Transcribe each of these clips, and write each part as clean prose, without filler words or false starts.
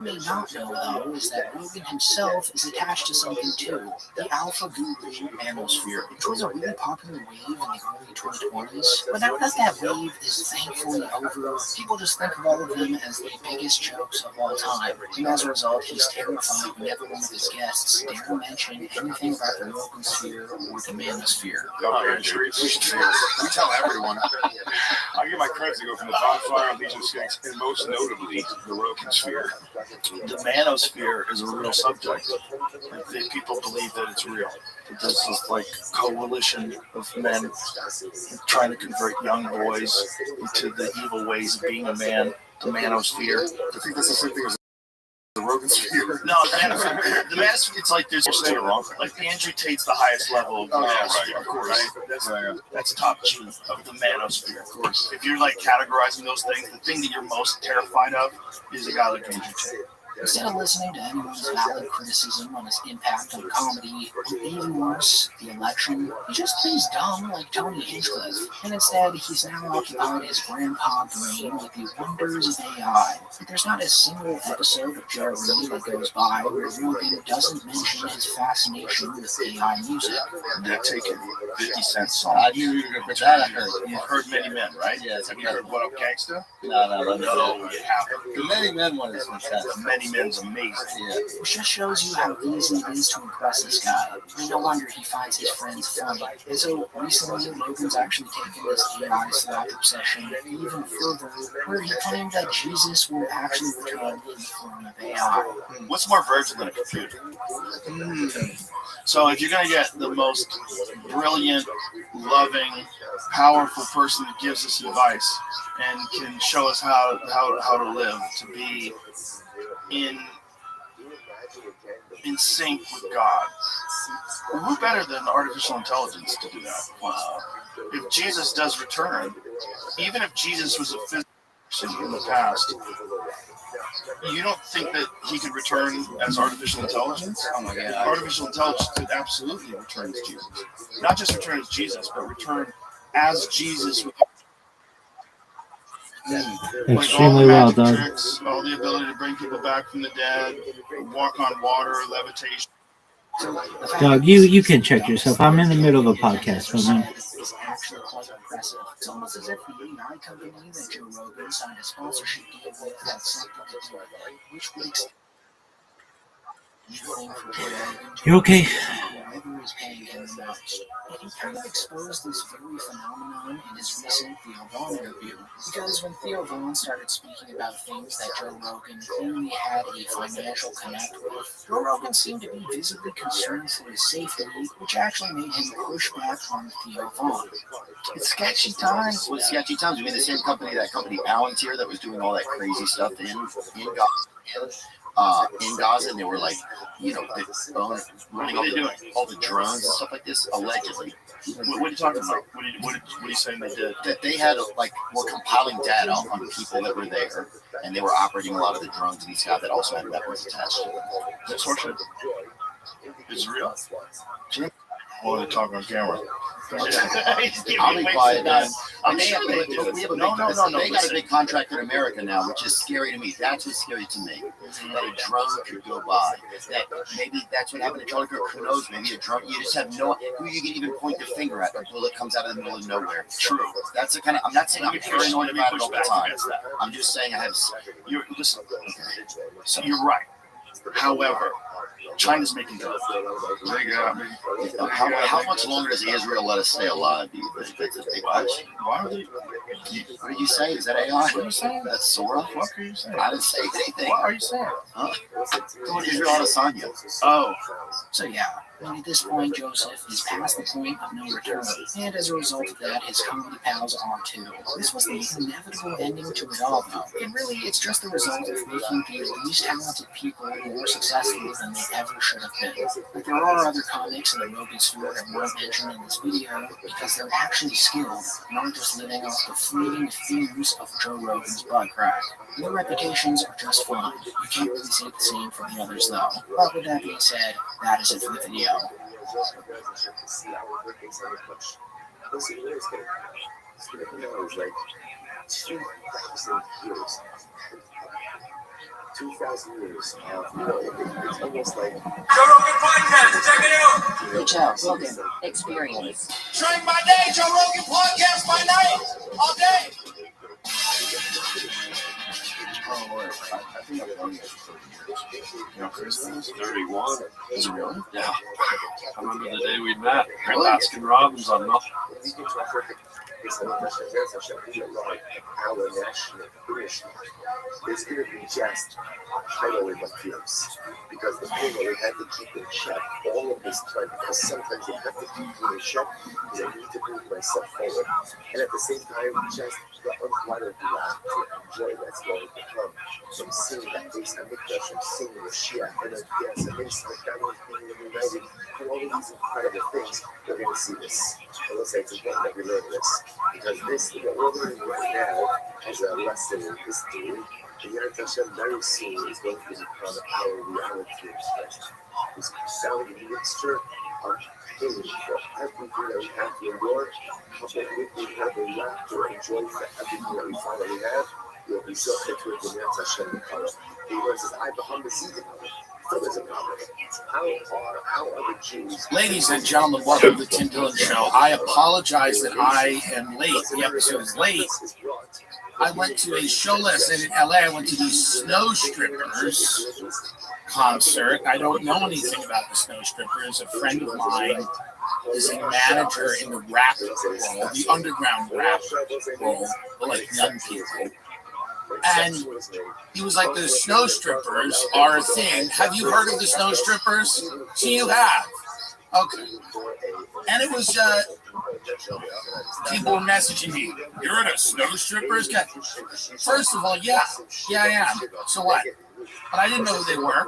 may not know, though, is that Rogan himself is attached to something too, the Alpha Guru manosphere, which was a really popular wave in the early 2020s. But now that that wave is thankfully over, people just think of all of them as the biggest jokes of all time. And as a result, he's terrified whenever one of his guests dare mention anything about the Rogan sphere or the manosphere. We tell everyone. I give my credit to go from the bonfire, Legion Skanks, and most notably, the Rogan sphere. The manosphere is a real subject. People believe that it's real. There's this like coalition of men trying to convert young boys into the evil ways of being a man. The manosphere. I think that's the same thing as the Rogan sphere. No, the manosphere. It's like there's still wrong. Like Andrew Tate's the highest level of the manosphere, of course. Right? That's top G of the manosphere, of course. If you're like categorizing those things, the thing that you're most terrified of is a guy like Andrew Tate. Instead of listening to anyone's valid criticism on his impact on comedy, or even worse, the election, he just plays dumb like Tony Hinchcliffe. And instead, he's now occupied his grandpa brain with the wonders of AI. But there's not a single episode of Joe Rogan that goes by where Rogan doesn't mention his fascination with AI music. They're taking 50 Cent song. You've heard Many Men, right? Yes. Have you heard What Up Gangsta? No, You haven't. The Many Men one is fantastic. Many Men's amazing. Yeah. Which just shows you how easy it is to impress this guy. And no wonder he finds his friends funny. And so recently, Rogan's actually taken this AI slap obsession even further, where he claimed that Jesus would actually return in the form of AI. What's more virgin than a computer? So if you're going to get the most brilliant, loving, powerful person that gives us advice and can show us how to live, to be in sync with God, well, who better than artificial intelligence to do that? If Jesus does return, even if Jesus was a physician in the past, you don't think that he could return as artificial intelligence? Oh my God. Artificial intelligence could absolutely return as Jesus. Not just return as Jesus, but return as Jesus with Extremely well done. Tricks, all the ability to bring people back from the dead, walk on water, levitation. Doug, you can check yourself. I'm in the middle of a podcast right now. Is actually quite impressive. It's almost as if the AI company that Joe Rogan signed a sponsorship deal with had something to do with it, which would explain for Joe Rogan. You okay? Whoever is paying him the most. And he kind of exposed this very phenomenon in his recent Theo Vaughn interview. Because when Theo Vaughn started speaking about things that Joe Rogan clearly had a financial connect with, Joe Rogan seemed to be visibly concerned for his safety, which actually made him push back on Theo Vaughn. It's sketchy times. With sketchy times, we mean the same company, that company Palantir, that was doing all that crazy stuff in Gaza, and they were like, running all the drones and stuff like this, allegedly. What are you talking about? What are you saying they did? That they had were compiling data on people that were there, and they were operating a lot of the drones in the sky that also had weapons attached to them. This horseshit is real. I want to talk on camera. I'll be quiet then. I'm sure they do. They got a big contract in America now, which is scary to me. That's what's scary to me. That a drone could go by. That maybe that's what happened to Charlie Kirk. Who knows? Maybe a drone. You just have no who you can even point your finger at. A bullet comes out of the middle of nowhere. True. That's the kind of. I'm not saying I'm paranoid about it all the time. I'm just saying I have. Listen. So you're right. However, China's making drugs. How much longer does Israel let us stay alive? Do you think that's a big question? Why are they? What did you say? Is that AI? What are you saying? That's Sora? What are you saying? I didn't say anything. What are you saying? Huh? Going to Israel Adesanya. Oh. So yeah, and at this point, Joseph is past the point of no return, and as a result of that, his comedy pals are too. This was the inevitable ending to it all, though. And really, it's just the result of making the least talented people more successful than they ever should have been. Like, there are other comics in the Rogan sphere that weren't mentioned in this video because they're actually skilled and aren't just living off the fleeting fumes of Joe Rogan's butt crack. Their reputations are just fine. You can't really say the same for the others, though. But with that being said, that is it for the video. 2,000 years of, it's almost like Joe Rogan Podcast, check it out. The Joe Rogan Experience. Drink by day, Joe Rogan Podcast by night, all day. Oh, wait. I think I've done this for 30 years. You know, Christmas? 31. Is it really? Yeah. I remember the day we met. Baskin Robbins on nothing. it's not our national tradition. It's going to be just highway materials. Because the thing that we have to keep in check all of this time, because sometimes you have to keep me in check because I need to move myself forward. And at the same time, just the unbridled laugh to enjoy that's going to come from seeing that base Hamikdash, from seeing the Shia, and then yes, against the families being united, and all of these incredible things, we're going to see this. And let's say it's important that we learn this. Because this, what we're learning right now, is a lesson in history. And Yad Hashem very soon is going to become our reality in Christ. This sound mixture of pain for everything that we have to endure, coupled with the incredible laughter and joy for everything that we finally have, you'll be so fit to it when Yad Hashem comes. He says, I become the seed. So there's a problem. How are the Jews? Ladies and gentlemen, welcome to the Tim Dillon Show. I apologize that I am late. The episode is late. I went to a show last night in LA. I went to the Snow Strippers concert. I don't know anything about the Snow Strippers. A friend of mine is a manager in the rap world, the underground rap world, like young people. And he was like, the Snow Strippers are a thing. Have you heard of the Snow Strippers? So you have. Okay. And it was, people were messaging me, you're at a Snow Strippers? First of all, yeah, I am. So what? But I didn't know who they were.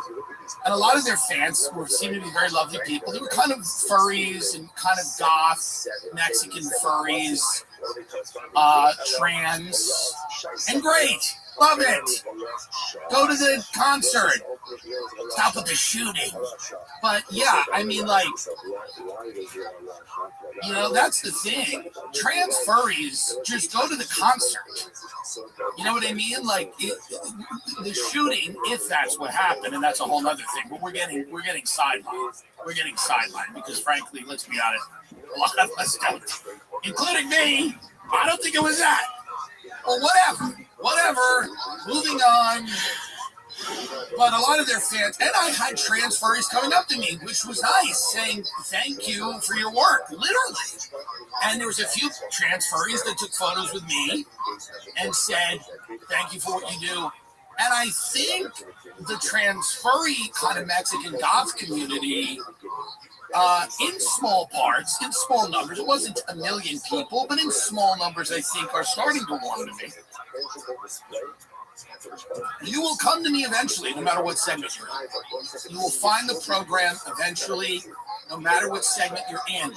And a lot of their fans seemed to be very lovely people. They were kind of furries and kind of goth, Mexican furries, trans, and great. Love it. Go to the concert. Stop with the shooting. But yeah, I mean, like, you know, that's the thing. Trans furries just go to the concert. You know what I mean? Like the shooting, if that's what happened, and that's a whole other thing. But we're getting sidelined. We're getting sidelined because, frankly, let's be honest, a lot of us don't, including me. I don't think it was that. Well, whatever. Moving on. But a lot of their fans, and I had trans furries coming up to me, which was nice, saying thank you for your work, literally. And there was a few trans furries that took photos with me and said thank you for what you do. And I think the trans furry kind of Mexican goth community, in small parts, in small numbers, it wasn't a million people, but in small numbers, I think, are starting to warm to me. You will come to me eventually, no matter what segment you're in. You will find the program eventually, no matter what segment you're in.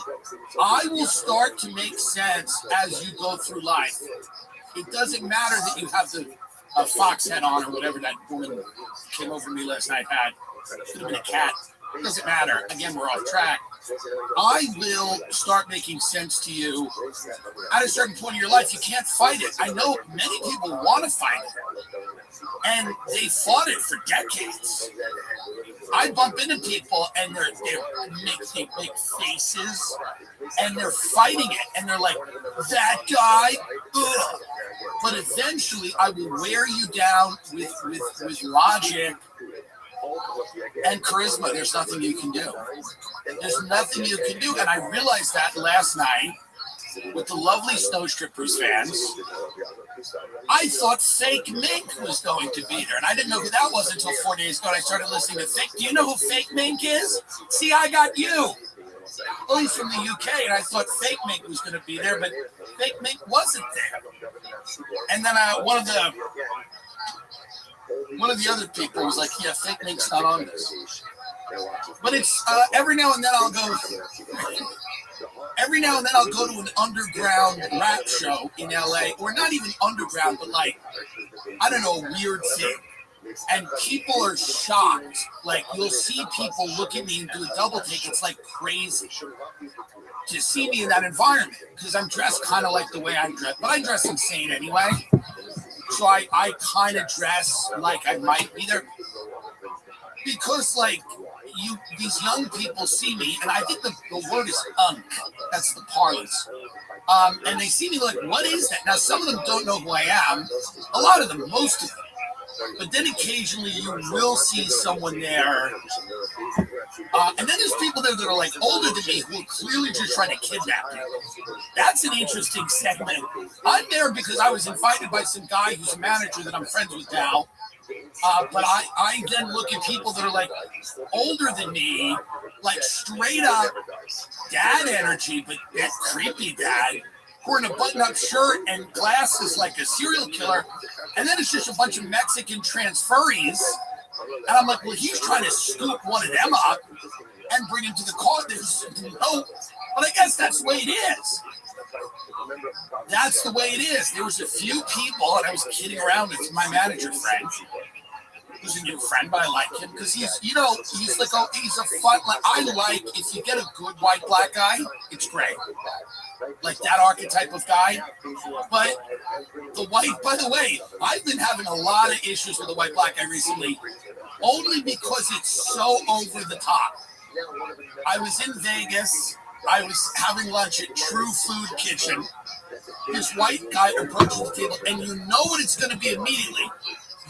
I will start to make sense as you go through life. It doesn't matter that you have the fox head on or whatever that woman came over to me last night had. It could have been a cat. It doesn't matter. Again, we're off track. I will start making sense to you at a certain point in your life. You can't fight it. I know many people want to fight it, and they fought it for decades. I bump into people, and they make faces, and they're fighting it, and they're like, that guy, ugh. But eventually, I will wear you down with logic and charisma. There's nothing you can do. There's nothing you can do. And I realized that last night with the lovely Snow Strippers fans. I thought Fake Mink was going to be there. And I didn't know who that was until 4 days ago. And I started listening to Fake. Do you know who Fake Mink is? See, I got you. Well, he's from the UK. And I thought Fake Mink was going to be there. But Fake Mink wasn't there. And then one of the other people was like, yeah, Fake Mink's not on this. But it's every now and then I'll go to an underground rap show in LA, or not even underground, but like, I don't know, a weird thing. And people are shocked. Like, you'll see people look at me and do a double take. It's like crazy to see me in that environment because I'm dressed kind of like the way I'm dressed. But I dress insane anyway. So I kind of dress like I might be there. Because, like, these young people see me, and I think the word is unk. That's the parlance. And they see me like, what is that? Now, some of them don't know who I am. A lot of them, most of them. But then occasionally you will see someone there. And then there's people there that are like older than me who are clearly just trying to kidnap me. That's an interesting segment. I'm there because I was invited by some guy who's a manager that I'm friends with now. But I then look at people that are like older than me, like straight up dad energy, but that creepy dad, who are in a button-up shirt and glasses like a serial killer. And then it's just a bunch of Mexican transferees. And I'm like, well, he's trying to scoop one of them up and bring him to the car. No, but I guess that's the way it is. That's the way it is. There was a few people, and I was kidding around with my manager friend. He's a new friend, but I like him because he's like, oh, he's a fun. Like, I like if you get a good white black guy, it's great. Like that archetype of guy. But the white, by the way, I've been having a lot of issues with the white black guy recently, only because it's so over the top. I was in Vegas. I was having lunch at True Food Kitchen. This white guy approaches the table, and you know what it's going to be immediately.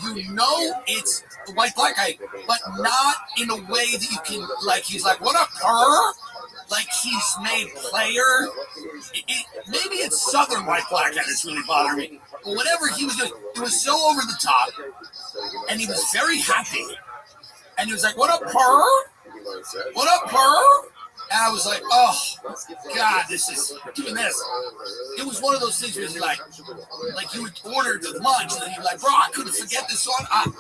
You know it's the white black guy, but not in a way that you can, like, he's like, what up, her? Like he's made player. Maybe it's Southern white black guy that's really bothering me. But whatever he was doing, it was so over the top, and he was very happy. And he was like, what up, her? What up, her? And I was like, oh, God, this is doing this. It was one of those things where it's like you would order the lunch, and then you're like, bro, I couldn't forget this one. I'm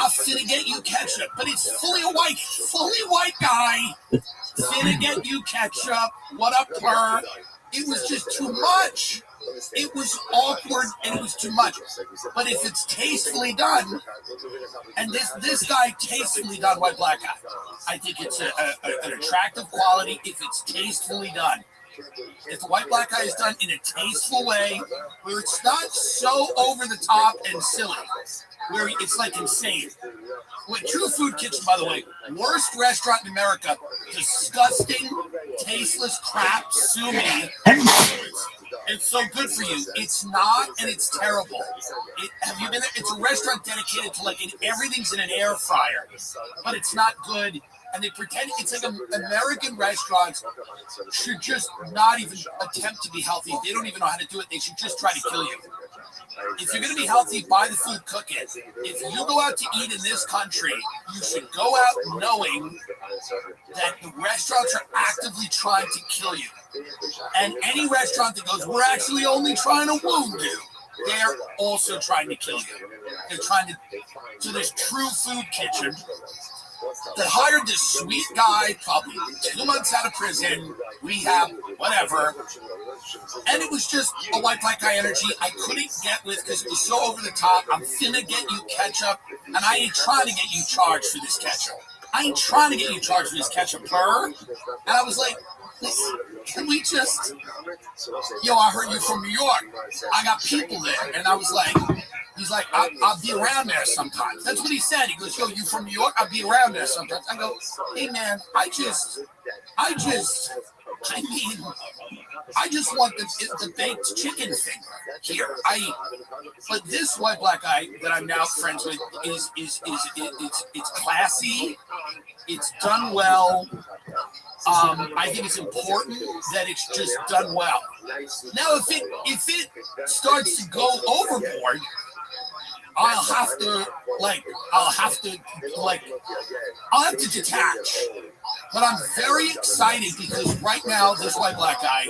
finna get you ketchup. But it's fully white guy. Finna get you ketchup. What up, her? It was just too much. It was awkward, and it was too much. But if it's tastefully done, and this guy tastefully done white black guy, I think it's an attractive quality if it's tastefully done. If the white black guy is done in a tasteful way, where it's not so over the top and silly, where it's like insane. With True Food Kitchen, by the way, worst restaurant in America, disgusting, tasteless crap, sue me. It's so good for you. It's not, and it's terrible. Have you been there? It's a restaurant dedicated to everything's in an air fryer, but it's not good. And they pretend it's like American restaurants should just not even attempt to be healthy. They don't even know how to do it. They should just try to kill you. If you're going to be healthy, buy the food, cook it. If you go out to eat in this country, you should go out knowing that the restaurants are actively trying to kill you. And any restaurant that goes, we're actually only trying to wound you, they're also trying to kill you. They're trying to. So there's True Food Kitchen that hired this sweet guy, probably 2 months out of prison, rehab, whatever. And it was just a white black guy energy I couldn't get with because it was so over the top. I'm finna get you ketchup, and I ain't trying to get you charged for this ketchup. I ain't trying to get you charged for this ketchup, her. And I was like, listen, can we just, I heard you from New York. I got people there. And I was like, he's like, I'll be around there sometimes. That's what he said. He goes, you from New York? I'll be around there sometimes. I go, hey, man, I just want the baked chicken thing here. But this white black guy that I'm now friends with it's classy. It's done well. I think it's important that it's just done well. Now, if it starts to go overboard, I'll have to detach. But I'm very excited because right now, this white black guy,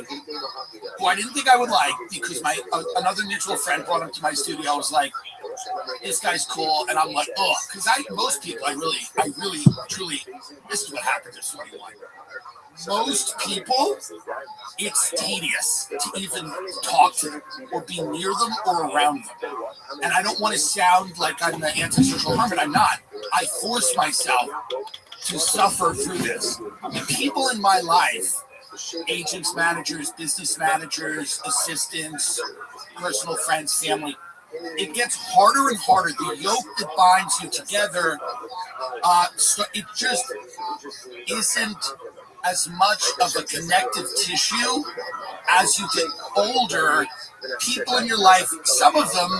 who I didn't think I would like, because my another mutual friend brought him to my studio, I was like, this guy's cool, and I'm like, oh, because most people, I really, truly, this is what happens at 41. Most people, it's tedious to even talk to them or be near them or around them. And I don't want to sound like I'm the antisocial hermit. I'm not. I force myself to suffer through this. The people in my life, agents, managers, business managers, assistants, personal friends, family, it gets harder and harder. The yoke that binds you together, so it just isn't as much of a connective tissue as you get older. People in your life, some of them,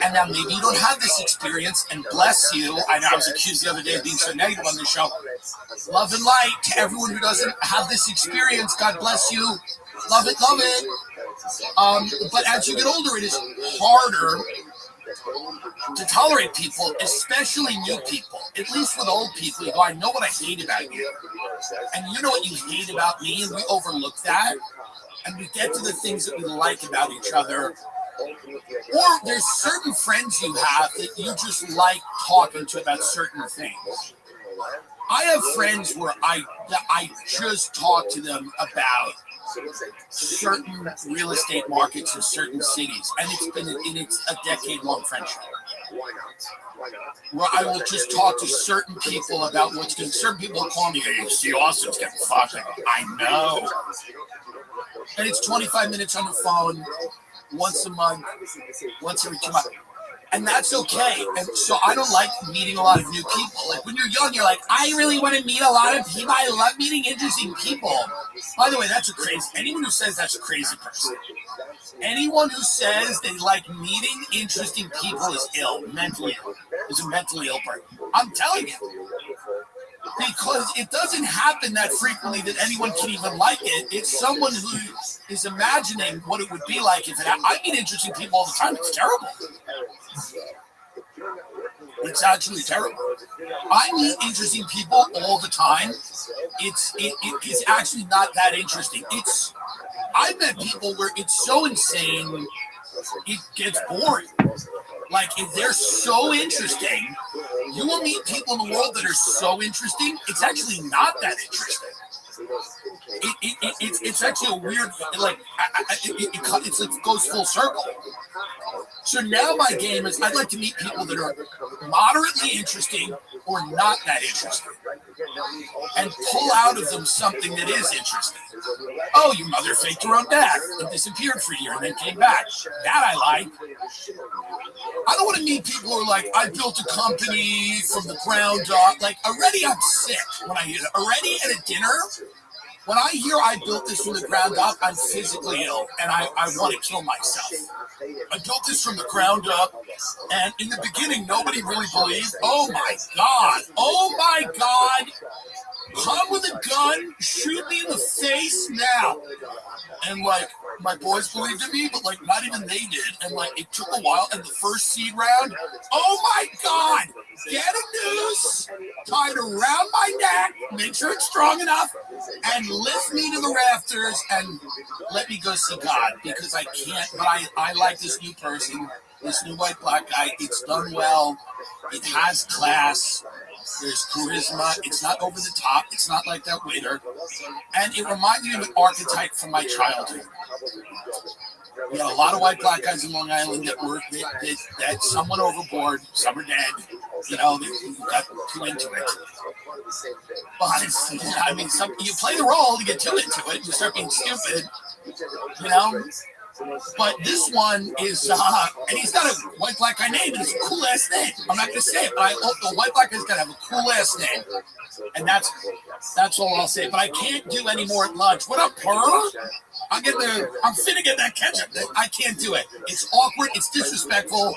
and now maybe you don't have this experience, and bless you. I know I was accused the other day of being so negative on this show. Love and light to everyone who doesn't have this experience. God bless you. Love it, love it. But as you get older, it is harder to tolerate people, especially new people. At least with old people, you go, I know what I hate about you, and you know what you hate about me, and we overlook that. And we get to the things that we like about each other. Or there's certain friends you have that you just like talking to about certain things. I have friends where I just talk to them about certain real estate markets in certain cities, and it's a decade-long friendship. Where I will just talk to certain people about what's good. Certain people will call me, hey, you see Austin's getting fucked. I know. And it's 25 minutes on the phone, once a month, once every 2 months. And that's okay. And so I don't like meeting a lot of new people. Like when you're young, you're like, I really want to meet a lot of people. I love meeting interesting people. By the way, that's anyone who says that's a crazy person. Anyone who says they like meeting interesting people is ill, mentally ill. Is a mentally ill person. I'm telling you. Because it doesn't happen that frequently that anyone can even like it. It's someone who is imagining what it would be like if it happened. I meet interesting people all the time. It's terrible. It's actually terrible. I meet interesting people all the time. It's actually not that interesting. I've met people where it's so insane, it gets boring. Like, if they're so interesting, you will meet people in the world that are so interesting, it's actually not that interesting. It's actually a weird, like, it goes full circle. So now my game is I'd like to meet people that are moderately interesting or not that interesting, and pull out of them something that is interesting. Oh, your mother faked her own death and disappeared for a year and then came back. That I like. I don't want to meet people who are like, I built a company from the ground up. Like, already I'm sick when I hear that. Already at a dinner, when I hear I built this from the ground up, I'm physically ill and I want to kill myself. I built this from the ground up, and in the beginning, nobody really believed. Oh my God! Oh my God! Come with a gun, shoot me in the face now. And like, my boys believed in me, but like, not even they did. And like, it took a while. And the first seed round, oh my God, get a noose, tie it around my neck, make sure it's strong enough, and lift me to the rafters and let me go see God, because I can't, but I like this new person, this new white black guy. It's done well. It has class. There's charisma. It's not over the top. It's not like that waiter. And it reminds me of an archetype from my childhood. We had a lot of white black guys in Long Island that some went overboard, some are dead. You know, they got too into it. But I mean, you play the role to get too into it. You start being stupid. You know. But this one is, and he's got a white black guy name, and it's a cool ass name. I'm not gonna say it, but the white black guy's gotta have a cool ass name, and that's all I'll say. But I can't do any more at lunch. What up, Pearl? I'm finna get that ketchup. I can't do it. It's awkward. It's disrespectful.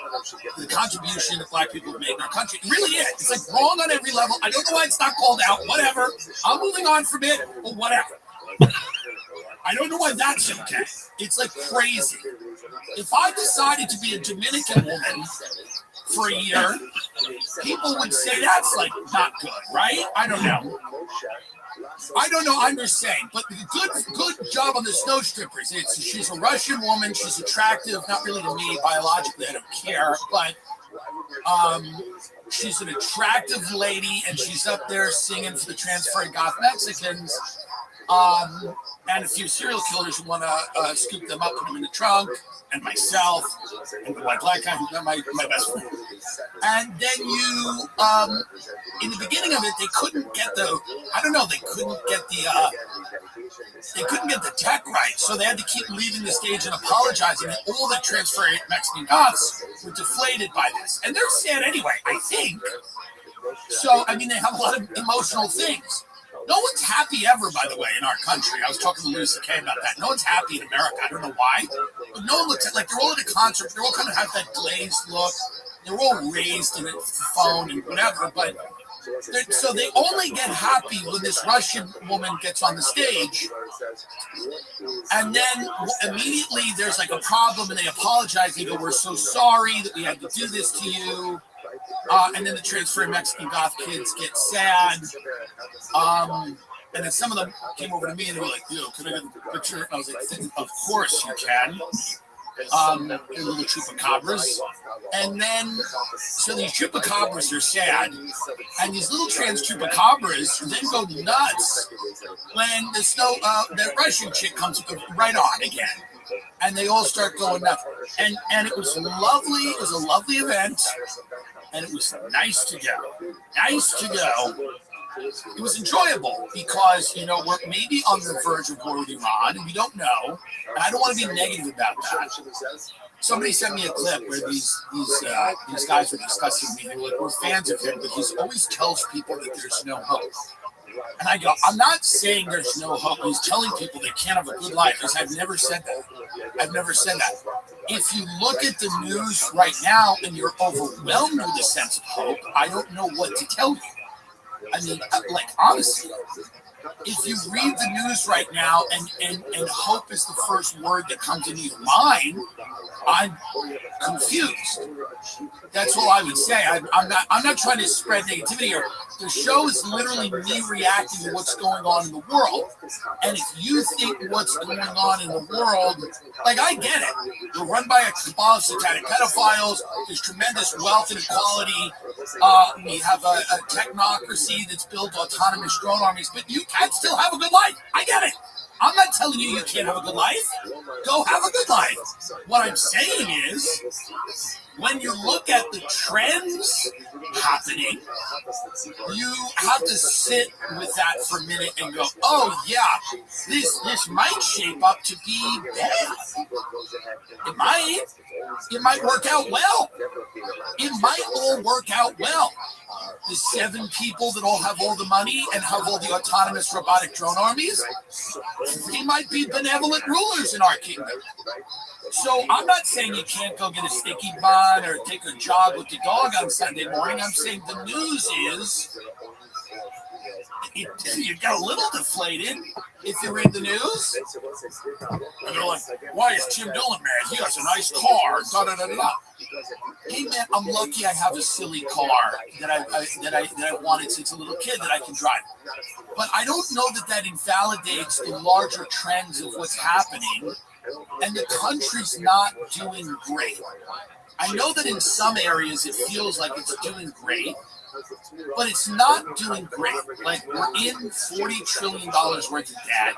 The contribution that black people have made in our country, it really is. It's like wrong on every level. I don't know why it's not called out. Whatever. I'm moving on from it, but whatever. I don't know why that's okay. It's like crazy. If I decided to be a Dominican woman for a year, people would say that's like not good, right? I don't know. I'm just saying. But good job on the snow strippers. She's a Russian woman. She's attractive. Not really to me biologically. I don't care. But she's an attractive lady, and she's up there singing for the transfer of goth Mexicans. and a few serial killers who want to scoop them up, put them in the trunk, and myself, and the white black guy who's my best friend. And then you, in the beginning of it, they couldn't get the tech right, so they had to keep leaving the stage and apologizing. And all the transfer Mexican goths were deflated by this, and they're sad anyway, I think. So, I mean, they have a lot of emotional things. No one's happy ever, by the way, in our country. I was talking to Louis C.K. about that. No one's happy in America. I don't know why. But no one looks at, like, they're all at a concert. They all kind of have that glazed look. They're all raised in a phone and whatever. But so they only get happy when this Russian woman gets on the stage. And then immediately there's like a problem and they apologize. They go, we're so sorry that we had to do this to you. And then the transferring Mexican goth kids get sad. And then some of them came over to me and they were like, yo, can I get a picture? And I was like, of course you can. A little chupacabras. And then, so these chupacabras are sad. And these little trans chupacabras then go nuts when the Russian chick comes right on again. And they all start going nuts. And it was lovely. It was a lovely event. And it was nice to go. Nice to go. It was enjoyable because, you know, we're maybe on the verge of war with Iran, and we don't know. And I don't want to be negative about that. Somebody sent me a clip where these guys were discussing me. They were like, we're fans of him, but he always tells people that there's no hope. And I go, I'm not saying there's no hope. He's telling people they can't have a good life. I've never said that. I've never said that. If you look at the news right now and you're overwhelmed with a sense of hope, I don't know what to tell you. I mean, like, honestly, if you read the news right now and hope is the first word that comes into your mind, I'm confused. That's all I would say. I'm not trying to spread negativity here. The show is literally me reacting to what's going on in the world. And if you think what's going on in the world, like, I get it. We're run by a cabal of satanic pedophiles. There's tremendous wealth inequality. We have a technocracy that's built autonomous drone armies, but you can still have a good life. I get it. I'm not telling you you can't have a good life. Go have a good life. What I'm saying is, when you look at the trends happening, you have to sit with that for a minute and go, oh yeah, this might shape up to be bad. It might work out well. It might all work out well. The 7 people that all have all the money and have all the autonomous robotic drone armies, they might be benevolent rulers in our kingdom. So I'm not saying you can't go get a sticky bun or take a jog with the dog on Sunday morning. I'm saying the news is you get a little deflated if you read the news. And they're like, why is Tim Dillon mad? He has a nice car. Da, da, da, da. Hey man, I'm lucky I have a silly car that I wanted since a little kid that I can drive. But I don't know that invalidates the larger trends of what's happening. And the country's not doing great. I know that in some areas it feels like it's doing great, but it's not doing great. Like, we're in $40 trillion worth of debt.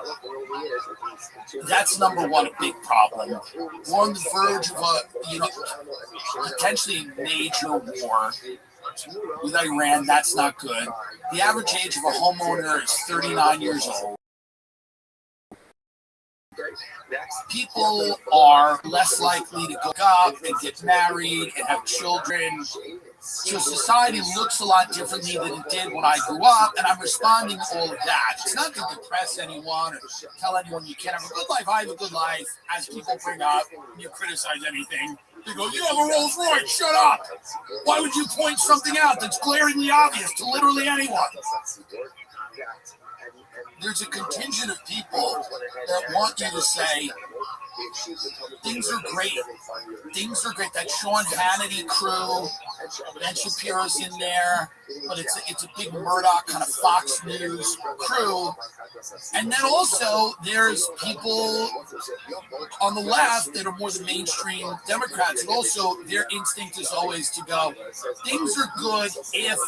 That's number one, a big problem. We're on the verge of potentially a major war with Iran. That's not good. The average age of a homeowner is 39 years old. People are less likely to go up and get married and have children. So society looks a lot differently than it did when I grew up, and I'm responding to all of that. It's not to depress anyone or tell anyone you can't have a good life. I have a good life. As people bring up, when you criticize anything, they go, you have a Rolls Royce, shut up. Why would you point something out that's glaringly obvious to literally anyone? There's a contingent of people that want you to say, things are great. Things are great. That Sean Hannity crew, Ben Shapiro's in there. but it's a big Murdoch kind of Fox News crew. And then also there's people on the left that are more the mainstream Democrats, and also their instinct is always to go, things are good if,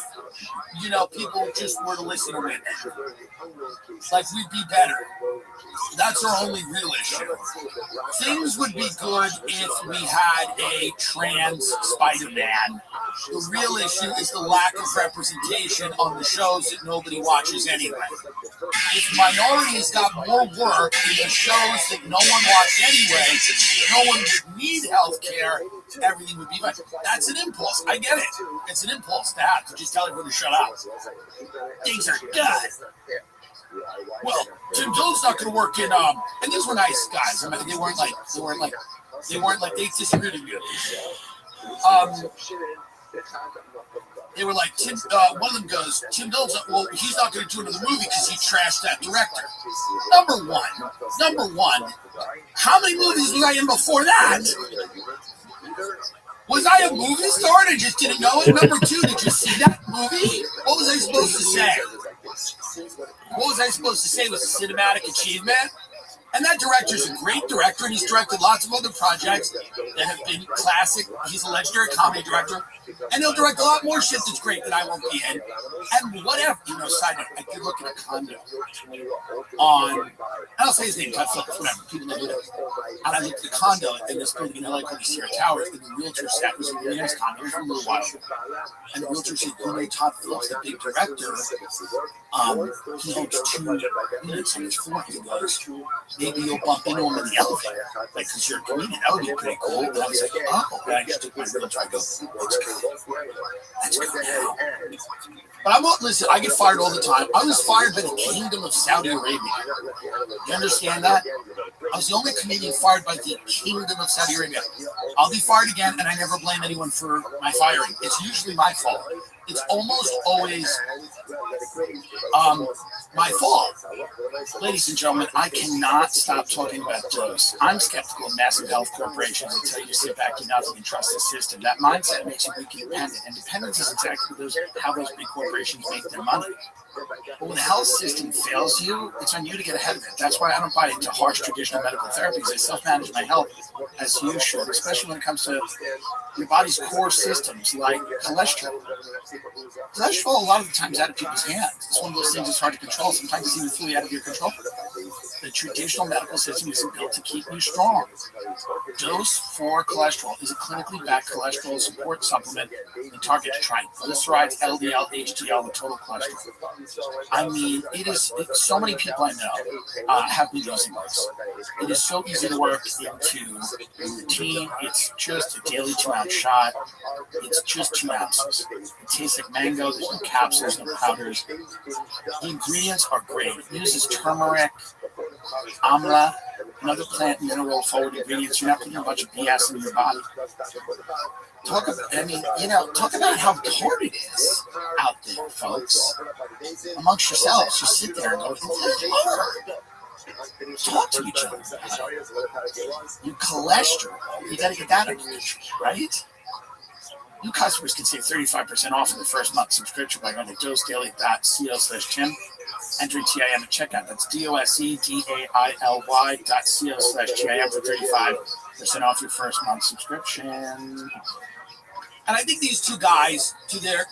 people just were to listen to women. Like, we'd be better. That's our only real issue. Things would be good if we had a trans Spider-Man. The real issue is the lack of representation on the shows that nobody watches anyway. If minorities got more work in the shows that no one watched anyway, no one would need health care, everything would be fine. That's an impulse. I get it. It's an impulse to have to just tell everyone to shut up. Things are good. Well, Tim Dillon's not going to work in, and these were nice guys. I mean, they weren't like, they disagreed with you. They were like, one of them goes, Tim Dillon's, well, he's not going to do another movie because he trashed that director. Number one, how many movies was I in before that? Was I a movie star and I just didn't know it? Number two, did you see that movie? What was I supposed to say? What was I supposed to say? It was a cinematic achievement? And that director's a great director, and he's directed lots of other projects that have been classic. He's a legendary comedy director, and he'll direct a lot more shit that's great that I won't be in. And whatever, side note, I did look at a condo on, I don't say his name, whatever, people know it. And I looked at the condo in this building in LA called the Sierra Towers, and the realtor said, it was a really nice condo, it was a little while ago. And the realtor said, Todd Phillips, the big director, he owns 2 units on his floor. He goes, maybe you'll bump into him in the elevator, like, because you're a comedian. That would be pretty cool. And I was like, oh. And I just took my realtor, I go, let's go. Let's go now. But listen, I get fired all the time. I was fired by the Kingdom of Saudi Arabia. You understand that? I was the only comedian fired by the Kingdom of Saudi Arabia. I'll be fired again, and I never blame anyone for my firing. It's usually my fault. It's almost always my fault. Ladies and gentlemen, I cannot stop talking about those. I'm skeptical of massive health corporations that tell you to sit back, do nothing, and trust the system. That mindset makes you weak and dependent. And dependence is exactly how those big corporations make their money. But when the health system fails you, it's on you to get ahead of it. That's why I don't buy into harsh traditional medical therapies. I self-manage my health as you should, especially when it comes to your body's core systems like cholesterol. Cholesterol, a lot of the times, out of people's hands. It's one of those things that's hard to control. Sometimes it's even fully out of your control. The traditional medical system isn't built to keep you strong. Dose for cholesterol is a clinically backed cholesterol support supplement and target triglycerides, LDL, HDL, and total cholesterol. I mean, so many people I know have been using this. It is so easy to work into a routine. It's just a daily 2-ounce shot. It's just 2 ounces. It tastes like mango. There's no capsules, no powders. The ingredients are great. It uses turmeric, amla, and other plant mineral forward ingredients. You're not putting a bunch of BS in your body. Talk about how hard it is out there, folks. Amongst yourselves, just sit there and go, it's hard. Talk to each other about it. Your cholesterol, you got to get that under control, right? New customers can save 35% off in the first month subscription by going to dosedaily.co/Tim. Entering TIM at checkout. That's dosedaily.co/TIM for 35% off your first month subscription. And I think these two guys, to their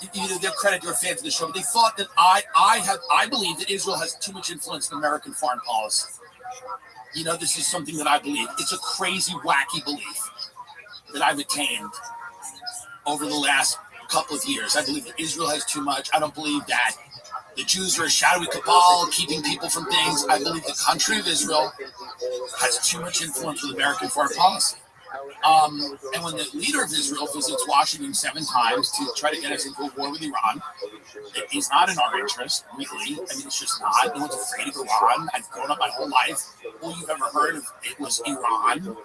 credit, they were fans of the show, but they thought that I believe that Israel has too much influence in American foreign policy. This is something that I believe. It's a crazy, wacky belief that I've attained over the last couple of years. I believe that Israel has too much. I don't believe that the Jews are a shadowy cabal keeping people from things. I believe the country of Israel has too much influence with American foreign policy. And when the leader of Israel visits Washington 7 times to try to get us into a war with Iran, it is not in our interest, really. I mean, it's just not. No one's afraid of Iran. I've grown up my whole life. All you've ever heard of it was Iran.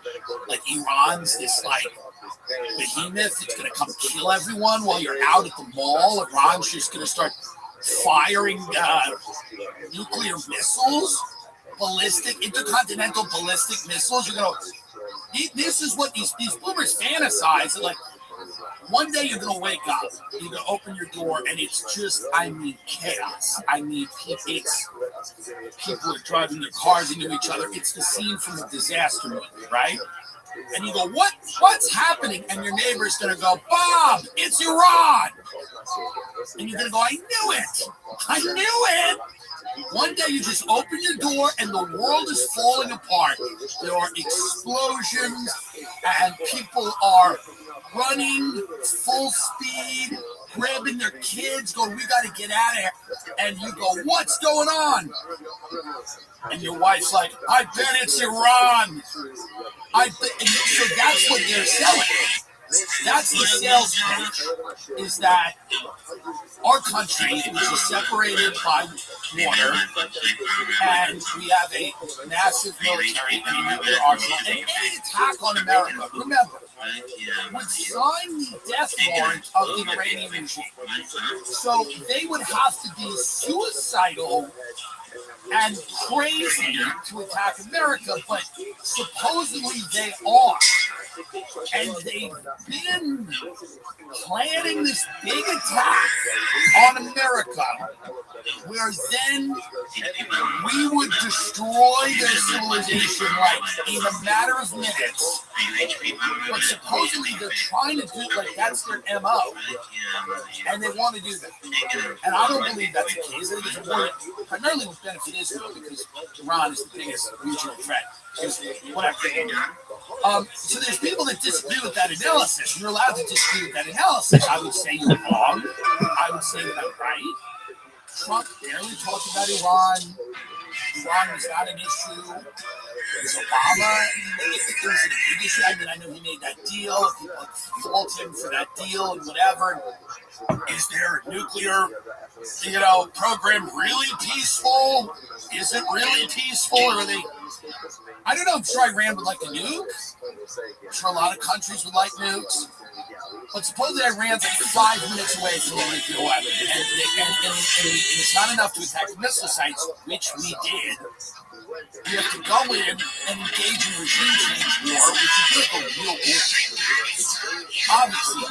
Like, Iran's this, behemoth that's going to come kill everyone while you're out at the mall. Iran's just going to start firing nuclear missiles, intercontinental ballistic missiles. This is what these boomers fantasize. They're like, one day you're gonna wake up, you're gonna open your door, and it's just, I mean, chaos. I mean, people are driving their cars into each other. It's the scene from a disaster movie, right? And you go, what's happening? And your neighbor's gonna go, Bob, it's Iran. And you're gonna go, I knew it. One day you just open your door and the world is falling apart. There are explosions and people are running full speed, grabbing their kids, going, we got to get out of here. And you go, what's going on? And your wife's like, I bet it's Iran. So that's what they're selling. That's the sales pitch, is that our country is separated by water, and we have a massive military and a nuclear arsenal. And any attack on America, remember, would sign the death warrant of the Iranian regime. So they would have to be suicidal and crazy to attack America, but supposedly they are. And they've been planning this big attack on America, where then we would destroy their civilization like in a matter of minutes. But supposedly they're trying to do, like, that's their MO, and they want to do that. And I don't believe that's the case. I think it's more primarily with benefit Israel, because Iran is the biggest regional threat. Whatever. So there's people that disagree with that analysis. You're allowed to disagree with that analysis. I would say you're wrong. I would say that I'm right. Trump barely talked about Iran. Iran was not an issue. It was Obama. It was a big issue. I mean, I know he made that deal. People fault him for that deal and whatever. Is their nuclear, program really peaceful? Is it really peaceful? Or are they? I don't know. I'm sure Iran would like a nuke. I'm sure a lot of countries would like nukes. But supposedly Iran's like 5 minutes away from a nuclear weapon. And it's not enough to attack the missile sites, which we did. You have to go in and engage in regime change war, which is like a real war. Obviously,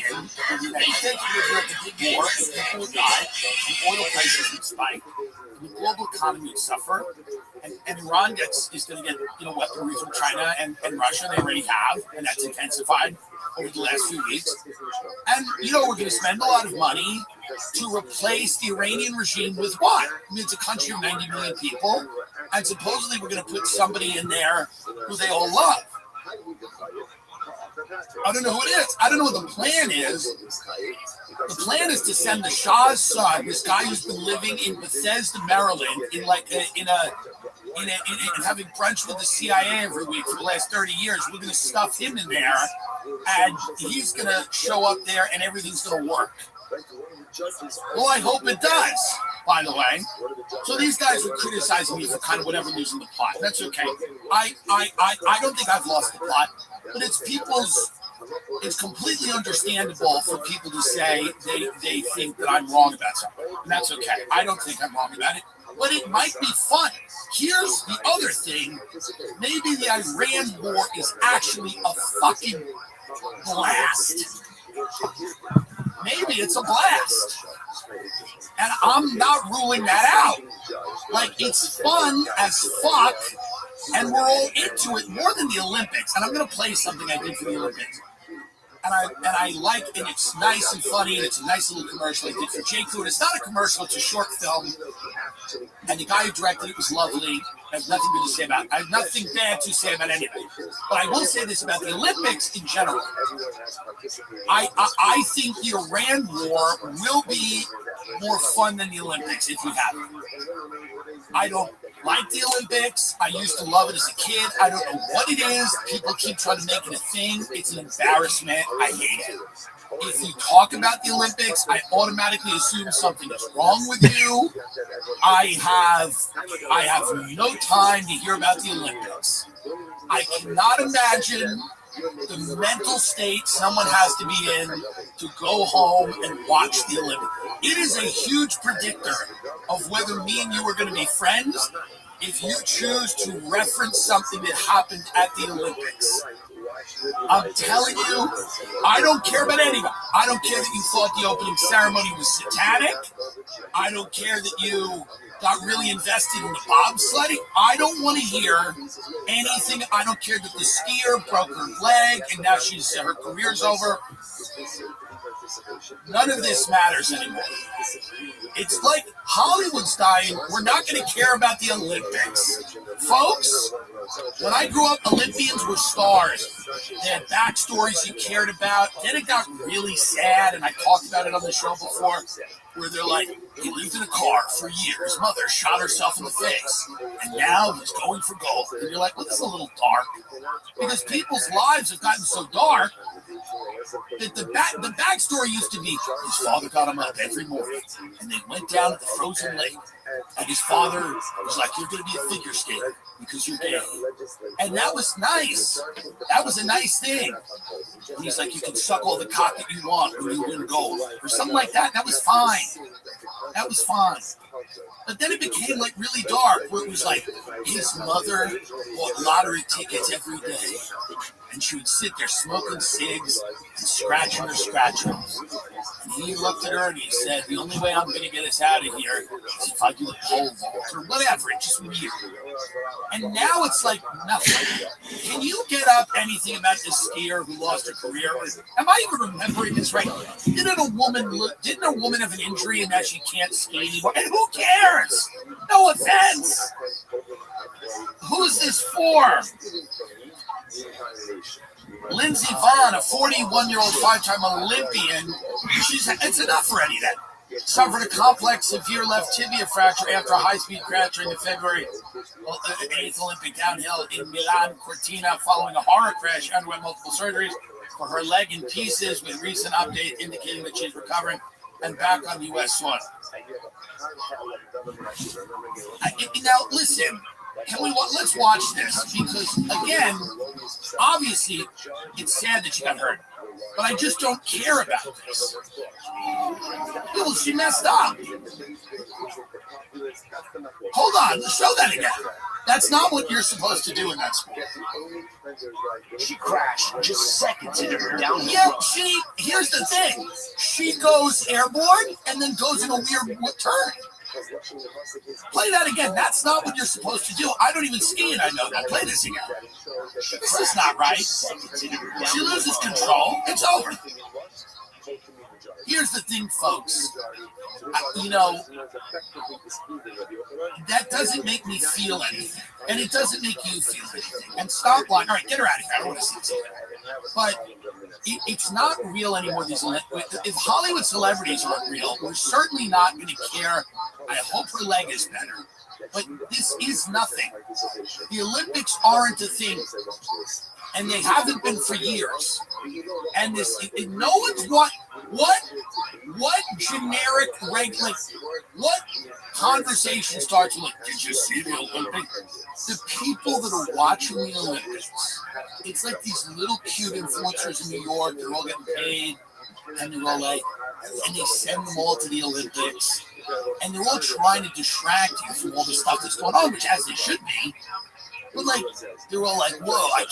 in the United States, we would have a big war, and people would die, and oil prices would spike, and the global economy would suffer, and Iran is going to get weaponry from China and Russia. They already have, and that's intensified over the last few weeks. And we're going to spend a lot of money to replace the Iranian regime with what? I mean, it's a country of 90 million people, and supposedly we're going to put somebody in there who they all love. I don't know who it is. I don't know what the plan is. The plan is to send the Shah's son, this guy who's been living in Bethesda, Maryland, in having brunch with the CIA every week for the last 30 years. We're going to stuff him in there, and he's going to show up there, and everything's going to work. Well, I hope it does, by the way. So these guys were criticizing me for kind of whatever losing the plot. That's okay. I don't think I've lost the plot, but it's completely understandable for people to say they think that I'm wrong about something. And that's okay. I don't think I'm wrong about it, but it might be fun. Here's the other thing. Maybe the Iran war is actually a fucking blast. Maybe it's a blast. And I'm not ruling that out. Like, it's fun as fuck, and we're all into it more than the Olympics. And I'm going to play something I did for the Olympics. And I like, and it's nice and funny, and it's a nice little commercial I did for J. Crew. And it's not a commercial, it's a short film. And the guy who directed it was lovely. I have nothing good to say about it. I have nothing bad to say about anything. But I will say this about the Olympics in general. I think the Iran war will be more fun than the Olympics if you have it. I don't like the Olympics. I used to love it as a kid. I don't know what it is. People keep trying to make it a thing. It's an embarrassment. I hate it. If you talk about the Olympics, I automatically assume something is wrong with you. I have no time to hear about the Olympics. I cannot imagine the mental state someone has to be in to go home and watch the Olympics. It is a huge predictor of whether me and you are going to be friends if you choose to reference something that happened at the Olympics. I'm telling you, I don't care about anyone. I don't care that you thought the opening ceremony was satanic. I don't care that you got really invested in the bobsledding. I don't want to hear anything. I don't care that the skier broke her leg and now her career's over. None of this matters anymore. It's like Hollywood's dying. We're not going to care about the Olympics. Folks, when I grew up, Olympians were stars. They had backstories you cared about. Then it got really sad, and I talked about it on the show before, where they're like, he lived in a car for years. His mother shot herself in the face, and now he's going for gold. And you're like, well, this is a little dark. Because people's lives have gotten so dark that the backstory used to be his father got him up every morning, and they went down to the frozen lake. And his father was like, you're going to be a figure skater because you're gay. And that was nice. That was a nice thing. And he's like, you can suck all the cock that you want when you win gold. Or something like that. That was fine. That was fine. But then it became like really dark, where it was like his mother bought lottery tickets every day. And she would sit there smoking cigs and scratching her scratch-offs. And he looked at her and he said, the only way I'm going to get us out of here is if I do a pole vault or whatever. It's just weird. And now it's like nothing. Can you get up anything about this skier who lost her career? Am I even remembering this right? Didn't a woman have an injury and now she can't ski anymore? And who cares? No offense. Who's this for? Lindsey Vonn, a 41-year-old five-time Olympian, it's enough already then. Suffered a complex severe left tibia fracture after a high-speed crash during the February 8th Olympic downhill in Milan Cortina following a horror crash. She underwent multiple surgeries for her leg in pieces, with recent update indicating that she's recovering and back on U.S. soil. Now, listen. Let's watch this, because again, obviously, it's sad that she got hurt, but I just don't care about this. Well, she messed up. Hold on, show that again. That's not what you're supposed to do in that sport. She crashed just seconds into her downhill. Yeah, here's the thing. She goes airborne and then goes in a weird turn. Play that again. That's not what you're supposed to do. I don't even ski and I know that. Play this again. This is not right. She loses control. It's over. Here's the thing, folks. That doesn't make me feel anything. And it doesn't make you feel anything. And stop lying. All right, get her out of here. I don't want to see it. But it's not real anymore. If Hollywood celebrities aren't real, we're certainly not going to care. I hope her leg is better. But this is nothing. The Olympics aren't a thing. And they haven't been for years. And no one's what generic what conversation starts with, did you see the Olympics? The people that are watching the Olympics, it's like these little cute influencers in New York, they're all getting paid, and they're all like, and they send them all to the Olympics, and they're all trying to distract you from all the stuff that's going on, which as they should be. But they're all like, whoa, I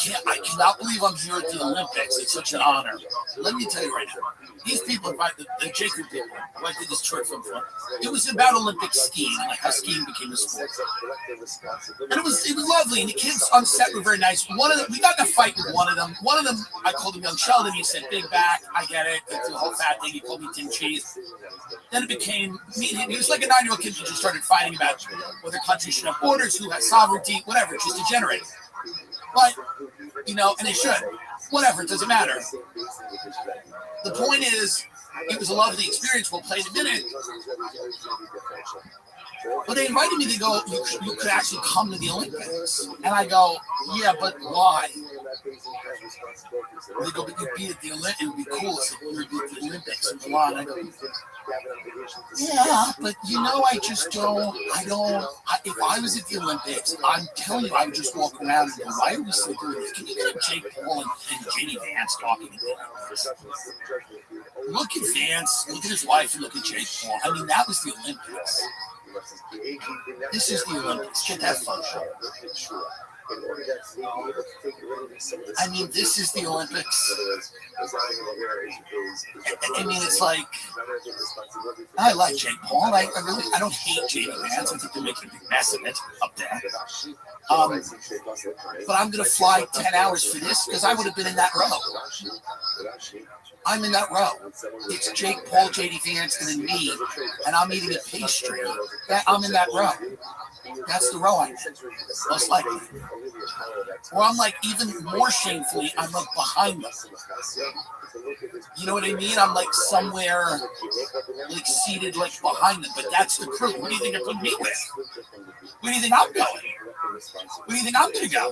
cannot believe I'm here at the Olympics. It's such an honor. Let me tell you right now, these people, the Jacob people, who I did this trip from, it was about Olympic skiing, like how skiing became a sport. And it was lovely, and the kids on set were very nice. One of them, we got in a fight with one of them. One of them, I called him Young Sheldon. He said, big back, I get it. It's the whole fat thing. He called me Tim Cheese. Then it became me and him. He was like a 9-year-old kid who just started fighting about whether countries should have borders, who has sovereignty, whatever, just degenerate. But, and they should. Whatever, it doesn't matter. The point is, it was a lovely experience. We'll play in a minute. But they invited me to go, you could actually come to the Olympics. And I go, yeah, but why? They go, but you'd be at the Olympics. It would be cool if you would be at the Olympics in Milan. I go, yeah, but if I was at the Olympics, I'm telling you, I would just walk around and go, why are we still doing this? Can you get a Jake Paul and J.D. Vance talking to them? Look at Vance, look at his wife, and look at Jake Paul. I mean, that was the Olympics. This is the Olympics. Get that photo. I mean, this is the Olympics. I mean, it's like, I like Jake Paul. I don't hate JD Vance. I think they're making a big mess of it up there. But I'm going to fly 10 hours for this because I would have been in that row. I'm in that row. It's Jake Paul, JD Vance, and then me, and I'm eating a pastry. I'm in that row. That's the row I'm in, most likely. Or I'm like, even more shamefully, I'm like behind them. You know what I mean? I'm like somewhere, like seated like behind them, but that's the crew. What do you think they're putting me with? Where do you think I'm going? Where do you think I'm going to go?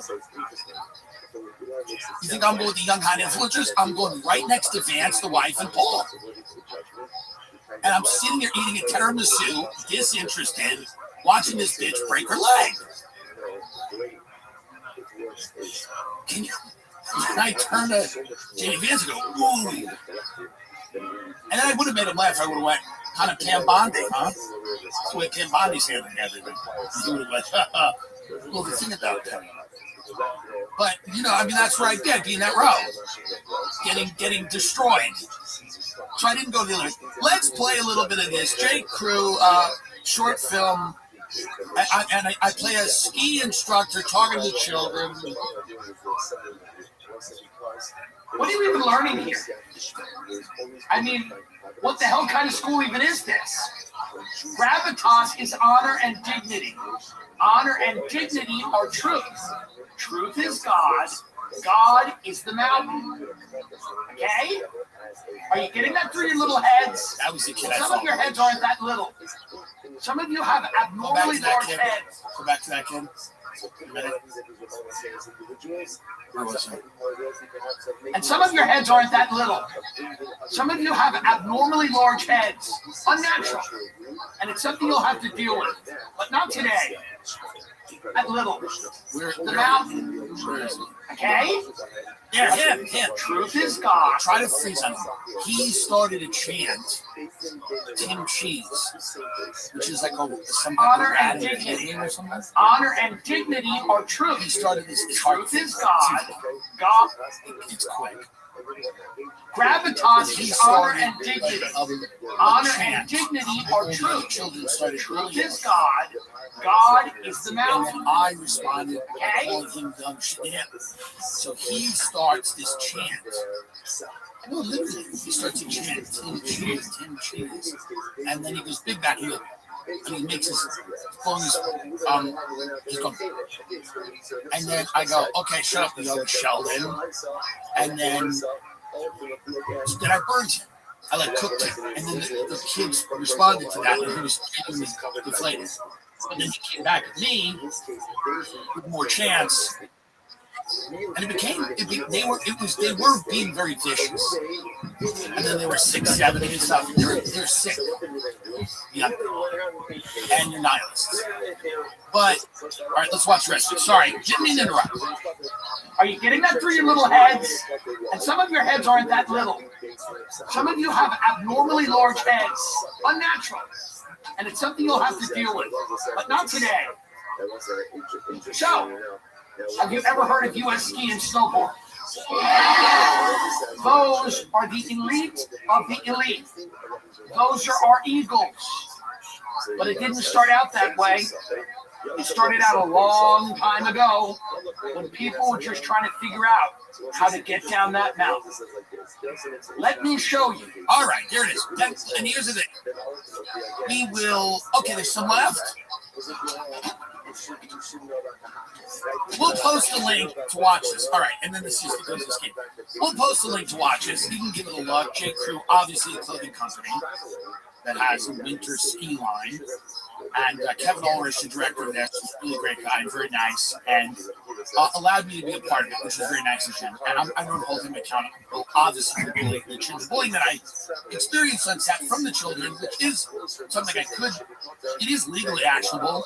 You think I'm going with the young high influencers? I'm going right next to Vance, the wife, and Paul. And I'm sitting there eating a tiramisu, disinterested, watching this bitch break her leg. Can you? And I turn to Jamie Vance and go, ooh. And then I would have made him laugh. I would have went, kind of Cam Bondi, huh? That's the way Cam Bondi's handling everything. He would have went, well, the thing about that. But, you know, I mean, that's right there, being that row. Getting destroyed. So I didn't go to the other. Let's play a little bit of this. J. Crew, short film. I play a ski instructor talking to the children. What are you even learning here? I mean, what the hell kind of school even is this? Gravitas is honor and dignity. Honor and dignity are truth. Truth is God. God is the mountain. Okay? Are you getting that through your little heads? That was the kid. Some of your heads aren't that little. Some of you have abnormally large heads. Go back to that kid. A minute. Where was he? And some of your heads aren't that little. Some of you have abnormally large heads. Unnatural. And it's something you'll have to deal with. But not today. That little. The mountain. Where is he? Okay? Yeah, him. Truth is God. Try to freeze him. He started a chant, Tim Cheese, which is like some Honor and dignity. or something. Honor and dignity are truth. He started this. Truth is God. God. It's quick. Gravitas He is honor started and dignity. like Honor chant. and dignity are truth. Children started Truth doing is it. God. God is the And mountain. then I responded by calling him dumb shit to him. So he starts this chant. No, literally, he starts a chant, Tim Cheese. And then he goes big back here. And he makes his phones, he's going, and then I go, okay, shut up, young Sheldon. And then I burned him. I like cooked him. And then the kids responded to that, and he was genuinely deflated. And then he came back at me with more chance. And they were being very vicious. And then they were 6, 7 and stuff. They're sick. Yeah. And you're nihilists. But all right, let's watch Restream. Sorry, didn't mean to interrupt. Are you getting that through your little heads? And some of your heads aren't that little. Some of you have abnormally large heads. Unnatural. And it's something you'll have to deal with. But not today. So, have you ever heard of U.S. ski and snowboard? Those are the elite of the elite. Those are our eagles. But it didn't start out that way. It started out a long time ago when people were just trying to figure out how to get down that mountain. Let me show you. All right, there it is. And here's the thing. We will. Okay, there's some left. We'll post a link to watch this. All right, and then this just goes to this game. We'll post a link to watch this. You can give it a look. J. Crew, obviously a clothing company that has a winter ski line. And Kevin Ulrich, the director of that, is a really great guy and very nice, and allowed me to be a part of it, which was very nice of him. And I don't hold him accountable, obviously, for the bullying that I experienced on set from the children, which is something it is legally actionable,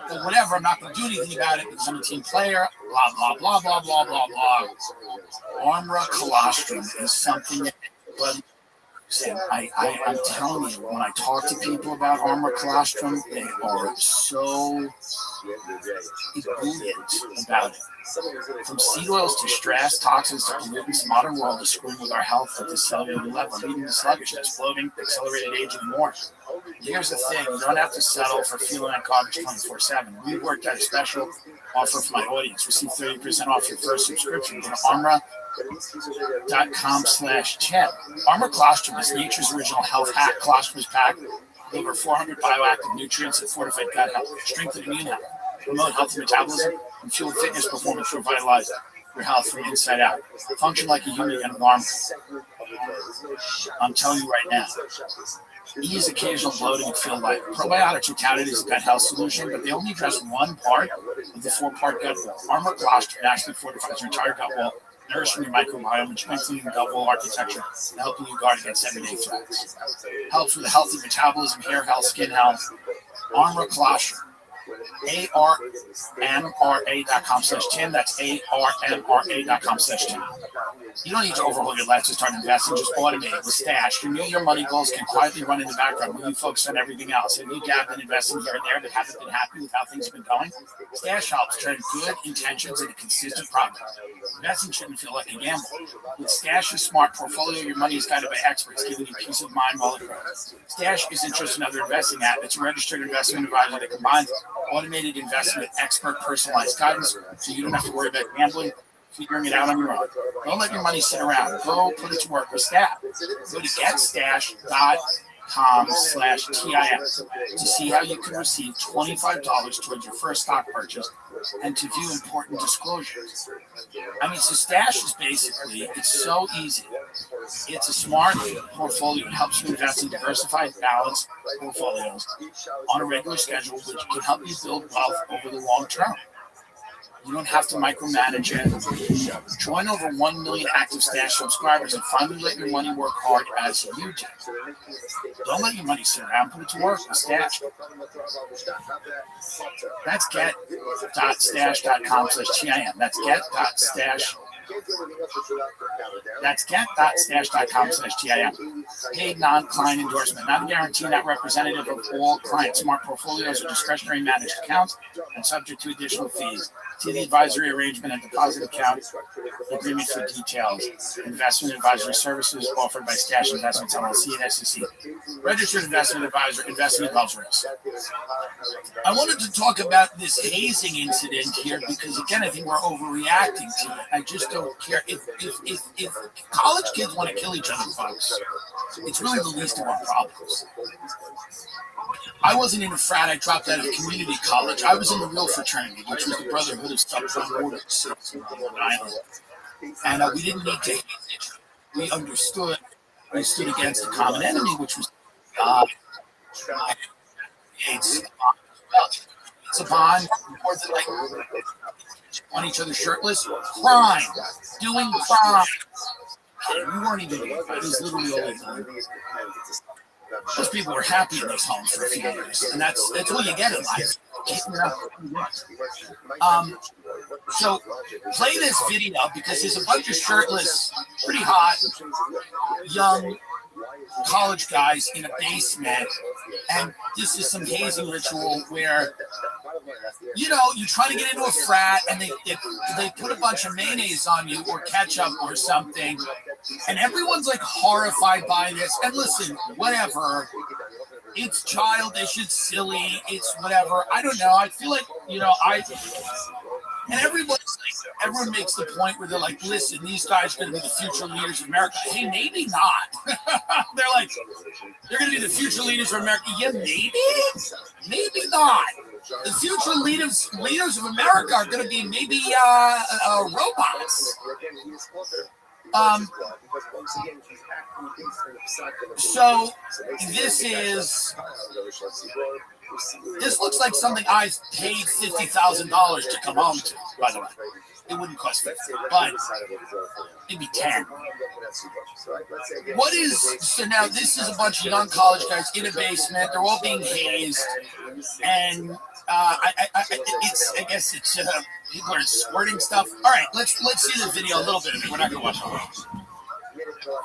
but whatever, I'm not going to do anything about it because I'm a team player, blah, blah, blah, blah, blah, blah, blah. Armra colostrum is something that I'm telling you, when I talk to people about armor colostrum, they are so ebullience about it. From seed oils to stress, toxins to pollutants, the modern world is screwing with our health at the cellular level, leading to sluggishness, bloating, accelerated aging, and more. Here's the thing, you don't have to settle for feeling like garbage 24/7. We worked out a special offer for my audience. Receive 30% off your first subscription. Go to armra.com/Chen. Armor Colostrum is nature's original health hack. Colostrum is packed with over 400 bioactive nutrients that fortify gut health, strengthen immune health, promote healthy metabolism, and fuel fitness performance to revitalize your health from inside out. Function like a human and alarm. I'm telling you right now. Ease occasional bloating and feel light. Probiotics are touted as a gut health solution, but they only address one part of the four-part gut wall. Armor Colostrum naturally fortifies your entire gut wall, nourishing your microbiome and strengthening your gut wall architecture, and helping you guard against everyday threats. Helps with a healthy metabolism, hair health, skin health. Armor Colostrum. ARMRA.com/Tim. That's ARMRA.com/Tim. You don't need to overhaul your life to start investing. Just automate it with Stash. Your money goals can quietly run in the background when you focus on everything else. If you have been investing here and there but haven't been happy with how things have been going, Stash helps turn good intentions into consistent progress. Investing shouldn't feel like a gamble. With Stash's smart portfolio, your money is guided by experts, giving you peace of mind while it grows. Stash isn't just another investing app. It's a registered investment advisor that combines automated investment, expert personalized guidance, so you don't have to worry about gambling, figuring it out on your own. Don't let your money sit around. Go put it to work with Stash. Go to getstash.com/TIM to see how you can receive $25 towards your first stock purchase and to view important disclosures. So Stash is basically, it's so easy. It's a smart portfolio. It helps you invest in diversified, balanced portfolios on a regular schedule, which can help you build wealth over the long term. You don't have to micromanage it. Join over 1 million active Stash subscribers and finally let your money work hard as you do. Don't let your money sit around. Put it to work with Stash. That's get.stash.com/TIM. That's get.stash. That's get.stash.com/TIM. Paid non-client endorsement. Not a guarantee, not representative of all client smart portfolios or discretionary managed accounts and subject to additional fees. See the advisory arrangement and deposit account agreement for details. Investment advisory services offered by Stash Investments LLC and SEC. Registered investment advisor. Investing involves risk. I wanted to talk about this hazing incident here because, again, I think we're overreacting to it. I just don't care. If college kids want to kill each other, folks, it's really the least of our problems. I wasn't in a frat. I dropped out of community college. I was in the real fraternity, which was the Brotherhood of Stubborn Mortals on Long Island. And we didn't need to hate it. We understood. We stood against the common enemy, which was God. It's a bond more than like on each other shirtless. Crime. Doing crime. We weren't even doing it. It was literally all they did. Those people were happy in those homes for a few years, and that's what you get in life. So play this video because there's a bunch of shirtless, pretty hot, young college guys in a basement, and this is some hazing ritual where, you try to get into a frat and they put a bunch of mayonnaise on you or ketchup or something, and everyone's like horrified by this. And listen, whatever. It's childish, it's silly, it's whatever. I don't know. I feel like, and everyone makes the point where they're like, listen, these guys are going to be the future leaders of America. Hey, maybe not. They're like, they're going to be the future leaders of America. Yeah, maybe not. The future leaders of America are going to be maybe robots. So this looks like something I paid $50,000 to come home to, by the way. It wouldn't cost $50, but maybe $10. So now this is a bunch of young college guys in a basement. They're all being hazed, and I guess it's people are squirting stuff. All right, let's see the video a little bit of it. We're not gonna watch it.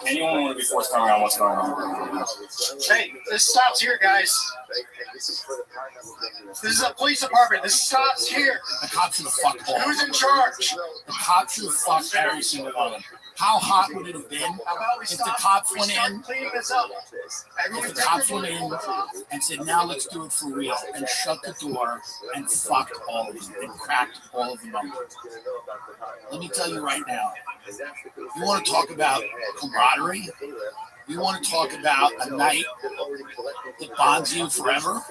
Anyone want to be forthcoming on what's going on? Hey, this stops here, guys. This is a police department. This stops here. The cops are the fuck ball. Who's in charge? The cops are the fuck every single one of them. How hot would it have been How about we if stop? the cops we went start in? cleaning this up. If the cops went in and said, "Now let's do it for real," and shut the door and fucked all of them and cracked all of them up. Let me tell you right now. You want to talk about camaraderie? You want to talk about a night that bonds you forever?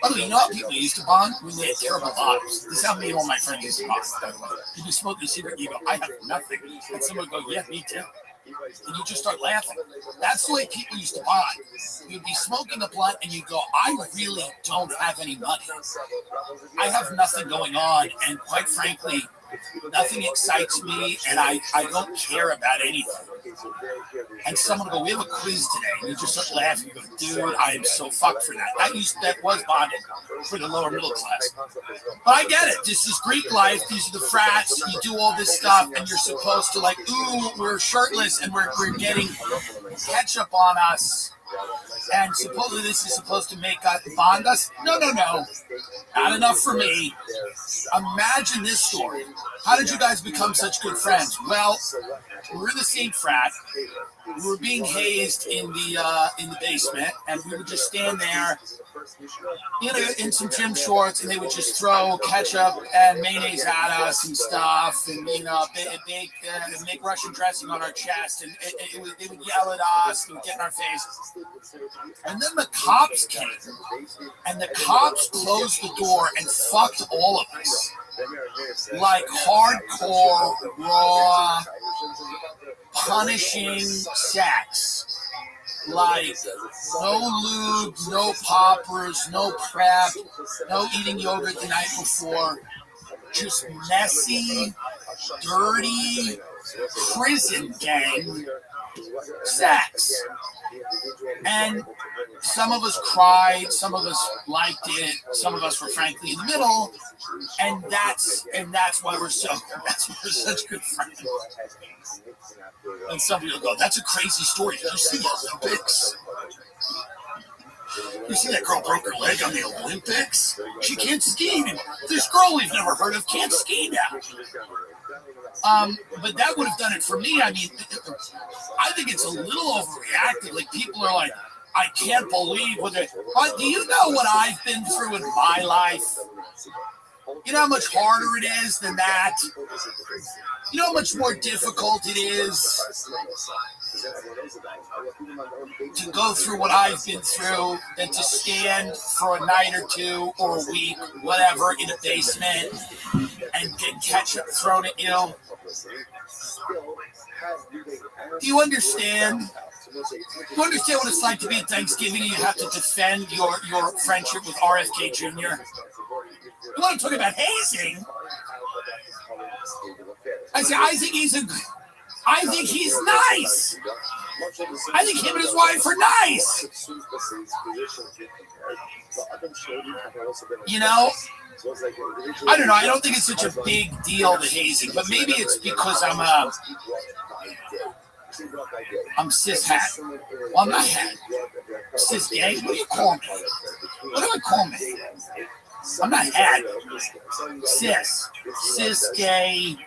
By the way, you know how people used to bond when they had terrible lives? This is how me and all my friends used to bond, by the way. You'd be smoking a cigarette, you go, "I have nothing." And someone would go, "Yeah, me too." And you just start laughing. That's the way people used to bond. You'd be smoking a blunt and you go, "I really don't have any money. I have nothing going on. And quite frankly, nothing excites me, and I don't care about anything." And someone will go, "We have a quiz today." And you just start laughing. You go, "Dude, I am so fucked for that." That was bonding for the lower middle class. But I get it. This is Greek life. These are the frats. You do all this stuff, and you're supposed to ooh, we're shirtless, and we're getting ketchup on us. And supposedly this is supposed to make us bond us. No. Not enough for me. Imagine this story. How did you guys become such good friends? Well, we were in the same frat. We were being hazed in the basement, and we would just stand there, in some gym shorts, and they would just throw ketchup and mayonnaise at us and stuff, and make Russian dressing on our chest, and they would yell at us and get in our faces. And then the cops came, and the cops closed the door and fucked all of us. Like hardcore, raw, punishing sex. Like no lube, no poppers, no prep, no eating yogurt the night before. Just messy, dirty, prison gang sex. And some of us cried, some of us liked it, some of us were frankly in the middle, and that's why we're such good friends. And somebody will go, "That's a crazy story. Did you see the Olympics? You see that girl broke her leg on the Olympics? She can't ski anymore. This girl we've never heard of can't ski now." But that would have done it for me. I mean, I think it's a little overreactive. Like, people are like, "I can't believe what they..." But do you know what I've been through in my life? You know how much harder it is than that? You know how much more difficult it is to go through what I've been through than to stand for a night or two or a week, whatever, in a basement and get ketchup thrown at you? Do you understand? Do you understand what it's like to be at Thanksgiving and you have to defend your friendship with RFK Jr.? You want to talk about hazing? I think he's nice. I think him and his wife are nice. You know, I don't know. I don't think it's such a big deal, the hazing, but maybe it's because I'm cis hat. Well, I'm not hat. Cis gay? What do you call me? What do I call me? I'm not hat. Cis gay.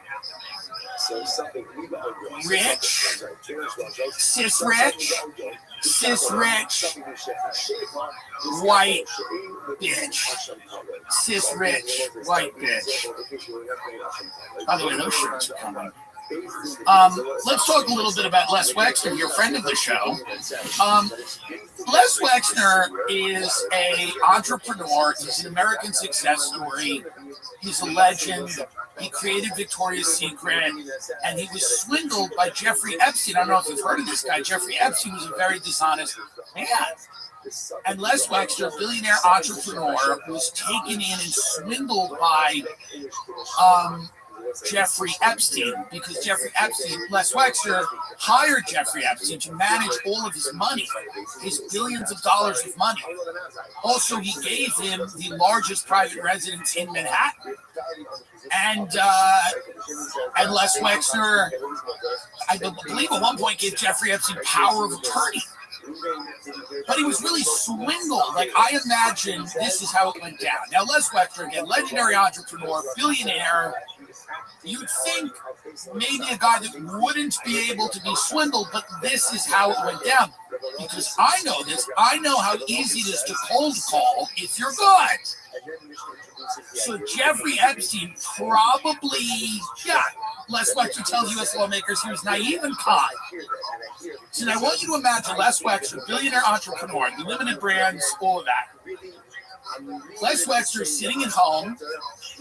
Rich, cis rich, white bitch, cis rich, white bitch. By the way, those shirts are coming. Let's talk a little bit about Les Wexner, your friend of the show. Les Wexner is an entrepreneur. He's an American success story. He's a legend. He created Victoria's Secret, and he was swindled by Jeffrey Epstein. I don't know if you've heard of this guy. Jeffrey Epstein was a very dishonest man. And Les Wexner, a billionaire entrepreneur, was taken in and swindled by Jeffrey Epstein, because Jeffrey Epstein, Les Wexner, hired Jeffrey Epstein to manage all of his money, his billions of dollars of money. Also, he gave him the largest private residence in Manhattan. And Les Wexner, I believe at one point, gave Jeffrey Epstein power of attorney. But he was really swindled. Like, I imagine this is how it went down. Now, Les Wexner, again, legendary entrepreneur, billionaire. You'd think maybe a guy that wouldn't be able to be swindled, but this is how it went down. Because I know this. I know how easy it is to cold call if you're good. So Jeffrey Epstein probably, Les Wexner tells U.S. lawmakers he was naive and kind. So I want you to imagine Les Wexner, billionaire entrepreneur, limited brands, all of that. Les Wexner is sitting at home,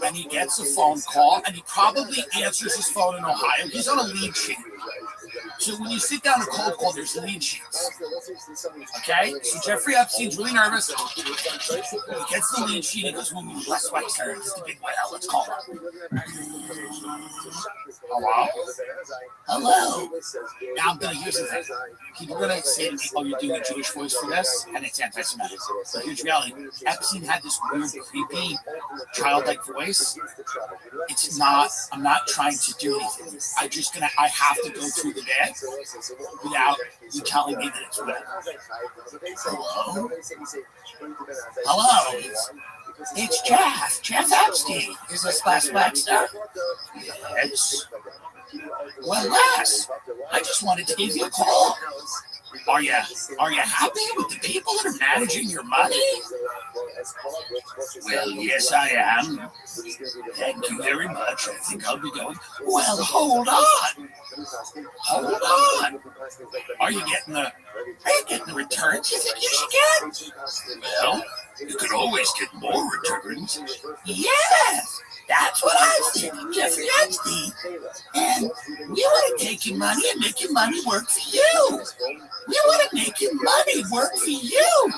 and he gets a phone call, and he probably answers his phone in Ohio. He's on a lead sheet. So when you sit down to cold call, there's lead sheets. Okay? So Jeffrey Epstein's really nervous. He gets the lead sheet and goes, Les Wexner, this is the big whale. Let's call him. Hello? Hello? Now I'm going to use it. People are going to say to me, oh, you're doing a Jewish voice for this? And it's anti-Semitic. But here's reality. Epstein had this weird, creepy, childlike voice. It's not, I'm not trying to do anything. I have to go through the day without you telling me that it's real. Hello? Hello? It's Jeff Epstein. Is this Les Wexner? Yes. Well, Les, I just wanted to give you a call. Are you happy with the people that are managing your money? Well, yes, I am. Thank you very much. I think I'll be going. Well, hold on. Are you getting the returns you think you should get? Well, you could always get more returns. Yes, that's what I was thinking, Jeffrey Epstein. And we want to take your money and make your money work for you. We want to make your money work for you.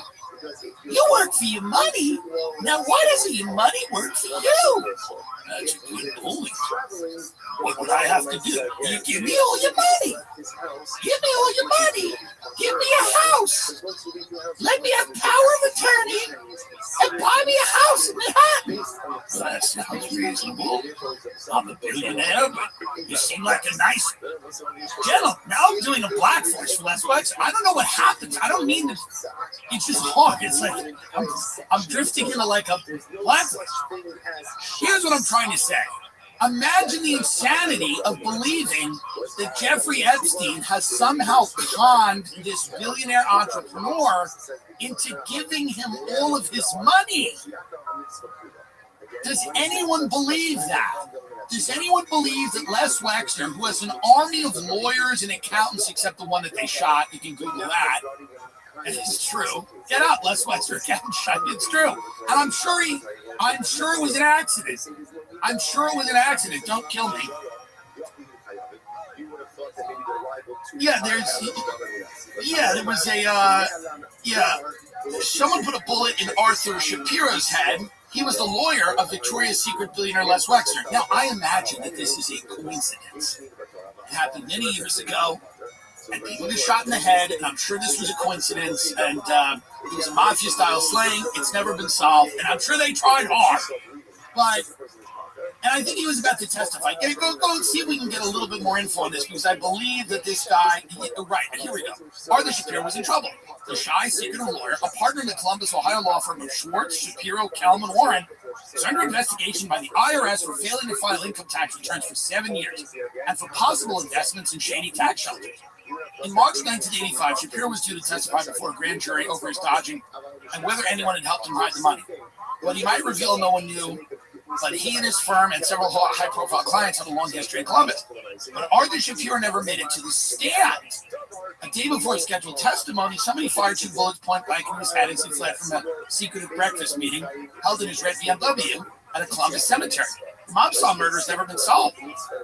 You work for your money. Now, why doesn't your money work for you? That's a good point. What would I have to do? You give me all your money. Give me all your money. Give me a house. Let me have power of attorney and buy me a house in Manhattan. Well, that sounds reasonable. I'm a billionaire, but you seem like a nice gentleman. Now I'm doing a black voice for Les Wexner. I don't know what happens. I don't mean to. It's just hard. It's like I'm drifting into like a black voice. Here's what I'm trying to say. Imagine the insanity of believing that Jeffrey Epstein has somehow conned this billionaire entrepreneur into giving him all of his money. Does anyone believe that? Does anyone believe that Les Wexner, who has an army of lawyers and accountants, except the one that they shot, you can Google that, and it's true. Get out, Les Wexner, accountant shot. It's true. And I'm sure it was an accident. I'm sure it was an accident. Don't kill me. Yeah, there was someone put a bullet in Arthur Shapiro's head. He was the lawyer of Victoria's Secret billionaire Les Wexner. Now, I imagine that this is a coincidence. It happened many years ago, and people get shot in the head, and I'm sure this was a coincidence, and it was a mafia-style slaying. It's never been solved, and I'm sure they tried hard. And I think he was about to testify. Go and see if we can get a little bit more info on this, because I believe that this guy, right, here we go. Arthur Shapiro was in trouble. The shy, secretive lawyer, a partner in the Columbus, Ohio law firm of Schwartz, Shapiro, Kelman, Warren, is under investigation by the IRS for failing to file income tax returns for 7 years and for possible investments in shady tax shelters. In March 1985, Shapiro was due to testify before a grand jury over his dodging and whether anyone had helped him hide the money. What he might reveal, no one knew, but he and his firm and several high-profile clients had a long history in Columbus. But Arthur Shapiro never made it to the stand. A day before his scheduled testimony, somebody fired 2 bullets point blank in his head as he fled from a secretive breakfast meeting held in his red BMW at a Columbus cemetery. The mob-saw murder has never been solved.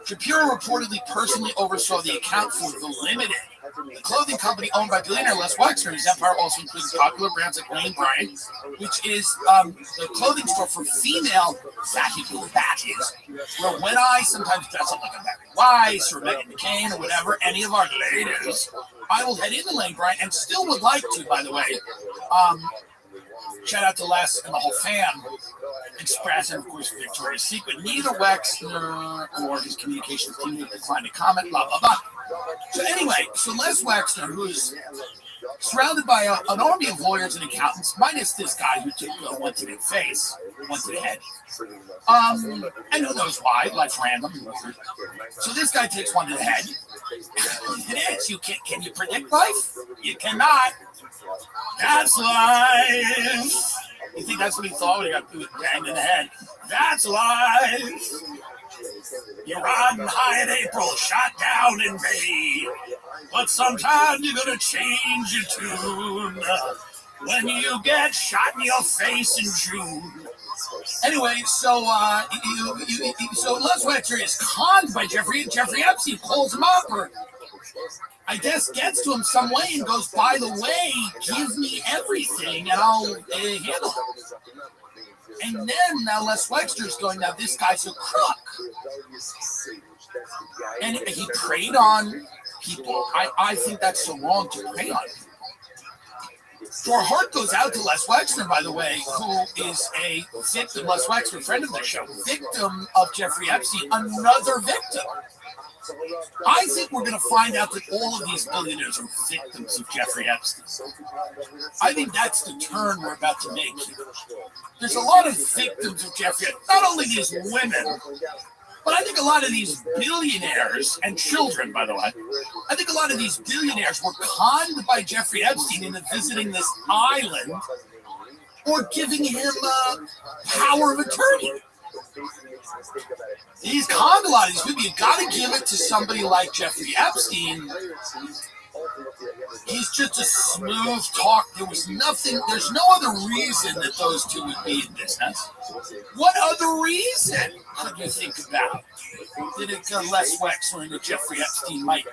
Shapiro reportedly personally oversaw the account for the limited the clothing company owned by billionaire Les Wexner. His empire also includes popular brands like Lane Bryant, which is the clothing store for female fashionable badges. Where when I sometimes dress up like a Barry Weiss or Megan McCain or whatever, any of our ladies, I will head into Lane Bryant and still would like to, by the way. Shout out to Les and the whole fam. Express and of course Victoria's Secret. Neither Wexner or his communications team declined to comment. Blah blah blah. So anyway, so Les Wexner, who's surrounded by an army of lawyers and accountants, minus this guy who took one to the face, one to the head. And who knows why? Life's random. So this guy takes one to the head. It is. Can you predict life? You cannot. That's life. You think that's what he thought when he got banged in the head? That's life. You're riding high in April, shot down in May. But sometimes you're gonna change your tune when you get shot in your face in June. Anyway, so so Les Wexner is conned by Jeffrey Epstein, calls him up, or I guess gets to him some way and goes, by the way, give me everything and I'll handle it. And then now Les Wexner's going, now this guy's a crook. And he preyed on people. I think that's so wrong to prey on people. So our heart goes out to Les Wexner, by the way, who is a victim, Les Wexner, friend of the show, victim of Jeffrey Epstein, another victim. I think we're going to find out that all of these billionaires are victims of Jeffrey Epstein. I think that's the turn we're about to make here. There's a lot of victims of Jeffrey Epstein, not only these women, but I think a lot of these billionaires and children, by the way, I think a lot of these billionaires were conned by Jeffrey Epstein into visiting this island or giving him power of attorney. He's conned a lot of these people. You got to give it to somebody like Jeffrey Epstein. He's just a smooth talk. There's no other reason that those two would be in business. What other reason could you think about? That Les Wexner and Jeffrey Epstein might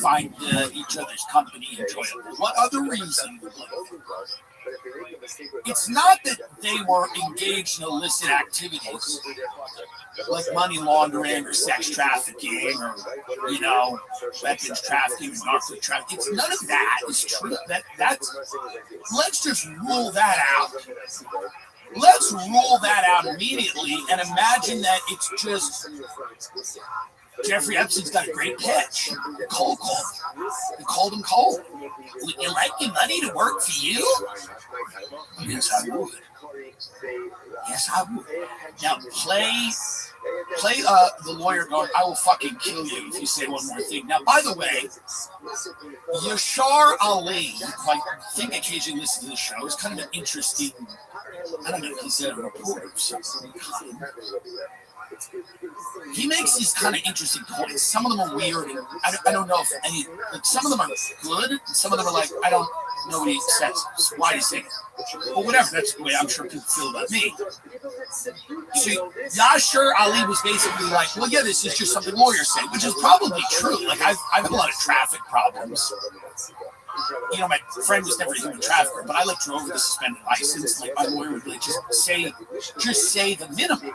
find each other's company enjoyable? What other reason? It's not that they were engaged in illicit activities like money laundering or sex trafficking or, weapons trafficking or narcotic trafficking. It's none of that is true. Let's just rule that out. Let's rule that out immediately and imagine that it's just Jeffrey Epstein's got a great pitch. Cold call. They called him cold. Would you like your money to work for you? Yes, I would. Yes, I would. Now play the lawyer going, I will fucking kill you if you say one more thing. Now, by the way, Yashar Ali, who I think occasionally listens to the show, is kind of an interesting, I don't know, he's a reporter of something. He makes these kind of interesting points. Some of them are weird. And I don't know if any. Like, some of them are good. And some of them are like, I don't know what he says. Why do you say it? Well, whatever. That's the way I'm sure people feel about me. So Yashar Ali was basically like, well, yeah, this is just something lawyers say, which is probably true. Like I've had a lot of traffic problems. My friend was never a human trafficker, but I drove with a suspended license. Like my lawyer would really just say the minimum.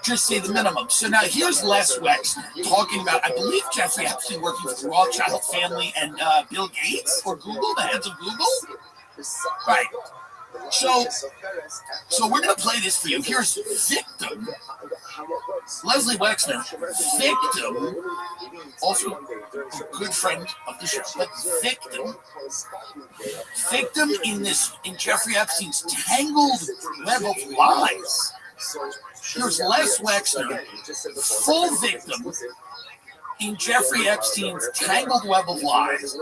Just say the minimum. So now here's Les Wexner talking about, I believe Jeffrey Epstein working with the Rothschild family and Bill Gates or Google, the heads of Google. Right. So we're going to play this for you. Here's victim. Leslie Wexner, victim, also a good friend of the show, but victim in Jeffrey Epstein's tangled web of lies. Here's Les Wexner, full victim in Jeffrey Epstein's tangled web of lies.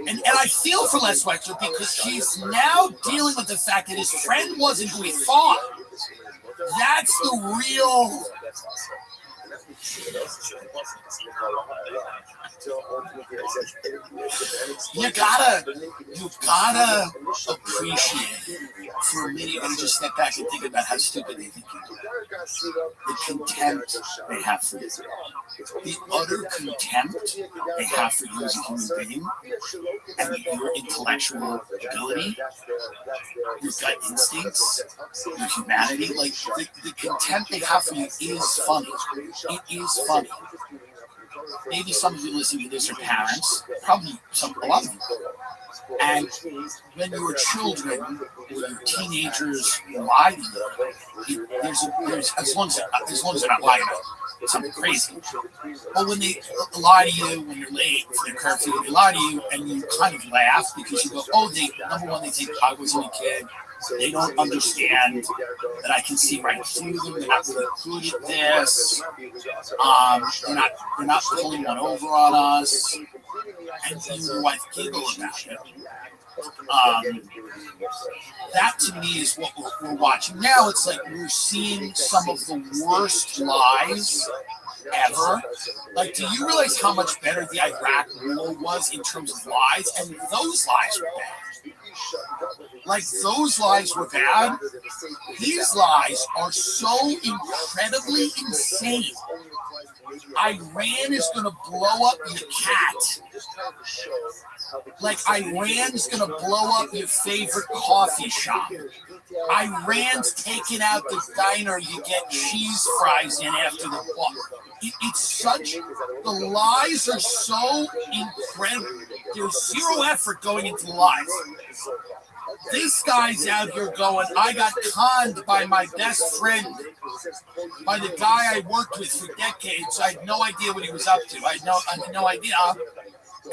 And I feel for Les Wexner because he's now dealing with the fact that his friend wasn't who he thought. That's the real You gotta appreciate for a minute. You gotta just step back and think about how stupid they think you are. The contempt they have for you, the utter contempt they have for you as a human being, and your intellectual ability, your gut instincts, your humanity. Like the contempt they have for you is funny. It is funny. Maybe some of you listening to this are parents, probably a lot of you. And when you were children or your teenagers lie to you, there's as long as they're not lying about something crazy. But when they lie to you when you're late for their curfew, they lie to you and you kind of laugh because you go, oh, number one, they think I wasn't a kid. They don't understand that I can see right through them. They're not really good at this. They're not pulling one over on us. And you and your wife giggle about it. That to me is what we're watching now. It's like we're seeing some of the worst lies ever. Like, do you realize how much better the Iraq war was in terms of lies? And those lies were bad. Like, those lies were bad. These lies are so incredibly insane. Iran is going to blow up your cat. Like, Iran is going to blow up your favorite coffee shop. Iran's taking out the diner you get cheese fries in after the war. The lies are so incredible. There's zero effort going into the lies. This guy's out here going, I got conned by my best friend, by the guy I worked with for decades. I had no idea what he was up to. I had no idea.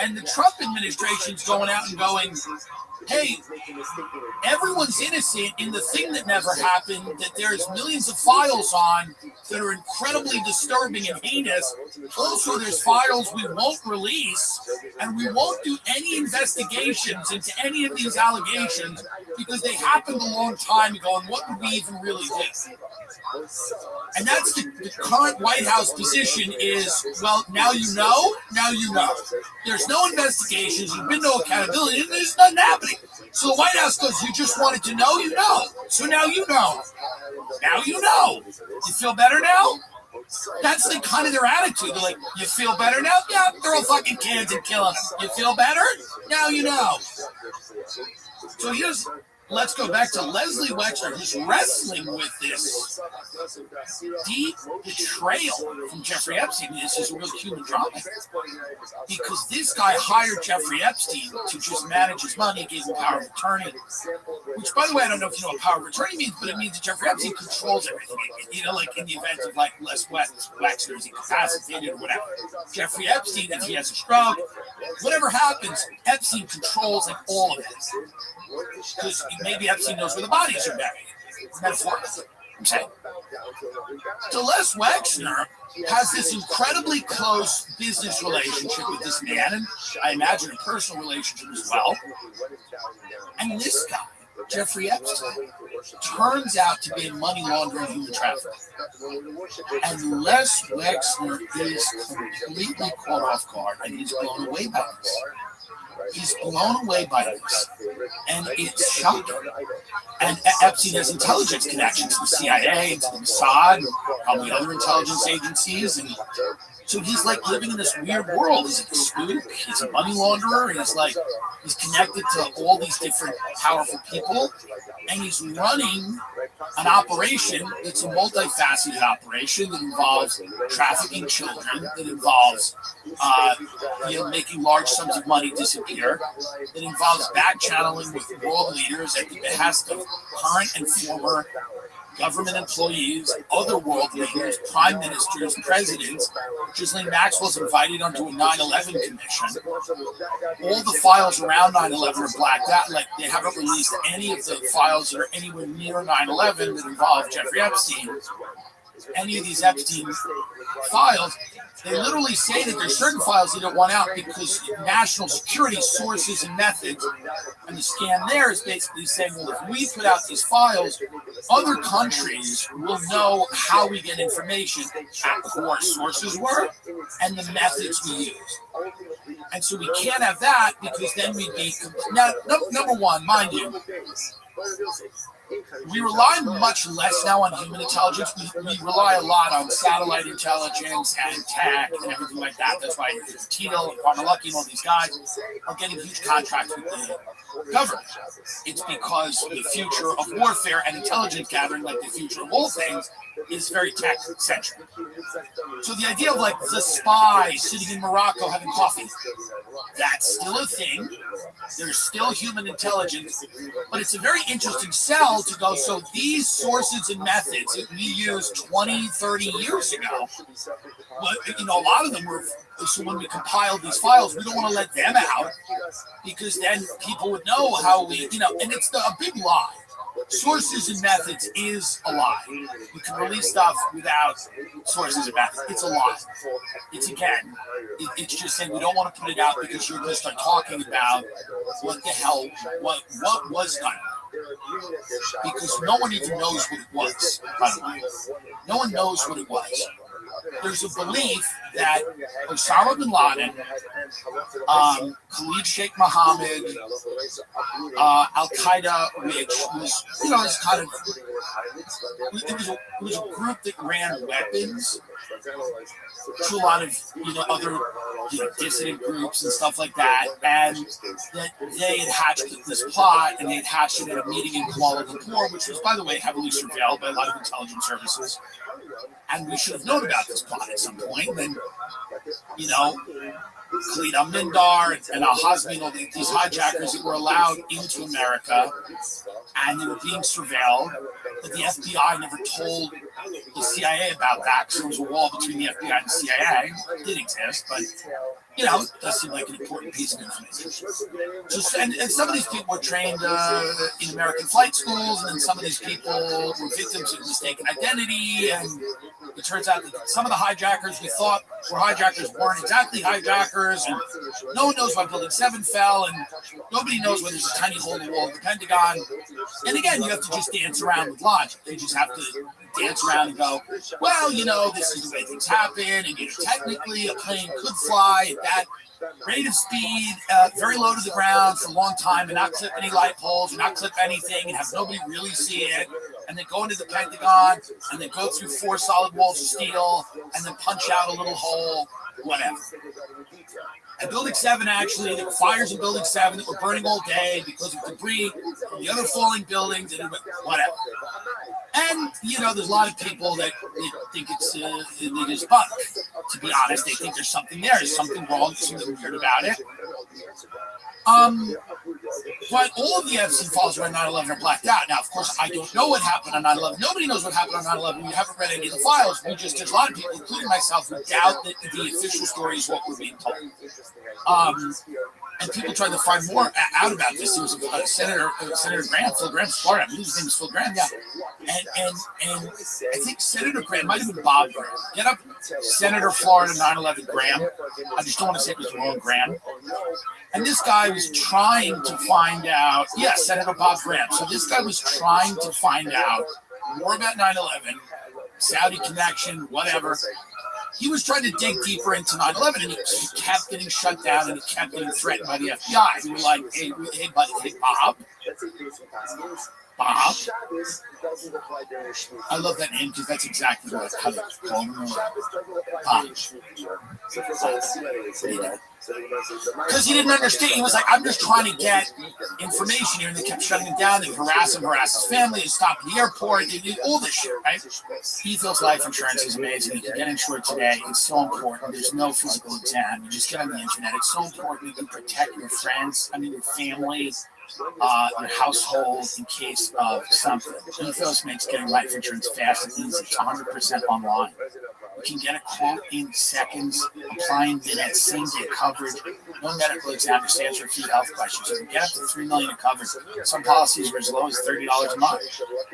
And the Trump administration's going out and going, hey, everyone's innocent in the thing that never happened, that there's millions of files on that are incredibly disturbing and heinous. Also, there's files we won't release, and we won't do any investigations into any of these allegations because they happened a long time ago, and what would we even really do? And that's the current White House position is, well, now you know. There's no investigations, there's been no accountability, and there's nothing happening. So the White House goes, you just wanted to know, you know. So now you know. Now you know. You feel better now? That's the kind of their attitude. They're like, you feel better now? Yeah, they're all fucking kids and killing them. You feel better? Now you know. So let's go back to Leslie Wexner, who's wrestling with this deep betrayal from Jeffrey Epstein. This is a real human drama. Because this guy hired Jeffrey Epstein to just manage his money, gave him power of attorney. Which, by the way, I don't know if you know what power of attorney means, but it means that Jeffrey Epstein controls everything. You know, like in the event of like Les Wexner is incapacitated or whatever. Jeffrey Epstein, if he has a stroke, whatever happens, Epstein controls like all of it. Because maybe Epstein knows where the bodies are buried. Metaphorically, I'm saying. So Les Wexner has this incredibly close business relationship with this man, and I imagine a personal relationship as well. And this guy, Jeffrey Epstein, turns out to be a money laundering human trafficker. And Les Wexner is completely caught off guard, and he's blown away by this. He's blown away by this, and it's shocking. And Epstein has intelligence connections to the CIA, to the Mossad, and probably other intelligence agencies, and so he's like living in this weird world. He's a spook, he's a money launderer, he's connected to all these different powerful people, and he's running an operation that's a multifaceted operation that involves trafficking children, that involves making large sums of money disappear, that involves back channeling with world leaders at the behest of current and former government employees, other world leaders, prime ministers, presidents. Ghislaine Maxwell's invited onto a 9/11 commission. All the files around 9/11 are blacked out. Like, they haven't released any of the files that are anywhere near 9/11 that involve Jeffrey Epstein. any of these Epstein files, they literally say that there's certain files they don't want out because national security sources and methods. And the scam there is basically saying, well, if we put out these files, other countries will know how we get information, who our sources were, and the methods we use. And so we can't have that because then we'd be... Now, number one, mind you, we rely much less now on human intelligence. We rely a lot on satellite intelligence and tech and everything like that. That's why Tito and Parmalucky and all these guys are getting huge contracts with the government. It's because the future of warfare and intelligence gathering, like the future of all things, is very tech-centric. So the idea of like the spy sitting in Morocco having coffee, that's still a thing. There's still human intelligence, but it's a very interesting sell to go, so these sources and methods that we used 20, 30 years ago, well, you know, a lot of them were, so when we compiled these files, we don't want to let them out because then people would know how we, you know, and it's a big lie. Sources and methods is a lie. You can release stuff without sources and methods. It's a lie. It's again, it's just saying we don't want to put it out because you're going to start talking about what the hell, what was done. Because no one even knows what it was, by the way. No one knows what it was. There's a belief that Osama bin Laden, Khalid Sheikh Mohammed, Al-Qaeda, which was, you know, it's kind of, it was a group that ran weapons to a lot of, you know, other, you know, dissident groups and stuff like that, and that they had hatched this plot, and they had hatched it at a meeting in Kuala Lumpur, which was, by the way, heavily surveilled by a lot of intelligence services. And we should have known about this plot at some point. And then, you know, Khalid al-Mindar and al-Hazmi and all these hijackers that were allowed into America, and they were being surveilled, but the FBI never told the CIA about that because there was a wall between the FBI and the CIA. It did exist, but, you know, it does seem like an important piece of information. So, and some of these people were trained in American flight schools, and then some of these people were victims of mistaken identity, and it turns out that some of the hijackers we thought were hijackers weren't exactly hijackers, and no one knows why Building 7 fell, and nobody knows why there's a tiny hole in the wall of the Pentagon. And again, you have to just dance around with logic. You just have to dance around and go, well, you know, this is the way things happen, and you know, technically a plane could fly at that rate of speed, very low to the ground for a long time, and not clip any light poles, and not clip anything, and have nobody really see it, and then go into the Pentagon, and then go through 4 solid walls of steel, and then punch out a little hole, whatever. And Building 7, actually, there were fires in Building 7 that were burning all day because of debris from the other falling buildings, and whatever. And, you know, there's a lot of people that think it's just bunk. To be honest, they think there's something there. There's something wrong, something weird about it. But all of the Epstein files around 9/11 are blacked out. Now, of course, I don't know what happened on 9/11. Nobody knows what happened on 9/11. We haven't read any of the files. There's a lot of people, including myself, who doubt that the official story is what we're being told. And people tried to find more out about this. There was Senator Graham, Phil Graham, Florida. I believe his name is Phil Graham, yeah. And I think Senator Graham might have been Bob Graham. Get up, Senator Florida 9/11 Graham. I just don't want to say it was wrong, Graham. And this guy was trying to find out, yes, Senator Bob Graham. So this guy was trying to find out more about 9/11, Saudi connection, whatever. He was trying to dig deeper into 9/11, and he kept getting shut down, and he kept getting threatened by the FBI. He was like, hey, buddy, hey, Bob. Bob. I love that name because that's exactly what how they call him. Bob. Because he didn't understand. He was like, I'm just trying to get information here. And they kept shutting him down. They harass his family, and stop at the airport. They did all this shit, right? Ethos Life Insurance is amazing. You can get insured today. It's so important. There's no physical exam. You just get on the internet. It's so important. You can protect your friends, your family, your household in case of something. Ethos makes getting life insurance fast and easy. It's 100% online. You can get a quote in seconds, apply in minutes, same day coverage. No medical exam to answer a few health questions. You can get up to $3 million in coverage. Some policies are as low as $30 a month.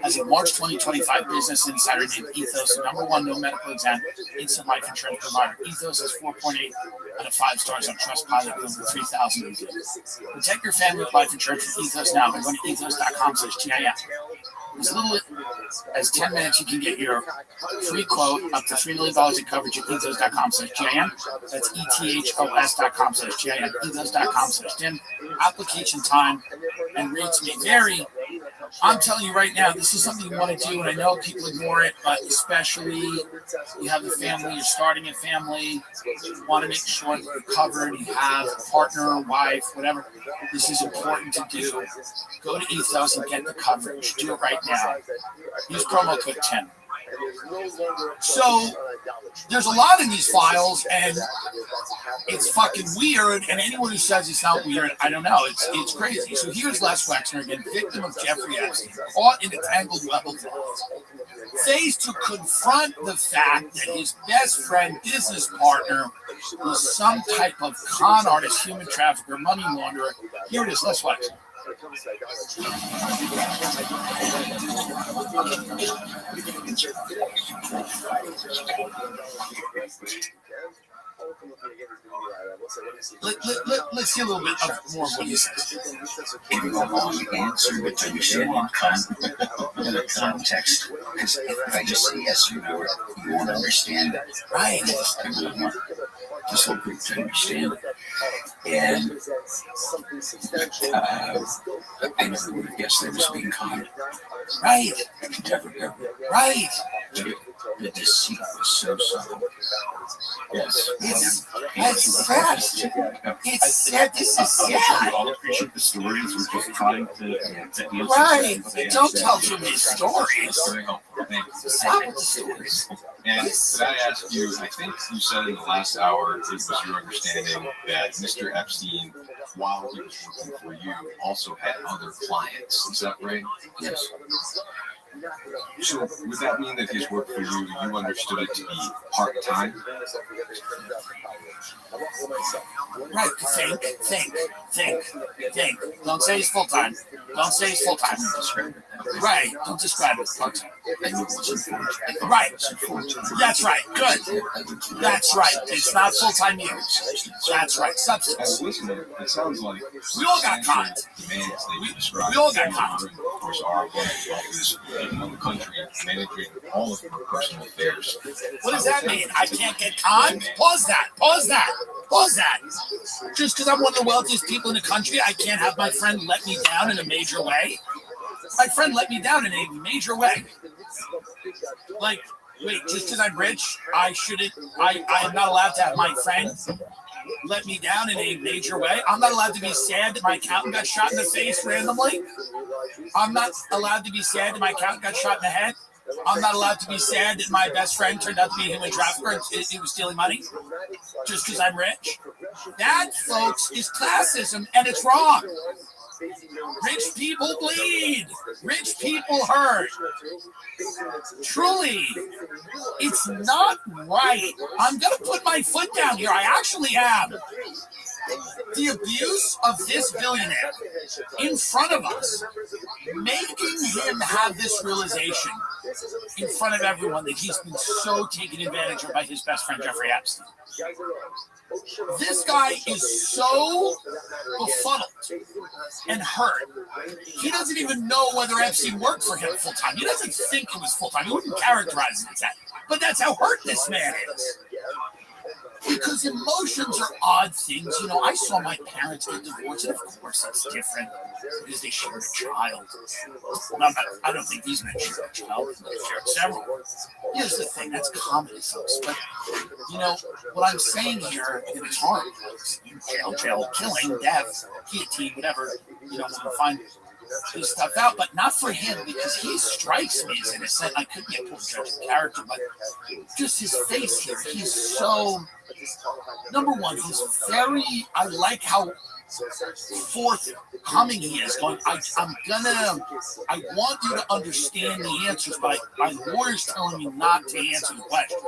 As of March 2025, Business Insider named Ethos the #1 no medical exam instant life insurance provider. Ethos has 4.8 out of 5 stars on Trustpilot with over 3,000 reviews. Protect your family with life insurance with Ethos now by going to ethos.com/TIM. As little as 10 minutes, you can get your free quote up to $3 million in coverage at ethos.com/TIM. That's ethos.com/TIM. Ethos.com/TIM. Application time and rates may vary. I'm telling you right now, this is something you want to do, and I know people ignore it, but especially you have a family, you're starting a family, you want to make sure that you're covered, you have a partner, wife, whatever. This is important to do. Go to Ethos and get the coverage. Do it right now. Use promo code 10. So there's a lot in these files, and it's fucking weird. And anyone who says it's not weird, I don't know. It's crazy. So here's Les Wexner again, victim of Jeffrey Epstein, caught in a tangled web of laws. Faced to confront the fact that his best friend, business partner, was some type of con artist, human trafficker, money launderer. Here it is, Les Wexner. Let's see a little bit more of what he says. Give you a long answer, but to understand in the context. Because if I just say yes or no, you won't understand it. Right. I really want this whole group to understand it. And I never would have guessed they was being conned. Right. Never. Right. The deceit was so subtle. Yes. It's sad. It's sad. This is sad. All appreciate the stories. We're just trying to answer. Right. Don't tell too many stories. Very helpful. Thank you. Stop with the stories. And could I ask you, I think you said in the last hour, it was your understanding that Mr. Epstein, while he was working for you, also had other clients. Is that right? Yes. So would that mean that his work for you, you understood it to be part-time? Right. Think. Don't say he's full-time. Don't say he's full-time. Right. Don't describe it as part-time. Right. That's right. Good. That's right. It's not full-time use. That's right. Substance. Listener, it sounds like we all got conned. Demands that you described. We all got conned. Of course, our office in the country managing all of your personal affairs. What does that mean? I can't get conned? Pause that. Just because I'm one of the wealthiest people in the country, I can't have my friend let me down in a major way? My friend let me down in a major way. Like, wait, just because I'm rich, I am not allowed to have my friend let me down in a major way. I'm not allowed to be sad that my accountant got shot in the face randomly. I'm not allowed to be sad that my accountant got shot in the head. I'm not allowed to be sad that my best friend turned out to be a human trafficker and he was stealing money just because I'm rich. That, folks, is classism, and it's wrong. Rich people bleed. Rich people hurt. Truly, it's not right. I'm going to put my foot down here. I actually am. The abuse of this billionaire in front of us, making him have this realization in front of everyone that he's been so taken advantage of by his best friend, Jeffrey Epstein. This guy is so befuddled and hurt. He doesn't even know whether Epstein worked for him full time. He doesn't think it was full time. He wouldn't characterize it as that. But that's how hurt this man is. Because emotions are odd things. You know, I saw my parents get divorced, and of course it's different because they shared a child. I don't think these men shared a child. They shared several. Here's the thing, that's comedy, folks. But, you know, what I'm saying here, and it's hard. Jail, killing, death, guillotine, whatever. You know, when you find his stuff out, but not for him, because he strikes me as innocent. I couldn't get pulled judge of character, but just his face here, he's so, number one, he's very, I like how forthcoming he is, going, I want you to understand the answers, but my lawyer's telling me not to answer the question.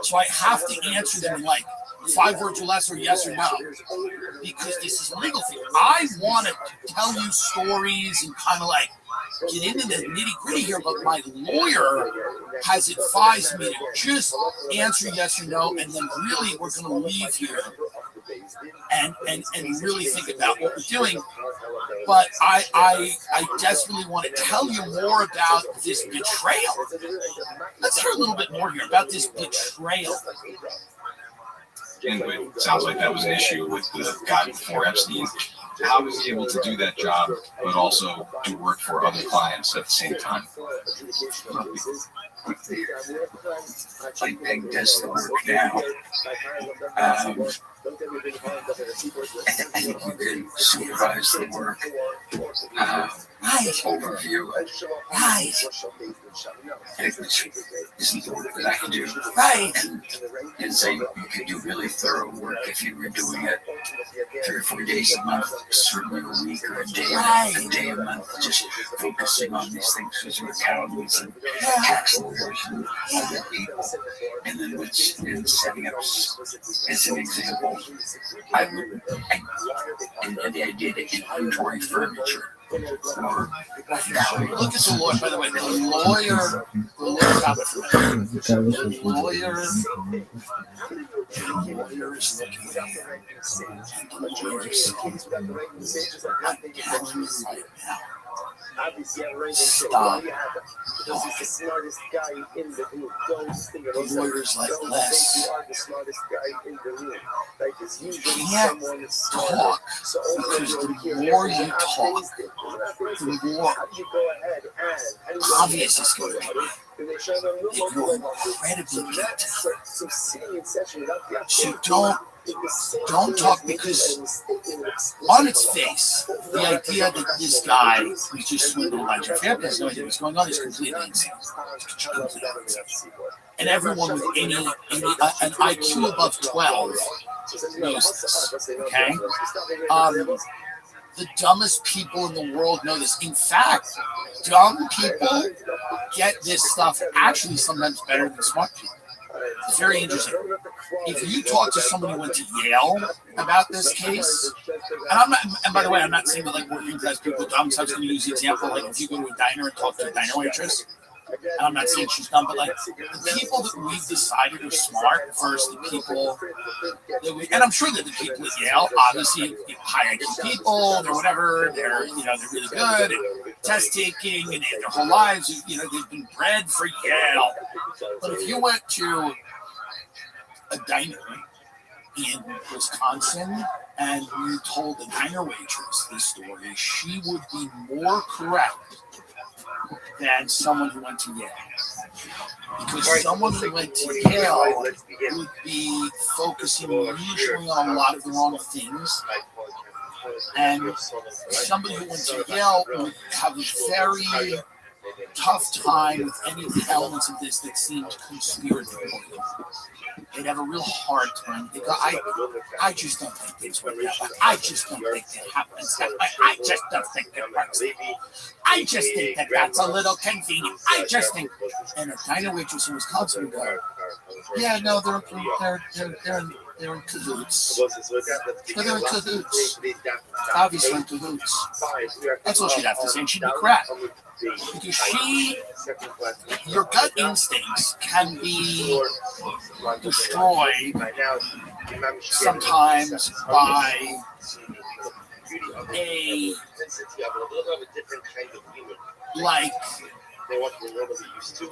So I have to answer them in like 5 words or less, or yes or no, because this is a legal thing. I want to tell you stories and kind of like get into the nitty gritty here, but my lawyer has advised me to just answer yes or no, and then really we're going to leave here and really think about what we're doing. But I desperately want to tell you more about this betrayal. Let's hear a little bit more here about this betrayal. And it sounds like that was an issue with the guy before Epstein. How was he able to do that job, but also do work for other clients at the same time? Like Peg does the work now. And you can supervise the work, overview it, which isn't the work that I can do. And say you could do really thorough work if you were doing it 3 or 4 days a month, certainly a week or a day a month, just focusing on these things because you're accountants and tax lawyers and other people. And then in setting up, as an example, I would, and the idea to inventory furniture. Or look at the lawyer, by the way. The lawyer got it from me. The lawyer is looking at it. And the lawyer is, I'm telling you right now. Stop. The lawyer's like, Les, you can't talk, because the more you talk, the more obvious it's going to be. You're incredibly good. So don't talk, because on its face, the idea that this guy who's just swindled a bunch of families has no idea what's going on is completely insane. And everyone with an IQ above 12 knows this. Okay? The dumbest people in the world know this. In fact, dumb people get this stuff actually sometimes better than smart people. It's very interesting. If you talk to someone who went to Yale about this case, and by the way, I'm not saying that like working class people are dumb, so I was going to use the example like if you go to a diner and talk to a diner waitress, and I'm not saying she's dumb, but like the people that we've decided are smart versus the people that we, and I'm sure that the people at Yale, obviously high IQ people, they're whatever, they're really good at test taking, and their whole lives, they've been bred for Yale. But if you went to a diner in Wisconsin and you told the diner waitress this story, she would be more correct than someone who went to Yale. Because someone who went to Yale would be focusing usually on a lot of the wrong things. And somebody who went to Yale would have a very tough time with any of the elements of this that seemed conspiratorial. They'd have a real hard time. They go, I just don't think things work that way. I just don't think that happens that way. I just don't think it works. I just think that that's a little convenient. I just think. And a diner waitress in Wisconsin would go, yeah, no, they're in cahoots. They're in cahoots. Obviously in cahoots. That's all she'd have to say, and she'd be correct. Because your gut instincts can be destroyed sometimes by a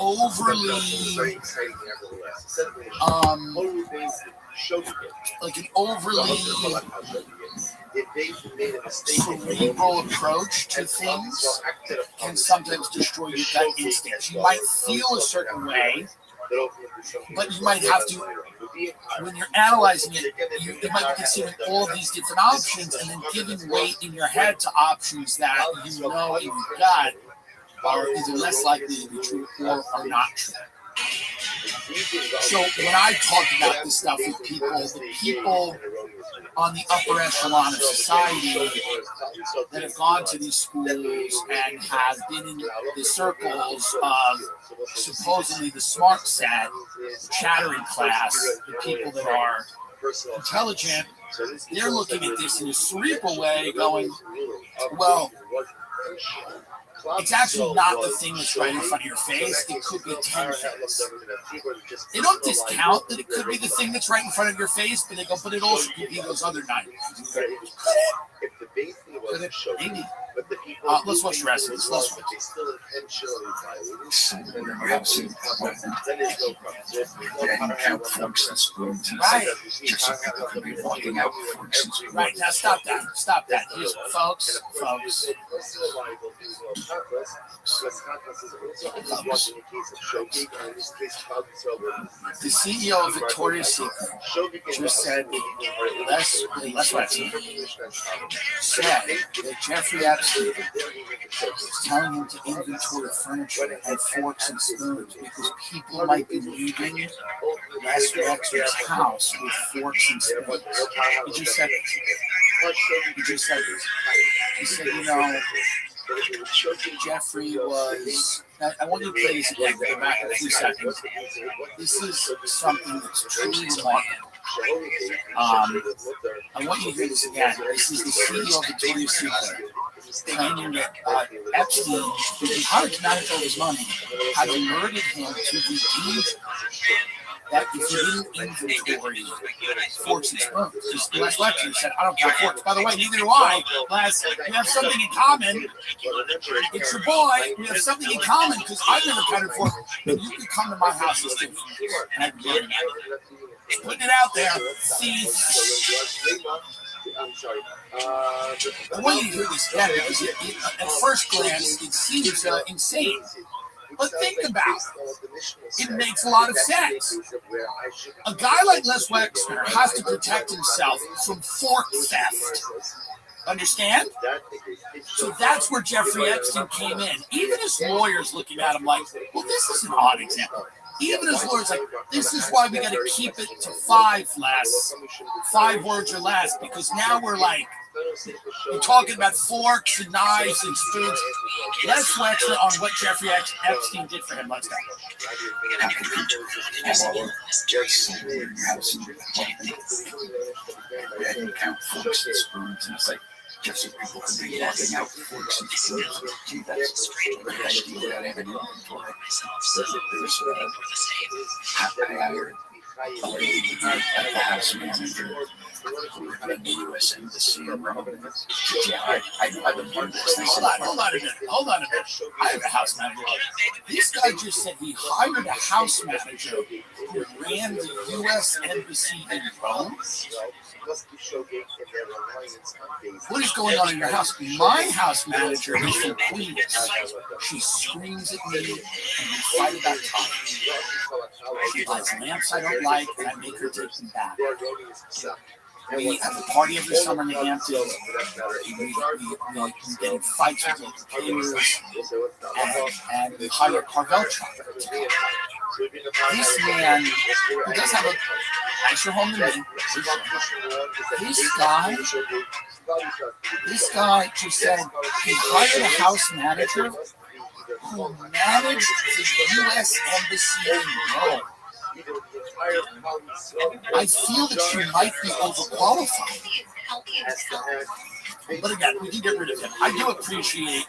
overly cerebral approach to things can sometimes destroy your gut instincts. You might feel a certain way, but you might have to, when you're analyzing it, you might be considering all of these different options and then giving weight in your head to options that in your gut are either less likely to be true or are not true. So when I talk about this stuff with people, the people on the upper echelon of society that have gone to these schools and have been in the circles of supposedly the smart set, the chattering class, the people that are intelligent, they're looking at this in a cerebral way, going, well, it's actually not the thing that's right in front of your face. It could be 10 things. They don't discount that it could be the thing that's right in front of your face, but they go, but it also could be those other 9 things. Could it? Maybe. Let's watch the rest of this. Let's watch. Right. Right. Now stop that. Stop that. Here's, folks. The CEO of Victoria's Secret just said Les Wexner said that Jeffrey Epstein was telling him to inventory furniture and forks and spoons because people might be leaving Les Wexner's house with forks and spoons. He just said it. He said, you know, Jeffrey was. I want you to play this again. Go back in a few seconds. This is something that's truly remarkable. I want you to hear this again. This is the CEO of Victoria's Secret claiming that Epstein, who was hired to manage all his money, had alerted him to the danger that if you didn't inventory forks and spoons, just Les Wexner said, I don't care forks. By the way, neither do I. Les, we have something in common. It's your boy. We have something in common because I've never counted fork. You can come to my house and steal forks. And I'd be putting it out there. See. I want you to hear this again because at first glance it seems insane. But think about it. It makes a lot of sense. A guy like Les Wexner has to protect himself from fork theft. Understand? So that's where Jeffrey Epstein came in. Even his lawyers looking at him like, well, this is an odd example. Even his lawyers like, this is why we got to keep it to 5 words or less, because now we're like, we're talking about forks and knives and spoons. Les Wexner on what Jeffrey Epstein did for him. Let's go. Just so people can be walking out forks and spoons. Gee, that's strange. But I do that every day. I hired a house manager at the U.S. Embassy in Rome. I've been part of this. Hold on a minute. I have a house manager. This guy just said he hired a house manager who ran the U.S. Embassy in Rome. What is going on in your house? My house manager is from Queens. She screams at me and we fight about time. She buys lamps I don't like and I make her take them back. We have a party every summer in the Hamptons. We get in fights with local caterers and we hire a Carvel truck. This man, who does have a nicer home than me, this guy just said he hired a house manager who managed the U.S. Embassy in Rome. I feel that she might be overqualified. But again, we can get rid of him. I do appreciate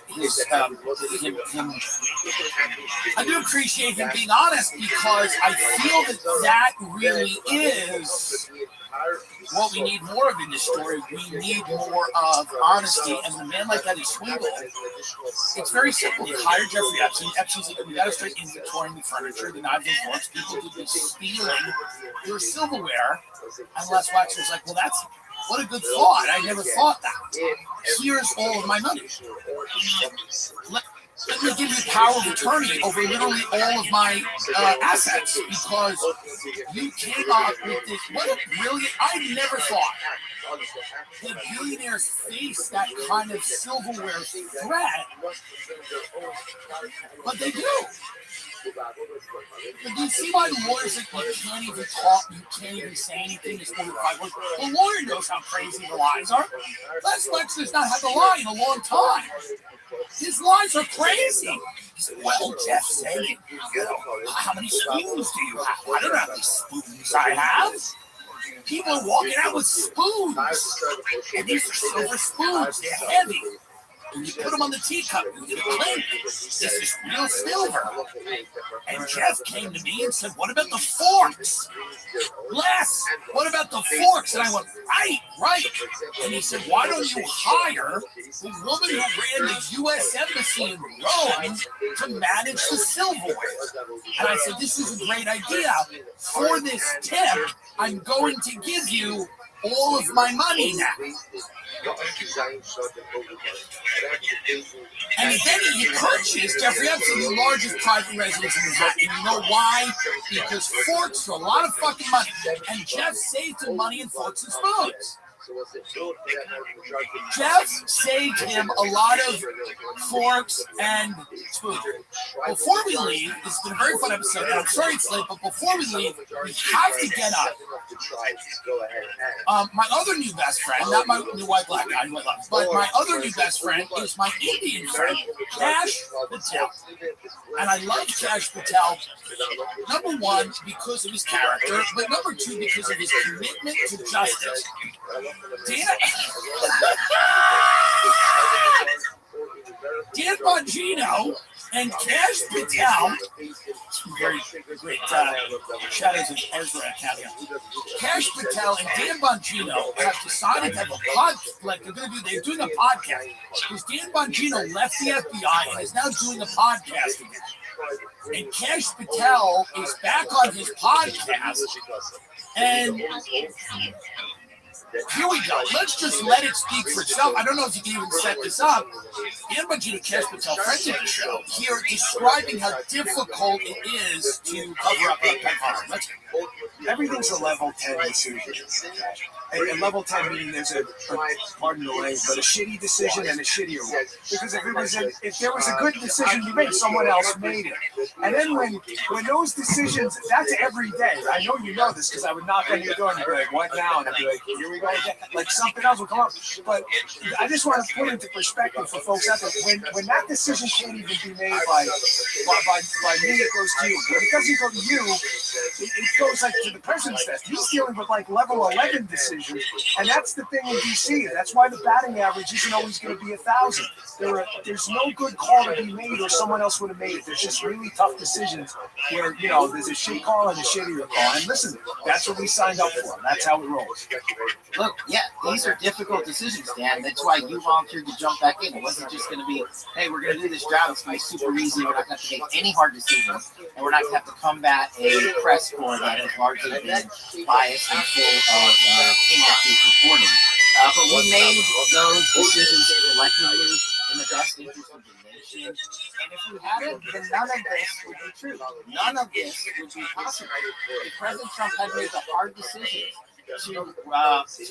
I do appreciate him being honest because I feel that really is what we need more of in this story. We need more of honesty. And a man like that is Swingle. It's very simple. You hire Jeffrey Epstein. Epstein's like, we got to start inventorying the furniture, the knives and forks. People could be stealing your silverware. And Les Wexner's like, well, that's what a good thought. I never thought that. Here's all of my money. let me give you power of attorney over literally all of my assets because you came up with this. What a brilliant! I never thought that billionaires face that kind of silverware threat, but they do. But you see why the lawyer's like, you can't even talk, you can't even say anything. It's 45 words. The lawyer knows how crazy the lies are. Les Lex has not had to lie in a long time. His lies are crazy. Well, Jeff said, how many spoons do you have? I don't know how many spoons I have. People are walking out with spoons. And these are silver spoons. They're heavy. And you put them on the teacup, you get a clink. This is real silver. And Jeff came to me and said, what about the forks? Les, what about the forks? And I went, right. And he said, why don't you hire the woman who ran the U.S. Embassy in Rome to manage the silverware? And I said, this is a great idea. For this tip, I'm going to give you all of my money now. And then he purchased Jeffrey Epstein, the largest private residence in Manhattan. And you know why? Because forks are a lot of fucking money. And Jeff saved him money in forks and spoons. Jeff saved him a lot of forks and spoons. Before we leave, this has been a very fun episode, and I'm sorry it's late, but before we leave, we have to get up. My other new best friend, not my new white black guy, but my other new best friend is my Indian friend, Cash Patel. And I love Cash Patel, number one, because of his character, but number two, because of his commitment to justice. Dan Bongino and Cash Patel, very great shadows of Ezra County. Cash Patel and Dan Bongino have decided to have a podcast, like they're doing a podcast, because Dan Bongino left the FBI and is now doing a podcast again. And Cash Patel is back on his podcast, and here we go. Let's just let it speak for itself. I don't know if you can even set this up. Dan Bongino, Cash Patel, friends of the show, here describing how difficult it is to cover up a pedophile. Everything's a level 10 decision. And level 10 meaning there's a pardon the language, but a shitty decision and a shittier one. Because if there was a good decision you made, someone else made it. And then when those decisions, that's every day. I know you know this because I would knock on your door and you'd be like, what now? And I'd be like, here we go again. Like something else will come up. But I just want to put into perspective for folks out there, when that decision can't even be made by me, it goes to you. When it doesn't go to you, it goes like to the president's desk. He's dealing with like level 11 decisions. And that's the thing in DC. That's why the batting average isn't always going to be 1,000. There's no good call to be made or someone else would have made it. There's just really tough decisions where, there's a shit call and a shittier call. And listen, that's what we signed up for. That's how it rolls. Look, yeah, these are difficult decisions, Dan. That's why you volunteered to jump back in. It wasn't just going to be, hey, we're going to do this job. It's going to be super easy. We're not going to have to make any hard decisions. And we're not going to have to combat a press corps that has largely been biased and full of inaccurate reporting. But we made those decisions collectively in the best interest of the nation. And if we hadn't, then none of this would be true. None of this would be possible. If President Trump had made the hard decisions to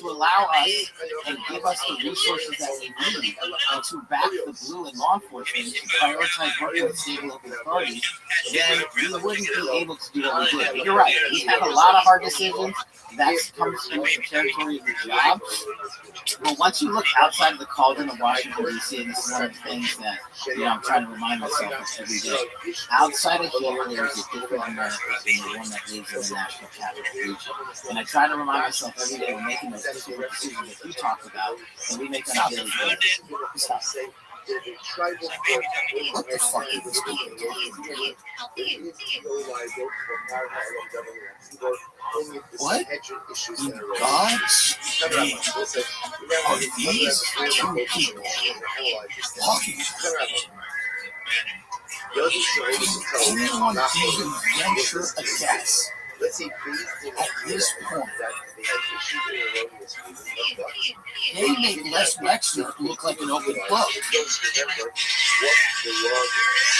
allow us and give us the resources that we need and to back the blue in law enforcement to prioritize working with state and local authorities, then we wouldn't be able to do what we did. But you're right. We had a lot of hard decisions. That comes from the territory of the job. But once you look outside of the cauldron of Washington, D.C., and this is one of the things that I'm trying to remind myself of every day. Outside of here, there's a different America than the one that lives in the national capital region. And I try to remind myself every day we're making those difficult decisions that you talked about, and we make on a daily basis. What the fuck is this people doing? What in God's name are these two people talking about? Can anyone even venture a guess At this point, they make Les Wexner look like an open book.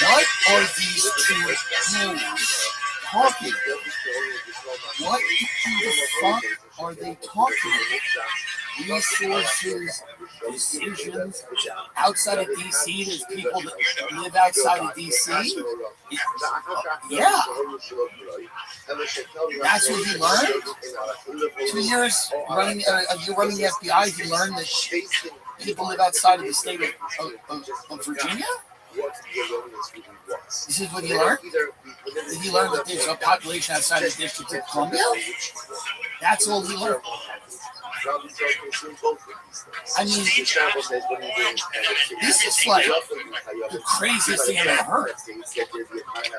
What are these two fools talking about? What the fuck are they talking about? Resources, decisions outside of DC. There's people that live outside of DC. Yeah. That's what he learned. 2 years running, you're running the FBI. He learned that people live outside of the state of Virginia. This is what he learned? Did he learn that there's a population outside of the District of Columbia? That's all he learned. I mean, this is like the craziest thing I've ever heard.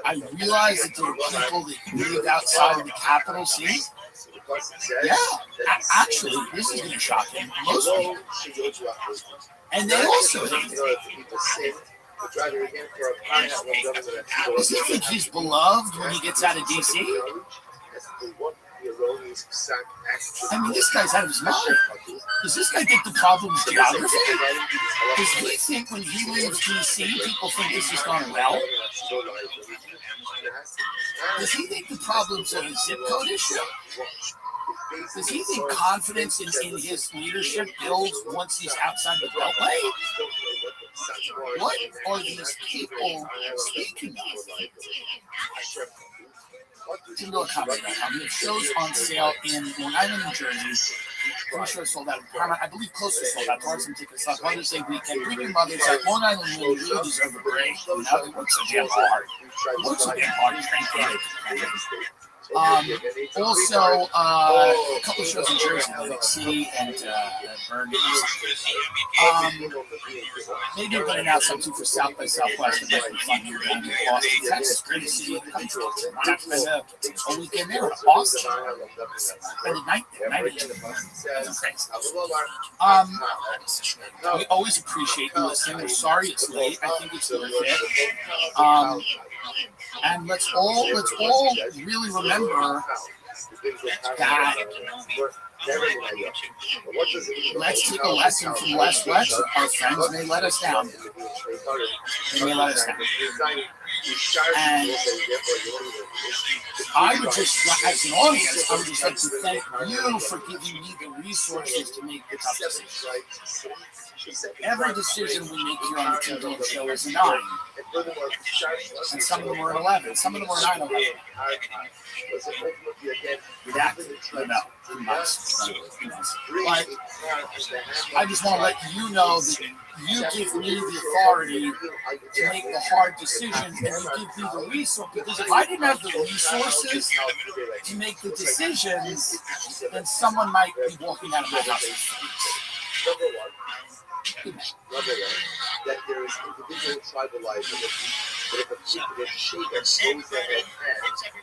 I realize that there are people that live outside of the capital city. Yeah, actually, this is going to shock him. Most people. And they also hate it. Does he think he's beloved when he gets out of DC? I mean, this guy's out of his mind. Does this guy think the problem is geography? Does he think when he leaves DC, people think this is going well? Does he think the problem's a zip code issue? Does he think confidence in his leadership builds once he's outside the Beltway? What are these people speaking of? TimberLawComedy.com. We have shows on sale in Long Island, New Jersey. Pretty sure sold out in Paramount. I believe close to sold out. There are some tickets left. Mother's Day weekend. Bring your mothers out. Long Island really deserve a break. You know, they work so damn hard. They work so damn hard to train. Also, a couple of shows in Jersey, Atlantic City and Bergen. Maybe we're going to announce something for South by Southwest. It might be fun here down in Austin, Texas. Great to see you. Why not spend a weekend there in Austin? Spend a night there. We always appreciate you listening. We're sorry it's late. I think it's worth it. And let's all really remember that let's take a lesson from Les Wexner. Our friends may let us down. They may let us down. And I would just, as an audience, I would just like to thank you for giving me the resources to make the tough decisions. Every decision we make here on the TV show is a 9. And some of them are an 11. Some of them are 9/11. Redacted. No. But I just want to let you know that you give me the authority to make the hard decisions, and you give me the resource. Because if I didn't have the resources to make the decisions, then someone might be walking out of my house. That there is individual tribalizing, but if a particular shape that goes ahead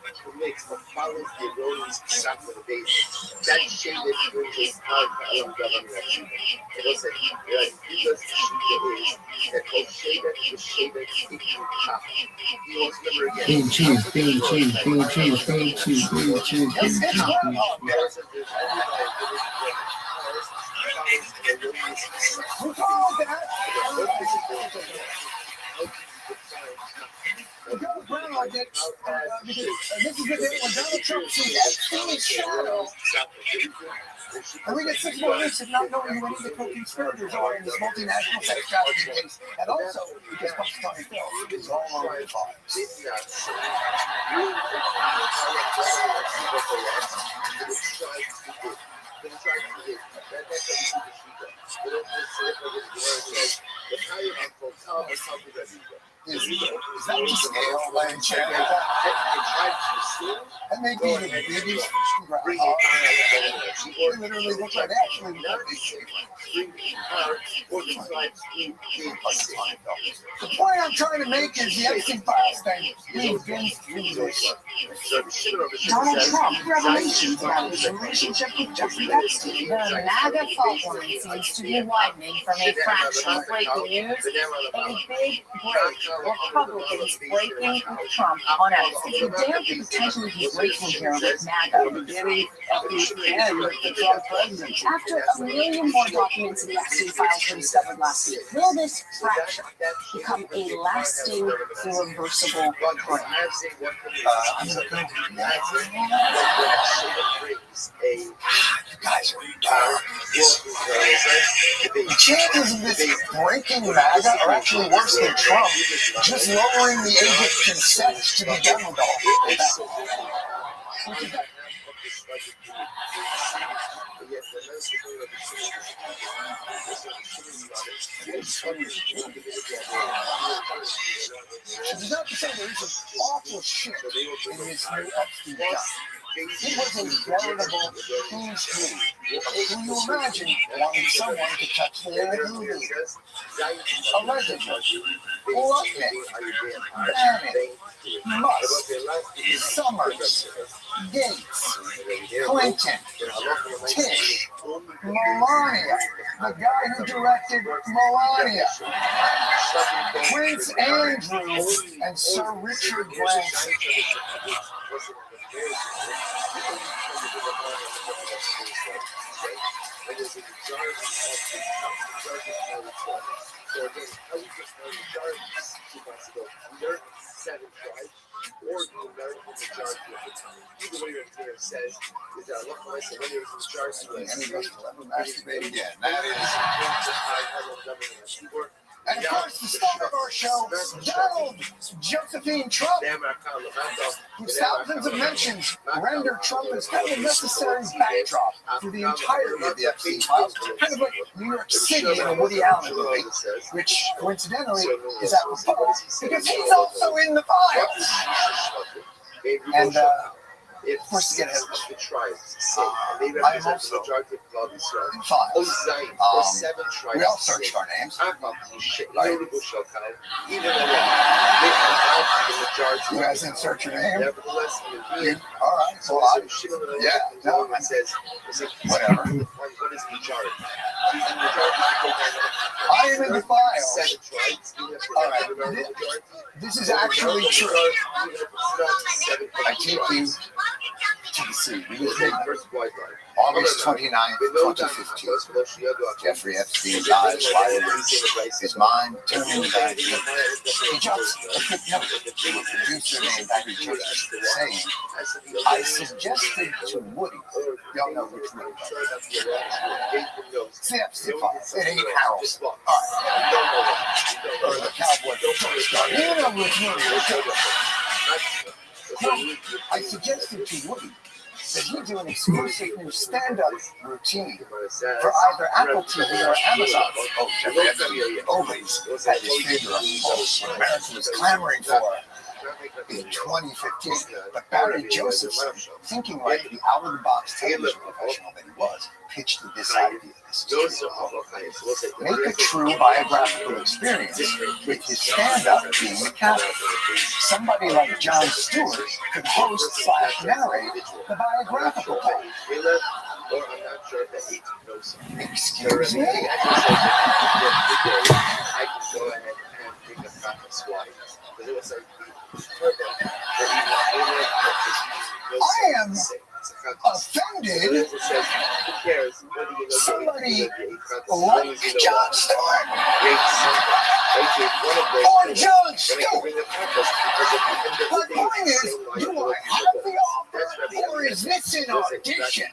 and who makes the follows the erroneous exact of the basis, that shape that brings us out of government action. It was that because the shape is that whole shape that the shape that speaks to top. He was never again. Big cheese, big cheese, big cheese, big cheese, big cheese, big cheese. This is the day when Donald Trump sees everything in shadow. And we get 6 more weeks of not knowing who any of the co-conspirators are in this multinational sex trafficking case. And also, because Pakistani film is all over the files. Is that the scale by a chair? That may be the biggest it literally looks like actually the point I'm trying to make is the Epstein files thing being through this. Donald Trump, revelations about his relationship with Jeffrey Epstein. The MAGA fault line seems to be widening from a fraction of breaking news. A big break Republicans breaking with Trump on Epstein. The dare to potentially be breaking here with MAGA. Beginning of the end of the Trump presidency. After a million more documents in the Epstein files were discovered last week, will this fracture become a lasting, irreversible break? I'm gonna go. You guys are the chances of this breaking MAGA are actually worse than Trump just lowering the age of consent to be done with all of that. Which is not to say there isn't awful shit in this new Epstein stuff. It was a veritable who's who. Can you imagine wanting someone to touch their booty? Allegedly. Lutnick, Bannon, Musk, Summers, Gates, Clinton, Tish, Melania, the guy who directed Melania, Prince Andrew, and Sir Richard Branson. And of course, the star of our show, Donald Josephine Trump, whose thousands of mentions render Trump as kind of a necessary backdrop for the entirety of the Epstein files, kind of like New York City in a Woody Allen movie, which coincidentally is apropos because he's also in the files. And of course, to get ahead of it, I am also in files. We all searched our names. Right? You guys didn't search your name? You, all right, so yeah, no, whatever. I am in the files. All right, this is actually true. I take you to the sea. August 29th, 2015. Jeffrey Epstein dies violently. His mind turning back. He drops a quick note to a producer named Barry Church saying, I suggested to Woody. Y'all know which Woody. It's the Epstein files. It ain't Harrelson. All right. Or the cowboy. You know which Woody. I suggested to Woody that he do an exclusive new stand-up routine for either Apple TV or Amazon. Oh, Jeffrey Epstein always had his finger on the pulse when America was clamoring for in 2015. But Barry Josephson, thinking like the out-of-the-box television professional that he was, pitched this idea. Make a true biographical experience with his stand-up being the captain. Somebody like Jon Stewart could host / narrate the biographical part. Excuse me? I am offended. Somebody like Jon Stewart. Or Jon Stewart. My point is, do I have the offer, or is this an audition?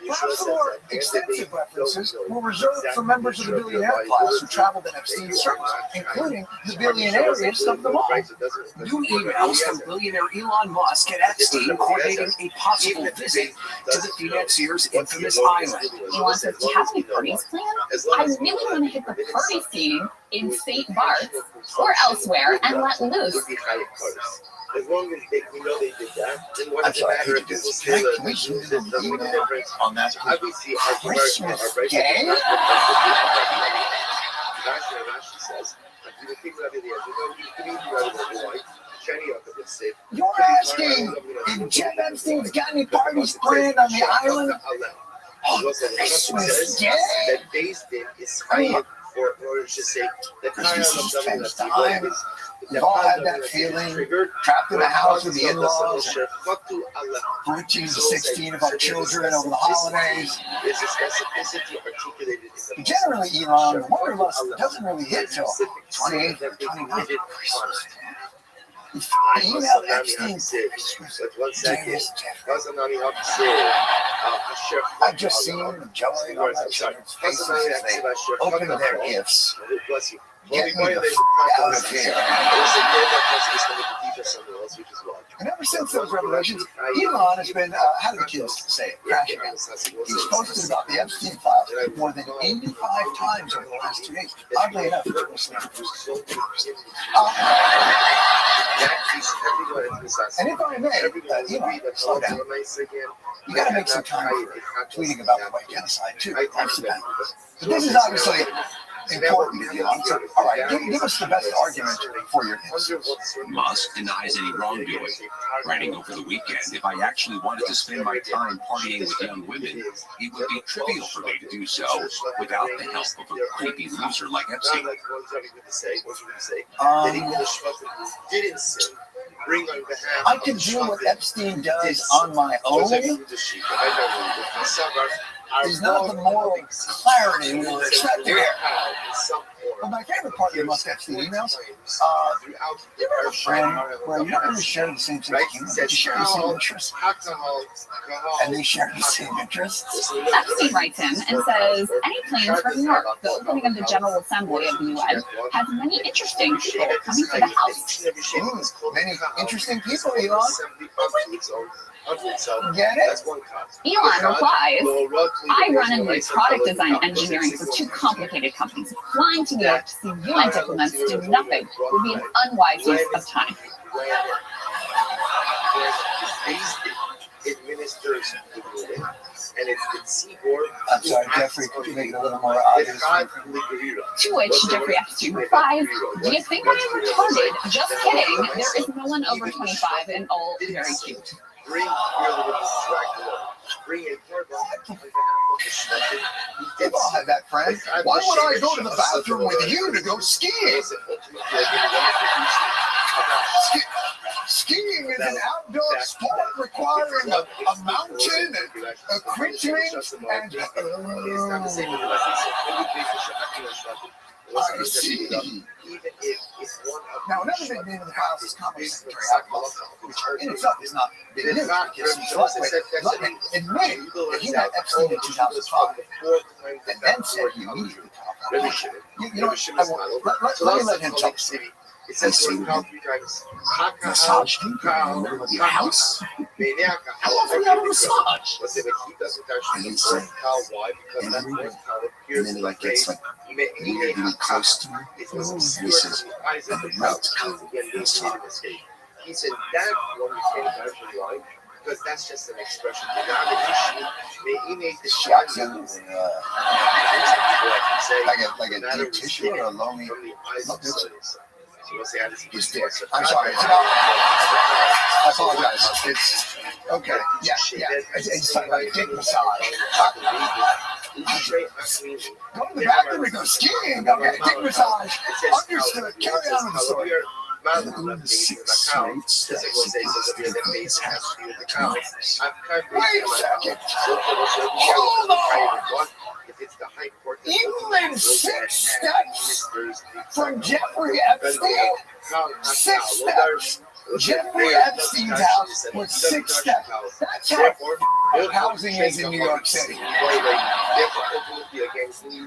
Perhaps the more extensive references were reserved for members of the billionaire class who traveled in Epstein's circles, including the billionairiest of them all. New emails from billionaire Elon Musk and Epstein coordinating a possible visit to the financier's infamous island. Elon says, do you have any parties planned? I really want to hit the party scene in St. Bart's or elsewhere and let loose. As long as we know they did that, then what I'm does it sorry, matter if this it's is still Christmas on that? Obviously, our Christmas Day? Rashi says, you're asking if Jeff Epstein's got any parties planned on the island? Oh, Christmas Day? that based in is or let's just say the We've all had that feeling, trapped in a house with the in-laws, 14 to 16 of our children over the holidays. Generally, Elon, the wanderlust doesn't really hit till 28 or 29. Email Epstein. I've just seen the joy on my children's faces as they open their gifts. Get me the f*** out of here. And ever since those revelations, Elon has been, how do the kids say it, crashing out. He's posted about the Epstein files more than 85 times over the last 2 days. Oddly enough, it's mostly and if I may, Elon, slow down. You got to make some time for tweeting about the white genocide, too. But this is obviously important. So, all right, give us the best argument for your innocence. Musk denies any wrongdoing, writing over the weekend, if I actually wanted to spend my time partying with young women, it would be trivial for me to do so without the help of a creepy loser like Epstein. I can do what Epstein does on my own. There's not the moral clarity we were expecting here. Well, my favorite part of the Musk Epstein emails, you ever have a friend where you don't really share the same sense of humor, but you share the same interests, and they share the same interests? Epstein writes him and says, any plans for New York, the opening of the General Assembly of the UN, has many interesting people coming to the House. Many interesting people, Elon. Get it? Elon replies, I run and lead product design engineering for 2 complicated companies. Flying to New York to see UN diplomats do nothing would be an unwise use of time. I'm sorry, Jeffrey, could you make it a little more obvious? To which Jeffrey Epstein replies, do you think I am retarded? Just kidding. There is no one over 25 and all very cute. We've all had that friend. Why would I go to the bathroom with you to go skiing? Skiing is an outdoor sport requiring a mountain, equipment, and I see. Now, another big name in the house is Commerce Secretary Alcohol, which in itself is not big news because he's admitted that he met Epstein in 2005 and then said he immediately cut off that relationship. You know what? Let me let him tell the story. I see massage you in your house. How often you have a massage? And he'd say, every week. And then he gets really close to me. And he says, and the mouth comes in his tongue. He said that when you take that line, because that's just an expression. He made the shot like a deep tissue or a lonely. His dick. I'm sorry. It's about, I apologize. It's okay. Yeah. It's talking about dick massage. Go to the bathroom and go skiing. Go get a dick massage. Understood. Carry on with the story. Wait a second. Hold on. Even 6 steps from Jeffrey Epstein? 6 steps. Jeffrey Epstein's house was 6 steps. That's how housing is in New York City.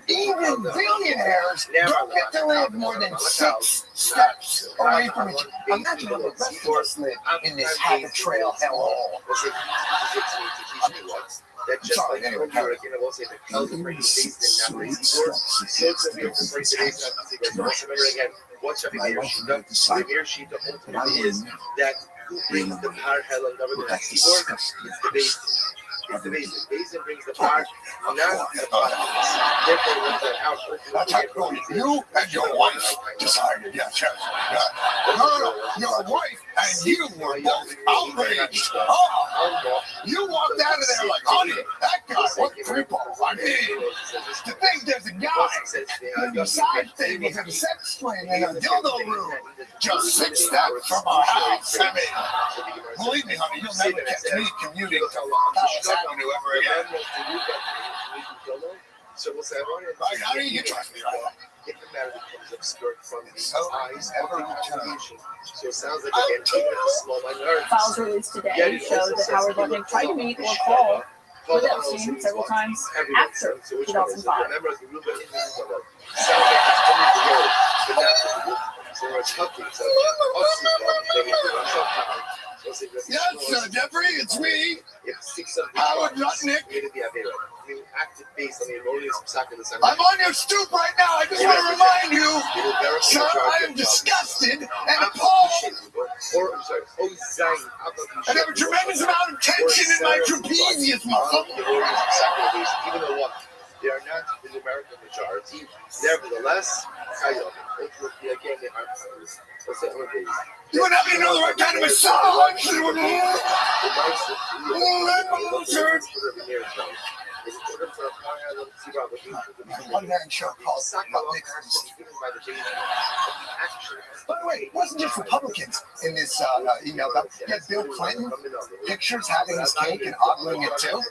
Even billionaires don't get to live more than 6 steps away from each other. Imagine how the rest of us live in this habit trail hellhole. Sorry, anyway. What's the premier sheet? The premier sheet, the whole point is that who brings the power hell and government? It's the base. It's the base. The base brings the power. Now, you and your wife decided, yes. No, your wife and you were both outraged. Oh, you walked out of there like, honey, that guy, what creepo. I mean, to think there's a guy who decides things in a sex swing in a dildo room just 6 steps from our house. I mean, believe me, honey, you'll never catch me commuting to Palace Avenue ever again. Right, honey, you trust me, right? So ever return. So it sounds like again, even if it's small minority. Files released today showed that Howard Lutnick tried to meet or call with Epstein several times after 2005. Yes, Jeffrey, it's me, Howard Lutnick. I'm on your stoop right now. I just want to remind you, sir, I am disgusted and appalled. I have a tremendous amount of tension in my trapezius muscle. They are not the American majority. Nevertheless, again, they are powers. You would have me know the right kind of massage. One man show called By the way, it wasn't just Republicans in this email. You had Bill Clinton, pictures having his cake and ogling it too.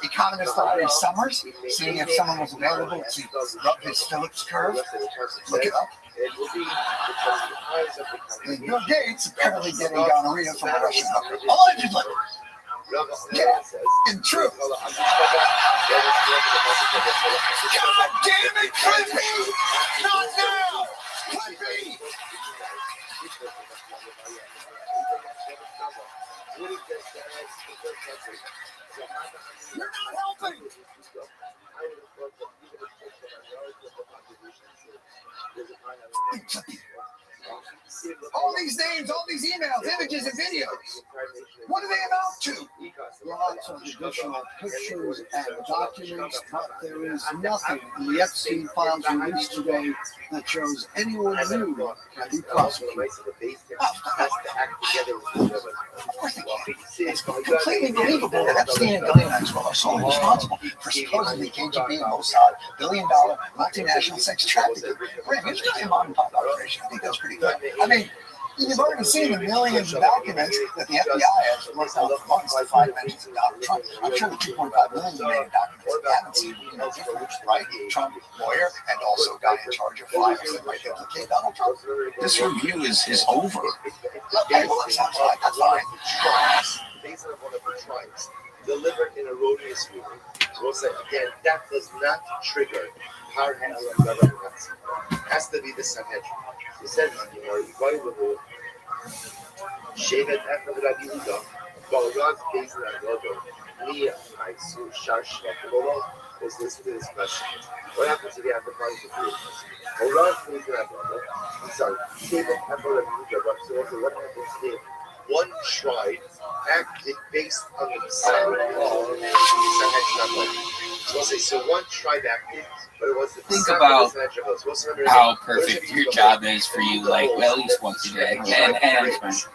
Economist Larry Summers, seeing if someone was available to rub his Phillips curve. Look it up. And Bill Gates apparently getting gonorrhea from a Russian hooker. Allegedly. Yeah, in truth. God damn it, Clippy! Not now! Clippy! You're not helping! All these names, all these emails, images, and videos. What do they amount to? Lots of additional pictures and documents, but there is nothing in the Epstein files released today that shows anyone new can be prosecuted. Of course they can't. It's completely believable that Epstein and Ghislaine Maxwell are solely responsible for supposedly KGB and Mossad billion-dollar multinational sex trafficking. Graham, it's really a mom-and-pop operation. I think that's pretty good. I mean, you've already seen the millions of documents that the FBI has worked on for months to find mentions of Donald Trump. I'm sure the 2.5 million remaining documents that we haven't seen will be no different, right? Trump, lawyer, and also guy in charge of files that might implicate Donald Trump. This review is over. Okay, well, that sounds like that's fine. Based on one of the tribes, delivered in erroneous way. So we'll say again, that does not trigger hard hand and government. Has to be the Sanhedrin. He says, why would you shave it after Rabbi Rothschild? Well, God's based on Rodo. Me, I saw Shash Rodo was listed in this question. What happens if you have the party to do this? God's based on Rodo. I'm sorry, shave it after Rabbi Rothschild. So what happens if one tribe acted based on the sound of Sanhedrin? So one tribe acted. Think about how perfect your job is for you, like at least once a day,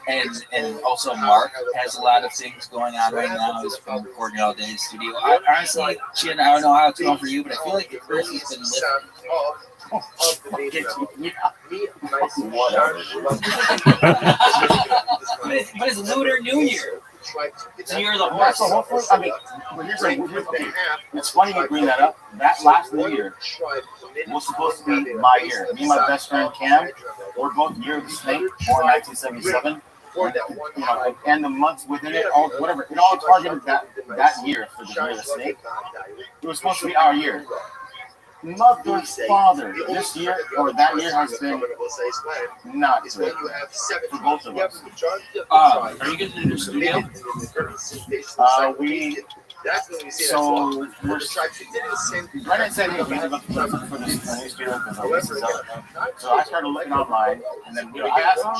and also Mark has a lot of things going on right now. He's been recording all day in the studio. I honestly, Chin, I don't know how it's going for you, but I feel like the curse has been lifted. But it's Lunar New Year. So you're the horse. I mean, it's funny you bring that up. That last New Year was supposed to be my year. Me and my best friend Cam, we're both year of the snake, born 1977. And the months within it, all whatever, it all targeted that year for the year of the snake. It was supposed to be our year. Mother, father, this year or that year has been not good for both of us. Are you going to do the studio? Brennan said he was about to look for this new studio because so I started looking online, and then I asked him.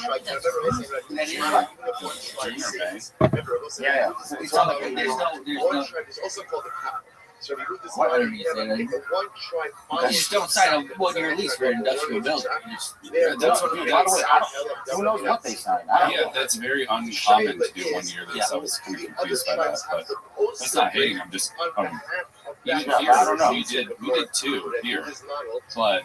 Yeah. It's also called the cow. What underneath it? You just don't sign a 1-year lease for an industrial building. That's what Dude, by the way, who knows what they signed? I don't know. that's very uncommon to do 1 year lease. I was kind of confused by that, but that's not hating. I'm just even here, I don't know. we did 2 here, but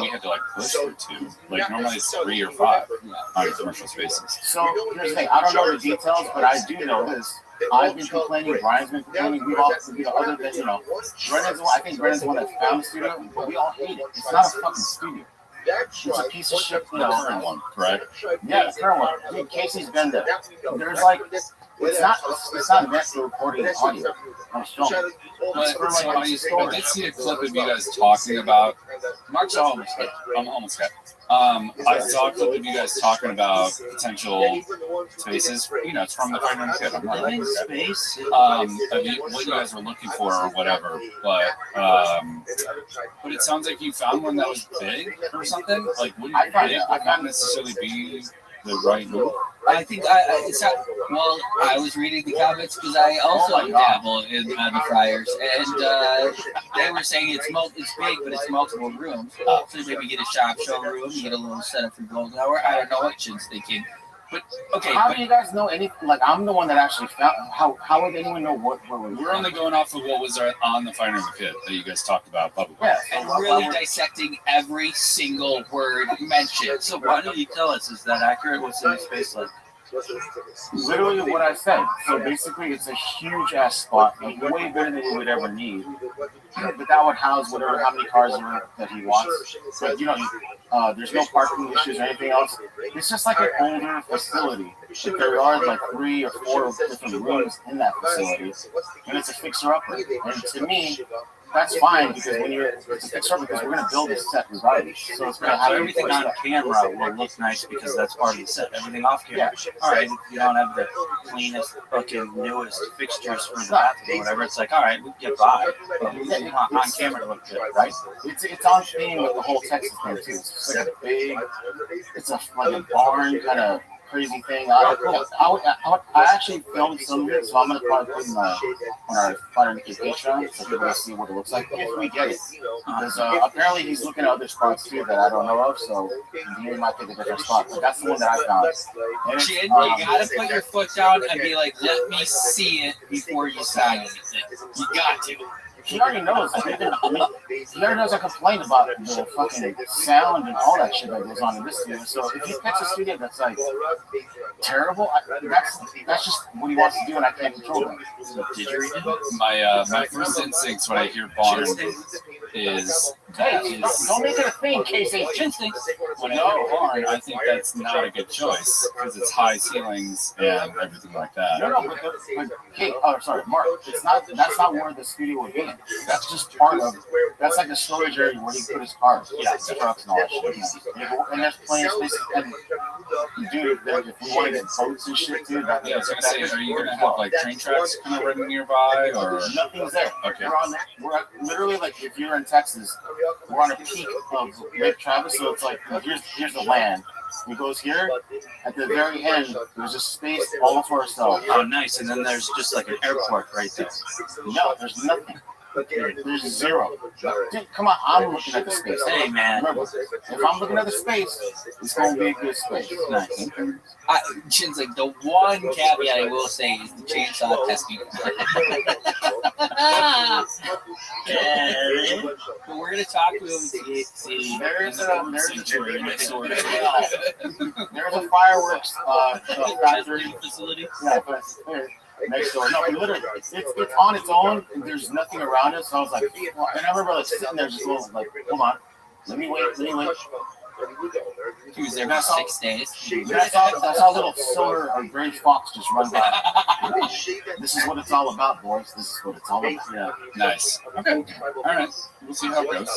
we had to like push for 2. Like normally it's 3 or 5 on commercial spaces. So here's the thing. I don't know the details, but I do know this. I've been complaining. Brian's been complaining. We've all, other than I think Brennan's the one that found the studio, but we all hate it. It's not a fucking studio. It's a piece of shit. The current one, correct? Yeah, the current one. Dude, Casey's been there. There's like, it's not meant for recording audio. I'm strong. I did see a clip of you guys talking about. Mark's almost got. I'm almost got. I saw a clip of you guys talking about potential spaces. It's from the Fire Kit. I'm not like space. What you guys were looking for or whatever, but it sounds like you found one that was big or something. Like, wouldn't big not necessarily be the right move? I think I was reading the comments because I also dabble in the fryers, and they were saying it's big, but it's multiple rooms. So maybe get a showroom, you get a little setup for golden hour. I don't know what Shin's thinking. But okay, how do you guys know anything? Like, I'm the one that actually found. How would anyone know what we're only going off of what was on the Fire in the Kit that you guys talked about publicly. Yeah, and really dissecting every single word mentioned. So why don't you tell us? Is that accurate? What's in the space like? Literally what I said. So basically, it's a huge ass spot, like way bigger than we would ever need. But that would house how many cars that he wants. But there's no parking issues or anything else. It's just like an older facility. But there are like 3 or 4 different rooms in that facility, and it's a fixer-upper. And to me, that's fine because it's a fixer-upper because we're gonna build this set regardless. So it's gonna have everything on camera will look nice because that's part of the set. Everything off camera, all right. If you don't have the cleanest, fucking newest fixtures for the bathroom or whatever, it's like, all right, we can get by. But we want on camera to look good, right? It's on theme with the whole Texas thing too. It's like a big, like a barn kind of crazy thing. I actually filmed some of it, so I'm gonna probably put it on our Fire and Kit Patreon so people can see what it looks like if we get it. Because apparently he's looking at other spots too that I don't know of, so he might take a different spot. But that's the one that I found. Chin, you gotta put your foot down and be like, let me see it before you sign anything. You got to. He already knows. He already knows I complain about the fucking sound and all that shit that goes on in this studio. So if he picks a studio that's like terrible, that's just what he wants to do, and I can't control him. Did you read it? My first instincts when I hear barn is don't make it a thing, Casey. When I hear barn, I think that's not a good choice because it's high ceilings and everything like that. Mark. That's not where the studio would be. That's just part of. That's like a storage area where he put his cars, trucks, and all that shit. And there's plenty of space. And dude, if we want to get boats and shit, dude. I was gonna say, are you gonna have like train tracks kind of running nearby, or nothing's there? Okay. We're literally like, if you're in Texas, we're on a peak of Lake Travis, so it's like here's the land. He goes here. At the very end, there's a space all for ourselves. Oh, nice. And then there's just like an airport right there. No, there's nothing. There's zero. Dude, come on, I'm looking at the space. Hey, man. Remember, if I'm looking at the space, it's going to be a good space. Nice. Chin's like, the one caveat I will say is the chainsaw testing. But we're going to talk to him. See, there's a fireworks factory facility. Yeah, but next door. No, literally, it's on its own. And there's nothing around it. So I was like, and I remember like sitting there just going like, hold on, let me wait. He was there for 6 days. I saw a little silver or gray fox just run by. This is what it's all about, boys. This is what it's all about. Yeah, nice. Okay, all right. We'll see how it goes.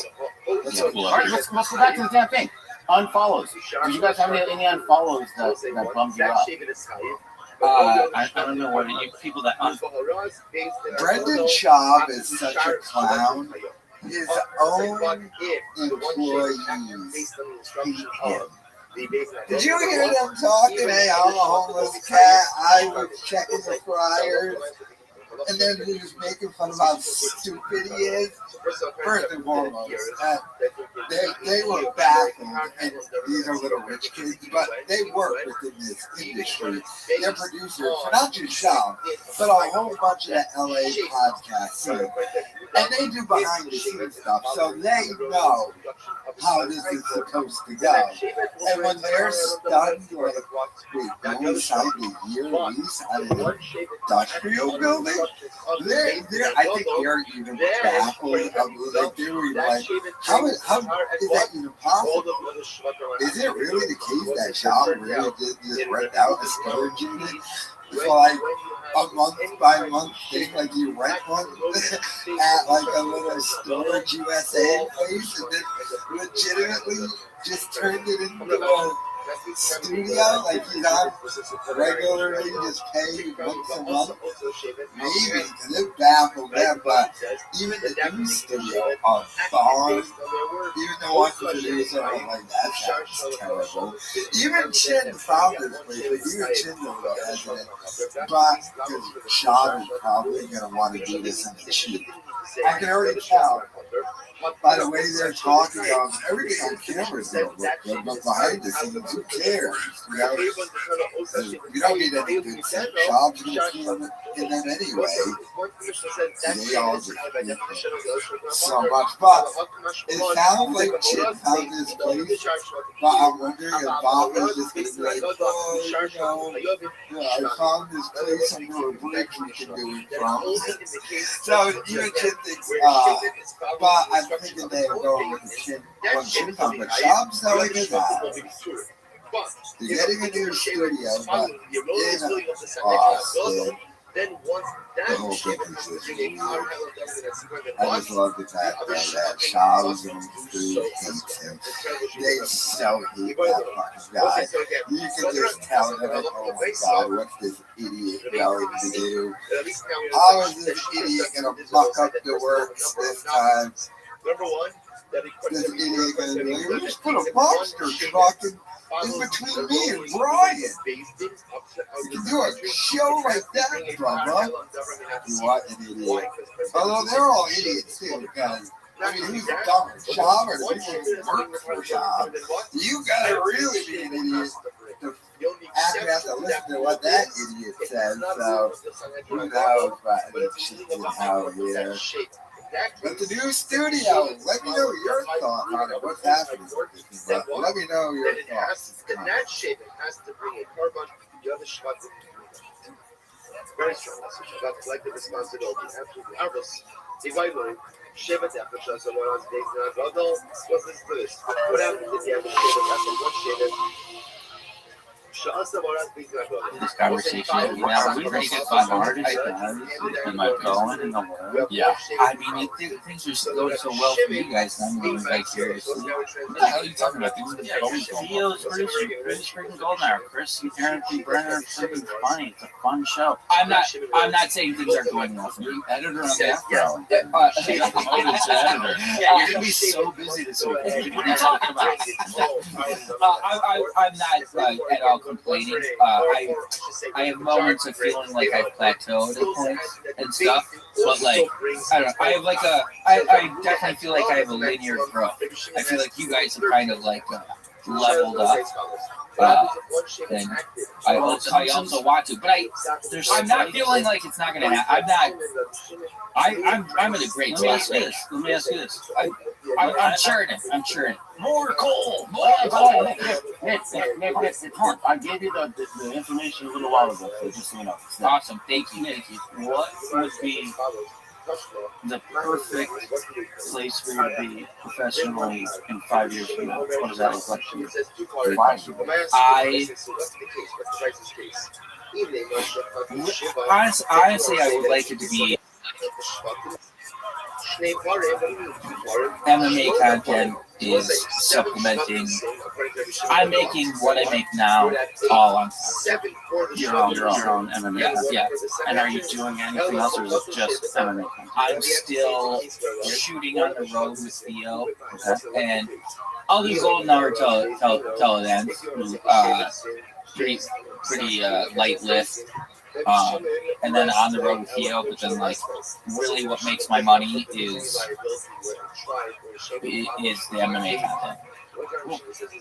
That's cool. All right, let's go back to the damn thing. Unfollows. Did you guys have any unfollows that bummed you out? I don't know what people that Brendan Schaub is such a clown. His own employees hate him. Did you hear them talking? Hey, I'm a homeless cat. I was checking the fryers. and then he was making fun of how stupid he is. First and foremost, they were baffled, and these are little rich kids, but they work within this industry. They're producers for not just Sean, but a whole bunch of the LA podcasts too. And they do behind the scenes stuff, so they know how this is supposed to go. And when they're stunned, like, wait, no signed a year lease on an industrial building? I think they're even baffled. Like, they were like, how is that even possible? Is it really the case that Sean really did just rent out a storage unit? For like a month by month thing, like you rent one at like a little Storage USA place, and then legitimately just turned it into a studio, like he's on regularly just pay once a month. Maybe, because it baffled them, but even the new studio on Barn, even the one producer, I'm like, that sounds terrible. Even Chin found this place, like, even Chin's a little hesitant, but because Sean is probably going to want to do this in the cheap. I can already tell by the way they're talking, everything on camera is going to look good, but behind the scenes, who cares? You know, you don't need any good jobs in them anyway. They all just so much, but it sounds like Chip found this place, but I'm wondering if Bob is just going to be like, oh, you know, I found this place under a bridge we can do it from. So even Chip thinks, but I'm thinking they're going with the Chin, one Chin on the job selling his house. They're getting a new studio, but in Austin. The whole thing is just weird. I just love the fact that Charles and Steve hates him. They so hate that fucking guy. You can just tell them, oh my god, what's this idiot going to do? How is this idiot going to muck up the works this time? This idiot going to be like, we just put a monster truck in between me and Brian. You can do a show like that, brother. What an idiot. Although they're all idiots too, because I mean, who's dumb for Sean or the people who work for Sean? You gotta really be an idiot to actually have to listen to what that idiot says. So who knows? But it's out here. But the new studio, let me know your thoughts on it. What's happening with this? Let me know your thoughts. In that shape, it has to bring a carbon to the other Shabbat. Very strong. That's a Shabbat collective responsibility. Absolutely. Harvest. Evaluate. Shevet after Shazam, as days in Adal. What's this first? What happens if you have a Shevet after one Shevet? This conversation, you know, we pretty good fun artists, am I going in the world? Yeah. I mean, things are going so well for you guys, I'm living vicariously. What the hell are you talking about? Things are always going well. CEO's pretty freaking golden hour. Chris, you guarantee Brenner, freaking funny. It's a fun show. I'm not saying things are going well for you. Editor on the after hour. You're going to be so busy this week. What are you talking about? I'm not at all complaining. I have moments of feeling like I've plateaued at points and stuff, but like I don't know. I have like I definitely feel like I have a linear growth. I feel like you guys have kind of like leveled up. And I also want to, but I'm not feeling like it's not going to happen. I'm in a great place. Let me ask you this. I'm churning. More coal. Nick, I gave you the information a little while ago, so just so you know. Awesome. Thank you. What would be the perfect place for you to be professionally in 5 years from now? What does that look like to you? 5 years. Honestly, I would like it to be MMA content is supplementing. I'm making what I make now all on your own MMA. Yeah. And are you doing anything else, or is it just MMA? I'm still shooting on the road with Theo, and I'll do golden hour till it ends. Pretty light lift. And then on the road with Theo, but then like really what makes my money is the MMA content.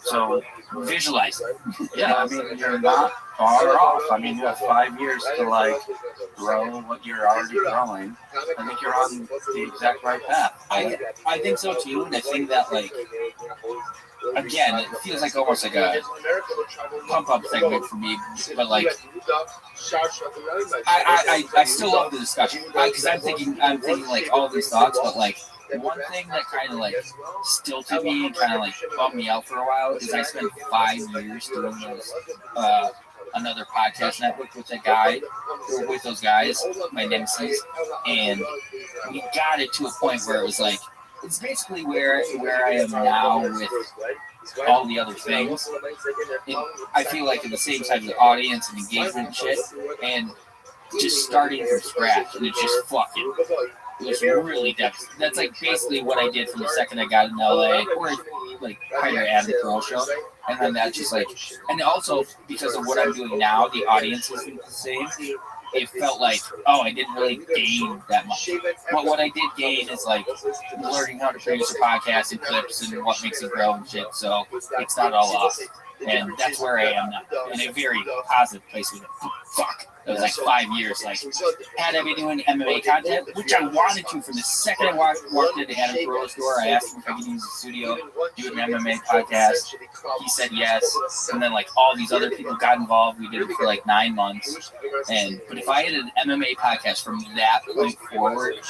So visualize it. Yeah, I mean, you're not far off. I mean, you have 5 years to like grow what you're already growing. I think you're on the exact right path. I think so too, and I think that like again, it feels like almost like a pump up segment for me, but like I still love the discussion because I'm thinking like all these thoughts, but like one thing that kind of like stilted me and kind of like bummed me out for a while is I spent 5 years doing those another podcast network with a guy or with those guys, my nemesis, and we got it to a point where it was like it's basically where I am now with all the other things. I feel like in the same type of audience and engagement and shit, and just starting from scratch, and it's just fucking. It was really devastating. That's like basically what I did from the second I got in LA, or like hire Adam Girl Show, and then that's just like, and also because of what I'm doing now, the audience isn't the same. It felt like, oh, I didn't really gain that much. But what I did gain is like learning how to produce a podcast and clips and what makes it grow and shit. So it's not all off. And that's where I am now, in a very positive place with it. Fuck. It was like 5 years. Like, had I been doing MMA content, which I wanted to from the second I walked into Adam Carolla's door, I asked him if I could use the studio, do an MMA podcast. He said yes. And then, like, all these other people got involved. We did it for like 9 months. But if I had an MMA podcast from that point forward, the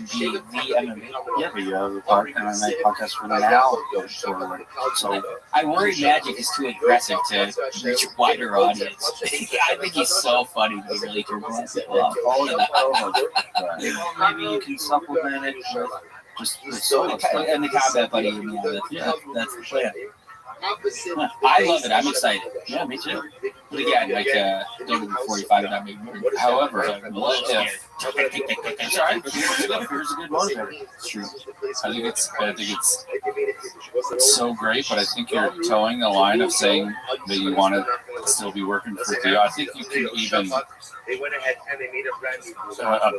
MMA. Yeah, but you have a MMA podcast for now. So I worry Magic is too aggressive to reach a wider audience. I think he's so funny to be really turbulent. Maybe you can supplement it with just and the combat buddy. Yeah, that's the plan. I love it. I'm excited. Yeah, me too. But again, like don't be 45 and not make more. However, it's alright. Here's a good motivator. It's true. I think it's so great, but I think you're towing the line of saying that you want to still be working for Theo. I think you can even a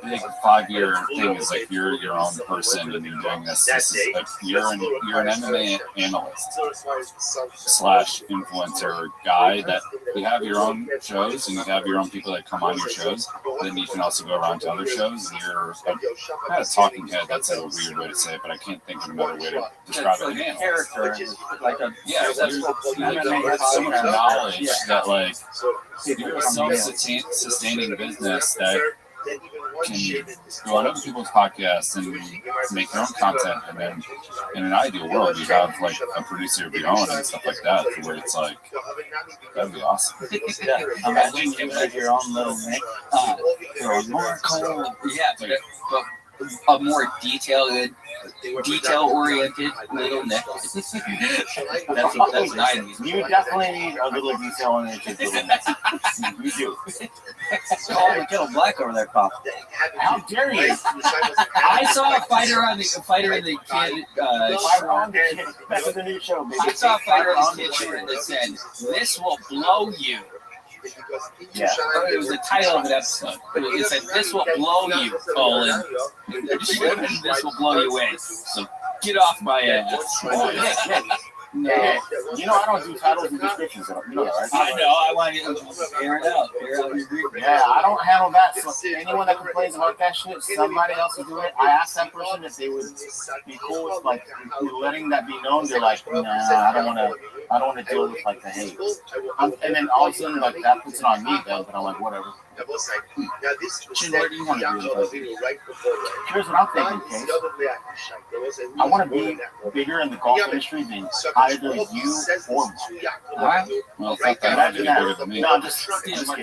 big 5-year thing is like you're your own person and you're doing this. This is like you're an MMA analyst / influencer guy that you have your own shows and you have your own people that come on your shows. Then you can also go around to other shows and you're not a talking head. That's a weird way to say it, but I can't think of another way to describe it. Like a character, like a you have so much knowledge that like you're a self-sustaining business that can go on other people's podcasts and make their own content, and then in an ideal world you have like a producer of your own and stuff like that, where it's like that'd be awesome. Yeah, imagine you have your own little Nick, your own more cool, yeah, but a more detail-oriented little Nick. that's what I need. You definitely need a little detail-oriented little Nick. You do. Call the kettle black over there, Pop. How dare you? I saw a fighter in the kid. That's the new show, baby. I saw a fighter on the kid shirt that said, "This will blow you." Yeah. It was the title of an episode. It said, "This will blow you, colon. This will blow you away." So get off my ass. No. You know I don't do titles and descriptions. You know that, right? I know. I want you to air it out. Yeah, I don't handle that. So anyone that complains about that shit, somebody else is doing it. I asked that person if they would be cool with like letting that be known. They're like, nah, I don't want to deal with like the hate. And then all of a sudden, like that puts it on me then. But I'm like, whatever. Chin, what do you want to do? Here's what I'm thinking, Case. I want to be bigger in the golf industry than either you or me. Alright? Well, fuck that. I'd be bigger than me. No, I'm just kidding. By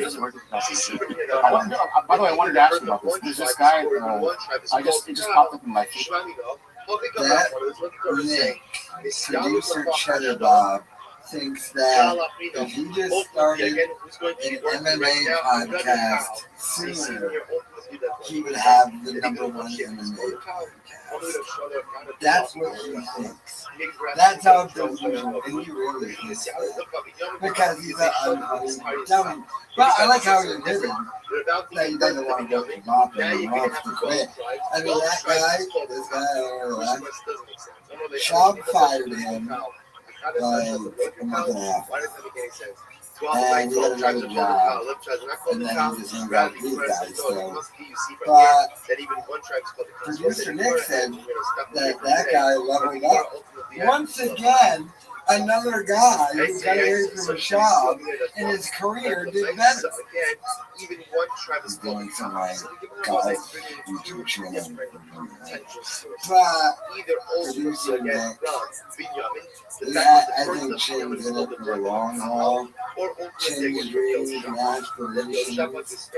the way, I wanted to ask you about this. There's this guy, it just popped up in my feed. That Nick, producer Cheddar Bob, thinks that if he just started an MMA podcast sooner, he would have the number one MMA podcast. That's what he thinks. That's how delusional he really thinks that. Because he's an unhunted dummy. But I like how he did it. That he doesn't want to go to Mopper and he wants to quit. I mean, that guy, this guy, Schaub fired him like a month and a half. And he got another job, and then he just hung out with these guys. So, but producer Nick said that that guy leveled up. Once again, another guy who got away from a shop in his career did better. He's doing some like golf YouTube channel. But producer Nick, yeah, I think Chin's in it for the long haul. Chin's dreams and aspirations.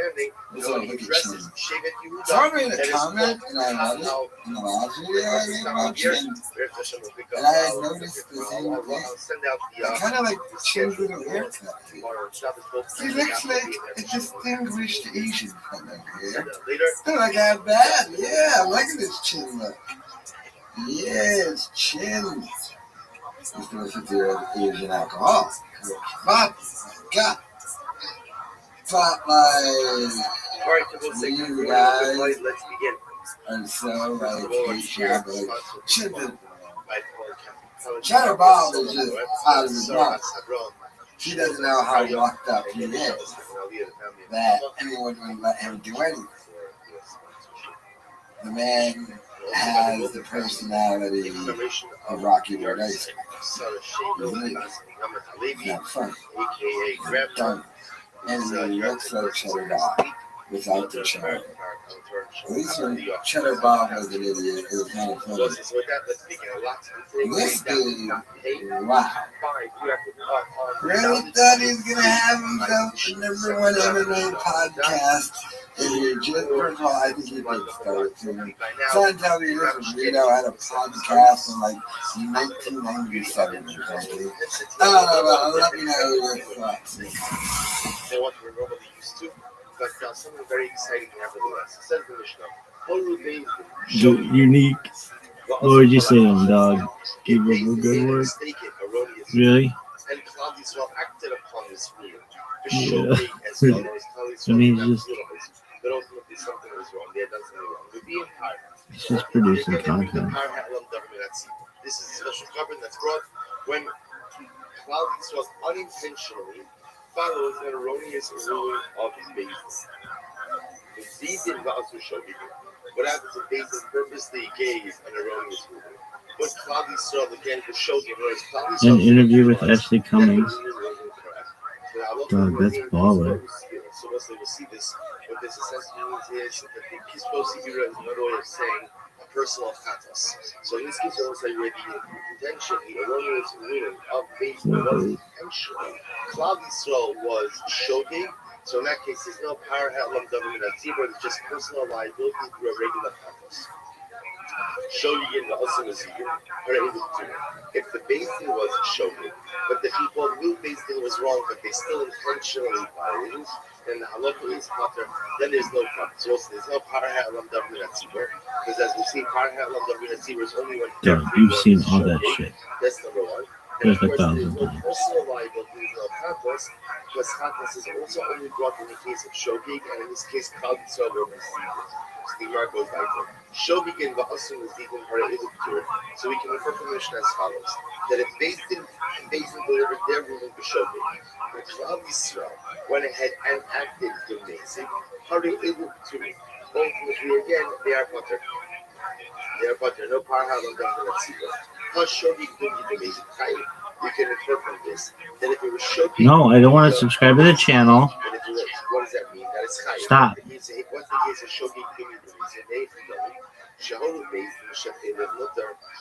Let's look at Chin. Someone made a comment, and I love it, in the last video I made about Chin. And I had noticed the same thing. I kind of like Chin's little haircut. He looks like a distinguished Asian fellow here. Like I'm bad. Yeah, look at this chin look. Yes, chin. He's 50-year-old Asian alcoholic. But, God. But, you guys are so, like, Asian, like, Chin. Cheddar Bob is just out of his mind. He doesn't know how locked up he is, that anyone would let him do anything. The man has the personality of Rocky Road Ice Cream. He's not funny. He's dumb. And he looks like Cheddar Bob without the cheddar. At least when Cheddar Bob was an idiot, it was kind of funny. This dude, wow. Really thought he was going to have himself the number one MMA podcast. And he just, first of all, I think he did start it too. Someone tell me this Rito had a podcast in like 1997 or something. I don't know, but let me know your thoughts. They want to normally used to. But something very exciting nevertheless. It says the Mishnah, Unique. What would you say to him, dog? Give him a good word? Really? And Klal Yisrael acted upon this rule. Yeah. I mean, just... But ultimately something was wrong. They had done something wrong. But being hard. It's just producing content. This is a special carbon that's brought when Klal Yisrael unintentionally follows an erroneous ruling of his basis. What happens if basis purposely gave an erroneous ruling? What Klal Yisrael again to show the erroneous. An interview with Ashley Cummings. Dog, that's baller. So we'll see this. What this essentially means is that he's supposed to be another way of saying a personal chatos. So in this case, almost like where the intention, the erroneous ruling of basis was intentional. Klal Yisrael was shogeg. So in that case, there's no power hatlam davim tzibur. It's just personal liability through a regular chatos. Shogeg in the also was if the basin was shogeg, but the people knew basin was wrong, but they still intentionally violated, then the halakha is potter. Then there's no problem. So there's no power hatlam davim tzibur, because as we've seen, power hatlam davim tzibur is only when. Dog, you've seen all that shit. That's number one. There's 1,000 times. Personal liability is no chatos, because chatos is also only brought in the case of shogeg, and in this case, Klal Yisrael were deceived. So the Gemara goes back to shogeg and va'asun is even part of it. So we can refer to the Mishnah as follows: that if Basin delivered their ruling for shogeg, the Klal Yisrael went ahead and acted the Basin, part of it. Ultimately, again, they are butter. They are butter. No power hatlam davim tzibur. Plus shogeg could be the Basin. We can infer from this that if it was shogeg. No, I don't want to subscribe to the channel. What does that mean? That is chayiv. Stop. What's the case of shogeg could be the reason? They Shaholu Basin,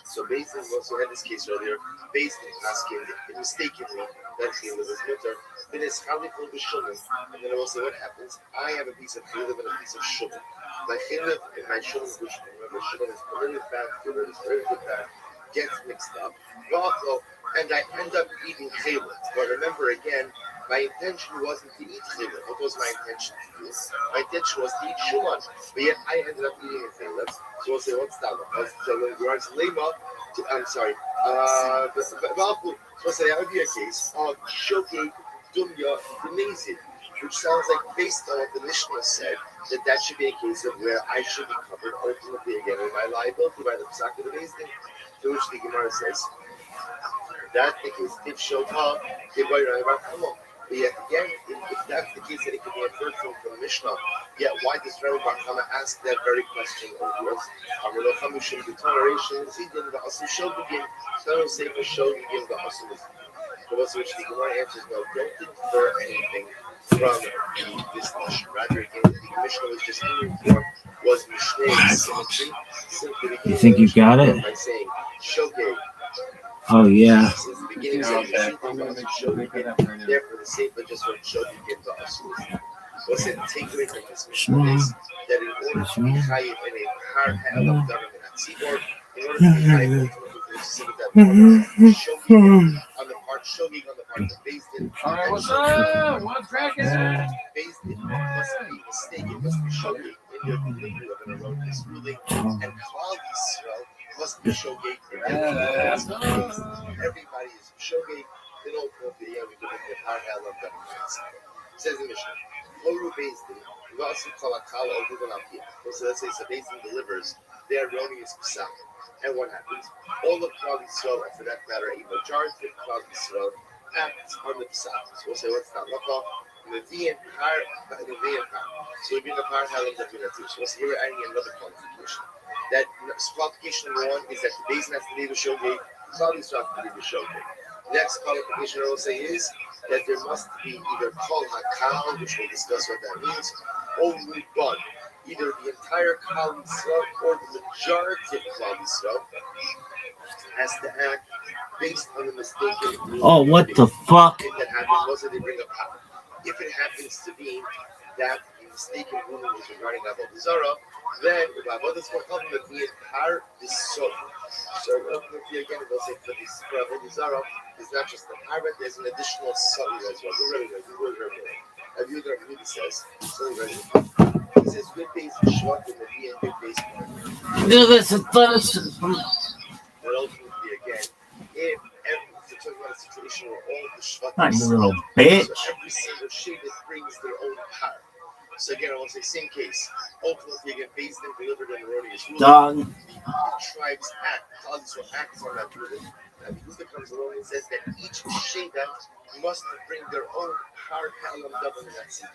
so Basin also had this case earlier. Basin asking mistakenly that he was his mutter. Then it's how they call the shulin. And then I will say what happens. I have a piece of chilin and a piece of shulin. My chilin and my shulin, which remember shulin is a little bad, chilin is very bad, gets mixed up. Also, and I end up eating chilin. But remember again, My intention wasn't to eat chilek. What was my intention to do? My intention was to eat shuman. But yet I ended up eating a chilek. So we'll say, what's that? So when you are lema, I'm sorry. So we'll say, that would be a case of shokei dumya demezid, which sounds like based on what the Mishnah said, that should be a case of where I should be covered ultimately again in my liability by the Pesach of the Beis Din, to which the Gemara says, that's the case. If Shota, if but yet again, if that's the case, then it could be inferred from the Mishnah. Yet why does Rabbi Rothschild ask that very question of yours? The toleration is he did the Asim Shogigin, so say for Shogigin the Asim. But what's which the Gemara answers, no, don't infer anything from this Mishnah. Rather, again, the Mishnah was just informed was Mishnah symmetry. You think you got it? By saying Shogig. Oh yeah. Since the beginning, therefore the same, but just what showed you give to us. What's the takeaway from this mission is that in order to be high in a hard hell of government at Seaboard, in order to be high in the showing on the part of based in. Alright, what's up? What's cracking? Based in must be mistaken, must be showing in your delivery of an erroneous ruling, and Klal Yisrael must be shogeg. Everybody is shogeg. Then ultimately, we give it the hard hell of government. Says the Mishnah, Horu Beis Din, we also call a kala or gubanapia. So let's say so Beis Din delivers their erroneous pesach. And what happens? All of Klal Yisrael, and for that matter, a majority of Klal Yisrael acts on the pesach. So we'll say what's that? So we bring the par hell of government. So we'll say here we're adding another qualification. That qualification number one is that the Beis Din has to be the shogeg. Klal Yisrael has to be the shogeg. Next qualification I will say is that there must be either kol hakal, which we'll discuss what that means, or rubban, either the entire Klal Yisrael or the majority of Klal Yisrael has to act based on the mistaken. Oh, what the fuck? If that happens, also they bring up power. If it happens to be that the mistaken ruling is regarding Avodah Zarah, then the Avodah Zarah the entire is so. So ultimately, again, they'll say for this Avodah Zarah is not just the pirate, there's an additional sorry as well. We're ready. Abiyud says, he says, good days for Shvat and the and good days for Do this athleticism. But ultimately, again, if we're talking about a situation where all the Shvat Not you little bitch. so every single Shevet brings their own power. So again, I want to say same case. Ultimately, again, based and delivered an erroneous ruling. Done. The tribes act, causes will act on that ruling. And the Yehuda comes along and says that each Shevet must bring their own hard hell of government at sea.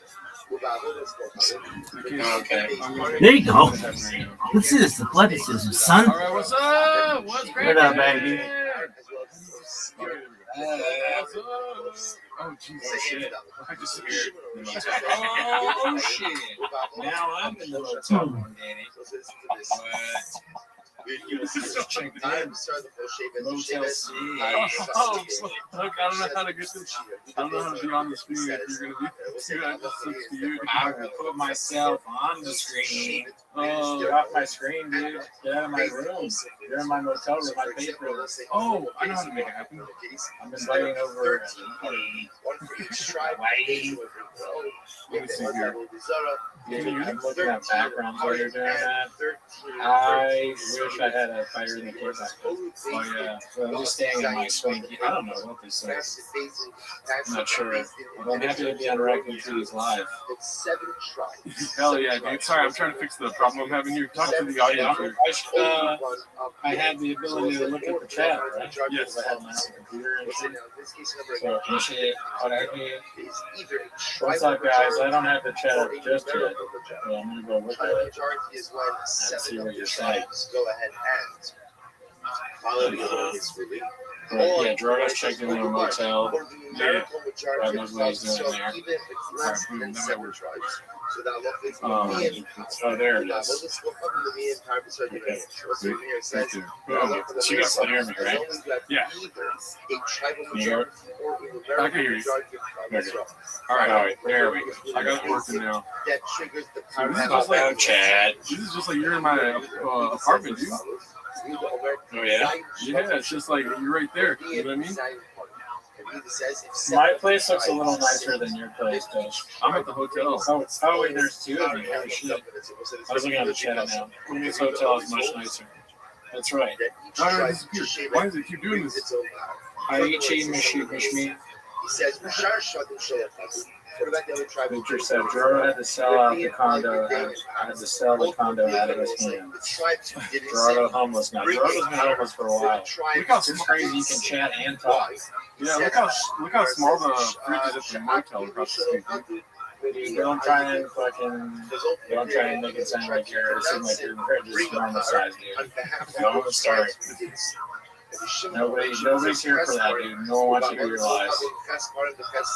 Okay. There you go. Let's see this athleticism, son. All right, what's up? What's cracking? What up, baby? Oh, Jesus, shit. I just scared. Oh, shit. Now I'm in the motel room, Danny. Motel C. Oh, look, I don't know how to get this. I don't know how to be on the screen if you're going to be. I just switched to you. I will put myself on the screen. Oh, get off my screen, dude. Get out of my room. You're in my motel room. I paid for this. Oh, I know how to make it happen. I'm inviting over. Let me see here. I'm looking at backgrounds while you're doing that. I wish I had a fire in the case. Oh, yeah. So I'm just staying in my screen. I don't know what this is. I'm not sure. I'm happy to be on Raccoon Trees live. Hell yeah, dude. Sorry, I'm trying to fix the problem I'm having here. Talk to the audience here. I had the ability to look at the chat, right? Yes. I had my own computer and shit. So, appreciate it. What's up, guys? I don't have the chat up just yet. So I'm going to go look at it and see what you're saying. Go ahead and follow the release. Yeah, Jordan's checked into a motel. Yeah. God knows what he's doing there. Alright, boom, that might work. Oh, there it is. Okay. Thank you. Oh, She got to hear me, right? Yeah. New York? I can hear you. Okay. All right, there we go. I got it working now. So this is just like Chad. This is just like you're in my apartment, dude. Oh, yeah? Yeah, it's just like you're right there. You know what I mean? My place looks a little nicer than your place does. I'm at the hotel. Oh wait, there's two of you. Holy shit. I was looking at the chat now. This hotel is much nicer. That's right. Why does it disappear? Why does it keep doing this? Aichi Mishmi. Victor said Joro had to sell out the condo. I had to sell the condo out of his hands. Gerardo homeless now. Gerardo's been homeless for a while. Look how It's crazy. You can chat and talk. Yeah, look how small the fridge is at the motel across the street. Dude, don't try and make it sound like you're just normal size, dude. No, I'm sorry. Nobody's here for that, dude. No one wants to hear your lies.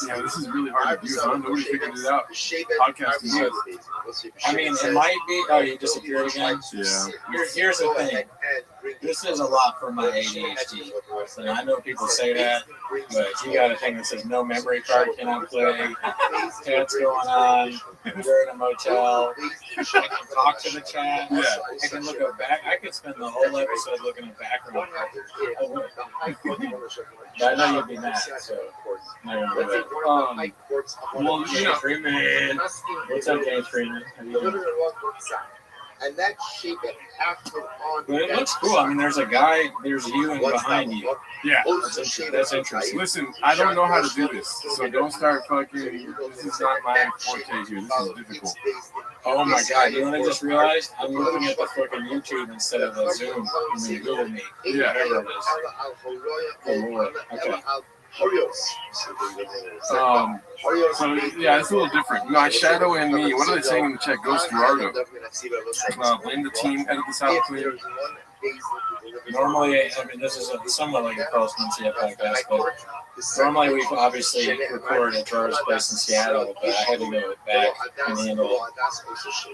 Yeah, this is really hard to do, huh? Nobody figured it out. Podcasting is. I mean, it might be. Oh, you disappeared again? Yeah. Here's the thing. This is a lot for my ADHD. And I know people say that, but you got a thing that says no memory card cannot play. Chat's going on. You're in a motel. I can talk to the chat. Yeah. I can look at back. I could spend the whole episode looking at background. But I know you'd be mad, so I'm not gonna do it. Well, you know, Freeman. What's up, James Freeman? How you doing? And that shape it after on. But it looks cool. I mean, there's a guy, there's you and behind you. Yeah. That's interesting. Listen, I don't know how to do this, so don't start fucking. This is not my forte here. This is difficult. Oh my god, you know what I just realized? I'm looking at the fucking YouTube instead of the Zoom. I mean, Google Meet. Yeah. Whatever it is. Oh, Lord. Okay. So yeah, it's a little different. My shadow and me. What are they saying in the chat? Ghost Gerardo. Blame the team. Edit this out, please. Normally, I mean, this is somewhat like a post-NCF podcast, but normally we obviously record at Gerardo's place in Seattle, but I had to go back and handle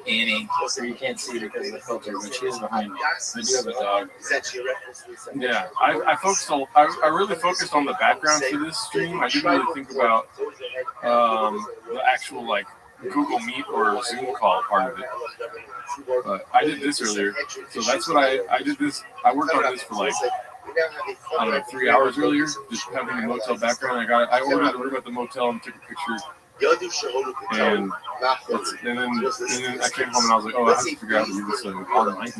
Annie, so you can't see because of the filter, but she is behind me. I do have a dog. Yeah, I really focused on the background for this stream. I didn't really think about the actual like Google Meet or Zoom call part of it. But I did this earlier, so that's what I did this. I worked on this for like, I don't know, 3 hours earlier, just having a motel background. I ordered a room at the motel and took a picture. And then I came home and I was like, oh, I have to figure out how to do this online.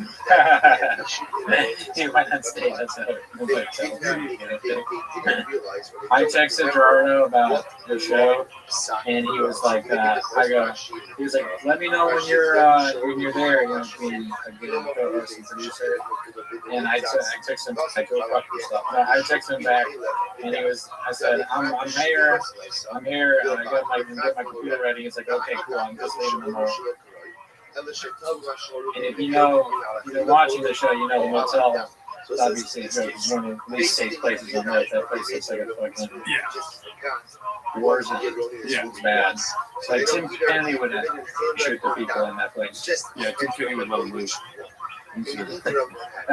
He went on stage. That's it. I texted Gerardo about the show, and he was like, he was like, let me know when you're there. You know, being a good co-host and producer. And I texted him, like, go fuck yourself. No, I texted him back, and I said, I'm here, and I got my computer ready. He's like, okay, cool, I'm just leaving them all. And if you're watching the show, you know the motel, obviously, is one of the least safe places on earth. That place looks like a fucking wars. It's bad. So like Tim Kenny would shoot the people in that place. Yeah, Tim Kenny would let them loose. Sure. I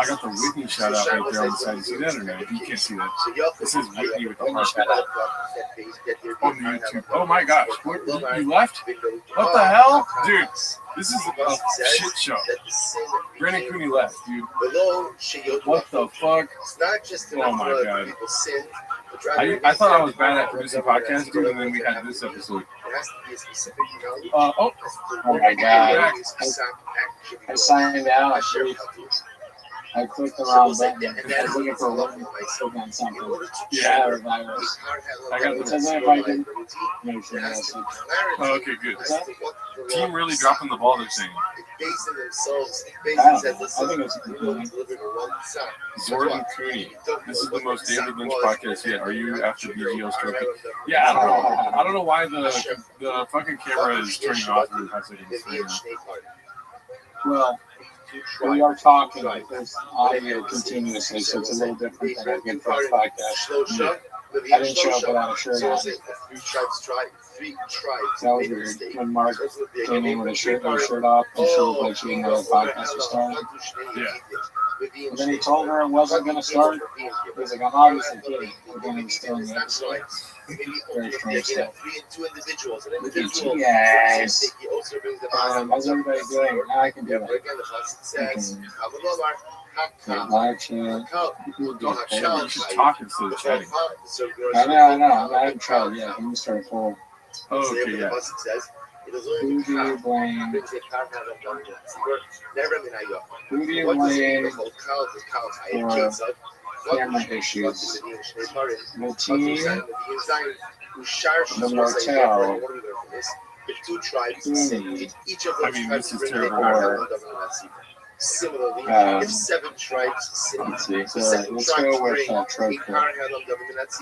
got the Whitney shout out right there on the side. You see that or no? You can't see that. This is Whitney with the heart shout out on the YouTube. Oh my gosh, you left? What the hell? Dude, this is a shit show. Brandon Cooney left, dude. What the fuck? Oh my god. I thought I was bad at producing podcasts, dude, and then we had this episode. Oh my god. I signed out. I clicked the wrong button. I was looking for one click on something. Yeah. Or virus. I got It says if I can make sure that's it. Oh, okay, good. Team really dropping the ball, they're saying. I think it's completely. Zordan Cooney. This is the most David Lynch podcast yet. Are you after BGO's trophy? Yeah, I don't know why the fucking camera is turning off in 5 seconds. Well, we are talking like this audio continuously, so it's a little different than a good first podcast. Yeah. I didn't show up without a shirt on. That was weird. When Mark came in with his shirt off, and she looked like she didn't know the podcast was starting. Yeah. And then he told her it wasn't going to start. He was like, I'm obviously kidding. And then he was still in the episode. Very strange stuff. Look at you guys. How's everybody doing? Now I can do it. Live chat. You should talk instead of chatting. I know. I haven't tried yet. Let me start a poll. Oh, okay, yeah. Who do you blame? Who do you blame for camera issues? The team, the motel, I mean, this is terrible. Similarly, if 7 tribes sit let's see. So let's go with Trope.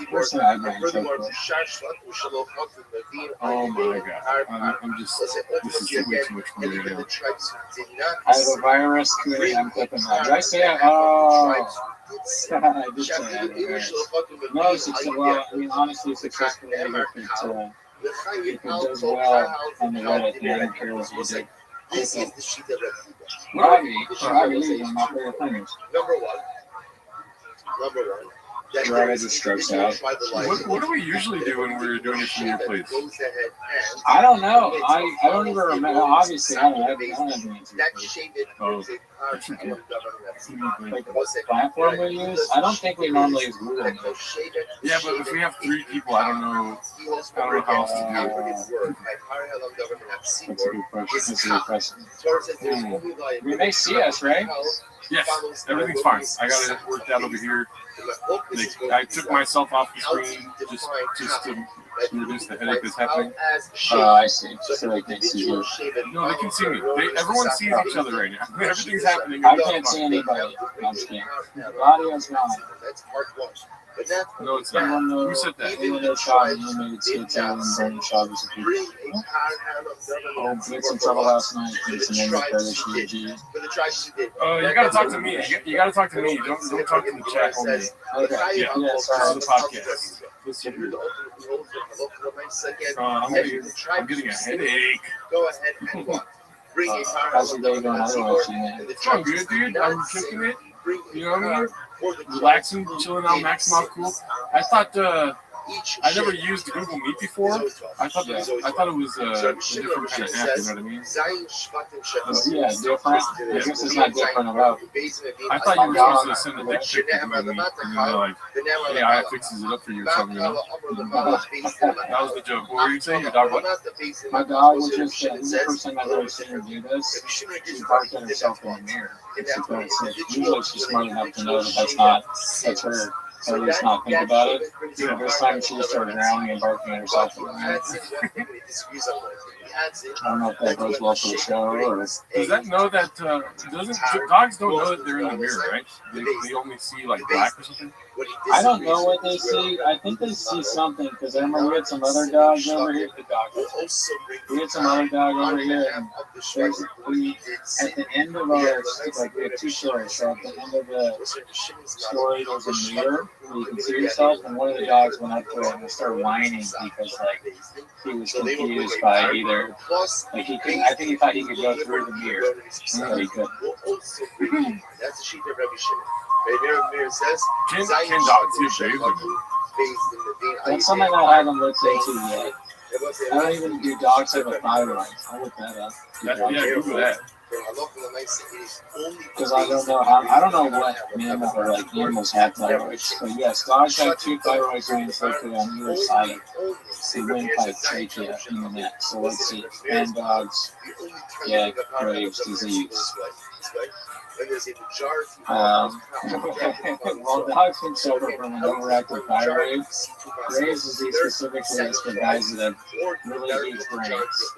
Where's the eyebrow? Oh my god. I'm just, this is way too much for me right now. I have a virus. I'm clipping that. Did I say it? Oh. I did say that. No, well, I mean, honestly, successfully, if it does well on the Reddit, I don't care what you do. This is the sheet of Rabbi is one of my favorite things. Number one. Rabbi just strokes out. What do we usually do when we're doing it from your place? I don't know. I don't even remember. Obviously, I don't have the answer. Oh, Like the platform we use? I don't think we normally use Google. Yeah, but if we have 3 people, I don't know how else to do it. That's a good question. We may see us, right? Yes, everything's fine. I got it worked out over here. Like, I took myself off the screen just to reduce the headache that's happening. Oh, I see. So like they see you. No, they can see me. Everyone sees each other right now. Everything's happening. I can't see anybody. I'm just kidding. The audio's gone. No, it's not. Who said that? Anyone knows Shaggy, you made it to the town and Bernie Shaggy's a people. Oh, we had some trouble last night. It's an ending for the GG. You gotta talk to me. You gotta talk to me. Don't talk to the chat only. Okay. Yeah, sorry. On the podcast. I'm getting a headache. Go ahead and walk. How's your day going? Otherwise, I'm good, dude. I'm kicking it. You know what I mean? Relaxing, chilling out, maxing out, cool. I thought I never used Google Meet before. I thought it was a different kind of app. You know what I mean? Yeah, different. I guess it's not different about. I thought you were supposed to send a dick pic to Google Meet, and then like, AI fixes it up for you or something. You know? That was the joke. What were you saying? Your dog what? My dog was just this is the first time I've ever seen her do this. She barked at herself in the mirror. Usually she's smart enough to know that that's her. Or at least not think about it. So this time she just started growling and barking at herself in the mirror. I don't know if that goes well for the show or. Does that know that? Dogs don't know that they're in the mirror, right? They only see like black or something. I don't know what they see. I think they see something because I remember we had some other dogs over here. We had some other dog over here. And basically, at the end of our, like, we had 2 stories. So at the end of the story, there's a mirror where you can see yourself. And one of the dogs went up to it and started whining because, like, he was confused by either, like, he couldn't. I think he thought he could go through the mirror, but he couldn't. That's the sheet of Rabbi Shimon. Can dogs see bathing? That's something I haven't looked into yet. I don't even do dogs have a thyroid. I'll look that up. Yeah, Google that. Because I don't know what mammal or like animals have thyroids. But yes, dogs have 2 thyroid glands located on either side of the windpipe trachea in the neck. So let's see. And dogs get Graves' disease. Well, dogs can suffer from an overactive thyroid. Graves' disease specifically is for guys that have really huge brains.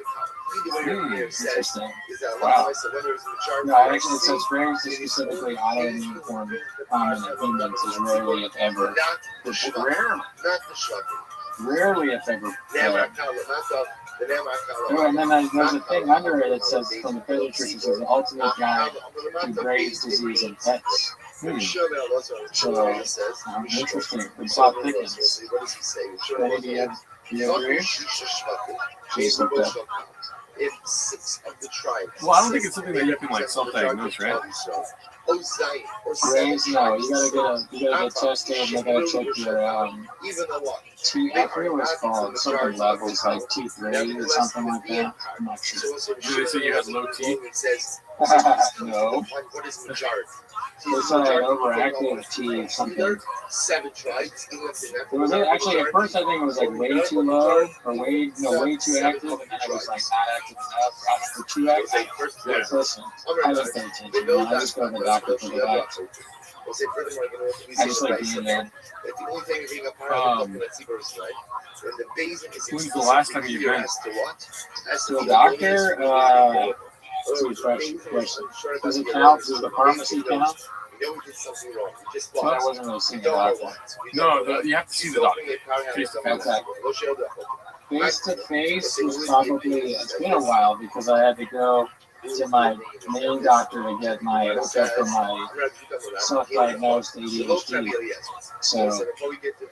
Interesting. Wow. No, actually, it says Graves is specifically autoimmune form common in humans is rarely if ever. Rarely if ever. Oh, and then there's a thing under it that says from the pediatrician, it says the ultimate guide to Graves' disease in pets. So, interesting. From South Dickens. Do you agree? Jeez, look that. If 6 of the tribes. Well, I don't think it's something that you can like self-diagnose, right? Graves, no, you gotta get tested, and they gotta check your teeth. I forget what it's called. Something levels like T3 or something like that. I'm not sure. Did they say you had low T? No. They said I had overactive T something. It was actually at first I think it was like way too low or way too active, and then it was like not active enough for too active. Yeah. Listen, I don't pay attention. Man. I just go to the doctor for the doc. I just like being there. When's the last time you've been to a doctor? That's a question. Does it count? Does the pharmacy count? Well, I wasn't really seeing the doctor. No, you have to see the doctor. Face to face. Face to face was probably, it's been a while because I had to go to my main doctor to get my hookup for my self-diagnosed ADHD. So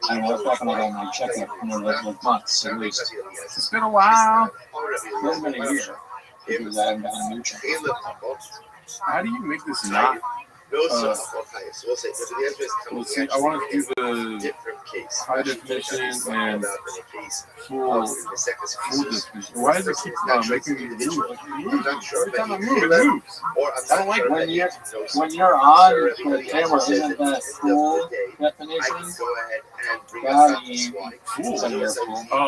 I know that's when I got my checkup in like months at least. It's been a while. It's been a year because I haven't gotten a new checkup. How do you make this not? Let's see, I want to do the high definition and full definition. Why does it keep making me move? It moves. I don't like when you're on the camera, isn't that full definition? God, full. Oh.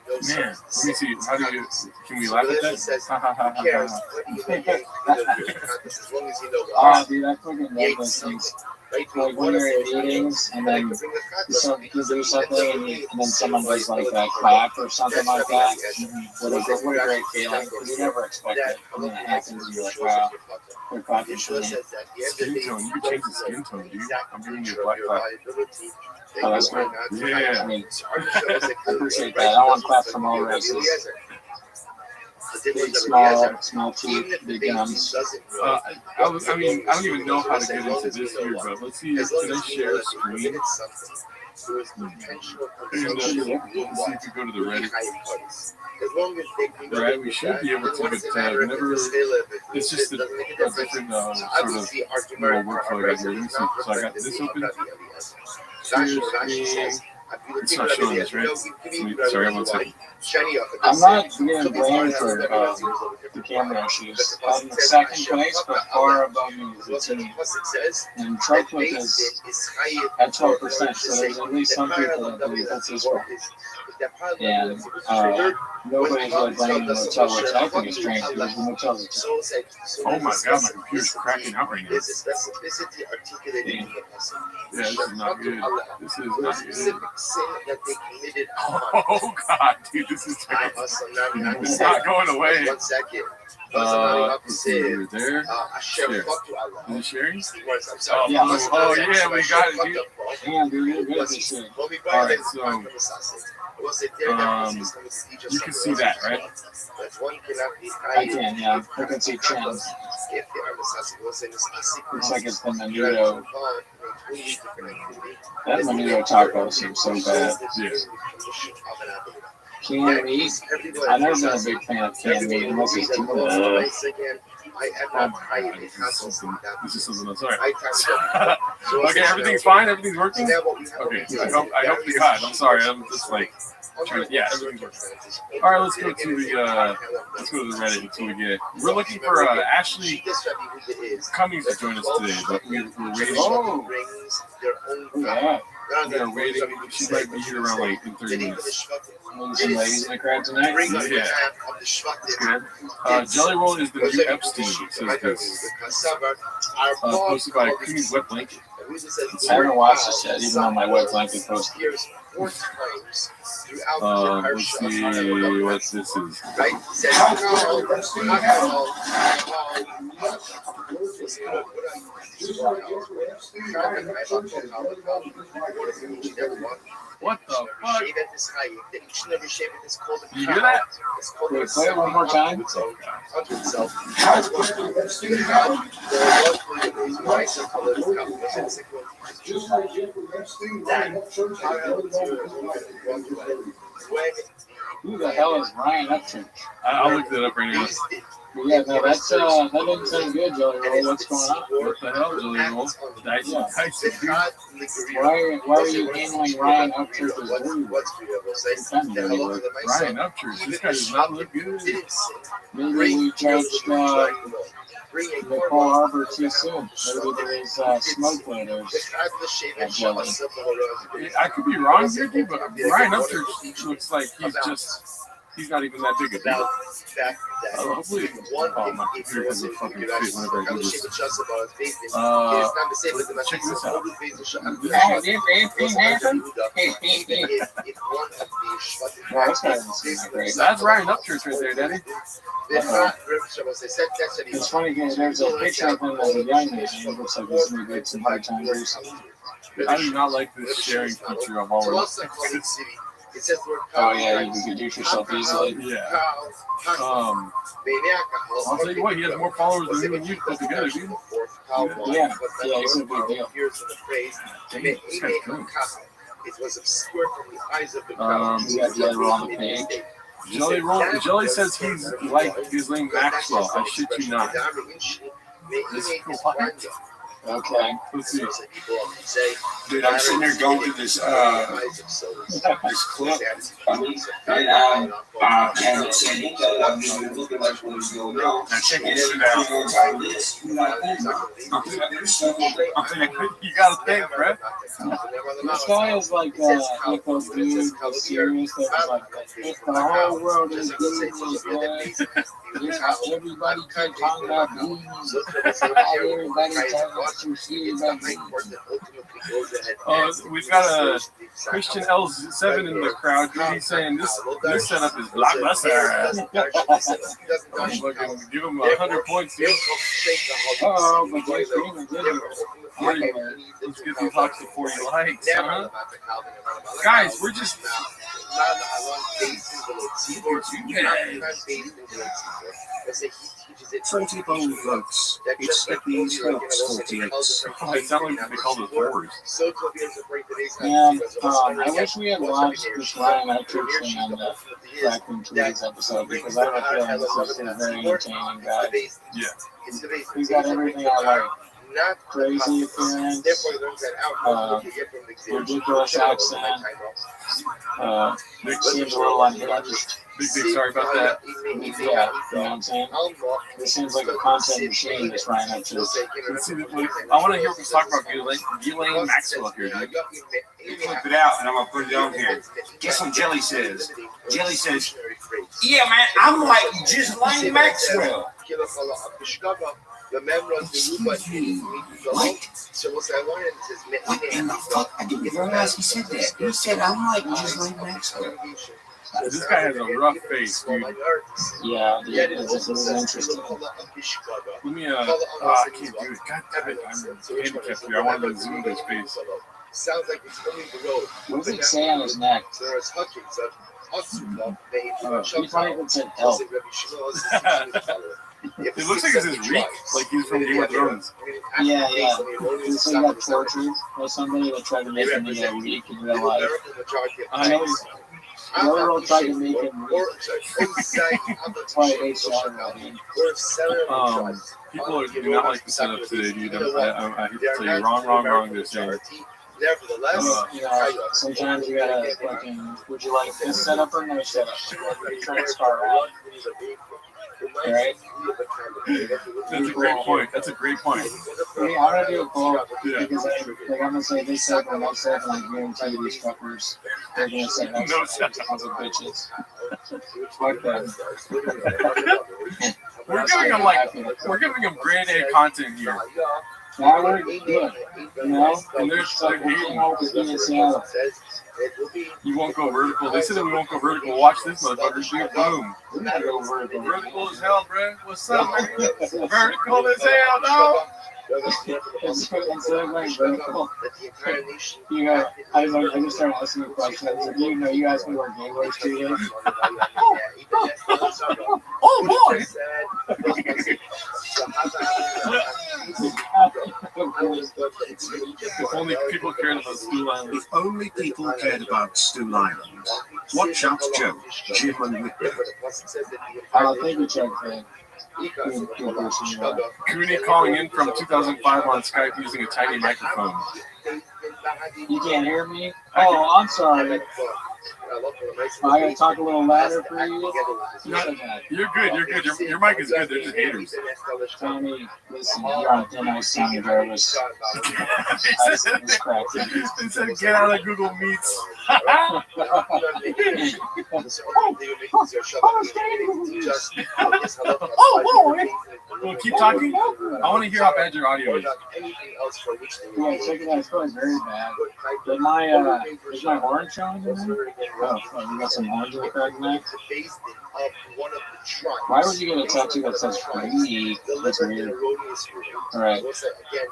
Man, let me see. How do you? Can we laugh at that? Oh, dude, I fucking love those things. Like when you're in meetings and then you do something and then someone does like a clap or something like that. What a great feeling. You never expect it. And then it happens and you're like, wow, they're clapping for me. Skin tone. You can change the skin tone, dude. I'm giving you a black clap. Oh, that's great. Yeah. I mean, I appreciate that. I want claps from all races. Big, small teeth, big guns. I don't even know how to get into this here, but let's see. Can I share a screen? And let's see if we go to the Reddit. Right, we should be able to, but whenever it's just a different sort of workflow right here. Let me see. So I got this open. Share screen. It's not showing this, right? Sorry, 1 second. I'm not getting blamed for the camera issues. I'm in second place, but far above me is the team. And Trump is at 12%, so there's at least some people that believe that's his fault. And nobody's really blaming the motel, which I think is strange because the motel's a tip. Oh my god, my computer's cracking out right now. Yeah, this is not good. This is not good. Oh god, dude, this is terrible. It's not going away. Let's see, you're there. Share. Is it sharing? Oh yeah, we got it, dude. Damn, dude, you're good at this shit. Alright, so you can see that, right? I can, yeah. I can see trends. Looks like it's the menudo. That menudo taco seems so bad. Yeah. Canned meat? I've never been a big fan of canned meat unless it's too much. This is something else. Sorry. Okay, everything's fine. Everything's working. Okay, I hope to God. I'm sorry. I'm just like trying to. Yeah, everything's working. All right, let's go to the Reddit until we get it. We're looking for Ashley Cummings to join us today, but we're waiting. Oh, yeah. We're waiting. She might be here around like in 30 minutes. Some ladies in the crowd tonight. Yeah. Good. Jelly Roll is the new Epstein, says this. Posted by Queen's Wet Blanket. I haven't watched this yet, even on my web blanket post. Let's see what this is. What the fuck? You hear that? Wait, play it one more time. Who the hell is Ryan up to? I'll look that up right now. Yeah, no, that's that doesn't sound good, Jelly Roll. What's going on? What the hell, Jelly Roll? Dicey, dicey, dude. Why are you handling Ryan Upchurch's word? Ryan Upchurch, this guy does not look good. Maybe we judged Nicole Harbor too soon. Maybe there is smoke photos of Jelly. I could be wrong here, dude, but Ryan Upchurch looks like he's not even that big a deal. Hopefully, my computer has a fucking fit whenever I do this. Check this out. That's Ryan Upchurch right there, Daddy. It's funny because there's a picture of him as a young man. It looks like he's going to get some hard time recently. I do not like this sharing feature of all of this. Oh yeah, you can reduce yourself easily. Yeah. I'll tell you what, he has more followers than you and you put together, dude. Yeah, he's a big deal. Damn, this guy's drunk. We got Jelly Roll on the page. Jelly says he's like his name Maxwell. I shit you not. This is cool. Okay. Let's see. Dude, I'm sitting there going through this clip, and it said, now check this shit out. You gotta think, bro. This guy is like those dudes, the serious that was like, if the whole world is good, everybody keep talking about bees. Everybody talking to see about bees. We've got a Christian L7 in the crowd. He's saying this setup is blockbuster. Give him 100 points, dude. Oh, but Jay Freeman did it. Let's get these talks to 40 likes, huh? Guys, we're just. Twenty-bone votes. Expect these votes, 48. They sound like they call the whores. And I wish we had watched this Ryan Upchurch thing on the Fracking Trees episode because I have a feeling this is a very entertaining guy. Yeah. He's got everything I like. Crazy appearance, ridiculous accent. Seems a little unhinged. Big sorry about that. Yeah, you know what I'm saying? This seems like a content machine, this Ryan Upchurch. Let's see, I want to hear what he's talking about Ghislaine Maxwell here, dude. You flip it out, and I'm gonna put it on here. Guess what Jelly says? Jelly says, "Yeah, man, I'm like Ghislaine Maxwell." What in the fuck? I didn't realize he said that. He said, I'm like Ghislaine Maxwell. This guy has a rough face, dude. Yeah, this is interesting. Let me, I can't do it. God damn it, I'm handicapped here. I wanted to zoom his face. What does it say on his neck? He probably even said help. It looks like it's his reek, like he's from Game of Thrones. Yeah. He's like got tortured by somebody that tried to make him into a reek in real life. I know he's. Roll tried to make him reek. That's why I hate shot around him. People do not like the setup today, dude. I hate to tell you, wrong, they're saying. You know, sometimes you gotta fucking. Would you like this setup or no setup? Like, trying to start around. Right? That's a great point. Yeah, I'm gonna do a poll because I'm gonna say this setup or no setup, and I guarantee you these fuckers, they're gonna say no setup because of bitches. Fuck that. We're giving them grade A content here. Now we're good, you know? And there's like Seattle. You won't go vertical. They said that we won't go vertical. Watch this motherfucker, dude. Boom. We're gonna go vertical. Vertical as hell, bro. What's up, man? Vertical as hell, dog. Instead of going vertical, you know, I just started asking you questions. You know, you asked me where Gaylord's Street is. Oh boy! If only people cared about Stool Island. If only people cared about Stool Island. Watch out, Joe. Jim and Whitney. I don't think we checked that. Cooney calling in from 2005 on Skype using a tiny microphone. You can't hear me? Oh, I'm sorry. I gotta talk a little louder for you. No, you're good. You're good. Your mic is good. They're just haters. Tommy, listen, you're on thin ice, Tommy Jarvis. They said get out of Google Meets. Well, keep talking. I want to hear how bad your audio is. Yeah, check it out. It's probably very bad. But is my horn showing in there? Oh, you got some horns in the crack neck? Why would you get a tattoo that says free? That's weird. Alright.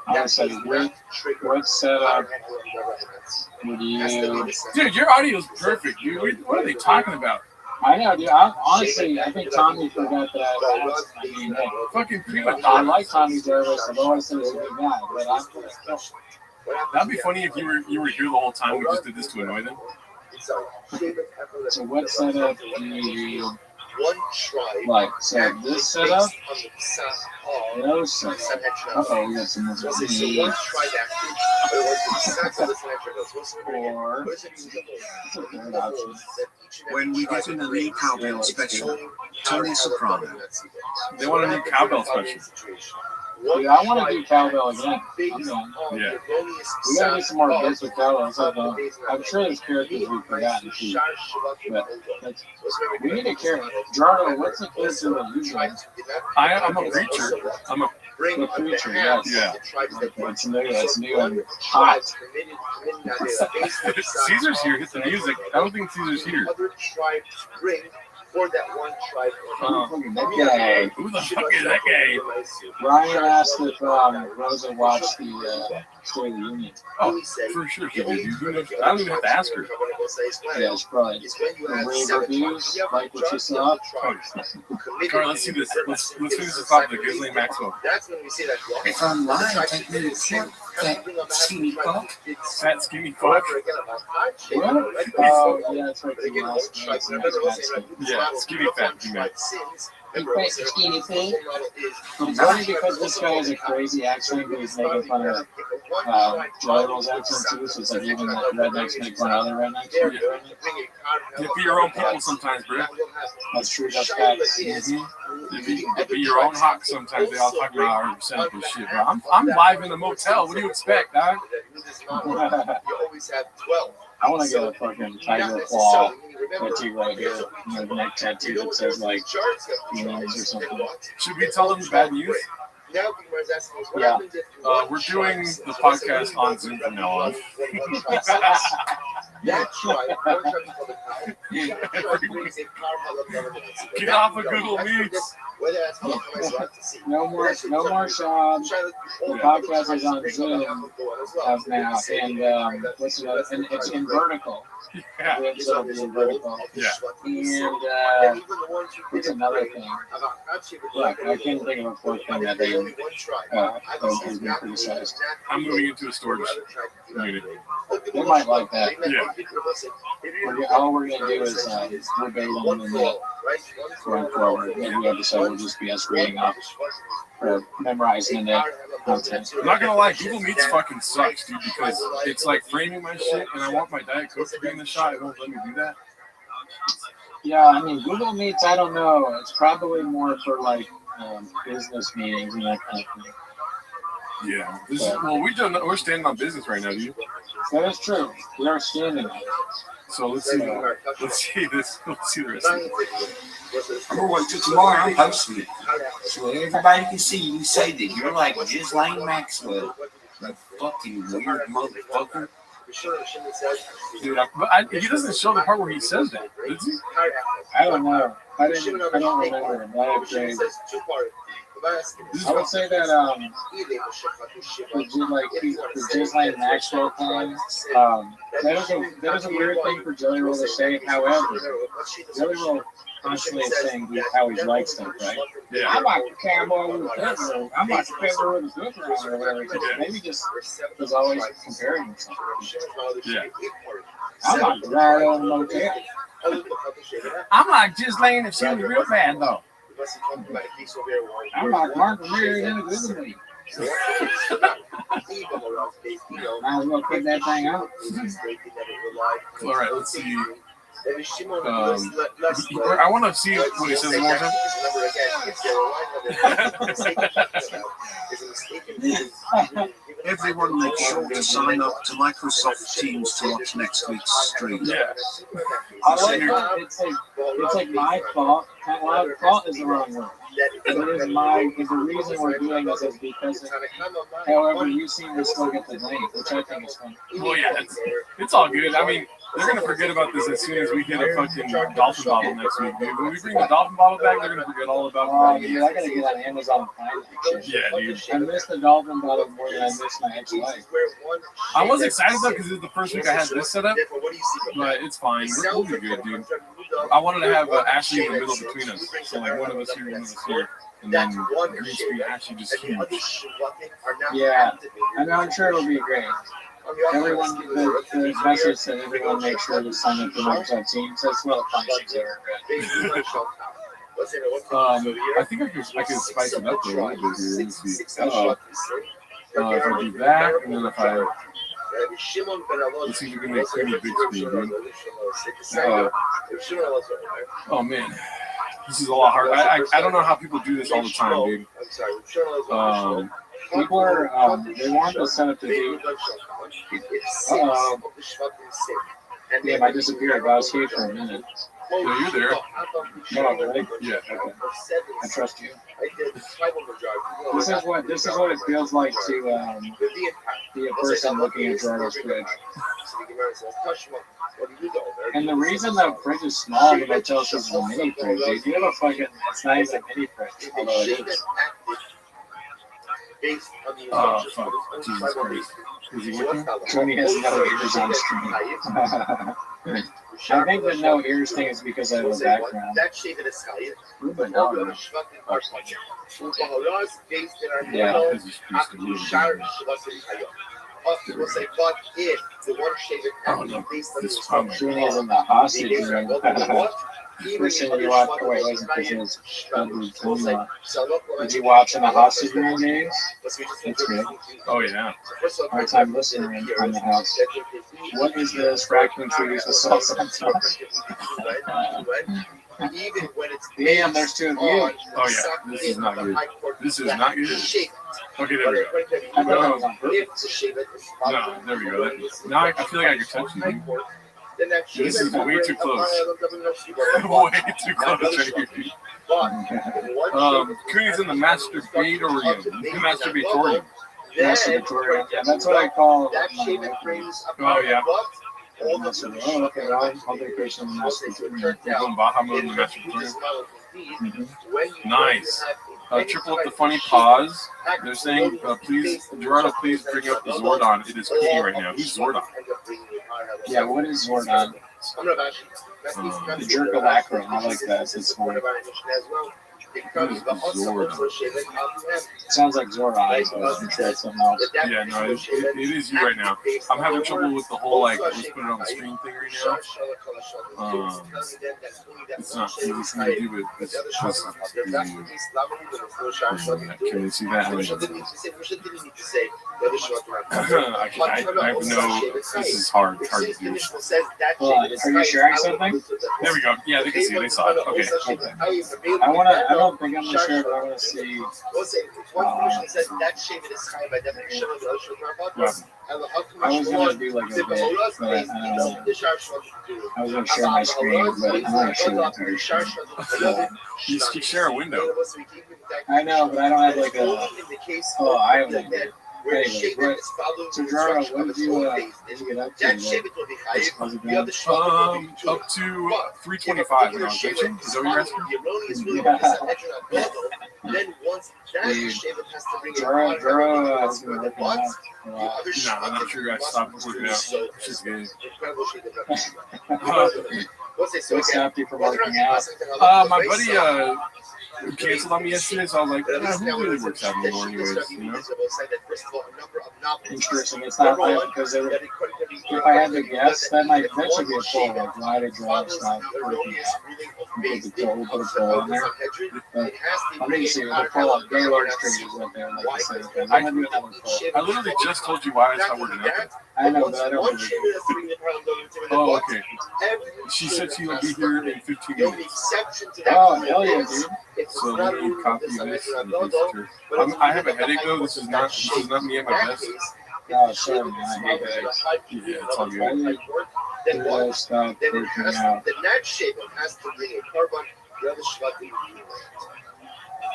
I'm gonna say, what setup would you... Dude, your audio is perfect, dude. What are they talking about? I know, dude. Honestly, I think Tommy forgot that. I mean, hey, fucking I like Tommy Jarvis. I've always said he's a good guy, but I'm that'd be funny if you were here the whole time. We just did this to annoy them. So what setup do you like? So this setup? No setup. Uh-oh, we got some more. Or when we get in a new cowbell special, Tony Soprano. They want a new cowbell special. Dude, I want to do cowbell again. I'm done. Yeah. We gotta do some more bits with cowbell. I'm sure there's characters we've forgotten too. But we need a character. Gerardo, what's the character that you like? I'm a preacher. I'm a preacher, yes. Yeah. That's new. That's new and hot. Caesar's here. Hit the music. I don't think Caesar's here. For that one tribe. That guy. Who the fuck is that guy? Ryan asked if Rosa watched the State of the Union. Oh, for sure she did. I don't even have to ask her. Yeah, it's probably rave reviews, like what you saw. Carl, let's see this. Let's finish this off with Ghislaine Maxwell. That's when we say that. If I'm lying, take me to court. That skinny fuck. Fat skinny fuck. What? Oh, yeah, it's right. Yeah, skinny fat. Skinny thing. It's only because this guy has a crazy accent, but he's making fun of Joy Roll's accent too, so it's like even the rednecks make fun of other rednecks. You be your own people sometimes, bro. That's true, that's facts. You be your own hawk sometimes. They all talk about our percentage and shit, bro. I'm live in the motel. What do you expect, dog? I want to get a fucking tiger claw tattoo right here, neck tattoo that says like feelings or something. Should we tell them the bad news? Yeah. We're doing the podcast on Zoom from now on. Get off of Google Meets. No more Sean. The podcast is on Zoom now, and what's it? And it's in vertical. Yeah. It'll be in vertical. Yeah. And what's another thing? Look, I can't think of a fourth thing that they has been criticized. I'm moving into a storage unit. They might like that. Yeah. All we're gonna do is verbatim and going forward. Maybe we decide we'll just be us reading off or memorizing the content. I'm not gonna lie, Google Meets fucking sucks, dude, because it's like framing my shit, and I want my Diet Coke to be in the shot. It won't let me do that. Yeah, I mean, Google Meets, I don't know. It's probably more for like business meetings and that kind of thing. Yeah. We're standing on business right now, dude. That is true. We are standing. So let's see this. Let's see the rest of it. I'm going to tomorrow. I'm hosting it, so everybody can see you say that you're like Ghislaine Maxwell, you fucking weird motherfucker. Dude, he doesn't show the part where he says that, does he? I don't know. I don't remember. I would say that the Ghislaine Maxwell thing, that is a weird thing for Jelly Roll to say. However, Jelly Roll constantly is saying how he likes stuff, right? Yeah. I'm like a cowboy with a pepper. I'm like a pepper with a pepper on or whatever. Maybe just was always comparing himself. Yeah. I'm like Gerardo in the motel. I'm like Ghislaine if she was real bad though. I'm like Mark Ramirez in a good movie. Might as well put that thing out. All right, let's see. I want to see what he says one more time. Everyone make sure to sign up to Microsoft Teams to watch next week's stream. Yeah. I like that it's like my fault. My fault is the wrong word. It's the reason we're doing this is because of, however you seem to still get the blame, which I think is fun. Well, yeah, it's all good. I mean, they're gonna forget about this as soon as we get a fucking dolphin bottle next week, dude. When we bring the dolphin bottle back, they're gonna forget all about it. Dude, I gotta get on Amazon Prime. Yeah, dude. I missed the dolphin bottle more than I missed my ex-wife. I was excited though because it's the first week I had this set up, but it's fine. We'll be good, dude. I wanted to have Ashley in the middle between us, so like one of us here, one of us here, and then green screen Ashley just huge. Yeah, I'm sure it'll be great. Everyone, the message said everyone make sure to sign up for Microsoft Teams. That's well functions are I think I can spice it up a little bit here. Let's see. If I do that, and then if I let's see if we can make pretty big screen. Oh man, this is a lot harder. I don't know how people do this all the time, dude. People are they want to set up the date. Damn, I disappeared, but I was here for a minute. Yeah, you're there. No, really? Yeah. Okay. I trust you. This is what it feels like to be a person looking at Jordan's fridge. And the reason the fridge is small, the hotel is a mini fridge. If you have a fucking, it's not even a mini fridge, although it is. Oh fuck! Jesus Christ! Is he working? Tony has no ears on stream. I think the no ears thing is because I have a background. Ruben, no. Yeah, this is oh no, this is coming. Tony is in the hostage room. First thing you watch, wait, because did you watch in the hostage room days? That's good. Oh yeah. Hard time listening on the house. What is this? Raccoon trees with salsa on top. Damn, there's two of you. Oh yeah, this is not good. This is not good. Okay, there we go. I thought that was on purpose. No, there we go. Now I feel like I can touch you. This is way too close. Way too close right here. Cooney's in the masturbatorium. Masturbatorium. Masturbatorium. Yeah, that's what I call. Oh yeah. Oh, okay. I'll vacation in the masturbatorium. You're going Baja mode in the masturbatorium. Nice. Triple up the funny pause. They're saying, please, Gerardo, please bring up Zordon. It is key right now. Who's Zordon? Yeah, what is Zordon? The Jerkalacro. I like that. It's smart. Sounds like Zordon. Yeah, no, it is you right now. I'm having trouble with the whole, like, let's put it on the screen thing right now. It's not anything to do with this. Can you see that? I know this is hard to do. Are you sharing something? There we go. Yeah, they can see it. They saw it. Okay. I don't think I'm gonna share, but I want to see. I was gonna do like a bit, but I don't know. I was gonna share my screen, but I'm not sure what to share. You share a window. I know, but I don't have like a. Oh, I have one. Anyway, so Gerardo, what did you get up to? Up to 325 now. Is that what you're asking? Gerardo has been working out. No, I'm not sure I stopped working out. It's just good. What stopped you from working out? My buddy canceled on me yesterday, so I was like, who really works out anymore anyways, you know? Interesting. It's not like because if I had to guess, that should be a poll. Like, why did drugs stop working out? Because it's a whole put a poll in there. But I'm going to see the poll on Gaylord Street is what they're like the same thing. I'm going to do another poll. I literally just told you why I stopped working out. I know, but I don't believe it. Oh, okay. She said she would be here in 15 minutes. Oh, hell yeah, dude. So let me copy this and paste it here. I have a headache though. This is not me at my best. Oh, sorry, man. I hate that. Yeah, it's all good. Then stop working out.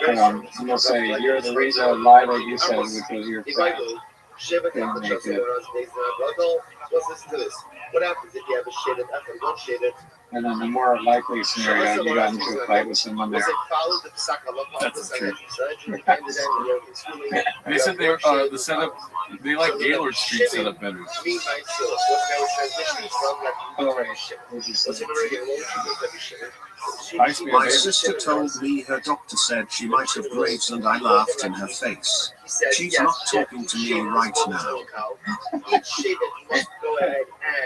I'm gonna say you're the reason I lied that you said because you're fat. Didn't make it. What happens if you have a shaded F and don't shade it? And then the more likely scenario, you got into a fight with someone there. That's true. They said the setup, they like Gaylord Street setup better. My sister told me her doctor said she might have Graves, and I laughed in her face. She's not talking to me right now.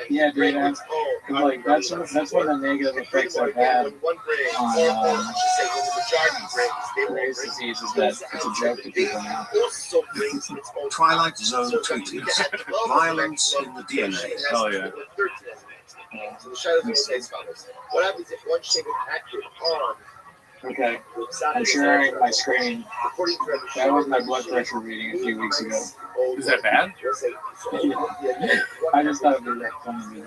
Yeah, dude, that's one of the negative effects I've had on Graves' disease is that it's a joke to people now. Twilight Zone tweeted, violence in the DNA. Oh yeah. So the shadows of the face follows. What happens if one shade at your arm? Okay, I'm sharing my screen. That was my blood pressure reading a few weeks ago. Is that bad? I just thought it would be funny.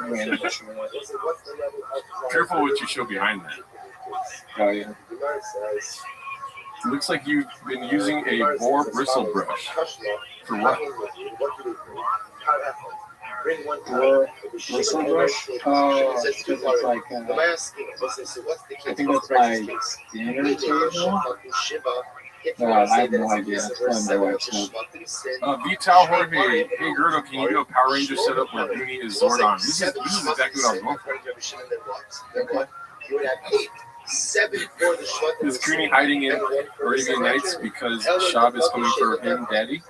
Careful what you show behind that. Oh yeah. It looks like you've been using a boar bristle brush. For what? Bristle brush? Oh, because it's like, I think that's my standard table. I have no idea. That's my wife's name. Vital Jorge, hey Gerdo, can you do a Power Ranger setup where Goonie is Zordon? This is exactly what I was going for. Okay. Is Goonie hiding in Arabian Nights because Shab is coming for him, Daddy?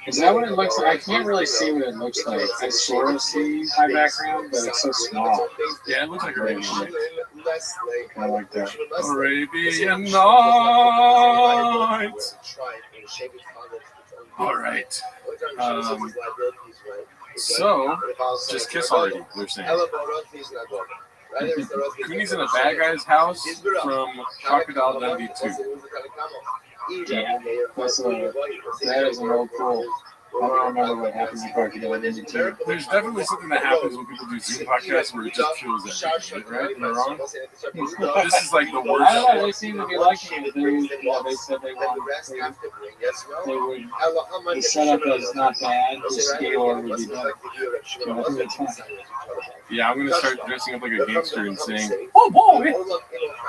Is that what it looks like? I can't really see what it looks like. I sort of see my background, but it's so small. Yeah, it looks like Arabian Nights. I like that. Arabian Nights. All right. So, just kiss already, they're saying. Cooney's in a bad guy's house from Crocodile Dundee 2. Yeah, that is an old pool. I don't remember what happens in Crocodile Dundee 2. There's definitely something that happens when people do Zoom podcasts where it just kills everything, right? Am I wrong? This is like the worst. I don't know, they seem to be liking it. They said they would, the setup is not bad, the scale would be better. So I think it's fine. Yeah, I'm gonna start dressing up like a gangster and saying, "Oh boy!"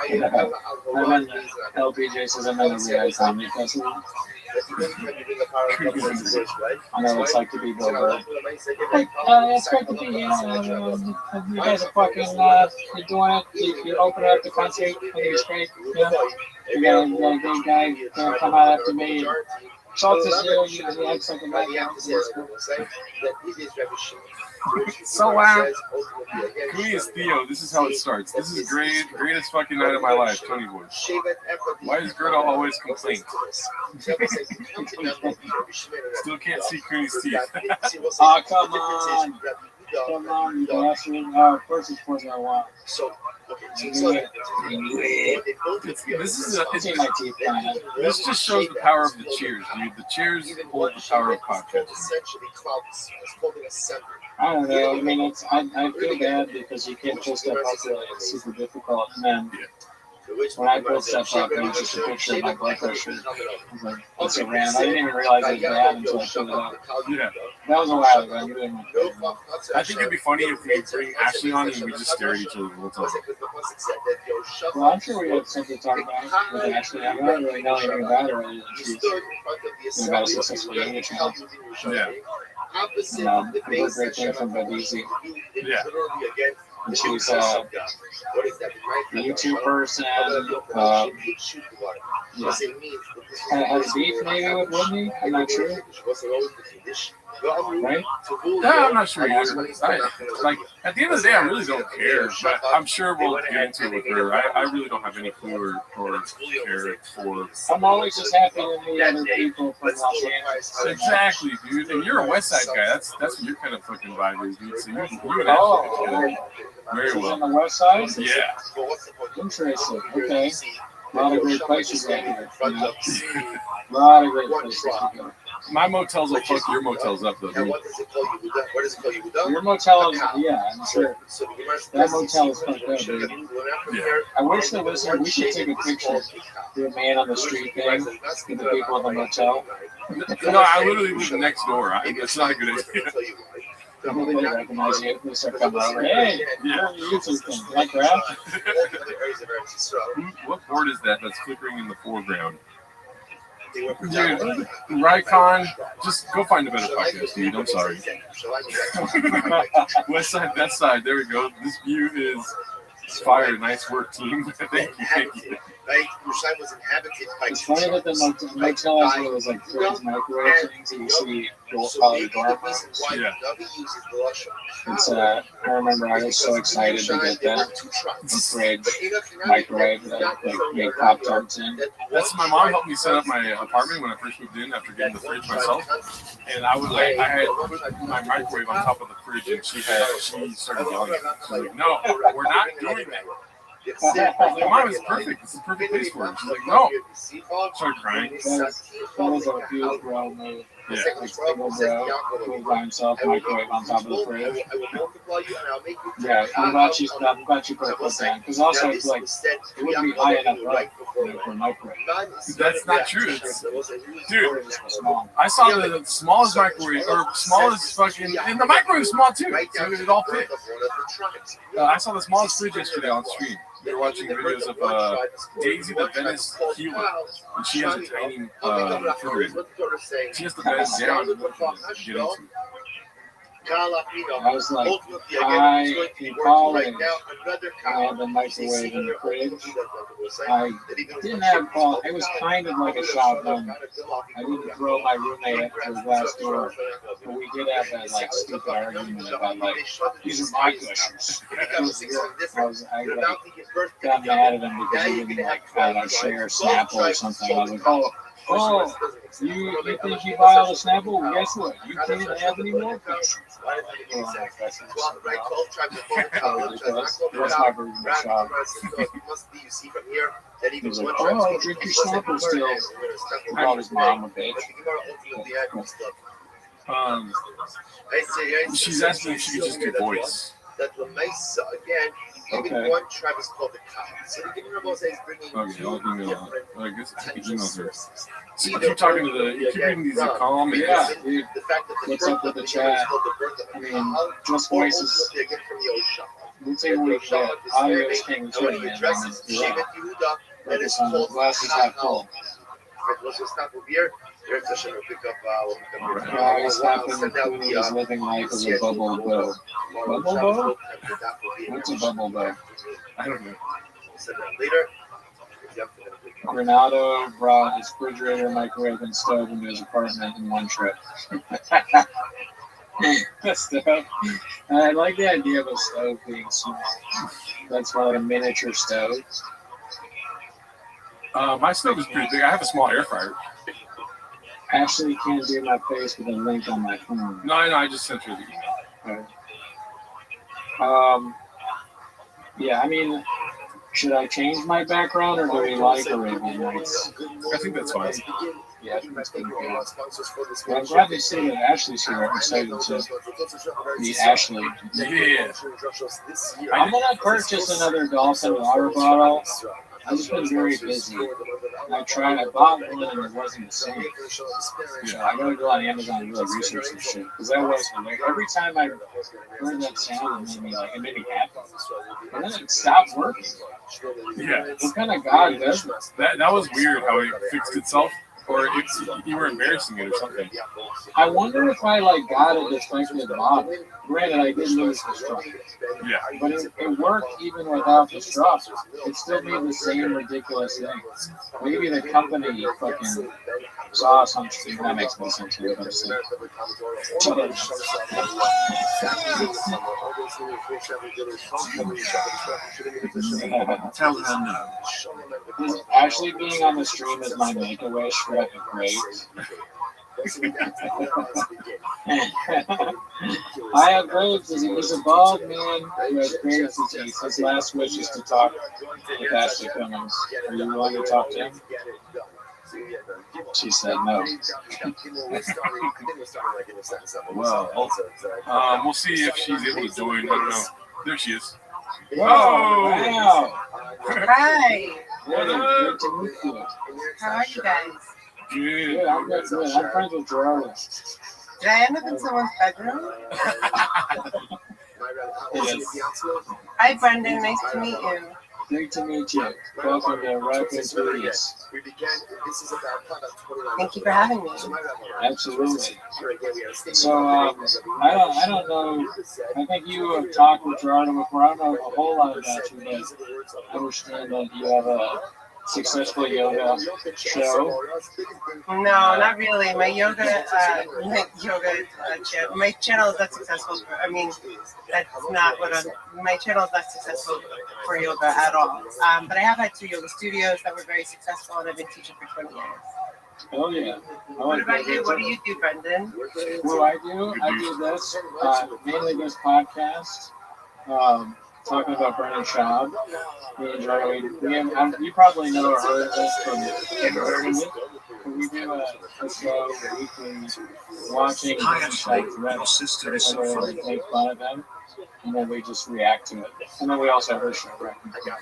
Yeah. I'm in LPJ says I'm in a reality comedy festival. I know what it's like to be Bill Burr. Hey, it's great to be here. You guys are fucking you're doing it. You open up the concert. I think it's great. Yeah. You got a good guy gonna come out after me. Schultz is here. He acts like a madman. So Cooney is Theo. This is how it starts. This is greatest fucking night of my life, Tony Boy. Why is Gerda always complaining? Still can't see Cooney's teeth. Oh, come on. Come on, you bastard. Of course it's 401. This just shows the power of the cheers, dude. The cheers hold the power of podcasting. I don't know. I mean, I feel bad because you can't pull stuff up there. It's super difficult. And then when I pulled stuff up, it was just a picture of my blood pressure. It's a random. I didn't even realize it was bad until I pulled it up. Yeah. That was a while ago. I think it'd be funny if we bring Ashley on and we just stare at each other the whole time. Well, I'm sure we have something to talk about with Ashley. I don't really know anything about her. She's about a successful yoga channel. Yeah. I've heard great things from Bad Easy. Yeah. And she's a YouTube person. Yeah. Has beef maybe with Whitney? I'm not sure. Right? Yeah, I'm not sure either. Like, at the end of the day, I really don't care, but I'm sure we'll get into it with her. I really don't have any clue or care for. I'm always just happy to meet other people from Los Angeles. Exactly, dude. And you're a West Side guy. That's what your kind of fucking vibe is, dude. So you and Ashley get together very well. On the West Side? Yeah. Interesting. Okay. A lot of great places out here. You know? A lot of great places to go. My motels will fuck your motels up, though, dude. Your motel is, yeah, I'm sure. That motel is fucked up, dude. Yeah. I wish there was, we should take a picture. Do a man on the street thing with the people in the motel. No, I literally live next door. It's not a good idea. They recognize you. They start coming over. Hey, you're on the YouTube thing. Like that? What board is that that's flickering in the foreground? Dude, Rycon, just go find a better podcast, dude. I'm sorry. West side, that side. There we go. This view is fire. Nice work, team. Thank you. It's funny that the motel has one of those like fridge microwave things that you see probably dormers. Yeah. It's I remember I was so excited to get that. The fridge microwave that like made Pop Tarts in. That's my mom helped me set up my apartment when I first moved in after getting the fridge myself. And I had put my microwave on top of the fridge, and she started yelling at me. She's like, "No, we're not doing that." My mom is perfect. It's the perfect place for her. She's like, "No." Started crying. That was a huge bro move. Yeah. Like single bro, cool by himself, microwave on top of the fridge. Yeah, I'm glad you put a foot down. Because also, it's like, it wouldn't be high enough up for a microwave. That's not true. Dude, I saw the smallest microwave, or smallest fucking, and the microwave is small too, so it all fit. I saw the smallest fridge yesterday on stream. We were watching videos of Daisy the Venice healer, and she has a tiny refrigerator. She has the bed down to get into. I was like, in college, I had the microwave in the fridge. I didn't have, it was kind of like a shotgun. I didn't throw my roommate up to the glass door, but we did have that like stupid argument about like, these are my cushions. I got mad at him because he didn't like share Snapple or something. I was like, oh, you think you buy all the Snapple? Well, guess what? You can't have any more cushions. That's my version of shock. He was like, oh, drink your Snapple still. He called his mom a bitch. She's asking if she could just do voice. Okay. I guess I can email her. So you keep talking to you keep reading these calm. Yeah, dude. What's up with the chat? I mean, just voices. We'll take a week that audio is king too, man. Yeah. But it's on the glasses half full. Always happen who is living life as a bubble bow. Bubble bow? What's a bubble bow? I don't know. Granado brought his refrigerator, microwave, and stove into his apartment in one trip. Stove. I like the idea of a stove being small. That's called a miniature stove. My stove is pretty big. I have a small air fryer. Actually, can't do my face with a link on my phone. No, I just sent her the email. Okay. Yeah, I mean, should I change my background or do we like Arabian Nights? I think that's fine. Yeah, I think that's good. Well, I'm glad they say that Ashley's here. I'm excited to meet Ashley. Yeah. I'm going to purchase another Dolphin water bottle. I've just been very busy. I bought one and it wasn't the same. So I gotta go on Amazon and really research this shit. Because that was like every time I heard that sound, it made me happy. And then it stopped working. Yeah. What kind of God does this? That was weird how it fixed itself. or if you were embarrassing it or something. I wonder if I like got a defective model. Granted, I did lose the strut. Yeah. But it worked even without the strut. It still made the same ridiculous thing. Maybe the company fucking saw something. That makes no sense. What I'm saying. Tell her no. Actually, being on the stream is my make-a-wish for like a grade. I have Graves. He's a bald man who has Graves disease. His last wish is to talk with Ashley Cummings. Are you willing to talk to him? She said no. Well, we'll see if she's able to join. I don't know. There she is. Whoa! Wow! Hi. Good to meet you. How are you guys? Good. I'm good. I'm friends with Gerardo. Did I end up in someone's bedroom? Yes. Hi, Brendan. Nice to meet you. Great to meet you. Welcome to Rapid Studios. Thank you for having me. Absolutely. So, I don't know. I think you have talked with Gerardo before. I don't know a whole lot about you, but I understand that you have a successful yoga show. No, not really. My my channel is not successful. That's not what my channel is not successful for yoga at all. But I have had 2 yoga studios that were very successful, and I've been teaching for 20 years. Oh yeah. What about you? What do you do, Brendan? What do? I do this, mainly this podcast. Talking about Brendan Schaub. Me and Gerardo, you probably know or heard of this from Internet. We do a show weekly watching Brendan Schaub's reps, and we make fun of them, and then we just react to it. And then we also have our show, right? Yeah.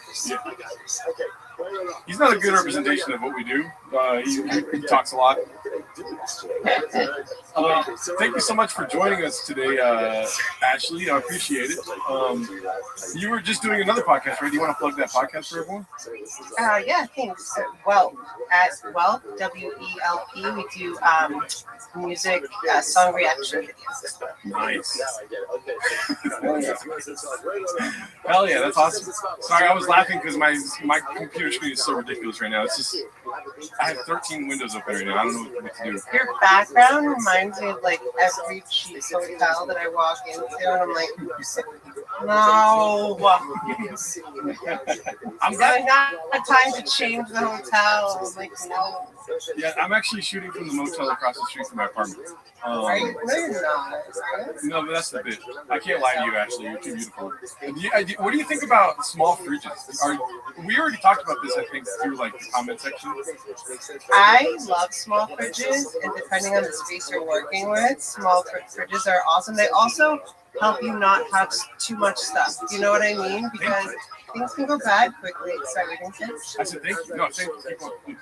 He's not a good representation of what we do. He talks a lot. Thank you so much for joining us today, Ashley. I appreciate it. You were just doing another podcast, right? Do you want to plug that podcast for everyone? Yeah, thanks. Well, at Welp, WELP, we do music song reaction videos. Nice. Hell yeah, that's awesome. Sorry, I was laughing because my computer screen is so ridiculous right now. It's just, I have 13 windows open right now. I don't know what to do. Your background reminds me of like every cheap hotel that I walk into, and I'm like, no. I'm not time to change the hotel. I'm like, no. Yeah, I'm actually shooting from the motel across the street from my apartment. No, you're not. No, but that's the bit. I can't lie to you, Ashley. You're too beautiful. What do you think about small fridges? We already talked about this, I think, through like the comment section. I love small fridges, and depending on the space you're working with, small fridges are awesome. They also help you not have too much stuff. You know what I mean? Because things can go bad quickly. Sorry, we didn't I said thank you. No, thank you.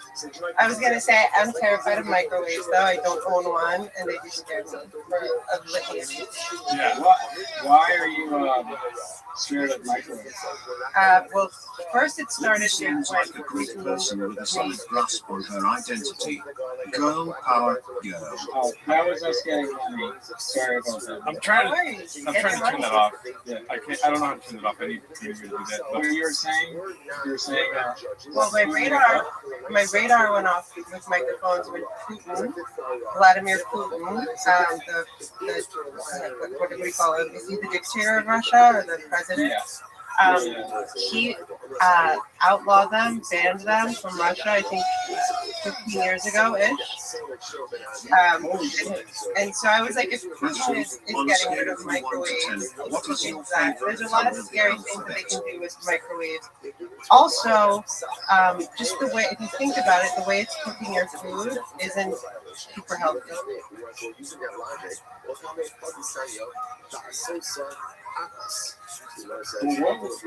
I was gonna say I'm terrified of microwaves, though. I don't own one, and they do scare me for a litany of reasons. Yeah. Why are you scared of microwaves? Well, first it started Seems like a great person with a solid grasp on her identity. Girl power girl. Oh, how is us getting money? Sorry about that. I'm trying to turn that off. Yeah, I don't know how to turn it off. I need to do that. What you were saying? Well, my radar went off with microphones with Putin, Vladimir Putin, what do we call him? Is he the dictator of Russia or the president? Yes. He outlawed them, banned them from Russia, I think 15 years ago-ish. And so I was like, if Putin is getting rid of microwaves, there's a lot of scary things that they can do with microwaves. Also, just the way, if you think about it, the way it's cooking your food isn't super healthy. Well,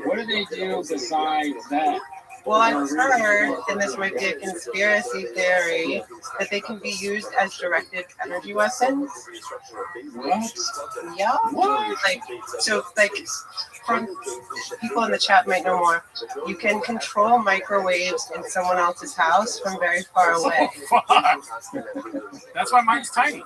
what do they do besides that? Well, I've heard, and this might be a conspiracy theory, that they can be used as directed energy weapons. What? Yeah. What? Like, from people in the chat might know more. You can control microwaves in someone else's house from very far away. Oh, fuck. That's why mine's tiny.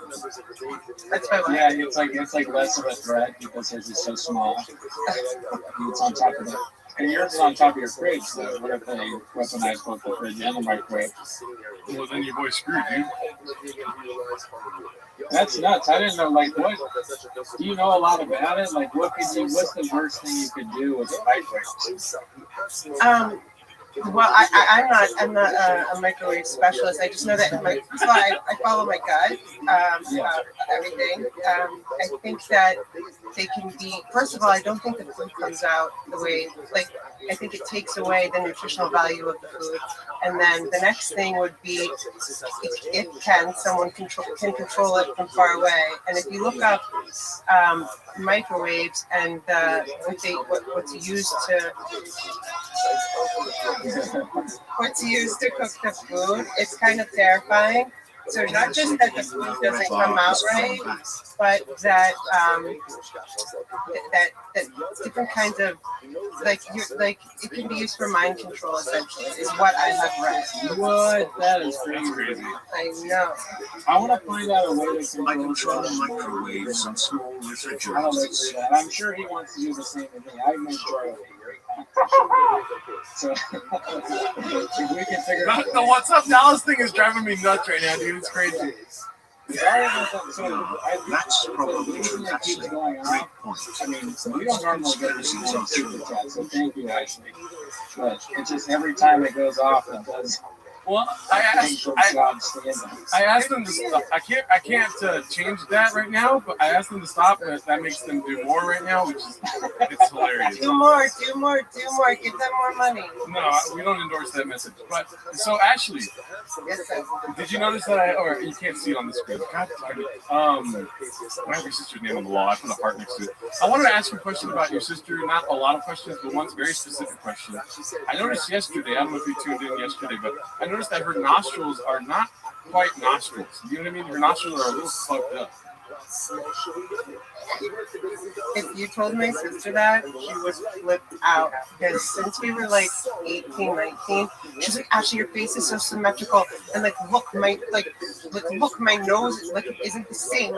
That's why. Yeah, it's like less of a threat because it's so small. It's on top of it. And yours is on top of your fridge, so what if they weaponize both the fridge and the microwave? Well, then your boy's screwed, dude. That's nuts. I didn't know, like, what, do you know a lot about it? Like, what's the worst thing you could do with a microwave? Well, I'm not a microwave specialist. I just know that I follow my gut about everything. I think that they can be. First of all, I don't think the food comes out the way I think it takes away the nutritional value of the food. And then the next thing would be, if someone can control it from far away. And if you look up microwaves and what's used to cook the food, it's kind of terrifying. So not just that the food doesn't come out right, but that different kinds of it can be used for mind control, essentially, is what I have read. What? That is crazy. I know. I want to find out a way to control microwaves and small refrigerators. I don't like to do that. I'm sure he wants to do the same with me. I make sure. So if we can figure out the What's Up Dallas thing is driving me nuts right now, dude. It's crazy. That's probably actually going on. Great point. I mean, we don't normally get these on super chat, so thank you, actually. But it's just every time it goes off, it does. Well, I asked them to stop. I can't change that right now, but I asked them to stop, and that makes them do more right now, which is it's hilarious. Do more. Give them more money. No, we don't endorse that message. But so Ashley, did you notice that or you can't see it on the screen? God darn it. I have your sister's name on the wall. I put a heart next to it. I wanted to ask you a question about your sister. Not a lot of questions, but one very specific question. I noticed yesterday. I don't know if you tuned in yesterday, but I noticed that her nostrils are not quite nostrils. You know what I mean? Her nostrils are a little fucked up. If you told my sister that, she would flip out. Because since we were like 18, 19, she's like, Ashley, your face is so symmetrical. And look, my nose isn't the same.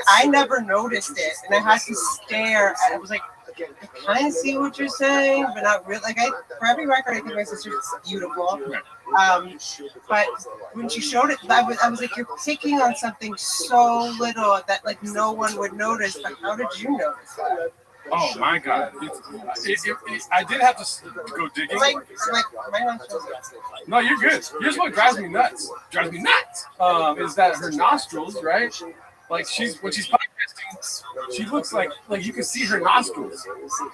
I never noticed it. And I had to stare at it. I was like, I kind of see what you're saying, but not really. For every record, I think my sister's beautiful. But when she showed it, I was like, you're picking on something so little that no one would notice. But how did you notice that? Oh my God! I did have to go digging. My nostrils. No, you're good. Here's what drives me nuts. Is that her nostrils, right? When she's podcasting, she looks like you can see her nostrils.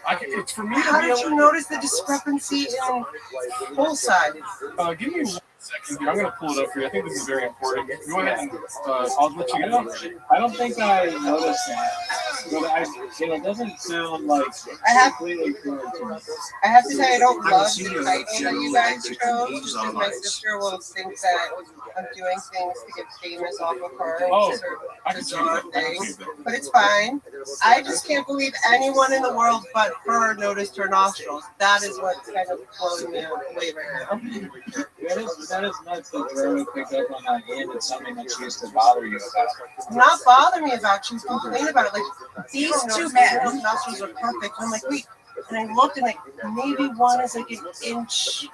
It's for me to How be did able. you notice the discrepancy in full size? Give me 1 second here. I'm gonna pull it up for you. I think this is very important. Go ahead and I'll let you get it. I don't think I noticed that, but it doesn't sound like completely clear to me. I have to say, I don't love the title that you guys chose, because my sister will think that I'm doing things to get famous off of her, which is her bizarre thing. But it's fine. I just can't believe anyone in the world but her noticed her nostrils. That is what's kind of blowing me away right now. That is nuts that Rhoda picked up on that, and it's something that she used to bother you about. Not bother me about. She was complaining about it. These two men, nostrils are perfect. And I'm like, wait. And I looked, and maybe one is an inch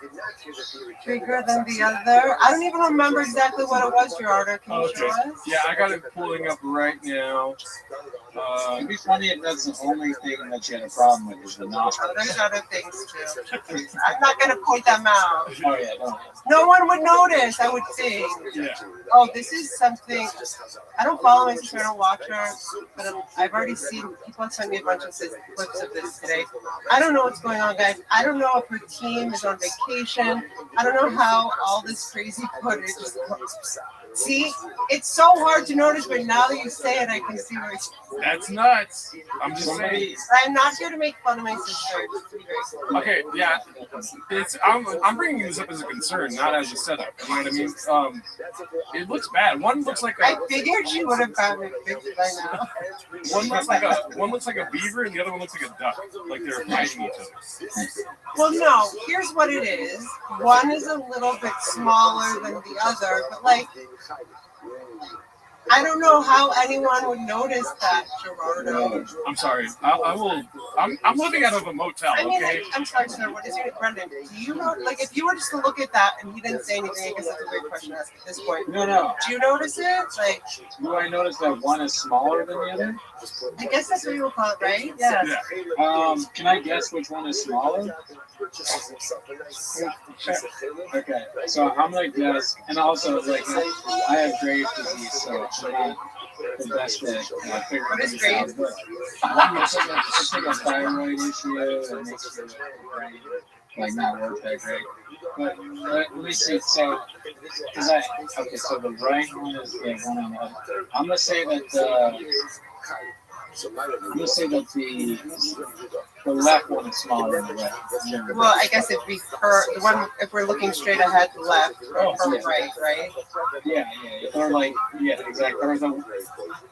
bigger than the other. I don't even remember exactly what it was, Gerardo. Can you show us? Yeah, I got it pulling up right now. It'd be funny if that's the only thing that she had a problem with is the nostrils. Oh, there's other things too. I'm not gonna point them out. Oh yeah, no one would notice, I would think. Yeah. Oh, this is something. I don't follow my sister, I don't watch her, but I've already seen people have sent me a bunch of clips of this today. I don't know what's going on, guys. I don't know if her team is on vacation. I don't know how all this crazy footage is See, it's so hard to notice, but now that you say it, I can see where it's. That's nuts. I'm just saying. I'm not here to make fun of my sister. Okay, yeah. I'm bringing this up as a concern, not as a setup. You know what I mean? It looks bad. One looks like I figured you would have gotten it fixed by now. One looks like a beaver, and the other one looks like a duck. Like they're fighting each other. Well, no. Here's what it is. One is a little bit smaller than the other, but like, I don't know how anyone would notice that, Gerardo. I'm sorry. I will. I'm living out of a motel. I mean, Okay. I'm sorry, sir. What is your Brendan? Do you know, like, if you were just to look at that and he didn't say anything, I guess that's a weird question to ask at this point. No. Do you notice it? Like, do I notice that one is smaller than the other? I guess that's what you would call it, right? Yeah. Can I guess which one is smaller? Okay, so I'm gonna guess, and also like I have Graves' disease, so I'm not the best at figuring things out. But it's like a thyroid issue that makes your brain like not work that great. But let me see. So, so the right one is the one on the other. I'm gonna say that the left one is smaller than the right. Well, I guess if we're looking straight ahead, left or right, right? Yeah. Or like, yeah, exactly. Or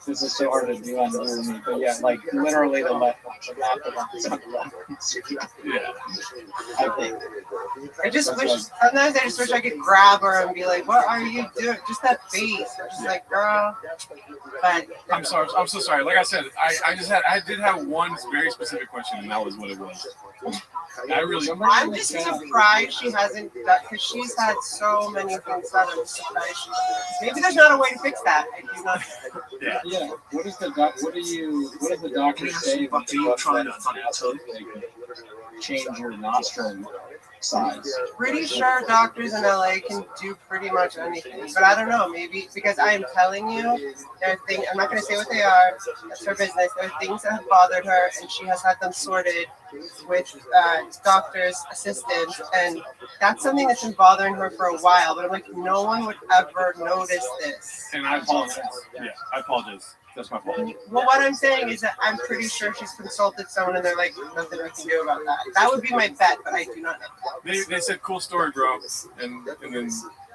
this is so hard to do on Google Meet, but yeah, like literally the left one, so not the one that's on the left. Yeah. I think. Sometimes I just wish I could grab her and be like, "What are you doing?" Just that face. I'm just like, girl. But I'm sorry. I'm so sorry. Like I said, I did have one very specific question, and that was what it was. I'm just surprised she hasn't done, because she's had so many things done. I'm surprised maybe there's not a way to fix that. I do not. Yeah. What does the doctor say about trying to change your nostril size? Pretty sure doctors in LA can do pretty much anything, but I don't know. Maybe because I am telling you, there are things. I'm not going to say what they are. That's her business. There are things that have bothered her, and she has had them sorted with doctors, assistants, and that's something that's been bothering her for a while. But I'm like, no one would ever notice this. And I apologize. Yeah, I apologize. That's my fault. Well, what I'm saying is that I'm pretty sure she's consulted someone, and they're like, nothing we can do about that. That would be my bet, but I do not know. They said, cool story, bro, and then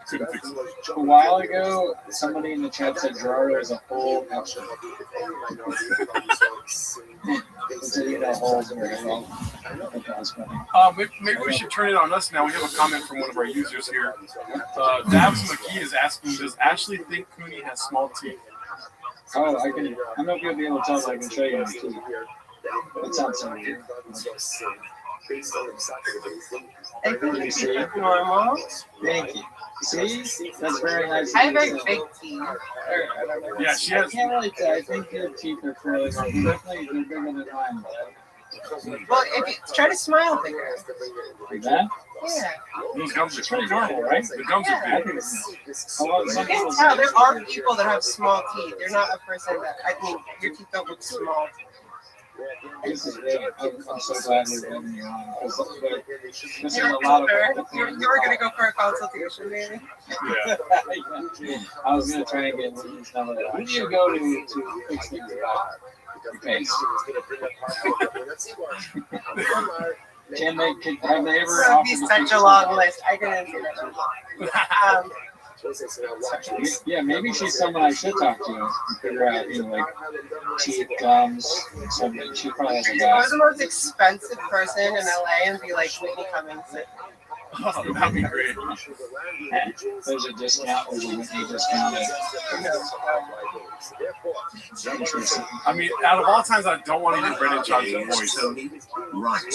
couldn't fix it. A while ago, somebody in the chat said Gerardo is a whole expert. Maybe we should turn it on us now. We have a comment from one of our users here. Dabs McKee is asking, does Ashley think Cooney has small teeth? Oh, I don't know if you'll be able to tell, but I can show you my teeth. That sounds so weird. I think you see normal. Thank you. See? That's very nice. I have very big teeth. Yeah, she has. I can't really tell. I think your teeth are fairly long. Definitely, they're bigger than mine. Well, if you try to smile bigger. Like that? Yeah. Those gums are pretty normal, right? The gums are big. You can tell there are people that have small teeth. They're not a person that, I mean, your teeth don't look small. This is great. I'm so glad we're having you on. This is a lot of. You were going to go for a consultation, maybe? Yeah. I was going to try and get some of that. Who do you go to fix things about your face? Have they ever? That would be such a long list. I couldn't answer that. Yeah, maybe she's someone I should talk to and figure out, like teeth, gums, something. She probably has a Go to the most expensive person in LA and be like, Whitney Cummings. Oh, that'd be great. There's a discount. There's a Whitney discount. I mean, out of all times, I don't want to hear Brendan Charles' voice. Right.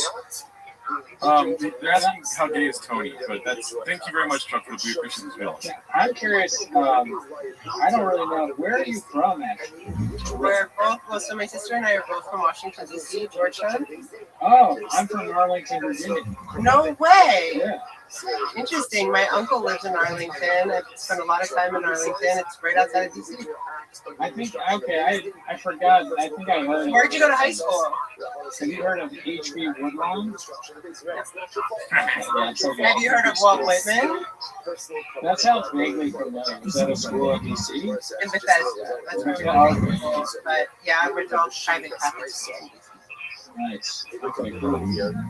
They're asking how gay is Tony, but thank you very much, Chuck, for the blue Christian as well. I'm curious, I don't really know, where are you from, actually? We're both, so my sister and I are both from Washington, D.C., Georgetown. Oh, I'm from Arlington, Virginia. No way! Yeah. Interesting. My uncle lives in Arlington. I've spent a lot of time in Arlington. It's right outside of D.C. I think, okay, I forgot. I think I heard. Where'd you go to high school? Have you heard of H.B. Woodlawn? Have you heard of Walt Whitman? That sounds vaguely familiar. Is that a school in D.C.? In Bethesda. That's where we went. But yeah, I went to all private Catholic schools. Nice. Okay, cool.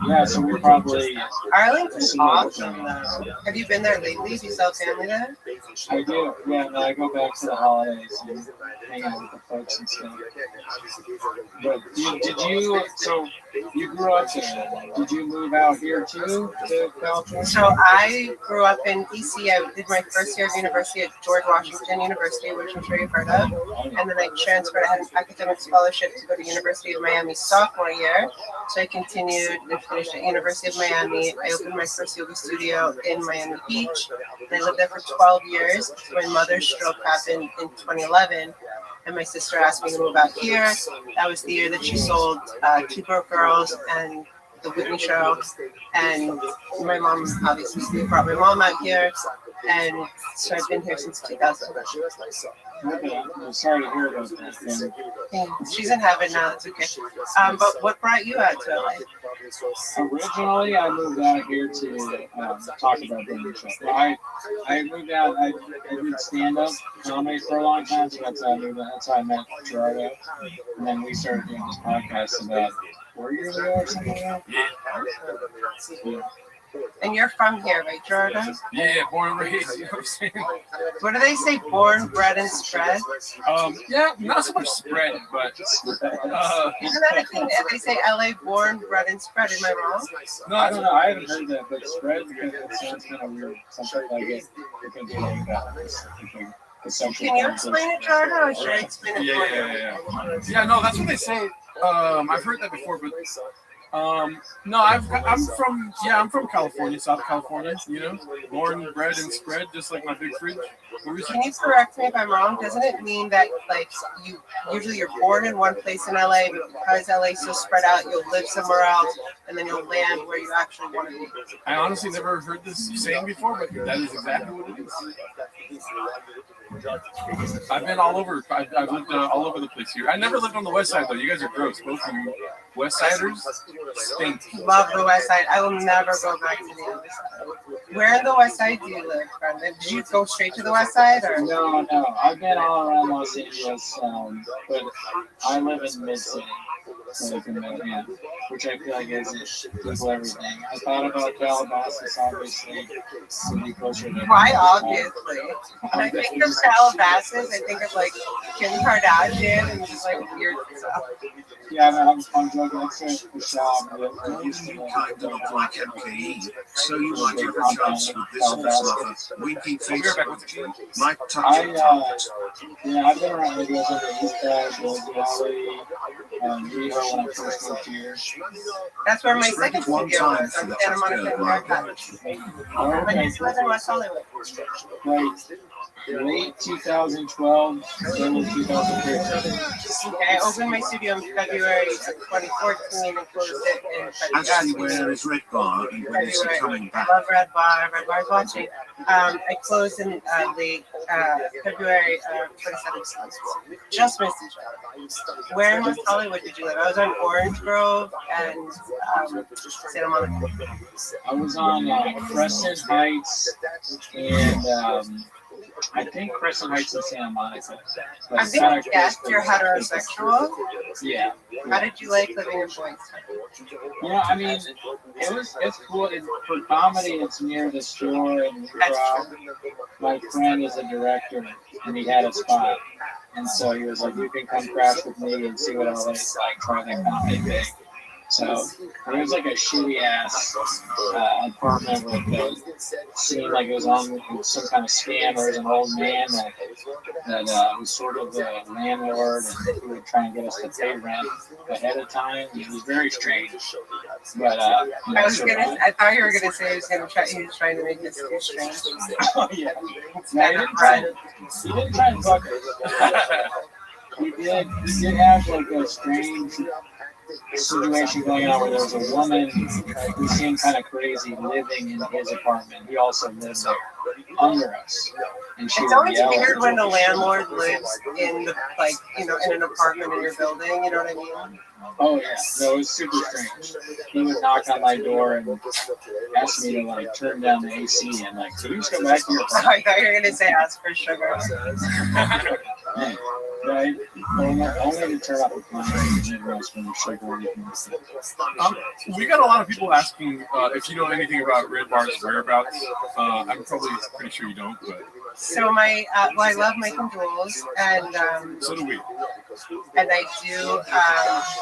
Yeah, so we probably. Arlington's awesome, though. Have you been there lately? Do you still have family there? I do. Yeah, no, I go back for the holidays and hang out with the folks and stuff. But did you? So you grew up there. Did you move out here too to California? So I grew up in DC. I did my first year of university at George Washington University, which I'm sure you've heard of. And then I transferred. I had an academic scholarship to go to University of Miami sophomore year. So I continued and finished at University of Miami. I opened my first yoga studio in Miami Beach. And I lived there for 12 years. My mother's stroke happened in 2011. And my sister asked me to move out here. That was the year that she sold Two Broke Girls and The Whitney Show. And my mom obviously brought my mom out here. And so I've been here since 2000. Okay, I'm sorry to hear about that. Yeah, she's in heaven now. That's okay. But what brought you out to LA? Originally, I moved out here to talk about being a show. I moved out. I did stand-up comedy for a long time, so that's how I moved out. That's how I met Gerardo. And then we started doing this podcast about 4 years ago or something like that. Yeah. And you're from here, right, Gerardo? Yeah, born and raised. You know what I'm saying? What do they say? Born, bred, and spread? Yeah, not so much spread, but isn't that a thing? They say LA born, bred, and spread. Am I wrong? No, I don't know. I haven't heard that, but spread because it sounds kind of weird. Something like it can be like that. Can you explain it, Gerardo, or should I explain it for you? Yeah, no, that's what they say. I've heard that before, but no, I'm from California, South California. You know, born, bred, and spread, just like my big fridge. Can you correct me if I'm wrong? Doesn't it mean that like you're born in one place in LA, but because LA is so spread out, you'll live somewhere else, and then you'll land where you actually want to be? I honestly never heard this saying before, but that is exactly what it is. I've been all over. I've lived all over the place here. I never lived on the west side though. You guys are gross. Both of you west siders stink. Love the west side. I will never go back to the other side. Where in the west side do you live, Brendan? Did you go straight to the west side or? No. I've been all around Los Angeles, but I live in Mid-City. So which I feel like is equal everything. I thought about Calabasas, obviously, to be closer to. Why, obviously? When I think of Calabasas, I think of like Kim Kardashian and just like weird stuff. Yeah, I'm joking. That's a shop. You kind of like MKE, so you might have a chance with this lover. Winky face. Might touch it. Yeah, I've been around the East Side, Valley, Rio when I first moved here. That's where my second studio was, on Santa Monica, America. My next was in West Hollywood. Late 2012, early 2013. Okay, I opened my studio in February of 2014 and closed it in February. Actually, where is Red Bar and when is it coming back? I love Red Bar. Red Bar's watching. I closed in late February of 2017. Just missed each other. Where in West Hollywood did you live? I was on Orange Grove and Santa Monica. I was on Crescent Heights and I think Crescent Heights and Santa Monica. I think I guessed you're heterosexual. Yeah. How did you like living in Boynton? Yeah, I mean, it's cool. For comedy, it's near the store and my friend is a director and he had a spot. And so he was like, you can come crash with me and see what I like try that comedy thing. So it was like a shitty ass apartment with seemed like it was on some kind of scam. There was an old man that was sort of the landlord and he would try and get us to pay rent ahead of time. It was very strange. But I thought you were gonna say he was trying to make this too strange. Oh yeah. No, he didn't try and fuck it. He did have like a strange situation going on where there was a woman who seemed kind of crazy living in his apartment. He also lived there. under us. And she It's would always yell. weird when the landlord lives in the, like, you know, in an apartment in your building. You know what I mean? Oh yeah, no, it was super strange. He would knock on my door and ask me to like turn down the AC and like, can you just go back to your apartment? I thought you were gonna say ask for sugar. Yeah, right. Only to turn off the plan and everyone else when sugar or anything like that. We got a lot of people asking if you know anything about Red Bar's whereabouts. I'm probably pretty sure you don't, but So my, well, I love making jewels, and so do we. And I do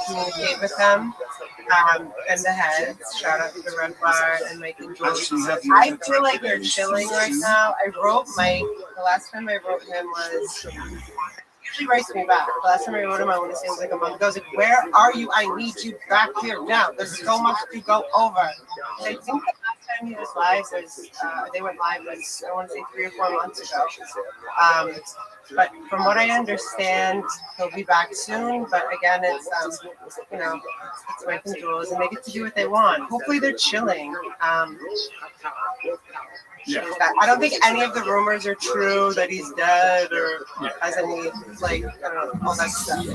communicate with them and the heads. Shout out to the Red Bar and making jewels. I feel like they're chilling right now. I wrote Mike. The last time I wrote him was. He writes me back. The last time I wrote him, I want to say it was like a month ago. I was like, "Where are you? I need you back here now. There's so much to go over." And I think the last time he was live was they went live was I want to say 3 or 4 months ago. But from what I understand, he'll be back soon. But again, it's you know, it's Mike and Jules, and they get to do what they want. Hopefully, they're chilling. Yeah. I don't think any of the rumors are true that he's dead or has any, like, I don't know, all that stuff.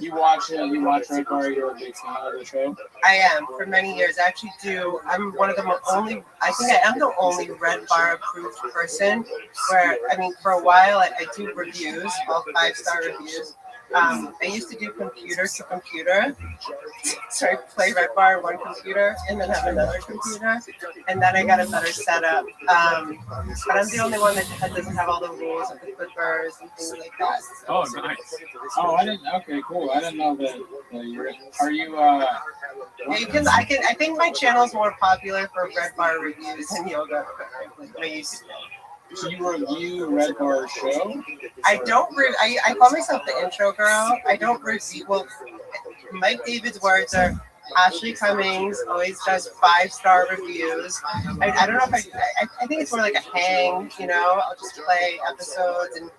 You watch Red Bar, you're a big fan of the show? I am, for many years. I actually do. I'm one of the only, I think I am the only Red Bar approved person where, I mean, for a while I do reviews, all 5-star reviews. I used to do computer to computer. So I play Red Bar on one computer and then have another computer. And then I got a better setup. But I'm the only one that doesn't have all the rules of the clippers and things like that. Oh, nice. Oh, I didn't. Okay, cool. I didn't know that. You're. Are you? Yeah, because I think my channel is more popular for Red Bar reviews than yoga. Like my YouTube channel. So you review Red Bar's show? I don't. I call myself the intro girl. I don't review. Well, Mike David's words are. Ashley Cummings always does 5-star reviews. I don't know if I think it's more like a hang, you know. I'll just play episodes, and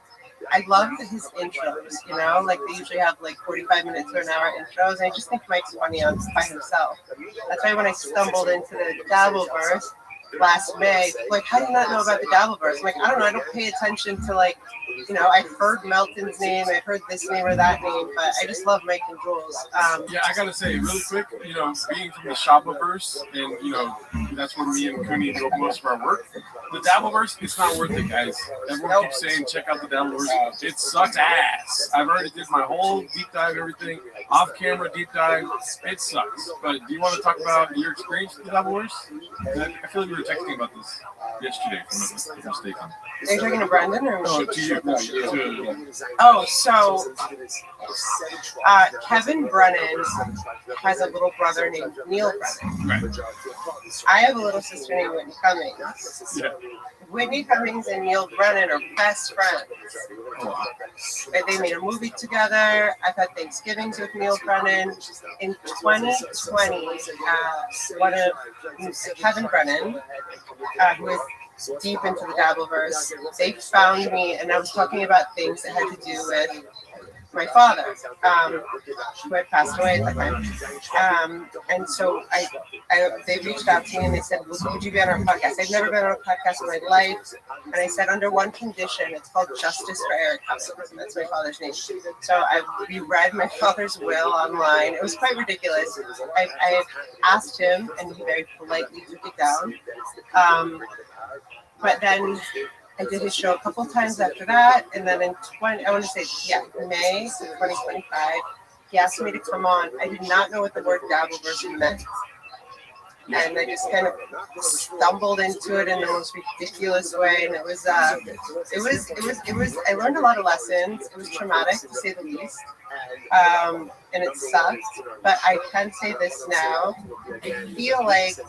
I love his intros, you know. Like they usually have like 45 minutes to an hour intros, and I just think Mike's funny by himself. That's why when I stumbled into the Dabbleverse last May, like, how do you not know about the Dabbleverse? I'm like, I don't know, I don't pay attention to, like, you know, I've heard Melton's name, I've heard this name or that name, but I just love Mike and Jules. Yeah, I gotta say, really quick, you know, being from the Shoppaverse, and, you know, that's where me and Cooney do most of our work. The Dabbleverse, it's not worth it, guys. Everyone keeps saying, check out the Dabbleverse. It sucks ass. I've already did my whole deep dive, everything, off-camera deep dive. It sucks. But do you want to talk about your experience with the Dabbleverse? I feel like we were texting about this yesterday, if I'm not mistaken. Are you talking to Brendan or? Oh, to you. Oh, so Kevin Brennan has a little brother named Neil Brennan. Right. I have a little sister named Whitney Cummings. Yeah. Whitney Cummings and Neil Brennan are best friends. They made a movie together. I've had Thanksgivings with Neil Brennan. In 2020, Kevin Brennan, who is deep into the Dabbleverse, they found me, and I was talking about things that had to do with my father, who had passed away at the time. And so they reached out to me and they said, well, would you be on our podcast? I've never been on a podcast in my life. And I said, under one condition, it's called Justice for Eric Cummings, and that's my father's name. So I reread my father's will online. It was quite ridiculous. I asked him, and he very politely took it down. But then I did his show a couple times after that, and then in May of 2025, he asked me to come on. I did not know what the word Dabbleverse meant, and I just kind of stumbled into it in the most ridiculous way. And it was. I learned a lot of lessons. It was traumatic, to say the least, and it sucked. But I can say this now: I feel like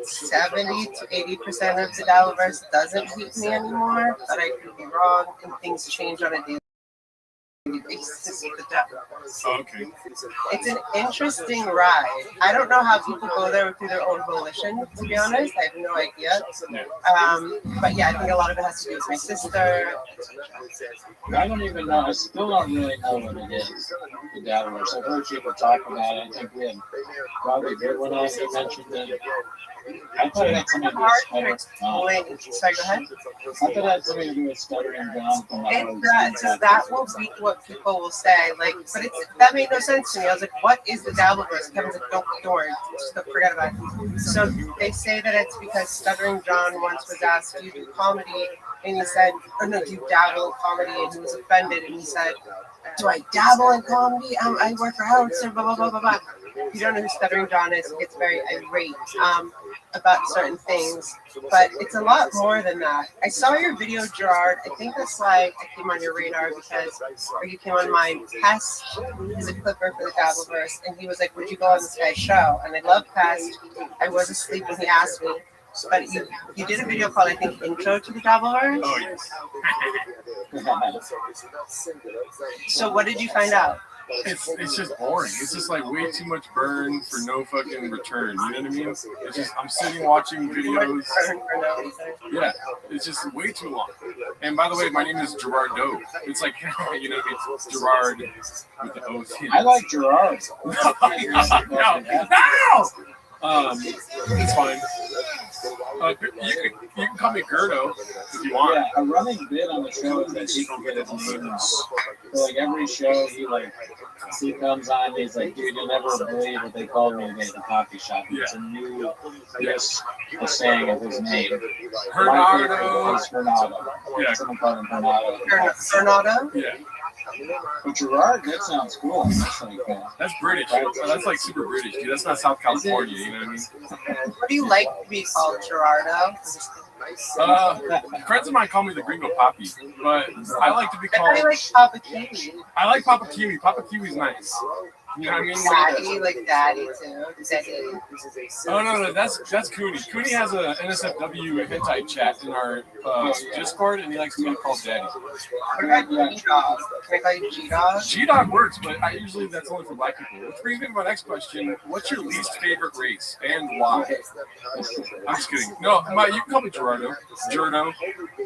70 to 80% of the Dabbleverse doesn't hate me anymore, but I could be wrong, and things change on a daily basis. with the devil. Okay. It's an interesting ride. I don't know how people go there through their own volition, to be honest. I have no idea. But yeah, I think a lot of it has to do with my sister. I don't even know. I still don't really know what it is. The Dabblerverse. I've heard people talk about it. I think we had probably good one on. You mentioned it. I thought it had something to do with stuttering. Sorry, go ahead. I thought it had something to do with stuttering John. That will be what people will say. Like, but that made no sense to me. I was like, what is the Dabblerverse? Kevin's like, don't forget about it. So they say that it's because Stuttering John once was asked, do you do comedy? And he said, oh no, do you dabble in comedy? And he was offended and he said, do I dabble in comedy? I work for Howard, blah, blah, blah, blah, blah. If you don't know who Stuttering John is, he gets very irate about certain things. But it's a lot more than that. I saw your video, Gerard. I think that's why I came on your radar or you came on mine. Pest is a clipper for the Dabblerverse. And he was like, would you go on this guy's show? And I love Pest. I was asleep when he asked me. But you did a video called, I think, Intro to the Dabblerverse? Oh, yes. So what did you find out? It's just boring. It's just like way too much burn for no fucking return. You know what I mean? It's just I'm sitting watching videos. Yeah, it's just way too long. And by the way, my name is Gerardo. It's like you know, it's Gerard with the O. I like Gerard. No. It's fine. You can call me Gerdo if you want. Yeah, a running bit on the show is that he can get his names. So like every show, he comes on and he's like, dude, you'll never believe what they called me today at the coffee shop. It's a new, a saying of his name. Hernado. It's Hernado. Yeah. Someone called him Hernado. Hernado? Yeah. But Gerard, that sounds cool. That's British. That's like super British, dude. That's not South California, you know what I mean? What do you like to be called, Gerardo? Friends of mine call me the Gringo Poppy, but I like to be called. I like Papa Kiwi. I like Papa Kiwi. Papa Kiwi's nice. You know what I mean? Daddy, like Daddy too. Daddy. Oh no, that's Cooney. Cooney has a NSFW hentai chat in our Discord, and he likes me to call Daddy. What about G-Dog? Can I call you G-Dog? G-Dog works, but I usually that's only for black people. Which brings me to my next question: what's your least favorite race and why? I'm just kidding. No, you can call me Gerardo,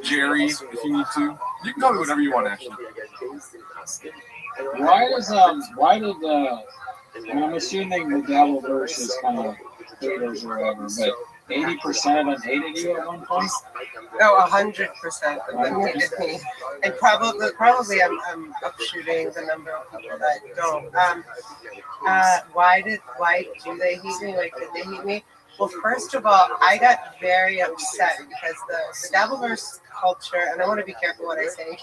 Jerry, if you need to. You can call me whatever you want, actually. Why did and I'm assuming the Dabblerverse is kind of haters or whatever, but 80% of them hated you at one point? No, 100% of them hated me. And probably I'm upshooting the number of people that don't. Why do they hate me? Like, did they hate me? Well, first of all, I got very upset because the Dabblerverse culture, and I want to be careful what I say,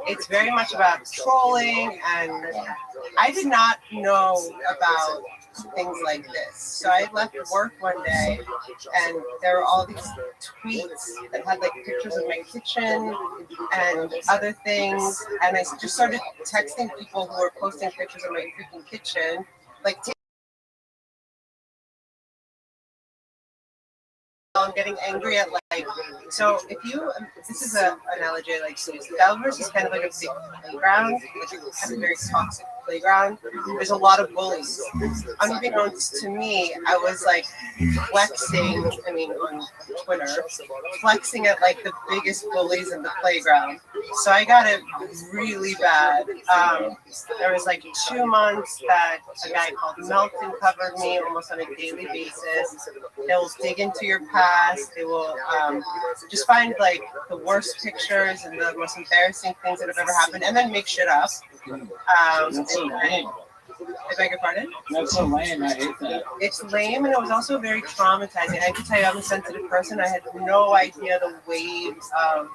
it's very much about trolling, and I did not know about things like this. So I left work one day, and there were all these tweets that had like pictures of my kitchen and other things, and I just started texting people who were posting pictures of my freaking kitchen, like. I'm getting angry at so if you, this is an analogy I like to use. The Dabblerverse is kind of like a big playground, like a very toxic playground. There's a lot of bullies. Unbeknownst to me, I was like flexing, on Twitter, flexing at like the biggest bullies in the playground. So I got it really bad. There was like 2 months that a guy called Melton covered me almost on a daily basis. They'll dig into your past. They will just find like the worst pictures and the most embarrassing things that have ever happened, and then make shit up. That's so lame. I beg your pardon? That's so lame. I hate that. It's lame, and it was also very traumatizing. I have to tell you, I'm a sensitive person. I had no idea the waves of,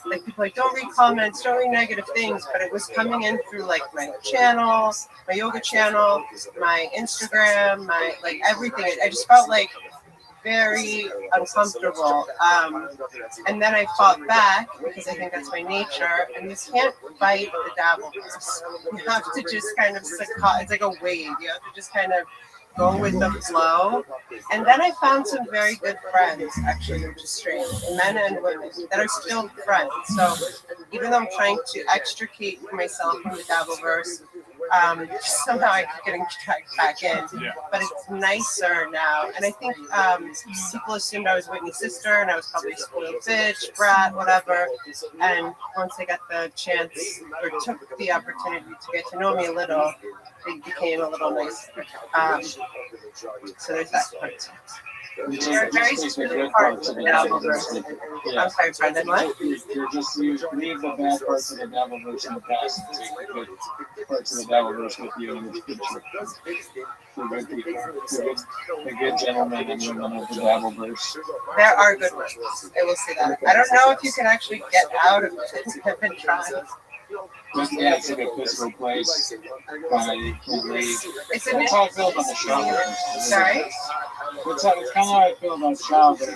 like, people like, don't read comments, don't read negative things, but it was coming in through, like, my channel, my yoga channel, my Instagram, my, like, everything. I just felt, like, very uncomfortable. And then I fought back because I think that's my nature. And you can't fight the Dabblerverse. You have to just kind of succumb. It's like a wave. You have to just kind of going with the flow. And then I found some very good friends, actually, which is strange, men and women that are still friends. So even though I'm trying to extricate myself from the Dabbleverse, somehow I keep getting dragged back in. But it's nicer now. And I think people assumed I was Whitney's sister and I was probably a spoiled bitch, brat, whatever. And once I got the chance or took the opportunity to get to know me a little, it became a little nicer. So there's that part. There are very specific parts of the Dabbleverse. I'm sorry, Brendan, what? You leave the bad parts of the Dabbleverse in the past and take the good parts of the Dabbleverse with you in the future. The good people, the good gentlemen and women of the Dabbleverse. There are good ones. I will say that. I don't know if you can actually get out of it. I've been trying. Yeah, it's like a physical place. You can't leave. That's how I feel about the show. Sorry? It's kind of how I feel about show, but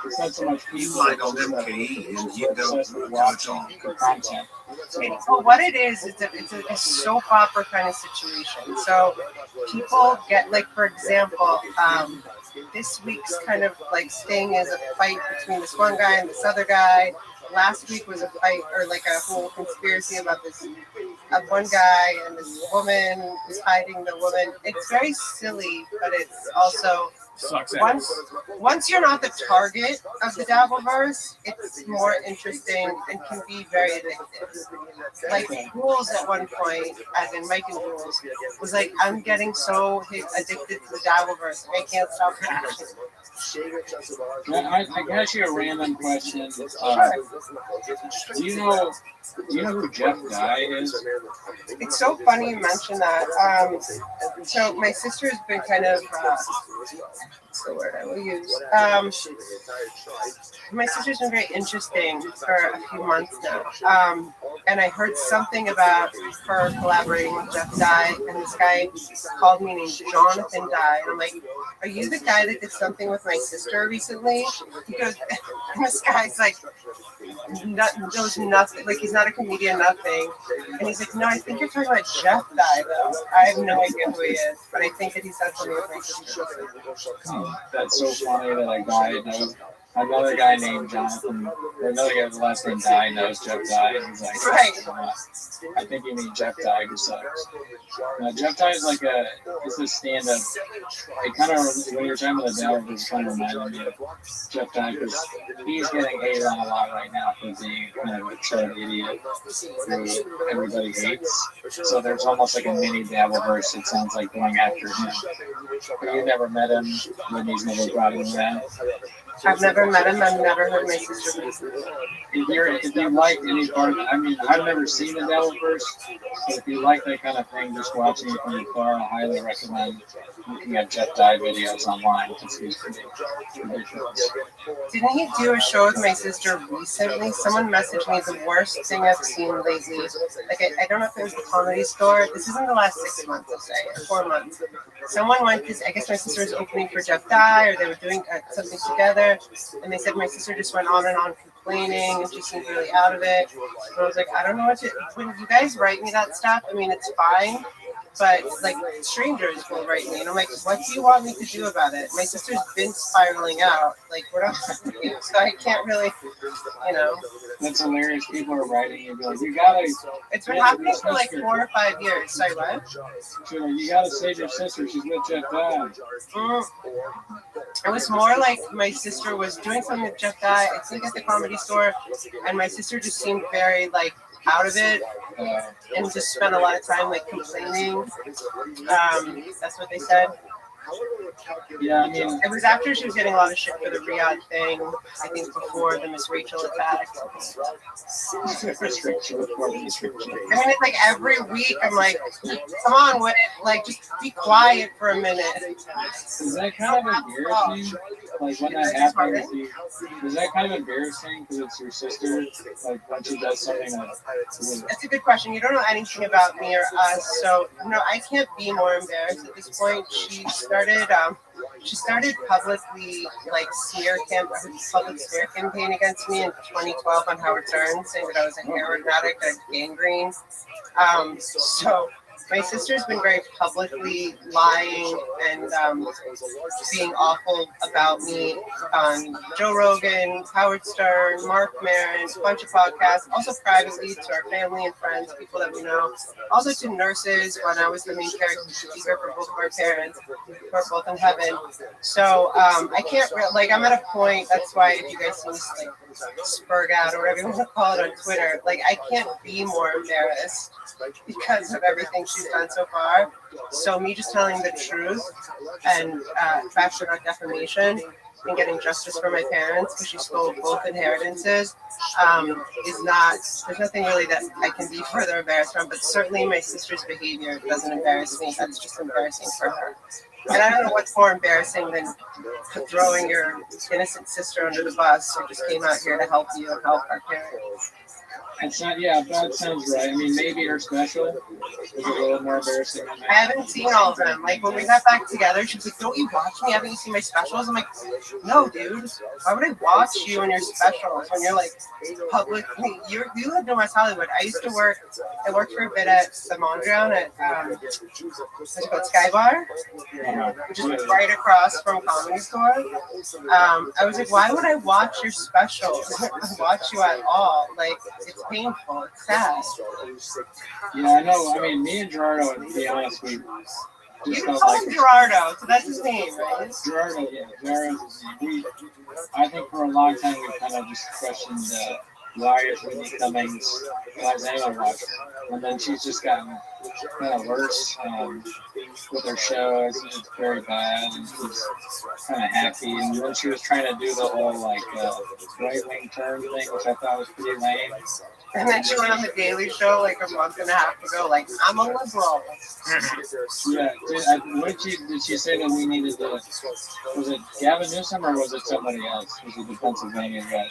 it's not so much people. Like on MKE and you don't watch all the content. Well, what it is, it's a soap opera kind of situation. So people get, like, for example, this week's kind of like sting is a fight between this one guy and this other guy. Last week was a fight or like a whole conspiracy about this one guy and this woman is hiding the woman. It's very silly, but it's also once you're not the target of the Dabbleverse, it's more interesting and can be very addictive. Like Jules at one point, as in Mike and Jules, was like, I'm getting so addicted to the Dabbleverse, I can't stop watching. I can ask you a random question. Do you know who Jeff Dye is? It's so funny you mention that. So my sister has been kind of what's the word I will use? My sister's been very interesting for a few months now. And I heard something about her collaborating with Jeff Dye, and this guy called me named Jonathan Dye. And I'm like, are you the guy that did something with my sister recently? He goes, and this guy's like, knows nothing, like he's not a comedian, nothing. And he's like, no, I think you're talking about Jeff Dye, though. I have no idea who he is, but I think that he's done something with my sister. That's so funny that a guy knows. Another guy named Jonathan, or another guy with the last name Dye knows Jeff Dye. And he's like, right. I think you mean Jeff Dye who sucks. Jeff Dye is like it's a stand-up. It kind of, when you're talking about the Dabbleverse, it kind of reminded me of Jeff Dye because he's getting hated on a lot right now for being kind of a troll idiot who everybody hates. So there's almost like a mini Dabbleverse, it sounds like, going after him. But you never met him, Whitney's never brought him around. I've never met him. I've never heard my sister mention him. If you like any part of it, I mean, I've never seen the Dabbleverse, but if you like that kind of thing, just watching it from afar, I highly recommend looking at Jeff Dye videos online because he's pretty ridiculous. Didn't he do a show with my sister recently? Someone messaged me the worst thing I've seen lately. Like, I don't know if it was the Comedy Store. This isn't the last 6 months, I'll say, or 4 months. Someone went, because I guess my sister was opening for Jeff Dye, or they were doing something together, and they said my sister just went on and on complaining, and she seemed really out of it. And I was like, I don't know what to, when you guys write me that stuff, I mean, it's fine, but like strangers will write me, and I'm like, what do you want me to do about it? My sister's been spiraling out, like, we're not, so I can't really, you know. That's hilarious. People are writing you, like, you gotta. It's been happening for like 4 or 5 years. Sorry, what? You gotta save your sister. She's with Jeff Dye. It was more like my sister was doing something with Jeff Dye, I think at the Comedy Store, and my sister just seemed very like out of it and just spent a lot of time like complaining. That's what they said. Yeah, I mean, it was after she was getting a lot of shit for the Riyadh thing. I think before the Miss Rachel attack. I mean, it's like every week I'm like, come on, what? Like, just be quiet for a minute. Is that kind of embarrassing? Like when that happens, is that kind of embarrassing because it's your sister? Like when she does something like. That's a good question. You don't know anything about me or us, so no, I can't be more embarrassed at this point. She started publicly like public smear campaign against me in 2012 on Howard Stern, saying that I was a heroin addict, I had gangrene. So My sister's been very publicly lying and being awful about me on Joe Rogan, Howard Stern, Mark Maron, a bunch of podcasts, also privately to our family and friends, people that we know, also to nurses when I was the main caregiver for both of our parents, who are both in heaven. So I can't, like, I'm at a point, that's why if you guys see me, like, spurg out or whatever you want to call it on Twitter, like, I can't be more embarrassed because of everything she's done so far. So me just telling the truth and factual, not defamation, and getting justice for my parents because she stole both inheritances is not, there's nothing really that I can be further embarrassed from, but certainly my sister's behavior doesn't embarrass me. That's just embarrassing for her. And I don't know what's more embarrassing than throwing your innocent sister under the bus who just came out here to help you and help our parents. It's not, yeah, that sounds right. I mean, maybe her special is a little more embarrassing than that. I haven't seen all of them. Like, when we got back together, she was like, don't you watch me? Haven't you seen my specials? I'm like, no, dude. Why would I watch you and your specials when you're, like, publicly? You live in West Hollywood. I worked for a bit at the Mondrian at, what's it called, Sky Bar, which is right across from Comedy Store. I was like, why would I watch your specials? Watch you at all? Like, it's painful. It's sad. Yeah, I know. I mean, me and Gerardo, to be honest, we just You felt call like him Gerardo, so that's his name, right? Gerardo, yeah, Gerardo's his name. I think for a long time we kind of just questioned why is Whitney Cummings, why is anyone watching? And then she's just gotten kind of worse with her show. It's very bad, and she's kind of hacky. And then she was trying to do the whole like right-wing turn thing, which I thought was pretty lame. And then she went on the Daily Show like a month and a half ago, like, I'm a liberal. Yeah, did she say that we needed to, was it Gavin Newsom or was it somebody else? Was it the Pennsylvania guy?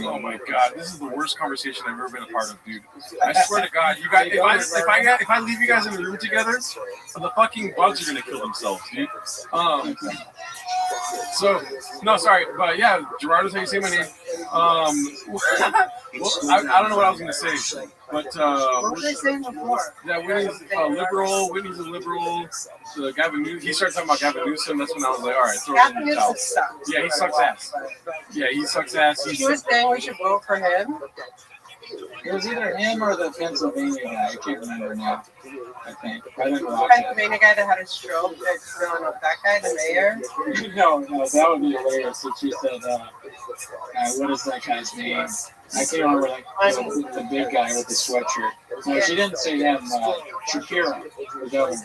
Oh my God, this is the worst conversation I've ever been a part of, dude. I swear to God, you guys, if I leave you guys in the room together, the fucking bugs are gonna kill themselves, dude. So, no, sorry, but yeah, Gerardo's how you say my name. Well, I don't know what I was gonna say, but What was I saying before? yeah, Whitney's a liberal. Whitney's a liberal. So Gavin Newsom, he started talking about Gavin Newsom. That's when I was like, all right, throw it in Gavin the towel. Newsom sucks. Yeah, he sucks ass. Yeah, he sucks ass. She was saying we should vote for him. It was either him or the Pennsylvania guy. I can't remember now. I think. I didn't The watch it. Pennsylvania guy that had a stroke. That guy, the mayor. No, that would be hilarious if she said, what is that guy's name? I can't remember, like, the big guy with the sweatshirt. No, she didn't say him, Shapiro. The governor.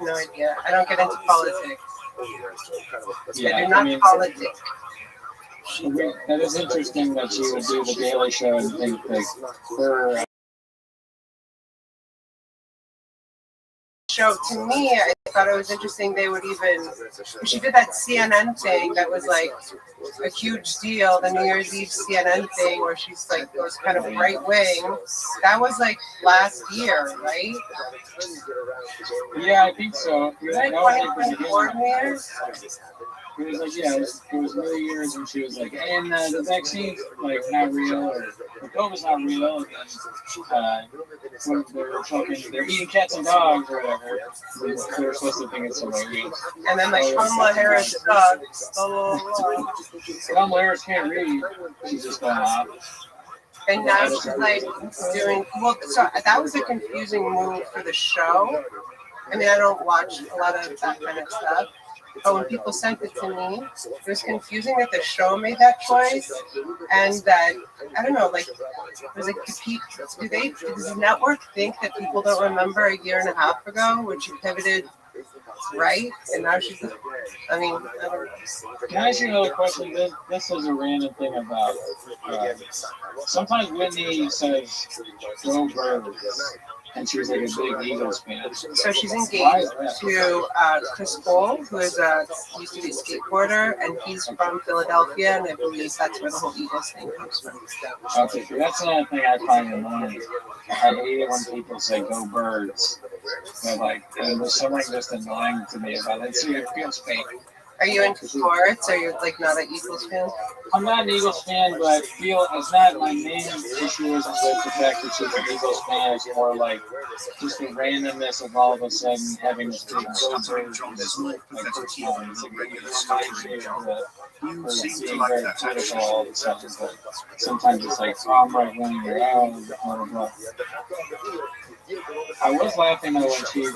No idea. I don't get into politics. Yeah, I do not politic. That is interesting that she would do the Daily Show and think like her. Show to me, I thought it was interesting they would even, she did that CNN thing that was like a huge deal, the New Year's Eve CNN thing where she's like goes kind of right wing. That was like last year, right? Yeah, I think so. Like 2024 New Year's? It was like, yeah, it was New Year's, and she was like, and the vaccine's like not real, or the COVID's not real, and when they're eating cats and dogs or whatever, they were supposed to think it's hilarious. And then like Kamala Harris sucks. Kamala Harris can't read. She's just going off. And now she's like doing, well, so that was a confusing move for the show. I mean, I don't watch a lot of that kind of stuff. But when people sent it to me, it was confusing that the show made that choice, and that, I don't know, like, was it does the network think that people don't remember a year and a half ago when she pivoted right, and now she's, I mean, I don't know. Can I ask you another question? This is a random thing about, sometimes Whitney says, go birds. And she was like a big Eagles fan. So she's engaged to Chris Cole, who is used to be a skateboarder, and he's from Philadelphia, and I believe that's where the whole Eagles thing comes from. Okay, so that's another thing I find annoying. I hate it when people say "Go Birds," but like there's something just annoying to me about it. So it feels fake. Are you into sports? Are you like not an Eagles fan? I'm not an Eagles fan, but I feel it's not my main issue isn't with the fact that she's an Eagles fan. It's more like just the randomness of all of a sudden having this big being very political all of a sudden. But sometimes it's like, oh, I'm right wing or blah blah blah. I was laughing though when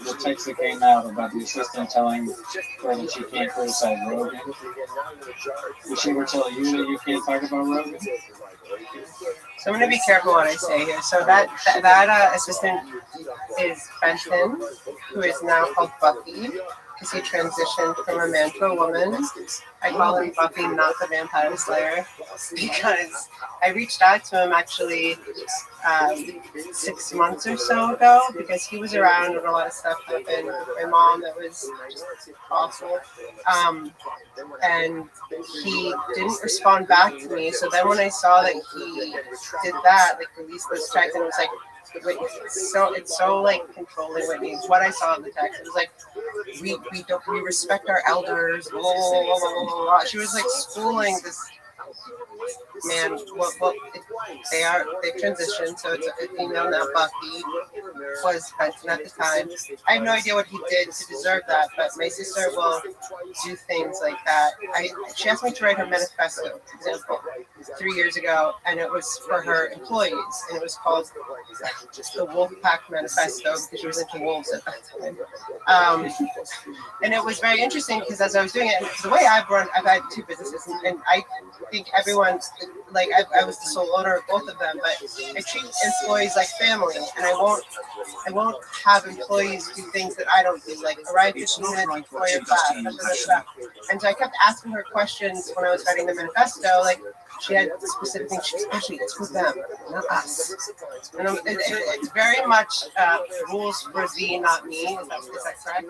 the text that came out about the assistant telling her that she can't criticize Rogan. Did she ever tell you that you can't talk about Rogan? So I'm going to be careful what I say here. So that assistant is Benton, who is now called Bucky, because he transitioned from a man to a woman. I call him Bucky, not the Vampire Slayer, because I reached out to him actually 6 months or so ago, because he was around when a lot of stuff happened with my mom that was just awful. And he didn't respond back to me. So then when I saw that he did that, like released this text, and it was like, it's so like controlling Whitney. What I saw in the text, it was like, we respect our elders. Blah, blah, blah, blah, blah, blah. She was like schooling this man. They've transitioned, so it's a female now. Bucky was Benton at the time. I have no idea what he did to deserve that, but my sister will do things like that. She asked me to write her manifesto, for example, 3 years ago, and it was for her employees, and it was called the Wolfpack Manifesto because she was into wolves at that time. And it was very interesting because as I was doing it, the way I've had 2 businesses, and I think everyone, like I was the sole owner of both of them, but I treat employees like family, and I won't have employees do things that I don't do, like arrive 15 minutes before your class, and so I kept asking her questions when I was writing the manifesto, like she had specific things, especially it's for them, not us. And it's very much rules for thee, not me. Is that correct?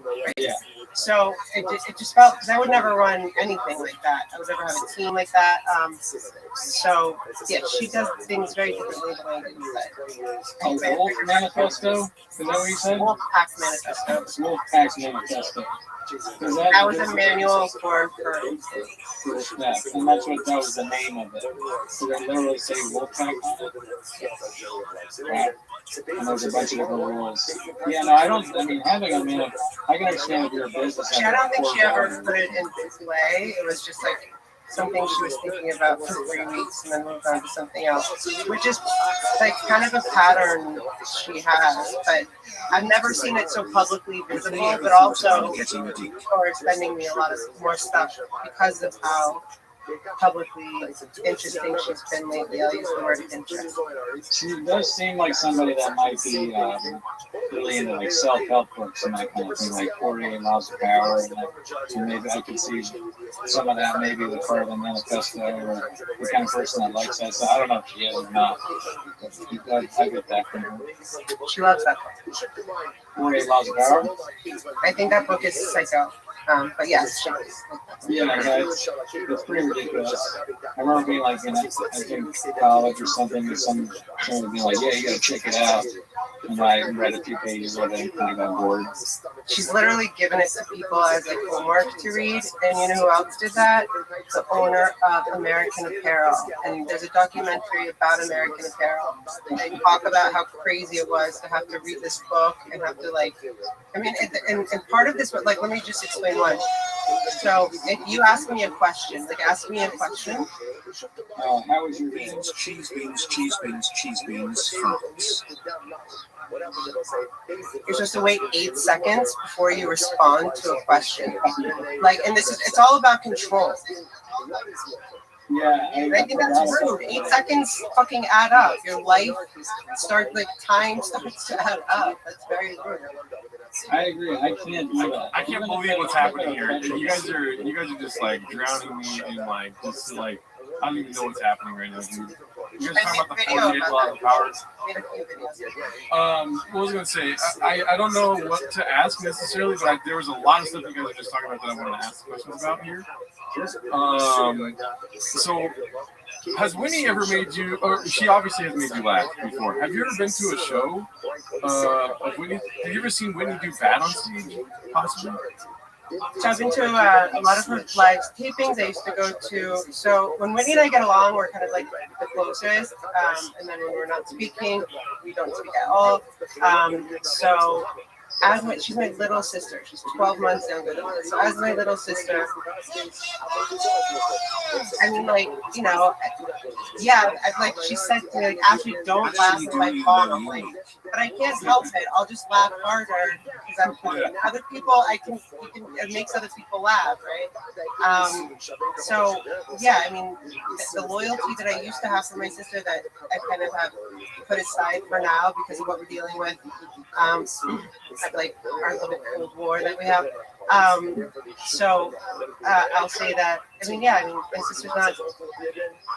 Right. Yeah. So it just felt, because I would never run anything like that. I would never have a team like that. So yeah, she does things very differently than I do. A Wolf Manifesto? Is that what you said? Wolfpack Manifesto. Wolfpack Manifesto. That was a manual for yeah, and that's what that was the name of it. So they literally say Wolfpack on it. Right. And there's a bunch of different rules. Yeah, no, I mean, having a man, I can understand if you're a business. I don't think she ever put it into play. It was just like something she was thinking about for 3 weeks and then moved on to something else, which is like kind of a pattern she has, but I've never seen it so publicly visible, but also or sending me a lot of more stuff because of how publicly interesting she's been lately. I'll use the word interesting. She does seem like somebody that might be really into like self-help books and that kind of thing, like 48 Laws of Power, and so maybe I could see some of that maybe the part of the manifesto, or the kind of person that likes that. So I don't know if she is or not. I get that from her. She loves that book. 48 Laws of Power? I think that book is psycho. But yes, yeah, it's pretty ridiculous. I remember being like in I think college or something, and someone would be like, "Yeah, you gotta check it out." And I read a few pages of it and kind of got bored. She's literally given it to people as like homework to read. And you know who else did that? The owner of American Apparel. And there's a documentary about American Apparel. And they talk about how crazy it was to have to read this book and have to like, I mean, and part of this, but like, let me just explain one. So if you ask me a question, like ask me a question. How was your beans? Cheese beans, cheese beans, cheese beans, France. You're supposed to wait 8 seconds before you respond to a question. Like, and it's all about control. Yeah, I think that's rude. 8 seconds fucking add up. Your life time starts to add up. That's very rude. I agree. I can't do that. I can't believe what's happening here. You guys are just like drowning me in like just like I don't even know what's happening right now, dude. You guys talking about the 48 Laws of Power? What was I gonna say? I don't know what to ask necessarily, but there was a lot of stuff you guys are just talking about that I wanted to ask questions about here. So has Winnie ever made you, or she obviously has made you laugh before. Have you ever been to a show of Winnie? Have you ever seen Winnie do bad on stage, possibly? So I've been to a lot of her live tapings. I used to go to. So when Whitney and I get along, we're kind of like the closest. And then when we're not speaking, we don't speak at all. So she's my little sister. She's 12 months younger than me. So as my little sister, I mean, like, you know, yeah, like she said to me, like, Ashley, don't laugh at my phone. I'm like, but I can't help it. I'll just laugh harder because I'm funny. Other people, it makes other people laugh, right? So yeah, I mean, the loyalty that I used to have for my sister that I kind of have put aside for now because of what we're dealing with, like our little Cold War that we have. So I'll say that. I mean, yeah, I mean, my sister's not.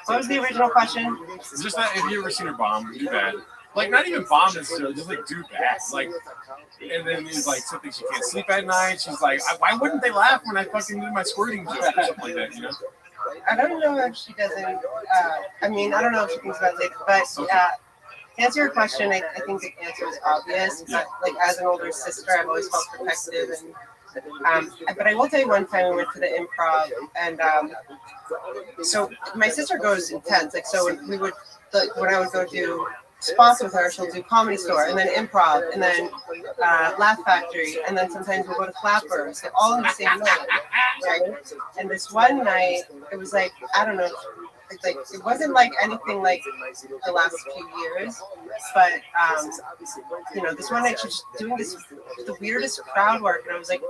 What was the original question? Just that if you ever seen her bomb, do bad. Like, not even bomb necessarily, just like do bad. Like, and then he's like something she can't sleep at night. She's like, why wouldn't they laugh when I fucking did my squirting joke or something like that, you know? I don't know if she doesn't. I mean, I don't know if she thinks about it later, but to answer your question, I think the answer is obvious. But like as an older sister, I've always felt protective and. But I will tell you one time we went to the improv and so my sister goes intense. Like so when I would go do spots with her, she'll do Comedy Store and then improv and then Laugh Factory and then sometimes we'll go to Flappers. So all in the same night, right? And this one night it was like I don't know. It's like it wasn't like anything like the last few years, but you know, this one night she was doing the weirdest crowd work, and I was like,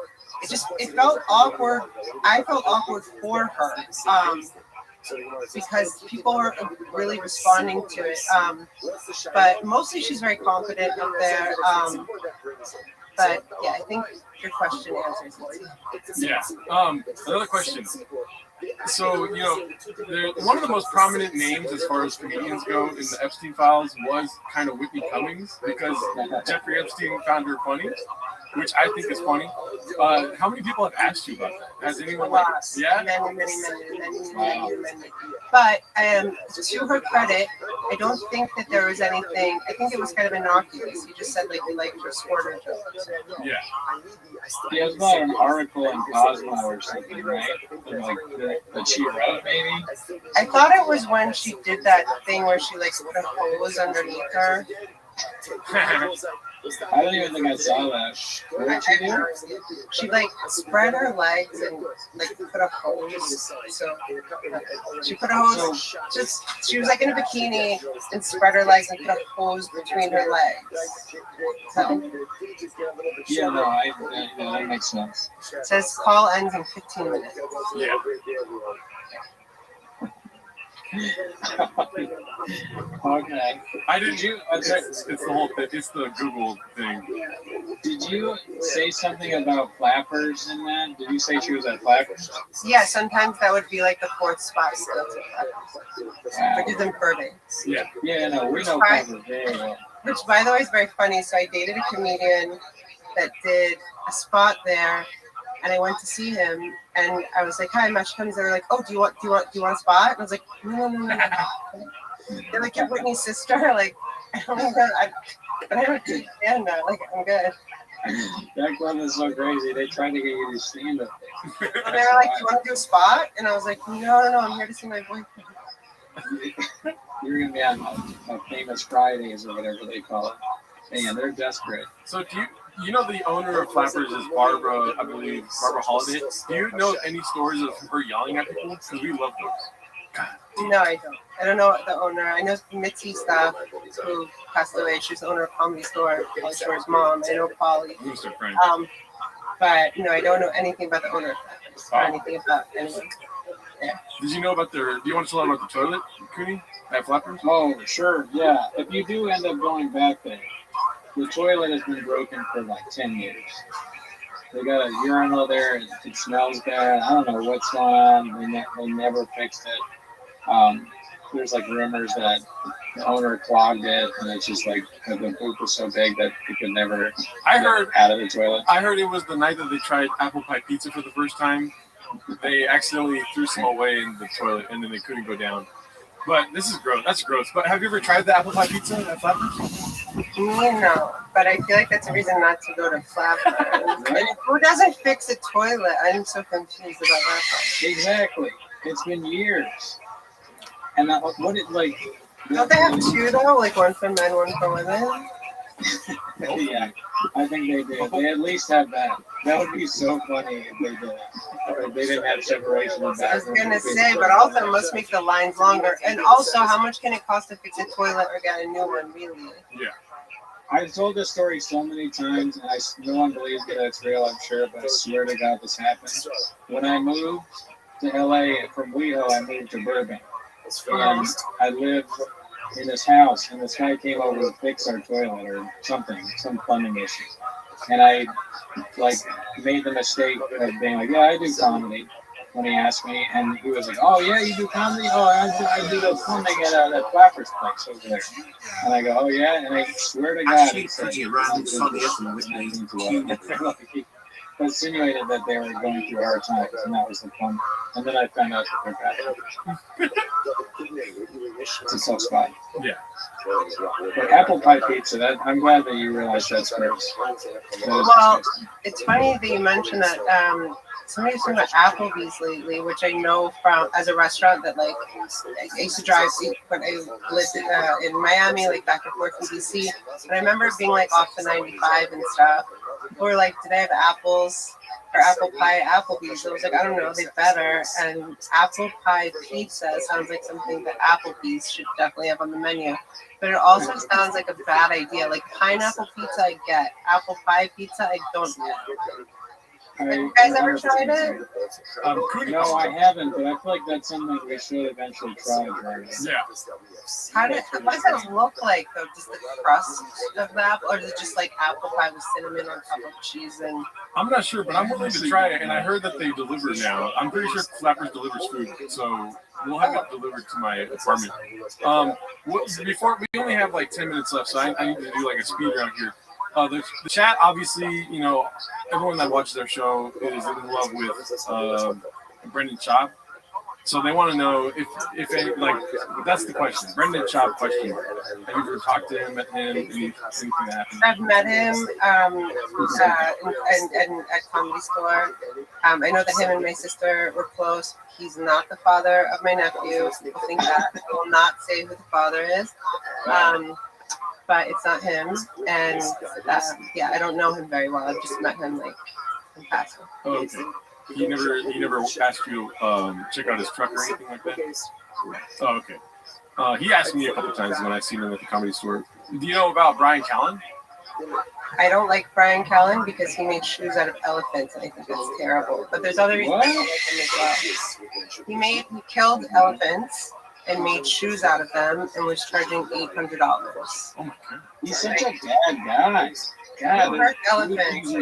it felt awkward. I felt awkward for her because people were really responding to it. But mostly she's very confident up there. But yeah, I think your question answers it. Yeah. Another question. So, you know, one of the most prominent names as far as comedians go in the Epstein files was kind of Whitney Cummings because Jeffrey Epstein found her funny, which I think is funny. How many people have asked you about that? Has anyone like, yeah? Many. But to her credit, I don't think that there was anything. I think it was kind of innocuous. You just said like you liked her squirter jokes. Yeah. Yeah, it was about an article in Cosmo or something, right? Like that she wrote, maybe. I thought it was when she did that thing where she like put a hose underneath her. I don't even think I saw that. What did she do? She like spread her legs and like put a hose. So she put a hose. She was like in a bikini and spread her legs and put a hose between her legs. So, yeah, no, that makes sense. It says call ends in 15 minutes. Yeah. Okay. It's the whole thing. It's the Google thing. Did you say something about Flappers in that? Did you say she was at Flappers? Yeah, sometimes that would be like the fourth spot. Which is in Burbank. Yeah. Yeah, no, we know Flappers very well. Which, by the way, is very funny. So I dated a comedian that did a spot there, and I went to see him, and I was like, "Hi, Mesh comes." They were like, "Oh, do you want a spot?" And I was like, "No." They're like, "You're Whitney's sister." Like, I don't understand that. Like, I'm good. That club is so crazy. They tried to get you to stand up. And they were like, "Do you want to do a spot?" And I was like, "No, I'm here to see my boyfriend." You're gonna be on a famous Fridays or whatever they call it. Man, they're desperate. So do you know the owner of Flappers is Barbara, I believe, Barbara Holiday? Do you know any stories of her yelling at people? Because we love those. God. No, I don't. I don't know the owner. I know Mitzi Staff, who passed away. She's the owner of Comedy Store. Polly Store's mom. I know Polly. Who's their friend? But no, I don't know anything about the owner or anything about anyone. Yeah. Did you know about do you want to tell them about the toilet, Cooney, at Flappers? Oh, sure, yeah. If you do end up going back there, the toilet has been broken for like 10 years. They got a urinal there. It smells bad. I don't know what's going on. They never fixed it. There's like rumors that the owner clogged it, and it's just like the poop was so big that it could never get out of the toilet. I heard it was the night that they tried apple pie pizza for the first time. They accidentally threw some away in the toilet, and then they couldn't go down. But this is gross. That's gross. But have you ever tried the apple pie pizza at Flappers? No, but I feel like that's a reason not to go to Flappers. And who doesn't fix a toilet? I'm so confused about that. Exactly. It's been years. And what it like? Don't they have two though? Like one for men, one for women? Yeah, I think they do. They at least have that. That would be so funny if they did. If they didn't have separation of I was bathrooms. gonna say, but also it must make the lines longer. And also, how much can it cost to fix a toilet or get a new one, really? Yeah. I've told this story so many times, and no one believes that it's real, I'm sure, but I swear to God this happened. When I moved to LA from WeHo, I moved to Burbank. And I lived in this house, and this guy came over to fix our toilet or something, some plumbing issue. And I made the mistake of being like, yeah, I do comedy, when he asked me, and he was like, oh yeah, you do comedy? Oh, I do the plumbing at that Flappers place over there. And I go, oh yeah, and I swear to God, he said, he insinuated that they were going through hard times, and that was the plumbing. And then I found out that they're bad. It's a tough spot. Yeah. But apple pie pizza, I'm glad that you realized that's gross. Well, it's funny that you mentioned that. Somebody's talking about Applebee's lately, which I know from as a restaurant that I used to drive when I lived in Miami, back and forth from DC. And I remember being off the 95 and stuff. People were like, "Did I have apples or apple pie at Applebee's?" I was like, "I don't know, they better." And apple pie pizza sounds like something that Applebee's should definitely have on the menu. But it also sounds like a bad idea. Like pineapple pizza, I get. Apple pie pizza, I don't get. Have you guys ever tried it? No, I haven't, but I feel like that's something we should eventually try. Yeah. What does it look like, though? Just the crust of the apple, or is it just like apple pie with cinnamon on top of cheese? And I'm not sure, but I'm willing to try it, and I heard that they deliver now. I'm pretty sure Flappers delivers food, so we'll have it delivered to my apartment. Before we only have 10 minutes left, so I need to do a speed round here. The chat, obviously, everyone that watches their show is in love with Brendan Schaub. So they want to know if any, that's the question. Brendan Schaub question mark. Have you ever talked to him, met him, anything that happened? I've met him and at Comedy Store. I know that him and my sister were close. He's not the father of my nephew. People think that. I will not say who the father is. But it's not him, and I don't know him very well. I've just met him in passing. Oh, okay. He never asked you check out his truck or anything like that? Oh, okay. He asked me a couple times when I seen him at the Comedy Store. Do you know about Brian Callen? I don't like Brian Callen because he makes shoes out of elephants, and I think that's terrible. But there's other reasons I like him as well. He killed elephants and made shoes out of them and was charging $800. Oh my god. He's such a bad guy. God, he hurt elephants,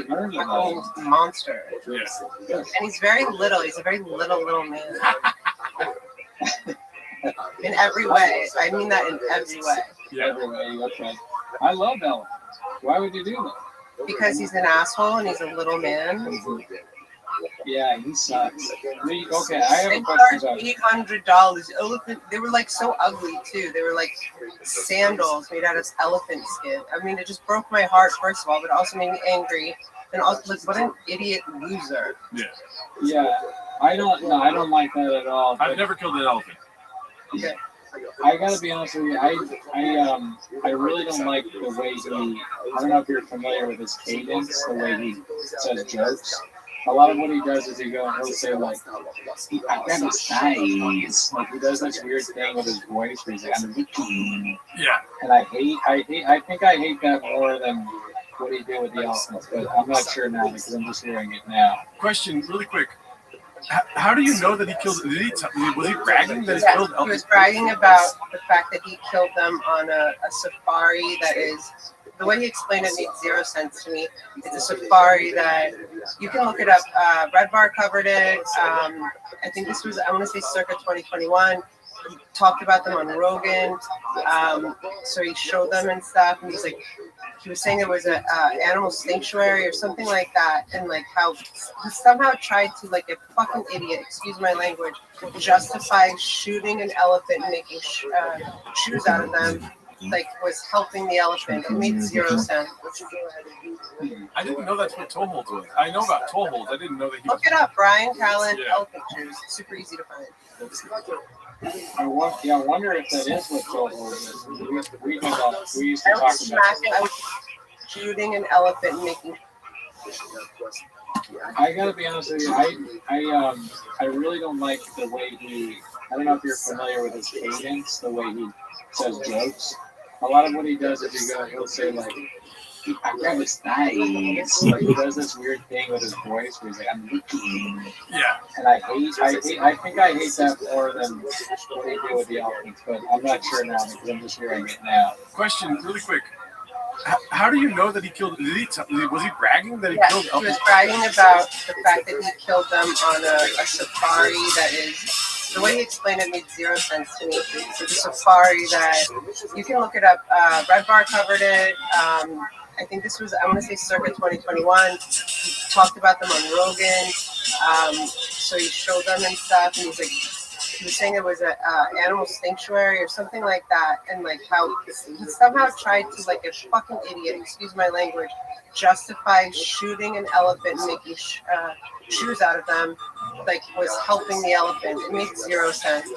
a monster. Yeah. And he's very little. He's a very little man. In every way. I mean that in every way. Yeah, every way. Okay. I love elephants. Why would you do that? Because he's an asshole and he's a little man. Yeah, he sucks. Okay, I have a question. $800. Elephant. They were so ugly too. They were sandals made out of elephant skin. I mean, it just broke my heart first of all, but it also made me angry. And also, what an idiot loser. Yeah. Yeah, I don't like that at all. I've never killed an elephant. Okay. I gotta be honest with you. I really don't like the way he. I don't know if you're familiar with his cadence, the way he says jokes. A lot of what he does is he'll say I got a size. He does this weird thing with his voice where he's I'm looking. Yeah. And I think I hate that more than what he did with the elephants, but I'm not sure now because I'm just hearing it now. Question, really quick. How do you know that he killed? Was he bragging that he killed elephants? He was bragging about the fact that he killed them on a safari that is. The way he explained it made zero sense to me. It's a safari that you can look it up. Red Bar covered it. I think this was, I want to say circa 2021. He talked about them on Rogan. So he showed them and stuff. And he was saying there was an animal sanctuary or something like that. And how he somehow tried to, a fucking idiot, excuse my language, justify shooting an elephant and making shoes out of them like was helping the elephant. It made zero sense. I didn't know that's what toe holds was. I know about toe holds. I didn't know that he Look it up, Brian Callen, Yeah. elephant shoes. It's super easy to find. I wonder if that is what toe holds is. We used to I talk was about. I was shooting an elephant and making. I gotta be honest with you. I really don't like the way he. I don't know if you're familiar with his cadence, the way he says jokes. A lot of what he does, if you go, he'll say like, "I grab his thighs." Like he does this weird thing with his voice where he's like, "I'm looking." Yeah. And I think I hate that more than what he did with the elephants, but I'm not sure now because I'm just hearing it now. Question, really quick. How do you know that he killed? Was he bragging that he Yeah, killed he was elephants? bragging about the fact that he killed them on a safari that is. The way he explained it made zero sense to me. It's a safari that you can look it up. Red Bar covered it. I think this was, I want to say circa 2021. He talked about them on Rogan. So he showed them and stuff, and he was saying it was an animal sanctuary or something like that, and like how he somehow tried to, like a fucking idiot, excuse my language, justify shooting an elephant and making shoes out of them, like was helping the elephant. It makes zero sense.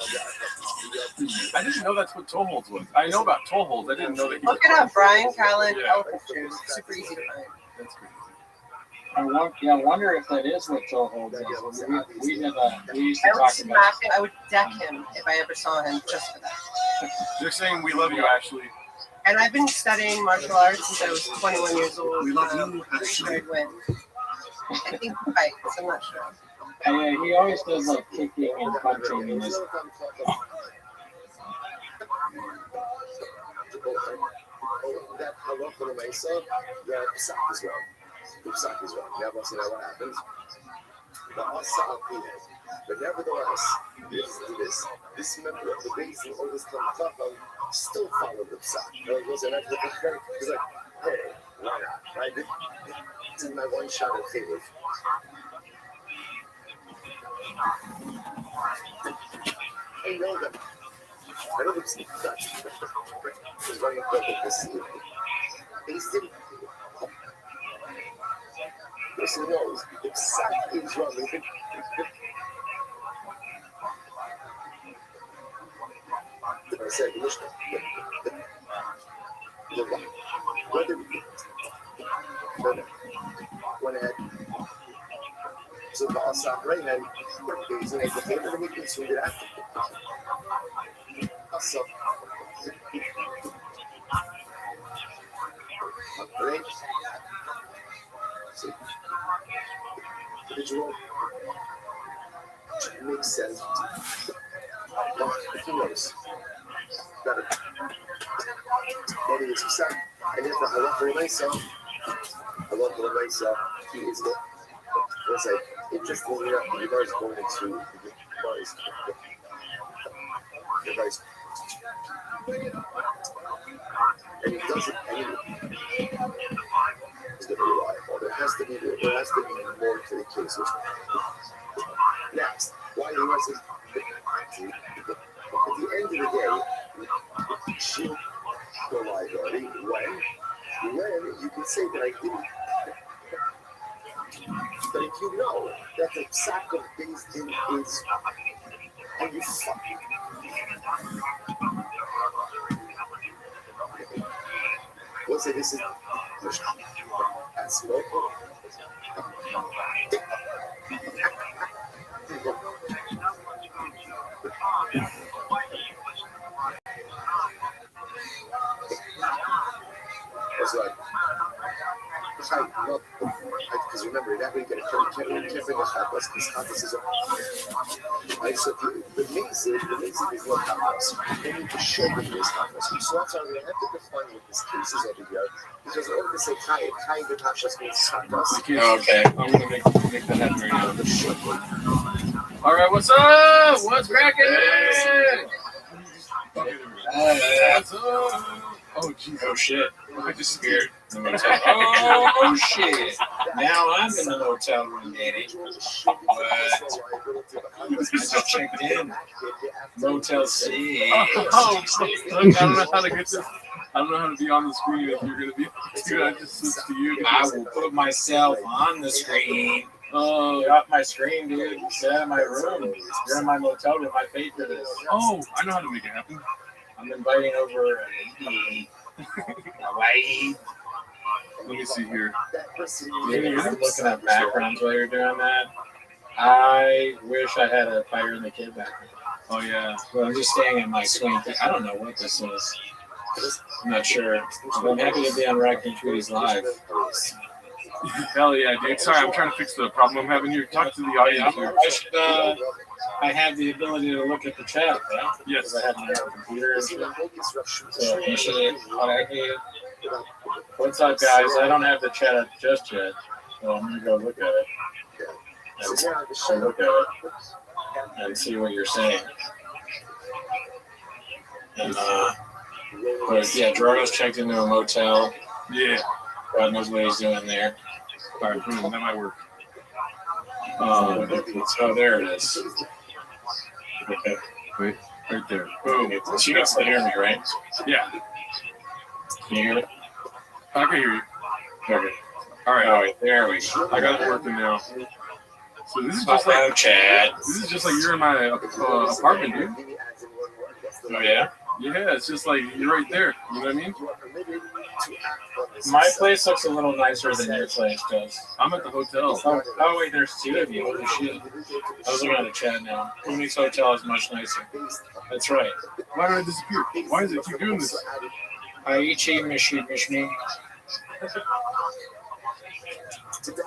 I didn't know that's what toe holds was. I know about toe holds. I didn't know that he Look it up, Brian Callen, Yeah. elephant shoes. It's super easy to find. That's great. I wonder if that is what toe holds is. We used to I would talk about. smack him. I would deck him if I ever saw him just for that. They're saying we love you, Ashley. And I've been studying martial arts since I was 21 years old. We love you, Ashley. I think fights, I'm not sure. Yeah, he always does like kicking and punching in his. That halacha l'maisa, the psak is wrong. The psak is wrong. Now, once you know what happens, the asa al-piyah. But nevertheless, this member of the basin or this Chacham still followed the psak. It wasn't actually very. He's like, hey, why not? Right? This is my one shot at favorite. I know that. I know it's Dutch. He's running up this. Instant. Listen, knows the psak is wrong. I said, went ahead. So the Asaf right now, is an educator, and we consumed it after. Asaf. Right? See? Individual. Makes sense. Who knows? Got it. And it's upset. And if I love for myself, he is the. It's like, interestingly enough, you guys going into the guys. The guys. And it doesn't end. It's going to rely on. There has to be more to the cases. Next, why he was at the end of the day, she the liability when you can say that I didn't. But if you know that the sack of things is and you fuck we'll say this is and smoke. It's like, because remember, that way you can't bring a chapas, because chapas is a. Right, so the mitzvah is not chapas. They need to show that it is chapas. So that's why we have to define what this case is over here, because in order to say chai the tachas means chapas. Okay, I'm going to make that happen right now. All right, what's up? What's cracking? What's up? Oh, geez. Oh, shit. I just scared. Oh shit! Now I'm in the hotel room, Danny. I just checked in. Motel C. Oh, I don't know how to get this. I don't know how to be on the screen if you're gonna be. Dude, I just switched to you. I will put myself on the screen. Oh, Get off my screen, dude. Get out of my room. You're in my motel room. I paid for this. Oh, I know how to make it happen. I'm inviting over Hawaii. Let me see here. You're looking at backgrounds while you're doing that. I wish I had a Fire in the Kid background. Oh yeah. Well, I'm just staying in my swing thing. I don't know what this is. I'm not sure. But I'm happy to be on Rack and Tweety's live. Hell yeah, dude. Sorry, I'm trying to fix the problem I'm having here. Talk to the audience here. I have the ability to look at the chat, right? Yes. I have my computer and shit. So you see what I hear. What's up, guys? I don't have the chat up just yet, so I'm gonna go look at it. And look at it and see what you're saying. And but yeah, Gerardo's checked into a motel. Yeah. God knows what he's doing there. All right, that might work. Oh, there it is. Okay. Wait, right there. Boom. You can still hear me, right? Yeah. Can you hear me? I can hear you. Okay. All right. There we go. I got it working now. So this is just like Chad. This is just like you're in my apartment, dude. Oh yeah. Yeah, it's just like you're right there. You know what I mean? My place looks a little nicer than your place does. I'm at the hotel. Oh wait, there's two of you. Holy shit. I was looking at the chat now. Cooney's hotel is much nicer. That's right. Why did I disappear? Why does it keep doing this? Aichi Mishmi.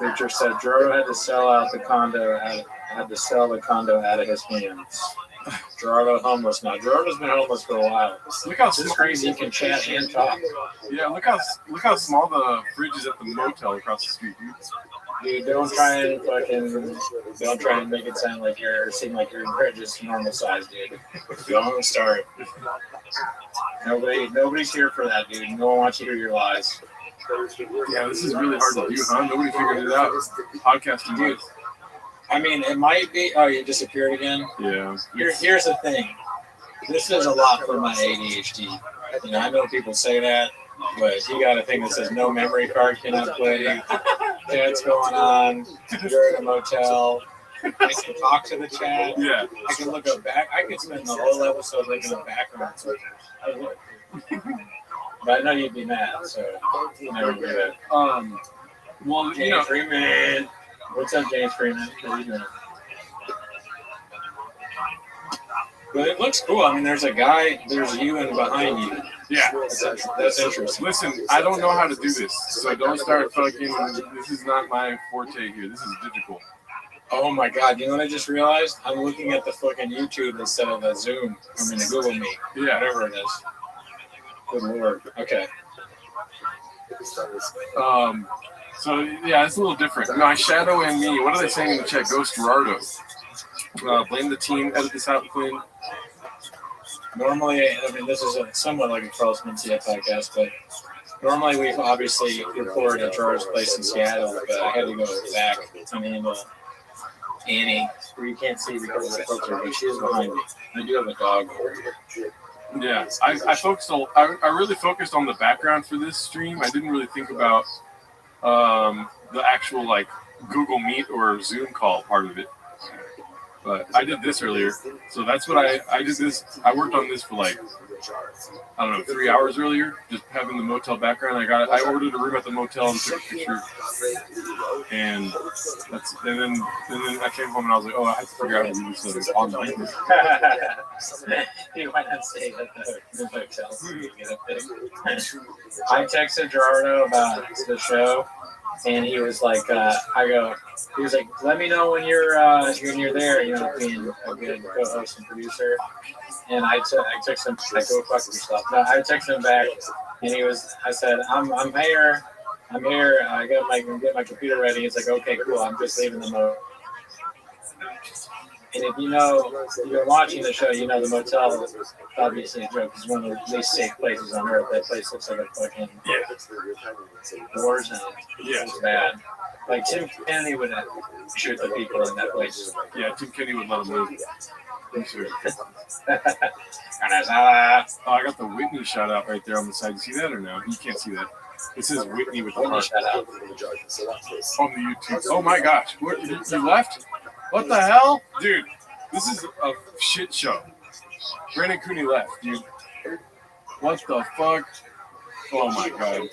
Victor said Gerardo had to sell out the condo. Had to sell the condo out of his hands. Gerardo homeless now. Gerardo's been homeless for a while. Look how this is crazy. He can chat and talk. Yeah, look how small the fridge is at the motel across the street, dude. Dude, don't try and make it seem like you're just normal size, dude. Don't start. Nobody's here for that, dude. No one wants you to hear your lies. Yeah, this is really hard to do, huh? Nobody figured it out. Podcasting, dude. I mean, it might be. Oh, you disappeared again? Yeah. Here's the thing. This is a lot for my ADHD. You know, I know people say that, but you got a thing that says no memory card cannot play. Chat's going on. You're in a motel. I can talk to the chat. Yeah. I can look up back. I could spend the whole episode looking at background. But I know you'd be mad, so you never do that. Well, James Freeman. What's up, James Freeman? How are you doing? But it looks cool. I mean, there's a guy, there's you and behind you. Yeah. That's interesting. Listen, I don't know how to do this, so don't start fucking. This is not my forte here. This is digital. Oh my God! You know what I just realized? I'm looking at the fucking YouTube instead of the Zoom. I mean, the Google Meet. Yeah. Whatever it is. Good Lord. Okay. So yeah, it's a little different. My shadow and me. What are they saying in the chat? Ghost Gerardo. Blame the team. Edit this out clean. Normally, I mean, this is somewhat like a Carlos Mencia podcast, but normally we obviously record at Gerard's place in Seattle, but I had to go back. I mean, Annie, who you can't see because of the filter, but she is behind me. I do have a dog over here. Yeah, I really focused on the background for this stream. I didn't really think about the actual like Google Meet or Zoom call part of it. But I did this earlier, so that's what I did this. I worked on this for like, I don't know, 3 hours earlier, just having the motel background. I ordered a room at the motel and took a picture, and then I came home and I was like, oh, I have to figure out how to do this online. You might not stay at the motel. I texted Gerardo about the show. And he was like, he was like, let me know when you're there, you know, being a good co-host and producer. And I texted him, like, go fuck yourself. No, I texted him back, and I said, I'm here, I got my computer ready. He's like, okay, cool, I'm just leaving the motel. And if you're watching the show, you know the motel is obviously a joke. It's one of the least safe places on earth. That place looks like a fucking war zone. Yeah. It's bad. Like Tim Kennedy would shoot the people in that place. Yeah, Tim Kennedy would let them move. I'm sure. Oh, I got the Whitney shout out right there on the side. You see that or no? You can't see that. It says Whitney with the heart on the YouTube. Oh my gosh. What, you left? What the hell? Dude, this is a shit show. Brandon Cooney left, dude. What the fuck? Oh my god.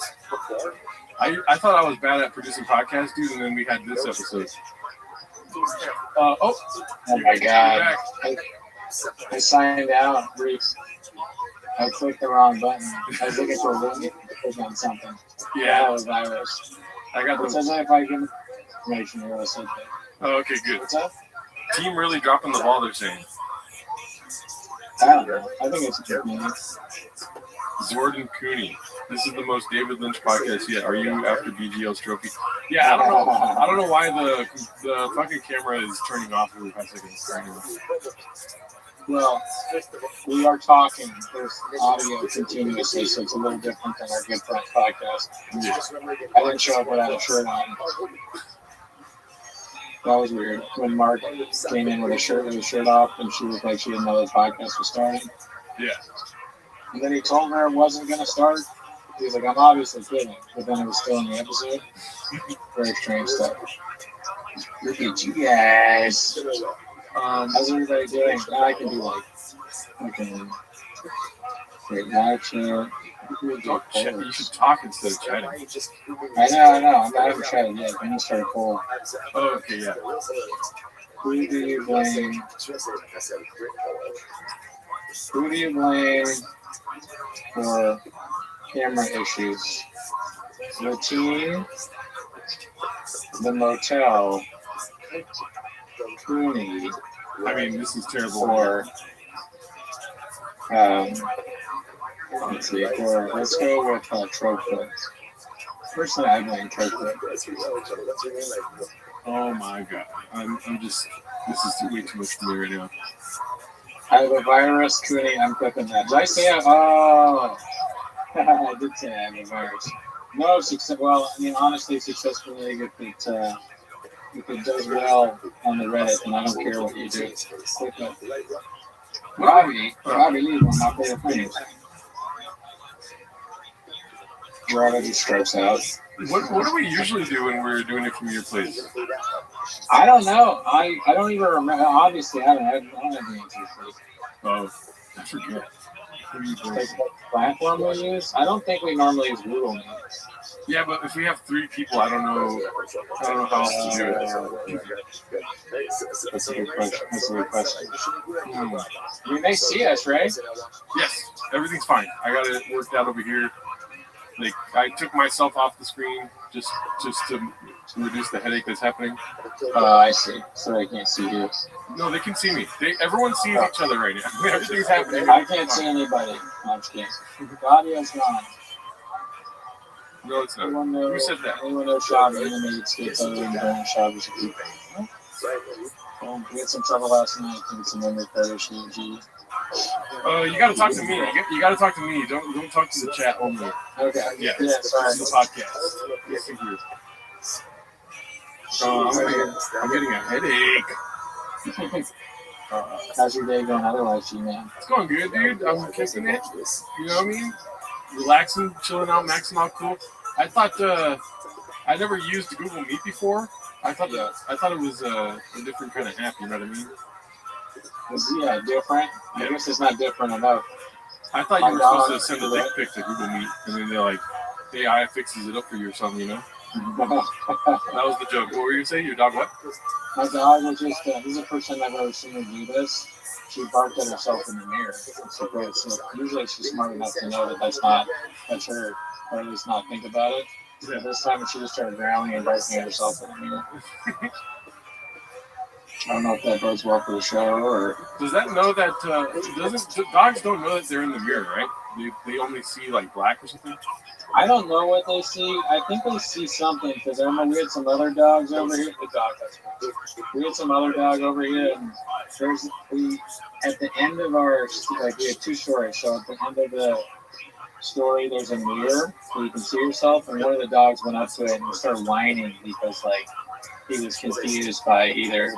I thought I was bad at producing podcasts, dude, and then we had this episode. Oh my god. I signed out. I clicked the wrong button. I was looking for a link to click on something. Yeah. That was virus. I got it says if I give information here, I said that. Oh, okay, good. What's up? Team really dropping the ball, they're saying. I don't know. I think it's a good name. Jordan Cooney. This is the most David Lynch podcast yet. Are you after BGL's trophy? Yeah, I don't know why the fucking camera is turning off every 5 seconds. Well, we are talking. There's audio continuously, so it's a little different than our Good Friends podcast. Yeah. I didn't show up without a shirt on. That was weird. When Mark came in with his shirt off, and she was like, she didn't know the podcast was starting. Yeah. And then he told her it wasn't going to start. He was like, I'm obviously kidding. But then it was still in the episode. Very strange stuff. Look at you guys. How's everybody doing? Now I can do like, great match. You should talk instead of chatting. I know. I haven't chatted yet. I'm going to start a poll. Oh, okay, yeah. Who do you blame? Who do you blame for camera issues? The team, the motel, Cooney. I mean, this is terrible. Or, let's see. Or let's go with Troquid. Personally, I blame Troquid. Oh my god. I'm just. This is way too much for me right now. I have a virus, Cooney. I'm clicking that. Did I say it? Oh, I did say I have a virus. No success. Well, I mean, honestly, successfully, if it does well on the Reddit, then I don't care what you do. Click it. Robbie Lee, one of my favorite friends. Robbie just strikes out. What do we usually do when we're doing it from your place? I don't know. I don't even remember. Obviously, I don't have the answers. Oh, I forget. Like what platform we use? I don't think we normally use Google Meet. Yeah, but if we have 3 people, I don't know how else to do it. That's a good question. I mean, they see us, right? Yes, everything's fine. I got it worked out over here. Like, I took myself off the screen just to reduce the headache that's happening. I see. So they can't see you. No, they can see me. Everyone sees each other right now. Everything's happening. I can't see anybody. No, I'm just kidding. The audio's gone. No, it's not. Who said that? Anyone know Shabby animated skits other than doing Shabby's a group? We had some trouble last night getting some memory photos from G. You gotta talk to me. You gotta talk to me. Don't talk to the chat only. Okay. Yeah. Sorry. This is the podcast. Yes, thank you. I'm getting a headache. How's your day going otherwise, G-Man? It's going good, dude. I'm kicking it. You know what I mean? Relaxing, chilling out, maxing out cool. I thought I never used Google Meet before. I thought it was a different kind of app. You know what I mean? Yeah, different. I guess it's not different enough. I thought you were supposed to send a dick pic to Google Meet, and then they're like, AI fixes it up for you or something, you know? That was the joke. What were you saying? Your dog what? My dog was just, this is the first time I've ever seen her do this. She barked at herself in the mirror. So usually she's smart enough to know that that's her, or at least not think about it. So this time she just started growling and barking at herself in the mirror. I don't know if that bodes well for the show or. Does that know that? Dogs don't know that they're in the mirror, right? They only see like black or something. I don't know what they see. I think they see something because I remember we had some other dogs over here. We had some other dog over here, and at the end of our we had 2 stories. So at the end of the story, there's a mirror so you can see yourself, and one of the dogs went up to it and started whining because he was confused by either.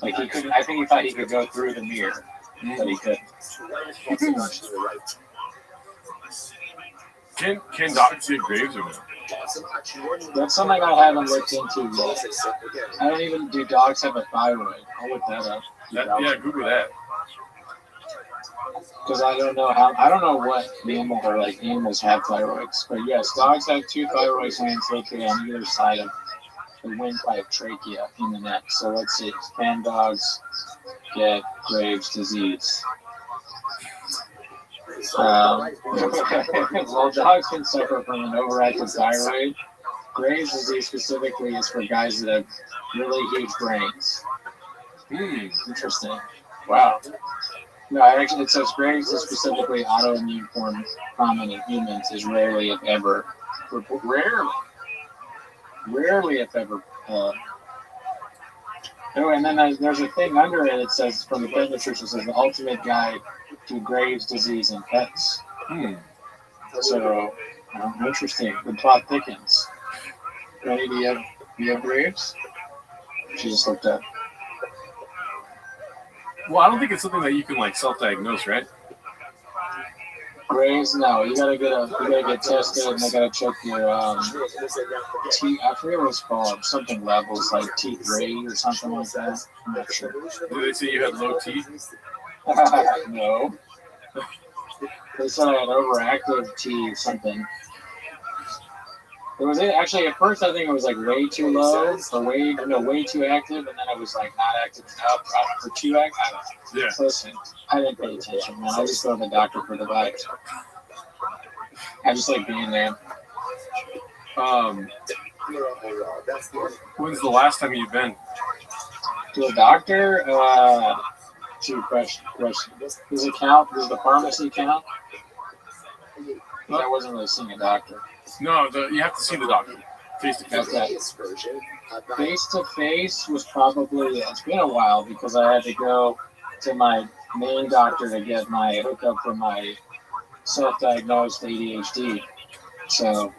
He couldn't. I think he thought he could go through the mirror. but he could. Can dogs get graves or no? That's something I haven't looked into yet. I don't even. Do dogs have a thyroid? I'll look that up. Yeah, Google that. Because I don't know what animals have thyroids. But yes, dogs have two thyroid glands located on either side of the windpipe trachea in the neck. So let's see. Can dogs get Graves' disease? Well, dogs can suffer from an overactive thyroid. Graves' disease specifically is for guys that have really huge brains. Interesting. Wow. No, actually, it says Graves is specifically autoimmune form common in humans is rarely, if ever, rarely, if ever. And then there's a thing under it that says, from the pet nutrition, says the ultimate guide to Graves' disease in pets. So, interesting. The plot thickens. Ready? Do you have Graves? She just looked up. Well, I don't think it's something that you can like self-diagnose, right? Graves, no. You gotta get tested, and they gotta check your T. I forget what it's called. Something levels like T3 or something like that. I'm not sure. Do they say you had low T? No. They said I had overactive T something. It was actually at first I think it was like way too low or way too active, and then it was like not active enough or too active. I don't know. Yeah. Listen, I didn't pay attention, man. I just go to the doctor for the vibes. I just like being there. When's the last time you've been to a doctor? Two questions. Does it count? Does the pharmacy count? I wasn't really seeing a doctor. No, you have to see the doctor face to face. Okay. Face to face was probably, it's been a while because I had to go to my main doctor to get my hookup for my self-diagnosed ADHD. So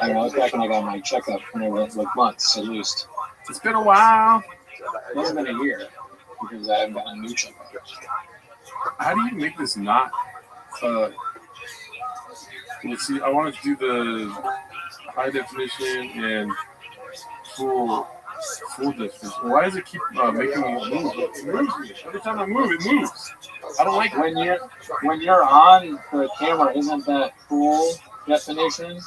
I don't know, it was back when I got my checkup, when it was like months at least. It's been a while. It hasn't been a year because I haven't gotten a new checkup. How do you make this not? Let's see. I wanted to do the high definition and full definition. Why does it keep making me move? It moves me. Every time I move, it moves. I don't like it. When you're on the camera, isn't that full definition?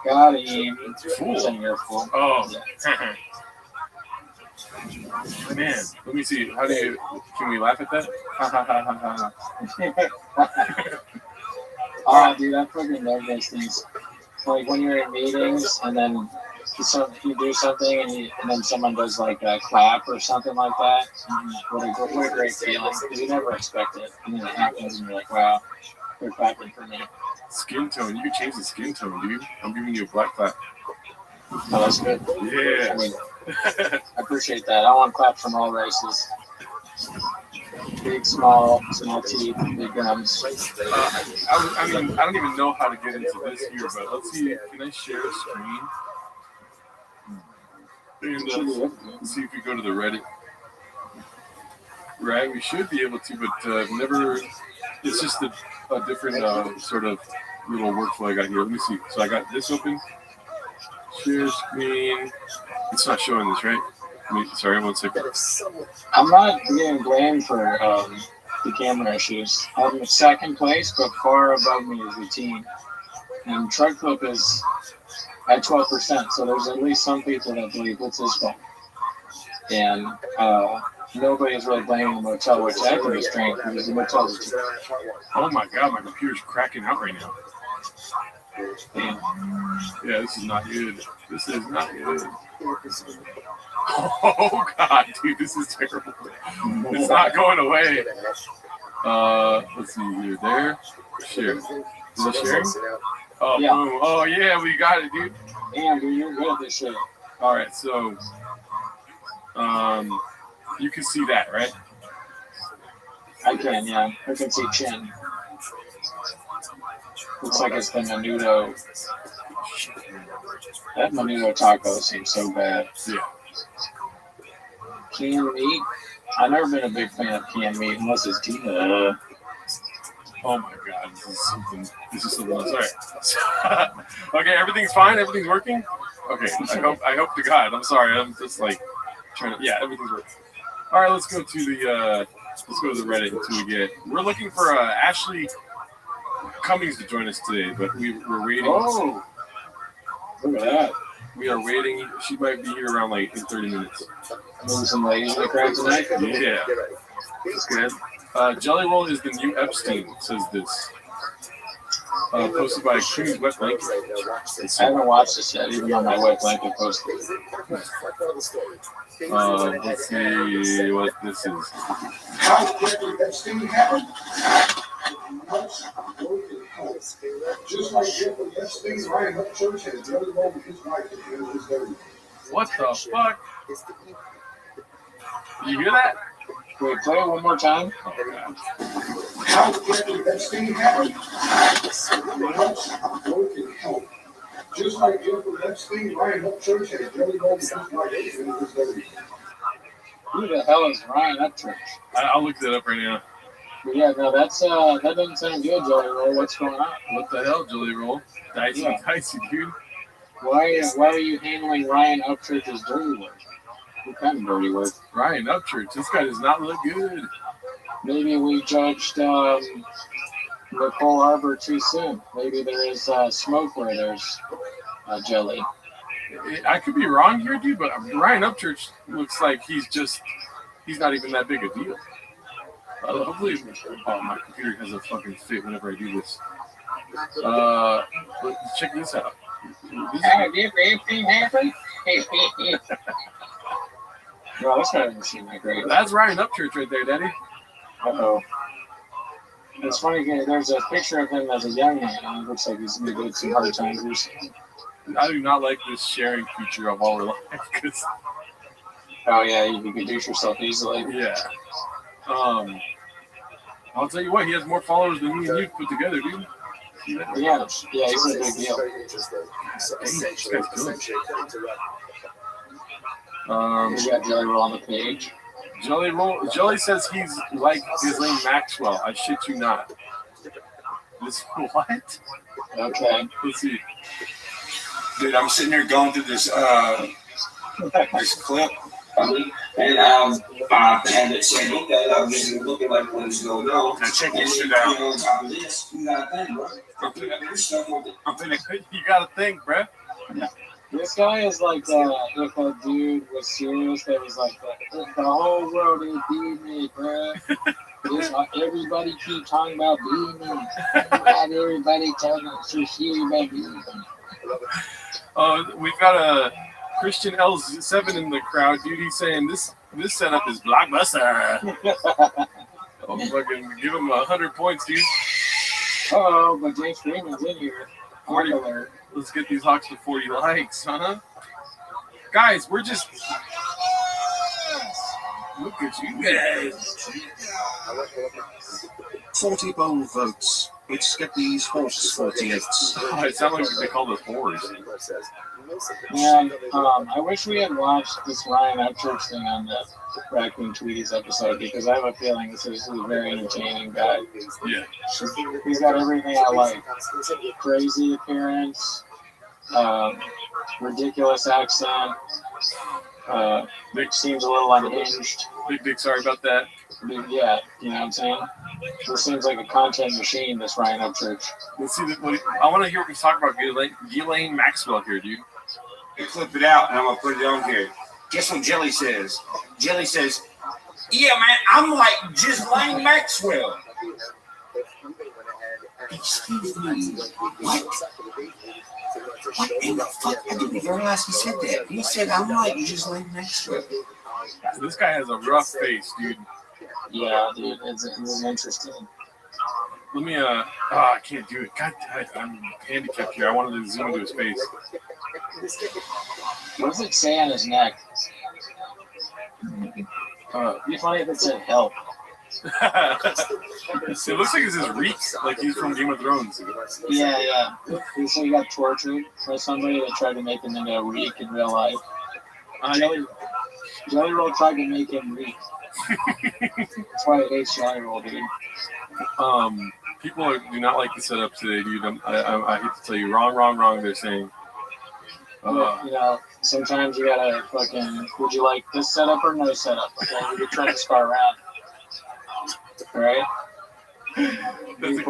Got him. Full. You're full. Oh. Yeah. Man, let me see. Can we laugh at that? Oh, dude, I fucking love those things. Like when you're in meetings and then you do something and then someone does like a clap or something like that. What a great feeling, because you never expect it. And then it happens and you're like, wow, they're clapping for me. Skin tone. You can change the skin tone, dude. I'm giving you a black clap. Oh, that's good. Yeah. I appreciate that. I want claps from all races. Big, small teeth, big gums. I mean, I don't even know how to get into this here, but let's see. Can I share a screen? And let's see if we go to the Reddit. Right, we should be able to, but never. It's just a different sort of little workflow I got here. Let me see. So I got this open. Share screen. It's not showing this, right? Sorry, 1 second. I'm not getting blamed for the camera issues. I'm in second place, but far above me is the team. And truck flip is at 12%, so there's at least some people that believe it's his fault. And nobody's really blaming the motel, which I think is strange because the motel is too. Oh my god, my computer's cracking out right now. Yeah, this is not good. This is not good. Oh god, dude, this is terrible. It's not going away. Let's see here. There. Share. Is it sharing? Oh, yeah. Boom. Oh yeah, we got it, dude. Damn, dude, you're good at this shit. All right, so you can see that, right? I can, yeah. I can see chin. Looks like it's the menudo. That menudo taco seems so bad. Yeah. Canned meat. I've never been a big fan of canned meat unless it's Tina. Oh my god, this is something else. All right. Okay, everything's fine. Everything's working. Okay, I hope to God. I'm sorry. I'm just like trying to. Yeah, everything's working. All right, let's go to the Reddit until we get. We're looking for Ashley Cummings to join us today, but we're waiting. Oh, look at that. We are waiting. She might be here around like in 30 minutes. Maybe some ladies in the crowd tonight. Yeah. That's good. Jelly Roll is the new Epstein, says this. Posted by Queen's Wet Blanket. I haven't watched this yet, even on my Wet Blanket post. Let's see what this is. What the fuck? You hear that? Wait, play it one more time. Oh, God. Just like Jeffrey Epstein, Ryan Upchurch had Jelly Roll with his wife in his baby. Who the hell is Ryan Upchurch? I'll look that up right now. But yeah, no, that doesn't sound good, Jelly Roll. What's going on? What the hell, Jelly Roll? Dicey, dude. Why are you handling Ryan Upchurch's dirty work? What kind of dirty work? Ryan Upchurch. This guy does not look good. Maybe we judged Nicole Arbor too soon. Maybe there is smoke where there's jelly. I could be wrong here, dude, but Ryan Upchurch looks like he's not even that big a deal. Hopefully, my computer has a fucking fit whenever I do this. But check this out. Everything happened. Bro, this guy doesn't seem that great. That's Ryan Upchurch right there, Daddy. Uh-oh. It's funny, there's a picture of him as a young man, and it looks like he's going to go some hard times recently. I do not like this sharing feature of our life. Oh, yeah, you can douche yourself easily. Yeah. I'll tell you what, he has more followers than me and you put together, dude. Yeah, he's a big deal. We got Jelly Roll on the page. Jelly says he's like Ghislaine Maxwell. I shit you not. This what? Okay. Let's see. Dude, I'm sitting here going through this this clip, and it's saying, okay, I'm just looking like what is going on. Now check this shit out. You gotta think, bruh. Yeah. This guy is like if a dude was serious, that was like if the whole world is beating me, bruh. Everybody keep talking about beating me. Not everybody telling us to hear about beating me. We've got a Christian L7 in the crowd, dude. He's saying this setup is blockbuster. Oh, fucking give him 100 points, dude. Oh, but James Freeman's in here. 40. Let's get these Hawks to 40 likes, huh? Guys, we're just... Look at you guys. 40 bold votes. It's get these horse 48s. Oh, it sounds like they call us whores. Man, I wish we had watched this Ryan Upchurch thing on the Raccoon Tweeties episode, because I have a feeling this is a very entertaining guy. Yeah. He's got everything I like. Crazy appearance, ridiculous accent, seems a little unhinged. Big dick, sorry about that. Yeah, you know what I'm saying? This seems like a content machine, this Ryan Upchurch. Let's see. I want to hear what we talk about Ghislaine Maxwell here, dude. You clip it out, and I'm going to put it on here. Guess what Jelly says? Jelly says, yeah, man, I'm like Ghislaine Maxwell. Excuse me. What? What in the fuck? I didn't even realize he said that. He said, I'm like Ghislaine Maxwell. This guy has a rough face, dude. Yeah, dude, it's interesting. Let me, I can't do it. God, I'm handicapped here. I wanted to zoom into his face. What does it say on his neck? It'd be funny if it said help. It looks like it's his reek, like he's from Game of Thrones. Yeah. So he got tortured by somebody that tried to make him into a reek in real life. Jelly Roll tried to make him reek. That's why I hate Jelly Roll, dude. People do not like the setup today, dude. I hate to tell you, wrong. They're saying. Sometimes you gotta fucking. Would you like this setup or no setup? Okay, we could try to spar around. All right. That's a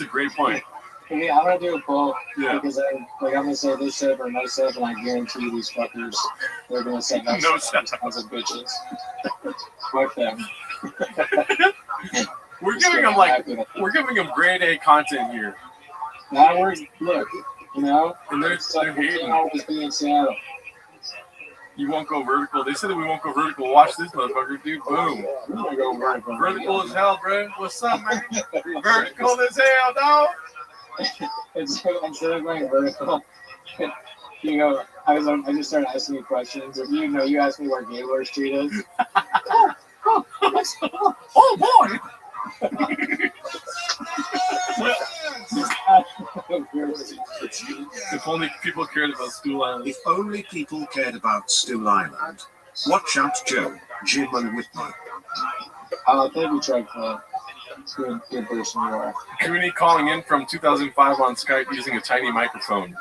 great point. Yeah, I'm gonna do a poll because I'm gonna say this setup or no setup, and I guarantee you these fuckers they're gonna say no setup. Those of bitches. Fuck them. We're giving them grade A content here. Now look, and they're hating. Always be in Seattle. You won't go vertical. They said that we won't go vertical. Watch this motherfucker, dude. Boom. We're gonna go vertical. Vertical as hell, bro. What's up, man? Vertical as hell, dog. Instead of going vertical, you go. I just started asking you questions. If you asked me where Gaylord Street is. Oh boy. If only people cared about Stool Island. If only people cared about Stool Island. Watch out, Joe, Jim, and Whitmer. Thank you, Chuck. Good person you are. Cooney calling in from 2005 on Skype using a tiny microphone.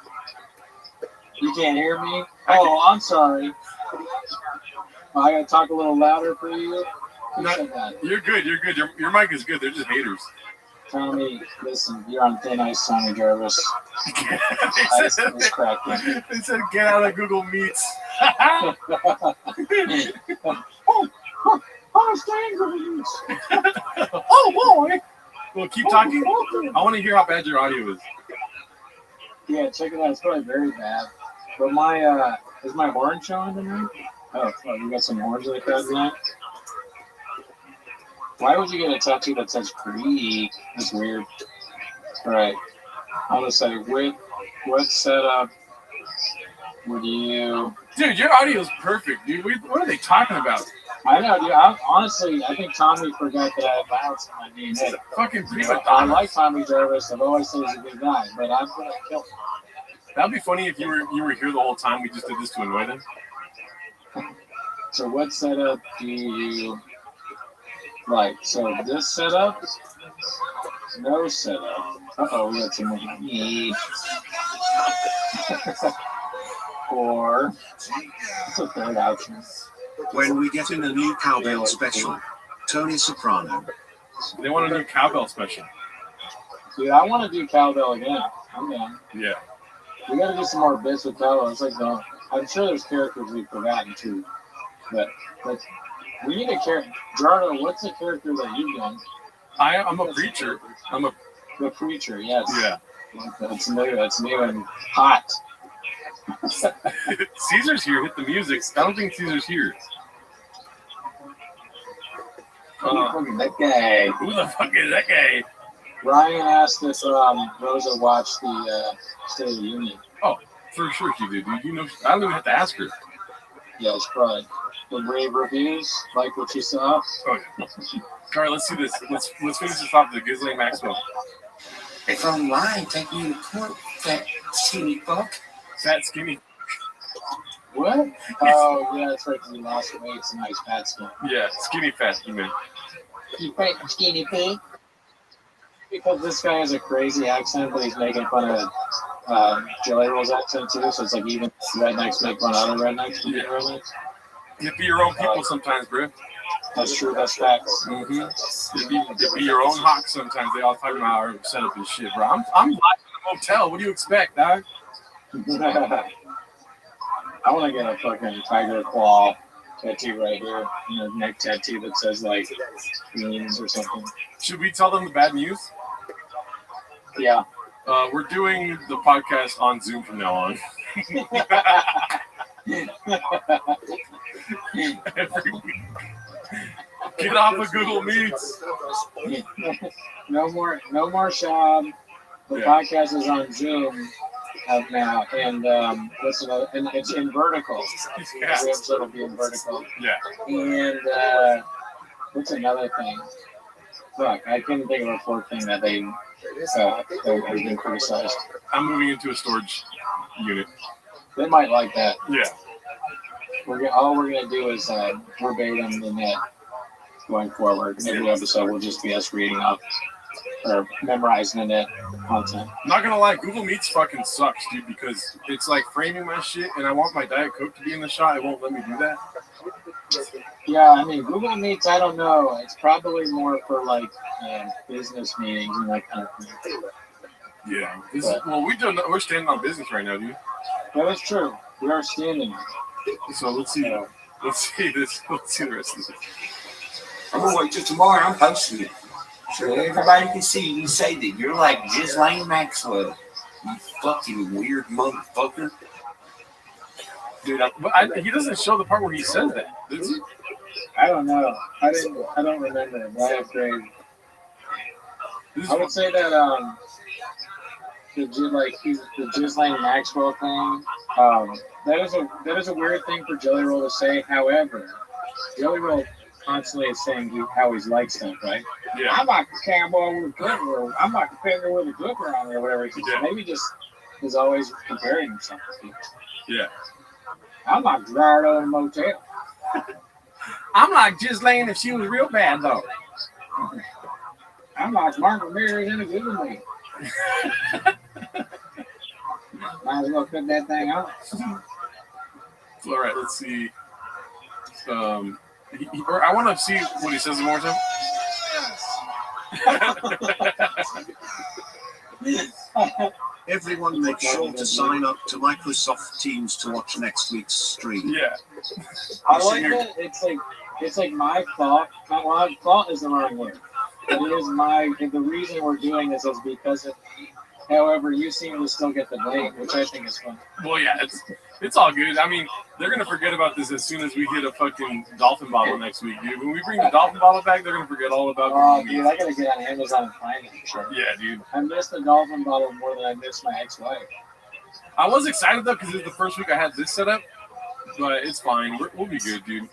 You can't hear me? Oh, I'm sorry. I gotta talk a little louder for you. You're good. Your mic is good. They're just haters. Tommy, listen, you're on thin ice, Tommy Jarvis. They said get out of Google Meets. Oh boy. Well, keep talking. I want to hear how bad your audio is. Yeah, check it out. It's probably very bad. But is my horn showing tonight? Oh, you got some horns in the crowd tonight? Why would you get a tattoo that says Creek? That's weird. Alright. I'm gonna say, what setup would you... Dude, your audio is perfect, dude. What are they talking about? I know, dude. Honestly, I think Tommy forgot that I have violence in my DNA. Fucking I like Tommy Jarvis. I've always said he's a good guy, but I'm gonna kill him. That'd be funny if you were here the whole time. We just did this to annoy them. So what setup do you like? So this setup, no setup. We got some money. Or it's a third option. When we get in a new cowbell special, Tony Soprano. They want a new cowbell special. Dude, I want to do cowbell again. I'm down. Yeah. We gotta do some more bits with cowbell. It's like I'm sure there's characters we've forgotten too. But we need a character. Gerardo, what's the character that you've done? I'm a preacher. The preacher, yes. Yeah. That's new and hot. Caesar's here. Hit the music. I don't think Caesar's here. That guy. Who the fuck is that guy? Ryan asked if Rosa watched the State of the Union. Oh, for sure she did, dude. I don't even have to ask her. Yeah, she probably. The rave reviews, like what you saw. Oh yeah. All right, let's see this. Let's finish this off with the Ghislaine Maxwell. It's online. Take you to court, fat skinny fuck. Fat skinny. What? Oh yeah, that's right. Because he lost weight. It's a nice fat skin. Yeah, skinny fat, you mean? You fat skinny pig. Because this guy has a crazy accent, but he's making fun of Jelly Roll's accent too. So it's like even rednecks make fun of other rednecks. Yeah. You be your own people sometimes, bro. That's true. That's facts. Mm-hmm. You be your own hawk sometimes. They all talking about our setup and shit, bro. I'm live in a motel. What do you expect, dog? I want to get a fucking tiger claw tattoo right here, neck tattoo that says like beans or something. Should we tell them the bad news? Yeah. We're doing the podcast on Zoom from now on. Every week. Get off of Google Meets. No more Shab. The podcast is on Zoom now, and what's another? And it's in vertical. Yeah. The episode will be in vertical. Yeah. And what's another thing? Fuck, I couldn't think of a fourth thing that they has been criticized. I'm moving into a storage unit. They might like that. Yeah. All we're gonna do is verbatim the net. going forward. Every episode will just be us reading up or memorizing it content. I'm not gonna lie, Google Meets fucking sucks, dude, because it's like framing my shit, and I want my Diet Coke to be in the shot. It won't let me do that. Yeah, I mean, Google Meets, I don't know. It's probably more for like business meetings and that kind of thing. Yeah. We're standing on business right now, dude. That is true. We are standing. So let's see. Let's see the rest of this. I'm gonna wait till tomorrow. I'm posting it. So everybody can see you say that you're like Ghislaine Maxwell. You fucking weird motherfucker. Dude, he doesn't show the part where he says that, does he? I don't know. I don't remember. But I have grade. I would say that the Ghislaine Maxwell thing. That is a weird thing for Jelly Roll to say. However, Jelly Roll constantly is saying how he's like stuff, right? Yeah. I'm like a cowboy with a clipper. I'm like a finger with a clipper on it, or whatever. Yeah. Maybe just is always comparing himself to people. Yeah. I'm like Gerardo in a motel. I'm like Ghislaine if she was real bad, though. I'm like Mark Ramirez in a good movie. Might as well put that thing on. All right, let's see. I want to see what he says one more time. Everyone make sure to sign up to Microsoft Teams to watch next week's stream. Yeah. I like it. It's like my thought. Well, thought is the wrong word. It is the reason we're doing this is because of me. However, you seem to still get the blame, which I think is fun. Well, yeah, it's all good. I mean, they're gonna forget about this as soon as we get a fucking dolphin bottle next week, dude. When we bring the dolphin bottle back, they're gonna forget all about it. Oh, dude, I gotta get on Amazon and find it. Sure. Yeah, dude. I missed the dolphin bottle more than I missed my ex-wife. I was excited though because it's the first week I had this set up, but it's fine. We'll be good, dude.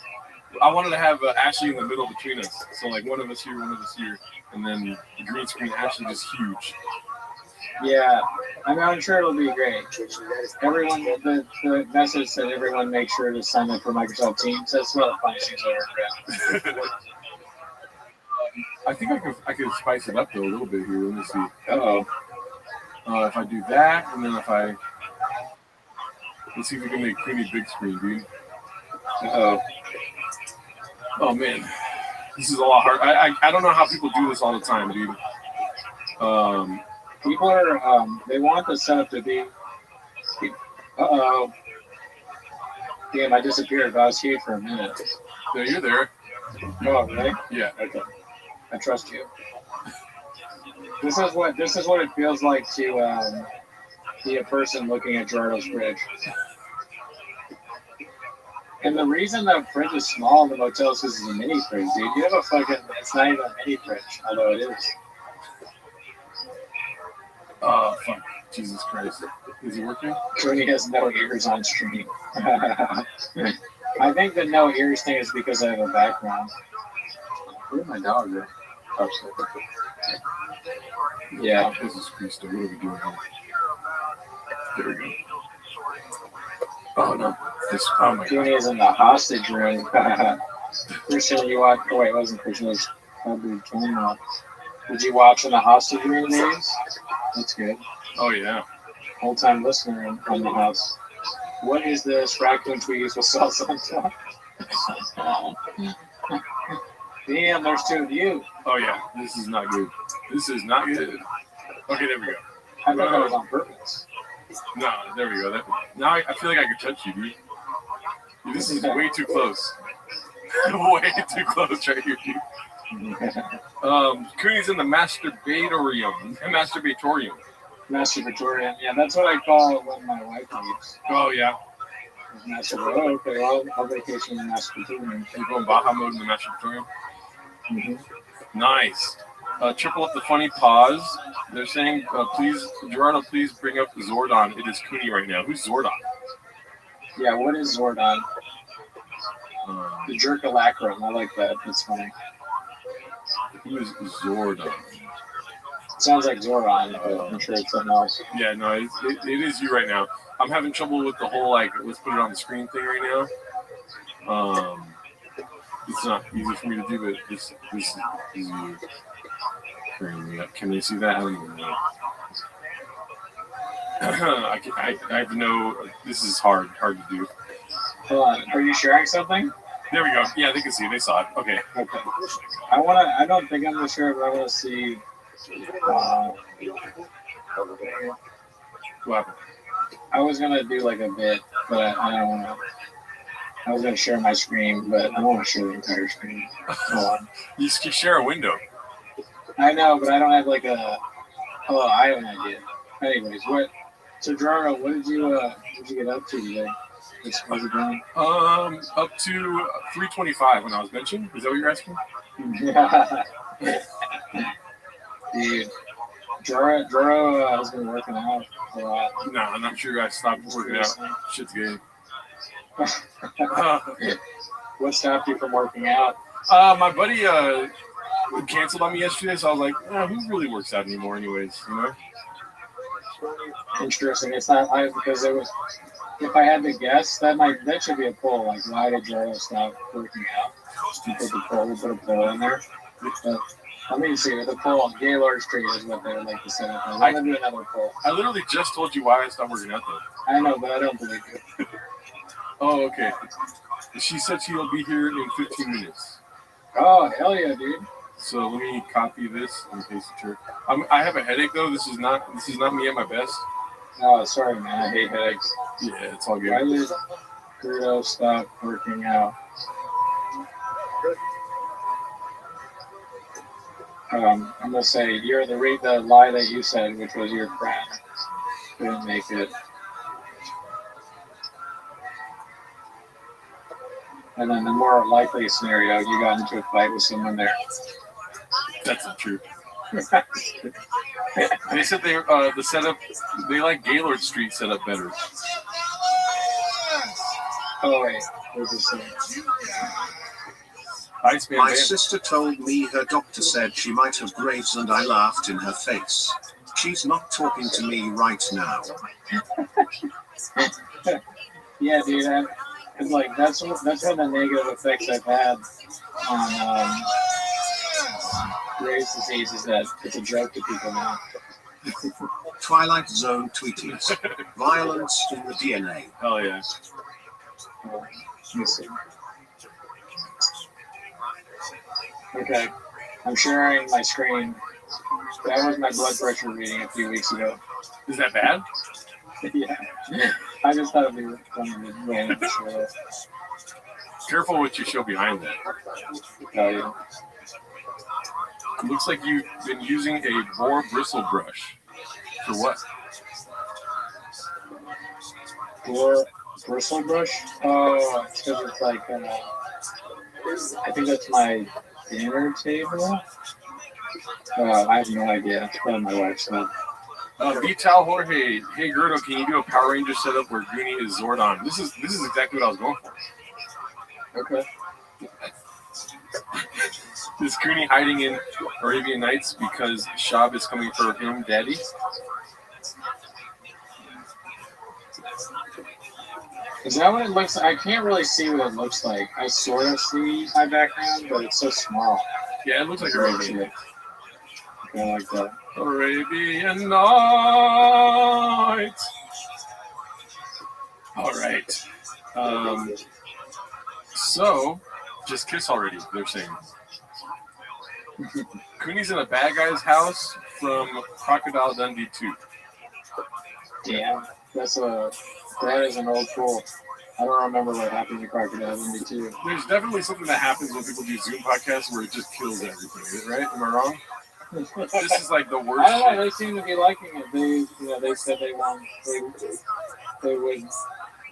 I wanted to have Ashley in the middle between us, so like one of us here, and then the green screen Ashley is huge. Yeah, I mean, I'm sure it'll be great. Everyone, the message said everyone make sure to sign up for Microsoft Teams. That's one of the funniest things I've ever read. I think I could spice it up though a little bit here. Let me see. If I do that, and then let's see if we can make creamy big screen, dude. Oh man, this is a lot hard. I don't know how people do this all the time, dude. People are they want the setup to be. Damn, I disappeared. But I was here for a minute. Yeah, you're there. Oh, really? Yeah. Okay. I trust you. This is what it feels like to be a person looking at Gerardo's fridge. And the reason the fridge is small in the motel is because it's a mini fridge, dude. You have a fucking, it's not even a mini fridge, although it is. Oh, fuck. Jesus Christ. Is it working? Tony has no ears on stream. I think the no ears thing is because I have a background. Where'd my dog go? Yeah. Jesus Christ. What are we doing here? There we go. Oh, no. Tony is in the hostage room. Christian, you watch. Oh, wait, it wasn't Christian. It was probably Tony. Did you watch in the hostage room days? That's good. Oh, yeah. Whole time listener in the house. What is this? Raccoon tweets with salsa on top. Damn, there's two of you. Oh, yeah. This is not good. This is not good. Okay, there we go. I thought that was on purpose. No, there we go. Now I feel like I could touch you, dude. This is way too close. Way too close right here, dude. Cooney's in the masturbatorium. Masturbatorium. Yeah, that's what I call it when my wife leaves. Oh, yeah. Okay, well, I'll vacation in the masturbatorium. You go in Baja mode in the masturbatorium? Mm-hmm. Nice. Triple up the funny pause. They're saying, please, Gerardo, please bring up Zordon. It is Cooney right now. Who's Zordon? Yeah, what is Zordon? The Jerkalacrum. I like that. That's funny. Who is Zordon? Sounds like Zoran, but I'm sure it's something else. Yeah, no, it is you right now. I'm having trouble with the whole, like, let's put it on the screen thing right now. It's not easy for me to do, but this is easy. Can they see that? I don't even know. I have no. This is hard to do. Hold on. Are you sharing something? There we go. Yeah, they can see. They saw it. Okay. Okay. I don't think I'm gonna share it, but I want to see. What happened? I was gonna do like a bit, but I don't want to. I was gonna share my screen, but I don't want to share the entire screen. Hold on. You can share a window. I know, but I don't have like a. Oh, I have an idea. Anyways, So, Gerardo, what did you get up to today? What's it going? Up to 325 when I was benching. Is that what you're asking? Dude, Gerardo has been working out a lot. No, I'm not sure I stopped working out. Shit's good. What stopped you from working out? My buddy canceled on me yesterday, so I was like, who really works out anymore anyways, you know? Interesting. It's not because it was. If I had to guess, that should be a poll. Like, why did Joe stop working out? You put a poll in there. But let me see. The poll, Gaylord Street is what they would like to set up. I'm gonna do another poll. I literally just told you why I stopped working out, though. I know, but I don't believe you. Oh, okay. She said she'll be here in 15 minutes. Oh, hell yeah, dude. So let me copy this and paste it here. I have a headache though. This is not me at my best. Oh, sorry, man. I hate headaches. Yeah, it's all good. Why did Gerardo stop working out? I'm gonna say you're the lie that you said, which was your friend couldn't make it. And then the more likely scenario, you got into a fight with someone there. That's not true. They said the setup, they like Gaylord Street setup better. Oh wait, what's this thing? My sister told me her doctor said she might have Graves, and I laughed in her face. She's not talking to me right now. Yeah, dude. It's like that's one of the negative effects I've had on Graves' disease is that it's a joke to people now. Twilight Zone tweeties. Violence in the DNA. Oh yeah. Let me see. Okay, I'm sharing my screen. That was my blood pressure reading a few weeks ago. Is that bad? Yeah. I just thought it'd be funny to share that. Careful what you show behind that. Oh, yeah. It looks like you've been using a boar bristle brush. For what? Boar bristle brush? Oh, it's because it's like, I think that's my dinner table. I have no idea. It's probably my wife's stuff. Vital Jorge, hey Gerdo, can you do a Power Ranger setup where Goonie is Zordon? This is exactly what I was going for. Okay. Is Goonie hiding in Arabian Nights because Shab is coming for him, Daddy? Is that what it looks like? I can't really see what it looks like. I sort of see my background, but it's so small. Yeah, it looks like Arabian Nights. Okay, like that. Arabian Nights. All right. So, just kiss already, they're saying. Cooney's in a bad guy's house from Crocodile Dundee 2. Damn, that is an old pool. I don't remember what happened to Crocodile Dundee 2. There's definitely something that happens when people do Zoom podcasts where it just kills everything, right? Am I wrong? This is like the worst. I don't know. They seem to be liking it. They said they would.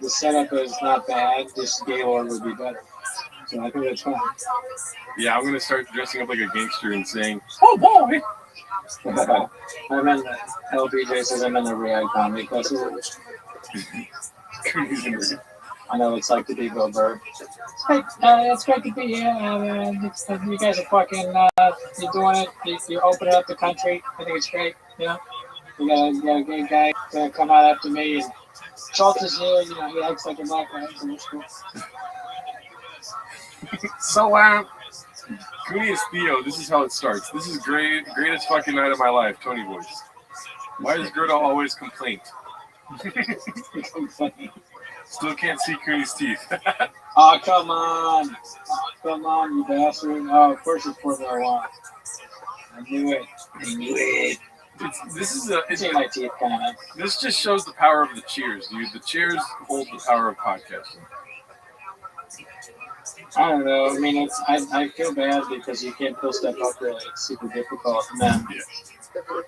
The setup is not bad. Just Gaylord would be better. So I think that's fine. Yeah, I'm gonna start dressing up like a gangster and saying, "Oh boy." I'm in the LBJ says I'm in the Riyadh Comedy Festival. I know it's like to be Bill Burr. Hey, it's great to be here. You guys are fucking, you're doing it. You're opening up the country. I think it's great. You know, you got a gay guy to come out after me, and Schultz is here. You know, he acts like a black guy. So it's cool. So, Cooney is Theo. This is how it starts. This is greatest fucking night of my life. Tony voice. Why is Gerda always complaint? Still can't see Cooney's teeth. Oh, come on. Come on, you bastard. Oh, of course it's Formula One. I knew it. My teeth, kind of. This just shows the power of the cheers, dude. The cheers hold the power of podcasting. I don't know. I mean, I feel bad because you can't pull stuff up really. It's super difficult. And then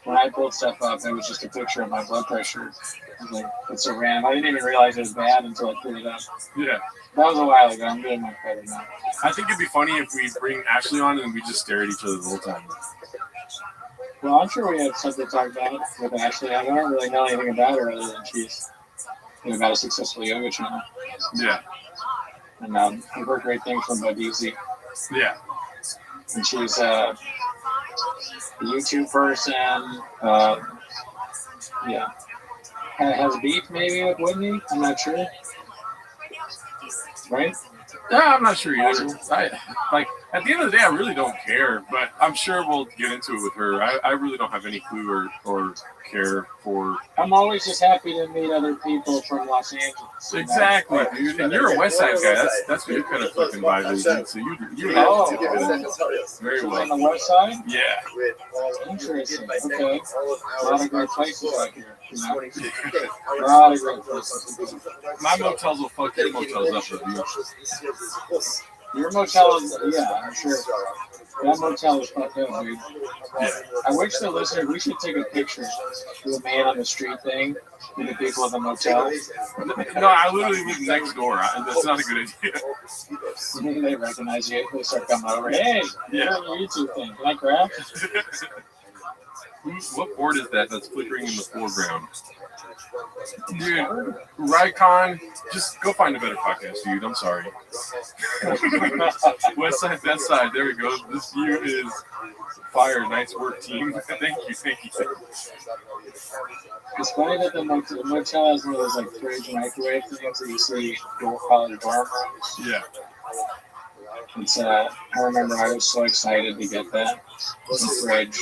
when I pulled stuff up, it was just a picture of my blood pressure. I was like, that's so random. I didn't even realize it was bad until I pulled it up. Yeah. That was a while ago. I'm doing much better now. I think it'd be funny if we bring Ashley on and we just stare at each other the whole time. Well, I'm sure we have something to talk about with Ashley. I don't really know anything about her other than she's got a successful yoga channel. Yeah. And I've heard great things from Badizi. Yeah. And she's a YouTube person. Yeah. Has beef maybe with Whitney? I'm not sure. Right? Yeah, I'm not sure either. At the end of the day, I really don't care, but I'm sure we'll get into it with her. I really don't have any clue or care for. I'm always just happy to meet other people from Los Angeles. Exactly, dude. And you're a West Side guy. That's what your kind of fucking vibe is, dude. So you very well. On the West Side? Yeah. Interesting. Okay. A lot of great places out here. You know? A lot of great places. My motels will fuck your motels up with you. Your motel is, yeah, I'm sure. That motel is fucked up, dude. Yeah. I wish the listener, we should take a picture of the man on the street thing with the people at the motel. No, I literally live next door. That's not a good idea. They recognize you. They start coming over. Hey, you're on your YouTube thing. Can I grab? What board is that that's flickering in the foreground? Dude, Rycon, just go find a better podcast, dude. I'm sorry. West Side, Best Side. There we go. This view is fire. Nice work, team. Thank you. It's funny that the motel has one of those like fridge microwave things that you see college dorm rooms. Yeah. It's I remember I was so excited to get that. It's a fridge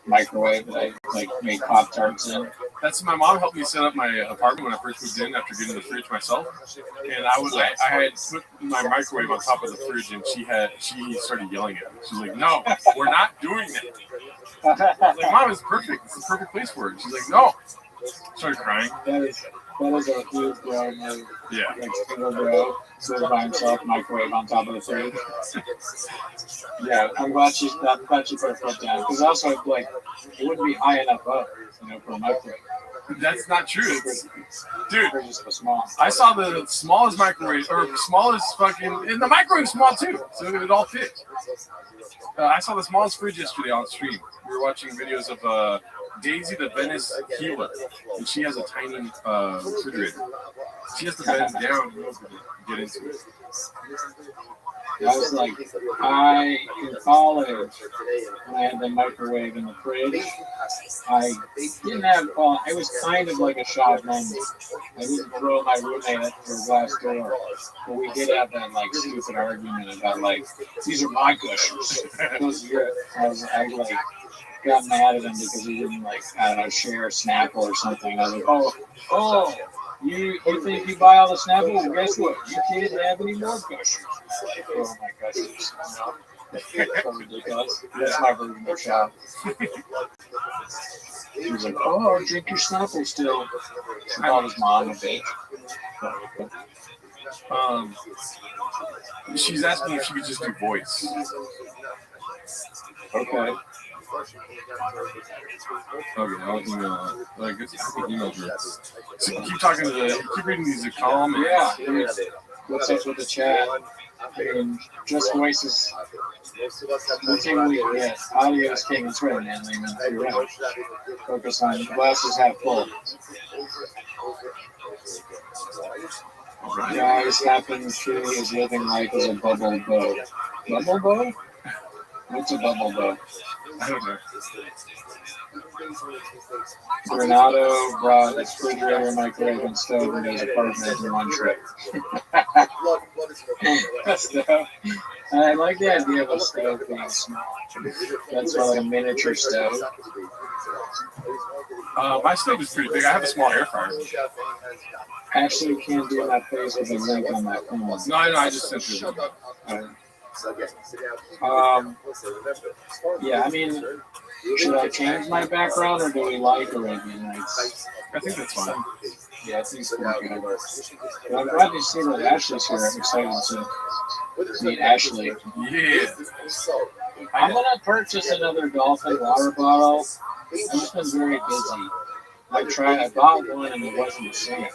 microwave that I made Pop-Tarts in. That's my mom helped me set up my apartment when I first moved in after getting the fridge myself. And I had put my microwave on top of the fridge and she started yelling at me. She's like, "No, we're not doing that." I was like, "Mom, it's perfect. It's the perfect place for it." She's like, "No." Started crying. That is a huge bro move. Yeah. Like single bro, sit by himself, microwave on top of the fridge. Yeah, I'm glad she put her foot down. Because also, like, it wouldn't be high enough up, for a microwave. That's not true. Dude, so small. I saw the smallest microwave, or smallest fucking, and the microwave's small too, so it all fits. I saw the smallest fridge yesterday on stream. We were watching videos of Daisy the Venice healer, and she has a tiny refrigerator. She has to bend down in order to get into it. I was like, in college, when I had the microwave in the fridge, I didn't have, it was kind of like a shot moment. I didn't throw my roommate at the glass door, but we did have that, like, stupid argument about, like, these are my gushers. I got mad at him because he didn't, like, I don't know, share Snapple or something. I was like, you think you buy all the Snapple? Well, guess what? You can't have any more gushers. Oh my gushers. That's so ridiculous. That's my version of shop. He was like, drink your Snapple still. She called his mom a bitch. She's asking if she could just do voice. Okay. Okay, I'll email. I guess I can email her. So keep reading these column. Yeah. What's up with the chat? Just voices. The thing we get. Audio is king. That's right, man. You're right. Focus on glasses half full. Guys, happens to is living life as a bubble boat. Bubble boat? What's a bubble boat? I don't know. Renato brought a refrigerator, microwave, and stove into his apartment in one trip. Stove. I like the idea of a stove being small. That's like a miniature stove. My stove is pretty big. I have a small air fryer. Actually, you can't do that face with a link on my phone. No, I just sent you. Yeah, I mean, should I change my background or do we like Arabian Nights? I think that's fine. Yeah, I think it's pretty good. But I'm glad to see that Ashley's here. I'm excited to meet Ashley. Yeah. I'm going to purchase another dolphin water bottle. I've just been very busy. I bought one and it wasn't the same.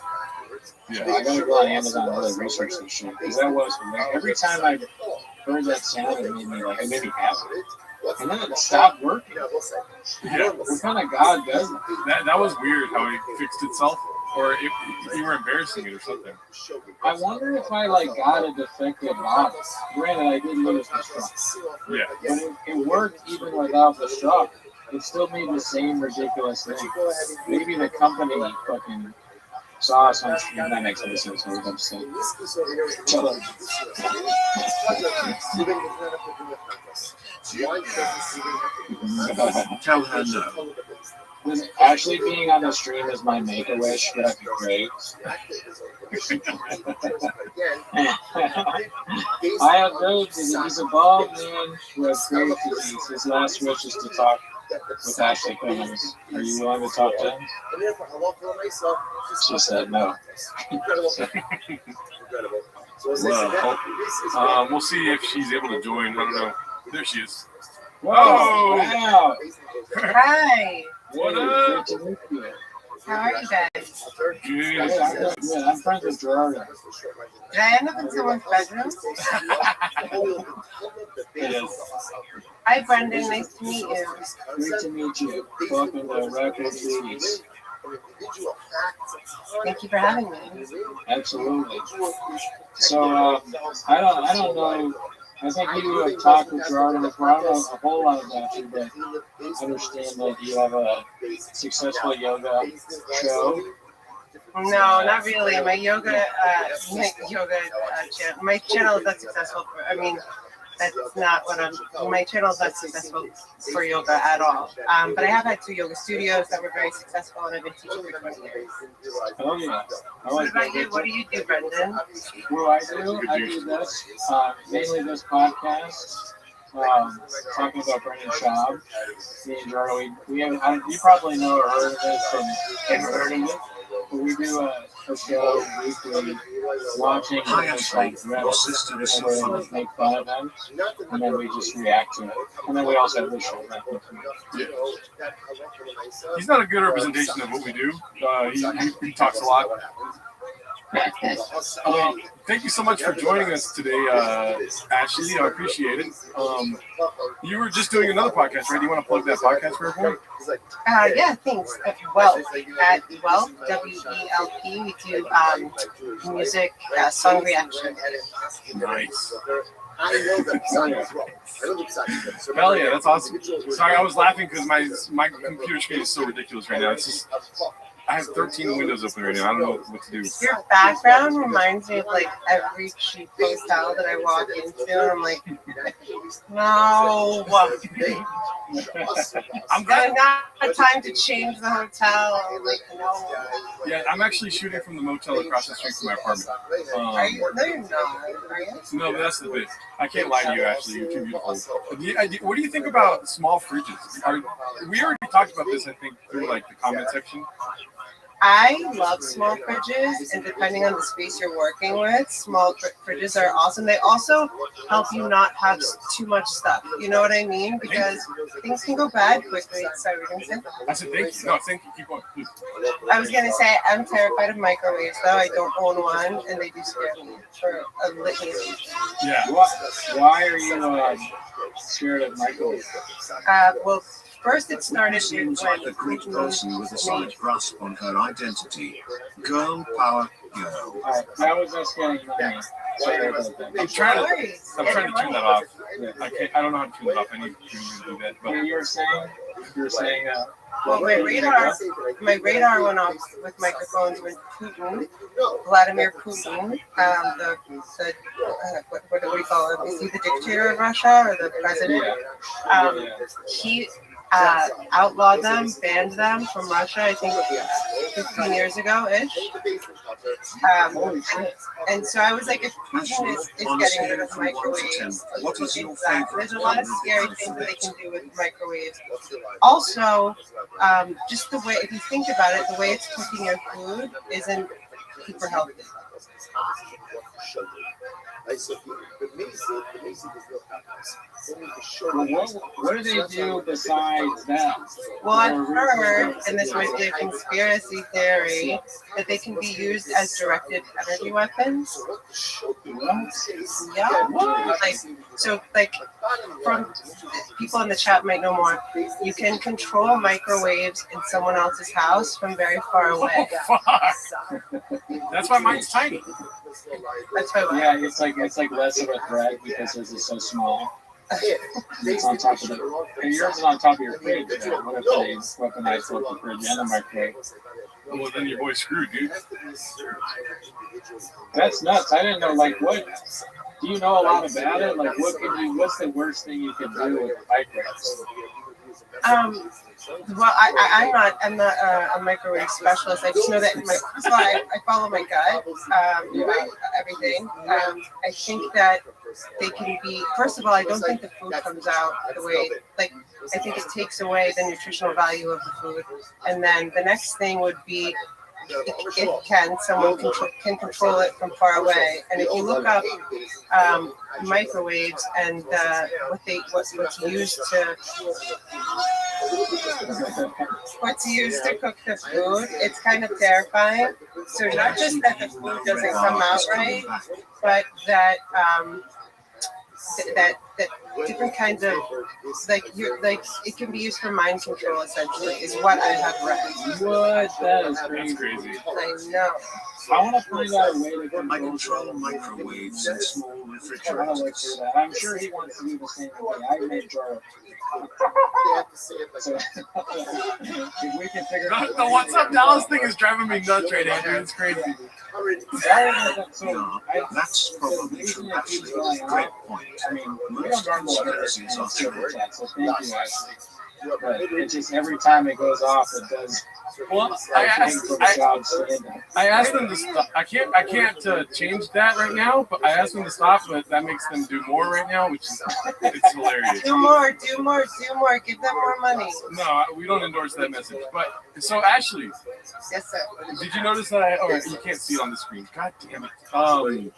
Yeah. So I gotta go on Amazon and really research this shit. Because that was every time I heard that sound, it made me happy. And then it stopped working. Yeah. What kind of God does that? That was weird how it fixed itself. Or if you were embarrassing it or something. I wonder if I got a defective model. Granted, I did lose the struck. Yeah. But it worked even without the struck. It still made the same ridiculous thing. Maybe the company fucking saw us on stream. That makes no sense. I was upset. Tell her no. Actually, being on the stream is my make-a-wish. That'd be great. I have Graves' disease. He's a bald man who has Graves' disease. His last wish is to talk with Ashley Cummings. Are you willing to talk to him? She said no. Well, we'll see if she's able to join. I don't know. There she is. Whoa! Oh, wow! Hi. What up? How are you guys? Good. I'm friends with Gerardo. Did I end up in someone's bedroom? Yes. Hi, Brendan. Nice to meet you. Great to meet you. Welcome to Record Cities. Thank you for having me. Absolutely. So I don't know. I think you have talked with Gerardo before. I don't know a whole lot about you, but I understand that you have a successful yoga show. No, not really. My my channel is not successful. That's not what my channel is not successful for yoga at all. But I have had 2 yoga studios that were very successful, and I've been teaching for 20 years. Oh, yeah. What about you? What do you do, Brendan? What do? I do this, mainly this podcast, talking about Brendan Schaub. Me and Gerardo, you probably know or heard of it from Instagram. But we do a show weekly, watching Hi, Ashley. Your sister is so funny. Make fun of them, and then we just react to it. And then we also have this show. Yeah. He's not a good representation of what we do. He talks a lot. Thank you so much for joining us today, Ashley. I appreciate it. You were just doing another podcast, right? Do you want to plug that podcast for everyone? Yeah, thanks. At Welp, WELP, we do music, song reaction. Nice. Hell yeah, that's awesome. Sorry, I was laughing because my computer screen is so ridiculous right now. It's just I have 13 windows open right now. I don't know what to do. Your background reminds me of every cheap hotel that I walk into, and I'm like, no. I'm not time to change the hotel. I'm like, no. Yeah, I'm actually shooting from the motel across the street from my apartment. Are you? No, you're not. Are you? No, but that's the bit. I can't lie to you, Ashley. You're too beautiful. What do you think about small fridges? We already talked about this, I think, through the comment section. I love small fridges, and depending on the space you're working with, small fridges are awesome. They also help you not have too much stuff. You know what I mean? Because things can go bad quickly. Sorry, we're going to say? I said thank you. No, thank you. Keep going, please. I was going to say, I'm terrified of microwaves, though. I don't own one, and they do scare me for a litany of reasons. Yeah. Why are you scared of microwaves? Well, first, it started seems like a great person with a solid grasp on her identity. Girl power girl. That was us getting money. Sorry about that. I'm trying to turn that off. I don't know how to turn it off. I need to do that. But you were saying Well, my radar went off with microphones when Putin, Vladimir Putin, what do we call him? Is he the dictator of Russia or the president? He outlawed them, banned them from Russia, I think 15 years ago-ish. And so I was like, if Putin is getting rid of microwaves, there's a lot of scary things that they can do with microwaves. Also, just the way, if you think about it, the way it's cooking your food isn't super healthy. What do they do besides that? Well, I've heard, and this might be a conspiracy theory, that they can be used as directed energy weapons. Yeah. Like, from people in the chat might know more. You can control microwaves in someone else's house from very far away. Oh, fuck. That's why mine's tiny. That's why. Yeah, it's like less of a threat because this is so small. It's on top of the, and yours is on top of your fridge. Yeah. What if they weaponize both the fridge and the microwave? Well, then your boy's screwed, dude. That's nuts. I didn't know. Like, what? Do you know a lot about it? Like, what's the worst thing you can do with microwaves? Well, I'm not a microwave specialist. I just know that I follow my gut, everything. I think that they can be, first of all, I don't think the food comes out the way, like, I think it takes away the nutritional value of the food. And then the next thing would be, if someone can control it from far away. And if you look up microwaves and what's used to cook the food, it's kind of terrifying. So not just that the food doesn't come out right, but that that different kinds of it can be used for mind control, essentially, is what I have read. What? That is crazy. I know. I want to find out a way to control microwaves and small refrigerators. I'm sure he wants to do the same thing. I made sure. So, if we can figure out the What's Up Dallas thing is driving me nuts right now, dude. It's crazy. That's probably true. Actually, it's a great point. I mean, we don't conspiracies on Twitter chat, so thank you, Ashley. But it's just every time it goes off, it does. Well, I asked them to stop. I can't change that right now, but I asked them to stop, but that makes them do more right now, which is it's hilarious. Do more. Give them more money. No, we don't endorse that message. But so Ashley, yes, sir. Did you notice that? You can't see it on the screen. God damn it. I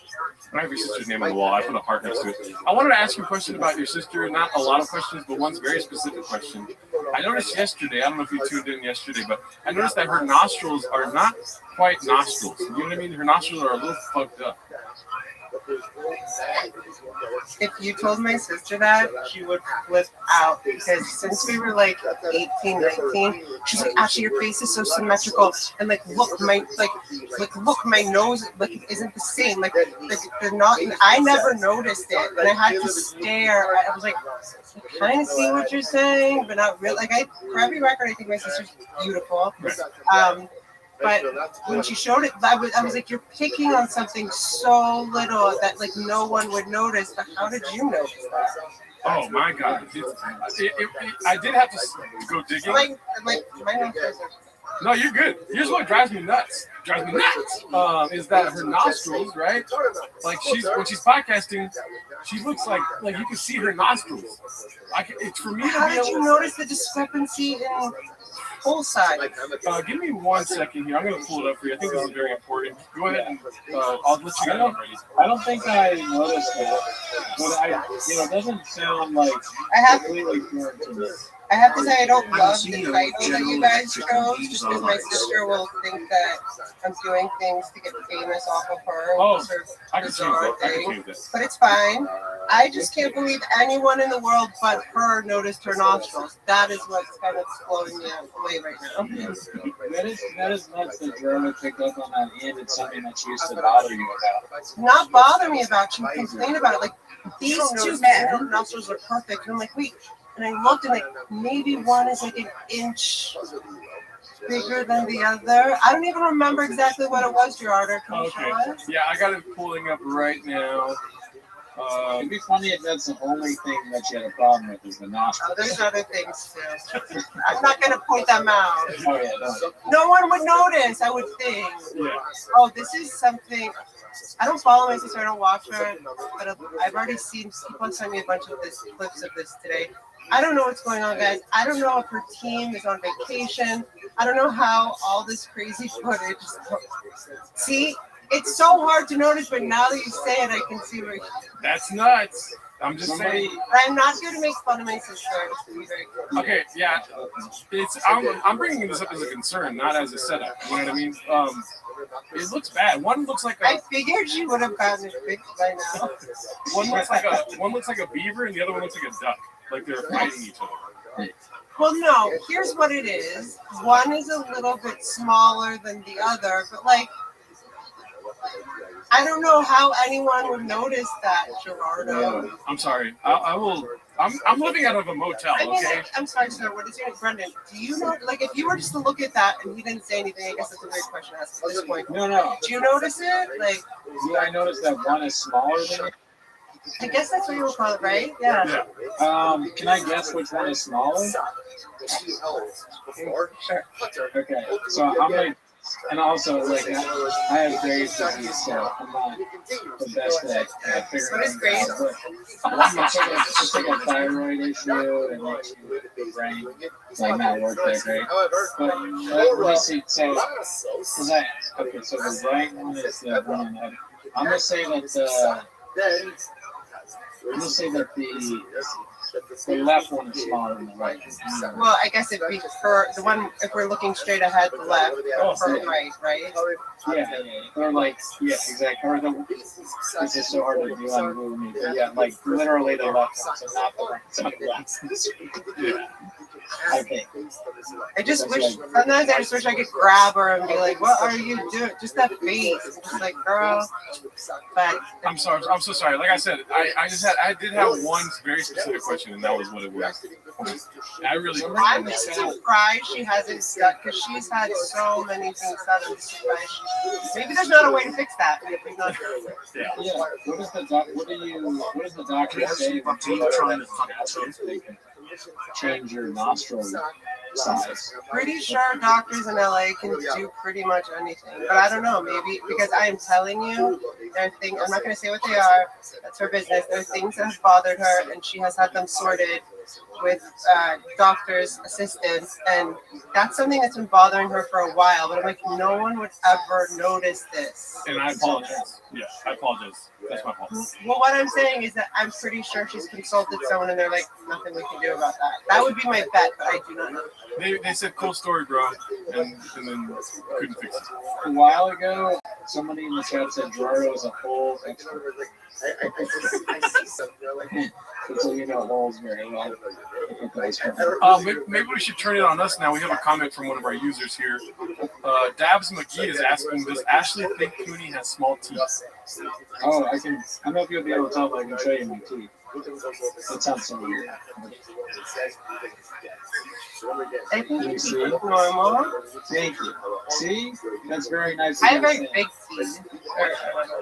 have your sister's name on the wall. I put a heart next to it. I wanted to ask you a question about your sister. Not a lot of questions, but one very specific question. I noticed yesterday, I don't know if you tuned in yesterday, but I noticed that her nostrils are not quite nostrils. You know what I mean? Her nostrils are a little fucked up. If you told my sister that, she would flip out, because since we were like 18, 19, she's like, Ashley, your face is so symmetrical, and look, my nose isn't the same. They're not. I never noticed it, and I had to stare. I was like, I kind of see what you're saying, but not really. For every record, I think my sister's beautiful. But when she showed it, I was like, you're picking on something so little that no one would notice. But how did you notice that? Oh my God! I did have to go digging. My nostrils are. No, you're good. Here's what drives me nuts. Is that her nostrils, right? When she's podcasting, she looks like you can see her nostrils. It's for me. How did you notice the discrepancy in whole side? Give me 1 second here. I'm going to pull it up for you. I think this is very important. Go ahead and I'll let you know. I don't think I noticed that, but it doesn't sound like completely foreign to me. I have to say, I don't love the title that you guys chose, just because my sister will think that I'm doing things to get famous off of her. I can change that. But it's fine. I just can't believe anyone in the world but her noticed her nostrils. That is what's kind of blowing me away right now. That is nuts that Jeremy picked up on that, and it's something that she used to bother you about. Not bother me about, she would complain about it. These two men, her nostrils are perfect. And I'm like, wait, and I looked, and like maybe one is like an inch bigger than the other. I don't even remember exactly what it was, Gerardo. Can you Okay. show us? Yeah, I got it pulling up right now. It'd be funny if that's the only thing that you had a problem with is the nostril. Oh, there's other things too. I'm not gonna point them out. Oh yeah, No one would notice, I would think. Yeah. Oh, this is something. I don't follow my sister. I don't watch her, but I've already seen people send me a bunch of clips of this today. I don't know what's going on, guys. I don't know if her team is on vacation. I don't know how all this crazy footage. See, it's so hard to notice, but now that you say it, I can see where. That's nuts. I'm just saying. I'm not here to make fun of my sister. To be very clear. Okay, yeah. I'm bringing this up as a concern, not as a setup. You know what I mean? It looks bad. One looks like I figured you would have gotten it fixed by now. One looks like a beaver, and the other one looks like a duck. Like they're fighting each other. Well, no. Here's what it is. One is a little bit smaller than the other, but like. I don't know how anyone would notice that, Gerardo. I'm sorry. I will. I'm living out of a motel. I mean, Okay. I'm sorry, sir. What is your name, Brendan? Do you know, like, if you were just to look at that and he didn't say anything, I guess that's a weird question to ask at this point. No. Do you notice it? Like, Yeah, I noticed that one is smaller than it. I guess that's what you would call it, right? Yeah. Can I guess which one is smaller? Sure. Okay. So how many? And also, like, I have Graves' disease, so I'm not the best at figuring What is Graves'? It's like a thyroid issue, and like your brain, like not work that great. But let me see. So, okay, so the right one is the one. I'm gonna say that the left one is smaller than the right. Well, I guess it'd be for the one, if we're looking straight ahead, the left, or right? Yeah. Or like, yeah, exactly. Or this is so hard to do on Google Meet, but yeah, like literally the left one, so not the right side. Yeah. I think. I just wish, sometimes I just wish I could grab her and be like, what are you doing? Just that face. Just like, girl. But I'm sorry. I'm so sorry. Like I said, I did have one very specific question, and that was what it was. I'm just surprised she hasn't stuck, because she's had so many things done. I'm surprised. Maybe there's not a way to fix that. Yeah. What does the doctor say when people trying to change your nostril size? Pretty sure doctors in LA can do pretty much anything, but I don't know, maybe because I am telling you, there are things, I'm not going to say what they are, that's her business, there are things that have bothered her, and she has had them sorted with doctors' assistants, and that's something that's been bothering her for a while, but I'm like, no one would ever notice this. And I apologize. Yeah, I apologize. That's my fault. Well, what I'm saying is that I'm pretty sure she's consulted someone, and they're like, nothing we can do about that. That would be my bet, but I do not know. They said cool story, bro, and then couldn't fix it. A while ago, somebody in the chat said Gerardo is a whole expert. So you know holes very well. Maybe we should turn it on us now. We have a comment from one of our users here. Dabs McGee is asking, does Ashley think Cooney has small teeth? Oh, I don't know if you'll be able to tell, but I can show you my teeth. That sounds so weird. I think you see normal. Thank you. See? That's very nice. I have very big teeth.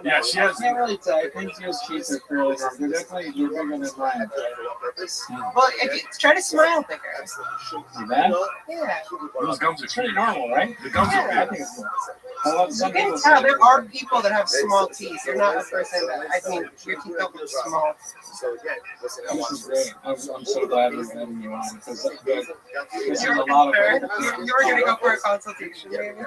Yeah, she has. I can't really tell. I think those teeth are fairly long. They're definitely bigger than mine. Well, if you try to smile bigger. See that? Yeah. Those gums are pretty normal, right? The gums are I big. think it's normal. You can tell there are people that have small teeth. You're not a person that, I mean, your teeth don't look small. This is great. I'm so glad we're having you on because this is You're a lot of. you were gonna go for a consultation, maybe.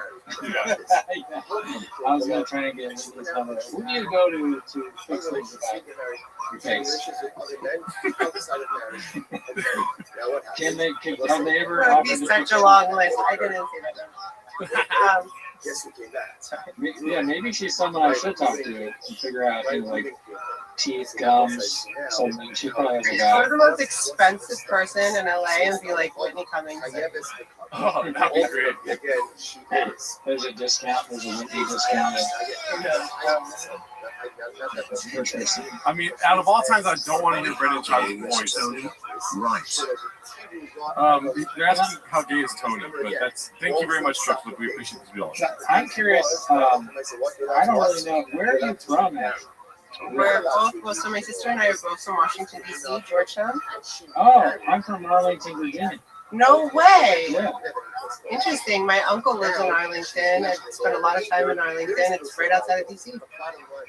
I was gonna try and get this number. Who do you go to fix things about your face? Have they ever That would be such a long list. I didn't see that. Yeah, maybe she's someone I should talk to figure out, like teeth, gums, something. She probably has a guy. Go to the most expensive person in LA and be like Whitney Cummings. Oh, that'd be great. There's a discount. There's a Whitney discount. I mean, out of all times, I don't want to hear Brendan Child's voice. Right. They're asking how gay is Tony, but that's. Thank you very much, Chuck. We appreciate this bill. I'm curious. I don't really know. Where are you from? We're both, so my sister and I are both from Washington, D.C., Georgetown. Oh, I'm from Arlington, Virginia. No way. Yeah. Interesting. My uncle lives in Arlington. I spent a lot of time in Arlington. It's right outside of D.C.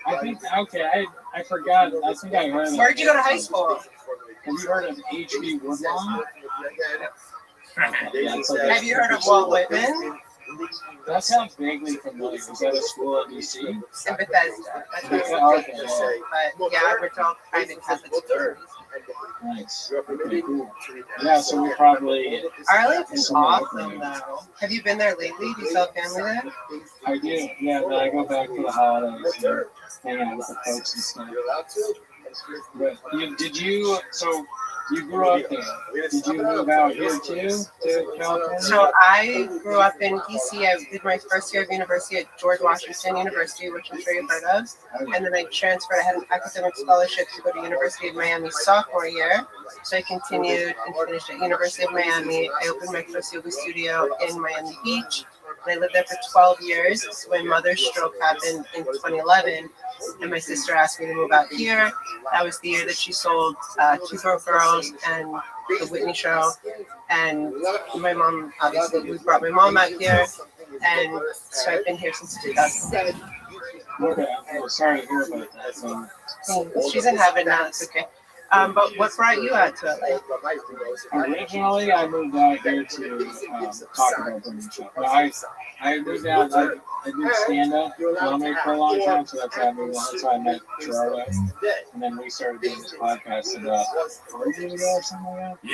I think, okay, I forgot. I think I heard of Where did you go to high school? Have you heard of H.B. Woodlawn? Have you heard of Walt Whitman? That sounds vaguely familiar. Was that a school in D.C.? In Bethesda. That's what Okay, But yeah, we're all kind of Catholic schools. Nice. Okay, cool. Yeah, so we probably. Arlington's awesome, though. Have you been there lately? Do you still have family there? I do. Yeah, but I go back for the holidays and hang out with the folks and stuff. But so you grew up there. Did you move out here too, to California? So I grew up in DC. I did my first year of university at George Washington University, which I'm sure you've heard of. And then I transferred. I had an academic scholarship to go to University of Miami sophomore year. So I continued and finished at University of Miami. I opened my first yoga studio in Miami Beach. And I lived there for 12 years. My mother's stroke happened in 2011. And my sister asked me to move out here. That was the year that she sold Two Broke Girls and The Whitney Show. And my mom, obviously, we brought my mom out here. And so I've been here since 2007. Okay, I'm sorry to hear about that. She's in heaven now, it's okay. But what brought you out to LA? Originally, I moved out here to talk about Brendan Show. But I moved out, I did stand-up comedy for a long time, so that's how I moved out. That's how I met Gerardo. And then we started doing this podcast about 4 years ago or something like that.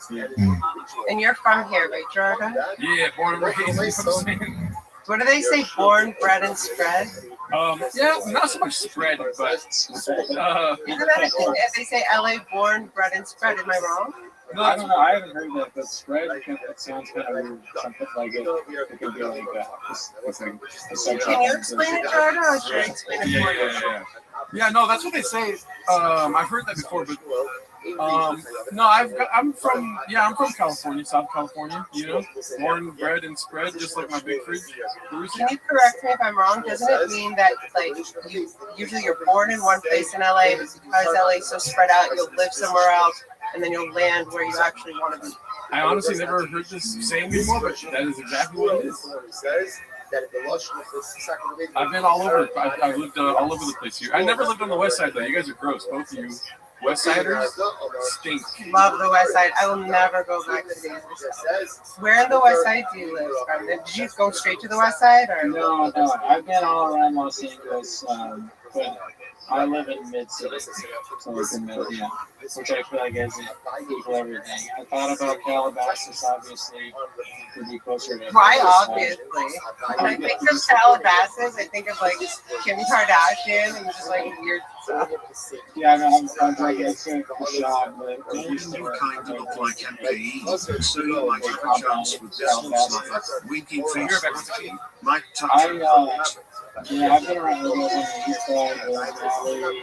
Yeah. And you're from here, right, Gerardo? Yeah, born and raised. What do they say, born, bred, and spread? Yeah, not so much spread, but Isn't that a thing? They say LA born, bred, and spread. Am I wrong? No, I don't know. I haven't heard that, but spread, that sounds kind of weird. Something like it could be like that. Can you explain it, Jordan, or should I explain it for you? Yeah, no, that's what they say. I've heard that before, but no, I'm from California, South California. You know, born, bred, and spread, just like my big fridge. Can you correct me if I'm wrong? Doesn't it mean that like you're born in one place in LA, but because LA is so spread out, you'll live somewhere else, and then you'll land where you actually want to be? I honestly never heard this saying before, but that is exactly what it is. I've been all over. I've lived all over the place here. I never lived on the west side though. You guys are gross, both of you. West Siders stink. Love the West Side. I will never go back to the East Side. Where in the West Side do you live, Brendan? Did you go straight to the West Side, or no? I've been all around Los Angeles, but I live in mid-city, so like in mid, yeah, which I feel like is equal everything. I thought about Calabasas, obviously, to be closer to. Why, obviously? When I think of Calabasas, I think of like Kim Kardashian and just like weird stuff. Yeah, I know. I'm like it's a shock, but you kind of look like MPE, so you might have a chance with this mother. Winking face, Mike touch. Yeah, I've been around on the east side, Raleigh,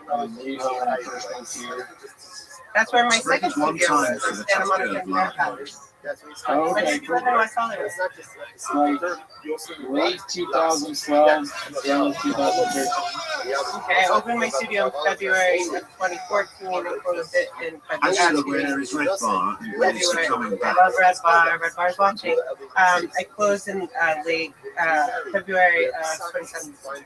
when I first went here. That's where my second studio is, in Santa Monica, Fairfax. Oh, okay, cool. Like late 2012, early 2013. Okay, I opened my studio in February of 2014 and closed it in February. Where is Red Bar? I love Red Bar. Red Bar's watching. I closed in late February of 2017.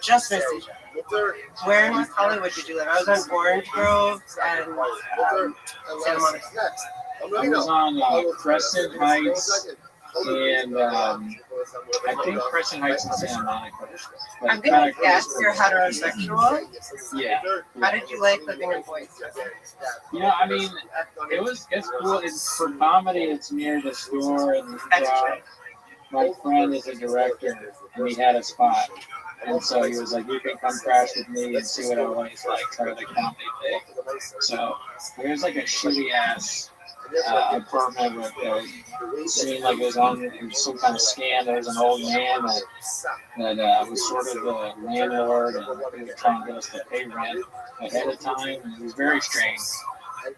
Just missed each other. Where in West Hollywood did you live? I was on Orange Grove and Santa Monica. I was on Crescent Heights and I think Crescent Heights and Santa Monica. I'm gonna guess you're heterosexual. Yeah. How did you like living in Boise? You know, I mean, it's cool. It's for comedy. It's near the store and the job. My friend is a director, and he had a spot. And so he was like, you can come crash with me and see what I always like, try the comedy thing. So there's like a shitty ass apartment with seemed like it was on some kind of scam. There was an old man that was sort of the landlord and he was trying to get us to pay rent ahead of time. And it was very strange.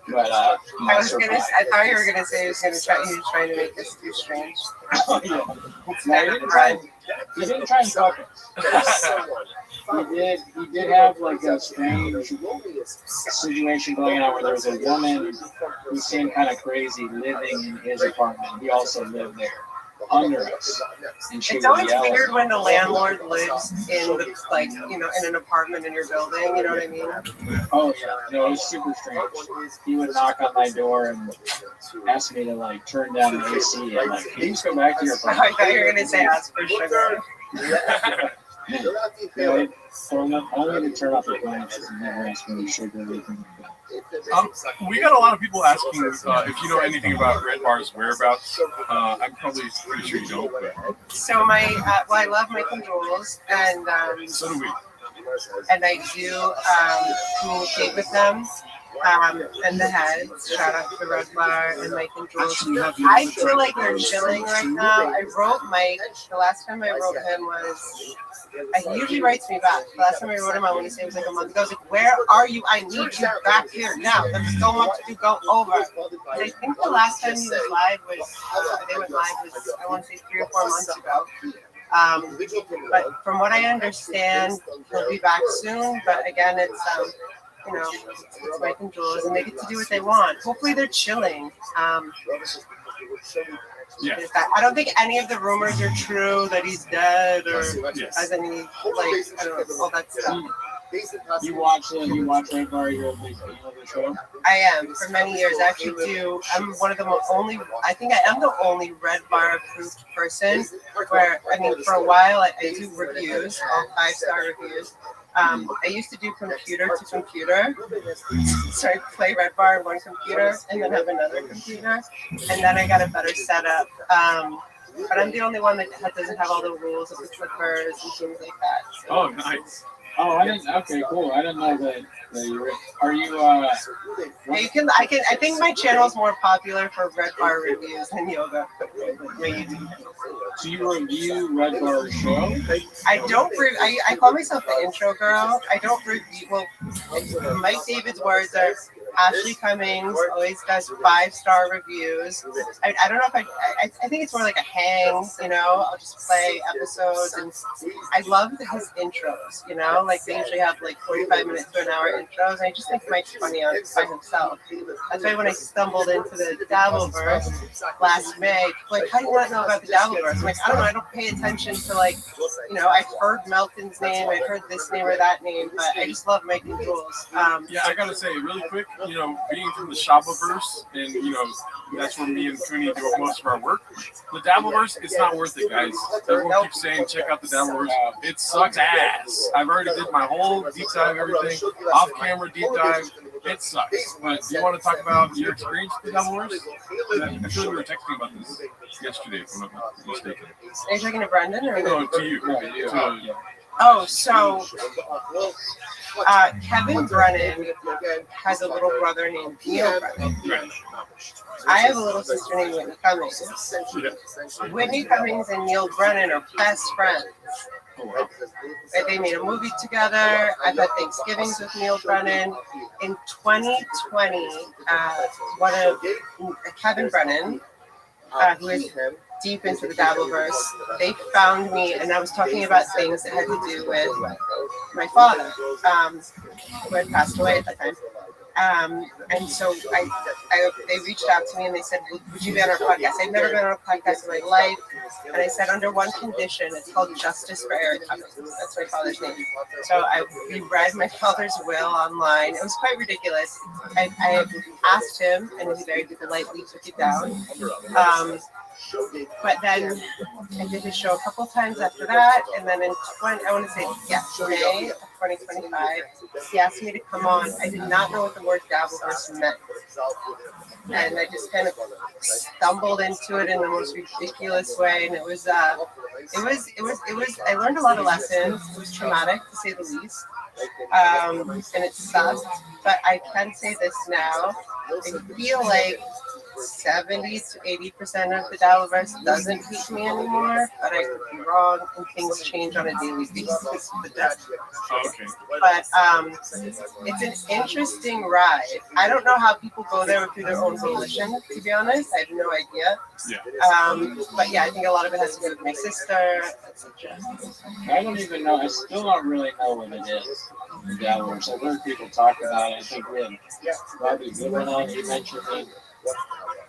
But I thought you were gonna say he was trying to make this too strange. Yeah. He didn't try and fuck us. He did have like a strange situation going on where there was a woman who seemed kind of crazy living in his apartment. He also lived there under us. And she It's always would yell. weird when the landlord lives in the in an apartment in your building. You know what I mean? Oh yeah, no, it was super strange. He would knock on my door and ask me to like turn down the AC. And like, can you just go back to your apartment? I thought you were gonna say ask for sugar. Yeah, only to turn off the appliances and never ask me to sugar or anything like that. We got a lot of people asking if you know anything about Red Bar's whereabouts. I'm probably pretty sure you don't. But. So I love making rules, and So do we. And I do communicate with them. And the heads, shout out to Red Bar and Mike and Jules. I feel like they're chilling right now. I wrote Mike, the last time I wrote him was, he usually writes me back. The last time I wrote him, I want to say it was like a month ago. I was like, where are you? I need you back here now. There's so much to go over. And I think the last time he was live they went live was, I want to say 3 or 4 months ago. But from what I understand, he'll be back soon. But again, it's it's Mike and Jules, and they get to do what they want. Hopefully, they're chilling. Yeah. I don't think any of the rumors are true that he's dead or has any I don't know all that stuff. You watch Red Bar, you're a big fan of the show? I am for many years. I actually do. I'm one of the only. I think I am the only Red Bar approved person. Where for a while I do reviews, all 5-star reviews. I used to do computer to computer, so I play Red Bar on one computer and then have another computer, and then I got a better setup. But I'm the only one that doesn't have all the rules of the clippers and things like that. So. Oh, nice. Oh, I didn't. Okay, cool. I didn't know that you were. Are you? I think my channel is more popular for Red Bar reviews than yoga. Do you review Red Bar show? I don't. I call myself the intro girl. I don't review. Well, Mike David's words are Ashley Cummings always does 5-star reviews. I don't know if I think it's more like a hang. I'll just play episodes, and I love his intros. Like they usually have like 45 minutes to an hour intros, and I just think Mike's funny by himself. That's why when I stumbled into the Dabbleverse last May, like, how do you not know about the Dabbleverse? I'm like, I don't know, I don't pay attention to I've heard Melton's name, I've heard this name or that name, but I just love Mike and Jules. Yeah, I gotta say really quick, being from the Shabbaverse, and that's where me and Cooney do most of our work. The Dabbleverse, it's not worth it, guys. Everyone keeps saying check out the Dabbleverse. It sucks ass. I've already did my whole deep dive, everything, off-camera deep dive. It sucks. But do you want to talk about your experience with the Dabbleverse? I feel like we were texting about this yesterday, if I'm not mistaken. Are you talking to Brendan or no? To you. Oh, so Kevin Brennan has a little brother named Neil Brennan. Right. I have a little sister named Whitney Cummings. Yeah. Whitney Cummings and Neil Brennan are best friends. They made a movie together. I've had Thanksgivings with Neil Brennan. In 2020, Kevin Brennan, who is deep into the Dabbleverse, they found me, and I was talking about things that had to do with my father, who had passed away at the time. And so they reached out to me and they said, would you be on our podcast? I've never been on a podcast in my life. And I said, under one condition, it's called Justice for Eric Cummings. That's my father's name. So I reread my father's will online. It was quite ridiculous. I asked him, and he very politely took it down. But then I did his show a couple times after that, and then in May of 2025, he asked me to come on. I did not know what the word Dabbleverse meant, and I just kind of stumbled into it in the most ridiculous way, and it was. I learned a lot of lessons. It was traumatic, to say the least, and it sucked. But I can say this now. I feel like 70 to 80% of the Dabbleverse doesn't hate me anymore, but I could be wrong and things change on a daily basis. Okay. But it's an interesting ride. I don't know how people go there through their own volition, to be honest. I have no idea. Yeah. But yeah, I think a lot of it has to do with my sister, etc. I don't even know. I still don't really know what it is. The Dabbleverse. I've heard people talk about it. I think we had Rabbi Rothschild, he mentioned it.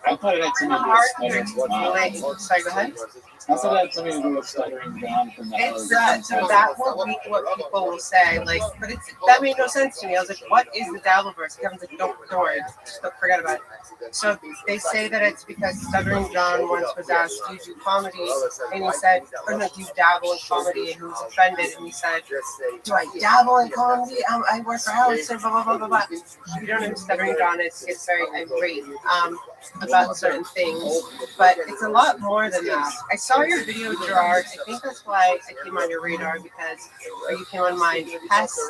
I thought it had something to do with stuttering John. Sorry, go ahead. I thought it had something to do with stuttering John from the It's so that will be what people will say, like, but that made no sense to me. I was like, what is the Dabbleverse? Kevin's like, don't worry, just don't forget about it. So they say that it's because Stuttering John once was asked, do you do comedy? And he said, or no, do you dabble in comedy? And he was offended, and he said, do I dabble in comedy? I work for Howard, so blah, blah, blah, blah, blah. If you don't know who Stuttering John is, it's very irate about certain things, but it's a lot more than that. I saw your video, Gerard. I think that's why I came on your radar, because, or you came on mine. Pest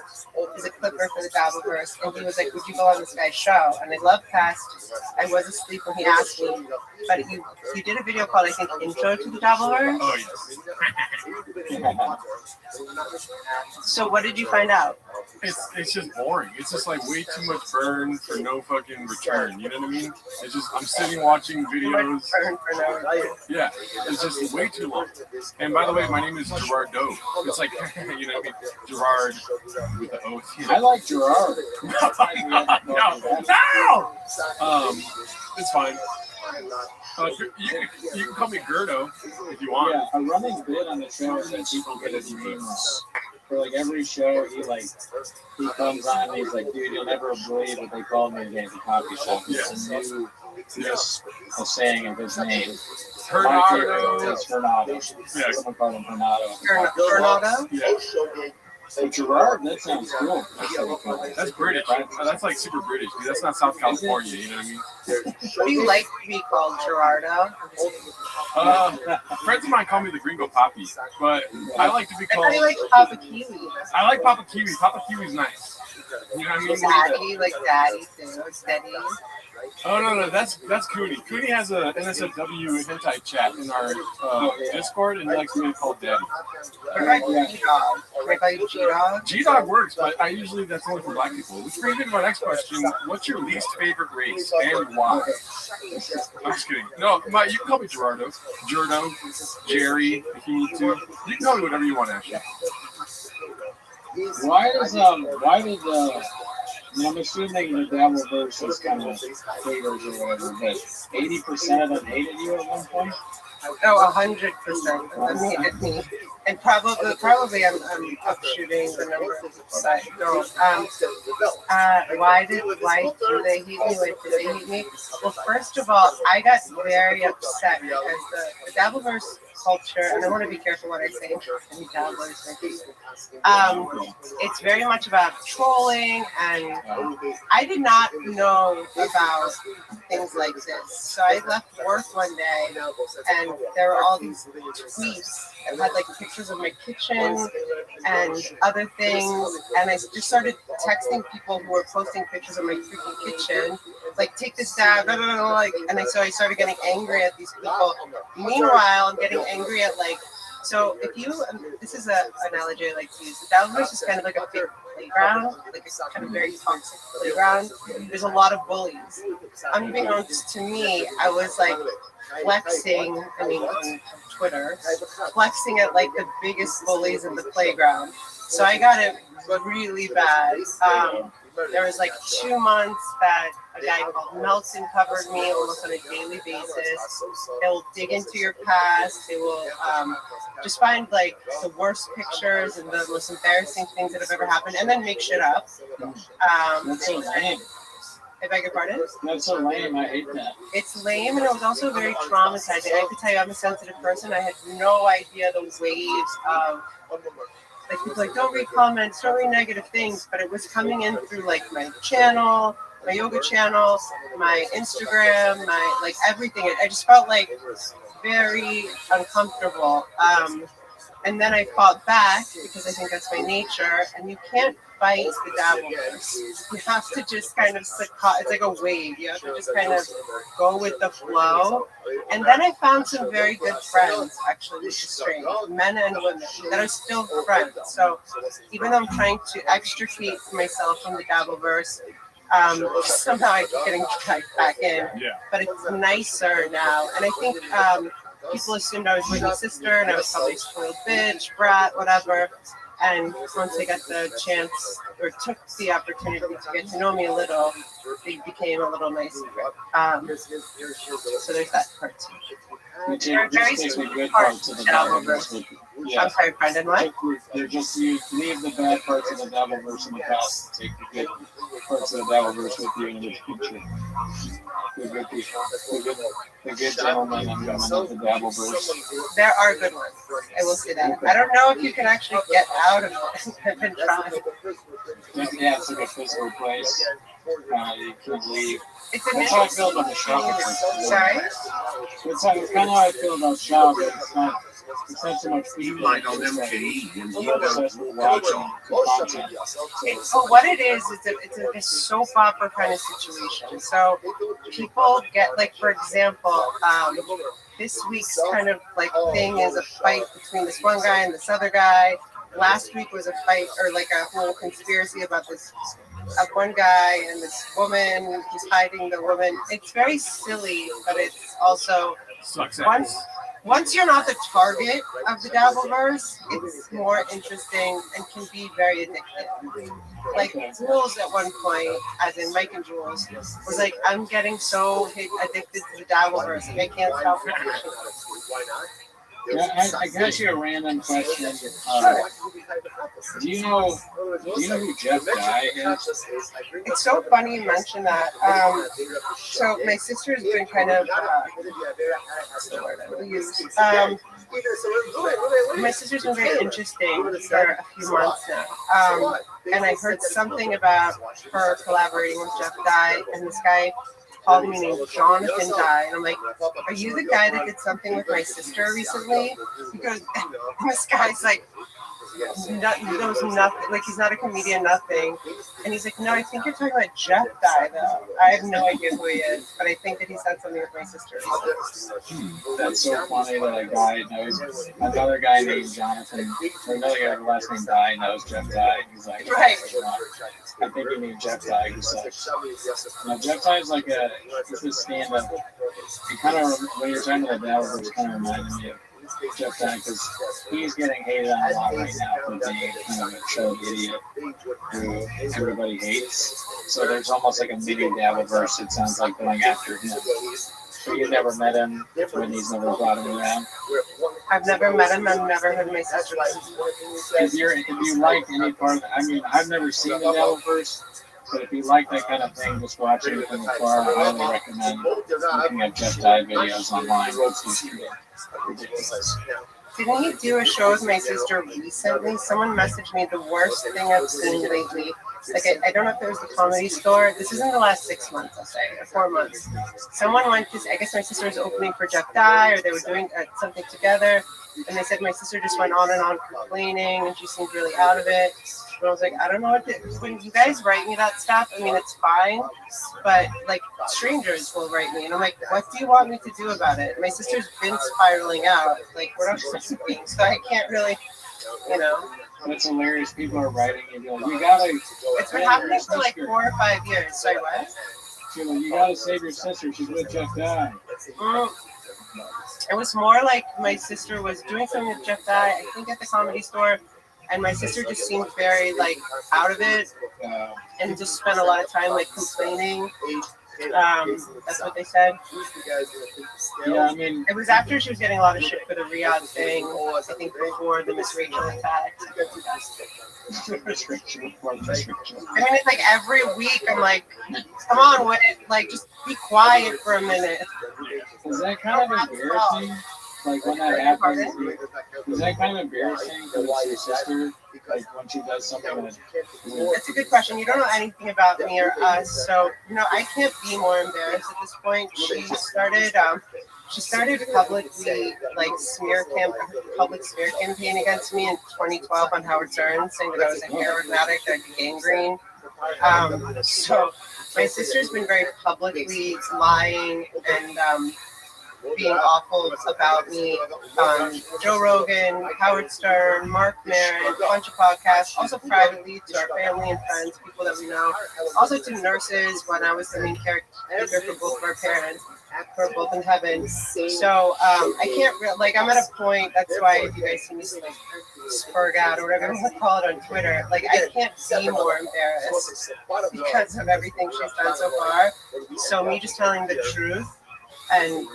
is a clipper for the Dabbleverse, and he was like, would you go on this guy's show? And I love Pest. I was asleep when he asked me, but you did a video called, I think, Intro to the Dabbleverse. Oh, yes. So what did you find out? It's just boring. It's just like way too much burn for no fucking return. You know what I mean? It's just, I'm sitting watching videos. Yeah, it's just way too long. And by the way, my name is Gerard Doe. It's like, you know what I mean? Gerard with the oath. I like Gerard. No! It's fine. You can call me Gerdo if you want. Yeah, a running bit on the show is that people get his names. For like every show, he comes on and he's like, dude, you'll never believe what they called me today at the coffee shop. It's a new saying of his name. Hernado. It's Hernado. Yeah. Someone called him Hernado. Hernado? Yeah. So Gerard, that sounds cool. That's British. That's like super British. That's not South California. You know what I mean? What do you like to be called, Gerardo? Friends of mine call me the Gringo Poppy, but I like to be called. How do you like Papa Kiwi? I like Papa Kiwi. Papa Kiwi's nice. You know what I mean? Daddy, like Daddy too. Steady. Oh no, that's Cooney. Cooney has a NSFW hentai chat in our Discord, and he likes to be called Daddy. What about G-Dog? Can I call you G-Dog? G-Dog works, but that's only for black people. Which brings me to my next question: what's your least favorite race and why? I'm just kidding. No, you can call me Gerardo, Jerry, if you need to. You can call me whatever you want, actually. Why did I'm assuming the Dabbleverse is kind of haters or whatever, but 80% of them hated you at one point? Oh, 100% of them hated me. And probably I'm upshooting the number of girls. Why do they hate me? Like, did they hate me? Well, first of all, I got very upset because the Dabbleverse culture, and I want to be careful what I say. It's very much about trolling, and I did not know about things like this. So I left work one day, and there were all these tweets that had like pictures of my kitchen and other things, and I just started texting people who were posting pictures of my freaking kitchen, like, take this down, blah, blah, blah, like, and so I started getting angry at these people. Meanwhile, I'm getting angry at, like, so if you, this is an analogy I like to use. The Dabbleverse is kind of like a big playground, like it's kind of very toxic playground. There's a lot of bullies. Unbeknownst to me, I was like flexing, on Twitter, flexing at like the biggest bullies in the playground. So I got it really bad. There was like 2 months that a guy called Melton covered me almost on a daily basis. They'll dig into your past. They will just find like the worst pictures and the most embarrassing things that have ever happened, and then make shit up. That's so lame. I beg your pardon? That's so lame. I hate that. It's lame, and it was also very traumatizing. I have to tell you, I'm a sensitive person. I had no idea the waves of, like, people like, don't read comments, don't read negative things, but it was coming in through like my channel, my yoga channel, my Instagram, my like everything. I just felt like very uncomfortable. And then I fought back because I think that's my nature. And you can't fight the Dabbleverse. You have to just kind of succumb. It's like a wave. You have to just kind of go with the flow. And then I found some very good friends, actually, with Restream, men and women, that are still friends. So even though I'm trying to extricate myself from the Dabbleverse, somehow I keep getting dragged back in. But it's nicer now. And I think people assumed I was with my sister and I was probably a spoiled bitch, brat, whatever. And once they got the chance or took the opportunity to get to know me a little, they became a little nicer. So there's that part too. There are very good parts of the Dabbleverse. I'm sorry, Brendan, what? They're just you leave the bad parts of the Dabbleverse in the past. Take the good parts of the Dabbleverse with you in the future. The good people, the good gentlemen and women of the Dabbleverse. There are good ones. I will say that. I don't know if you can actually get out of it. I've been trying. Yeah, it's like a physical place. You can't leave. That's how I feel about the shop. Sorry? It's kind of how I feel about shop. It's not so much You might on MKE and you obsessed with watching content. So what it is it's a soap opera kind of situation. So people get, like, for example, this week's kind of like thing is a fight between this one guy and this other guy. Last week was a fight or like a whole conspiracy about this one guy and this woman who's hiding the woman. It's very silly, but it's also once you're not the target of the Dabbleverse, it's more interesting and can be very addictive. Like Jules at one point, as in Mike and Jules, was like, I'm getting so addicted to the Dabbleverse, like, I can't stop watching. Yeah, I got you a random question. Do you know who Jeff Dye is? It's so funny you mention that. So my sister's been kind of my sister's been very interesting for a few months now. And I heard something about her collaborating with Jeff Dye, and this guy called me named Jonathan Dye, and I'm like, are you the guy that did something with my sister recently? Because this guy's like, knows nothing, like he's not a comedian, nothing. And he's like, no, I think you're talking about Jeff Dye, though. I have no idea who he is, but I think that he's done something with my sister. That's so funny that a guy knows another guy named Jonathan, or another guy with the last name Dye knows Jeff Dye. He's like, right. I think you mean Jeff Dye. He's like, now Jeff Dye's like he's a stand-up. He kind of, when you're talking about Dabbleverse, kind of reminded me of Jeff Dye, because he's getting hated on a lot right now for being kind of a show idiot who everybody hates. So there's almost like a mini Dabbleverse, it sounds like, going after him. But you've never met him, when he's never brought him around. I've never met him. I've never heard my sister. If you like any part of it, I mean, I've never seen the Dabbleverse, but if you like that kind of thing, just watching it from afar, I highly recommend looking at Jeff Dye videos online. It's ridiculous. Didn't he do a show with my sister recently? Someone messaged me the worst thing I've seen lately. Like, I don't know if it was the Comedy Store. This is in the last 6 months, I'll say, or 4 months. Someone went to, I guess my sister was opening for Jeff Dye, or they were doing something together. And they said my sister just went on and on complaining, and she seemed really out of it. And I was like, I don't know what to, when you guys write me that stuff, I mean, it's fine, but like strangers will write me, and I'm like, what do you want me to do about it? My sister's been spiraling out, like, we're not speaking, so I can't really, you know. That's hilarious. People are writing and you're like, you gotta. It's been happening for like 4 or 5 years. Sorry, what? You're like, you gotta save your sister. She's with Jeff Dye. It was more like my sister was doing something with Jeff Dye, I think at the Comedy Store, and my sister just seemed very like out of it, and just spent a lot of time like complaining. That's what they said. Yeah, I mean, it was after she was getting a lot of shit for the Riyadh thing. I think before the Miss Rachel attack. I mean, it's like every week I'm like, come on, what? Like, just be quiet for a minute. Is that kind of embarrassing? Like when that happens, is that kind of embarrassing for your sister? Like when she does something that... It's a good question. You don't know anything about me or us, so I can't be more embarrassed at this point. She started She started publicly public smear campaign against me in 2012 on Howard Stern, saying that I was a heroin addict, I'd be gangrene. So my sister's been very publicly lying and being awful about me on Joe Rogan, Howard Stern, Mark Maron, a bunch of podcasts, also privately to our family and friends, people that we know, also to nurses when I was the main character for both of our parents. We're both in heaven. So I can't I'm at a point, that's why if you guys see me like spurg out or whatever you want to call it on Twitter, like I can't be more embarrassed because of everything she's done so far. So me just telling the truth and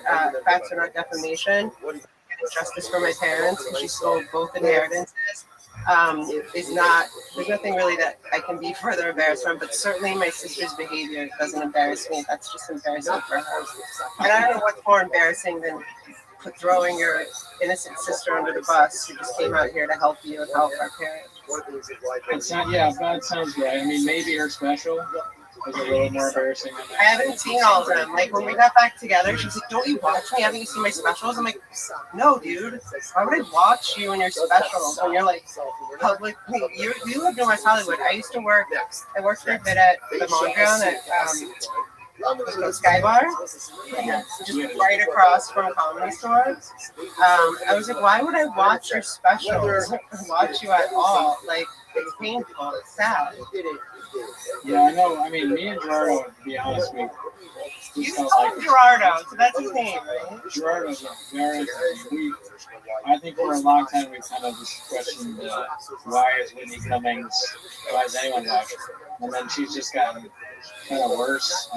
facts are not defamation, justice for my parents because she stole both inheritances, is not, there's nothing really that I can be further embarrassed from, but certainly my sister's behavior doesn't embarrass me. That's just embarrassing for her. And I don't know what's more embarrassing than throwing your innocent sister under the bus who just came out here to help you and help our parents. That sounds right. I mean, maybe her special was a little more embarrassing than that. I haven't seen all of them. Like when we got back together, she's like, "Don't you watch me? Haven't you seen my specials?" I'm like, "No, dude. Why would I watch you and your specials when you're like public? You lived in West Hollywood. I used to work. I worked for a bit at the Mondrian at Sky Bar, just right across from Comedy Store. I was like, why would I watch your specials? Watch you at all? Like it's painful. It's sad. Yeah, I know. I mean, me and Gerardo, to be honest, you call him Gerardo, so that's his name, right? Gerardo's very. I think for a long time we kind of just questioned why is Whitney Cummings, why is anyone watching? And then she's just gotten kind of worse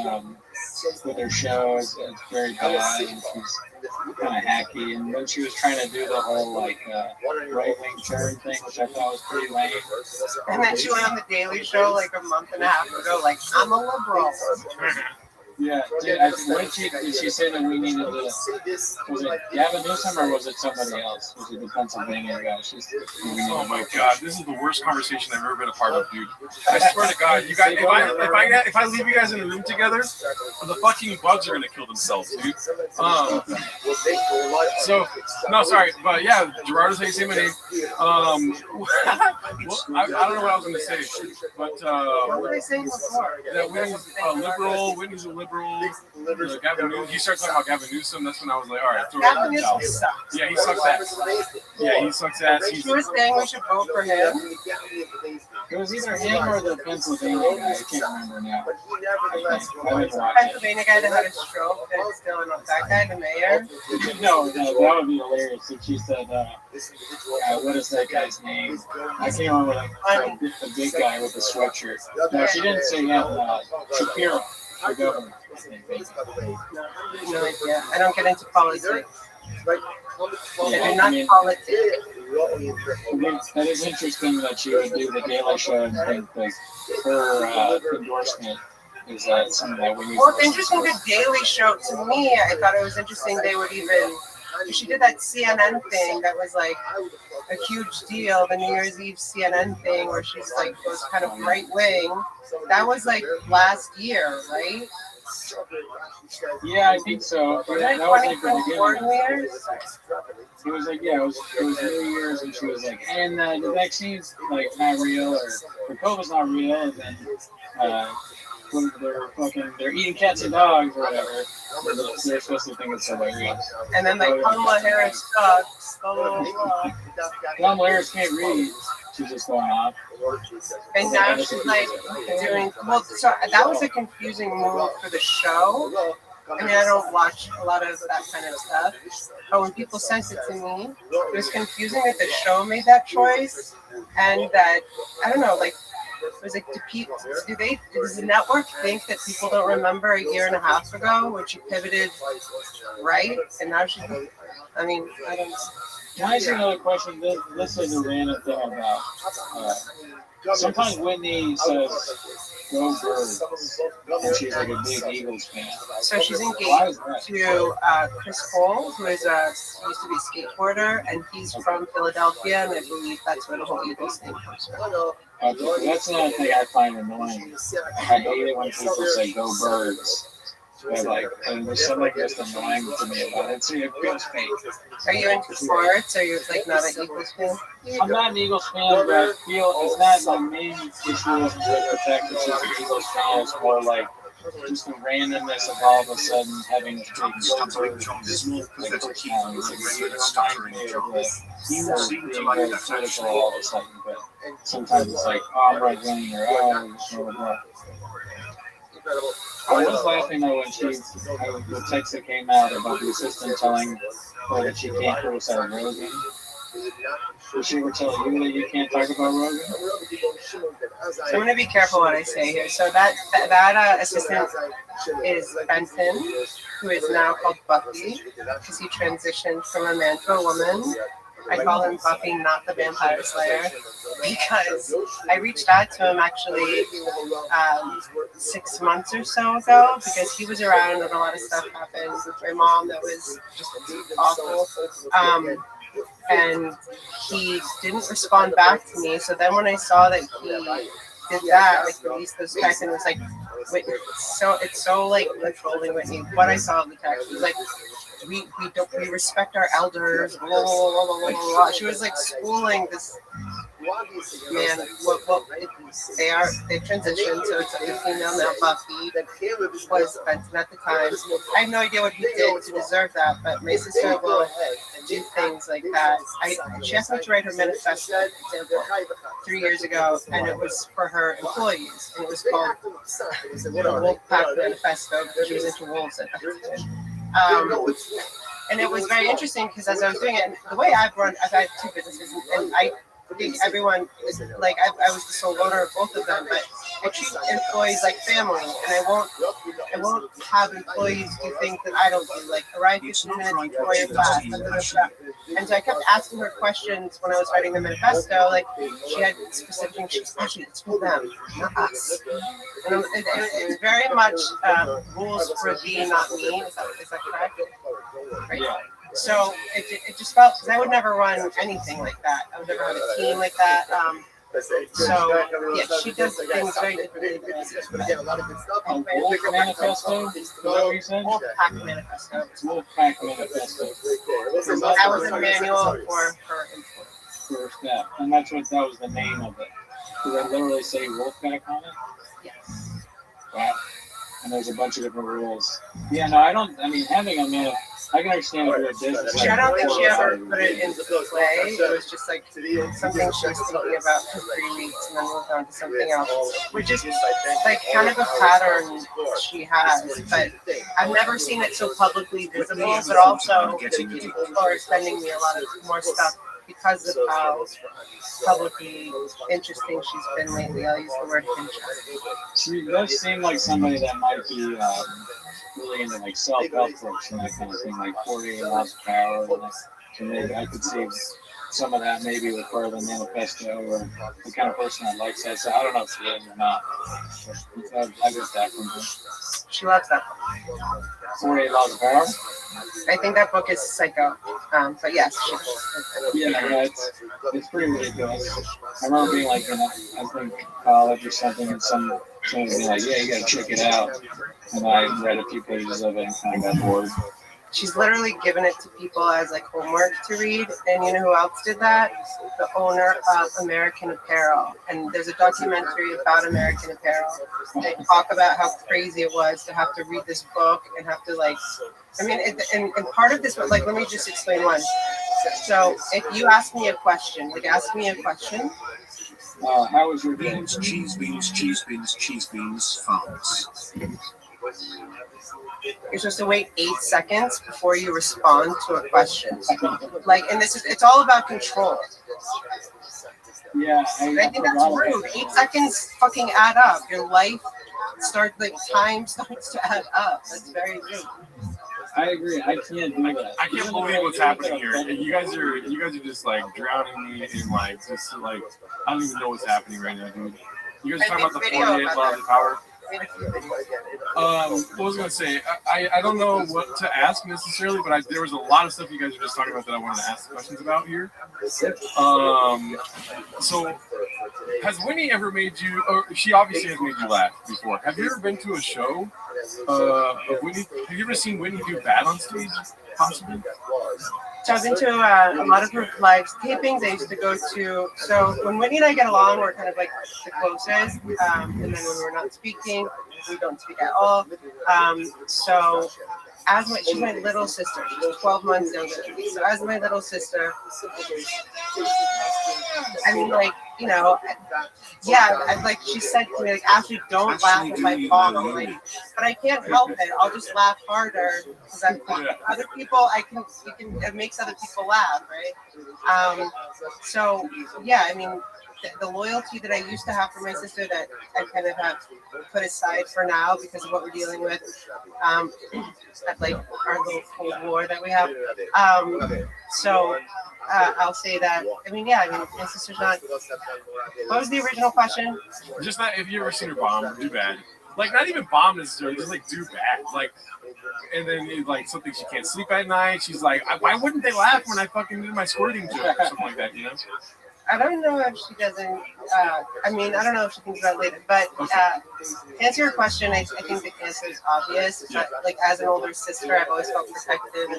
with her show. It's very bad, and she's kind of hacky. And then she was trying to do the whole right wing turn thing, which I thought was pretty lame. And then she went on the Daily Show like a month and a half ago, like I'm a liberal. Yeah, did she say that we needed to, was it Gavin Newsom or was it somebody else? Was it the Pennsylvania guy? Oh my God, this is the worst conversation I've ever been a part of, dude. I swear to God, you guys, if I leave you guys in a room together, the fucking bugs are gonna kill themselves, dude. But yeah, Gerardo's how you say my name. I don't know what I was gonna say, but what were they saying before? That Whitney's liberal. Whitney's a liberal. Gavin Newsom. He started talking about Gavin Newsom. That's when I was like, all right, throw Gavin it Newsom out. sucks. Yeah, he sucks ass. Yeah, he sucks ass. She was saying we should vote for him. It was either him or the Pennsylvania guy. I can't remember now. Pennsylvania guy that had a stroke. That's still that guy, the mayor. No, that would be hilarious if she said, what is that guy's name? I can't remember the big guy with the sweatshirt. No, she didn't say him. Shapiro, the governor. No idea. I don't get into politics. I do not politics. That is interesting that she would do the Daily Show and think like her endorsement is something that we need. Well, it's interesting the Daily Show to me. I thought it was interesting they would even. She did that CNN thing that was like a huge deal, the New Year's Eve CNN thing where she's like was kind of right wing. That was like last year, right? Yeah, I think so. That was like the beginning. It was like it was New Year's, and she was like, and the vaccine's like not real, or COVID's not real, and then they're eating cats and dogs or whatever. They're supposed to think it's hilarious. And then like Kamala Harris sucks. Kamala Harris can't read. She's just going off. And now she's like doing well. So that was a confusing move for the show. I mean, I don't watch a lot of that kind of stuff. But when people sent it to me, it was confusing that the show made that choice, and that I don't know, like. It was like, does the network think that people don't remember a year and a half ago when she pivoted right? And now she's, I mean, I don't know. Can I ask you another question? This is a random thing about, sometimes Whitney says, go Birds, and she's like a big Eagles fan. So she's engaged to Chris Cole, who is used to be a skateboarder, and he's from Philadelphia, and I believe that's where the whole Eagles thing comes from. Okay, that's another thing I find annoying. I hate it when people say "Go Birds." But like, and there's something just annoying to me about it. See, it feels fake. Are you into sports? Are you like not an Eagles fan? I'm not an Eagles fan, but I feel it's not my main issue with the fact that she's an Eagles fan. It's more like just the randomness of all of a sudden having a big numbers, like people seem to like that political all of a sudden, but sometimes it's like, oh, I'm right wing or oh, blah blah blah. I was laughing though when the text that came out about the assistant telling her that she can't criticize Rogan. Did she ever tell you that you can't talk about Rogan? So I'm going to be careful what I say here. So that assistant is Benton, who is now called Buffy, because he transitioned from a man to a woman. I call him Buffy, not the Vampire Slayer, because I reached out to him actually 6 months or so ago, because he was around and a lot of stuff happened with my mom that was just awful. And he didn't respond back to me. So then when I saw that he did that, like released those texts, and it was like, it's so like controlling Whitney. What I saw in the text was like, we respect our elders. Blah, blah, blah, blah, blah, blah. She was like schooling this man. They've transitioned, so it's a female now. Buffy was Benton at the time. I have no idea what he did to deserve that, but my sister will do things like that. She asked me to write her manifesto 3 years ago, and it was for her employees, and it was called the Wolfpack Manifesto because she was into wolves at that time. And it was very interesting because as I was doing it, the way I've had 2 businesses, and I think everyone is like, I was the sole owner of both of them, but I treat employees like family, and I won't have employees do things that I don't do, like arrive 15 minutes before your class. And so I kept asking her questions when I was writing the manifesto, like she had specific things. She's actually, it's for them, not us. And it's very much rules for thee, not me. Is that correct? Right. Yeah. So it just felt, because I would never run anything like that. I would never have a team like that. So yeah, she does things very differently. Wolf Manifesto? Is that what you said? Wolfpack Manifesto. Wolfpack Manifesto. That was a manual for her employees. Yeah, and that was the name of it. Did they literally say Wolfpack on it? Yes. Wow. And there's a bunch of different rules. Yeah, no, having a man, I can understand if you're a business. I don't think she ever put it into play. It was just like something she was thinking about for 3 weeks and then moved on to something else, which is like kind of a pattern she has. But I've never seen it so publicly visible, but also people are sending me a lot of more stuff because of how publicly interesting she's been lately. I'll use the word interesting. She does seem like somebody that might be really into like self-help books and that kind of thing, like 48 Laws of Power. And maybe I could see some of that maybe with part of the manifesto, or the kind of person that likes that. So I don't know if she is or not. I guess that from her. She loves that book. 48 Laws of Power? I think that book is psycho. But yes. It's pretty ridiculous. I remember being like I think college or something, and someone was being like, yeah, you gotta check it out. And I read a few pages of it and kind of got bored. She's literally given it to people as like homework to read. And you know who else did that? The owner of American Apparel. And there's a documentary about American Apparel. They talk about how crazy it was to have to read this book and have to like, and part of this, but like, let me just explain one. So if you ask me a question, how was your day? Cheese beans, farms. You're supposed to wait 8 seconds before you respond to a question. Like, and it's all about control. Yeah, I think that's rude. 8 seconds fucking add up. Your life time starts to add up. That's very rude. I agree. I can't do that. I can't believe what's happening here. You guys are just like drowning me in like just like I don't even know what's happening right now, dude. You guys talking about the 48 Laws of Power? What was I gonna say? I don't know what to ask necessarily, but there was a lot of stuff you guys were just talking about that I wanted to ask questions about here. So Has Winnie ever made you? Or she obviously has made you laugh before. Have you ever been to a show of Winnie? Have you ever seen Winnie do bad on stage? Possibly. So I've been to a lot of her live tapings. I used to go to. So when Whitney and I get along, we're kind of like the closest. And then when we're not speaking, we don't speak at all. So she's my little sister. She's 12 months younger than me. So as my little sister, I mean, like, you know, yeah, like she said to me, like, Ashley, don't laugh at my fall. I'm like, but I can't help it. I'll just laugh harder because other people, it makes other people laugh, right? So yeah, I mean, the loyalty that I used to have for my sister that I kind of have put aside for now because of what we're dealing with, at like our little Cold War that we have. So I'll say that. I mean, yeah, my sister's not. What was the original question? Just that if you ever seen her bomb or do bad, like not even bomb necessarily, just like do bad, like, and then like something she can't sleep at night. She's like, why wouldn't they laugh when I fucking did my squirting joke or something like that, you know? I don't know if she doesn't. I mean, I don't know if she thinks about it later. But to answer your question, I think the answer is obvious. But like as an older sister, I've always felt protected.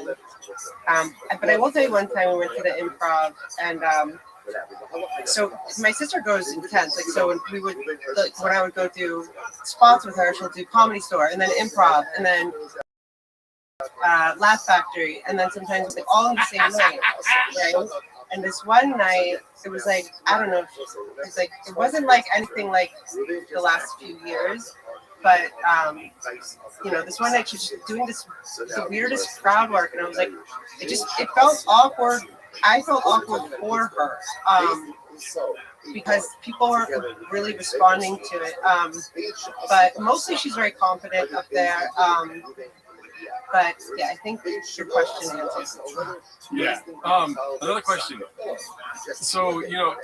And but I will tell you, one time we went to the improv, and so my sister goes intense. Like so, when I would go do spots with her, she'll do Comedy Store, and then improv, and then Laugh Factory, and then sometimes like all in the same night, right? And this one night, it was like, I don't know, it's like, it wasn't like anything like the last few years, but, you know, this one night she was doing the weirdest crowd work, and I was like, it felt awkward. I felt awkward for her, because people weren't really responding to it. But mostly she's very confident up there. But yeah, I think your question answers. Yeah. Another question. So, you know,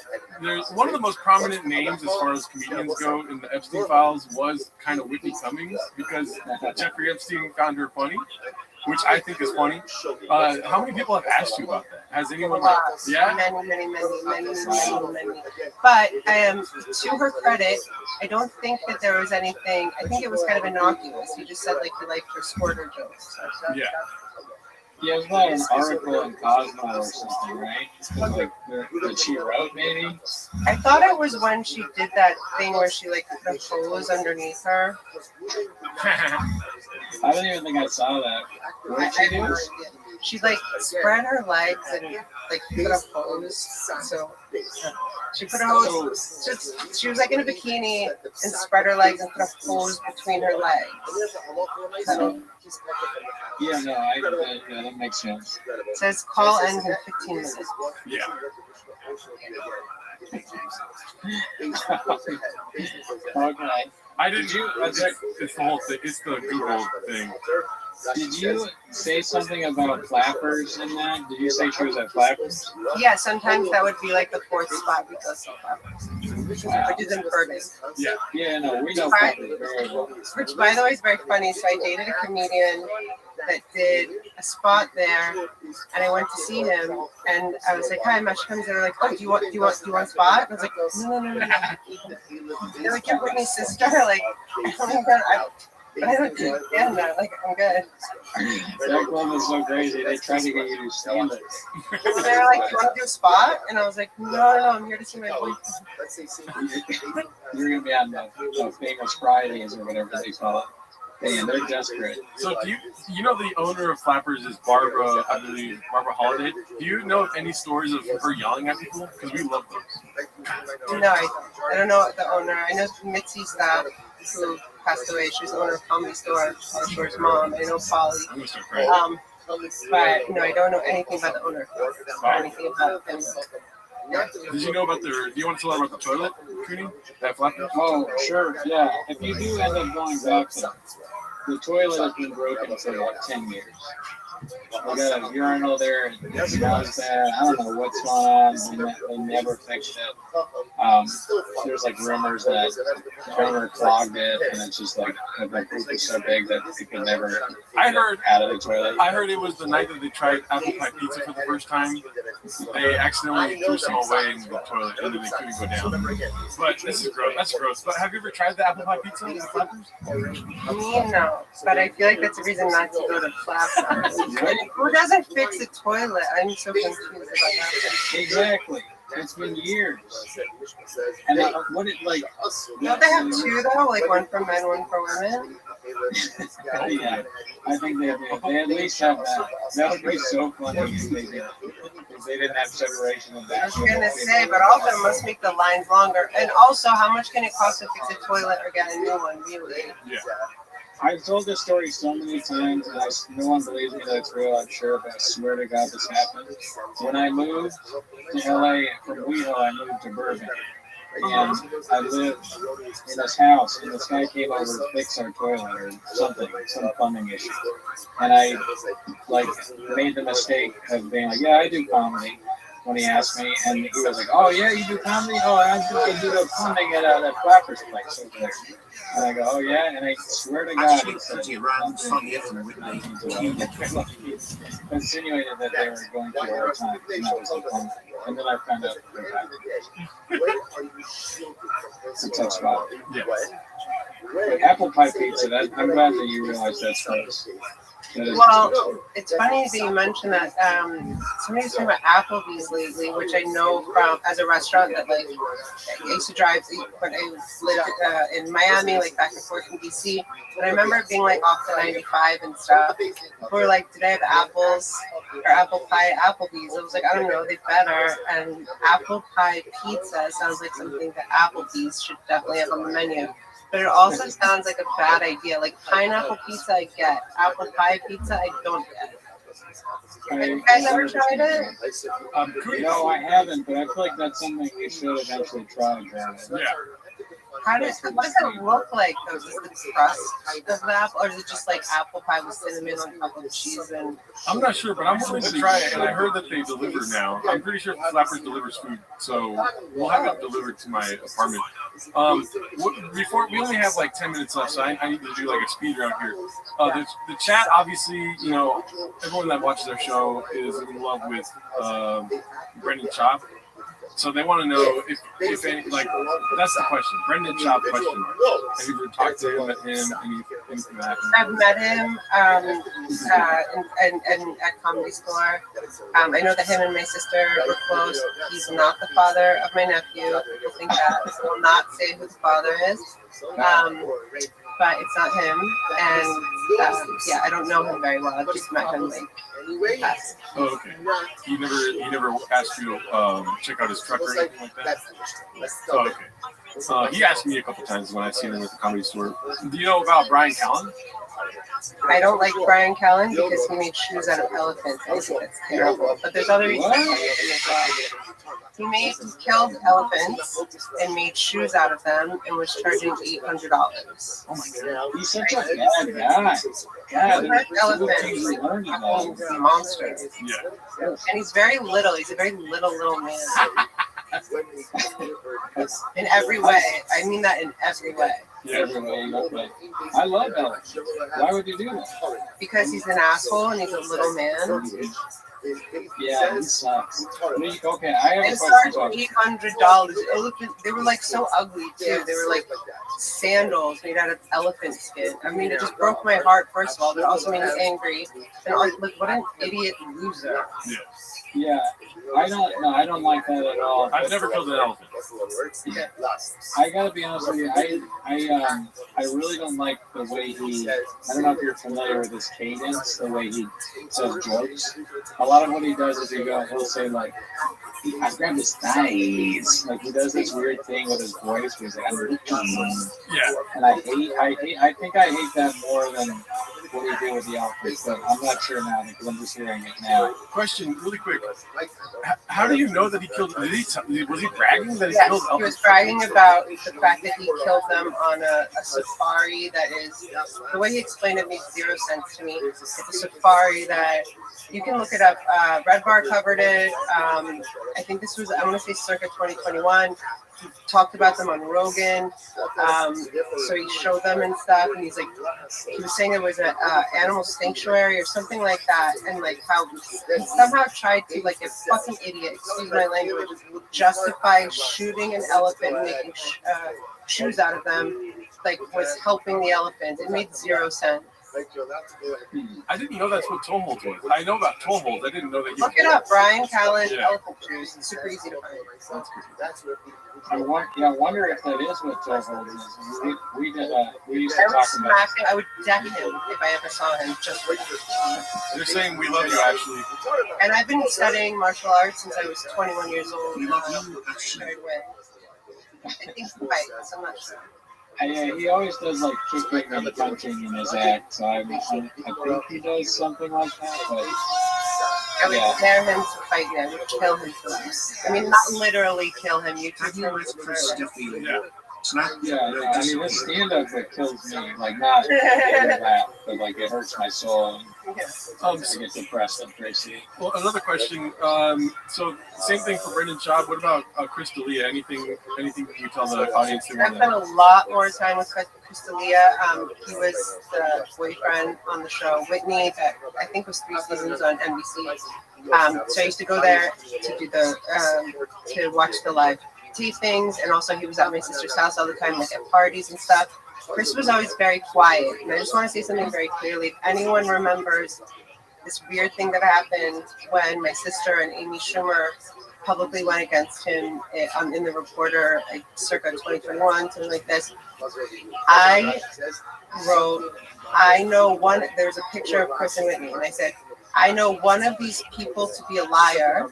there's one of the most prominent names as far as comedians go in the Epstein files was kind of Whitney Cummings, because Jeffrey Epstein found her funny, which I think is funny. How many people have asked you about that? Has anyone? Yeah. Many. But to her credit, I don't think that there was anything. I think it was kind of innocuous. You just said like you liked her squirter jokes. Yeah. Yeah, it was about an article in Cosmo or something, right? Like that she wrote, maybe. I thought it was when she did that thing where she like put a hose underneath her. I don't even think I saw that. What did she do? She like spread her legs and like put a hose. So she put a hose. She was like in a bikini and spread her legs and put a hose between her legs. So, yeah, no, that makes sense. It says call ends in 15 minutes. Yeah. Okay. It's the whole thing. It's the Google thing. Did you say something about Flappers in that? Did you say she was at Flappers? Yeah, sometimes that would be like the fourth spot we go to Flappers. Wow. Which is in Burbank. Yeah, no, we know Flappers very well. Which, by the way, is very funny. So I dated a comedian that did a spot there, and I went to see him, and I was like, "Hi, Mesh comes in." They're like, "Oh, do you want a spot?" And I was like, "No." They're like, "You're Whitney's sister." Like, I don't do stand-up. Like, I'm good. That club is so crazy. They tried to get you to stand it. They were like, "Do you want to do a spot?" And I was like, "No, I'm here to see my boyfriend." You're gonna be on the famous Fridays or whatever they call it. Man, they're desperate. So do you know the owner of Flappers is Barbara, I believe, Barbara Holiday? Do you know any stories of her yelling at people? Because we love those. No, I don't know the owner. I know Mitzi Staff, who passed away. She was the owner of Comedy Store, Shore's mom. I know Polly. But no, I don't know anything about the owner or anything about him. Did you know about do you want to tell her about the toilet, Cooney? That Flappers? Oh, sure, yeah. If you do end up going back to the toilet has been broken for like 10 years. We got a urinal there, and it smells bad. I don't know what's going on. They never fixed it. There's like rumors that the owner clogged it, and it's just like the poop is so big that it could never out of the toilet. I heard it was the night that they tried apple pie pizza for the first time. They accidentally threw some away in the toilet, and then they couldn't go down. But this is gross. That's gross. But have you ever tried the apple pie pizza with Flappers? Me, no. But I feel like that's a reason not to go to Flappers. Who doesn't fix a toilet? I'm so confused about that. Exactly. It's been years. And what it like? Don't they have two though? Like one for men, one for women? Yeah, I think they at least have that. That would be so funny if they did. If they didn't have separation of that. I was gonna say, but also it must make the lines longer. And also, how much can it cost to fix a toilet or get a new one? Really? Yeah. I've told this story so many times, and no one believes me that it's real, I'm sure, but I swear to God this happened. When I moved to LA from WeHo, I moved to Burbank. And I lived in this house, and this guy came over to fix our toilet or something, some plumbing issue. And I, made the mistake of being like, yeah, I do comedy. When he asked me, and he was like, "Oh yeah, you do comedy? Oh, I do the plumbing at that Flappers place over there." And I go, "Oh yeah," and I swear to God, he said, insinuated that they were going through hard times, and that was the fun. And then I found out it's a tough spot. Yeah. But apple pie pizza. I'm glad that you realized that's close. Well, it's funny that you mentioned that. Somebody's talking about Applebee's lately, which I know from as a restaurant that I used to drive when I lived in Miami, back and forth in DC. But I remember being off the 95 and stuff. People were like, "Did I have apples or apple pie at Applebee's?" I was like, "I don't know, they better." And apple pie pizza sounds like something that Applebee's should definitely have on the menu. But it also sounds like a bad idea. Like pineapple pizza, I get. Apple pie pizza, I don't get. Have you guys ever tried it? No, I haven't, but I feel like that's something you should eventually try. Yeah. What does it look like, though? Is it the crust of the apple, or is it just like apple pie with cinnamon on top of cheese? And I'm not sure, but I'm willing to try it, and I heard that they deliver now. I'm pretty sure Flappers delivers food, so we'll have it delivered to my apartment. Before we only have 10 minutes left, so I need to do a speed round here. The chat, obviously, everyone that watches our show is in love with Brendan Chop. So they want to know if any, that's the question. Brendan Chop question mark. Have you ever talked to him, met him, anything that happened? I've met him and at Comedy Store. I know that him and my sister were close. He's not the father of my nephew. People think that. I will not say who the father is. But it's not him. And I don't know him very well. I've just met him past. Oh, okay. He never asked you to check out his truck or anything like that? Oh, okay. He asked me a couple times when I've seen him at the Comedy Store. Do you know about Brian Callen? I don't like Brian Callen because he made shoes out of elephants. I think that's terrible. But there's other reasons I hate him as well. He killed elephants and made shoes out of them and was charging $800. Oh my God. He's such a bad guy. God, elephants. He's a monster. Yeah. And he's very little. He's a very little man. In every way. I mean that in every way. Yeah, I love Alex. Why would you do that? Because he's an asshole and he's a little man. Yeah, he sucks. Okay, I have a question. $800. They were so ugly too. They were sandals made out of elephant skin. I mean, it just broke my heart. First of all, but it also made me angry. And what an idiot loser. Yeah, I don't like that at all. I've never killed an elephant. I gotta be honest with you, I really don't like the way he, I don't know if you're familiar with his cadence, the way he says jokes. A lot of what he does is he'll say I grabbed his thighs. He does this weird thing with his voice where he's yeah. And I think I hate that more than what do you do with the elephants? But I'm not sure now because I'm just hearing it now. Question, really quick. How do you know that he killed? Was he bragging that he Yes, killed he was elephants? bragging about the fact that he killed them on a safari that is, the way he explained it made zero sense to me. It's a safari that, you can look it up, Red Bar covered it, I think this was, I want to say circa 2021, he talked about them on Rogan, so he showed them and stuff, and he's like, he was saying it was an animal sanctuary or something like that, and like how he somehow tried to, like a fucking idiot, excuse my language, justify shooting an elephant and making shoes out of them, like was helping the elephant. It made zero sense. I didn't know that's what toe holds was. I know about toe holds. I didn't know that. Look it up, Brian Callen, Yeah. elephant shoes. It's super easy to find. I wonder if that is what toe hold is. We used to I would talk smack about. him. I would deck him if I ever saw him. Just for that. They're saying we love you, Ashley. And I've been studying martial arts since I was 21 years old. Third way. I think he fights. I'm not sure. Yeah, he always does like kicking and punching in his act, so I think he does something like that. But I would dare him to fight me. I would kill him for that. I mean, not literally kill him. You can kill him for yeah, I mean, this stand-up that kills me, like not that, but like it hurts my soul. I get depressed and crazy. Well, another question. So same thing for Brendan Schaub. What about Chris D'Elia? Anything you tell the audience? I've spent a lot more time with Chris D'Elia. He was the boyfriend on the show Whitney that I think was 3 seasons on NBC. So I used to go there to do the to watch the live tapings, and also he was at my sister's house all the time, like at parties and stuff. Chris was always very quiet, and I just want to say something very clearly. If anyone remembers this weird thing that happened when my sister and Amy Schumer publicly went against him in the Reporter, like circa 2021, something like this, I wrote, there's a picture of Chris and Whitney, and I said, I know one of these people to be a liar.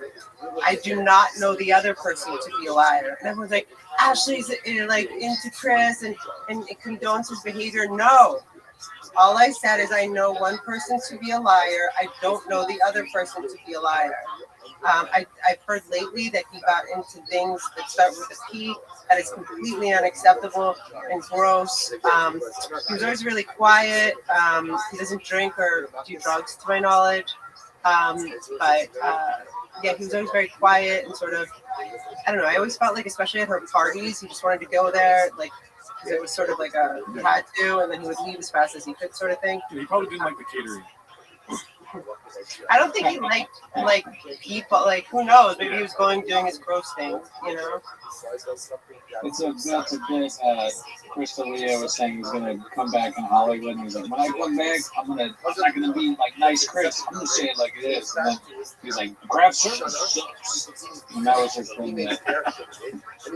I do not know the other person to be a liar. And everyone's like, Ashley's like into Chris and it condones his behavior. No. All I said is I know one person to be a liar. I don't know the other person to be a liar. I've heard lately that he got into things that start with a P that is completely unacceptable and gross. He was always really quiet. He doesn't drink or do drugs, to my knowledge. Yeah, he was always very quiet and sort of, I don't know, I always felt like, especially at her parties, he just wanted to go there, like, because it was sort of like he had to, and then he would leave as fast as he could, sort of thing. Yeah, he probably didn't like the catering. I don't think he liked like people, like who knows? Maybe he was doing his gross thing, you know. That's a bit. Chris D'Elia was saying he's gonna come back in Hollywood, and he's like, when I come back, I'm not gonna be like nice Chris. I'm gonna say it like it is. And then he's like, craft service sucks. And that was his thing that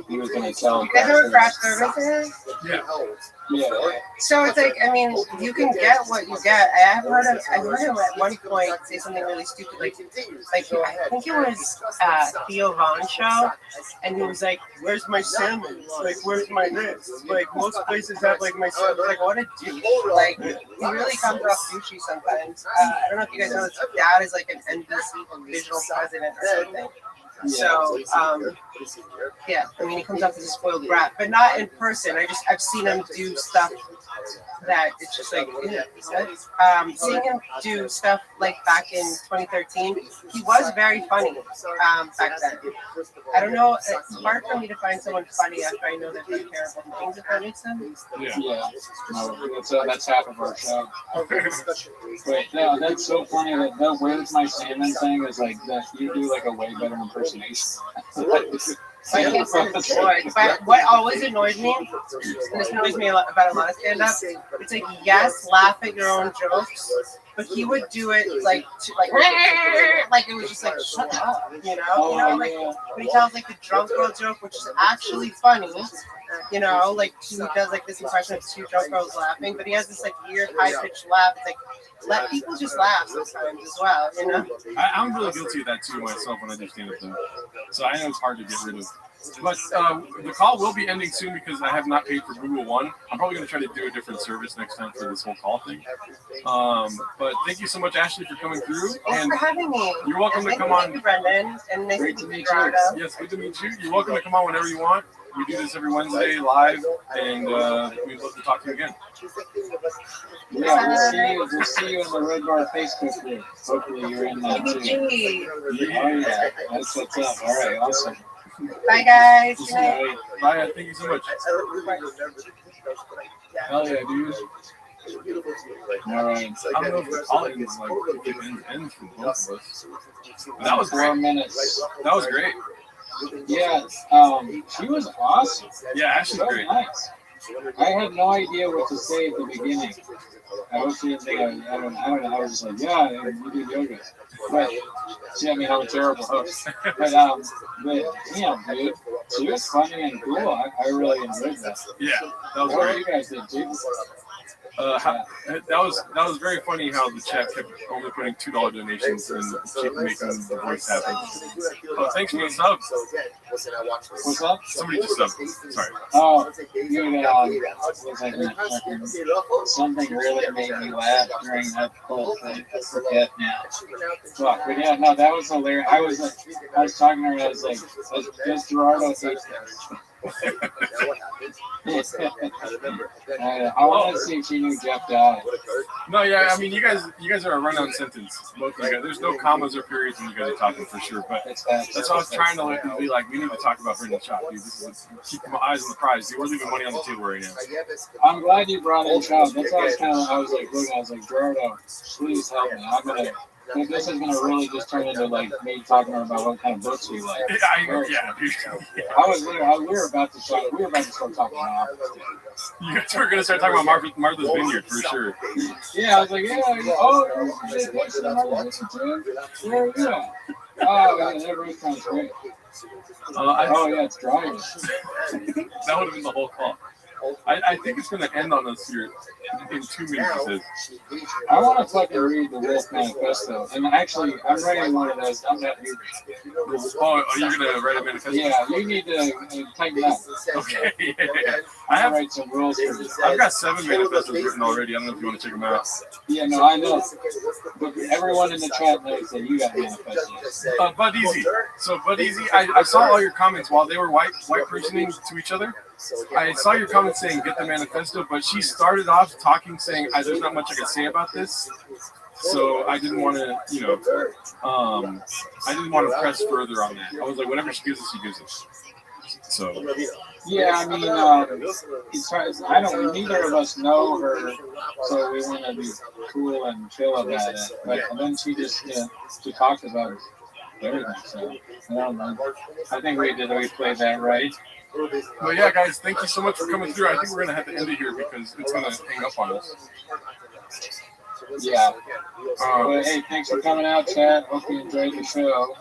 he was gonna tell. You guys know what craft service is? Yeah. Yeah. So it's like, I mean, you can get what you get. I heard him at one point say something really stupid, like I think it was Theo Von show, and he was like, "Where's my salmon? Like, where's my this? Like, most places have like my salmon." Like, what a douche! Like, he really comes off douchey sometimes. I don't know if you guys know, his dad is like an NBC divisional president or something. So, yeah, I mean, he comes off as a spoiled brat, but not in person. I've seen him do stuff that it's just like, seeing him do stuff like back in 2013, he was very funny back then. I don't know, it's hard for me to find someone funny after I know they've done terrible things, if that makes sense. Yeah. No, that's half of our show. Wait, no, that's so funny that the "Where's my salmon" thing is like that. You do like a way better impersonation. I can't say it's boy. But what always annoys me, and this annoys me about a lot of stand-up, it's like, yes, laugh at your own jokes, but he would do it like it was just like, shut up, you know, like when he tells like the drunk girl joke, which is actually funny, you know, like he does like this impression of 2 drunk girls laughing, but he has this like weird high-pitched laugh. It's like, let people just laugh sometimes as well, you know. I'm really guilty of that too myself when I do stand-up though. So I know it's hard to get rid of. But the call will be ending soon because I have not paid for Google One. I'm probably going to try to do a different service next time for this whole call thing. But thank you so much, Ashley, for coming through. Thanks for having me. You're welcome to come Thank on. you, Brendan, and nice to meet you. Yes, good to meet you. You're welcome to come on whenever you want. We do this every Wednesday live, and we'd love to talk to you again. Yeah, we'll see you in the Red Bar Facebook group. Hopefully you're in that too. Oh yeah, that's what's up. All right, awesome. Bye guys. Bye. Thank you so much. Hell yeah, dude. All right. I don't know if the call ends like if it ends for both of us. But that was 4 minutes. That was great. Yeah, she was awesome. Yeah, Ashley's so great. Nice. I had no idea what to say at the beginning. I hope she didn't think I don't know. I was just like, yeah, you do yoga. But see, I mean, I'm a terrible host. But damn, dude, she was funny and cool. I really enjoyed that. Yeah, that was what great. You guys did, too. That was very funny how the chat kept only putting $2 donations and keep making the voice happen. Thanks for the sub. What's up? Somebody just subbed. Sorry. Oh, something really made me laugh during that whole thing. I forget now. Fuck, but yeah, no, that was hilarious. I was talking to her. I was like, does Gerardo hate that? I want to see if she knew Jeff died. No, yeah, I mean, you guys are a run-on sentence. Both of you guys. There's no commas or periods when you guys are talking for sure. But that's why I was trying to be like, we need to talk about Brendan Schaub, dude. This is keep my eyes on the prize. Dude, we're leaving money on the table right now. I'm glad you brought in Schaub. That's why I was like, looking, I was like, Gerardo, please help me. I'm gonna. This is gonna really just turn into like me talking about what kind of books we like. Yeah. We were about to start talking about. You guys were gonna start talking about Martha's Vineyard for sure. Yeah, I was like, yeah. Oh, you watched Martha's Vineyard too? Yeah. Oh, yeah, that restaurant's great. Yeah, it's driving. That would have been the whole call. I think it's going to end on us here in 2 minutes. I want to fucking read the Wolf Manifesto. And actually, I'm writing one of those. I'm not reading. Oh, you're going to write a manifesto? Yeah, you need to tighten up. Okay. Yeah. I have write some rules for this. I've got 7 manifestos written already. I don't know if you want to check them out. Yeah, no, I know. But everyone in the chat knows that you got manifestos. Bud Easy. So, Bud Easy, I saw all your comments while they were white personing to each other. I saw your comment saying get the manifesto, but she started off talking saying there's not much I can say about this. So I didn't want to, I didn't want to press further on that. I was like, whatever she gives us, she gives us. So. Yeah, I mean, it's hard. Neither of us know her, so we want to be cool and chill about it. But then she just, she talked about everything. So I don't know. I think we played that right. Well, yeah, guys, thank you so much for coming through. I think we're going to have to end it here because it's going to hang up on us. Yeah. But hey, thanks for coming out, chat. Hope you enjoyed the show.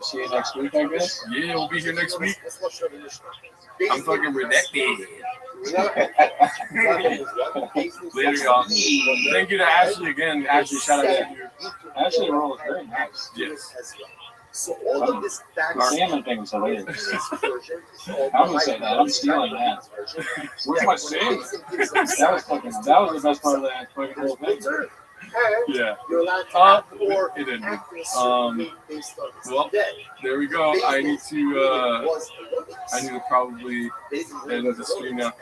See you next week, I guess. Yeah, we'll be here next week. I'm fucking redacted. Later, y'all. Thank you to Ashley again. Ashley, shout out to you. Ashley rolled very nice. Yes. The salmon thing was hilarious. I'm gonna say that. I'm stealing that. Where's my salmon? That was the best part of that fucking whole thing. Yeah. It didn't. Well, there we go. I need to probably end the stream now.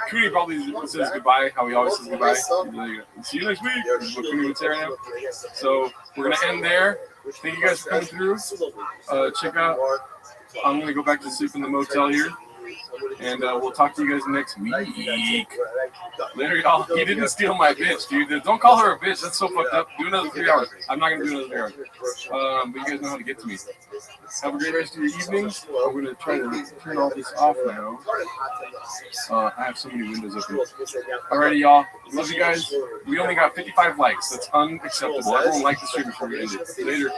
Cooney probably says goodbye, how he always says goodbye. See you next week. This is what Cooney would say right now. So we're gonna end there. Thank you guys for coming through. Check out. I'm gonna go back to sleep in the motel here. And we'll talk to you guys next week. Later, y'all. He didn't steal my bitch, dude. Don't call her a bitch. That's so fucked up. Do another 3 hours. I'm not going to do another 3 hours. But you guys know how to get to me. Have a great rest of your evenings. I'm going to try to turn all this off now. I have so many windows open. Alrighty, y'all. Love you guys. We only got 55 likes. That's unacceptable. Everyone like the stream before we end it. Later.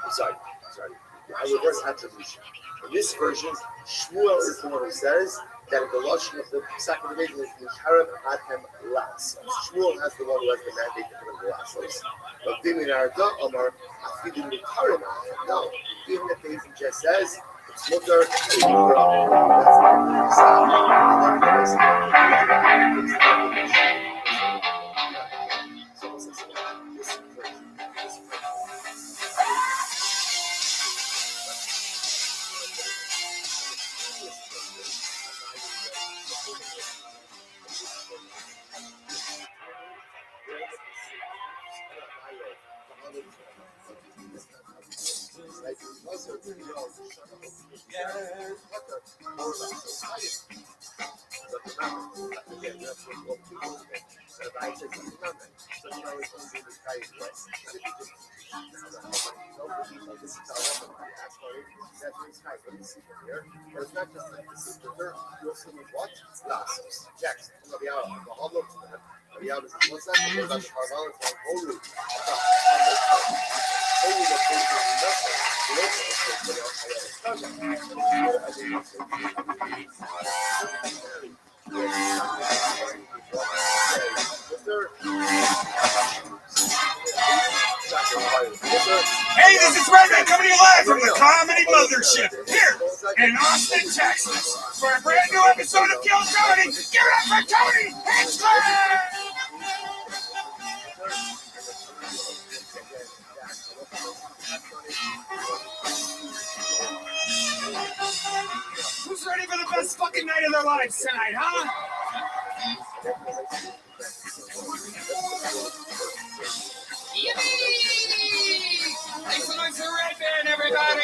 I'm sorry. I reverse attribution. In this version, Shmuel is the one who says, that the logic of the second division is Mikarab Atem Las. Shmuel has the one who has the mandate to put in the Lasos. But Dimin Arda Omar, Afidin Mikarim Atem. No, even if the Ism just says, it's Mutter, But it's not just like this is the third. You also need what? Lasos. Next, Rabbi Rothschild is what's that? That's Carvalho. It's like Holy. Holy that Hey, this is Redman coming to you live from the Comedy Mothership here in Austin, Texas, for a brand new episode of Kill Tony. Give it up for Tony Hinchcliffe! Who's ready for the best fucking night of their lives tonight, huh? Yippee! Thanks so much for Redman, everybody!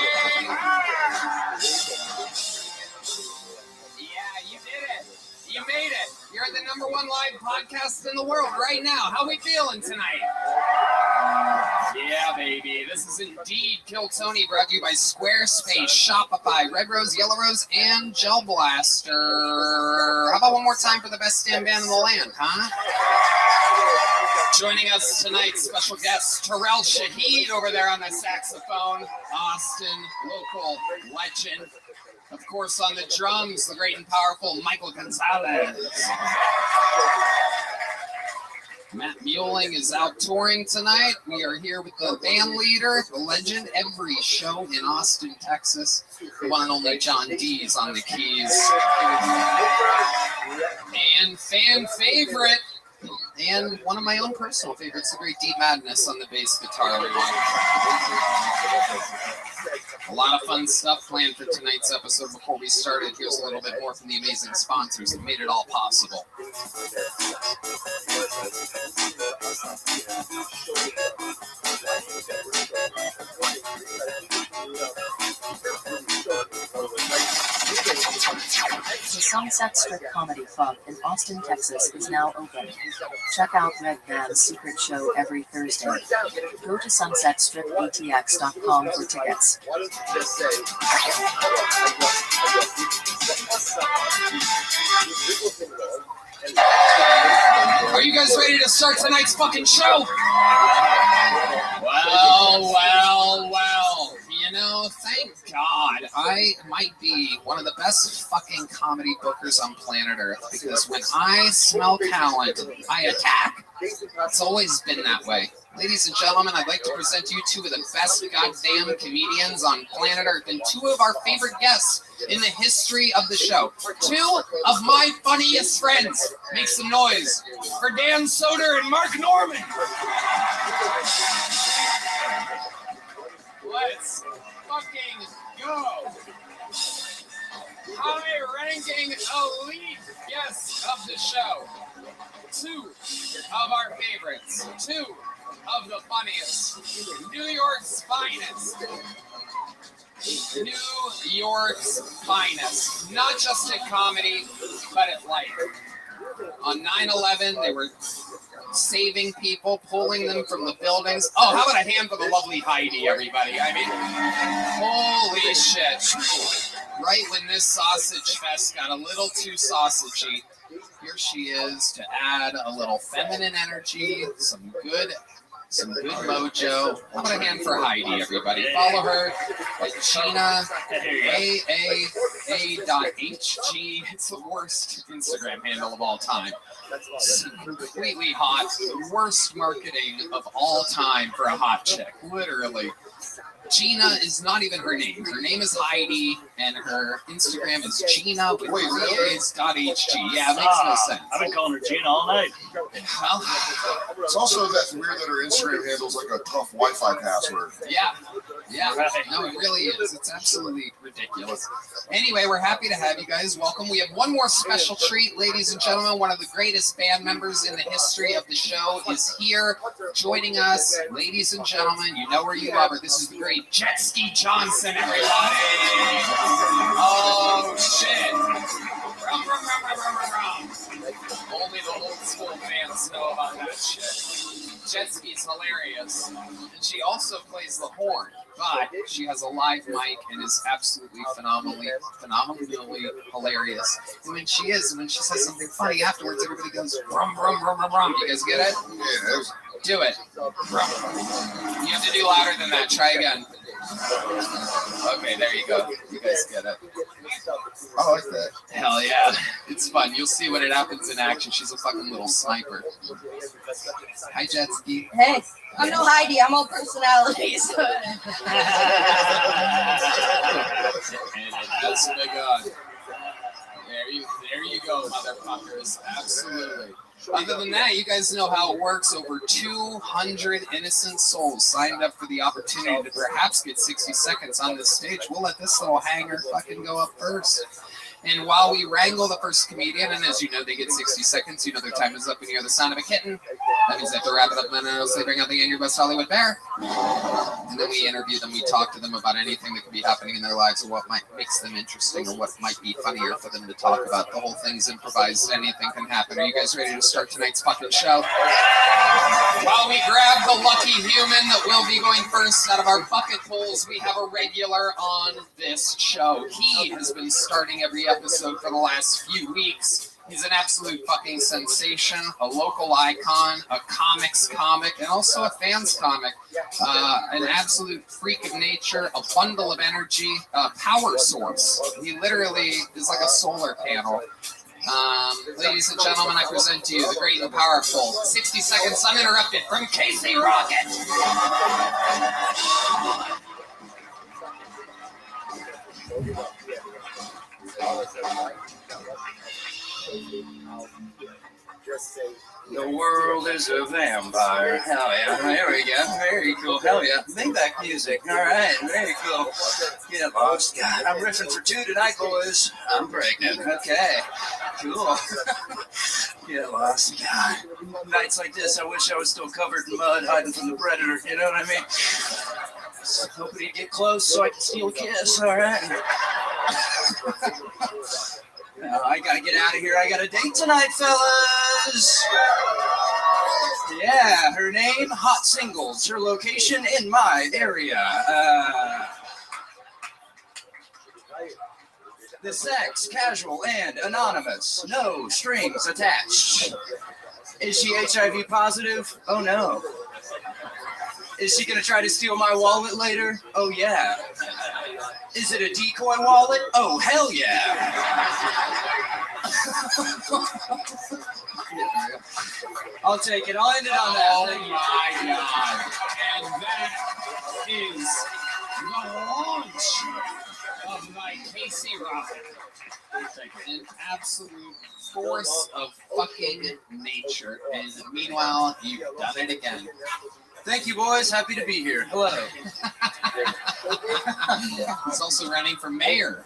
Yeah, you did it. You made it. You're the #1 live podcast in the world right now. How we feeling tonight? Yeah, baby. This is indeed Kill Tony, brought to you by Squarespace, Shopify, Red Rose, Yellow Rose, and Gel Blaster. How about one more time for the best stand band in the land, huh? Joining us tonight, special guest Terrell Shahid over there on the saxophone, Austin local legend. Of course, on the drums, the great and powerful Michael Gonzalez. Matt Mueling is out touring tonight. We are here with the band leader, the legend, every show in Austin, Texas. The one and only John Dees on the keys. And fan favorite, and one of my own personal favorites, the great Deep Madness on the bass guitar. A lot of fun stuff planned for tonight's episode. Before we started, here's a little bit more from the amazing sponsors that made it all possible. The Sunset Strip Comedy Club in Austin, Texas is now open. Check out Red Man's secret show every Thursday. Go to sunsetstripatx.com for tickets. Are you guys ready to start tonight's fucking show? Well. You know, thank God I might be one of the best fucking comedy bookers on planet Earth, because when I smell talent, I attack. It's always been that way. Ladies and gentlemen, I'd like to present to you two of the best goddamn comedians on planet Earth and two of our favorite guests in the history of the show. Two of my funniest friends. Make some noise for Dan Soder and Mark Norman. Let's fucking go. High-ranking elite guests of the show. Two of our favorites. Two of the funniest. New York's finest. New York's finest. Not just at comedy, but at life. On 9/11, they were saving people, pulling them from the buildings. Oh, how about a hand for the lovely Heidi, everybody? I mean, holy shit. Right when this sausage fest got a little too sausagey, here she is to add a little feminine energy, some good some good mojo. How about a hand for Heidi, everybody? Follow her at Gina AAA.HG. It's the worst Instagram handle of all time. It's completely hot. The worst marketing of all time for a hot chick. Literally. Gina is not even her name. Her name is Heidi, and her Instagram is Gina with .hg. Yeah, it makes no sense. I've been calling her Gina all night. Well, It's also that's weird that her Instagram handle's like a tough Wi-Fi password. yeah. No, it really is. It's absolutely ridiculous. Anyway, we're happy to have you guys. Welcome. We have one more special treat, ladies and gentlemen. One of the greatest band members in the history of the show is here joining us. Ladies and gentlemen, you know her, you love her. This is the great Jet Ski Johnson, everybody. Oh, shit. Only the old school fans know about that shit. Jet Ski's hilarious. And she also plays the horn, but she has a live mic and is absolutely phenomenally hilarious. And when she says something funny afterwards, everybody goes, rum, rum, rum, rum, rum. You guys get it? Yeah. Do it. Rum. You have to do louder than that. Try again. Okay, there you go. You guys get it. I like that. Hell yeah. It's fun. You'll see when it happens in action. She's a fucking little sniper. Hi, Jet Ski. Hey, I'm no Heidi. I'm all personalities. That's my God. There you go, motherfuckers. Absolutely. Other than that, you guys know how it works. Over 200 innocent souls signed up for the opportunity to perhaps get 60 seconds on this stage. We'll let this little hanger fucking go up first. And while we wrangle the first comedian, and as you know, they get 60 seconds, you know their time is up and you hear the sound of a kitten. That means they have to wrap it up, and then they bring out the Angry Best Hollywood Bear. And then we interview them, we talk to them about anything that could be happening in their lives or what makes them interesting or what might be funnier for them to talk about. The whole thing's improvised, anything can happen. Are you guys ready to start tonight's fucking show? While we grab the lucky human that will be going first out of our bucket pools, we have a regular on this show. He has been starting every episode for the last few weeks. He's an absolute fucking sensation, a local icon, a comics comic, and also a fans comic. An absolute freak of nature, a bundle of energy, a power source. He literally is like a solar panel. Ladies and gentlemen, I present to you the great and powerful 60 seconds uninterrupted from Casey Rocket. The world is a vampire. Hell yeah. There we go. Very cool. Hell yeah. Maybach music. All right. Very cool. Get lost. God, I'm riffing for two tonight, boys. I'm pregnant. Okay. Cool. Get lost. God. Nights like this, I wish I was still covered in mud, hiding from the predator. You know what I mean? Just hoping he'd get close so I can steal a kiss. All right. I gotta get out of here. I got a date tonight, fellas. Yeah, her name, Hot Singles. Her location, in my area. The sex, casual and anonymous. No strings attached. Is she HIV positive? Oh no. Is she gonna try to steal my wallet later? Oh yeah. Is it a decoy wallet? Oh hell yeah. I'll take it. I'll end it on that. Oh my God. And that is the launch of my Casey Rocket. An absolute force of fucking nature. And meanwhile, you've done it again. Thank you, boys. Happy to be here. Hello. He's also running for mayor.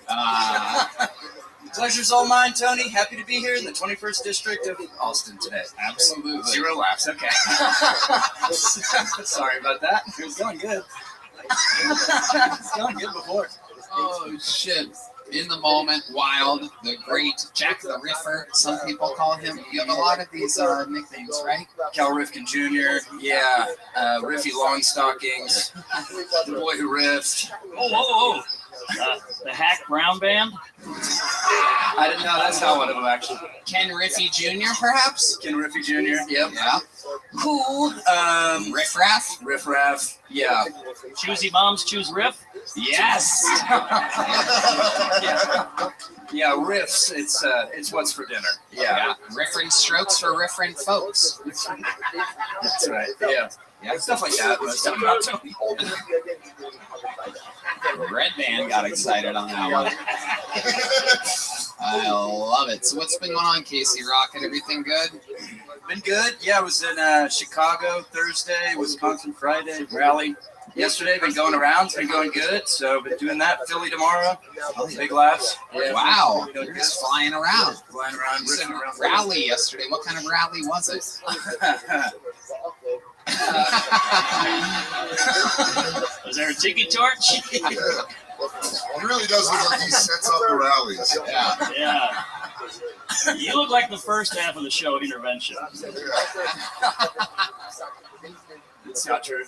Pleasure's all mine, Tony. Happy to be here in the 21st District of Austin today. Absolutely. 0 laughs. Okay. Sorry about that. It was going good. It was going good before. Oh, shit. In the moment, wild, the great Jack the Riffer, some people call him. You have a lot of these nicknames, right? Cal Rifkin Jr., yeah, Riffy Longstockings, the boy who riffed. The Hack Brown Band? I didn't know that's not one of them actually. Ken Riffy Jr. perhaps? Ken Riffy Jr. Yep. Yeah. Who? Riff Raff? Riff Raff. Yeah. Choosy moms choose riff. Yes. Yeah, riffs. It's what's for dinner. Yeah. Riffrent strokes for riffrent folks. That's right. Yeah. Yeah. Stuff like that. Red Man got excited on that one. I love it. So what's been going on, Casey Rocket? Everything good? Been good. Yeah, I was in Chicago Thursday, Wisconsin Friday, rally. Yesterday, been going around. It's been going good. So been doing that. Philly tomorrow. Big laughs. Yeah. Wow. You're just flying around. Flying around. You said rally yesterday. What kind of rally was it? Was there a tiki torch? He really does look like he sets up the rallies. Yeah. You look like the first half of the show intervention. It's not true.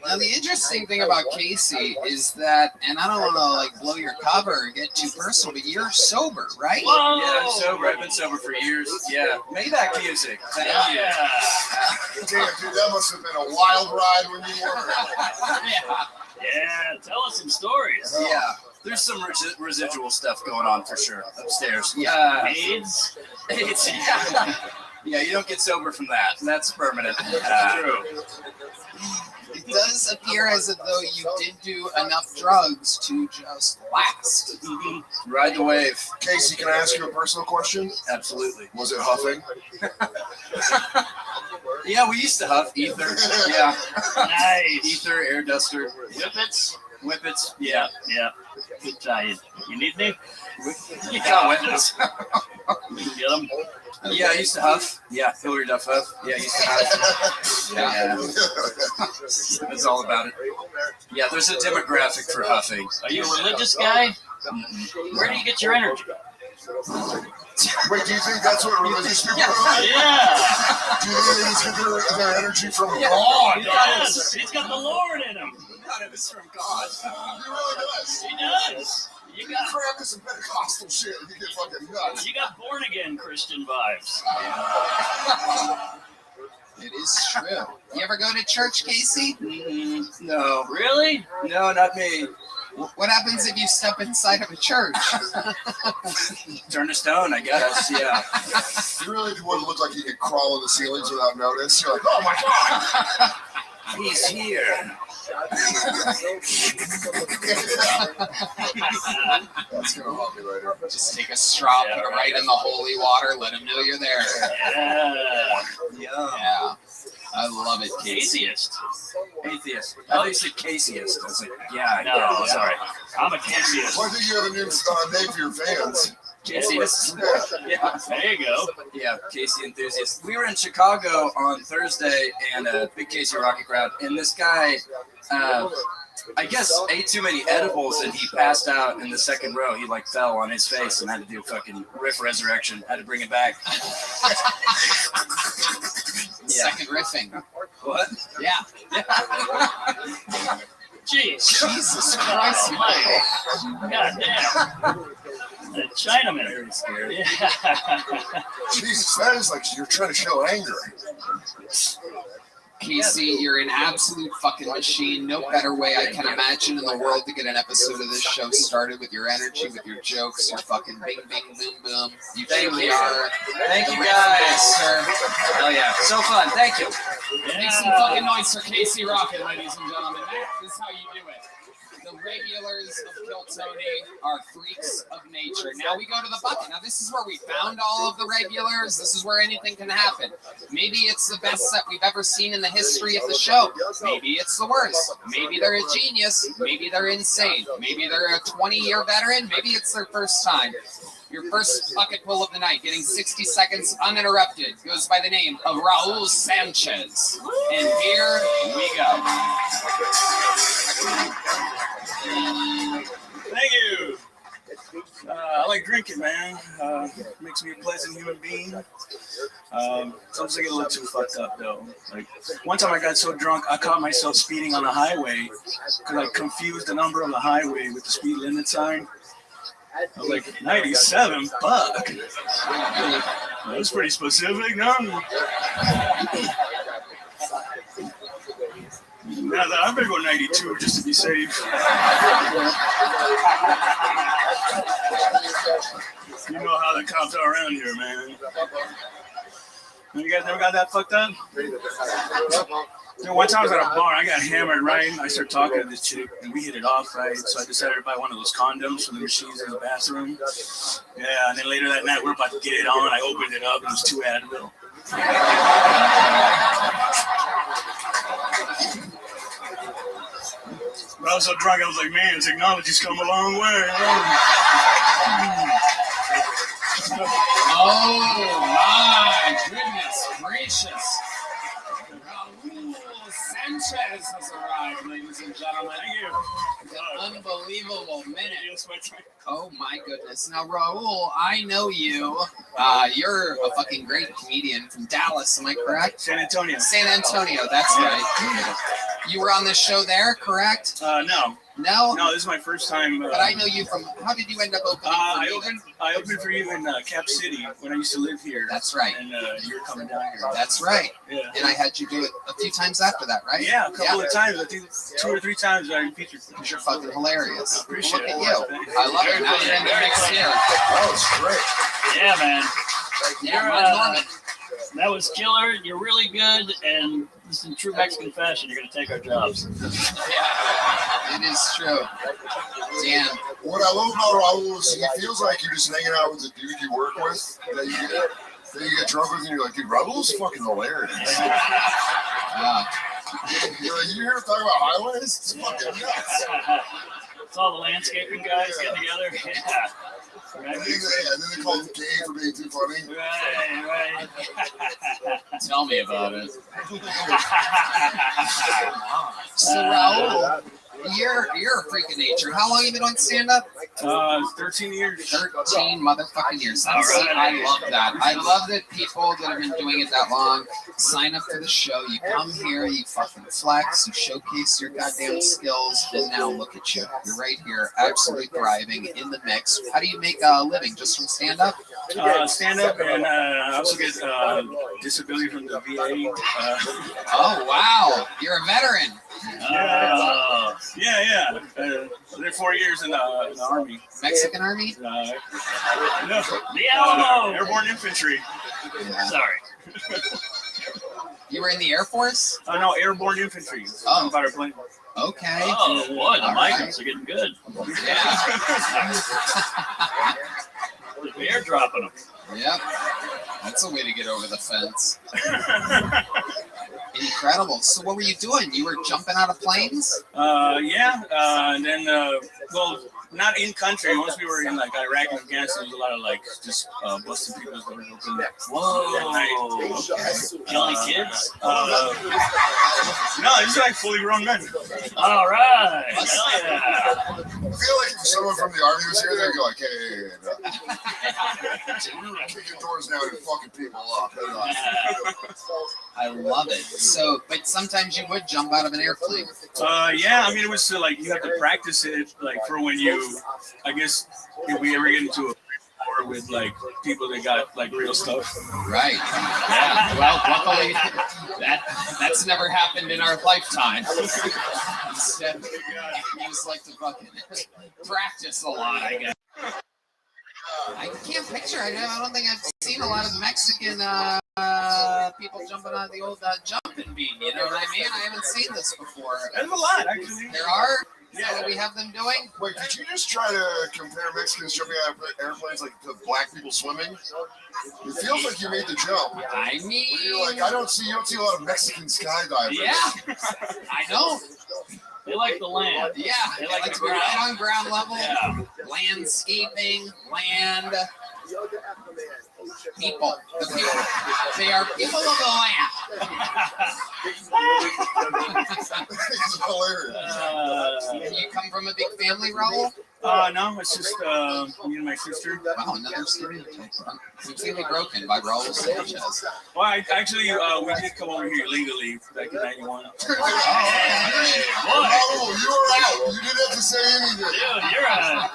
Now the interesting thing about Casey is that, and I don't want to like blow your cover or get too personal, but you're sober, right? Whoa. Yeah, I'm sober. I've been sober for years. Yeah, Maybach music. Yeah. Damn, dude, that must have been a wild ride when you were. Yeah, tell us some stories. Yeah, there's some residual stuff going on for sure upstairs. AIDS? AIDS. Yeah, you don't get sober from that. That's permanent. True. It does appear as though you did do enough drugs to just last. Ride the wave. Casey, can I ask you a personal question? Absolutely. Was it huffing? Yeah, we used to huff ether. Yeah. Nice. Ether, air duster. Whippets? Whippets. Yeah. Good time. You need me? You got whippets. We can get them. Yeah, I used to huff. Yeah, Hillary Duff huff. Yeah, I used to huff. Yeah. That's all about it. Yeah, there's a demographic for huffing. Are you a religious guy? Where do you get your energy? Wait, do you think that's what religious people are? Yeah. Do you think they just get their energy from God? Yes. He's got the Lord in him. God, it was from God. He really does. He does. You got crap to some Pentecostal shit. You get fucking nuts. You got born again Christian vibes. It is true. You ever go to church, Casey? No. Really? No, not me. What happens if you step inside of a church? Turn to stone, I guess. Yeah. You really would look like you could crawl in the ceilings without notice. You're like, oh my God. He's here. That's gonna haunt me later. Just take a straw, put it right in the holy water, let him know you're there. Yeah. I love it, Casey. Atheist. Atheist. I thought you said Caseyist. I was like, yeah. No, sorry. I'm a Caseyist. Well, I think you have a new name for your fans. Caseyist. Yeah. There you go. Yeah, Casey enthusiast. We were in Chicago on Thursday and a big Casey Rocket crowd, and this guy, I guess, ate too many edibles and he passed out in the second row. He like fell on his face and had to do fucking riff resurrection. Had to bring it back. Second riffing. What? Yeah. Jeez. Jesus Christ, Mike. God damn. The Chinaman. Very scary. Yeah. Jesus, that is like you're trying to show anger. Casey, you're an absolute fucking machine. No better way I can imagine in the world to get an episode of this show started with your energy, with your jokes, your fucking bing, bing, boom, boom. You truly are. Thank you, guys. Sir. Hell yeah. So fun. Thank you. Make some fucking noise for Casey Rocket, ladies and gentlemen. That is how you do it. The regulars of Kill Tony are freaks of nature. Now we go to the bucket. Now this is where we found all of the regulars. This is where anything can happen. Maybe it's the best set we've ever seen in the history of the show. Maybe it's the worst. Maybe they're a genius. Maybe they're insane. Maybe they're a 20-year veteran. Maybe it's their first time. Your first bucket pull of the night, getting 60 seconds uninterrupted, goes by the name of Raul Sanchez. And here we go. Thank you. I like drinking, man. Makes me a pleasant human being. Sometimes I get a little too fucked up though. Like one time I got so drunk I caught myself speeding on the highway because I confused the number on the highway with the speed limit sign. I was like 97 buck. That was pretty specific, no? Now that I better go 92 just to be safe. You know how the cops are around here, man. You guys never got that fucked up? One time I was at a bar, I got hammered, right? I started talking to this chick, and we hit it off, right? So I decided to buy one of those condoms from the machines in the bathroom. Yeah, and then later that night, we were about to get it on. I opened it up, and it was 2 Advil. But I was so drunk, I was like, man, technology's come a long way. Oh my goodness gracious. Raul Sanchez has arrived, ladies and gentlemen. An unbelievable minute. Oh my goodness. Now, Raul, I know you. You're a fucking great comedian from Dallas, am I correct? San Antonio. San Antonio, that's right. You were on this show there, correct? No. No? No, this is my first time. But I know you from, how did you end up opening I opened for you in Cap City when I used to live here. That's right. And you were coming down here. That's right. Yeah. And I had you do it a few times after that, right? Yeah, a couple of times. I think 2 or 3 times I featured. Because you're fucking hilarious. I appreciate Look at it. you. I love it. Now you're in the mix here. That was great. Yeah, man. Yeah, That was killer. You're really good, and this is in true Mexican fashion. You're gonna take our jobs. Yeah, it is true. Damn. What I love about Raul is he feels like you're just hanging out with the dude you work with that you get drunk with, and you're like, dude, Raul's fucking hilarious. You're like, you hear him talk about highways? It's fucking nuts. It's all the landscaping guys getting together. Yeah. Right. And then they call him gay for being too funny. Right. Tell me about it. So Raul, you're a freak of nature. How long have you been on stand-up? 13 years. 13 motherfucking years. I love that. I love that people that have been doing it that long sign up for the show. You come here, you fucking flex, you showcase your goddamn skills, and now look at you. You're right here, absolutely thriving in the mix. How do you make a living? Just from stand-up? Stand-up, and I also get disability from the VA. Oh, wow. You're a veteran. Yeah. I did 4 years in the Army. Mexican Army? No. The Alamo! Airborne Infantry. Yeah. Sorry. You were in the Air Force? No, Airborne Infantry. Oh. Fighter plane. Okay. Oh, boy, the migrants are getting good. Yeah. They're airdropping them. Yep. That's a way to get over the fence. Incredible. So what were you doing? You were jumping out of planes? Yeah. And then, well, not in country. Once we were in like Iraq and Afghanistan, there was a lot of like just busting people's doors open. Whoa. Okay. Killing kids? No, these are like fully grown men. All right. Hell yeah. I feel like if someone from the Army was here, they'd go like, hey. Kicking doors now and fucking people up. I love it. So, but sometimes you would jump out of an airplane. Yeah, I mean, it was like you have to practice it, like for when you, I guess, if we ever get into a war with like people that got like real stuff. Right. Yeah. Well, luckily, that's never happened in our lifetime. Instead, we just like to fucking practice a lot, I guess. I can't picture. I don't think I've seen a lot of Mexican people jumping on the old jumping bean. You know what I mean? I haven't seen this before. There's a lot, actually. There are? Is that what we have them doing? Wait, did you just try to compare Mexicans jumping out of airplanes like to black people swimming? It feels like you made the jump. I mean, you're like, you don't see a lot of Mexican skydivers. Yeah, I know. They like the land. Yeah, they like to be right on ground level. Yeah. Landscaping, land, people. They are people of the land. It's hilarious. You come from a big family, Raul? No, it's just me and my sister. Wow, another story. Completely broken by Raul Sanchez. Well, we did come over here legally back in '91. Raul, you were out. You didn't have to say anything. Dude,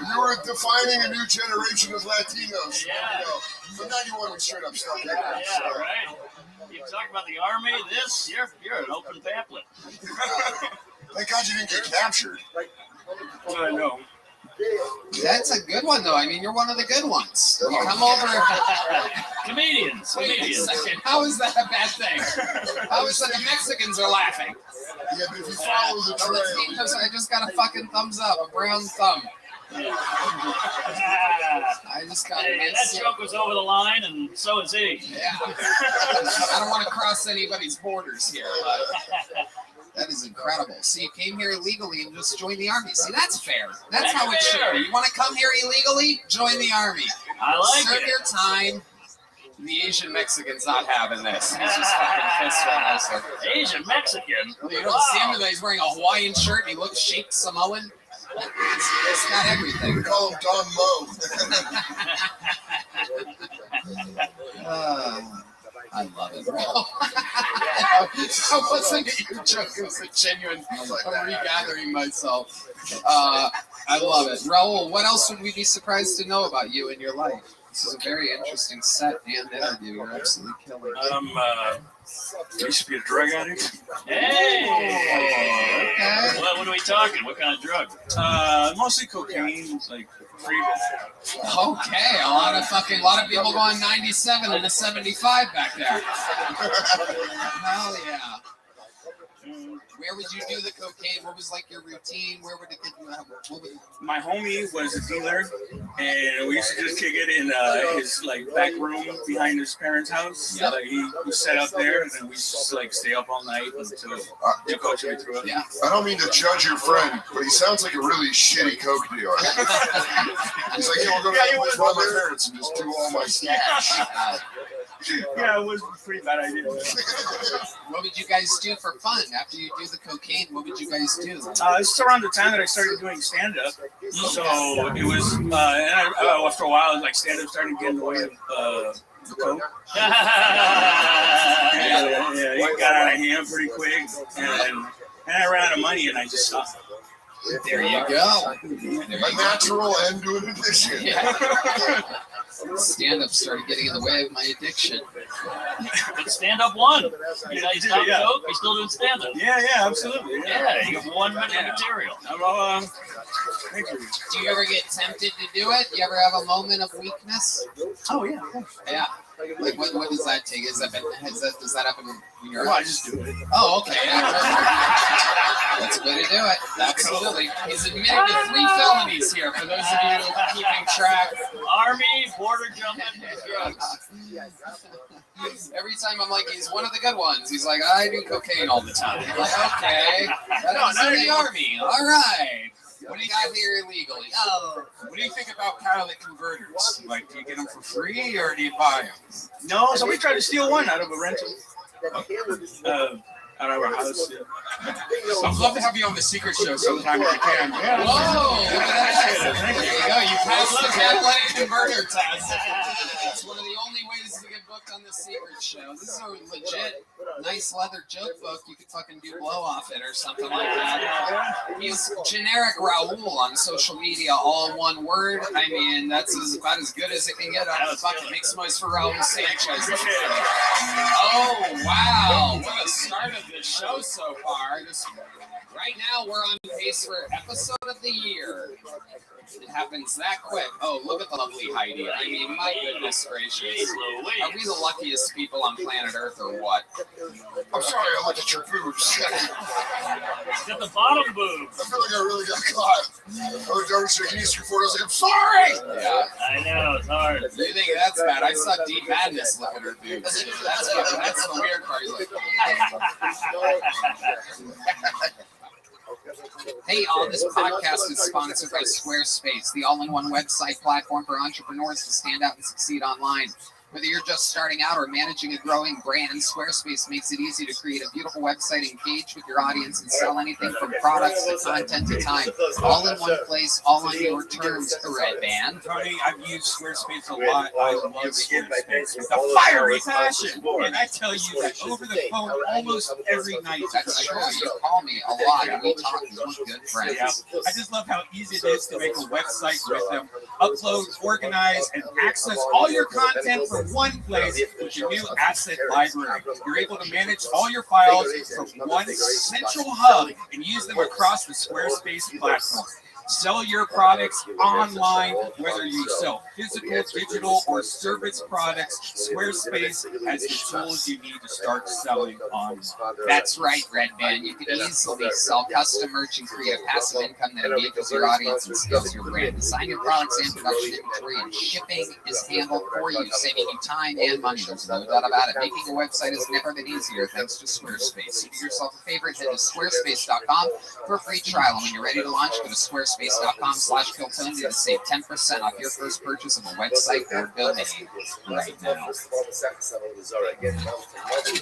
you were defining a new generation of Latinos. Yeah. You know, but '91 was straight up stuck. Yeah, right. You talk about the army, you're an open pamphlet. Thank God you didn't get captured. I know. That's a good one, though. I mean, you're one of the good ones. You come over. Comedians. Wait a second. How is that a bad thing? How is that the Mexicans are laughing? Yeah, but if you follow the trail. I just got a fucking thumbs up, a brown thumb. I just got Hey, that joke was over the line, and so is he. Yeah. I don't want to cross anybody's borders here, but that is incredible. So you came here illegally and just joined the army. See, that's fair. That's how it should be. You want to come here illegally? Join the army. I like Serve it. your time. The Asian Mexican's not having this. He's just fucking pissed right now. Asian Mexican? You don't see him, he's wearing a Hawaiian shirt and he looks shaped Samoan. It's got everything. We call him Don Mo. I love it, bro. I wasn't even joking. It's a genuine. I'm regathering myself. I love it. Raul, what else would we be surprised to know about you in your life? This is a very interesting set and interview. You're absolutely killing it. I used to be a drug addict. Hey! Okay. What are we talking? What kind of drug? Mostly cocaine, like free. Okay, a lot of people going 97 and a 75 back there. Hell yeah. Where would you do the cocaine? What was like your routine? Where would it get you? My homie was a dealer, and we used to just kick it in his like back room behind his parents' house. Yep. He was set up there, and then we just like stay up all night until he coached me through it. Yeah. I don't mean to judge your friend, but he sounds like a really shitty coke dealer. He's like, we'll go to my parents and just do all my stash. Yeah, it was a pretty bad idea. What would you guys do for fun after you do the cocaine? What would you guys do? It's around the time that I started doing stand-up. So it was, and after a while, like stand-up started getting in the way of the coke. Yeah, it got out of hand pretty quick, and I ran out of money, and I just stopped. There you go. A natural end to an addiction. Yeah. Stand-up started getting in the way of my addiction. But stand-up won. You know, he's not joke, he's still doing stand-up. Yeah, absolutely. Yeah, you have 1 minute of material. Thank you. Do you ever get tempted to do it? You ever have a moment of weakness? Oh, yeah. Yeah. Like, what does that take? Does that happen when you're... Well, I just do it. Oh, okay. Yeah. That's the way to do it. Absolutely. He's admitted to 3 felonies here, for those of you keeping track. Army, border jumping, and drugs. Every time I'm like, he's one of the good ones. He's like, I do cocaine all the time. I'm like, okay. That's in the Army. All right. What do you got here illegally? Oh, what do you think about catalytic converters? Like, do you get them for free or do you buy them? No, somebody tried to steal one out of a rental. Out of our house. Yeah. I'd love to have you on the Secret Show sometime if you can. Yeah. Whoa! Look at that. There you go. You passed the catalytic converter test. That's one of the only ways to get booked on the Secret Show. This is a legit, nice leather joke book. You could fucking do blow off it or something like that. He's generic Raul on social media, all one word. I mean, that's about as good as it can get out of the bucket. Make some noise for Raul Sanchez. Oh, wow. What a start of the show so far. Right now, we're on pace for episode of the year. It happens that quick. Oh, look at the lovely Heidi. I mean, my goodness gracious. Are we the luckiest people on planet Earth or what? I'm sorry, I looked at your boobs. Got the bottom boobs. I feel like I really got caught. I was shaking Easter for it. I was like, I'm sorry! Yeah. I know, it's hard. You think that's bad? I saw Deep Madness look at her boobs. That's the weird part. He's like, hey, this podcast is sponsored by Squarespace, the all-in-one website platform for entrepreneurs to stand out and succeed online. Whether you're just starting out or managing a growing brand, Squarespace makes it easy to create a beautiful website, engage with your audience, and sell anything from products to content to time, all in one place, all on your terms. Red Band. Tony, I've used Squarespace a lot. I love Squarespace with a fiery passion. And I tell you that over the phone almost every night. That's true. You call me a lot and we talk as we're good friends. Yeah. I just love how easy it is to make a website with them, upload, organize, and access all your content from one place with your new asset library. You're able to manage all your files from one central hub and use them across the Squarespace platform. Sell your products online, whether you sell physical, digital, or service products. Squarespace has the tools you need to start selling online. That's right, Red Band. You can easily sell custom merch and create a passive income that engages your audience and scales your brand. Design your products and production inventory, and shipping is handled for you, saving you time and money. There's no doubt about it. Making a website has never been easier thanks to Squarespace. So do yourself a favor, head to squarespace.com for a free trial. And when you're ready to launch, go to squarespace.com/Kiltony to save 10% off your first purchase of a website or domain right now.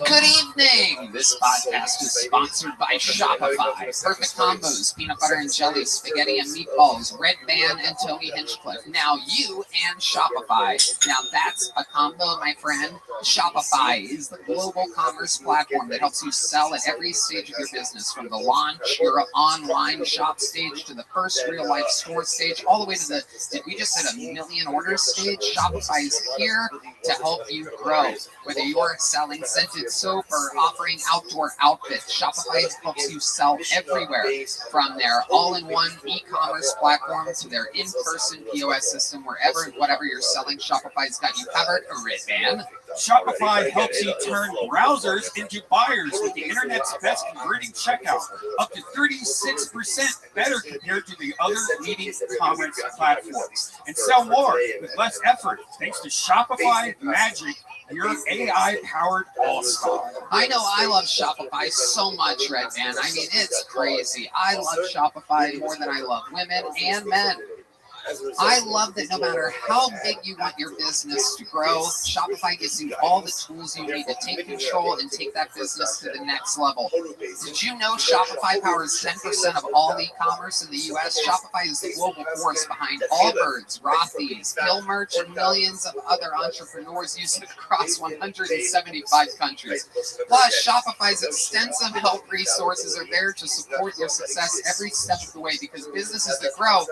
Good evening. This podcast is sponsored by Shopify. Perfect combos, peanut butter and jelly, spaghetti and meatballs, Red Band and Tony Hinchcliffe. Now you and Shopify. Now that's a combo, my friend. Shopify is the global commerce platform that helps you sell at every stage of your business, from the launch, your online shop stage, to the first real life store stage, all the way to the, did we just hit 1 million orders stage? Shopify is here to help you grow. Whether you're selling scented soap or offering outdoor outfits, Shopify helps you sell everywhere, from their all-in-one e-commerce platform to their in-person POS system. Wherever and whatever you're selling, Shopify's got you covered. A Red Band. Shopify helps you turn browsers into buyers with the internet's best converting checkout, up to 36% better compared to the other leading commerce platforms, and sell more with less effort thanks to Shopify Magic, your AI-powered all-star. I know I love Shopify so much, Red Band. I mean, it's crazy. I love Shopify more than I love women and men. I love that no matter how big you want your business to grow, Shopify gives you all the tools you need to take control and take that business to the next level. Did you know Shopify powers 10% of all e-commerce in the U.S.? Shopify is the global force behind Allbirds, Rothy's, Kill Merch, and millions of other entrepreneurs use it across 175 countries. Plus, Shopify's extensive help resources are there to support your success every step of the way, because businesses that grow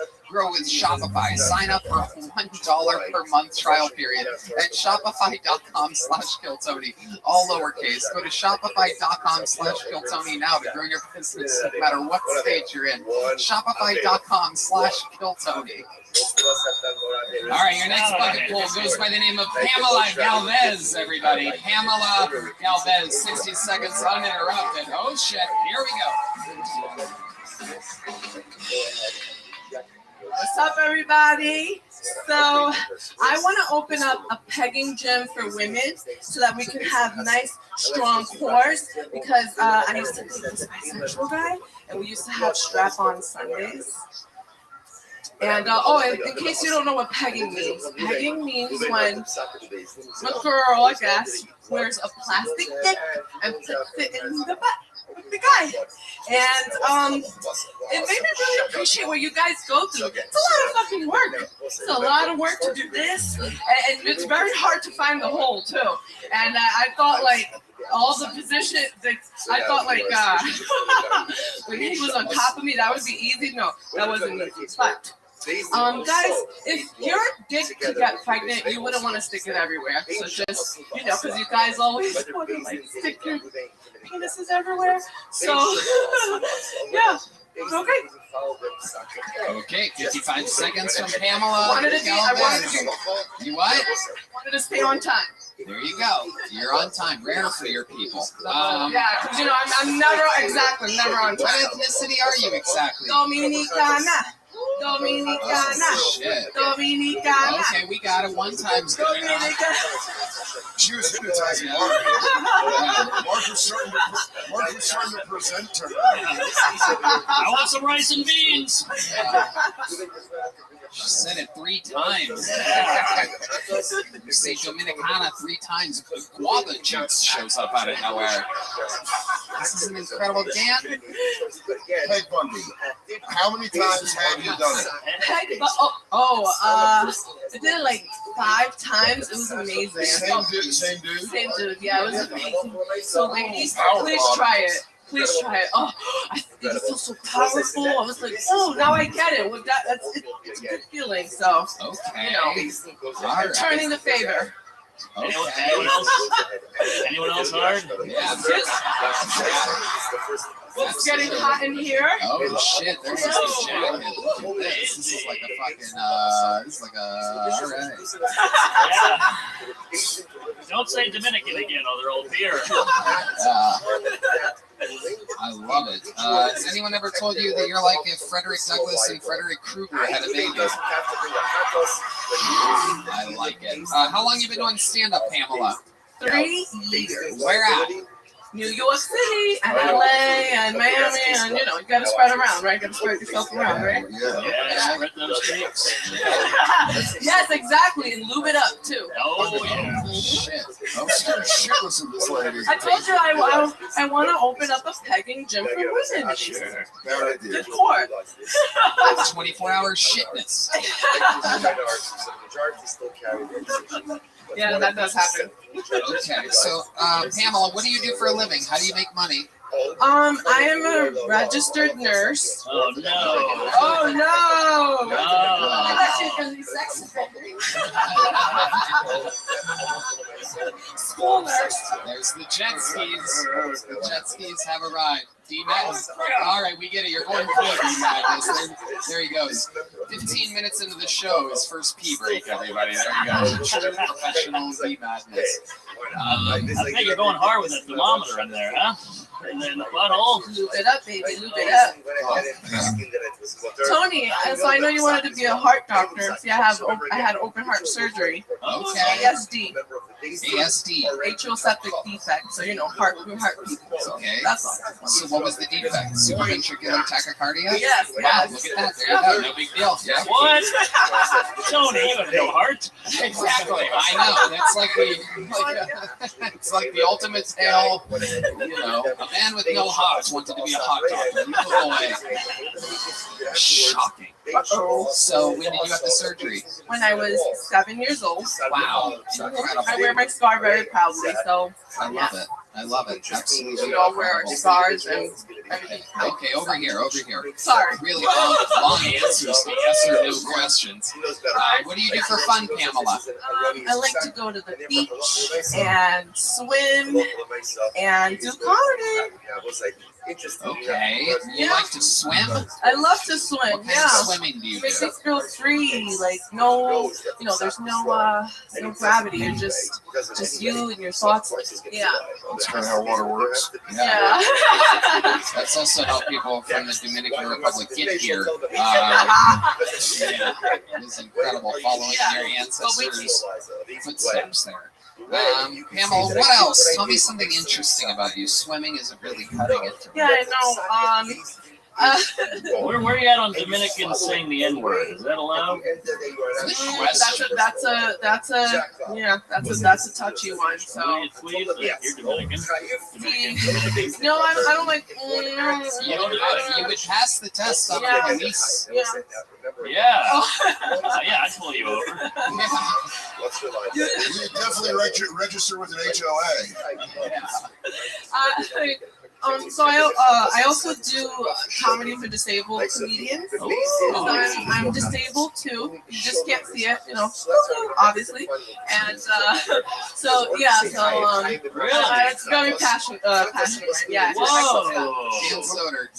with Shopify. Sign up for a $1 per month trial period at shopify.com/Kiltony, all lowercase. Go to shopify.com/Kiltony now to grow your business no matter what stage you're in. Shopify.com/Kiltony. All right, your next bucket pool goes by the name of Pamela Galvez, everybody. Pamela Galvez, 60 seconds uninterrupted. Oh, shit. Here we go. What's up, everybody? So I want to open up a pegging gym for women so that we can have nice, strong cores, because I used to be this bisexual guy, and we used to have strap-on Sundays. And in case you don't know what pegging means when a girl, I guess, wears a plastic dick and puts it in the butt with the guy. And it made me really appreciate what you guys go through. It's a lot of fucking work. It's a lot of work to do this, and it's very hard to find the hole too. And I thought all the positions, I thought when he was on top of me, that would be easy. No, that wasn't easy. But guys, if your dick could get pregnant, you wouldn't want to stick it everywhere. So just, because you guys always want to stick your penises everywhere. So, yeah. Okay. Okay, 55 seconds from Pamela. I wanted to You what? Wanted to stay on time. There you go. You're on time. Rare for your people. Yeah, because I'm never on time. What ethnicity are you exactly? Dominicana. Dominicana. Oh, shit. Dominicana. Okay, we got it. One time's good enough. She was hypnotizing Mark. Mark was starting to present to her. I want some rice and beans. She said it 3 times. You say Dominicana 3 times, guava juice shows up out of nowhere. This is an incredible dance. Peg Bundy, how many times have you done it? I did it like 5 times. It was amazing. Same dude? Same dude, yeah, it was amazing. So ladies, please try it. Please try it. Oh, I think it feels so powerful. I was like, oh, now I get it. Well, it's a good feeling. So, okay. I'm turning the favor. Okay. Anyone else hard? Yeah. It's getting hot in here. Oh shit! There's this jacket. Look at this. This is like a fucking. This is like a. All right. Yeah. Don't say Dominican again, or they'll appear. I love it. Has anyone ever told you that you're like if Frederick Douglass and Frederick Krueger had a baby? I like it. How long have you been doing stand-up, Pamela? 3 years. Where at? New York City and LA and Miami, and you gotta spread around, right? Gotta spread yourself around, right? Yeah, spread those cheeks. Yes, exactly, and lube it up too. Oh yeah. Shit. I'm scared shitless of this lady. I told you I want to open up a pegging gym for women. Sure. Bad idea. Good court. 24-hour shitness. Yeah, that does happen. Okay, so Pamela, what do you do for a living? How do you make money? I am a registered nurse. Oh no! Oh no! No! I thought she was gonna be sex offender. School nurse. There's the jet skis. The jet skis have arrived. D-Madness. All right, we get it. You're going for D-Madness. There he goes. 15 minutes into the show, his first pee break, everybody. There you go. True professional D-Madness. I think you're going hard with that thermometer in there, huh? And then the butthole. Lube it up, baby. Lube it up. Tony, so I know you wanted to be a heart doctor. See, I had open heart surgery. Okay. ASD. ASD. Atrial septic defect. So heart people. So Okay. that's all. So what was the defect? Supraventricular tachycardia? Yes. Wow, look at that. There you go. No big deal. Yeah. What? Tony, you have no heart. Exactly. I know. That's like it's like the ultimate tale. A man with no heart wanted to be a heart doctor. No way. Shocking. So when did you have the surgery? When I was 7 years old. Wow. Incredible. I wear my scar very proudly. So I love it. I love it. Absolutely. we all wear our scars and everything. Okay, over here. Sorry. Really long answers to yes or no questions. What do you do for fun, Pamela? I like to go to the beach and swim and do comedy. Okay. You like to swim? I love to swim. What kind of swimming do you do? Makes me feel free. Like there's no gravity. You're just you and your thoughts. Yeah. That's kind of how water works. Yeah. That's also how people from the Dominican Republic get here. It's incredible following your ancestors' footsteps there. Pamela, what else? Tell me something interesting about you. Swimming isn't really cutting it. Yeah, I know. Where are you at on Dominican saying the N-word? Is that allowed? That's a touchy one. So Please, you're Dominican. no, I don't like. You would pass the test on the police. Yeah. Yeah, I'd pull you over. You definitely register with an HOA. So I also do comedy for disabled comedians. I'm disabled too. You just can't see it, obviously. And it's very passionate. Yeah. Whoa.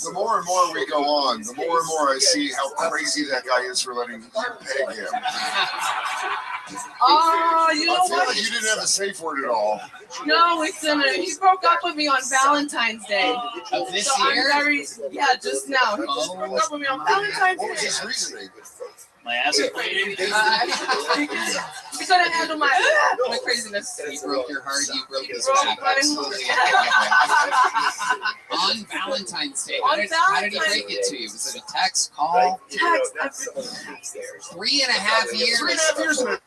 The more and more we go on, the more and more I see how crazy that guy is for letting you peg him. You know I feel what? like you didn't have a safe word at all. No, we didn't. He broke up with me on Valentine's Day. Of this So year? I'm very, yeah, just now. He just broke up with me on Valentine's What was Day. his reasoning? My acid rating. He couldn't handle my craziness. He broke your heart, you broke his Broke back. mine. Absolutely. On Valentine's Day. How did he break it to you? Was it a text, call? Text. 3.5 years. 3.5 years of it.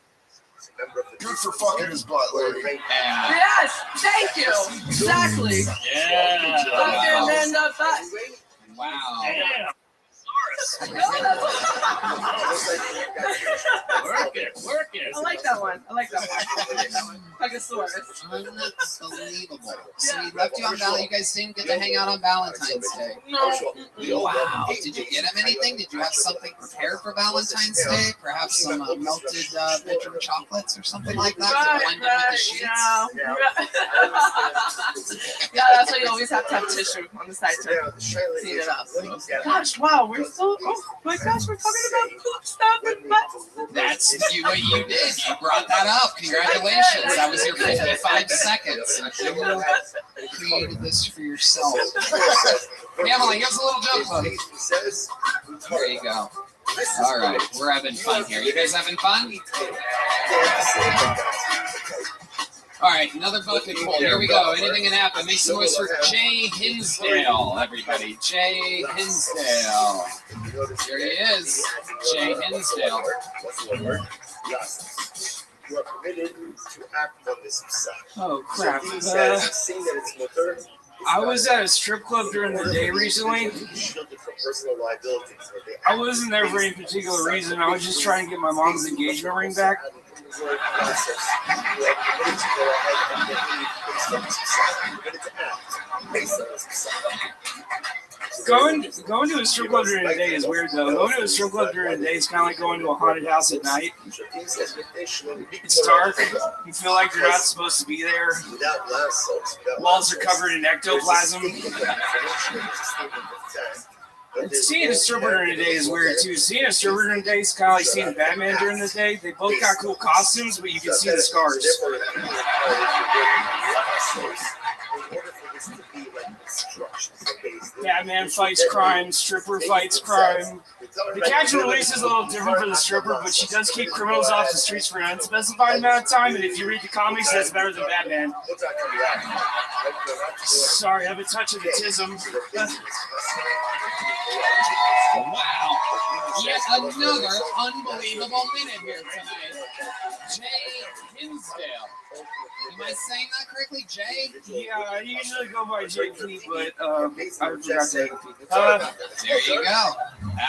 Good for fucking his butt, Larry. Yeah. Yes, thank you. Exactly. Yeah. Fucking end up that. Wow. Damn. Work it. I like that one. Pegasaurus. Unbelievable. So he left you on Valentine's. You guys didn't get to hang out on Valentine's Day. No. Wow. Did you get him anything? Did you have something prepared for Valentine's Day? Perhaps some melted bedroom chocolates or something like that to blend in with the sheets? Yeah, that's why you always have to have tissue on the side to clean it up. Gosh, wow, we're so, oh my gosh, we're talking about poop stuff and butt. That's what you did. You brought that up. Congratulations. That was your 55 seconds. You created this for yourself. Emily, give us a little joke, buddy. There you go. All right, we're having fun here. You guys having fun? All right, another bucket full. Here we go. Anything can happen. Make some noise for Jay Hinsdale, everybody. Jay Hinsdale. Here he is. Jay Hinsdale. You are permitted to act on this himself. Oh crap. So he says, seeing that it's motor, I was at a strip club during the day recently. shielded from personal liabilities. I wasn't there for any particular reason. I was just trying to get my mom's engagement ring back. Going to a strip club during the day is weird though. Going to a strip club during the day is kind of like going to a haunted house at night. It's dark. You feel like you're not supposed to be there. Walls are covered in ectoplasm. Seeing a stripper during the day is weird too. Seeing a stripper during the day is kind of like seeing Batman during the day. They both got cool costumes, but you can see the scars. Batman fights crime, stripper fights crime. The catch and release is a little different for the stripper, but she does keep criminals off the streets for an unspecified amount of time, and if you read the comics, that's better than Batman. Sorry, I have a touch of autism. Wow. Yet another unbelievable minute here tonight. Jay Hinsdale. Am I saying that correctly, Jay? Yeah, I usually go by JP, but I forgot to there you go.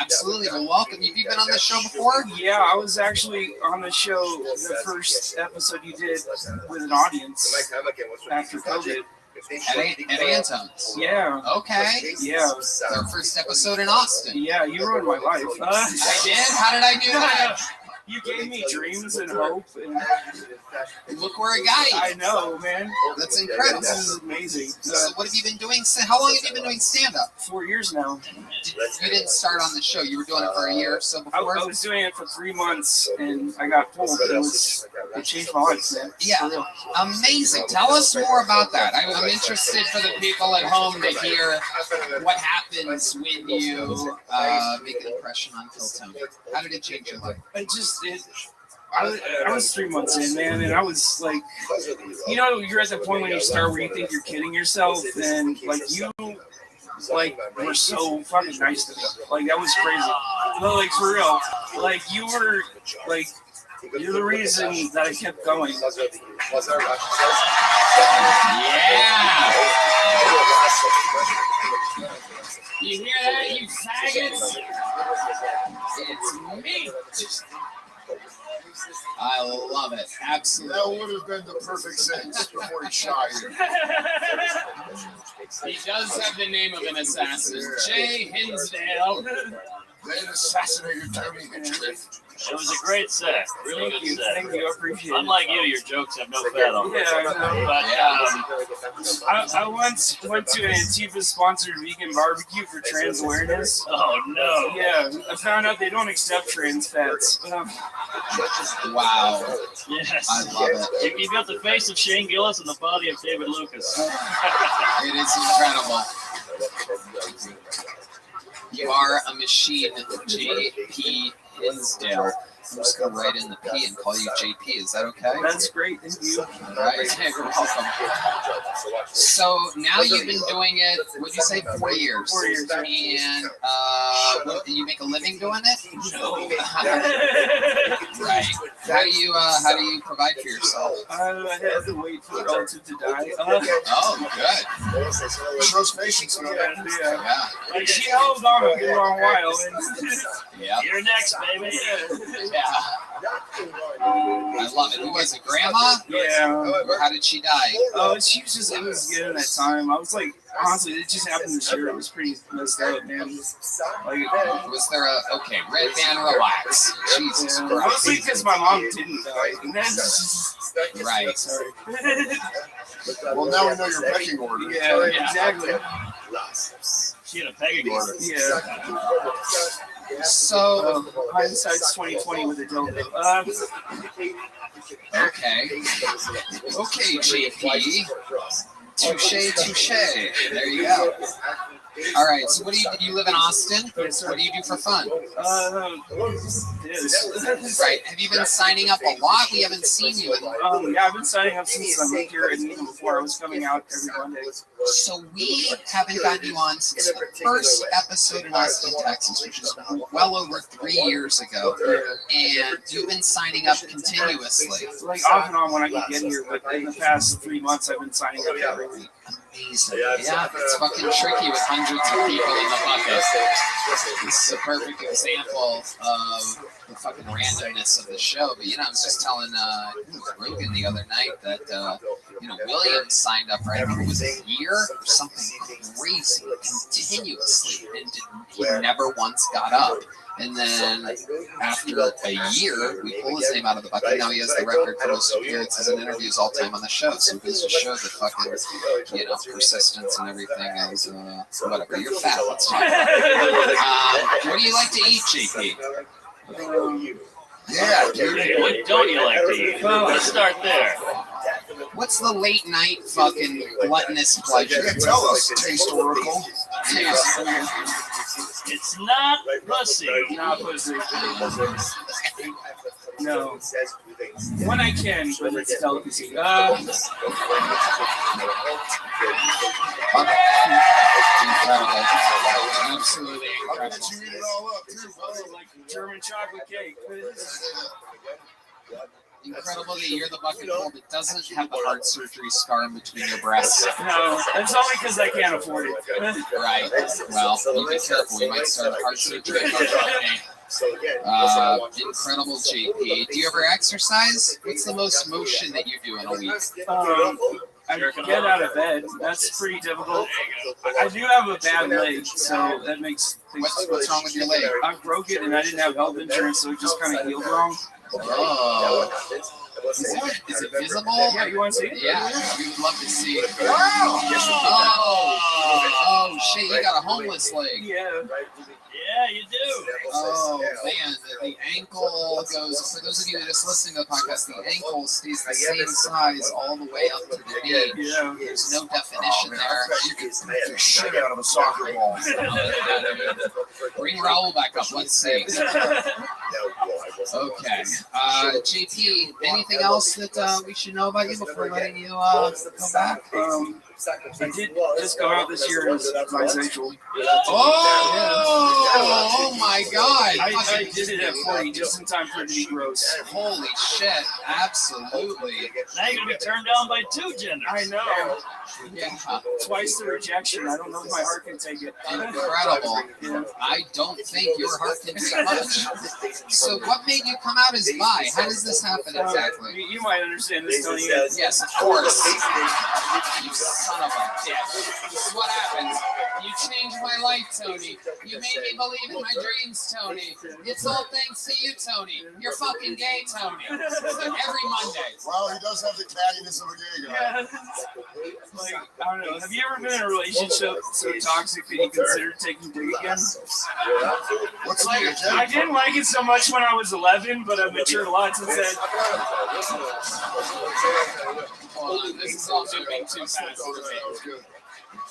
Absolutely. Well, welcome. Have you been on the show before? Yeah, I was actually on the show, the first episode you did with an audience after COVID. At Anton's. Yeah. Okay. Yeah. Our first episode in Austin. Yeah, you ruined my life. I did? How did I do that? You gave me dreams and hope, and look where it got you. I know, man. That's incredible. This is amazing. So what have you been doing? How long have you been doing stand-up? 4 years now. You didn't start on the show. You were doing it for a year or so before? I was doing it for 3 months, and I got pulled. It changed my life, man. Yeah, amazing. Tell us more about that. I'm interested for the people at home to hear what happens when you make an impression on Phil Tony. How did it change your life? I was 3 months in, man, and I was like, you know, you're at the point when you start where you think you're kidding yourself, and like you, like, were so fucking nice to me. Like, that was crazy. No, like, for real. Like, you were, like, you're the reason that I kept going. Yeah. You hear that, you faggots? It's me. I love it. Absolutely. That would have been the perfect sentence before he shot you. He does have the name of an assassin. Jay Hinsdale. They assassinated Tony Hinchcliffe. It was a great set. Really good set. Thank you. I appreciate it. Unlike you, your jokes have no fat on them. But I once went to an Antifa-sponsored vegan barbecue for trans awareness. Oh, no. Yeah, I found out they don't accept trans fats. Wow. Yes. I love it. You got the face of Shane Gillis and the body of David Lucas. It is incredible. You are a machine, JP Hinsdale. I'm just going to write in the P and call you JP. Is that okay? That's great. Thank you. All right. You're welcome. So now you've been doing it, what did you say, 4 years? 4 years. And do you make a living doing it? No. Right. How do you provide for yourself? I had to wait for the relative to die. Oh, good. Shows patience. Yeah. Like she held on a good long while. Yeah. You're next, baby. Yeah. I love it. Who was it? Grandma? Yeah. Or how did she die? Oh, she was just, it was good at that time. I was like, honestly, it just happened this year. It was pretty messed up, man. Like, was there a, okay, Red Band, relax. Jesus Christ. Mostly because my mom didn't die. And that's just, right. Sorry. Well, now we know your pecking order. Yeah, exactly. She had a pegging order. Yeah. So, hindsight's 20/20 with a dildo. Okay. Okay, JP. Touche. There you go. All right. So, what do you live in Austin? Yes, sir. What do you do for fun? This. Right. Have you been signing up a lot? We haven't seen you in. Yeah, I've been signing up since I moved here, and even before I was coming out every Monday. So we haven't gotten you on since the first episode in Austin, Texas, which is well over 3 years ago, and you've been signing up continuously. Like off and on when I could get here, but in the past 3 months, I've been signing up every week. Amazing. Yeah, it's fucking tricky with hundreds of people in the bucket. This is a perfect example of the fucking randomness of the show. But, I was just telling Rogan the other night that, Williams signed up, right? It was a year or something crazy, continuously, and he never once got up. And then after a year, we pull his name out of the bucket. Now he has the record for most appearances and interviews all time on the show. So it goes to show the fucking, persistence and everything is, whatever. You're fat. Let's talk about it. What do you like to eat, JP? Yeah, dude. What don't you like to eat? Let's start there. What's the late night fucking gluttonous pleasure? Yeah, tell us, Taste Oracle. It's not pussy. Not pussy. No. When I can, but it's delicacy. Incredible. Absolutely incredible. You eat it all up, too. Like German chocolate cake. Incredible that you're the bucket full that doesn't have the heart surgery scar in between your breasts. No, it's only because I can't afford it. Right. Well, you be careful. We might start heart surgery. Incredible, JP. Do you ever exercise? What's the most motion that you do in a week? I get out of bed. That's pretty difficult. I do have a bad leg, so that makes things. What's wrong with your leg? I broke it, and I didn't have health insurance, so it just kind of healed wrong. Oh. Is it visible? Yeah, you want to see it? Yeah, we would love to see it. Oh. Oh, shit, you got a homeless leg. Yeah. Yeah, you do. Oh, man, the ankle goes, for those of you that are just listening to the podcast, the ankle stays the same size all the way up to the knee. Yeah. There's no definition there. You can smack the shit out of a soccer ball. Bring Raul back up, let's see. Okay. JP, anything else that we should know about you before letting you go back? I did just go out this year as bisexual. Oh my God! I did it at 40 just in time for it to be gross. Holy shit! Absolutely. Now you're gonna be turned down by two genders. I know. Yeah. Twice the rejection. I don't know if my heart can take it. Incredible. I don't think your heart can take much. So, what made you come out as bi? How does this happen exactly? You might understand this, Tony. Yes, of course. You son of a bitch. This is what happens. You changed my life, Tony. You made me believe in my dreams, Tony. It's all thanks to you, Tony. You're fucking gay, Tony. Every Monday. Well, he does have the cattiness of a gay guy. Yeah. Like, I don't know. Have you ever been in a relationship so toxic that you consider taking dick again? What's like, I didn't like it so much when I was 11, but I've matured a lot since then. Hold on, this is all moving too fast for me.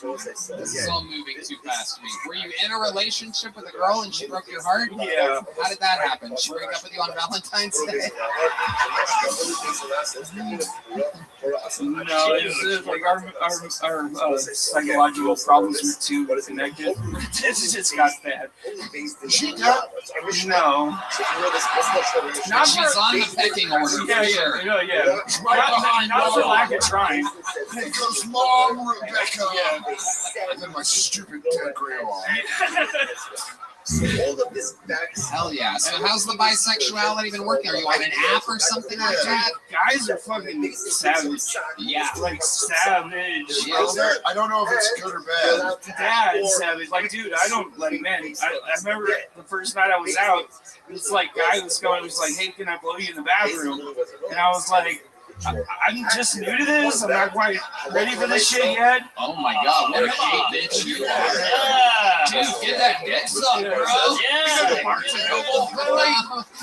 This is all moving too fast for me. Were you in a relationship with a girl and she broke your heart? Yeah. How did that happen? Did she break up with you on Valentine's Day? No, it's like our psychological problems were too connected. It just got bad. She got no. Not She's for, on the pecking order. yeah, for sure. yeah. Not for lack of trying. He goes, Mom, Rebecca. Yeah. And then my stupid dead grandma. Hell yeah. So how's the bisexuality been working? Are you on an app or something like that? Guys are fucking savage. Yeah. Like savage. Yeah. I don't know if it's good or bad. Dad's savage. Like, dude, I don't like men. I remember the first night I was out, this like guy was like, hey, can I blow you in the bathroom? And I was like, I'm just new to this. I'm not quite ready for this shit yet. Oh my god, what a gay bitch you are. Dude, get that dick sucked, bro. Yeah.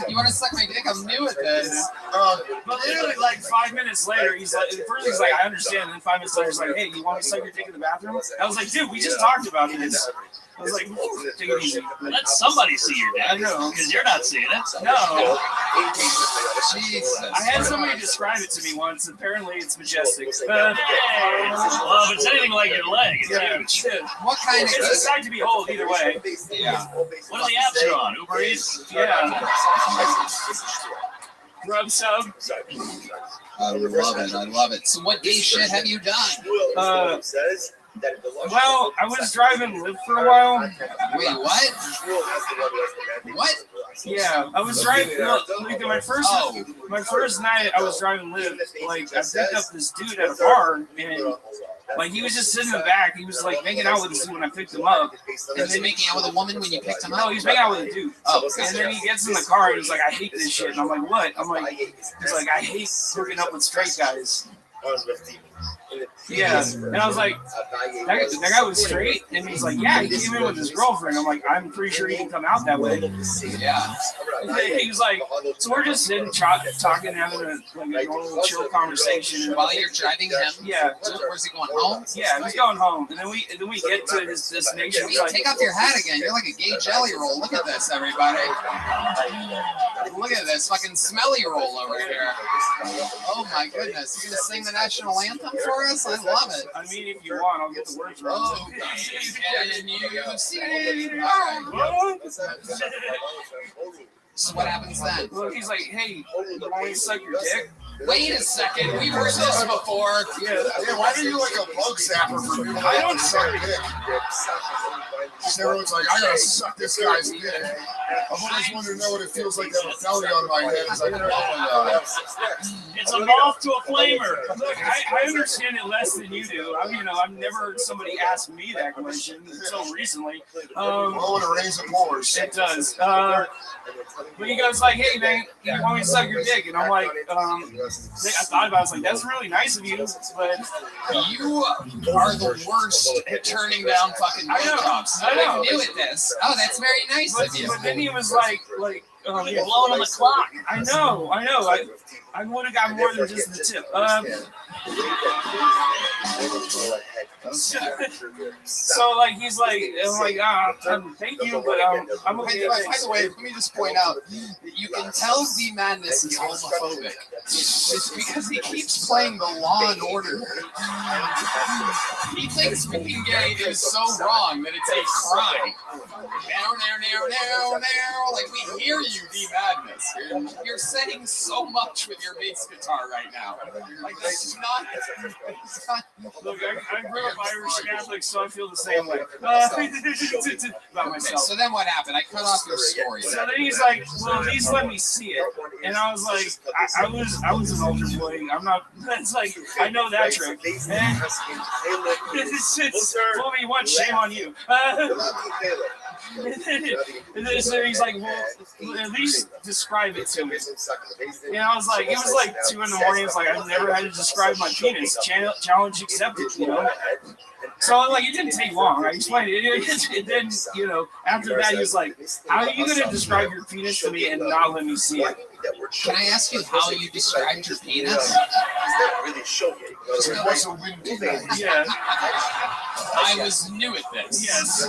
You want to suck my dick? I'm new at this. But literally, like 5 minutes later, he's like, at first he's like, I understand. And then 5 minutes later, he's like, hey, you want me to suck your dick in the bathroom? I was like, dude, we just talked about this. I was like, take it easy. Let somebody see your dick. I know. Because you're not seeing it. No. Jesus. I had somebody describe it to me once. Apparently, it's majestic. Well, if it's anything like your leg, it's huge. What kind of... It's a sight to behold, either way. Yeah. What are the apps you're on? Uber Eats? Yeah. Rub sub. I love it. So what gay shit have you done? Well, I was driving Lyft for a while. Wait, what? What? Yeah, I was driving. Like my first night, I was driving Lyft. Like I picked up this dude at a bar, and like he was just sitting in the back. He was like making out with this dude when I picked him up. And then making out with a woman when you picked him up? No, he was making out with a dude. Oh, and then he gets in the car and he's like, I hate this shit. And I'm like, what? I'm like, he's like, I hate hooking up with straight guys. Yeah, and I was like, that guy was straight, and he's like, yeah, he came in with his girlfriend. I'm like, I'm pretty sure he can come out that way. Yeah. He was like, so we're just sitting talking, having a normal chill conversation. While you're driving him? Yeah. Where's he going home? Yeah, he's going home, and then we get to his destination. Wait, take off your hat again. You're like a gay jelly roll. Look at this, everybody. Look at this fucking smelly roll over here. Oh my goodness. You gonna sing the national anthem for us? I love it. I mean, if you want, I'll get the words right. Oh, can you see? So what happens then? Well, he's like, hey, you want me to suck your dick? Wait a second, we've heard this before. Yeah, why are you like a bug zapper for people? I don't suck dick. Everyone's like, I gotta suck this guy's dick. I've always wanted to know what it feels like to have a belly on my head. It's like, it's a moth to a flamer. Look, I understand it less than you do. I've never heard somebody ask me that question until recently. Oh, and it rains and pours. It does. But he goes like, hey, man, you want me to suck your dick? And I'm like, I thought about it. I was like, that's really nice of you, but you are the worst at turning down fucking blowjobs. I know. I'm new at this. Oh, that's very nice of you. But then he was like, you're blowing on the clock. I know. I would have got more than just the tip. So like he's like, I'm like, thank you, but I'm okay. By the way, let me just point out that you can tell V Madness is homophobic. It's because he keeps playing the Law and Order. He thinks being gay is so wrong that it's a crime. Now. Like we hear you, V Madness. You're saying so much with your bass guitar right now. Like this is not. Look, I grew up Irish Catholic, so I feel the same way about myself. Okay, so then what happened? I cut off your story. So then he's like, well, at least let me see it. And I was like, I was an older boy. I'm not. It's like I know that trick. It's fool me once, shame on you. And then so he's like, well, at least describe it to me. And I was like, it was like 2 a.m. It's like I've never had to describe my penis. Challenge accepted, So like it didn't take long. I explained it. And then after that he was like, how are you gonna describe your penis to me and not let me see it? Can I ask you how you described your penis? It was a windy night. Yeah. I was new at this. Yes.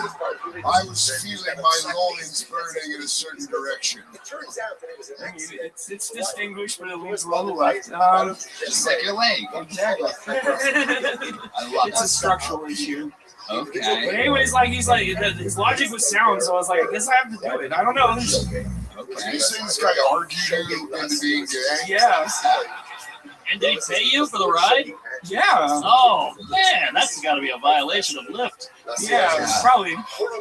I was feeling my loins burning in a certain direction. I mean, it's distinguished, but it leans well to the left. Just like your leg. Exactly. I love It's a it. structural issue. Okay. But anyways, he's like, his logic was sound, so I was like, I guess I have to do it. I don't know. Did you say this guy argued you into being gay? Yeah. And did he pay you for the ride? Yeah. Oh, man, that's got to be a violation of Lyft. Yeah, probably.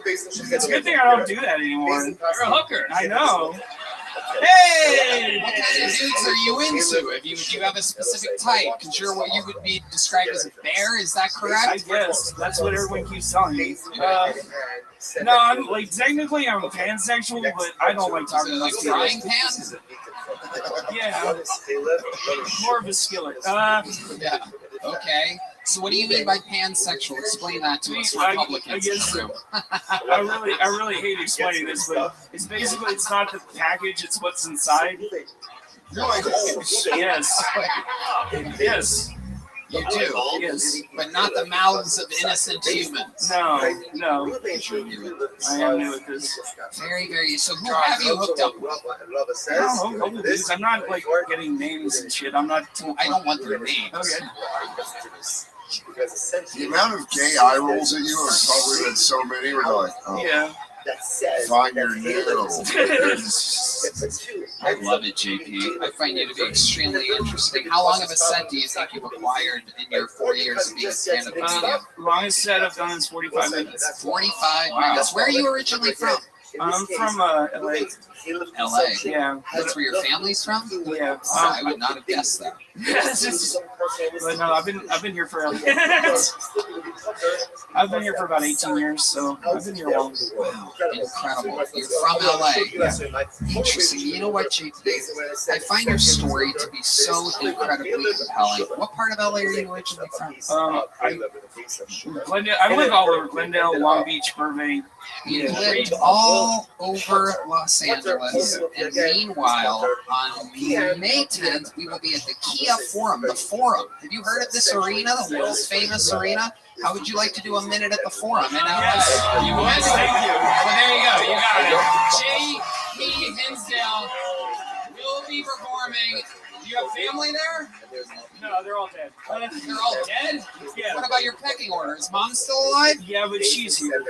It's a good thing I don't do that anymore. You're a hooker. I know. Hey! What kind of dudes are you into? Do you have a specific type? Because you're what you would be described as a bear, is that I correct? guess. That's what everyone keeps telling me. No, I'm like, technically I'm pansexual, but I don't like talking Like like frying pan? Yeah. More of a skillet. Yeah. Okay. So what do you mean by pansexual? Explain that to us Republicans. I really hate explaining this, but it's basically, it's not the package, it's what's inside. You're like holes. Yes. Yes. You do? Yes. But not the mouths of innocent humans. No. I am new at this. Very, very. So who have you hooked up with? I don't know, because I'm not like getting names and shit. I'm not. I don't want their names. Okay. The amount of gay eye rolls at you have probably been so many. We're like, oh, Yeah. find your nails. I love it, JP. I find you to be extremely interesting. How long of a set do you think you've acquired in your 4 years of being a stand-up comedian? Longest set I've done is 45 minutes. 45 minutes. Where are you originally from? I'm from LA. LA. Yeah. That's where your family's from? Yeah. I would not have guessed that. But no, I've been here for I've been here for about 18 years, so I've been here long. Wow, incredible. You're from LA. Interesting. You know what, JP? I find your story to be so incredibly compelling. What part of LA are you originally from? Glendale. I live all over Glendale, Long Beach, Burbank. You lived all over Los Angeles, and meanwhile, on May 10th, we will be at the Kia Forum. The Forum. Have you heard of this arena, the world's famous arena? How would you like to do a minute at the Forum in LA? Yes, you would. Thank you. Well, there you go. You got it. J.P. Hinsdale will be performing. Do you have family there? No, they're all dead. They're all dead? Yeah. What about your pecking order? Is mom still alive? Yeah, but she's here.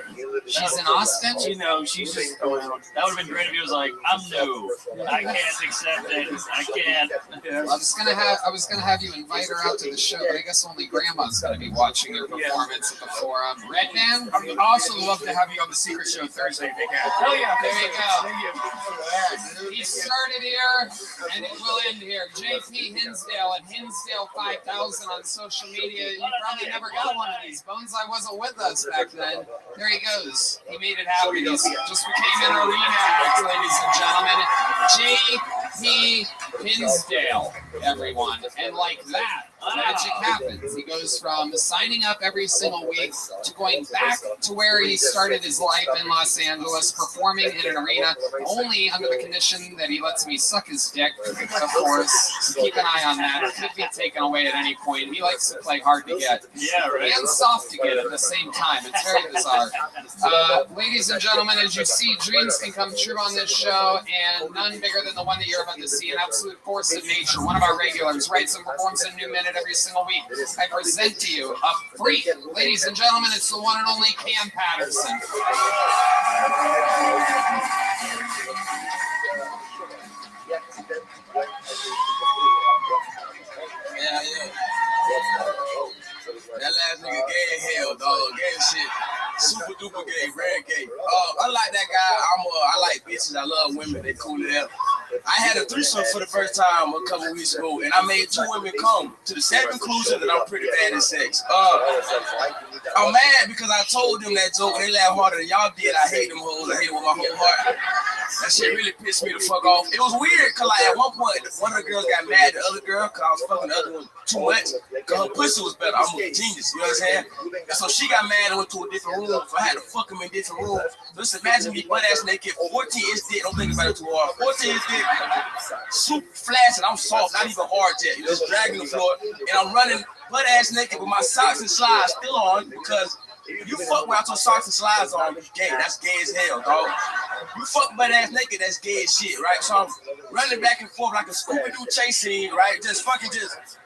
She's in Austin? She's just around. That would have been great if he was like, I'm new. I can't accept it. I can't. I was gonna have you invite her out to the show, but I guess only grandma's gonna be watching your performance at the Forum. Redman, I would also love to have you on the Secret Show Thursday, Big Cat. Hell yeah. There you go. Thank you. He started here and it will end here. JP Hinsdale at Hinsdale 5000 on social media. You probably never got one of these. Bones I wasn't with us back then. There he goes. He made it happen. He just became an arena act, ladies and gentlemen. JP Hinsdale, everyone. And like that, magic happens. He goes from signing up every single week to going back to where he started his life in Los Angeles, performing in an arena, only under the condition that he lets me suck his dick, of course. So keep an eye on that. It could be taken away at any point. He likes to play hard to get. Yeah, right. And soft to get at the same time. It's very bizarre. Ladies and gentlemen, as you see, dreams can come true on this show, and none bigger than the one that you're about to see. An absolute force of nature. One of our regulars writes and performs a new minute every single week. I present to you a freak. Ladies and gentlemen, it's the one and only Cam Patterson. Yeah. That last nigga gay as hell, dog. Gay as shit. Super duper gay, rare gay. I like that guy. I like bitches. I love women. They cool it up. I had a threesome for the first time a couple weeks ago, and I made 2 women come to the sad conclusion that I'm pretty bad at sex. I'm mad because I told them that joke, and they laughed harder than y'all did. I hate them hoes. I hate them with my whole heart. That shit really pissed me the fuck off. It was weird because like at one point one of the girls got mad at the other girl because I was fucking the other one too much because her pussy was better. I'm a genius, you know what I'm saying? And so she got mad and went to a different room. So I had to fuck them in different rooms. Just imagine me butt ass naked, 14-inch dick. Don't think about it too hard. 14-inch dick, super flaccid. I'm soft, not even hard yet. You just dragging the floor, and I'm running butt ass naked with my socks and slides still on because. You fuck without your socks and slides on, you gay. That's gay as hell, dog. You fuck butt ass naked, that's gay as shit, right? So I'm running back and forth like a Scooby-Doo chase scene, right? Just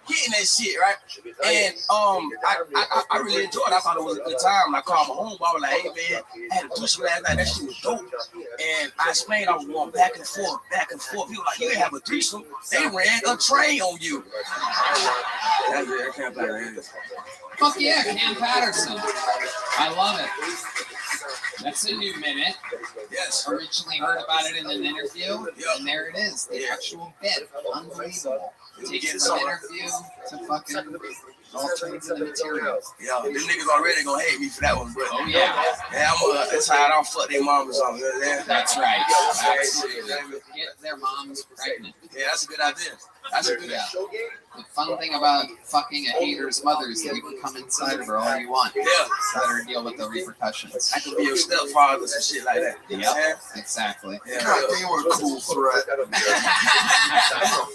hitting that shit, right? And I really enjoyed it. I thought it was a good time. I called my homeboy. I was like, hey man, I had a threesome last night. That shit was dope. And I explained I was going back and forth, back and forth. People were like, you didn't have a threesome. They ran a train on you. That's it. I can't play that. Fuck yeah, Cam Patterson. I love it. That's a new minute. Yes. Originally heard about it in an interview, and there it is. The actual bit. Unbelievable. Takes from interview to fucking all turns into material. Yo, them niggas already gonna hate me for that one, but oh yeah. Yeah, that's how I don't fuck their mamas on. Yeah. That's right. Absolutely. Get their moms pregnant. Yeah, that's a good idea. That's a good idea. The fun thing about fucking a hater's mother is that you can come inside of her all you want. Yeah. Let her deal with the repercussions. I could be your stepfather and shit like that. Yeah, exactly. Yeah. God damn, what a cool threat. I'm gonna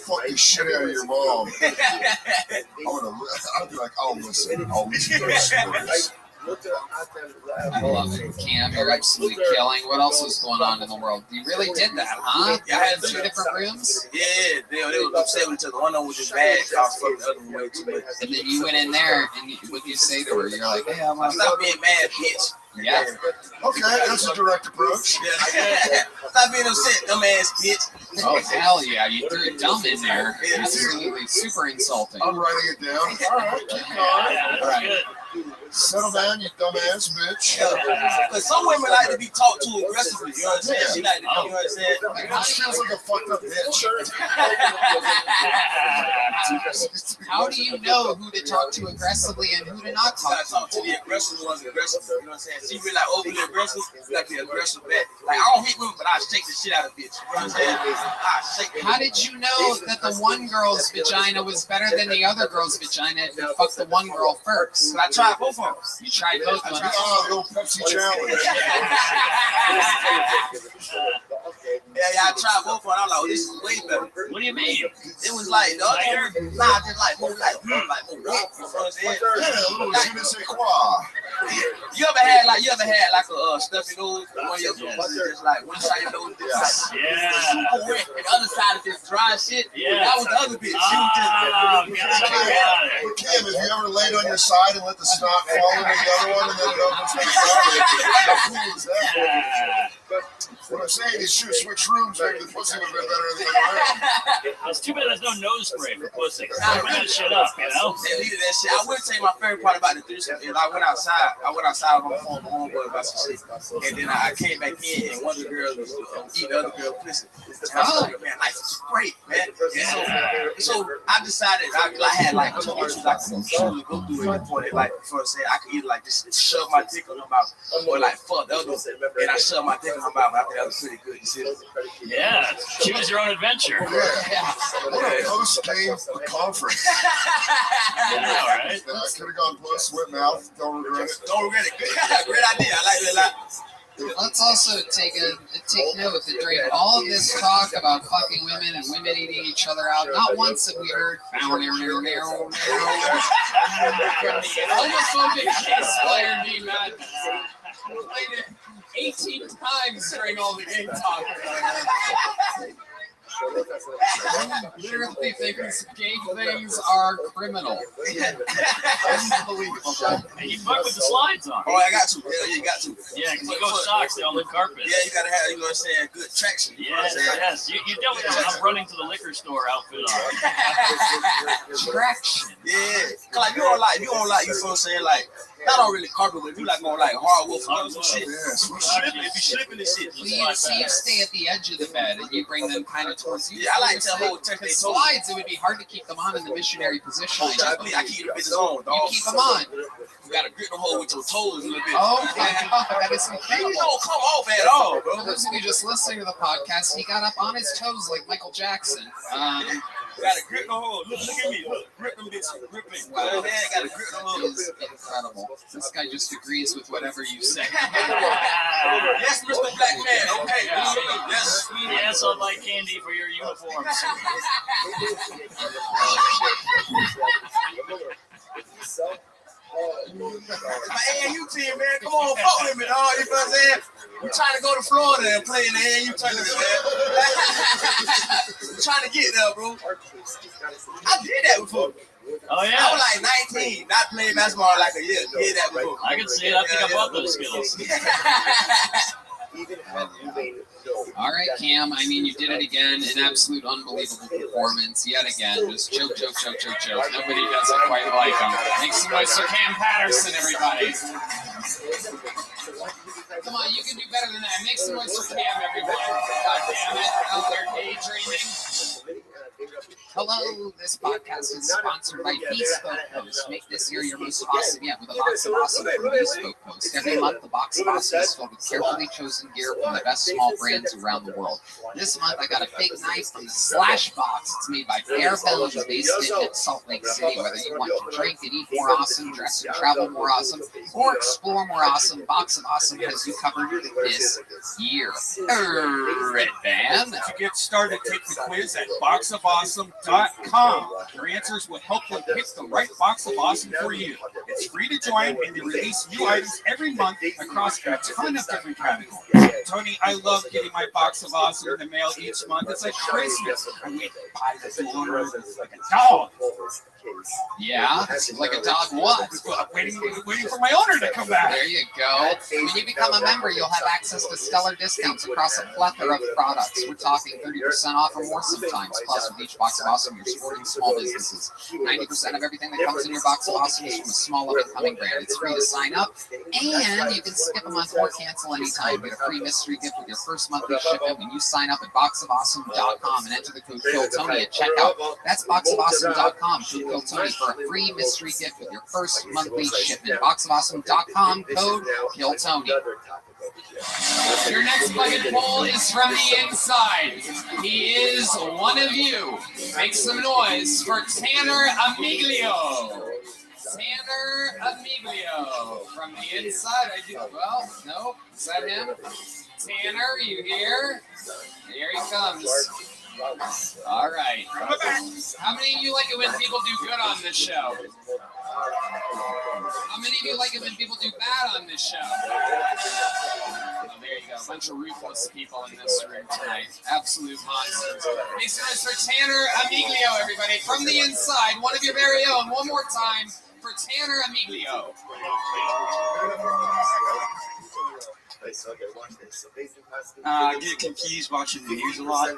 fuck the shit out of your mom. I'll be like, I'll listen to those stories. I love it. Cam, you're absolutely killing. What else was going on in the world? You really did that, huh? Yeah, I had 2 different rooms? Yeah, they were upset with each other. One of them was just bad. I was fucking the other one way too much. And then you went in there, and what you say to her? You're like, hey, I'm stop being mad, bitch. Yeah. Okay, that's a direct approach. Yeah. Stop being upset, dumbass bitch. Oh, hell yeah. You threw dumb in there. Absolutely. Super insulting. I'm writing it down. All right, keep going. All right. Settle down, you dumbass bitch. Because some women like to be talked to aggressively, you know what I'm saying? She like to, you know what I'm saying? That sounds like a fucked up bitch. How do you know who to talk to aggressively and who to not talk to? Talk to the aggressive ones aggressive, you know what I'm saying? She really like overly aggressive, like the aggressive back. Like I don't hit women, but I shake the shit out of bitch. You know what I'm saying? How did you know that the one girl's vagina was better than the other girl's vagina if you fucked the one girl first? I tried both of them. You tried both of them. Oh, the old Pepsi challenge. Yeah, I tried both of them. I was like, oh, this is way better. What do you mean? It was like, the other one, nah, just like, more like, you know what I'm saying? You ever had like a stuffy nose? One of your nose just like one side of your nose. Yeah. And the other side is just dry shit. Yeah. That was the other bitch. She was just. Cam, have you ever laid on your side and let the snot fall into the other one and then it opens back up? How cool is that? What I'm saying is, shoot, switch rooms. Maybe the pussy would have been better than the other way. It's too bad there's no nose spray for pussy. Bring that shit up, you know? They needed that shit. I would say my favorite part about the threesome is I went outside with my phone, homeboy about some shit. And then I came back in and one of the girls was eating the other girl pussy. And I was like, man, life is great, man. So I decided I had like 2 issues I could truly go through at the point. Like, before I said, I could either like just shove my dick in her mouth or like fuck the other one. And I shoved my dick in her mouth. I think that was pretty good. You see? Yeah. Choose your own adventure. Yeah. What a post-game conference. Yeah, all right. I could have gone post sweat mouth. Don't regret it. Don't regret it. Great idea. I like it a lot. Let's also take note that during all of this talk about fucking women and women eating each other out, not once have we heard homophobic kiss player be mad. Played it 18 times during all the game talk. Literally thinks gay things are criminal. Unbelievable. And you fuck with the slides on. Oh, I got to. Yeah, you got to. Yeah, because you go socks on the carpet. Yeah, you gotta have, you know what I'm saying, good traction. Yes. You definitely have I'm running to the liquor store outfit on. Traction. Yeah. Like you don't like, you know what I'm saying, like. I don't really carpet, but if you like more like hardwood or some shit, if you slipping and shit. So you stay at the edge of the bed and you bring them kind of towards you. Yeah, I like to hold the slides. It would be hard to keep them on in the missionary position. I keep the bitches on, dog. You keep them on. Gotta grip the hole with your toes a little bit. Oh my God, that is incredible. You don't come off at all, bro. For those of you just listening to the podcast, he got up on his toes like Michael Jackson. Gotta grip the hole. Look at me. Look, grip them bitches. Grip it. Wow. Man, gotta grip the hole. It is incredible. This guy just agrees with whatever you say. Yes, Mr. Black Man. Okay. Yes. Yes, I'd like candy for your uniforms. My AAU team, man, come on, fuck with me, dog. You know what I'm saying? I'm trying to go to Florida and play in the AAU tournament, man. I'm trying to get there, bro. I did that before. Oh, yeah? I was like 19, not playing basketball like a year. Did that before. I can see it. I think I bought those skills. All right, Cam. I mean, you did it again. An absolute unbelievable performance yet again. Just choke. Nobody does it quite like him. Make some noise for Cam Patterson, everybody. Come on, you can do better than that. Make some noise for Cam, everyone. God damn it. Out there daydreaming. Hello, this podcast is sponsored by Bespoke Post. Make this year your most awesome yet with a box of awesome from Bespoke Post. Every month, the box of awesome is filled with carefully chosen gear from the best small brands around the world. This month, I got a fake knife from the Slash Box. It's made by Fair Belgium, based in Salt Lake City. Whether you want to drink and eat more awesome, dress and travel more awesome, or explore more awesome, Box of Awesome has you covered this year. Red Band. To get started, take the quiz at boxofawesome.com. Your answers will help them pick the right box of awesome for you. It's free to join, and they release new items every month across a ton of different categories. Tony, I love getting my box of awesome in the mail each month. It's like Christmas. I wait to buy the order like a dog. Yeah, like a dog what? Waiting for my owner to come back. There you go. When you become a member, you'll have access to stellar discounts across a plethora of products. We're talking 30% off or more sometimes. Plus, with each box of awesome, you're supporting small businesses. 90% of everything that comes in your box of awesome is from a small up-and-coming brand. It's free to sign up, and you can skip a month or cancel anytime. Get a free mystery gift with your first monthly shipment when you sign up at boxofawesome.com and enter the code KILLTONY at checkout. That's boxofawesome.com. Code Tony for a free mystery gift with your first monthly shipment. Boxofawesome.com, code KILLTONY. Your next bucket poll is from the inside. He is one of you. Make some noise for Tanner Amiglio. Tanner Amiglio. From the inside, I do. Well, no. Is that him? Tanner, you here? Here he comes. All right. How many of you like it when people do good on this show? How many of you like it when people do bad on this show? Oh, there you go. A bunch of ruthless people in this room tonight. Absolute monsters. Make some noise for Tanner Amiglio, everybody. From the inside, one of your very own. One more time for Tanner Amiglio. I get confused watching the news a lot.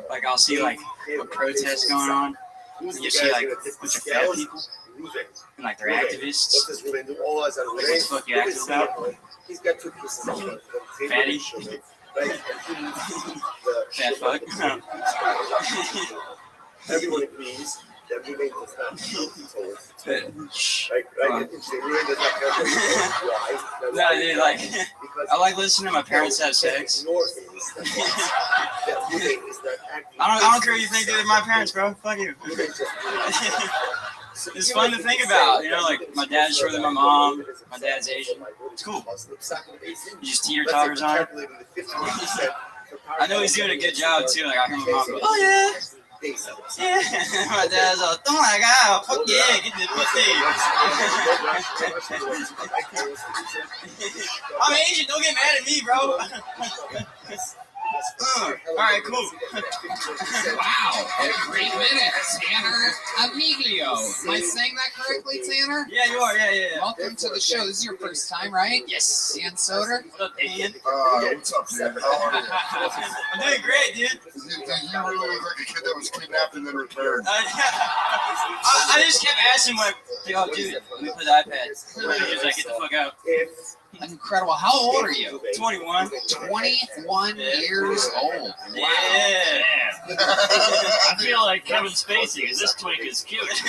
Like I'll see like a protest going on, and you see like a bunch of fat people, and like they're activists. Like, what the fuck you acting about? Fatty. Fat fuck. Everyone agrees that women does not No, dude, like I like listening to my parents have sex. I don't care what you think, dude. My parents, bro. Fuck you. It's fun to think about, you know, like my dad's shorter than my mom, my dad's Asian. It's cool. You just teeter-totters on it. I know he's doing a good job too. Like I hear my mom go, "Oh yeah, yeah." My dad's like, "Oh my god, fuck yeah, get the pussy." I'm Asian. Don't get mad at me, bro. All right, cool. Wow, a great minute, Tanner Amiglio. Am I saying that correctly, Tanner? Yeah, you are. Yeah. Welcome to the show. This is your first time, right? Yes. Dan Soder. What up, Dan? What's up, man? I'm doing great, dude. You really look like a kid that was kidnapped and then returned. I just kept asking him, like, oh, dude, let me put the iPad. He was like, get the fuck out. Incredible. How old are you? 21. 21 years old. Wow. Yeah. I feel like Kevin Spacey because this twink is cute.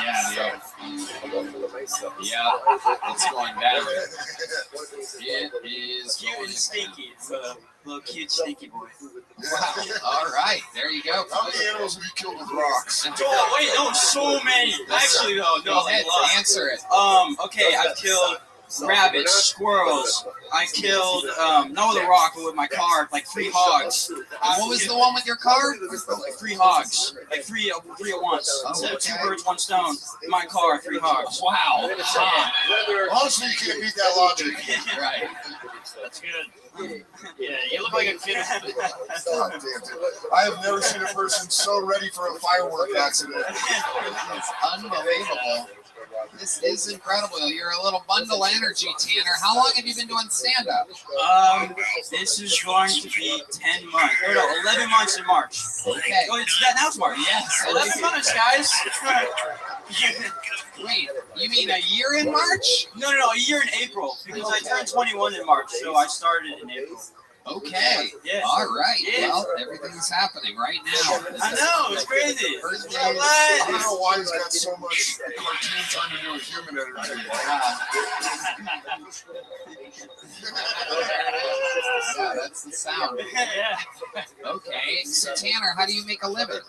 Yeah, dude. Yeah, it's going down. It is Cute and stinky. Little cute stinky boy. Wow. All right, there you go. How many animals have you killed with rocks? Oh, wait, no, so many. Actually, though, no, Go ahead, answer it. Okay, I've killed rabbits, squirrels. I killed, not with a rock, but with my car, like 3 hogs. What was the one with your car? Like 3 hogs. Like three at once. Instead of 2 birds, 1 stone. My car, 3 hogs. Wow. Honestly, you can't beat that logic. Right. That's good. Yeah, you look like a kid. God damn it. I have never seen a person so ready for a firework accident. It's unbelievable. This is incredible. You're a little bundle of energy, Tanner. How long have you been doing stand-up? This is going to be 10 months. No, 11 months in March. Okay. Oh, now it's March. Yes. 11 months, guys. Wait, you mean a year in March? No, a year in April. Because I turned 21 in March, so I started in April. Okay. Yeah. All right. Yeah. Well, everything's happening right now. I know, it's crazy. Birthdays. I don't know why he's got so much cartoon turned into a human energy. Yeah, that's the sound. Yeah. Okay. So, Tanner, how do you make a living?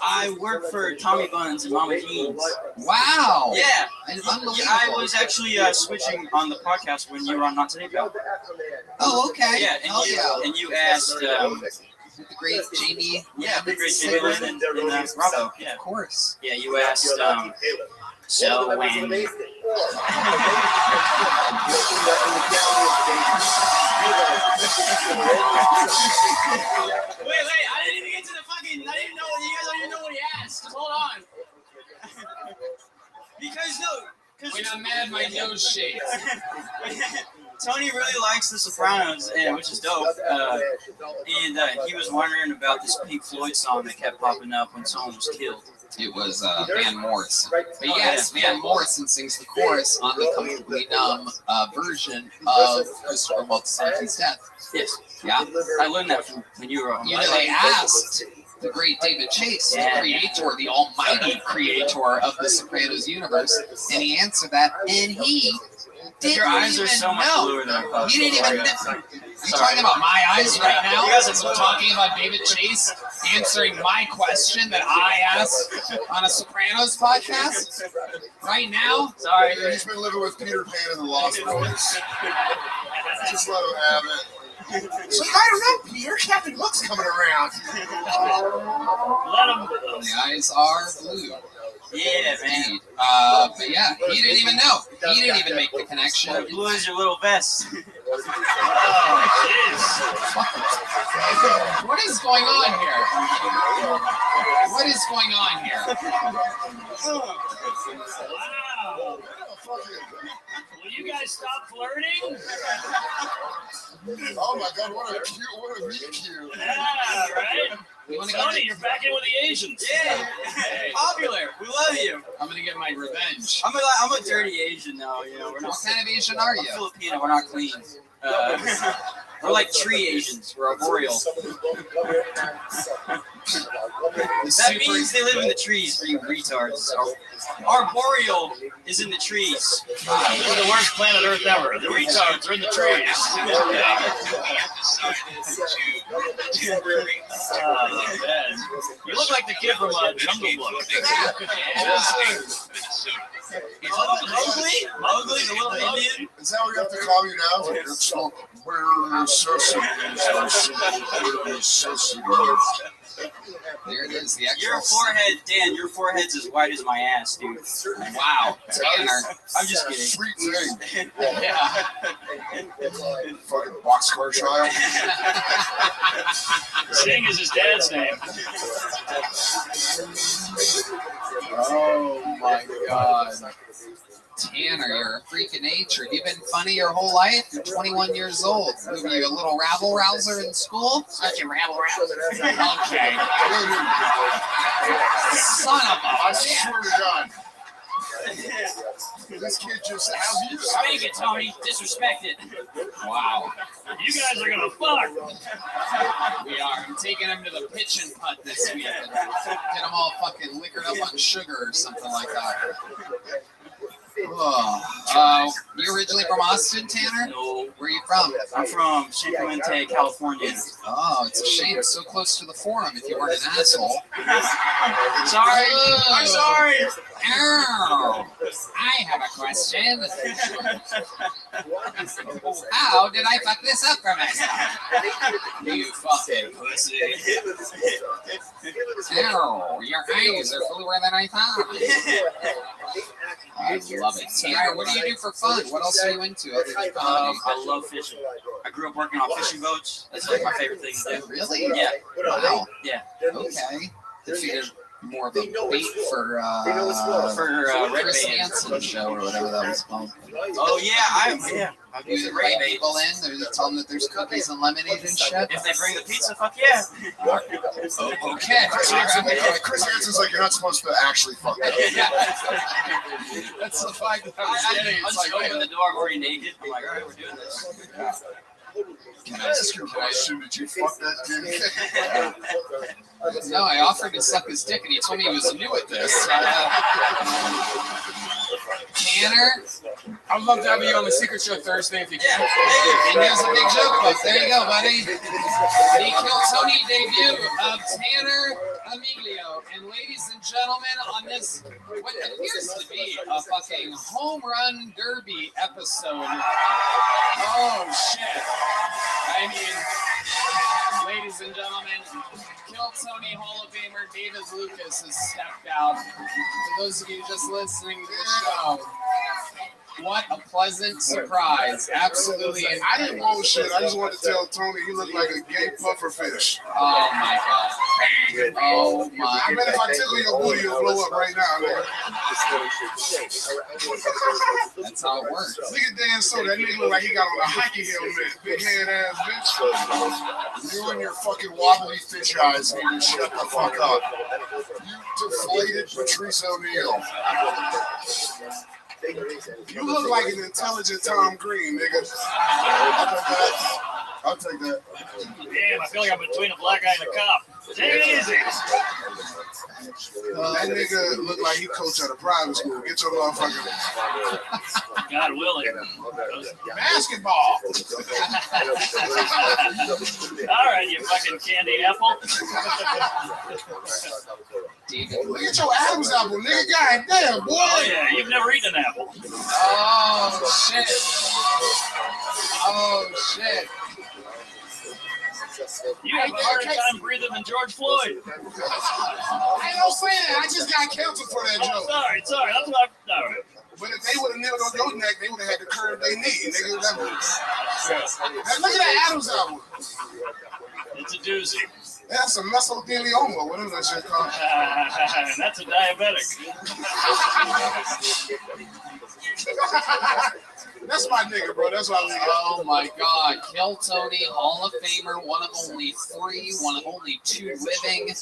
I work for Tommy Buns and Mama Jeans. Wow. Yeah. Unbelievable. I was actually switching on the podcast when you were on Not Today, pal. Oh, okay. Yeah, and you asked the great Jamie. Yeah, the great Jamie Lynn and Bravo. Yeah, of course. Yeah, you asked so when wait, I didn't even get to the fucking, I didn't know, you guys don't even know what he asked. Hold on. Because when I'm mad, my nose shakes. Tony really likes The Sopranos, which is dope. And he was wondering about this Pink Floyd song that kept popping up when someone was killed. It was Van Morrison. But yes, Van Morrison sings the chorus on the Completely Numb version of Christopher Moltisano's death. Yes. Yeah. I learned that from when you were on. You know, they asked the great David Chase, the creator, the almighty creator of the Sopranos universe, and he answered that, and he didn't Your eyes even are so much know. bluer than I thought. He didn't even know. You talking about my eyes right now? You guys are talking about David Chase answering my question that I asked on a Sopranos podcast right now? Sorry. Yeah, he's been living with Peter Pan in the Lost Boys. Just let him have it. So I don't know, Peter. Captain Hook's coming around. Let him. The eyes are blue. Yeah, man. But yeah, he didn't even know. He didn't even make the connection. Blue is your little vest. Oh, jeez. What is going on here? What is going on here? Wow. Will you guys stop flirting? Oh my God! What a meet cute. Yeah, right. Tony, you're back in with the Asians. Yeah, popular. We love you. I'm gonna get my revenge. I'm a dirty Asian now. You know, we're not. What kind of Asian are you? Filipino. We're not clean. We're like tree Asians. We're arboreal. That means they live in the trees for you retards. Arboreal is in the trees. We're the worst planet Earth ever. The retards are in the trees. Oh, man. You look like the kid from Jungle Book. Mowgli, the little Indian. Is that what we have to call you now? It's all, we're There it is. The actual Your forehead, Dan. Your forehead's as white as my ass, dude. Wow, Tanner. I'm just kidding. Sweet thing. Yeah. Fucking boxcar child. Singh is his dad's name. Oh my God. Tanner, you're a freak of nature. You've been funny your whole life. You're 21 years old. Were you a little rabble rouser in school? Such a rabble rouser. Okay. Son of a I swear to God. This kid just Spank it, Tony. Disrespect it. Wow. You guys are gonna fuck. We are. I'm taking him to the pitch and putt this week and get them all fucking liquored up on sugar or something like that. Oh, you originally from Austin, Tanner? No. Where are you from? I'm from San Clemente, California. Oh, it's a shame. It's so close to the Forum if you weren't an asshole. Sorry. I'm sorry. Ow. I have a question. How did I fuck this up for myself? You fucking pussy. Ow, your eyes are cooler than I thought. I love it. Tanner, what do you do for fun? What else are you into other than comedy? I love fishing. I grew up working on fishing boats. That's like my favorite thing to do. Really? Yeah. Wow. Yeah. Okay. If you did more of a bait for Red Chris Band. Hansen show or whatever that was called. Oh yeah, You invite people in, they tell them that there's cookies and lemonade and shit. If they bring the pizza, fuck yeah. Okay. Chris Hansen's like, you're not supposed to actually fuck them. That's the fact that I was I getting. It's like, open the door, I'm already naked. I'm like, all right, we're doing this. Can I ask you a question? Did you fuck that kid? No, I offered to suck his dick, and he told me he was new at this. Tanner, I would love to have you on the Secret Show Thursday if you can. and there's a big joke book. There you go, buddy. The Kill Tony debut of Tanner Amiglio. And ladies and gentlemen, on this, what appears to be a fucking home run derby episode. Oh, shit. I mean, ladies and gentlemen, Kill Tony Hall of Famer David Lucas has stepped out. For those of you just listening to the show, what a pleasant surprise. Absolutely. And I didn't bullshit. I just wanted to tell Tony he looked like a gay puffer fish. Oh my God. Oh my. I bet if I tickle your booty, you'll blow up right now, nigga. That's how it works. Look at Dan So. That nigga look like he got on a hockey helmet. Big head ass bitch. You and your fucking wobbly fish eyes need to shut the fuck up. You deflated Patrice O'Neal. You look like an intelligent Tom Green, nigga. I'll take that. Damn, I feel like I'm between a black guy and a cop. Take it easy. That nigga look like he coached at a private school. Get your motherfucker. God willing. Basketball. All right, you fucking candy apple. Look at your Adam's apple, nigga. God damn, boy. Oh, yeah, you've never eaten an apple. Oh, shit. Oh, shit. You have a harder time breathing than George Floyd. I ain't no saying that. I just got canceled for that joke. Sorry. That's what I'm. All right. But if they would have kneeled on your neck, they would have had to curve their knee, nigga. Now look at that Adam's apple. It's a doozy. That's a mesothelioma, whatever that shit called. That's a diabetic. That's my nigga, bro. That's why we. Oh my God, Kill Tony, Hall of Famer, one of only three, one of only two living.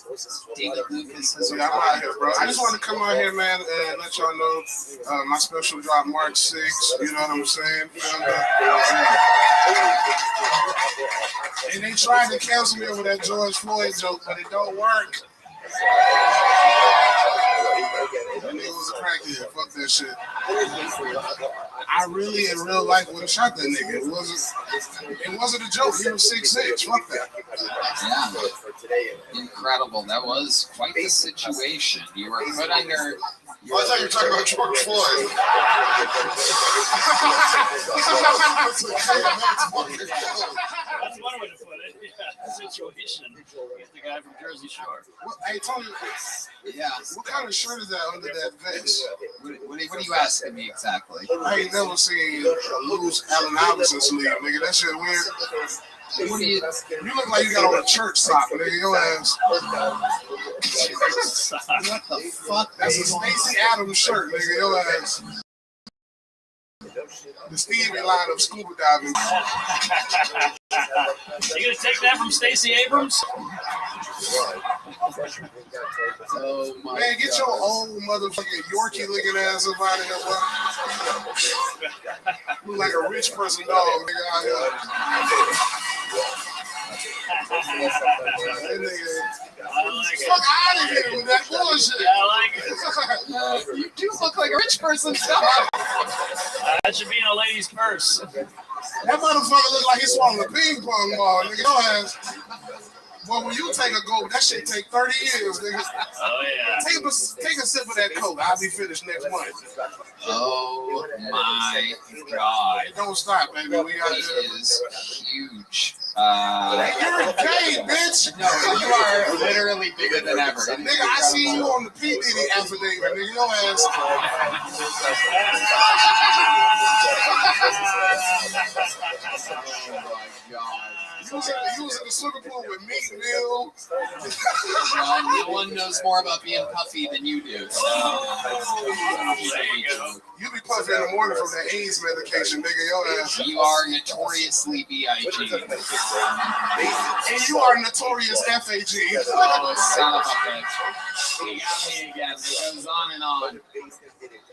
David Lucas is. Yeah, I'm out here, bro. I just wanted to come out here, man, and let y'all know my special drop March 6th. You know what I'm saying? And they tried to cancel me over that George Floyd joke, but it don't work. That nigga was a crackhead. Fuck that shit. I really, in real life, would have shot that nigga. It wasn't a joke. He was 6'6". Fuck that. Yeah. Incredible. That was quite the situation. You were put under. I thought you were talking about George Floyd. That's one way to put it. Yeah, situation. He's the guy from Jersey Shore. Hey, Tony. Yeah. What kind of shirt is that under that vest? What are you asking me exactly? I ain't never seen a loose Allen Iverson sleeve, nigga. That shit weird. What do you look like you got on a church sock, nigga. Your ass. What the fuck? That's a Stacey Adams shirt, nigga. Your ass. The Stevie line of scuba diving. You gonna take that from Stacey Abrams? Oh my Man, get your old motherfucking Yorkie looking ass up out of here, bro. Look like a rich person dog, nigga, out here. That nigga. Fuck out of here with that bullshit. I like it. You do look like a rich person dog. That should be in a lady's purse. That motherfucker look like he swallowed a ping pong ball, nigga. Your ass. Well, when you take a go, that shit take 30 years, nigga. Oh, yeah. Take a sip of that Coke. I'll be finished next month. Oh my God. Hey, don't stop, baby. We got it is huge. You're gay, bitch. No, you are literally bigger than ever. Nigga, I see you on the P. Diddy affidavit, nigga. Your ass. Oh my God. You was in the swimming pool with me, Bill. Well, no one knows more about being puffy than you do. So. There you go. You be puffy in the morning from that AIDS medication, nigga. Your ass. You are notoriously BIG. And you are notorious FAG. Oh, son of a bitch. You got me again. It goes on and on.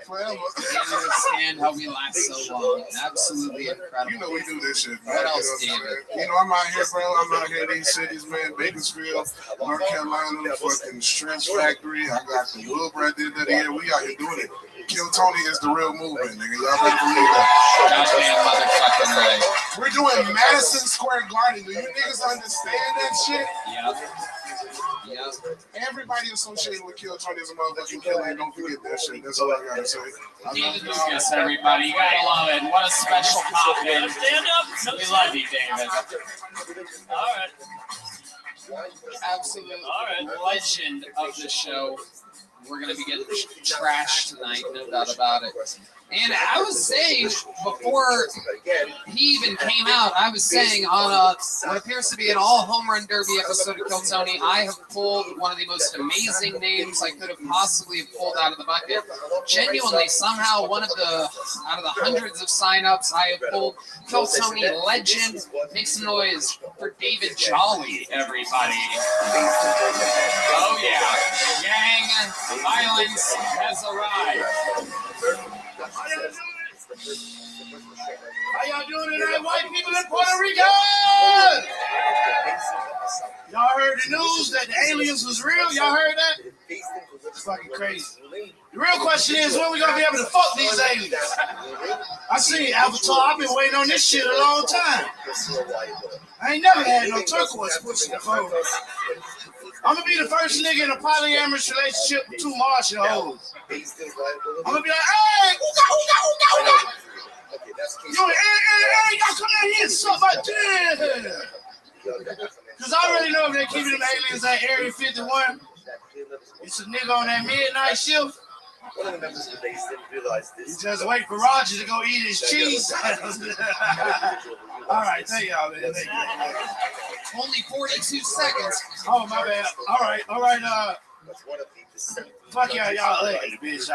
Forever. I can't understand how we last so long. Absolutely incredible. You know we do this shit, man. What else, David? You know, I'm out here, bro. I'm out here in these cities, man. Bakersfield, North Carolina, fucking Stretch Factory. I got the Wilbur did that here. We out here doing it. Kill Tony is the real movement, nigga. Y'all better believe that. Goddamn motherfucking right. We're doing Madison Square Garden. Do you niggas understand that shit? Yep. Everybody associated with Kill Tony is a motherfucking killer. Don't forget that shit. That's all I gotta say. David Lucas, everybody. You gotta love it. What a special pop in. Stand up. We love you, David. All right. Absolute legend of the show. We're going to be getting trashed tonight, no doubt about it. And I was saying, before he even came out, I was saying on what appears to be an all-home run derby episode of Kill Tony, I have pulled one of the most amazing names I could have possibly pulled out of the bucket. Genuinely, somehow, out of the hundreds of signups I have pulled, Kill Tony legend. Make some noise for David Jolly, everybody. Oh, yeah. Gang violence has arrived. How y'all doing tonight, white people in Puerto Rico? Y'all heard the news that the aliens was real? Y'all heard that? It's fucking crazy. The real question is, when we gonna be able to fuck these aliens? I see Avatar. I've been waiting on this shit a long time. I ain't never had no turquoise pussy before. I'm gonna be the first nigga in a polyamorous relationship with two Martian hoes. I'm gonna be like, hey, ooga. Yo, hey, y'all come in here and suck my dick. Because I already know if they're keeping them aliens at Area 51, it's a nigga on that midnight shift. You just wait for Roger to go eat his cheese. All right, thank y'all, man. Thank you. Only 42 seconds. Oh, my bad. All right. Fuck y'all ugly, bitch.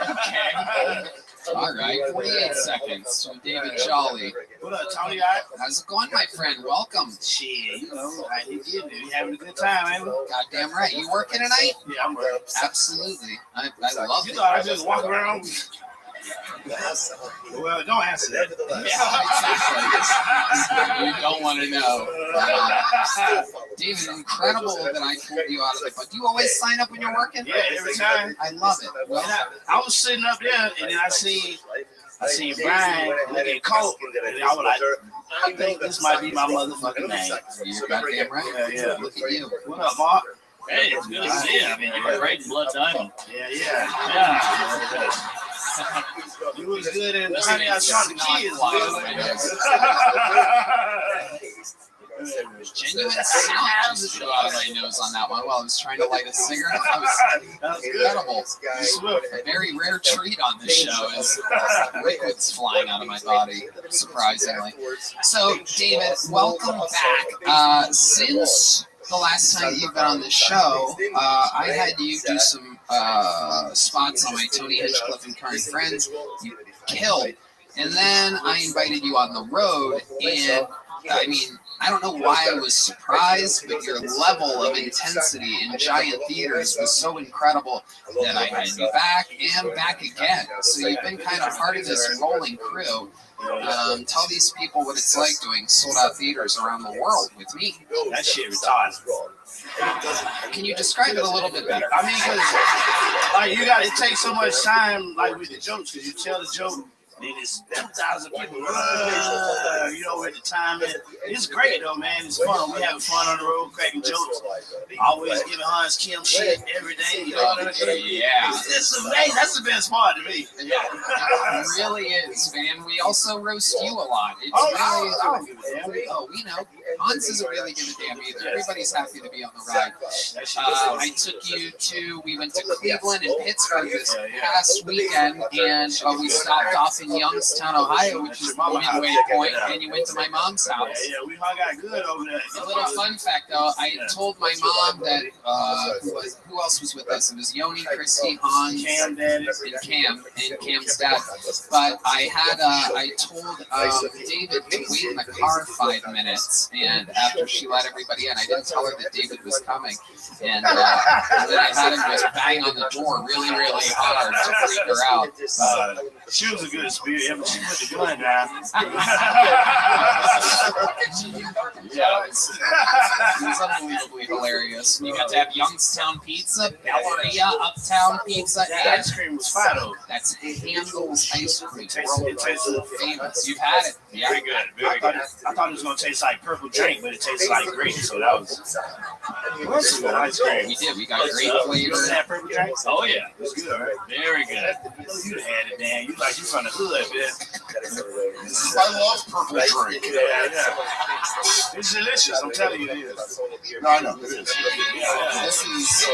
Okay. All right, 48 seconds from David Jolly. What up, Tony? How's it going, my friend? Welcome. Shit, you know, how you getting it? You having a good time, ain't we? Goddamn right. You working tonight? Yeah, I'm working. Absolutely. I love it. You thought I just walk around? Well, don't answer that. Yeah, you don't want to know. David, incredible that I pulled you out of it. But do you always sign up when you're working? Yeah, every time. I love it. Well, I was sitting up there, and then I seen Brian looking cold, and I was like, I think this might be my motherfucking name. You're goddamn right. Yeah. Look at you. What up, Mark? Hey, it's good to see you. I mean, you were great in Blood Diamond. Yeah. You was good in Honey, I Shot the Kids. Genuine sound just blew out of my nose on that one while I was trying to light a cigarette. That was incredible. A very rare treat on this show is liquids flying out of my body, surprisingly. So, David, welcome back. Since the last time you've been on the show, I had you do some spots on my Tony Hinchcliffe and Current Friends. You killed. And then I invited you on the road, and I mean, I don't know why I was surprised, but your level of intensity in giant theaters was so incredible that I had you back and back again. So you've been kind of part of this rolling crew. Tell these people what it's like doing sold-out theaters around the world with me. That shit retarded. Can you describe it a little bit better? I mean, because like you got, it takes so much time, like with the jokes, because you tell the joke, then it's 2,000 people, you know, at the time. And it's great though, man. It's fun. We having fun on the road, cracking jokes. Always giving Hans Kim shit every day. You know what I mean? Yeah. It's amazing. That's the best part to me. Yeah. It really is, man. We also roast you a lot. It's really, we know. Hans doesn't really give a damn either. Everybody's happy to be on the ride. I took you we went to Cleveland and Pittsburgh this past weekend, and we stopped off in Youngstown, Ohio, which is the midway point, and you went to my mom's house. Yeah, we hung out good over there. A little fun fact, though, I told my mom that, who else was with us? It was Yoni, Christy, Hans, Cam, Daddy, and Cam's dad. But I told David to wait in the car 5 minutes, and after she let everybody in, I didn't tell her that David was coming, and then I had him just bang on the door really, really hard to freak her out. She was a good spirit. Yeah, but she put the gun down. Yeah, it was unbelievably hilarious. You got to have Youngstown pizza, Galleria, Uptown pizza. That ice cream was fire though. That's Handel's ice cream. It tasted famous. You've had it. Yeah. Very good. Very good. I thought it was going to taste like purple drink, but it tastes like grape. So that was good ice cream. We did. We got great flavor. You had purple drink? Oh, yeah. It's good, right? Very good. You had it, Dan. You like you from the hood, man. I love purple drink. Yeah. It's delicious. I'm telling you, it is. No, I know. It is. This is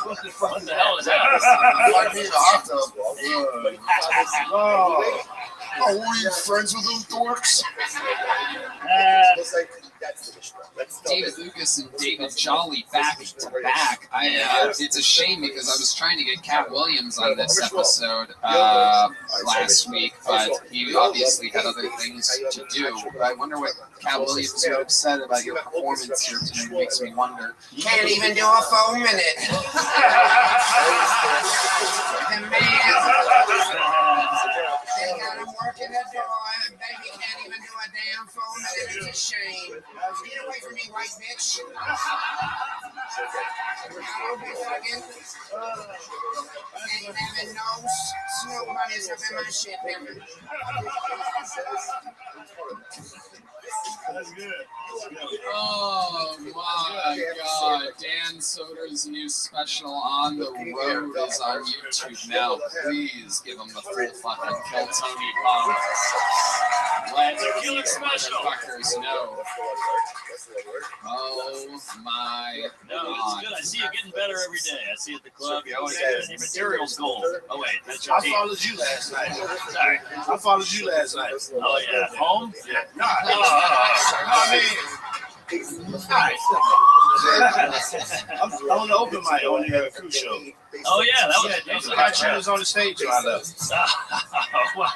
What the hell is that? I need a hot tub. Oh, were you friends with them dorks? David Lucas and David Jolly back to back. It's a shame because I was trying to get Cat Williams on this episode last week, but he obviously had other things to do. But I wonder what Cat Williams was upset about your performance here tonight. Makes me wonder. Can't even do a full minute. They got him working the door. Baby can't even do a damn full minute. It's a shame. Get away from me, white bitch. I'll be fucking. Ain't having no snow bunnies up in my shit, baby. That's good. Oh my God. Dan Soder's new special On the Road is on YouTube now. Please give him the full fucking Kill Tony bomb. Let the killer special fuckers know. Oh my No, God. it's good. I see you getting better every day. I see you at the club. You're always good. Your material's gold. Oh, wait. That's your I team. followed you last night. Sorry. I followed you last night. Oh, yeah. Home? Yeah. No, I mean, all right. I'm on the open mic on the cruise show. Oh, yeah. That was a hot I was on the stage when I left. Wow.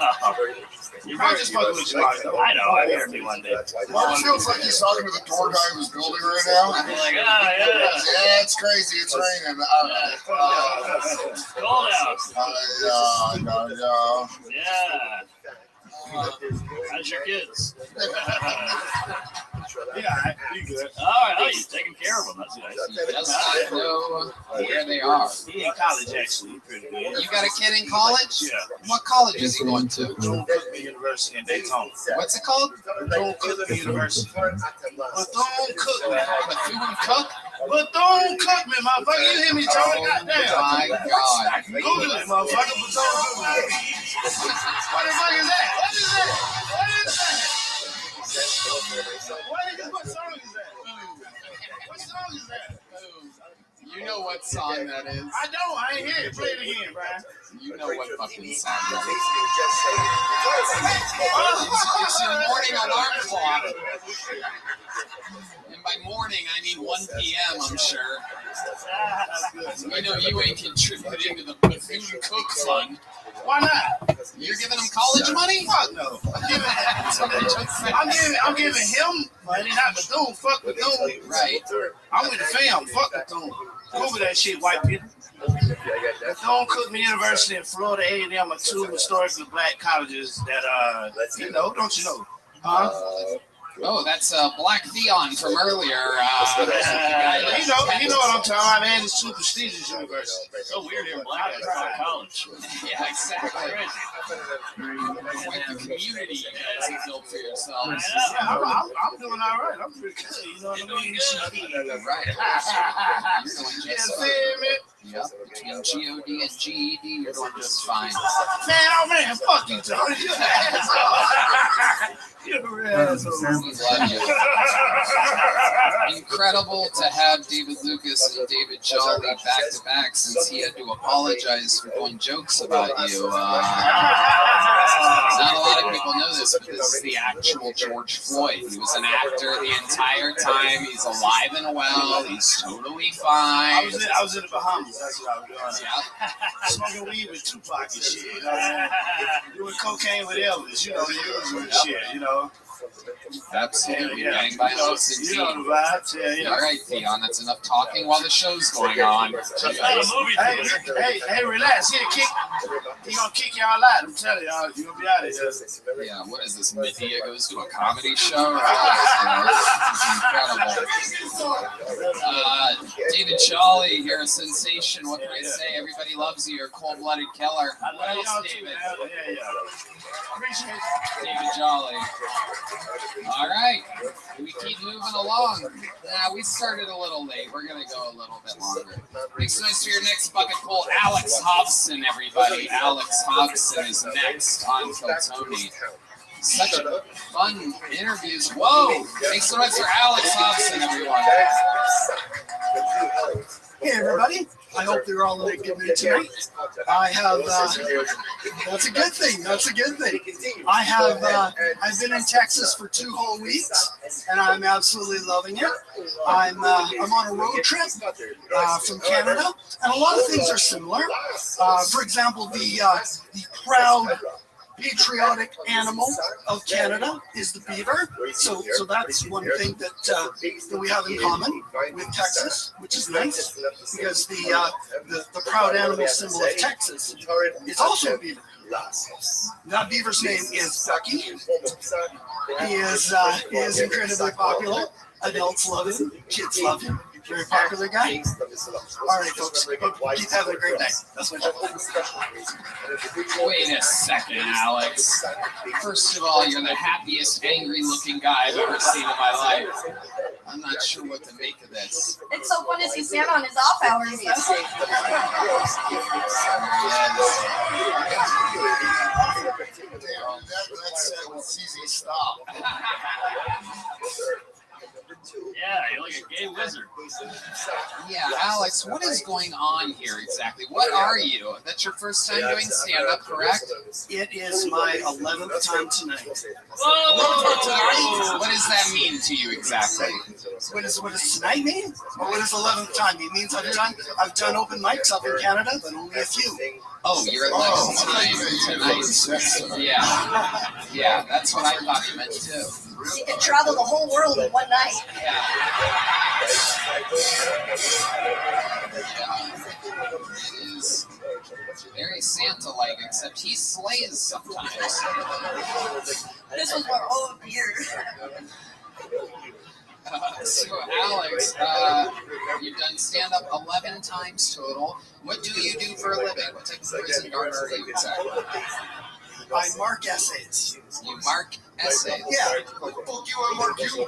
You're probably just fucking with you, Mike, though. I know. I hear me one day. Mark feels like he's talking to the door guy who's building right now. I'm like, yeah. Yeah, it's crazy. It's raining. Cold out. Yeah. How's your kids? Yeah, you good. All right. Oh, you're taking care of them. That's nice. Just know where they are. He in college, actually. He's pretty good. You got a kid in college? Yeah. What college is he going to? Bethune-Cookman University in Daytona. What's it called? Bethune-Cookman University. Bethune-Cookman. Bethune-Cook? Bethune-Cookman, motherfucker. You hear me talking? Goddamn. My God. Google it, motherfucker. Bethune-Cookman. What the fuck is that? What is that? What is that? What song is that? What song is that? You know what song that is. I don't. I ain't hear it. Play it again, Brian. You know what fucking song that is. It's your morning alarm clock. And by morning, I mean 1 p.m., I'm sure. I know you ain't contributing to the Bethune Cook Fund. Why not? You're giving him college money? Fuck no. I'm giving him money, not Bethune. Fuck Bethune. Right. I'm with the fam. Fuck Bethune. Over that shit, white people. Bethune Cookman University and Florida A&M are two historically black colleges that, don't you know? Huh? Oh, that's Black Theon from earlier. You know what I'm talking about, man. It's two prestigious universities. So weird here in Black College. Yeah, exactly. Quite the community you guys have built for yourselves. Yeah, I'm doing all right. I'm pretty good. You know what I mean? Right. You're doing just fine. Yep. Between GOD and GED, you're doing just fine. Man, fuck you, Tony. You're an asshole. We love you. Incredible to have David Lucas and David Jolly back to back since he had to apologize for doing jokes about you. Not a lot of people know this, but this is the actual George Floyd. He was an actor the entire time. He's alive and well. He's totally fine. I was in the Bahamas. That's what I was doing. Yeah. Smoking weed with Tupac and shit. You know? Doing cocaine with Elvis. You know, the usual shit. You know. Absolutely. Yeah. Bang by You know the vibes. Yeah. All right, Theon, that's enough talking while the show's going on. Hey, relax. He gonna kick y'all out. I'm telling y'all, you gonna be out of here. Yeah, what is this? Medea goes to a comedy show? This is incredible. David Jolly, you're a sensation. What can I say? Everybody loves you. You're a cold-blooded killer. What else, David? Appreciate it. David Jolly. All right, we keep moving along. We started a little late. We're going to go a little bit longer. Make some noise for your next bucket pull. Alex Hobson, everybody. Alex Hobson is next on Kill Tony. Such a fun interviews. Whoa! Make some noise for Alex Hobson, everyone. Hey, everybody. I hope you're all in a good mood tonight. I have, that's a good thing. That's a good thing. I have, I've been in Texas for 2 whole weeks, and I'm absolutely loving it. I'm on a road trip from Canada, and a lot of things are similar. For example, the proud patriotic animal of Canada is the beaver. So that's one thing that we have in common with Texas, which is nice, because the proud animal symbol of Texas is also a beaver. That beaver's name is Bucky. He is incredibly popular. Adults love him. Kids love him. Very popular guy. All right, folks. Keep having a great night. That's my job. Wait a second, Alex. First of all, you're the happiest, angry-looking guy I've ever seen in my life. I'm not sure what to make of this. It's so fun to see Santa on his off hours, though. That's CZ Stop. Yeah, you're like a gay wizard. Yeah, Alex, what is going on here exactly? What are you? That's your first time doing stand-up, correct? It is my 11th time tonight. Whoa! What does that mean to you exactly? What does tonight mean? Or what does 11th time mean? It means I've done open mics up in Canada, but only a few. Oh, you're 11th time tonight. Yeah, that's what I thought you meant too. You can travel the whole world in one night. It is very Santa-like, except he slays sometimes. This was for all of years. So, Alex, you've done stand-up 11 times total. What do you do for a living? What type of prison guard are you exactly? I mark essays. You mark essays? Yeah. Fuck you, I mark you, bro.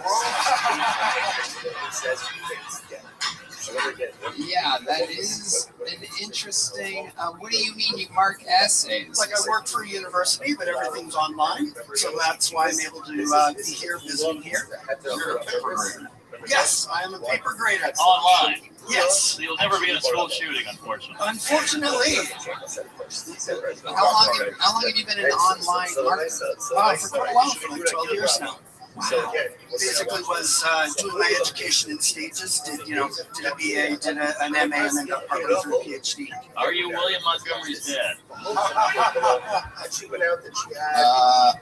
Yeah, that is an interesting. What do you mean you mark essays? Like I work for a university, but everything's online, so that's why I'm able to be here, visiting here. You're a paper grader. Yes, I am a paper grader. Online. Yes. So you'll never be in a school shooting, unfortunately. Unfortunately. How long have you been in online marketing? For quite a while, for like 12 years now. Wow. Basically was doing my education in stages. Did a BA, did an MA, and then got partway through a PhD. Are you William Montgomery's dad?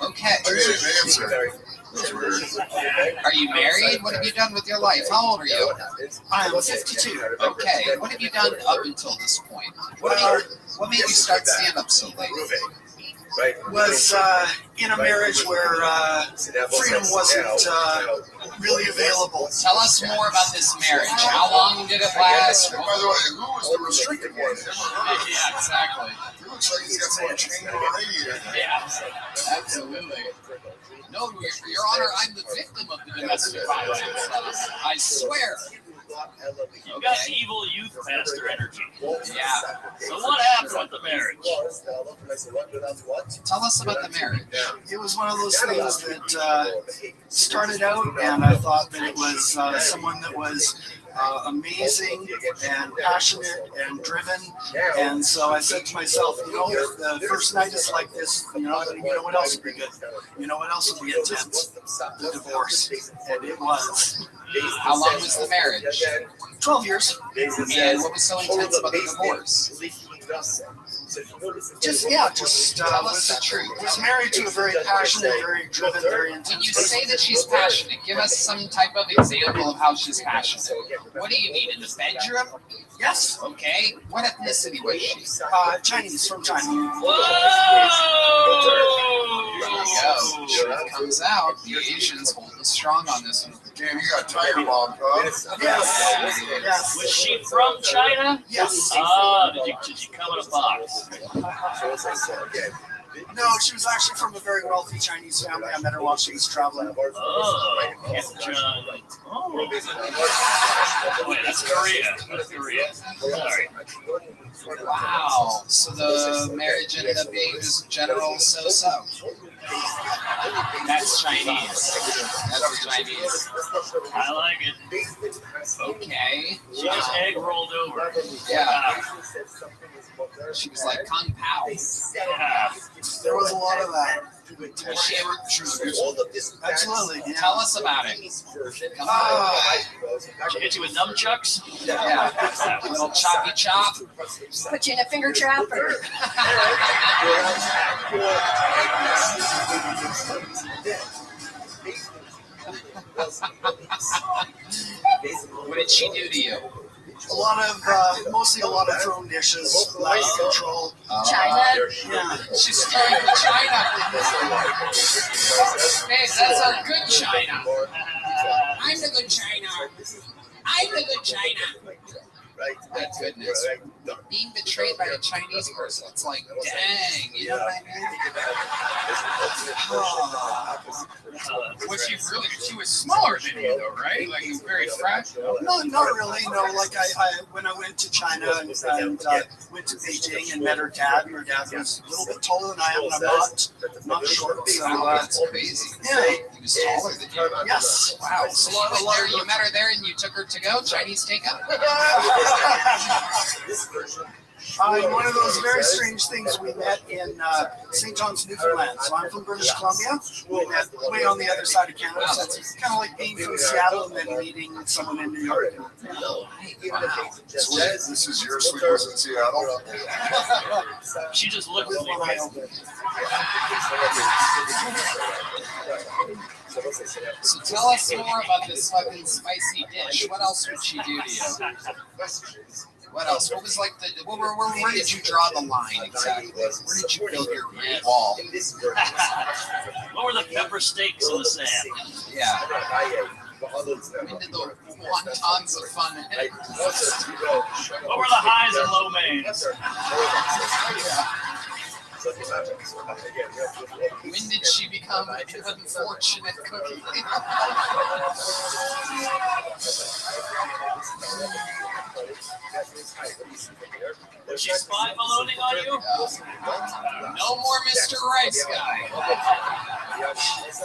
Okay. Are you married? What have you done with your life? How old are you? I am 52. Okay. What have you done up until this point? What made you start stand-up so late? Was in a marriage where freedom wasn't really available. Tell us more about this marriage. How long did it last? By the way, who was the restricted one? Yeah, exactly. He looks like he's got someone chained already. Yeah, absolutely. No, Your Honor, I'm the victim of the domestic violence. I swear. You got evil youth pastor energy. Yeah. So what happened with the marriage? Tell us about the marriage. It was one of those things that started out, and I thought that it was someone that was amazing and passionate and driven. And so I said to myself, if the first night is like this, you know what else would be good? You know what else would be intense? The divorce. And it was. How long was the marriage? 12 years. And what was so intense about the divorce? Tell us the truth. Was married to a very passionate, very driven, very intense. When you say that she's passionate, give us some type of example of how she's passionate. What do you mean, in the bedroom? Yes. Okay. What ethnicity was she? Chinese, from China. Whoa! There you go. Truth comes out. The Asians holding strong on this one. Damn, you got tiger bomb, huh? Yes. Was she from China? Yes. Did you come in a box? No, she was actually from a very wealthy Chinese family. I met her while she was traveling. Oh, wait, that's Korea. That's Korea. Sorry. Wow. So the marriage ended up being just general so-so. That's Chinese. That's Chinese. I like it. Okay. She just egg rolled over. Yeah. She was like Kung Pao. Yeah. There was a lot of that. Was she ever true? Absolutely. Yeah. Tell us about it. Come on. She hit you with nunchucks? Yeah. A little choppy chop. Put you in a finger trap. Or... What did she do to you? Mostly a lot of thrown dishes, lack of control. China? Yeah. She's throwing the China. Hey, that's our good China. I'm the good China. I'm the good China. My goodness. Being betrayed by a Chinese person, it's like, dang, you know what I mean? Was she really? She was smaller than you, though, right? Like, very fragile. No, not really. No, like I when I went to China and went to Beijing and met her dad. Her dad was a little bit taller than I am, and I'm not short. So That's crazy. Yeah. He was taller than you. Yes. Wow. So you met her there and you took her to go? Chinese takeout? One of those very strange things we met in St. John's, Newfoundland. So I'm from British Columbia. We met way on the other side of Canada. So it's kind of like being from Seattle and then meeting someone in New York. Wow. This is your sleepers in Seattle. She just looked at me. So tell us more about this fucking spicy dish. What else would she do to you? What else? What was like where did you draw the line exactly? Where did you build your great wall? What were the pepper steaks in the sand? Yeah. When did the wontons of fun hit? What were the highs and low mains? When did she become an unfortunate cookie? Was she spy ballooning on you? No more Mr. Rice Guy.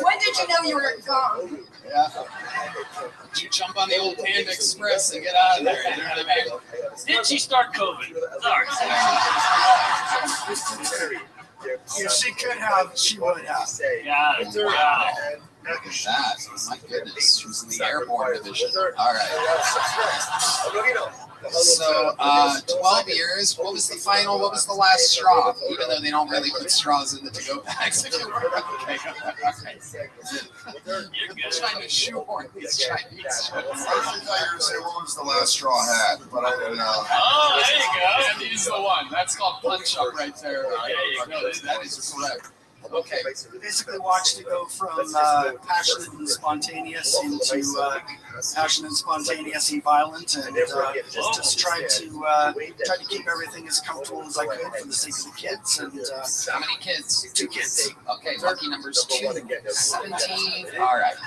When did you know you were gone? Yeah. Did you jump on the old Panda Express and get out of there? You know what I mean? Did she start COVID? Sorry. If she could have, she would have. Got it. Wow. Look at that. My goodness. She was in the airborne division. All right. So, 12 years. What was the final? What was the last straw? Even though they don't really put straws in the to-go bags. Okay. You're trying to shoehorn these Chinese jokes. I was say what was the last straw hat, but I don't know. Oh, there you go. That is the one. That's called punch up right there. That is correct. Okay. Basically watched it go from passionate and spontaneous into passionate and spontaneous and violent, and just tried to keep everything as comfortable as I could for the sake of the kids. And how many kids? 2 kids. Okay, lucky number's 2. 17. All right.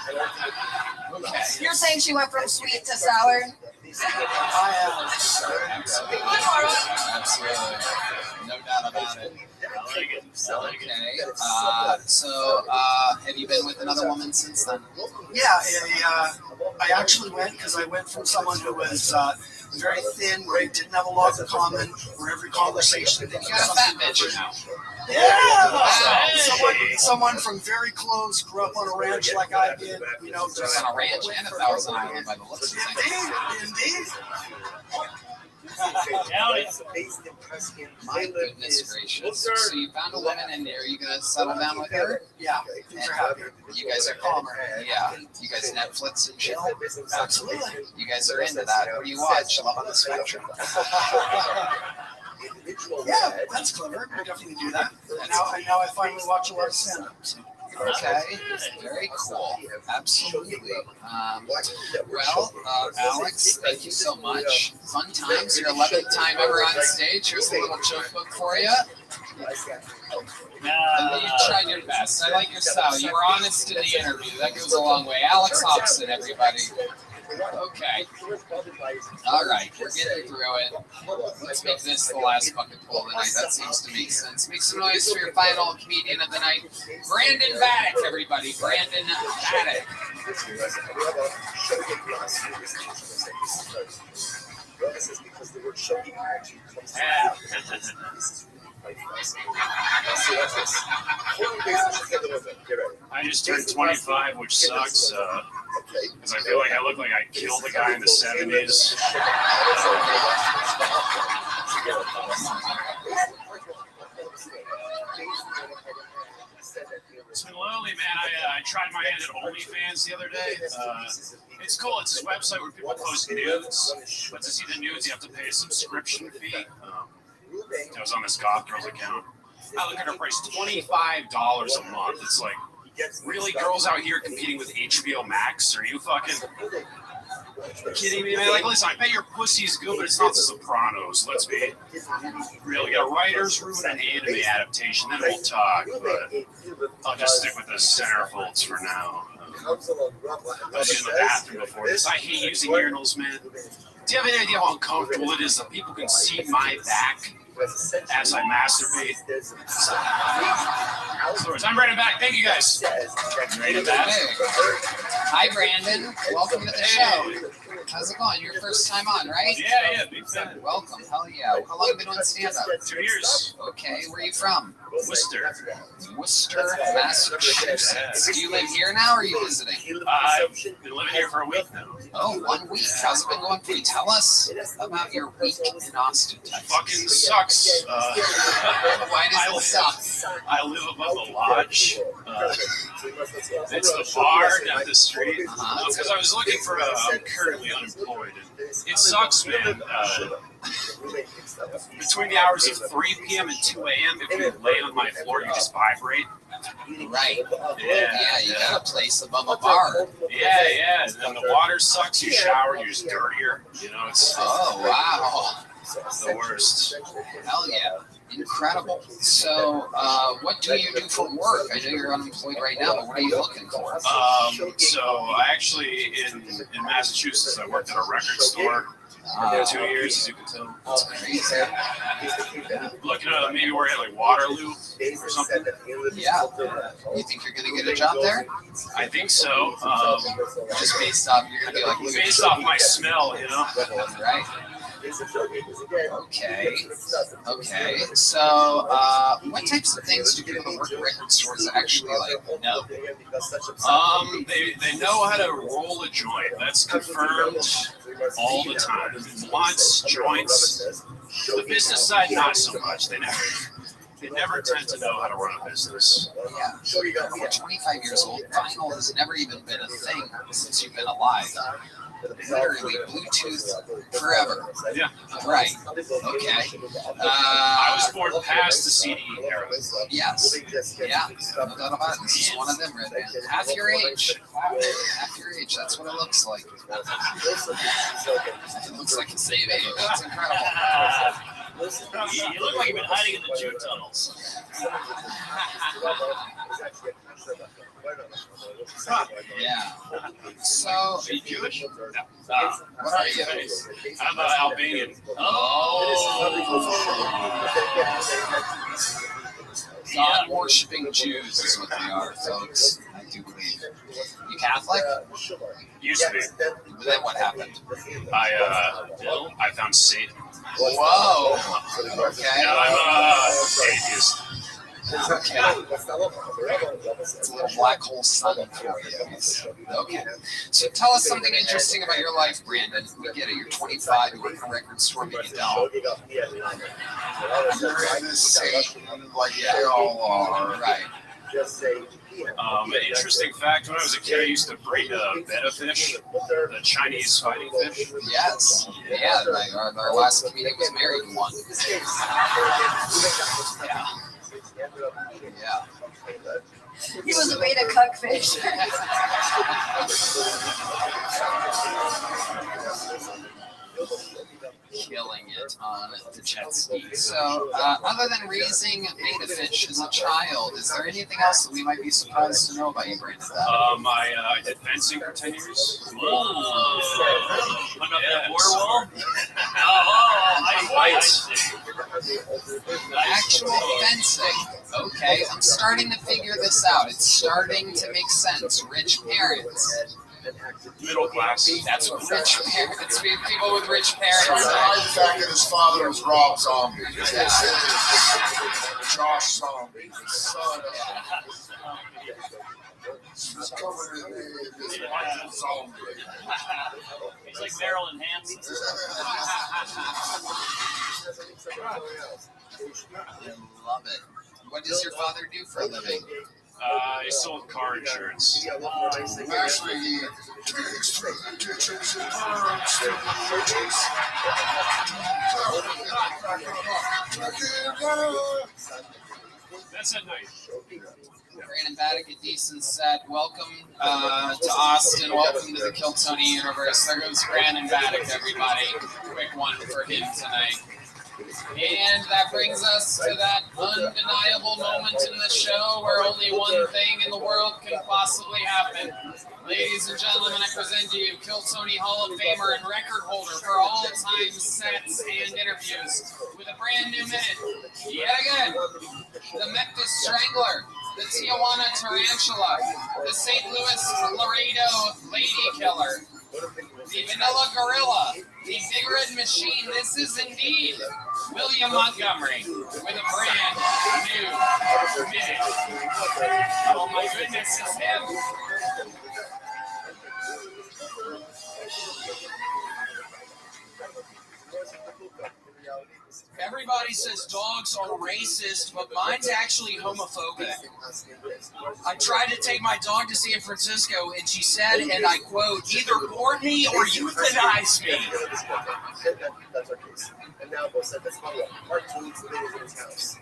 Okay. You're saying she went from sweet to sour? Absolutely. No doubt about it. Okay. So, have you been with another woman since then? Yeah, I actually went because I went from someone who was very thin, where he didn't have a lot in common, where every conversation did got a fat bitch now. Yeah, someone from very close, grew up on a ranch like I did, just on a ranch and 1,000 Island by the looks of things. Indeed. My goodness gracious. So you found a woman in there. Are you going to settle down with her? Yeah, things are happy. You guys are calmer. Yeah. You guys Netflix and chill? Absolutely. You guys are into that. What do you watch? Love on the Spectrum? Yeah, that's clever. I definitely do that. Now I finally watch a lot of stand-up. So. Okay, very cool. Absolutely. Well, Alex, thank you so much. Fun times. Your 11th time ever on stage. Here's a little joke book for you. You tried your best. I like your style. You were honest in the interview. That goes a long way. Alex Hobson, everybody. Okay. All right, we're getting through it. Let's make this the last bucket pull of the night. That seems to make sense. Make some noise for your final comedian of the night, Brandon Vadek, everybody. Brandon Vadek. I just turned 25, which sucks, because I feel like I look like I killed a guy in the 70s. It's been lonely, man. I tried my hand at OnlyFans the other day. It's cool. It's this website where people post nudes, but to see the nudes, you have to pay a subscription fee. I was on this goth girl's account. I look at her price, $25 a month. It's like, really, girls out here competing with HBO Max? Are you fucking kidding me, man? Like, listen, I bet your pussy's good, but it's not The Sopranos. Let's be real. We got a writer's room and an anime adaptation, then we'll talk, but I'll just stick with the centerfolds for now. I was using the bathroom before this. I hate using urinals, man. Do you have any idea how uncomfortable it is that people can see my back as I masturbate? I'm Brandon back. Thank you guys. Brandon back. Hi, Brandon. Welcome to the show. How's it going? Your first time on, right? Yeah, big fan. Welcome. Hell yeah. How long have you been on stand-up? 2 years. Okay. Where are you from? Worcester. Worcester, Massachusetts. Do you live here now, or are you visiting? I've been living here for a week now. Oh, 1 week. How's it been going for you? Tell us about your week in Austin, Texas. Fucking sucks. Why does it suck? I live above the lodge. It's the bar down the street. Because I was looking for I'm currently unemployed. And it sucks, man. Between the hours of 3 p.m. and 2 a.m., if you lay on my floor, you just vibrate. Right. Yeah, you got a place above a bar. Yeah. And then the water sucks. You shower, you're just dirtier. You know, it's. Oh, wow. The worst. Hell yeah. Incredible. So, what do you do for work? I know you're unemployed right now, but what are you looking for? So I actually, in Massachusetts, I worked at a record store. 2 years, as you can tell. That's crazy. Looking at maybe work at like Waterloo or something. Yeah. You think you're gonna get a job there? I think so. Just based off, you're gonna be like based off my smell, you know. Right. Okay. Okay. So, what types of things do people who work at record stores actually know? They know how to roll a joint. That's confirmed all the time. Blunts, joints. The business side, not so much. They never tend to know how to run a business. Yeah. You're 25 years old. Vinyl has never even been a thing since you've been alive. Literally Bluetooth forever. Yeah. Right. Okay. I was born past the CD era. Yes. Yeah. No doubt about it. This is one of them, right there. Half your age. Half your age. That's what it looks like. It looks like the same age. That's incredible. You look like you've been hiding in the Jew tunnels. Yeah. So, Are you Jewish? No. What are you? I'm Albanian. God-worshipping Jews is what they are, folks. I do believe. You Catholic? Used to be. Then what happened? I found Satan. Whoa. Okay. Now I'm atheist. Okay. It's a little black hole sun for you. Okay. So tell us something interesting about your life, Brandon. We get it. You're 25. You work in a record store, but you don't. You're in this Satan like they all are. Right. Interesting fact, when I was a kid, I used to breed betta fish, the Chinese fighting fish. Yes. Yeah, our last comedian was married to one. Yeah. Yeah. He was a beta cuckfish. Killing it on the jet ski. So, other than raising beta fish as a child, is there anything else that we might be surprised to know about you, Brandon? I did fencing for 10 years. Whoa. Put up that border wall? Actual fencing. Okay, I'm starting to figure this out. It's starting to make sense. Rich parents. Middle class. That's what rich parents, people with rich parents. The fact that his father was Rob Zombie. Yeah. Josh Zombie. His son. He's covered in his zombie. He's like Marilyn Hanson. I love it. What does your father do for a living? He sold car insurance. Actually, he digs through the ditches and burns through the bridges. That's at night. Brandon Baddick, a decent set. Welcome to Austin. Welcome to the Kill Tony universe. There goes Brandon Baddick, everybody. Quick one for him tonight. And that brings us to that undeniable moment in the show where only one thing in the world can possibly happen. Ladies and gentlemen, I present to you Kill Tony Hall of Famer and record holder for all-time sets and interviews with a brand new minute. Yet again, the Memphis Strangler, the Tijuana Tarantula, the St. Louis Laredo Lady Killer, the Vanilla Gorilla, the Big Red Machine. This is indeed William Montgomery with a brand new minute. Oh my goodness, it's him. Everybody says dogs are racist, but mine's actually homophobic. I tried to take my dog to San Francisco, and she said, and I quote, either board me or euthanize me.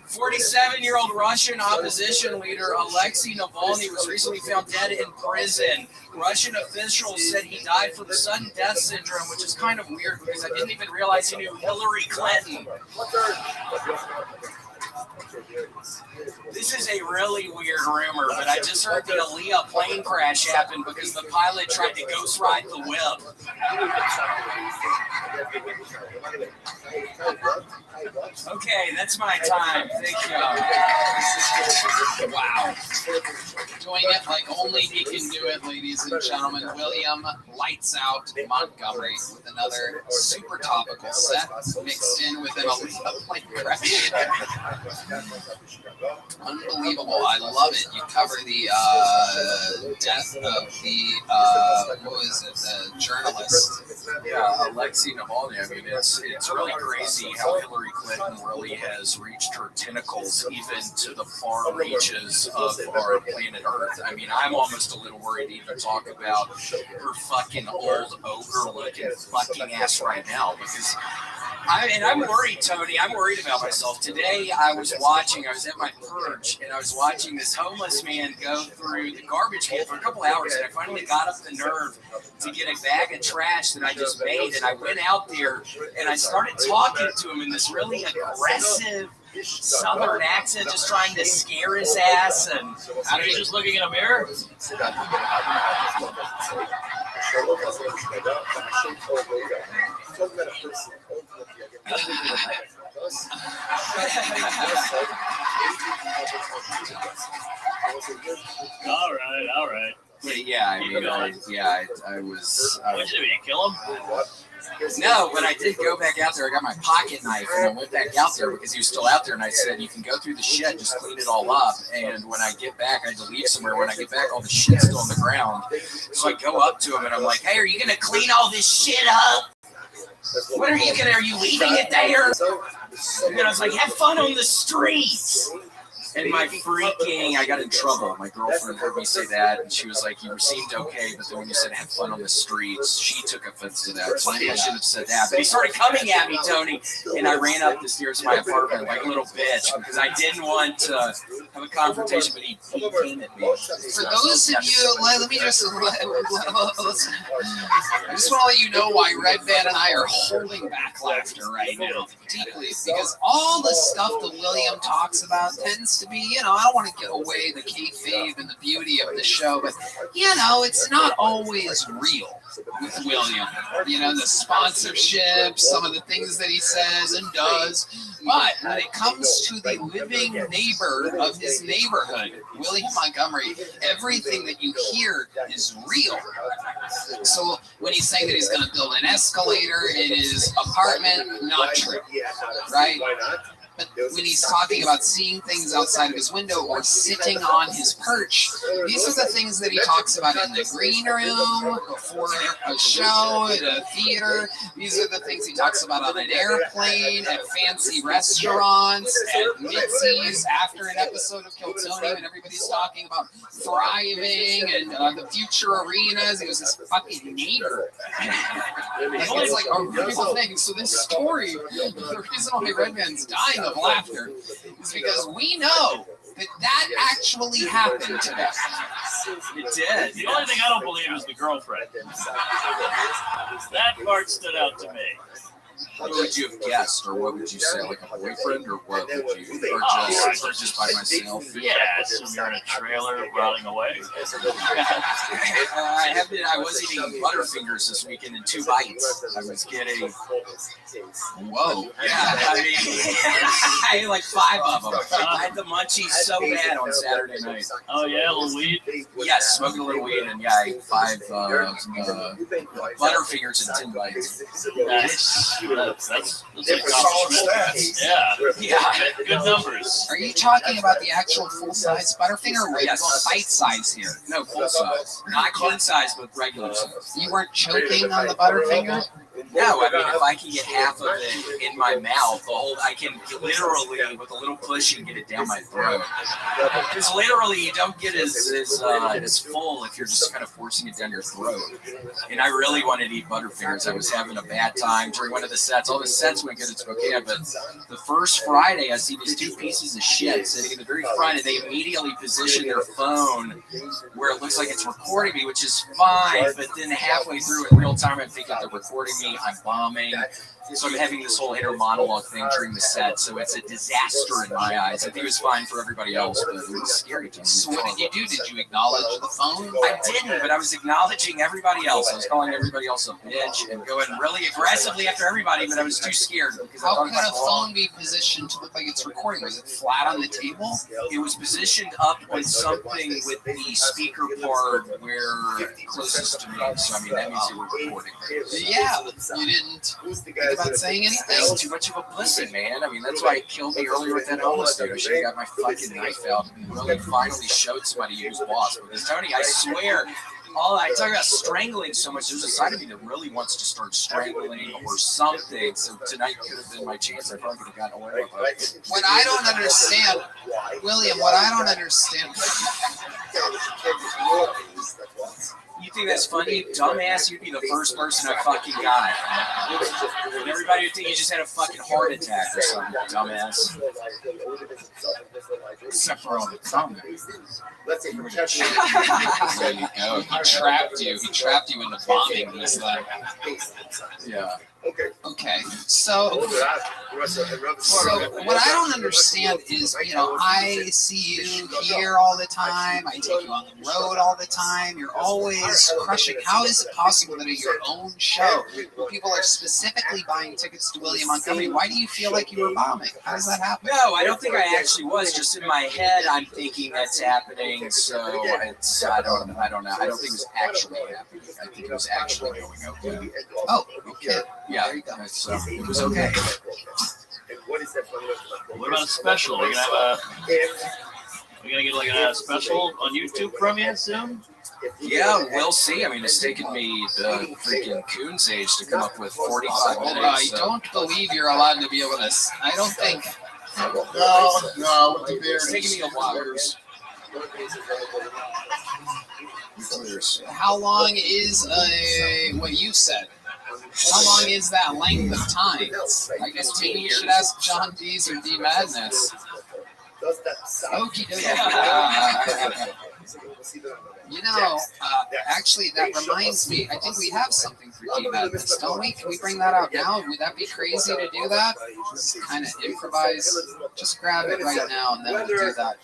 47-year-old Russian opposition leader Alexei Navalny was recently found dead in prison. Russian officials said he died from sudden death syndrome, which is kind of weird because I didn't even realize he knew Hillary Clinton. This is a really weird rumor, but I just heard the Aaliyah plane crash happened because the pilot tried to ghost ride the whip. Okay, that's my time. Thank you. Wow. Doing it like only he can do it, ladies and gentlemen. William Lights Out Montgomery with another super topical set mixed in with an Aaliyah plane crash. Unbelievable. I love it. You cover the death of the, what was it, the journalist. Yeah, Alexei Navalny. I mean, it's really crazy how Hillary Clinton really has reached her tentacles even to the far reaches of our planet Earth. I mean, I'm almost a little worried to even talk about her fucking old ogre-looking fucking ass right now because I'm worried, Tony. I'm worried about myself. Today, I was at my purge, and I was watching this homeless man go through the garbage can for a couple hours, and I finally got up the nerve to get a bag of trash that I just made, and I went out there, and I started talking to him in this really aggressive Southern accent, just trying to scare his ass, and are you just looking in a mirror? All right. Yeah, I mean, I was. What did you do? You kill him? No, but I did go back out there. I got my pocket knife and I went back out there because he was still out there. And I said, you can go through the shed, just clean it all up. And when I get back, I had to leave somewhere. When I get back, all the shit's still on the ground. So I go up to him and I'm like, hey, are you going to clean all this shit up? Are you leaving it there? And I was like, have fun on the streets. And my freaking, I got in trouble. My girlfriend heard me say that, and she was like, you seemed okay, but then when you said have fun on the streets, she took offense to that. So maybe I should have said that. But he started coming at me, Tony, and I ran up the stairs to my apartment like a little bitch because I didn't want to have a confrontation, but he came at me. For those of you, let me just, I just want to let you know why Red Band and I are holding back laughter right now. Deeply, because all the stuff that William talks about tends to be, I don't want to get away the kayfabe and the beauty of the show, but, it's not always real with William. The sponsorship, some of the things that he says and does. But when it comes to the living neighbor of his neighborhood, William Montgomery, everything that you hear is real. So when he's saying that he's going to build an escalator in his apartment, not true, right? But when he's talking about seeing things outside of his window or sitting on his perch, these are the things that he talks about in the green room, before a show, at a theater. These are the things he talks about on an airplane, at fancy restaurants, at Mitzi's, after an episode of Kill Tony, when everybody's talking about thriving and the future arenas. He was his fucking neighbor. It's like a real thing. So this story, the reason why Redman's dying of laughter is because we know that actually happened to them. It did. The only thing I don't believe is the girlfriend. That part stood out to me. What would you have guessed, or what would you say, like a boyfriend, or what would you, or just by myself? Yeah, so you're in a trailer running away. I was eating Butterfingers this weekend in 2 bites. I was getting, whoa, yeah, I ate like 5 of them. I had the munchies so bad on Saturday night. Oh yeah, a little weed? Yes, smoking a little weed, and I ate 5 Butterfingers in 10 bites. Nice. That's solid stats. Yeah. Good numbers. Are you talking about the actual full-size Butterfinger, or yes, bite size here? No, full size. Not queen size, but regular size. You weren't choking on the Butterfinger? No, I mean, if I can get half of it in my mouth, I can literally, with a little push, you can get it down my throat. Because literally, you don't get as full if you're just kind of forcing it down your throat. And I really wanted to eat Butterfingers. I was having a bad time during one of the sets. All the sets went good at Spokane, but the first Friday, I see these 2 pieces of shit sitting in the very front, and they immediately position their phone where it looks like it's recording me, which is fine, but then halfway through in real time, I'm thinking they're recording me, I'm bombing, So I'm having this whole inner monologue thing during the set, so it's a disaster in my eyes. I think it was fine for everybody else, but it was scary to me. So what did you do? Did you acknowledge the phone? I didn't, but I was acknowledging everybody else. I was calling everybody else a bitch and going really aggressively after everybody, but I was too scared. Because How could a phone be positioned to look like it's recording? Was it flat on the table? It was positioned up with something with the speaker part where closest to me. So I mean that means you were recording. Yeah, you didn't think about saying anything. That's too much of a blessing, man. I mean that's why it killed me earlier with that homeless dude. I should have got my fucking knife out and really finally showed somebody who's boss. Because Tony, I swear, I talk about strangling so much. There's a side of me that really wants to start strangling or something. So tonight could have been my chance. I probably could have gotten away with it. What I don't understand, William, what I don't understand. You think that's funny? Dumbass, you'd be the first person I fucking got. And everybody would think you just had a fucking heart attack or something, dumbass. Except for all the comments. There you go. He trapped you. He trapped you into bombing this thing. Yeah. Okay. So what I don't understand is, I see you here all the time. I take you on the road all the time. You're always crushing. How is it possible that at your own show, where people are specifically buying tickets to William Montgomery, why do you feel like you were bombing? How does that happen? No, I don't think I actually was. Just in my head, I'm thinking that's happening. So it's I don't know. I don't think it was actually happening. I think it was actually going okay. Oh, okay. Yeah, there you go. So it was okay. What about a special? We're gonna get like a special on YouTube from you soon. Yeah, we'll see. I mean, it's taken me the freaking Coon's age to come up with 45 minutes. I don't believe you're allowed to be able to. I don't think. No, with the beard. It's taking me a while. How long is what you said? How long is that length of time? I guess maybe you should ask John Dees or D Madness. Okie dokie. Actually, that reminds me. I think we have something for D Madness, don't we? Can we bring that out now? Would that be crazy to do that? Just kind of improvise. Just grab it right now, and then we'll do that.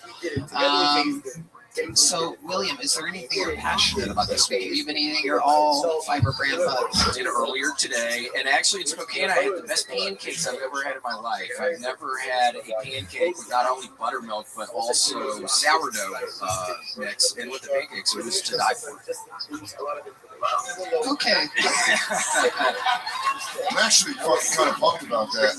So, William, is there anything you're passionate about this week? Have you been eating your all fiber brand mud? I did earlier today, and actually in Spokane, I had the best pancakes I've ever had in my life. I've never had a pancake with not only buttermilk, but also sourdough mix, and with the pancakes, it was to die for. Okay. I'm actually kind of pumped about that.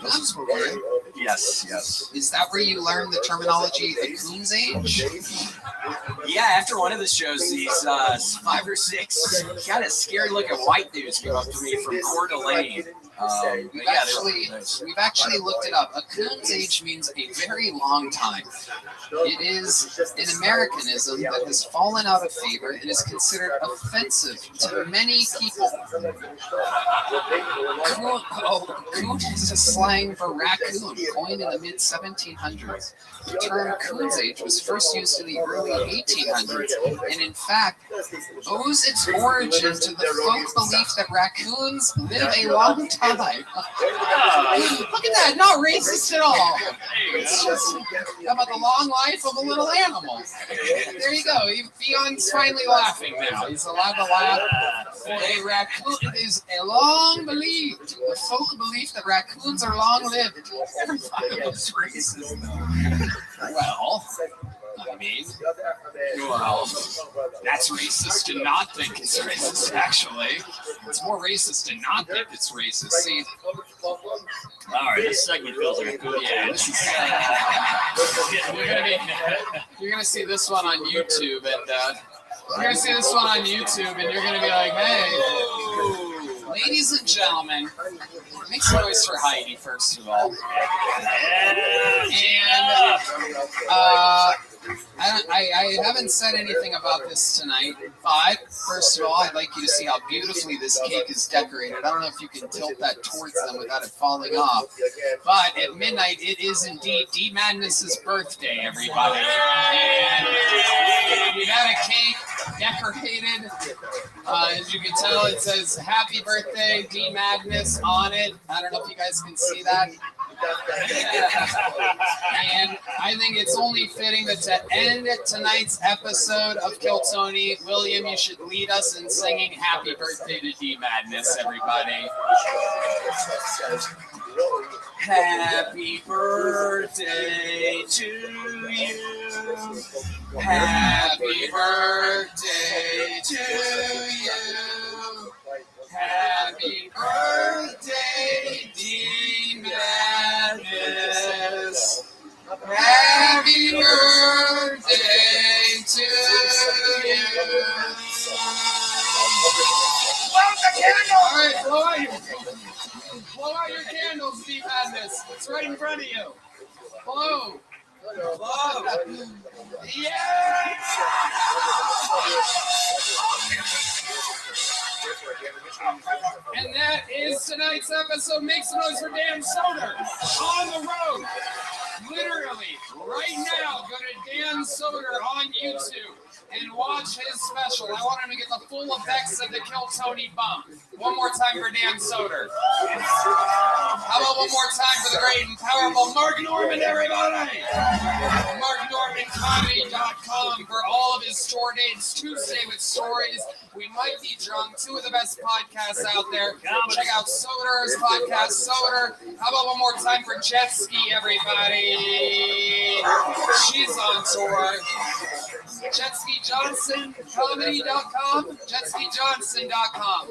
This is okay. Yes. Is that where you learned the terminology the Coon's age? Yeah, after one of the shows, these 5 or 6 kind of scary looking white dudes came up to me from Coeur d'Alene. We've actually looked it up. A Coon's age means a very long time. It is an Americanism that has fallen out of favor and is considered offensive to many people. Coon is a slang for raccoon, coined in the mid-1700s. The term Coon's age was first used in the early 1800s, and in fact, owes its origin to the folk belief that raccoons live a long time. Look at that, not racist at all. It's just about the long life of a little animal. There you go. Fion's finally laughing now. He's allowed to laugh. A raccoon is a long believed, a folk belief that raccoons are long-lived. Everybody is racist. Well, I mean, that's racist to not think it's racist, actually. It's more racist to not think it's racist. See? All right, this segment feels like a good You're going to see this one on YouTube, and you're going to see this one on YouTube, and you're going to be like, hey, ladies and gentlemen, make some noise for Heidi, first of all. And I haven't said anything about this tonight, but first of all, I'd like you to see how beautifully this cake is decorated. I don't know if you can tilt that towards them without it falling off, but at midnight, it is indeed D Madness's birthday, everybody. And we got a cake decorated. As you can tell, it says "Happy Birthday, D Madness" on it. I don't know if you guys can see that. And I think it's only fitting that to end tonight's episode of Kill Tony, William, you should lead us in singing "Happy Birthday to D Madness," everybody. Happy birthday to you. Happy birthday to you. Happy birthday, D Madness. Happy birthday to you. All right, blow out your candles, D Madness. It's right in front of you. Blow. Blow. Yeah! And that is tonight's episode. Make some noise for Dan Soder on the road. Literally, right now, go to Dan Soder on YouTube and watch his special. I want him to get the full effects of the Kill Tony bump. One more time for Dan Soder. How about one more time for the great and powerful Mark Norman, everybody? MarkNormanComedy.com for all of his store dates. Tuesday with Stories. We Might Be Drunk. Two of the best podcasts out there. Check out Soder's podcast, Soder. How about one more time for Jet Ski, everybody? She's on tour. JetSkiJohnsonComedy.com, JetSkiJohnson.com.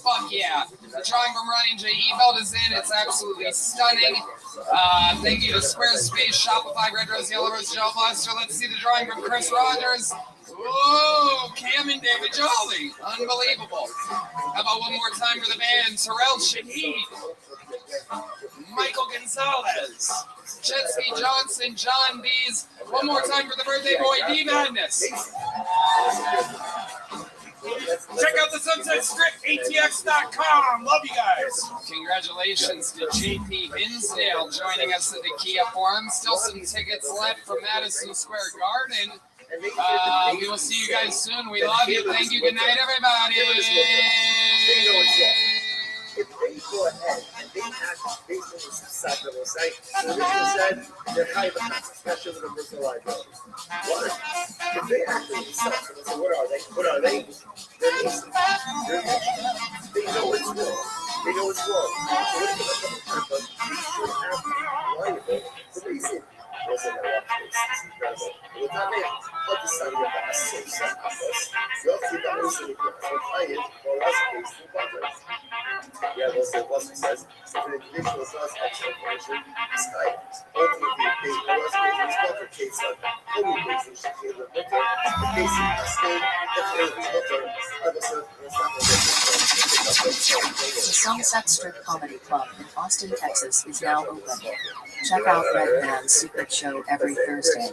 Fuck yeah. The drawing from Ryan J. Ebelt is in. It's absolutely stunning. Thank you to Squarespace, Shopify, Red Rose, Yellow Rose, Gel Blaster. Let's see the drawing from Chris Rogers. Whoa, Cam and David Jolly. Unbelievable. How about one more time for the band? Terrell Shahid, Michael Gonzalez, Jetski Johnson, John Bees. One more time for the birthday boy, D Madness. Check out the Sunset Strip, ATX.com. Love you guys. Congratulations to JP Hinsdale joining us at the Kia Forum. Still some tickets left from Madison Square Garden. We will see you guys soon. We love you. Thank you. Good night, everybody. If they go ahead and they act based on the sacrament site, the original said they're high special universal liability. What? If they actually decide, so what are they? What are they? They're Masons. They're Masons. They know it's wrong. They know it's wrong. So when it comes to the purpose, they should have to be liable for the reason. Was in the wrong place. With that man, what the son of the safe set up us? You'll see that was in the client or less case in progress. Yeah, also what he says, if an individual does actual information, Sky ultimately they was in this other case of only reason she came to the case in the state that the The Sunset Strip Comedy Club in Austin, Texas is now open. Check out Red Man's Secret Show every Thursday.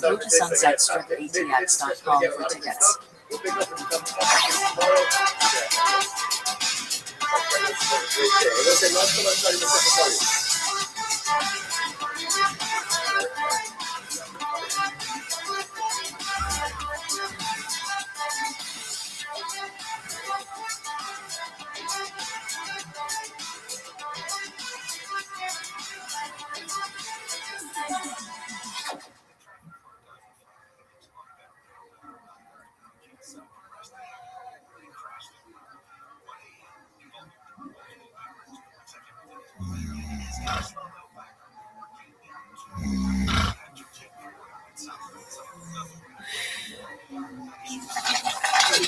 Go to sunsetstripatx.com for tickets.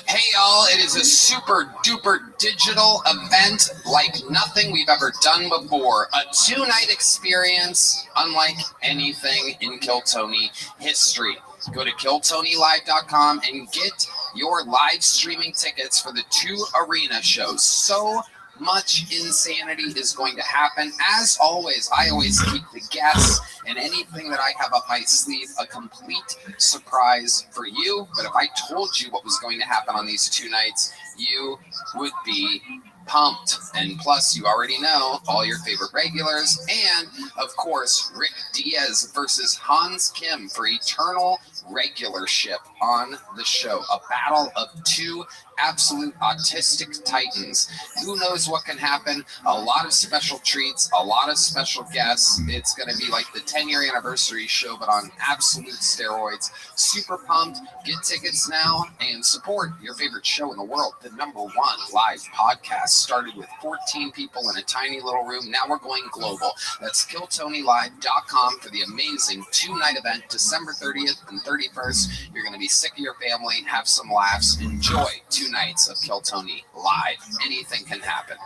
Hey y'all, it is a super duper digital event like nothing we've ever done before. A 2-night experience unlike anything in Kill Tony history. Go to KillTonyLive.com and get your live streaming tickets for the 2 arena shows. So much insanity is going to happen. As always, I always keep the guests and anything that I have up my sleeve a complete surprise for you. But if I told you what was going to happen on these 2 nights, you would be pumped. And plus, you already know all your favorite regulars. And, of course, Rick Diaz versus Hans Kim for eternal regularship on the show. A battle of 2 absolute autistic titans. Who knows what can happen? A lot of special treats, a lot of special guests. It's going to be like the 10-year anniversary show, but on absolute steroids. Super pumped. Get tickets now and support your favorite show in the world. The #1 live podcast started with 14 people in a tiny little room. Now we're going global. That's KillTonyLive.com for the amazing 2-night event, December 30th and 31st. You're going to be sick of your family, have some laughs, enjoy 2 nights of Kill Tony Live. Anything can happen.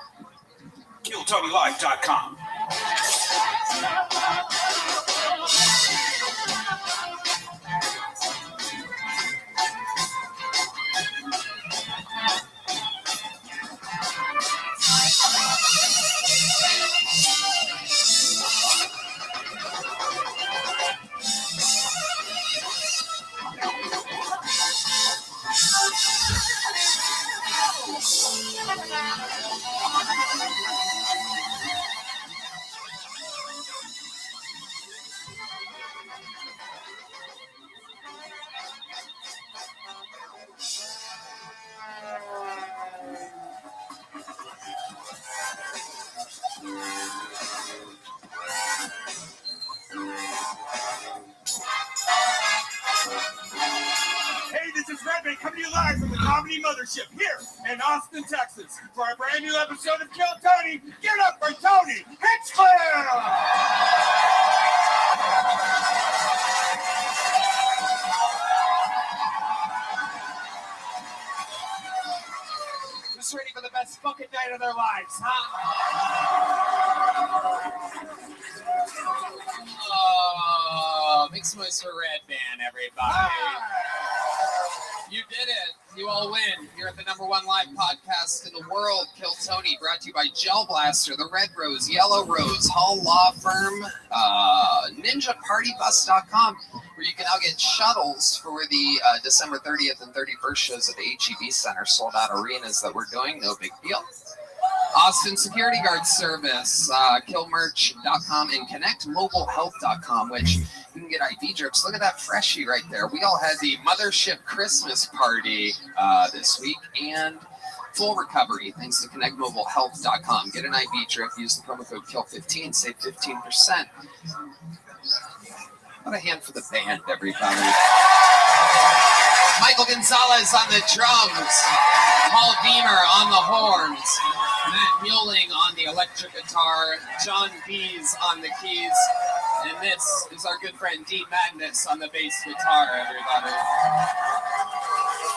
KillTonyLive.com. Hey, this is Redman coming to you live from the Comedy Mothership here in Austin, Texas, for a brand new episode of Kill Tony. Give it up for Tony Hinchcliffe! Just ready for the best fucking night of their lives, huh? Oh, make some noise for Redman, everybody. You did it. You all win. You're at the #1 live podcast in the world, Kill Tony, brought to you by Gel Blaster, the Red Rose, Yellow Rose, Hall Law Firm, NinjaPartyBus.com, where you can now get shuttles for the December 30th and 31st shows at the HEB Center, sold out arenas that we're doing. No big deal. Austin Security Guard Service, killmerch.com, and connectmobilehealth.com, which you can get IV drips. Look at that freshie right there. We all had the Mothership Christmas party this week, and full recovery thanks to connectmobilehealth.com. Get an IV drip, use the promo code KILL15, save 15%. What a hand for the band, everybody. Michael Gonzalez on the drums, Paul Beamer on the horns, Matt Muelling on the electric guitar, John Bees on the keys, and this is our good friend D Magnus on the bass guitar, everybody.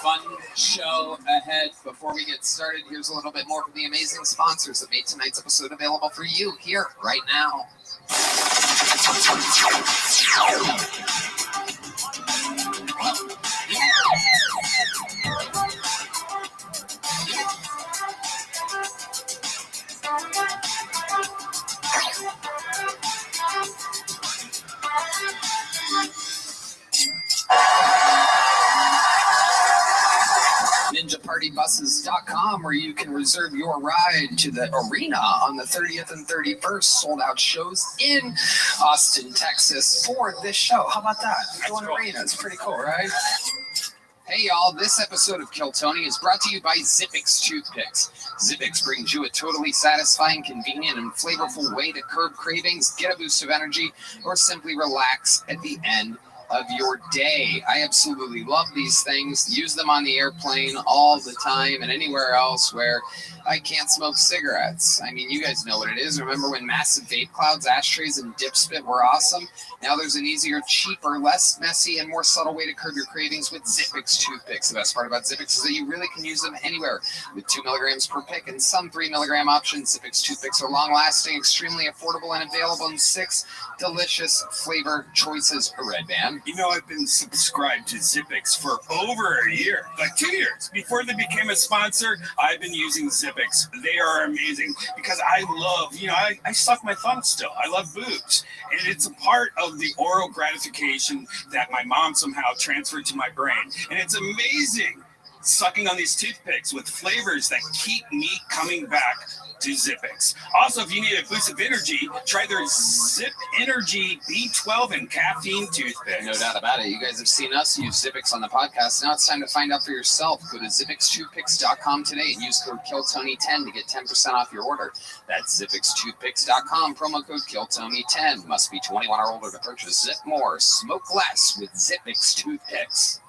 Fun show ahead. Before we get started, here's a little bit more from the amazing sponsors that made tonight's episode available for you here right now. NinjaPartyBuses.com, where you can reserve your ride to the arena on the 30th and 31st. Sold out shows in Austin, Texas for this show. How about that? Going arena. It's pretty cool, right? Hey y'all, this episode of Kill Tony is brought to you by Zippix Toothpicks. Zippix brings you a totally satisfying, convenient, and flavorful way to curb cravings, get a boost of energy, or simply relax at the end of your day. I absolutely love these things. Use them on the airplane all the time and anywhere else where I can't smoke cigarettes. I mean, you guys know what it is. Remember when massive vape clouds, ashtrays, and dip spit were awesome? Now there's an easier, cheaper, less messy, and more subtle way to curb your cravings with Zippix toothpicks. The best part about Zippix is that you really can use them anywhere with 2 milligrams per pick and some 3 milligram options. Zippix toothpicks are long-lasting, extremely affordable, and available in 6 delicious flavor choices. Red Band, You know, I've been subscribed to Zippix for over a year, like 2 years. Before they became a sponsor, I've been using Zippix. They are amazing because I love, I suck my thumb still. I love boobs. And it's a part of the oral gratification that my mom somehow transferred to my brain. And it's amazing sucking on these toothpicks with flavors that keep me coming back to Zippix. Also, if you need a boost of energy, try their Zip Energy B12 and caffeine toothpicks. No doubt about it. You guys have seen us use Zippix on the podcast. Now it's time to find out for yourself. Go to zippixtoothpicks.com today and use code KILLTONY10 to get 10% off your order. That's zippixtoothpicks.com. Promo code KILLTONY10. Must be 21 or older to purchase. Zip more, smoke less with Zippix Toothpicks.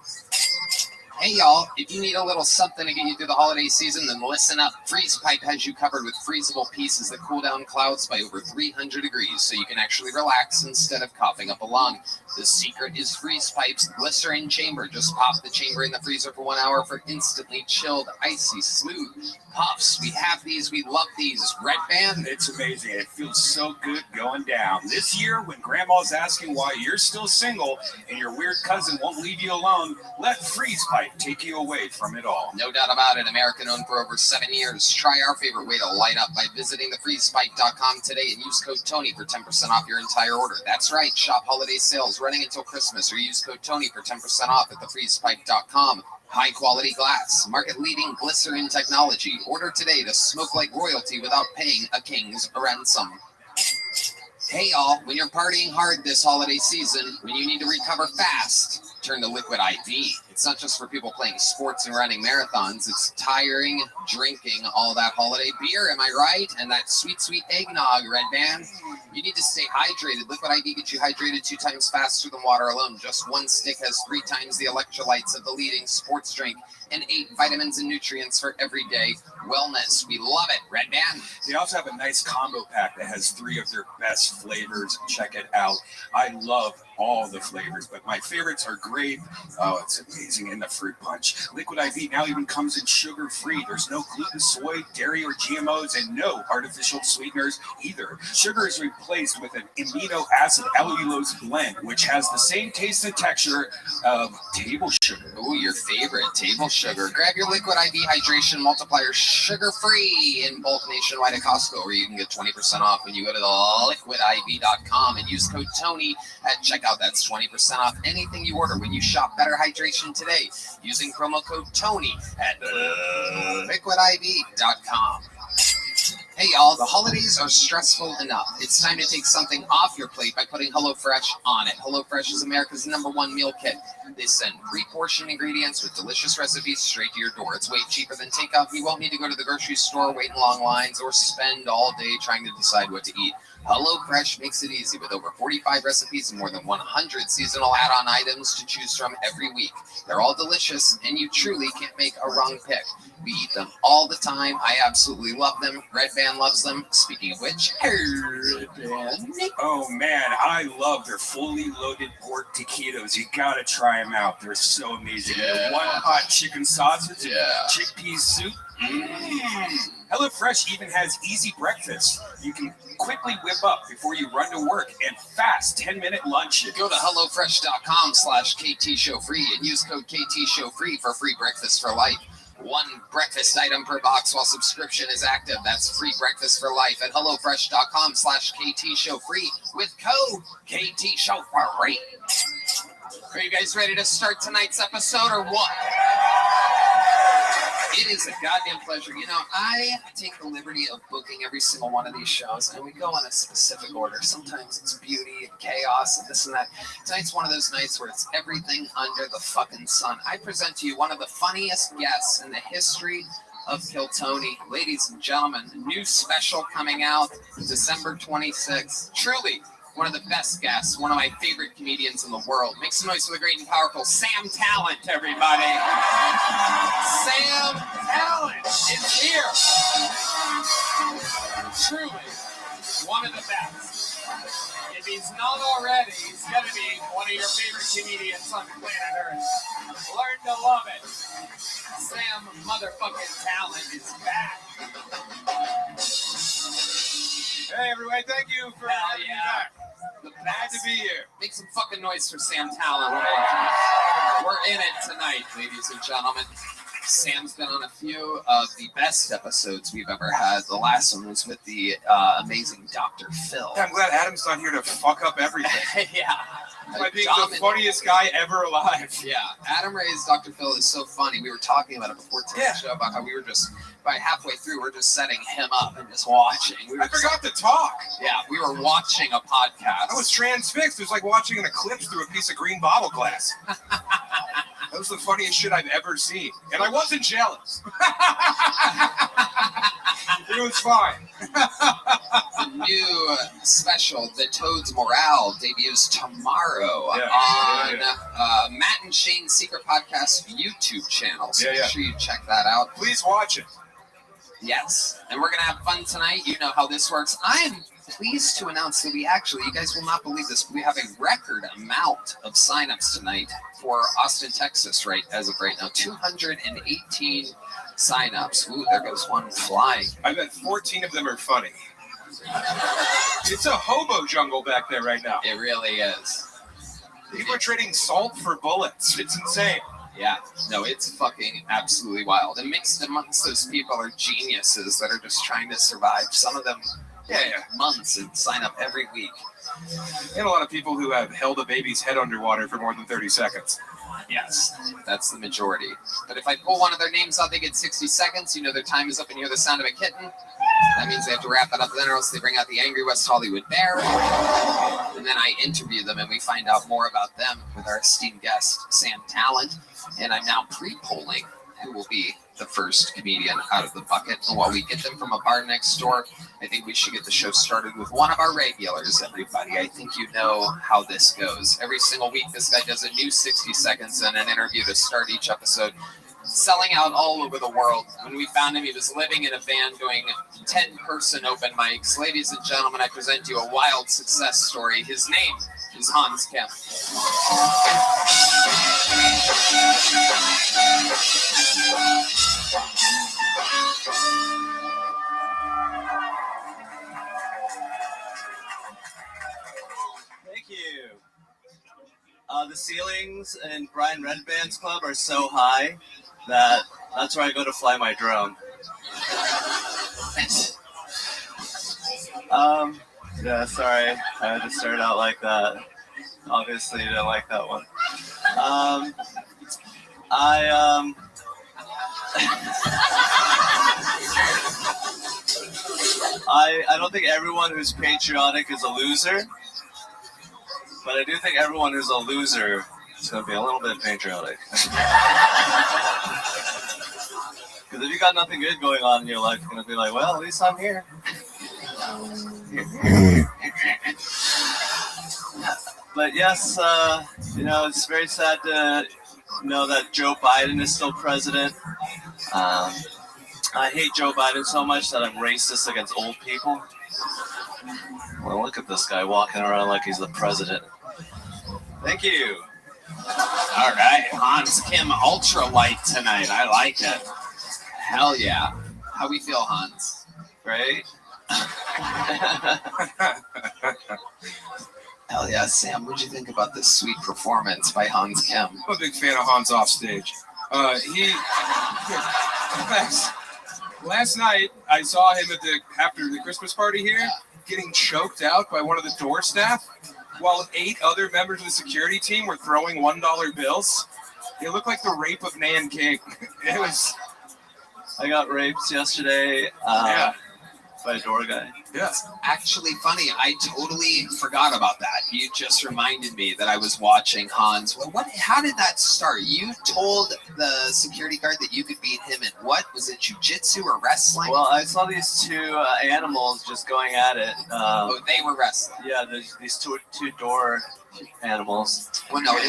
Hey y'all, if you need a little something to get you through the holiday season, then listen up. Freeze Pipe has you covered with freezable pieces that cool down clouds by over 300 degrees, so you can actually relax instead of coughing up a lung. The secret is Freeze Pipe's glycerin chamber. Just pop the chamber in the freezer for 1 hour for instantly chilled, icy, smooth puffs. We have these, we love these. Red Band? It's amazing. It feels so good going down. This year, when Grandma's asking why you're still single and your weird cousin won't leave you alone, let Freeze Pipe take you away from it all. No doubt about it. American-owned for over 7 years. Try our favorite way to light up by visiting thefreezepipe.com today and use code TONY for 10% off your entire order. That's right. Shop holiday sales running until Christmas or use code TONY for 10% off at thefreezepipe.com. High-quality glass, market-leading glycerin technology. Order today to smoke like royalty without paying a king's ransom. Hey y'all, when you're partying hard this holiday season, when you need to recover fast, turn to Liquid IV. It's not just for people playing sports and running marathons. It's tiring, drinking all that holiday beer, am I right? And that sweet, sweet eggnog, Red Band. You need to stay hydrated. Liquid IV gets you hydrated 2 times faster than water alone. Just one stick has 3 times the electrolytes of the leading sports drink and 8 vitamins and nutrients for everyday wellness. We love it, Red Band. They also have a nice combo pack that has 3 of their best flavors. Check it out. I love all the flavors, but my favorites are grape. Oh, it's amazing. And the fruit punch. Liquid IV now even comes in sugar-free. There's no gluten, soy, dairy, or GMOs, and no artificial sweeteners either. Sugar is replaced with an amino acid allulose blend, which has the same taste and texture of table sugar. Ooh, your favorite, table sugar. Grab your Liquid IV Hydration Multiplier sugar-free in bulk nationwide at Costco, where you can get 20% off when you go to theliquidiv.com and use code TONY at checkout. That's 20% off anything you order when you shop Better Hydration today using promo code TONY at liquidiv.com. Hey y'all, the holidays are stressful enough. It's time to take something off your plate by putting HelloFresh on it. HelloFresh is America's #1 meal kit. They send pre-portioned ingredients with delicious recipes straight to your door. It's way cheaper than takeout. You won't need to go to the grocery store, wait in long lines, or spend all day trying to decide what to eat. HelloFresh makes it easy with over 45 recipes and more than 100 seasonal add-on items to choose from every week. They're all delicious, and you truly can't make a wrong pick. We eat them all the time. I absolutely love them. Red Band loves them. Speaking of which, Red Band. Oh man, I love their fully loaded pork taquitos. You gotta try them out. They're so amazing. Yeah. One hot chicken sausage, Yeah. chickpea soup. HelloFresh even has easy breakfast. You can quickly whip up before you run to work and fast 10-minute lunches. Go to HelloFresh.com/KTShowFree and use code KTShowFree for free breakfast for life. 1 breakfast item per box while subscription is active. That's free breakfast for life at HelloFresh.com/KTShowFree with code KTShowFree. Are you guys ready to start tonight's episode or what? It is a goddamn pleasure. You know, I take the liberty of booking every single one of these shows, and we go in a specific order. Sometimes it's beauty and chaos and this and that. Tonight's one of those nights where it's everything under the fucking sun. I present to you one of the funniest guests in the history of Kill Tony. Ladies and gentlemen, a new special coming out December 26th. Truly one of the best guests, one of my favorite comedians in the world. Make some noise for the great and powerful Sam Talent, everybody. Sam Talent is here. Truly one of the best. If he's not already, he's going to be one of your favorite comedians on planet Earth. Learn to love it. Sam motherfucking Talent is back. Hey, everybody, thank you for having me back. Glad to be here. Make some fucking noise for Sam Talent. We're in it tonight, ladies and gentlemen. Sam's been on a few of the best episodes we've ever had. The last one was with the amazing Dr. Phil. Yeah, I'm glad Adam's not here to fuck up everything. Yeah. By being the funniest guy ever alive. Yeah, Adam Ray's Dr. Phil is so funny. We were talking about it before today's show about how we were just, by halfway through, we're just setting him up and just watching. I forgot to talk. Yeah, we were watching a podcast. I was transfixed. It was like watching an eclipse through a piece of green bottle glass. That was the funniest shit I've ever seen. And I wasn't jealous. It was fine. The new special, The Toad's Morale, debuts tomorrow on Matt and Shane's Secret Podcast YouTube channel. So make sure you check that out. Please watch it. Yes. And we're going to have fun tonight. You know how this works. I am pleased to announce that we actually, you guys will not believe this, but we have a record amount of signups tonight for Austin, Texas, right as of right now. 218 signups. Ooh, there goes one flying. I bet 14 of them are funny. It's a hobo jungle back there right now. It really is. People are trading salt for bullets. It's insane. Yeah, no, it's fucking absolutely wild. And mixed amongst those people are geniuses that are just trying to survive. Some of them months and sign up every week. And a lot of people who have held a baby's head underwater for more than 30 seconds. Yes, that's the majority. But if I pull one of their names out, they get 60 seconds. You know their time is up and you hear the sound of a kitten. That means they have to wrap it up then, or else they bring out the Angry West Hollywood Bear. And then I interview them and we find out more about them with our esteemed guest, Sam Talent. And I'm now pre-polling who will be the first comedian out of the bucket. And while we get them from a bar next door, I think we should get the show started with one of our regulars, everybody. I think you know how this goes. Every single week, this guy does a new 60 seconds and an interview to start each episode, selling out all over the world. When we found him, he was living in a van doing 10-person open mics. Ladies and gentlemen, I present you a wild success story. His name is Hans Kemp. Thank you. The ceilings in Brian Redband's club are so high that that's where I go to fly my drone. Yeah, sorry. I had to start out like that. Obviously, you didn't like that one. I don't think everyone who's patriotic is a loser, but I do think everyone who's a loser is going to be a little bit patriotic. Because if you got nothing good going on in your life, you're going to be like, well, at least I'm here. But yes, it's very sad to know that Joe Biden is still president. I hate Joe Biden so much that I'm racist against old people. Well, look at this guy walking around like he's the president. Thank you. All right, Hans Kim Ultralight tonight. I like it. Hell yeah. How we feel, Hans? Great. Hell yeah, Sam. What'd you think about this sweet performance by Hans Kim? I'm a big fan of Hans off stage. Last night I saw him after the Christmas party here, getting choked out by one of the door staff, while 8 other members of the security team were throwing $1 bills. It looked like the rape of Nan King. It was. I got raped yesterday. By a door guy. Yes. Actually funny. I totally forgot about that. You just reminded me that I was watching Hans. How did that start? You told the security guard that you could beat him in what? Was it jiu-jitsu or wrestling? Well, I saw these 2 animals just going at it. They were wrestling. Yeah, these two door animals. Well, no,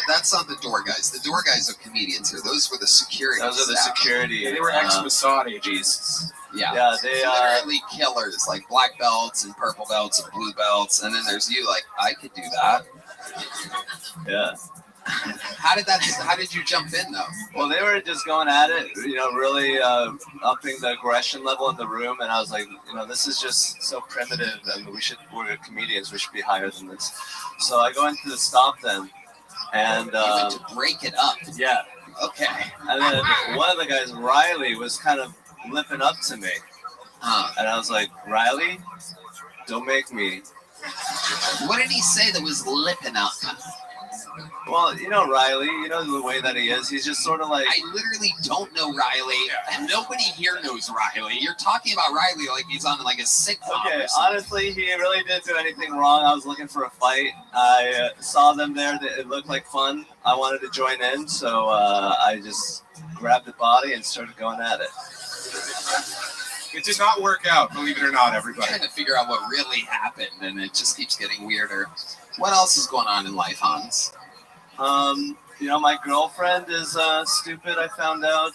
that's not the door guys. The door guys are comedians here. Those were the security. Those are the security. Yeah, they were ex-Masadi. Jesus. Yeah, they are literally killers, like black belts and purple belts and blue belts, and then there's you, like, I could do that. Yeah. How did you jump in though? Well, they were just going at it, really upping the aggression level in the room, and I was like, this is just so primitive, and we're comedians, we should be higher than this. So I go into the stop them, and you went to break it up. Yeah. Okay. And then one of the guys, Riley, was kind of lipping up to me, and I was like, Riley, don't make me. What did he say that was lipping up? Well, Riley, the way that he is. He's just sort of like... I literally don't know Riley. Nobody here knows Riley. You're talking about Riley like he's on like a sitcom. Okay, honestly, he really didn't do anything wrong. I was looking for a fight. I saw them there. It looked like fun. I wanted to join in, so I just grabbed the body and started going at it. It did not work out, believe it or not, everybody. I'm trying to figure out what really happened, and it just keeps getting weirder. What else is going on in life, Hans? My girlfriend is stupid, I found out.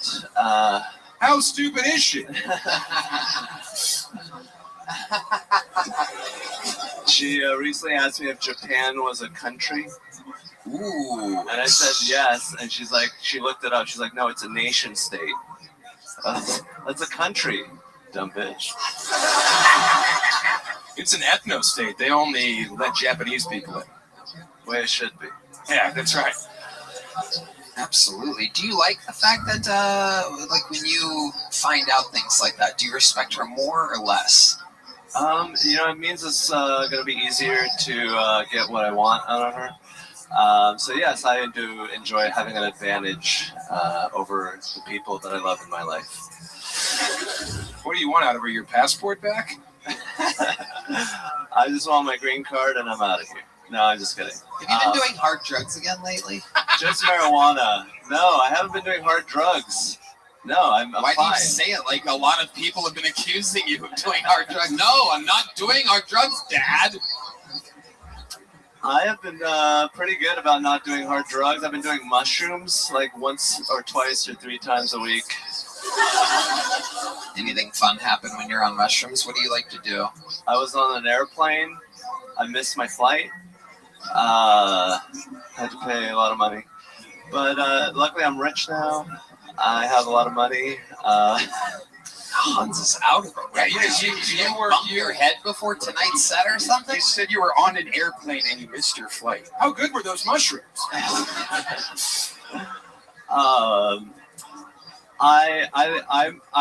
How stupid is she? She recently asked me if Japan was a country. Ooh. And I said yes, and she looked it up. She's like, no, it's a nation state. That's a country, dumb bitch. It's an ethno state. They only let Japanese people in. Way it should be. Yeah, that's right. Absolutely. Do you like the fact that, when you find out things like that, do you respect her more or less? It means it's going to be easier to get what I want out of her. So yes, I do enjoy having an advantage over the people that I love in my life. What do you want out of her? Your passport back? I just want my green card and I'm out of here. No, I'm just kidding. Have you been doing hard drugs again lately? Just marijuana. No, I haven't been doing hard drugs. No, I'm Why fine. do you say it like a lot of people have been accusing you of doing hard drugs? No, I'm not doing hard drugs, Dad. I have been pretty good about not doing hard drugs. I've been doing mushrooms like once or twice or 3 times a week. Anything fun happen when you're on mushrooms? What do you like to do? I was on an airplane. I missed my flight. Had to pay a lot of money. But luckily I'm rich now. I have a lot of money. Hans is out of it. Right? You were bumped your head before tonight's set or something? You said you were on an airplane and you missed your flight. How good were those mushrooms? I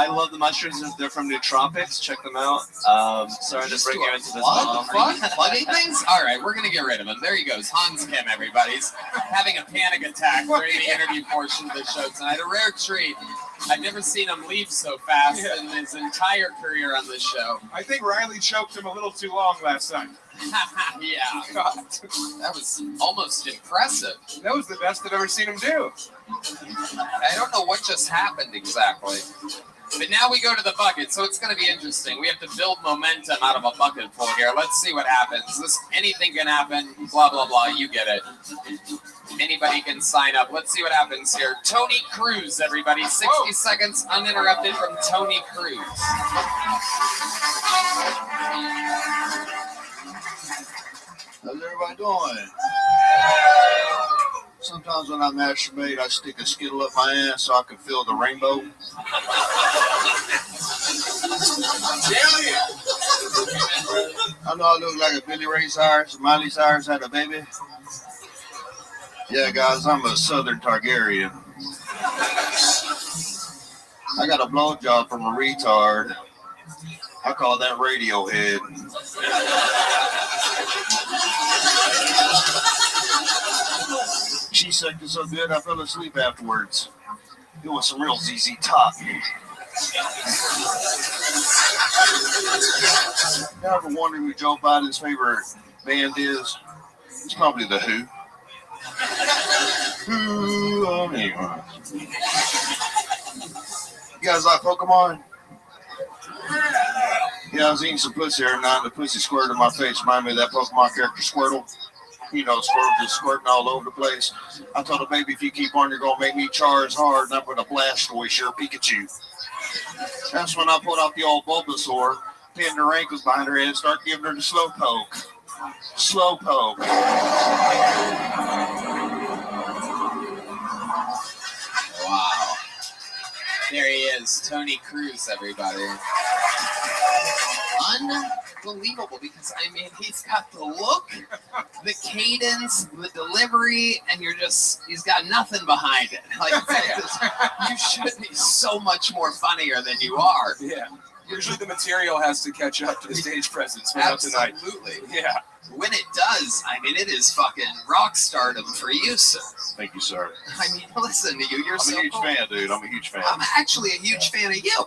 love the mushrooms. They're from Nootropics. Check them out. Sorry to bring you into this. Plugging things? All right, we're going to get rid of him. There he goes. Hans Kim, everybody. He's having a panic attack during the interview portion of the show tonight. A rare treat. I've never seen him leave so fast in his entire career on this show. I think Riley choked him a little too long last night. Yeah. That was almost impressive. That was the best I've ever seen him do. I don't know what just happened exactly. But now we go to the bucket, so it's going to be interesting. We have to build momentum out of a bucket full here. Let's see what happens. Anything can happen, blah, blah, blah. You get it. Anybody can sign up. Let's see what happens here. Tony Cruz, everybody. 60 seconds uninterrupted from Tony Cruz. How's everybody doing? Sometimes when I masturbate, I stick a Skittle up my ass so I can feel the rainbow. Hell yeah! I know I look like a Billy Ray Cyrus. Miley Cyrus had a baby. Yeah, guys, I'm a Southern Targaryen. I got a blowjob from a retard. I call that Radiohead. She sucked it so good I fell asleep afterwards. It was some real ZZ Top. You ever wonder who Joe Biden's favorite band is? It's probably The Who. You guys like Pokemon? Yeah, I was eating some pussy every night and the pussy squirted in my face. Remind me of that Pokemon character Squirtle. You know, Squirtle just squirting all over the place. I told the baby, if you keep on, you're going to make me charge hard, and I put a Blastoise, your Pikachu. That's when I pulled out the old Bulbasaur, pinned her ankles behind her head, and started giving her the Slowpoke. Slowpoke. There he is, Tony Cruz, everybody. Unbelievable, because I mean, he's got the look, the cadence, the delivery, and he's got nothing behind it. Like, you should be so much more funnier than you are. Yeah. Usually the material has to catch up to the stage presence. But not tonight. Absolutely. Yeah. When it does, I mean, it is fucking rock stardom for you, sir. Thank you, sir. I mean, listen to you. You're I'm a huge fan, dude. I'm a huge fan. I'm actually a huge fan of you.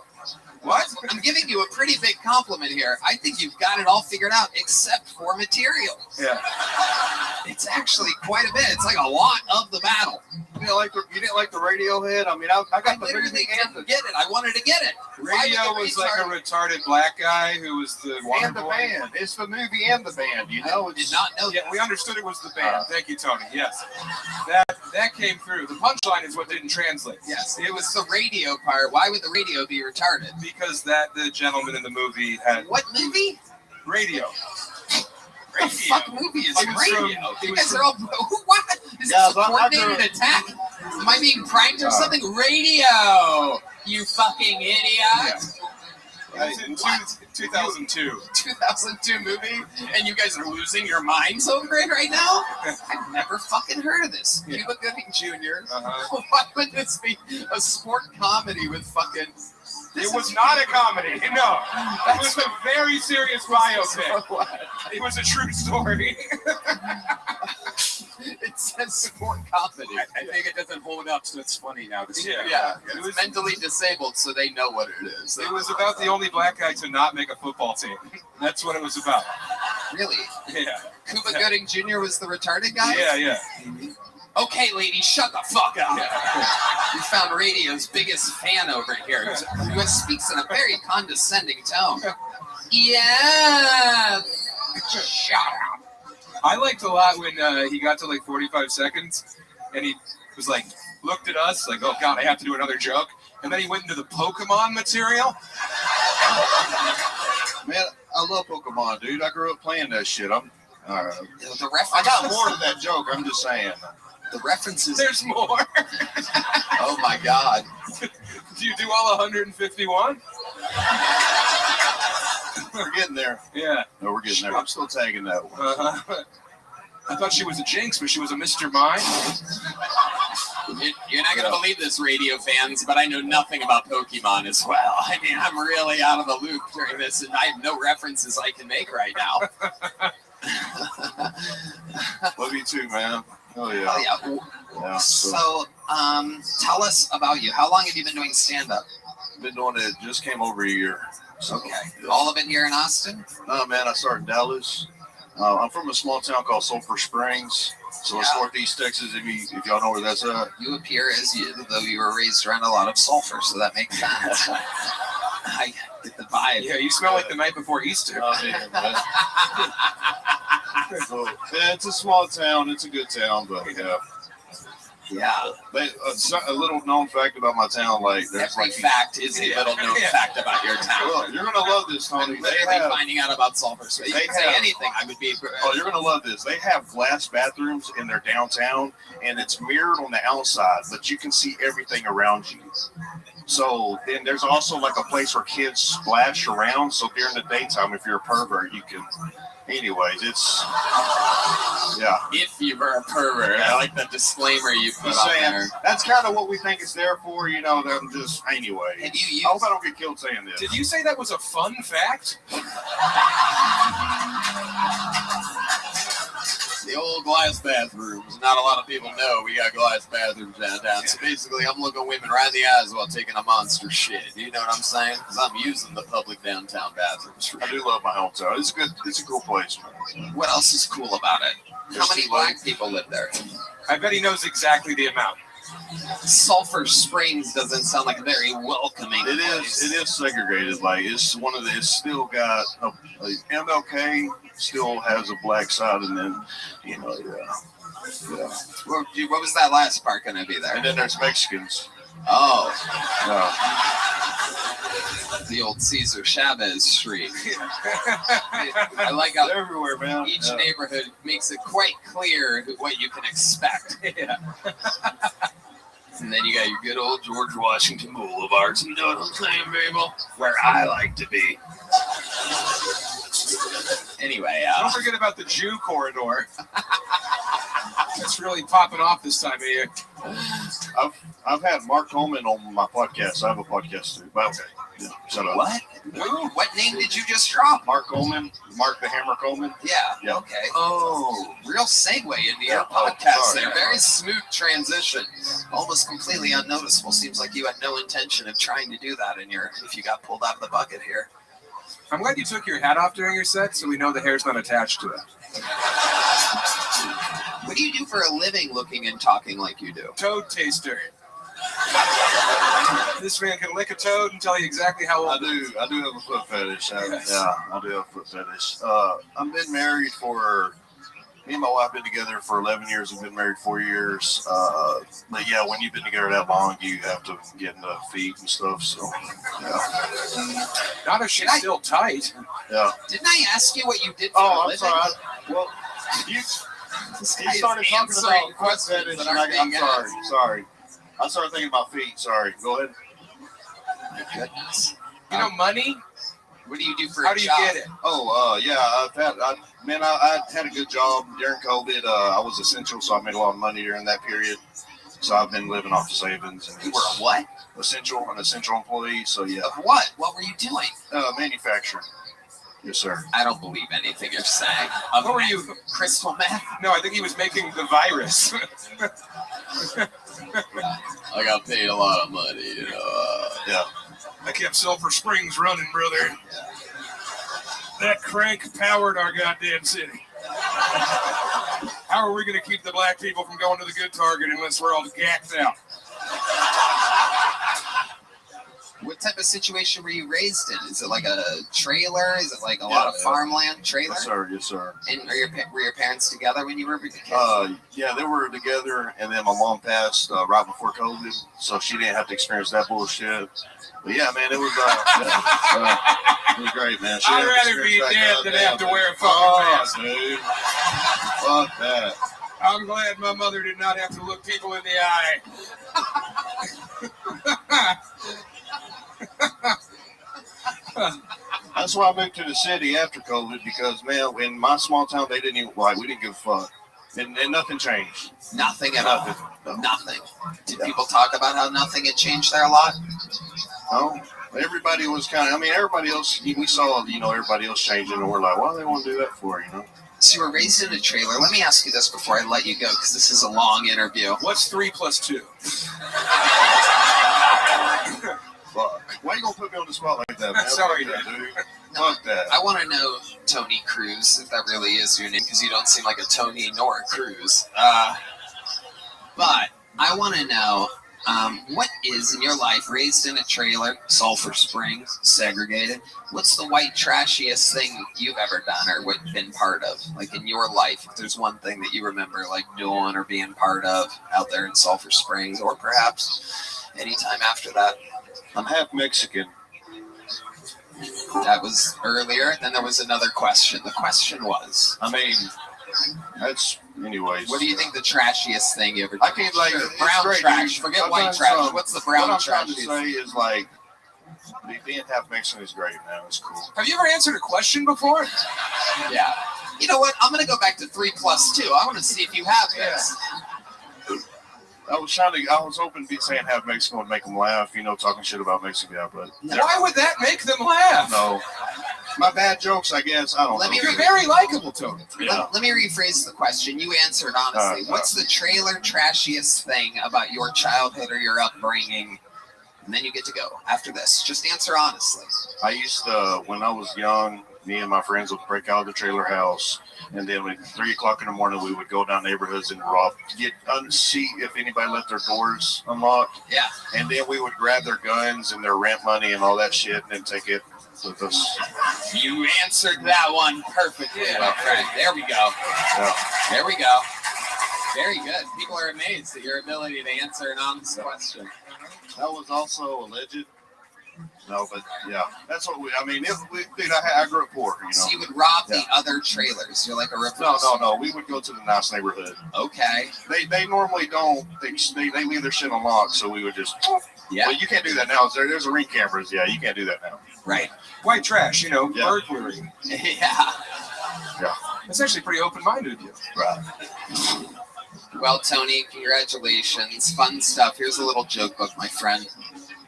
What? I'm giving you a pretty big compliment here. I think you've got it all figured out except for material. Yeah. It's actually quite a bit. It's like a lot of the battle. You didn't like the Radiohead? I mean, I got the literally didn't get it. I wanted to get it. Radio was like a retarded black guy who was the water and the boy. band. It's the movie and the band. You know, I did not know Yeah, that. we understood it was the band. Thank you, Tony. Yes. That came through. The punchline is what didn't translate. Yes, it was the radio part. Why would the radio be retarded? Because the gentleman in the movie had What movie? radio. What the fuck movie is It was radio? from- You it was guys are all what? Is Yeah, this a coordinated attack? Am I being pranked or something? Radio, you fucking idiot! It was in 2002. 2002 movie, and you guys are losing your minds over it right now? I've never fucking heard of this. Yeah. Cuba Gooding Jr. Uh-huh. Why would this be a sport comedy with fucking? It was not a comedy. No, it was a very serious biopic. It was a true story. It says sport comedy. I think it doesn't hold up, so it's funny now to see. Yeah, it was mentally disabled, so they know what it is. It was about the only black guy to not make a football team. That's what it was about. Really? Yeah. Cuba Gooding Jr. was the retarded guy? Yeah. Okay, ladies, shut the fuck up. You found radio's biggest fan over here, who speaks in a very condescending tone. Yeah. Shut up. I liked a lot when he got to like 45 seconds and he was like, looked at us like, oh God, I have to do another joke. And then he went into the Pokemon material. Man, I love Pokemon, dude. I grew up playing that shit. The references. I got more to that joke. I'm just saying. The references. There's more. Oh my God. Do you do all 151? We're getting there. Yeah. No, we're getting there. I'm still tagging that one. Uh-huh. I thought she was a Jinx, but she was a Mr. Mime. You're not going to believe this, radio fans, but I know nothing about Pokemon as well. I mean, I'm really out of the loop during this, and I have no references I can make right now. Love you too, man. Oh, yeah. Oh, yeah. So, tell us about you. How long have you been doing stand-up? Been doing it, just came over a year. So, okay. All of it here in Austin? No, man, I started in Dallas. I'm from a small town called Sulphur Springs. So it's northeast Texas, if y'all know where that's at. You appear as though you were raised around a lot of sulfur, so that makes sense. I get the vibe. Yeah, you smell like the night before Easter. Oh, yeah, so, yeah, it's a small town. It's a good town, but yeah. Yeah. A little known fact about my town, like there's every fact is a little known fact about your town. Well, you're gonna love this, Tony. I'm literally finding out about sulfur. So you can say anything. I would be. Oh, you're gonna love this. They have glass bathrooms in their downtown, and it's mirrored on the outside, but you can see everything around you. So then there's also like a place where kids splash around. So during the daytime, if you're a pervert, you can. Anyways, it's If you were a pervert, I like the disclaimer you put Just up saying, there. that's kind of what we think it's there for. You know, I'm just anyway. Have you used, I hope I don't get killed saying this. Did you say that was a fun fact? The old glass bathrooms. Not a lot of people know we got glass bathrooms downtown. So basically, I'm looking women right in the eyes while taking a monster shit. You know what I'm saying? Because I'm using the public downtown bathrooms. I do love my hometown. It's good. It's a cool place. What else is cool about it? How many black people live there? I bet he knows exactly the amount. Sulphur Springs doesn't sound like a very welcoming place. It is segregated. Like it's one of the. It's still got MLK still has a black side, and then yeah. What was that last part going to be there? And then there's Mexicans. Oh. The old Cesar Chavez Street. I like how they're everywhere, man. Each neighborhood makes it quite clear what you can expect. And then you got your good old George Washington Boulevards. You know what I'm saying, people? Where I like to be. Anyway, don't forget about the Jew corridor. That's really popping off this time of year. I've had Mark Coleman on my podcast. I have a podcast too. But okay, yeah, shut up. What? Ooh, what name did you just drop? Mark Coleman, Mark the Hammer Coleman. Yeah. Okay. Oh, real segue into your podcast there. Very smooth transition. Almost completely unnoticeable. Seems like you had no intention of trying to do that if you got pulled out of the bucket here. I'm glad you took your hat off during your set, so we know the hair's not attached to it. What do you do for a living looking and talking like you do? Toad taster. This man can lick a toad and tell you exactly how old. I do have a foot fetish. I do have a foot fetish. I've been married for. Me and my wife been together for 11 years. We've been married 4 years. But yeah, when you've been together that long, you have to get into feet and stuff. So yeah. Not if she's still tight. Yeah. Didn't I ask you what you did for a living? Sorry. Well, you started talking about foot fetish, and I'm sorry. I started thinking about feet. Sorry. Go ahead. My goodness. You know, money? What do you do for How a do you job? get it? Yeah, I had a good job during COVID. I was essential, so I made a lot of money during that period. So I've been living off the savings. And you were a what? An essential employee. So yeah. Of what? What were you doing? Manufacturing. Yes, sir. I don't believe anything you're saying. What were you? Crystal meth? No, I think he was making the virus. I got paid a lot of money, you know. Yeah. I kept Sulphur Springs running, brother. That crank powered our goddamn city. How are we going to keep the black people from going to the good target unless we're all gacked out? What type of situation were you raised in? Is it like a trailer? Is it like a lot of farmland trailer? Yes, sir. And were your parents together when you were a kid? Yeah, they were together, and then my mom passed right before COVID, so she didn't have to experience that bullshit. But yeah, man, it was it was great, man. I'd rather be dead than have to wear a fucking mask. Dude. Fuck that. I'm glad my mother did not have to look people in the eye. That's why I moved to the city after COVID, because man, in my small town, we didn't give a fuck, and nothing changed. Nothing at all. Nothing. Did people talk about how nothing had changed there a lot? No, everybody was everybody else. We saw, everybody else changing, and we're like, why do they want to do that for, So you were raised in a trailer. Let me ask you this before I let you go, because this is a long interview. What's 3 + 2? Fuck. Why you gonna put me on the spot like that, man? Sorry, dude. Fuck that. I want to know, Tony Cruz, if that really is your name, because you don't seem like a Tony nor a Cruz. But I want to know, what is in your life, raised in a trailer, Sulphur Springs, segregated, what's the white trashiest thing you've ever done or been part of? Like in your life, if there's one thing that you remember like doing or being part of out there in Sulphur Springs, or perhaps anytime after that. I'm half Mexican. That was earlier. Then there was another question. The question was, that's anyways. What do you think the trashiest thing you ever did? I can't brown great, trash. Dude. Forget white trash. What's the brown trash? What I'm trash? trying to say is like being half Mexican is great, man. It's cool. Have you ever answered a question before? Yeah. You know what? I'm gonna go back to 3 + 2. I want to see if you have this. I was hoping to be saying half Mexican would make them laugh, talking shit about Mexico, but why would that make them laugh? No. My bad jokes, I guess. I don't know. You're very likable, Tony. Yeah. Let me rephrase the question. You answered honestly. What's the trailer trashiest thing about your childhood or your upbringing? And then you get to go after this. Just answer honestly. I used to, when I was young, me and my friends would break out of the trailer house, and then at 3 o'clock in the morning, we would go down neighborhoods and see if anybody left their doors unlocked. Yeah. And then we would grab their guns and their rent money and all that shit, and then take it with us. You answered that one perfectly, my friend. There we go. Yeah. There we go. Very good. People are amazed at your ability to answer an honest question. That was also alleged. No, but yeah, that's what I mean, dude, I grew up poor, you know. So you would rob the other trailers. You're like a rip. No. We would go to the nice neighborhood. Okay. They normally don't. They leave their shit unlocked, so we would just. Yeah. Well, you can't do that now. There's ring cameras. Yeah, you can't do that now. Right. White trash, burglary. Yeah. Yeah. That's actually pretty open-minded of you. Right. Well, Tony, congratulations. Fun stuff. Here's a little joke book, my friend.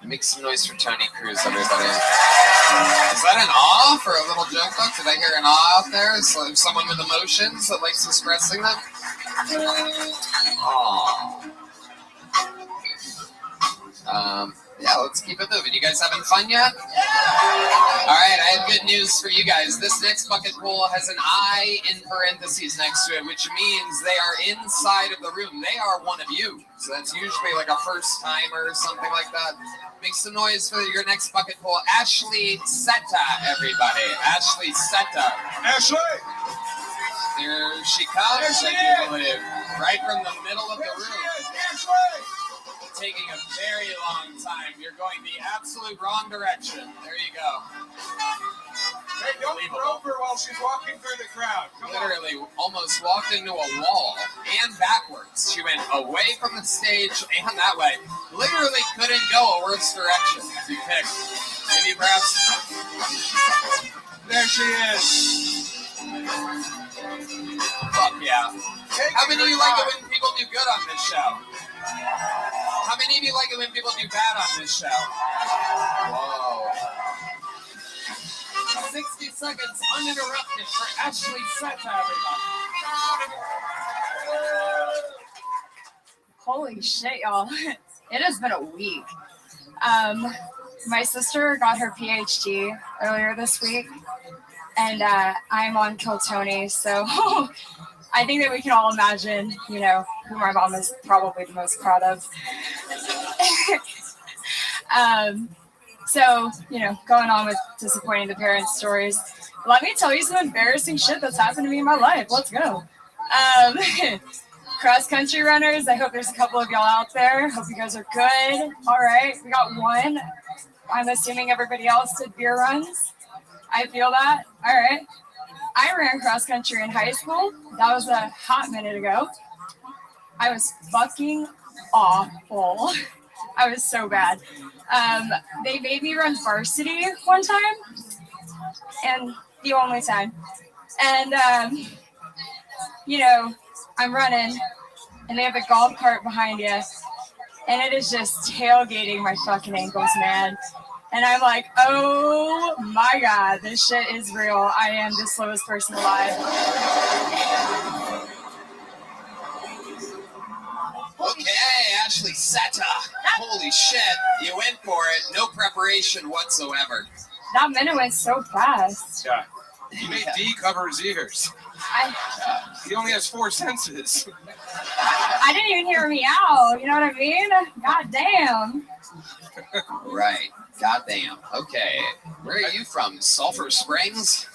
Make some noise for Tony Cruz, everybody. Is that an awe for a little joke book? Did I hear an awe out there? Is someone with emotions that likes expressing them? Aw. Yeah, let's keep it moving. You guys having fun yet? All right, I have good news for you guys. This next bucket pool has an I in parentheses next to it, which means they are inside of the room. They are one of you. So that's usually like a first timer or something like that. Make some noise for your next bucket pool. Ashley Seta, everybody. Ashley Seta. Ashley! There she comes, I do believe. Right from the middle of the room. Taking a very long time. You're going the absolute wrong direction. There you go. Hey, don't throw her while she's walking through the crowd. Literally almost walked into a wall and backwards. She went away from the stage and that way. Literally couldn't go a worse direction if you picked. Maybe perhaps. There she is. Fuck yeah. How many of you like it when people do good on this show? How many of you like it when people do bad on this show? Whoa. 60 seconds uninterrupted for Ashley Seta, everybody. Holy shit, y'all. It has been a week. My sister got her PhD earlier this week, and I'm on Kill Tony, so I think that we can all imagine, who my mom is probably the most proud of. So, going on with disappointing the parents stories, let me tell you some embarrassing shit that's happened to me in my life. Let's go. Cross-country runners, I hope there's a couple of y'all out there. Hope you guys are good. All right, we got one. I'm assuming everybody else did beer runs. I feel that. All right. I ran cross-country in high school. That was a hot minute ago. I was fucking awful. I was so bad. They made me run varsity one time, and the only time. And, I'm running, and they have a golf cart behind you, and it is just tailgating my fucking ankles, man. And I'm like, oh my God, this shit is real. I am the slowest person alive. Okay, Ashley Seta. Holy shit, you went for it. No preparation whatsoever. That minute went so fast. Yeah. You made D cover his ears. He only has 4 senses. I didn't even hear a meow. You know what I mean? God damn. Right. Goddamn. Okay. Where are you from? Sulphur Springs?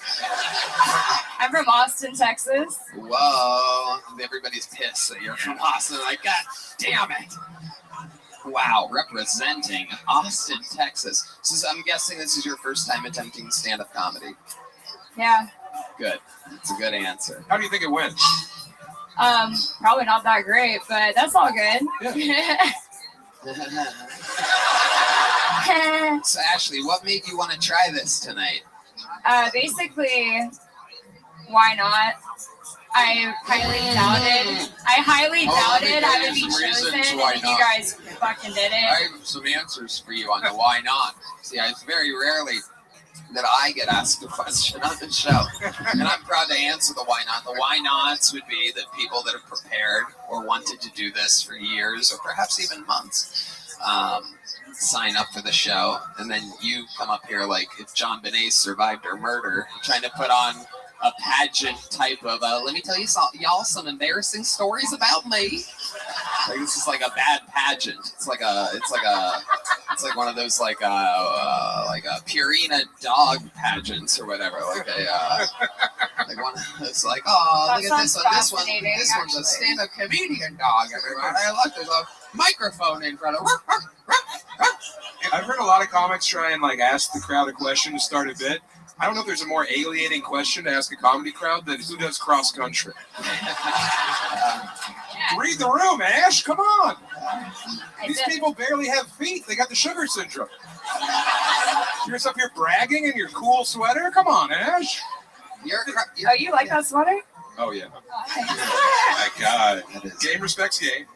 I'm from Austin, Texas. Whoa. Everybody's pissed that you're from Austin. Like, God damn it. Wow. Representing Austin, Texas. I'm guessing this is your first time attempting stand-up comedy. Yeah. Good. It's a good answer. How do you think it went? Probably not that great, but that's all good. Yeah. So, Ashley, what made you want to try this tonight? Basically, why not? I highly doubted I would be chosen, and you guys fucking did it. I have some answers for you on the why not. See, it's very rarely that I get asked a question on the show, and I'm proud to answer the why not. The why nots would be that people that have prepared or wanted to do this for years or perhaps even months sign up for the show, and then you come up here like if John Benet survived her murder, trying to put on a pageant type of let me tell you some embarrassing stories about me. Like this is like a bad pageant. It's like one of those like a Purina dog pageants or whatever. Like one. It's like, oh, that look at this one. This one's actually. a stand-up comedian dog. Everybody, look, there's a microphone in front of. I've heard a lot of comics try and like ask the crowd a question to start a bit. I don't know if there's a more alienating question to ask a comedy crowd than who does cross country. Read the room, Ash. Come on. These people barely have feet. They got the sugar syndrome. You're just up here bragging in your cool sweater. Come on, Ash. Oh, you like that sweater? Oh yeah. My God. Game respects game.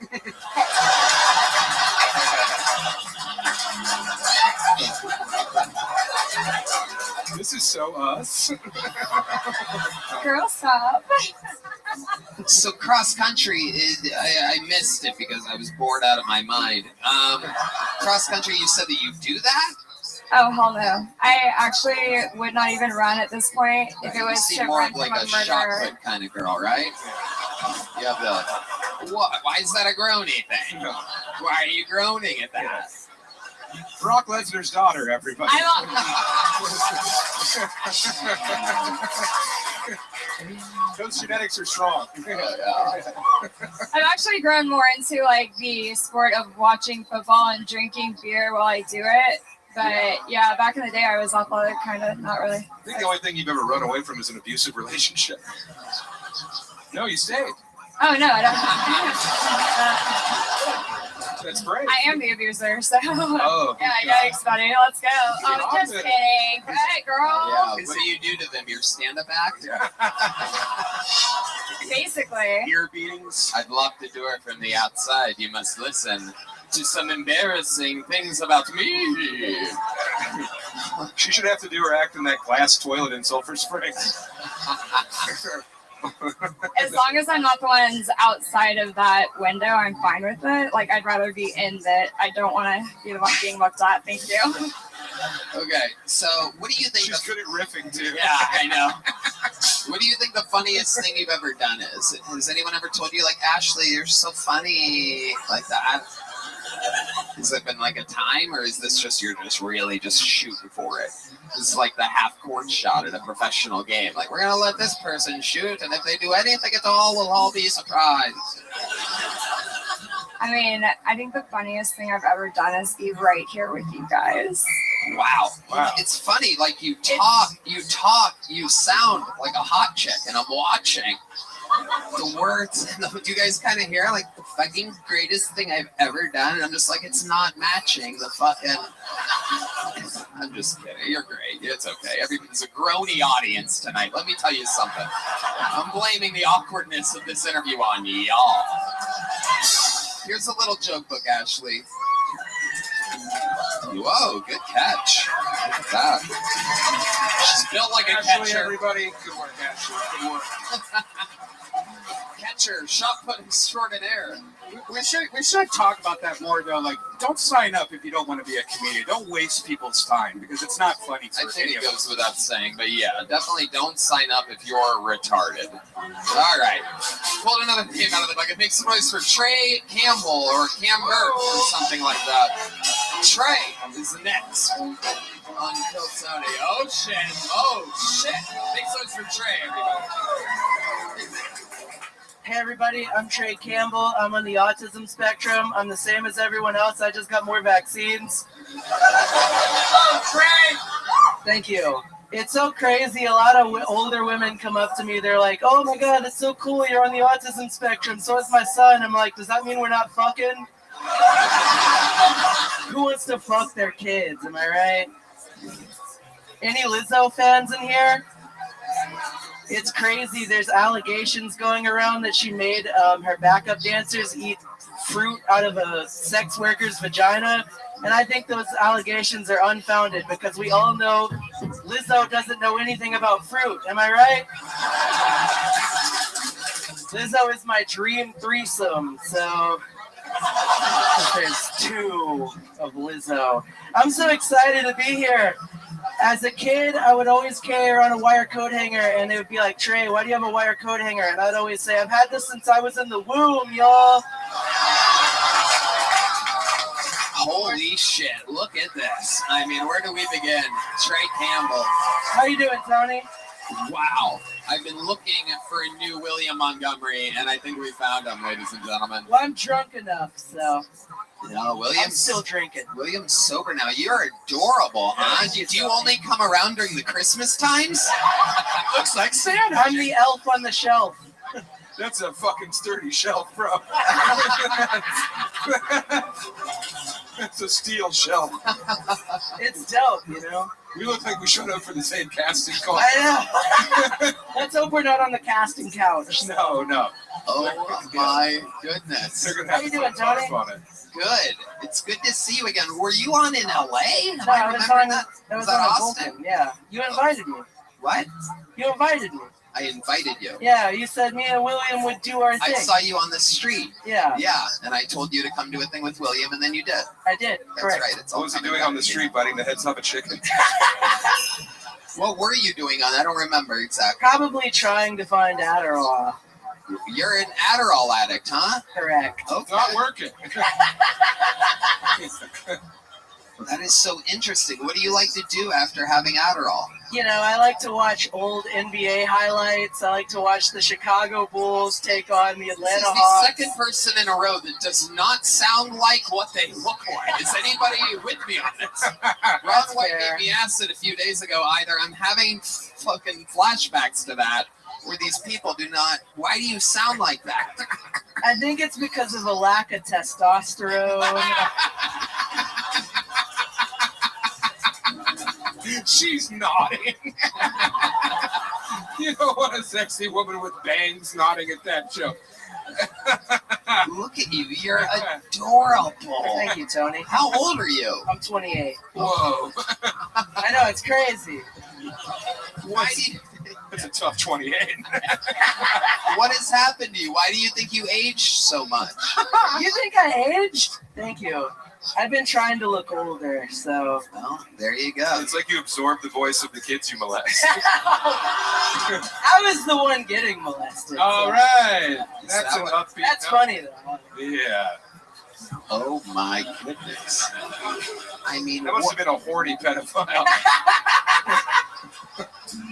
This is so us. Girl, stop. So cross country, I missed it because I was bored out of my mind. Cross country, you said that you do that? Oh, hell no. I actually would not even run at this point if it was You to seem more run of like from a a shot murderer. put kind of girl, right? You have the, what? Why is that a groany thing? Why are you groaning at that? Brock Lesnar's daughter, everybody. Those genetics are strong. I've actually grown more into like the sport of watching football and drinking beer while I do it. But yeah, back in the day, I was athletic, kind of, not really. I think the only thing you've ever run away from is an abusive relationship. No, you stayed. Oh no, I don't. That's great. I am the abuser, so Oh, yeah, yikes, buddy. Let's go. Oh, just kidding. Hey, girl. Yeah, what do you do to them? Your stand-up act? Basically. Ear beatings? I'd love to do it from the outside. You must listen to some embarrassing things about me. She should have to do her act in that glass toilet in Sulphur Springs. As long as I'm not the ones outside of that window, I'm fine with it. Like, I'd rather be in it. I don't want to be the one being looked at. Thank you. Okay, so what do you think? She's good at riffing, too. Yeah, I know. What do you think the funniest thing you've ever done is? Has anyone ever told you, like, Ashley, you're so funny, like that? Has it been like a time, or is this just you're just really just shooting for it? It's like the half-court shot at a professional game. Like, we're going to let this person shoot, and if they do anything at all, we'll all be surprised. I mean, I think the funniest thing I've ever done is be right here with you guys. Wow. It's funny, like you talk, you sound like a hot chick, and I'm watching the words. Do you guys kind of hear like the fucking greatest thing I've ever done? And I'm just like, it's not matching the fucking. I'm just kidding. You're great. It's okay. Everybody's a groany audience tonight. Let me tell you something. I'm blaming the awkwardness of this interview on y'all. Here's a little joke book, Ashley. Whoa, good catch. Look at that. She's built like a Ashley, catcher. everybody. Good work, Ashley. Good work. Catcher, shot put extraordinaire. We should talk about that more though. Like, don't sign up if you don't want to be a comedian. Don't waste people's time because it's not funny for I think any it of us. goes without saying, but yeah, definitely don't sign up if you're retarded. All right, pulled another name out of the bucket. Make some noise for Trey Campbell or Cambert or something like that. Trey is next on Kill Tony. Oh shit! Make some noise for Trey, everybody. Hey everybody, I'm Trey Campbell. I'm on the autism spectrum. I'm the same as everyone else. I just got more vaccines. Trey! Thank you. It's so crazy. A lot of older women come up to me. They're like, oh my God, it's so cool. You're on the autism spectrum. So is my son. I'm like, does that mean we're not fucking? Who wants to fuck their kids? Am I right? Any Lizzo fans in here? It's crazy. There's allegations going around that she made her backup dancers eat fruit out of a sex worker's vagina. And I think those allegations are unfounded because we all know Lizzo doesn't know anything about fruit. Am I right? Lizzo is my dream threesome. So there's two of Lizzo. I'm so excited to be here. As a kid, I would always carry around a wire coat hanger, and they would be like, Trey, why do you have a wire coat hanger? And I'd always say, I've had this since I was in the womb, y'all. Holy shit, look at this. I mean, where do we begin? Trey Campbell. How you doing, Tony? Wow. I've been looking for a new William Montgomery, and I think we found him, ladies and gentlemen. Well, I'm drunk enough, so. No, I'm William's still drinking. William's sober now. You're adorable, huh? Do you only come around during the Christmas times? Looks like Santa. I'm the elf on the shelf. That's a fucking sturdy shelf, bro. That's a steel shelf. It's dope, you know. We look like we showed up for the same casting call. I know. Let's hope we're not on the casting couch. No. Oh my goodness. They're gonna How have you to doing, put a tarp Tony? on it. Good. It's good to see you again. Were you on in LA? Am No, I I was remembering on. that? That was that on Austin? Vulcan. Yeah, you invited me. What? You invited me. I invited you. Yeah, you said me and William would do our thing. I saw you on the street. Yeah. Yeah, and I told you to come do a thing with William, and then you did. I did. That's Correct. right. It's all What was he coming doing back on the to me. street, biting the heads off a chicken? What were you doing on? I don't remember exactly. Probably trying to find Adderall. You're an Adderall addict, huh? Correct. It's not working. That is so interesting. What do you like to do after having Adderall? You know, I like to watch old NBA highlights. I like to watch the Chicago Bulls take on the This Atlanta is the Hawks. second person in a row that does not sound like what they look like. Is anybody with me on this? Ron White fair. made me acid a few days ago. Either I'm having fucking flashbacks to that, or these people do not. Why do you sound like that? I think it's because of a lack of testosterone. She's nodding. You don't want a sexy woman with bangs nodding at that joke. Look at you. You're adorable. Thank you, Tony. How old are you? I'm 28. Whoa. I know, it's crazy. Why do you, That's a tough 28. what has happened to you? Why do you think you aged so much? You think I aged? Thank you. I've been trying to look older, so. Well, there you go. It's like you absorbed the voice of the kids you molest. I was the one getting molested. All right. That's that an what- upbeat. That's funny, though. Yeah. Oh my goodness. I mean, That must have been a horny pedophile.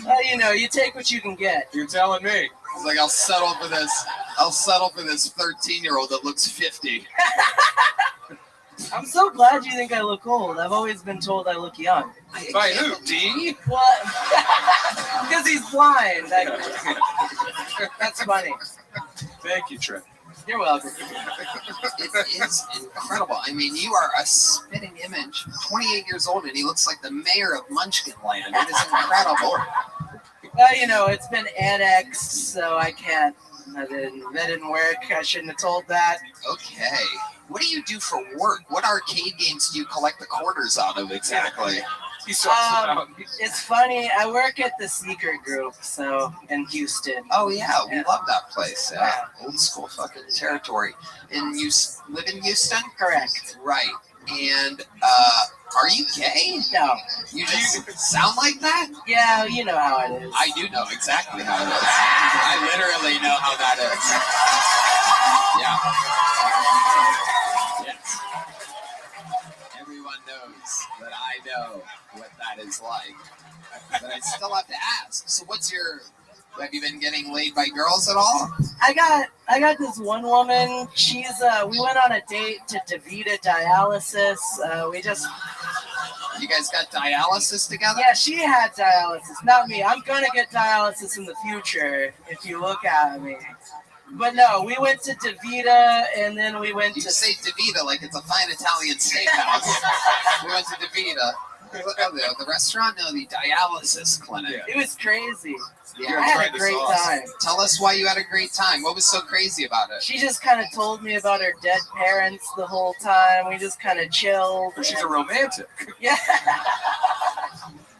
Well, you know, you take what you can get. You're telling me. It's like I'll settle for this 13-year-old that looks 50. I'm so glad you think I look old. I've always been told I look young. By who? D? What? Because he's blind. That's funny. Thank you, Trent. You're welcome. It is incredible. I mean, you are a spitting image. 28 years old, and he looks like the mayor of Munchkin Land. It is incredible. Well, you know, it's been annexed, so I can't. That didn't work. I shouldn't have told that. Okay. What do you do for work? What arcade games do you collect the quarters out of exactly? He sorts it out. It's funny. I work at the Secret Group, so in Houston. Oh yeah, we Yeah. love that place. Yeah. Old school fucking territory. And you live in Houston? Correct. Right. And are you gay? No. You just sound like that? Yeah, you know how it is. I do know exactly how it is. I literally know how that is. Yeah. Yes. Everyone knows that I know what that is like. But I still have to ask. So have you been getting laid by girls at all? I got this one woman. She's we went on a date to DaVita dialysis. You guys got dialysis together? Yeah, she had dialysis, not me. I'm gonna get dialysis in the future if you look at me. But no, we went to DaVita and then we went You to say DaVita like it's a fine Italian steakhouse. We went to DaVita. The restaurant? No, the dialysis clinic. It was crazy. Yeah, I had a great time. Tell us why you had a great time. What was so crazy about it? She just kind of told me about her dead parents the whole time. We just kind of chilled. She's a romantic. Yeah.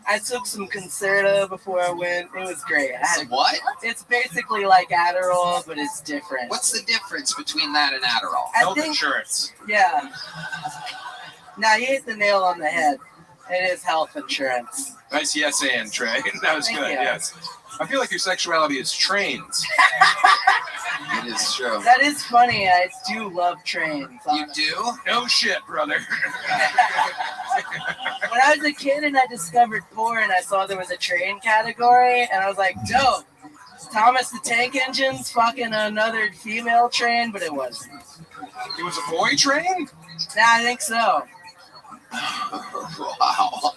I took some Concerta before I went. It was great. What? It's basically like Adderall, but it's different. What's the difference between that and Adderall? Health insurance. Yeah. Now you hit the nail on the head. It is health insurance. Nice yes and, Trey. That was Thank good, you. yes. I feel like your sexuality is trains. It is true. That is funny. I do love trains. You do? No shit, brother. When I was a kid and I discovered porn, I saw there was a train category, and I was like, dope. Thomas the Tank Engine's fucking another female train, but it wasn't. It was a boy train? Yeah, I think so. Wow.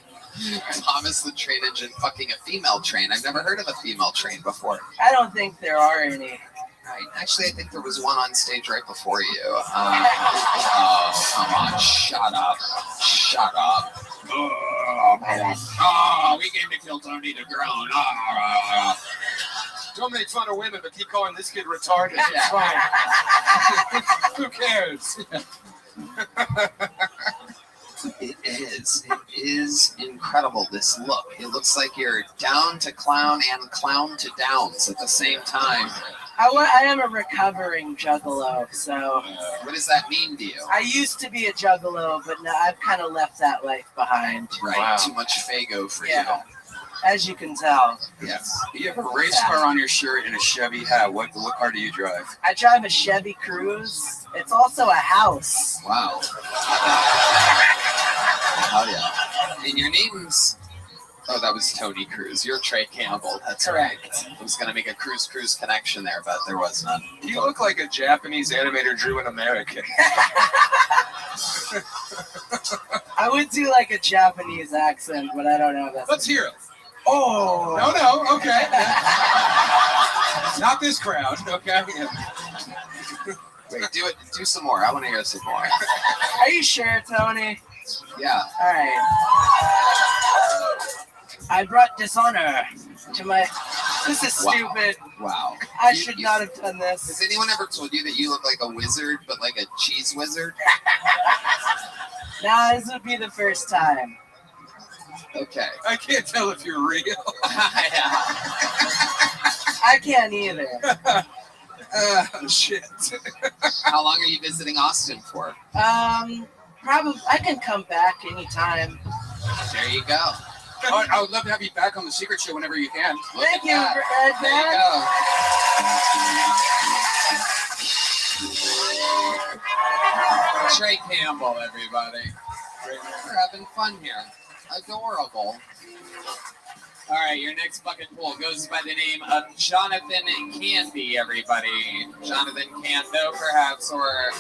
Thomas the Train Engine fucking a female train. I've never heard of a female train before. I don't think there are any. Right. Actually, I think there was one on stage right before you. Oh, come on. Shut up. Shut up. Oh, we came to kill Tony the Grown. Don't make fun of women, but keep calling this kid retarded. It's fine. Who cares? It is incredible, this look. It looks like you're down to clown and clown to downs at the same time. I am a recovering juggalo, so. What does that mean to you? I used to be a juggalo, but now I've kind of left that life behind. Right, Wow. Too much Fago for Yeah. you. As you can tell. Yes. You have a race car on your shirt and a Chevy hat. What car do you drive? I drive a Chevy Cruze. It's also a house. Wow. Oh, yeah. And your name's... Oh, that was Tony Cruz. You're Trey Campbell. That's correct. Right. I was going to make a Cruz connection there, but there was none. You look like a Japanese animator drew an American. I would do like a Japanese accent, but I don't know if that's. Let's hear it. Oh. No, okay. Not this crowd, okay? Wait, do some more. I want to hear some more. Are you sure, Tony? Yeah. All right. I brought dishonor to my. This is stupid. Wow. I should not have done this. Has anyone ever told you that you look like a wizard, but like a cheese wizard? Nah, this would be the first time. Okay. I can't tell if you're real. I can't either. Shit. How long are you visiting Austin for? Probably I can come back anytime. There you go. Oh, I would love to have you back on the Secret Show whenever you can. Thank you, There you go. Trey Campbell, everybody. We're having fun here. Adorable. All right, your next bucket pool goes by the name of Jonathan Canby, everybody. Jonathan Cando, perhaps, or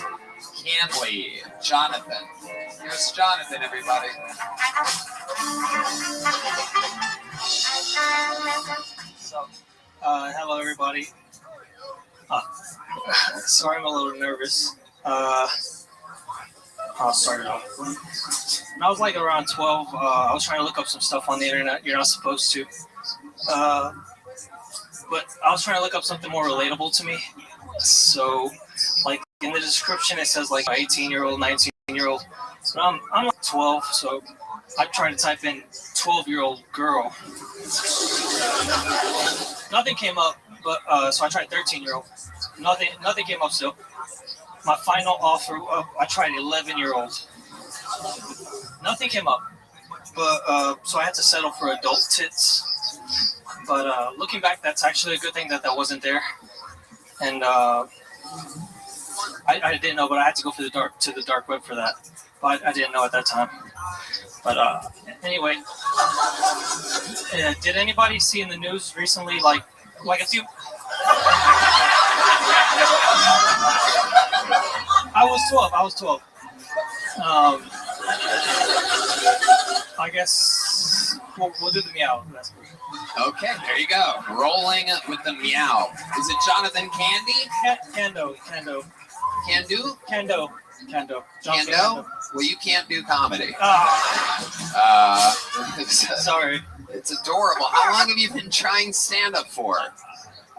Canley. Jonathan. Here's Jonathan, everybody. So, hello, everybody. Sorry, I'm a little nervous. I'll start it off. When I was like around 12, I was trying to look up some stuff on the internet. You're not supposed to. But I was trying to look up something more relatable to me. So, like in the description, it says like 18-year-old, 19-year-old. But I'm like 12, so I tried to type in 12-year-old girl. Nothing came up, but so I tried 13-year-old. Nothing came up still. My final offer, I tried 11-year-old. Nothing came up, but so I had to settle for adult tits. But looking back, that's actually a good thing that wasn't there. And I didn't know, but I had to go to the dark web for that. But I didn't know at that time. But anyway, did anybody see in the news recently, like a few? I was 12. I guess we'll do the meow. That's cool. Okay, there you go. Rolling with the meow. Is it Jonathan Candy? Cando. Cando? Well, you can't do comedy. Sorry. It's adorable. How long have you been trying stand-up for?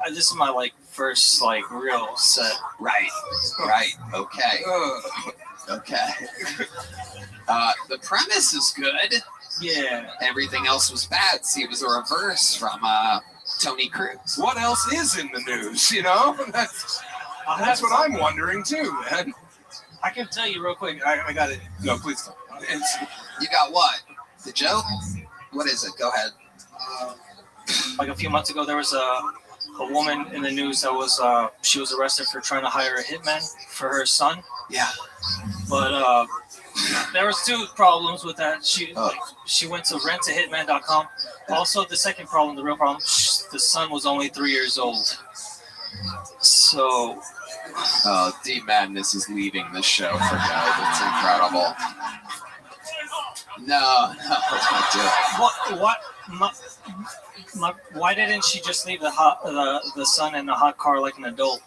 This is my first real set. Right. Okay. Okay. The premise is good. Yeah. Everything else was bad. See, it was a reverse from Tony Cruz. What else is in the news, you know? That's what I'm wondering, too, man. I can tell you real quick. I got it. No, please don't. You got what? The joke? What is it? Go ahead. Like a few months ago, there was a woman in the news that was she was arrested for trying to hire a hitman for her son. Yeah. But there was two problems with that. She went to rentahitman.com. Also, the second problem, the real problem, the son was only 3 years old. So Oh, D Madness is leaving the show for good. It's incredible. No, don't do it. Why didn't she just leave the son in the hot car like an adult?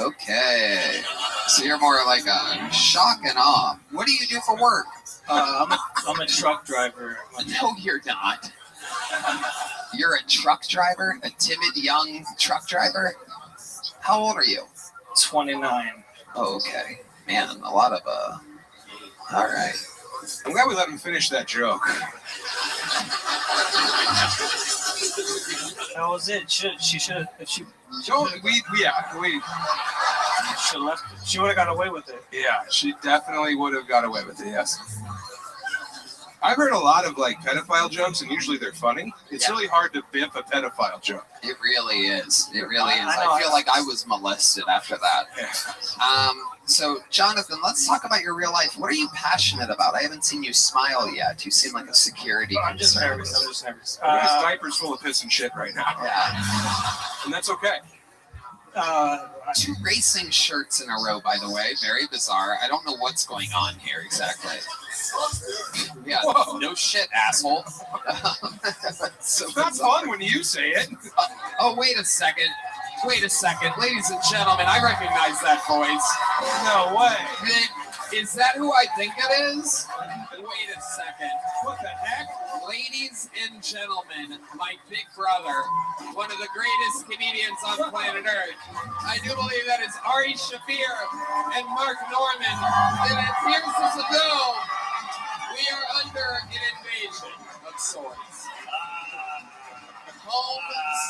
Okay, so you're more like a shock and awe. What do you do for work? I'm a truck driver. No, you're not. You're a truck driver? A timid young truck driver? How old are you? 29. Oh, okay. Man, a lot of all right. I'm glad we let him finish that joke. That was it. She should if she. We should left. She would have got away with it. Yeah, she definitely would have got away with it. Yes. I've heard a lot of like pedophile jokes, and usually they're funny. It's really hard to bip a pedophile joke. It really is. It really is. I feel like I was molested after that. Yeah. So, Jonathan, let's talk about your real life. What are you passionate about? I haven't seen you smile yet. You seem like a security I'm just concern. nervous. I'm just nervous. His diaper's full of piss and shit right now. Yeah. And that's okay. 2 racing shirts in a row, by the way. Very bizarre. I don't know what's going on here exactly. Yeah, Whoa. no shit, asshole. So that's fun when you say it. Oh, wait a second. Wait a second. Ladies and gentlemen, I recognize that voice. No way. Is that who I think it is? Wait a second. What the heck? Ladies and gentlemen, my big brother, one of the greatest comedians on planet Earth. I do believe that is Ari Shafir and Mark Norman. And it appears as though we are under an invasion of sorts. Home,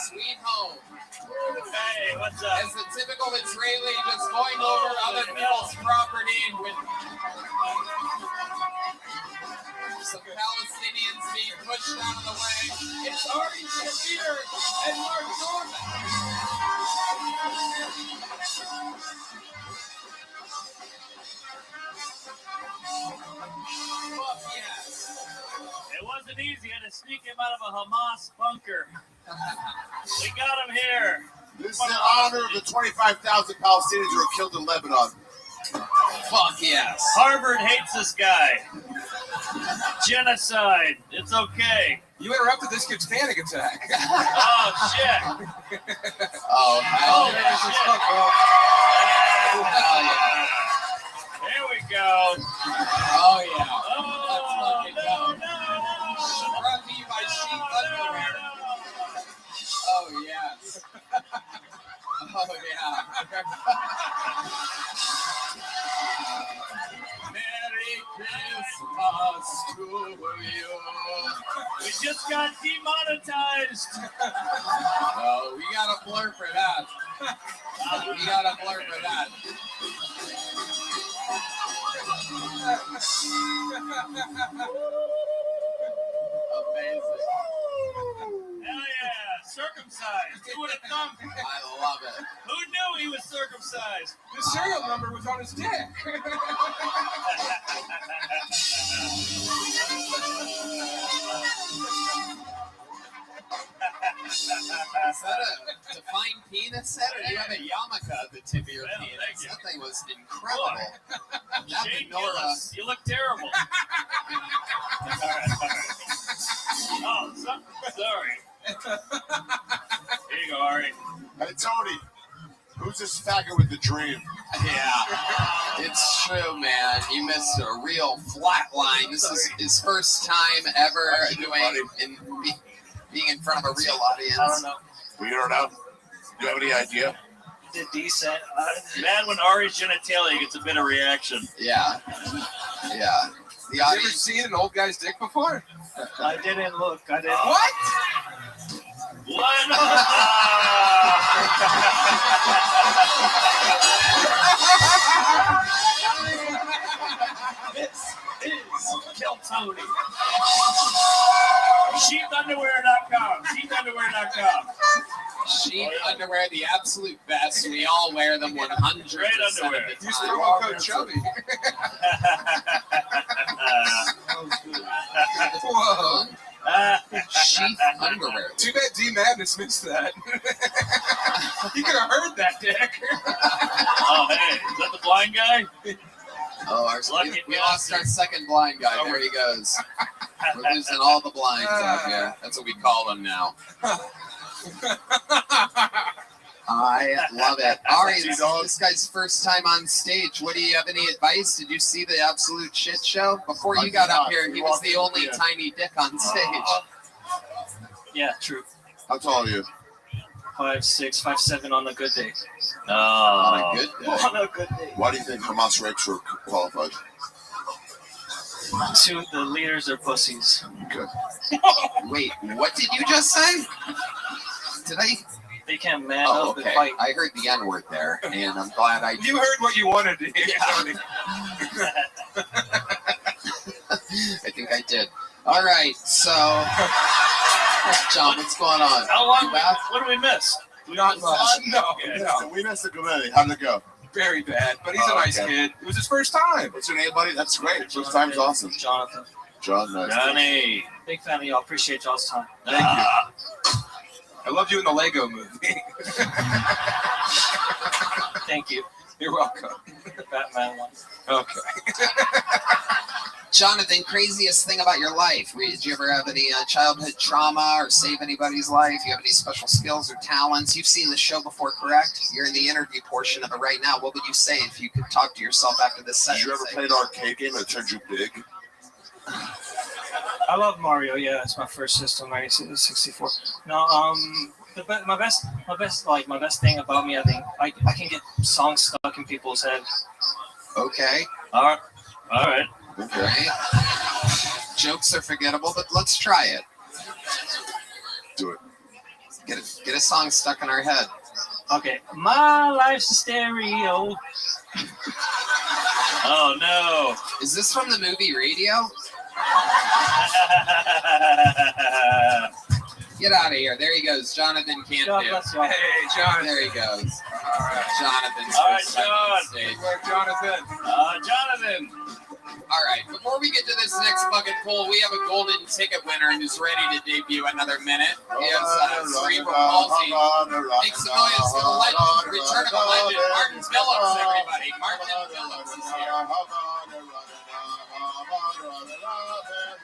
sweet home. Hey, what's up? As the typical Israeli just going over other people's property with some Palestinians being pushed out of the way. It's Ari Shafir and Mark Norman. Fuck yes. It wasn't easy. I had to sneak him out of a Hamas bunker. We got him here. This is in honor of the 25,000 Palestinians who were killed in Lebanon. Fuck yes. Harvard hates this guy. Genocide. It's okay. You interrupted this kid's panic attack. Oh, shit. Oh, hell yeah. Hell yeah. There we go. Oh, yeah. Oh, let's fucking go. Brought to you by Sheep Underwear. Oh, yes. Oh, yeah. Merry Christmas to you. We just got demonetized. Oh, we got a blur for that. We got a blur for that. Amazing. Hell yeah. Circumcised. Who would have thunk? I love it. Who knew he was circumcised? The serial number was on his dick. Is that a defined penis set, or do you have a yarmulke at the tip of your penis? That thing was incredible. That Shane menorah. Gillis, you look terrible. Oh, sorry. Here you go, Ari. Hey, Tony, who's this faggot with the dream? Yeah, it's true, man. You missed a real flat line. This is his first time ever being in front of a real audience. I don't know. We don't know. Do you have any idea? Did decent. Man, when Ari's genitalia gets a bit of reaction. Yeah. Yeah. The Have you ever audience. seen an old guy's dick before? I didn't look. I didn't. What? This is Kill Tony. Sheepundderwear.com. Sheepundderwear.com. Sheep underwear, the absolute best. We all wear them 100% Great underwear. of the Use time. promo code Chubby. Whoa. Sheep underwear. Too bad D Madness missed that. He could have heard that dick. blind guy. Oh, we lost our second blind guy. There he goes. We're losing all the blinds out here. That's what we call them now. I love it. Ari, this guy's first time on stage. What do you have any advice? Did you see the absolute shit show? Before you got up here, he was the only tiny dick on stage. Yeah, true. How tall are you? 5'6", 5'7" on a good day. On a good day. On a good day. Why do you think Hamas rapes are qualified? Two of the leaders are pussies. Okay. Wait, what did you just say? Did I? They can't man up and okay. fight. I heard the N-word there, and I'm glad I. You heard what you wanted to hear. Yeah. I think I did. All right, so John, what's going on? How long? What did we miss? Not much. No. We missed the committee. How'd it go? Very bad, but he's a nice kid. It was his first time. What's your name, buddy? That's great. First time's awesome. Jonathan. John, nice. Johnny. Big fan of y'all. Appreciate y'all's time. Thank you. I loved you in the Lego movie. Thank you. You're welcome. Batman one. Okay. Jonathan, craziest thing about your life? Did you ever have any childhood trauma or save anybody's life? You have any special skills or talents? You've seen the show before, correct? You're in the interview portion of it right now. What would you say if you could talk to yourself after this session? Did you ever play an arcade game that turned you big? I love Mario. Yeah, it's my first system, 64. No, my best thing about me, I think, I can get songs stuck in people's heads. Okay. All right. Okay. Jokes are forgettable, but let's try it. Do it. Get a song stuck in our head. Okay. My life's a stereo. Oh no. Is this from the movie Radio? Get out of here. There he goes. Jonathan can't do. Hey, John. There he goes. All right. Jonathan's All right, first time on stage. Jonathan. Jonathan. All right. Before we get to this next bucket pool, we have a golden ticket winner who's ready to debut another minute. He has cerebral palsy. Make some noise for the legend, return of the legend, Martin Phillips, everybody. Martin Phillips is here.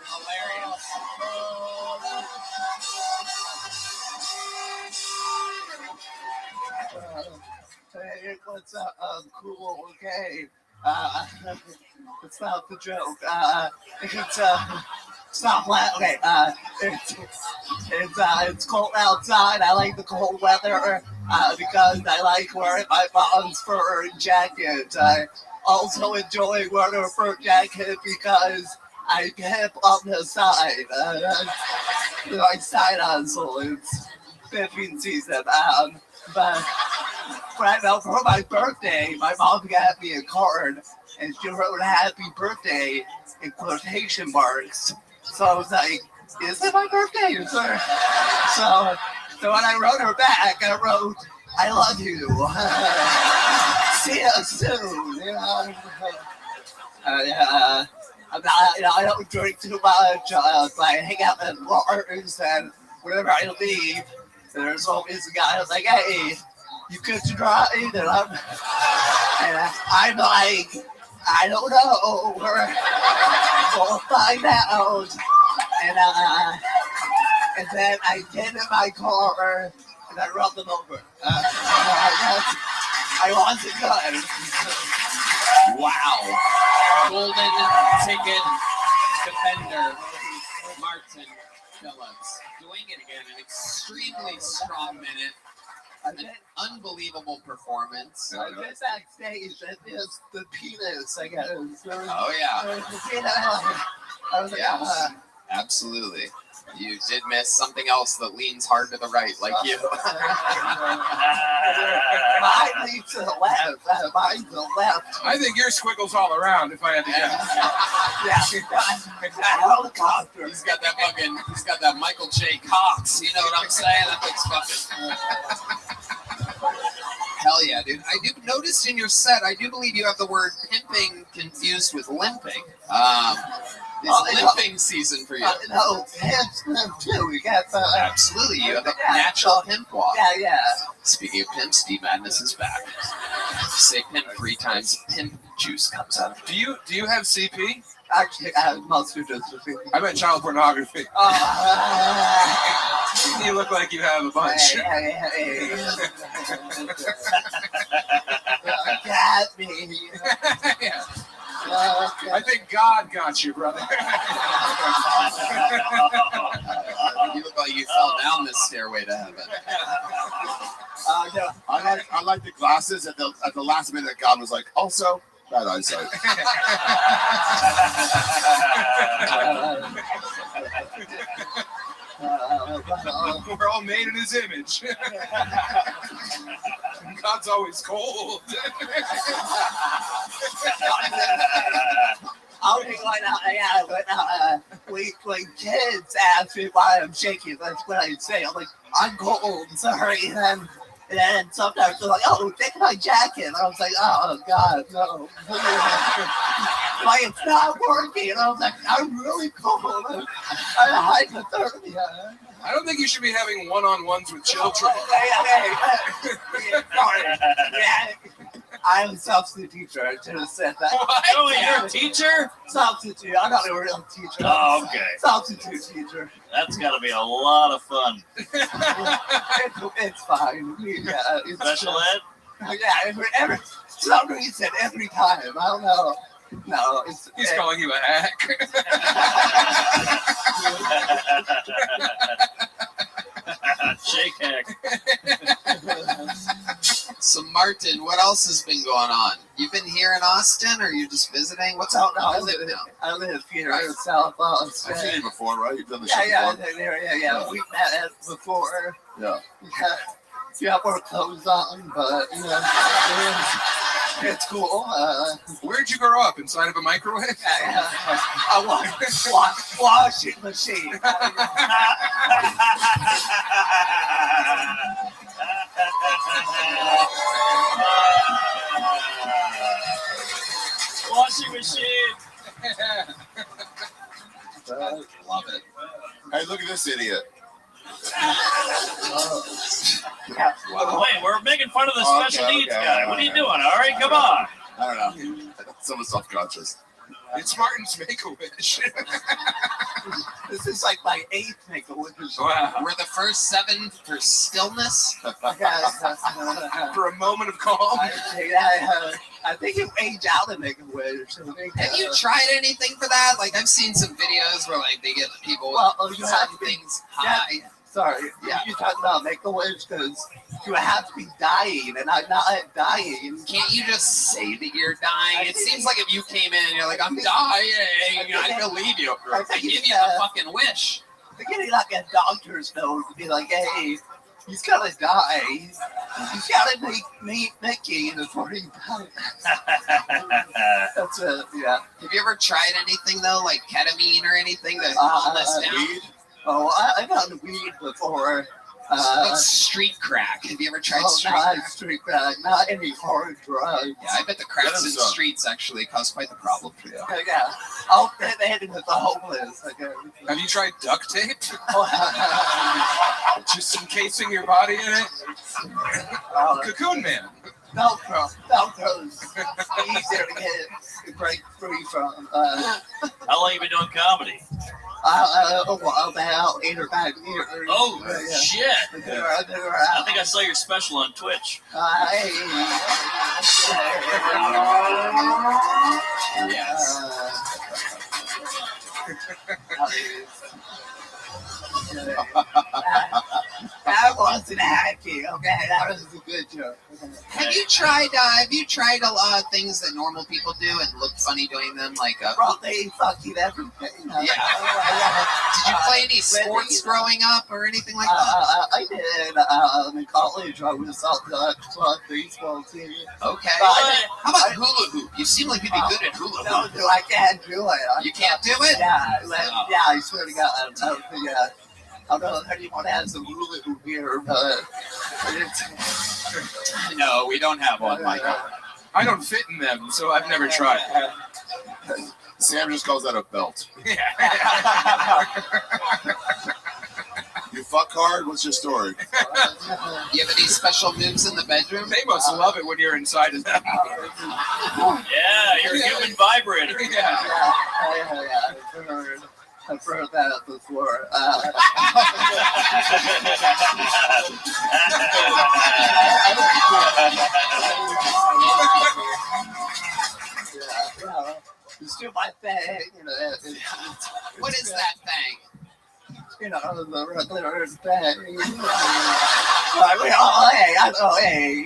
Hilarious. Hey, what's up? Cool, okay. It's not the joke. Stop laughing. Okay, it's cold outside. I like the cold weather because I like wearing my mom's fur jacket. I also enjoy wearing a fur jacket because I hip on the side. My side hustle. It's 15 season. But right now for my birthday, my mom got me a card and she wrote "Happy Birthday" in quotation marks. So I was like, "Is it my birthday?" So when I wrote her back, I wrote, "I love you. See you soon." You know. I don't drink too much. I hang out at bars, and whenever I leave, there's always a guy who's like, "Hey, you could drive," and I'm like, "I don't know. We'll find out." And then I get in my car and I run them over. I want to go. Wow. Golden ticket defender, Martin Phillips. Doing it again. An extremely strong minute. An unbelievable performance. I went backstage and it's the penis, I guess. Oh, yeah. The penis. I was like, yes, absolutely. You did miss something else that leans hard to the right, like you. Mine leans to the left. Mine's to the left. I think your squiggles all around, if I had to guess. Helicopter. He's got that Michael J. Cox. You know what I'm saying? That thing's fucking. Hell yeah, dude. I do notice in your set, I do believe you have the word pimping confused with limping. It's limping season for you. No, hemp's limp too. We got Absolutely, you have a natural hemp walk. Yeah. Speaking of pimp, Steve Madness is back. Say pimp 3 times, pimp juice comes out. Do you have CP? Actually, I have muscular dystrophy. I meant child pornography. You look like you have a bunch. Got me. Yeah. I think God got you, brother. You look like you fell down this stairway to heaven. No, I like the glasses. At the last minute, God was like, also bad eyesight. We're all made in His image. God's always cold. I'll be like, when kids ask me why I'm shaking, that's what I say. I'm like, I'm cold, sorry. And then sometimes they're like, oh, take my jacket. And I was like, oh, God, no. Like, it's not working. And I was like, I'm really cold. I'm hypothermia. I don't think you should be having one-on-ones with children. I'm a substitute teacher. I should have said that. What? Oh, you're a teacher? Substitute. I'm not a real teacher. Oh, okay. Substitute teacher. That's got to be a lot of fun. It's fine. Special ed? Yeah, some reason, every time. I don't know. No, he's calling you a hack. Shake hack. So Martin, what else has been going on? You've been here in Austin, or are you just visiting? What's out now? I live here in South Austin. I've seen you before, right? You've done the Yeah, show before. yeah. We've met before. Yeah. You have more clothes on, but it's cool. Where'd you grow up? Inside of a microwave? A washing machine. Washing machine. Love it. Hey, look at this idiot. Wait, we're making fun of the special needs guy. What are you doing? All right, come on. I don't know. Someone's self-conscious. It's Martin's Make-A-Wish. This is like my 8th Make-A-Wish. Wow. We're the first 7 for stillness. For a moment of calm. I think you age out and Make-A-Wish. Have you tried anything for that? Like, I've seen some videos where like they get people you have to things high. Sorry, you're talking about Make-A-Wish because you have to be dying, and I'm not dying. Can't you just say that you're dying? It seems like if you came in and you're like, I'm dying, I believe you. I give you the fucking wish. They're getting like a doctor's note to be like, hey, he's gonna die. He's gotta meet Mickey before he dies. That's it, yeah. Have you ever tried anything though, like ketamine or anything to calm this down? Weed? Oh, I've done weed before. What's street crack? Have you ever tried street crack? Street crack, not any hard drugs. Yeah, I bet the cracks in the streets actually cause quite the problem for you. Yeah, I'll they had it with the homeless. Have you tried duct tape? Just encasing your body in it? Cocoon Man. Velcro's easier to break free from. How long you been doing comedy? About 8 or 5 years. Oh, shit. I think I saw your special on Twitch. That wasn't hacking, okay? That was a good joke. Have you tried a lot of things that normal people do and look funny doing them? Like they fucking everything. Yeah. Did you play any sports growing up or anything like that? I did. In college, I was on the club baseball team. Okay. How about hula hoop? You seem like you'd be good at hula hoop. No, I can't do it. You can't do it? Yeah, I swear to God. I don't know if anyone has a hula hoop here, but no, we don't have one, Michael. I don't fit in them, so I've never tried. Sam just calls that a belt. You fuck hard? What's your story? You have any special moves in the bedroom? They must love it when you're inside of them. Yeah, you're a human vibrator. I've heard that before. Just do my thing. What is that thing? The regular thing.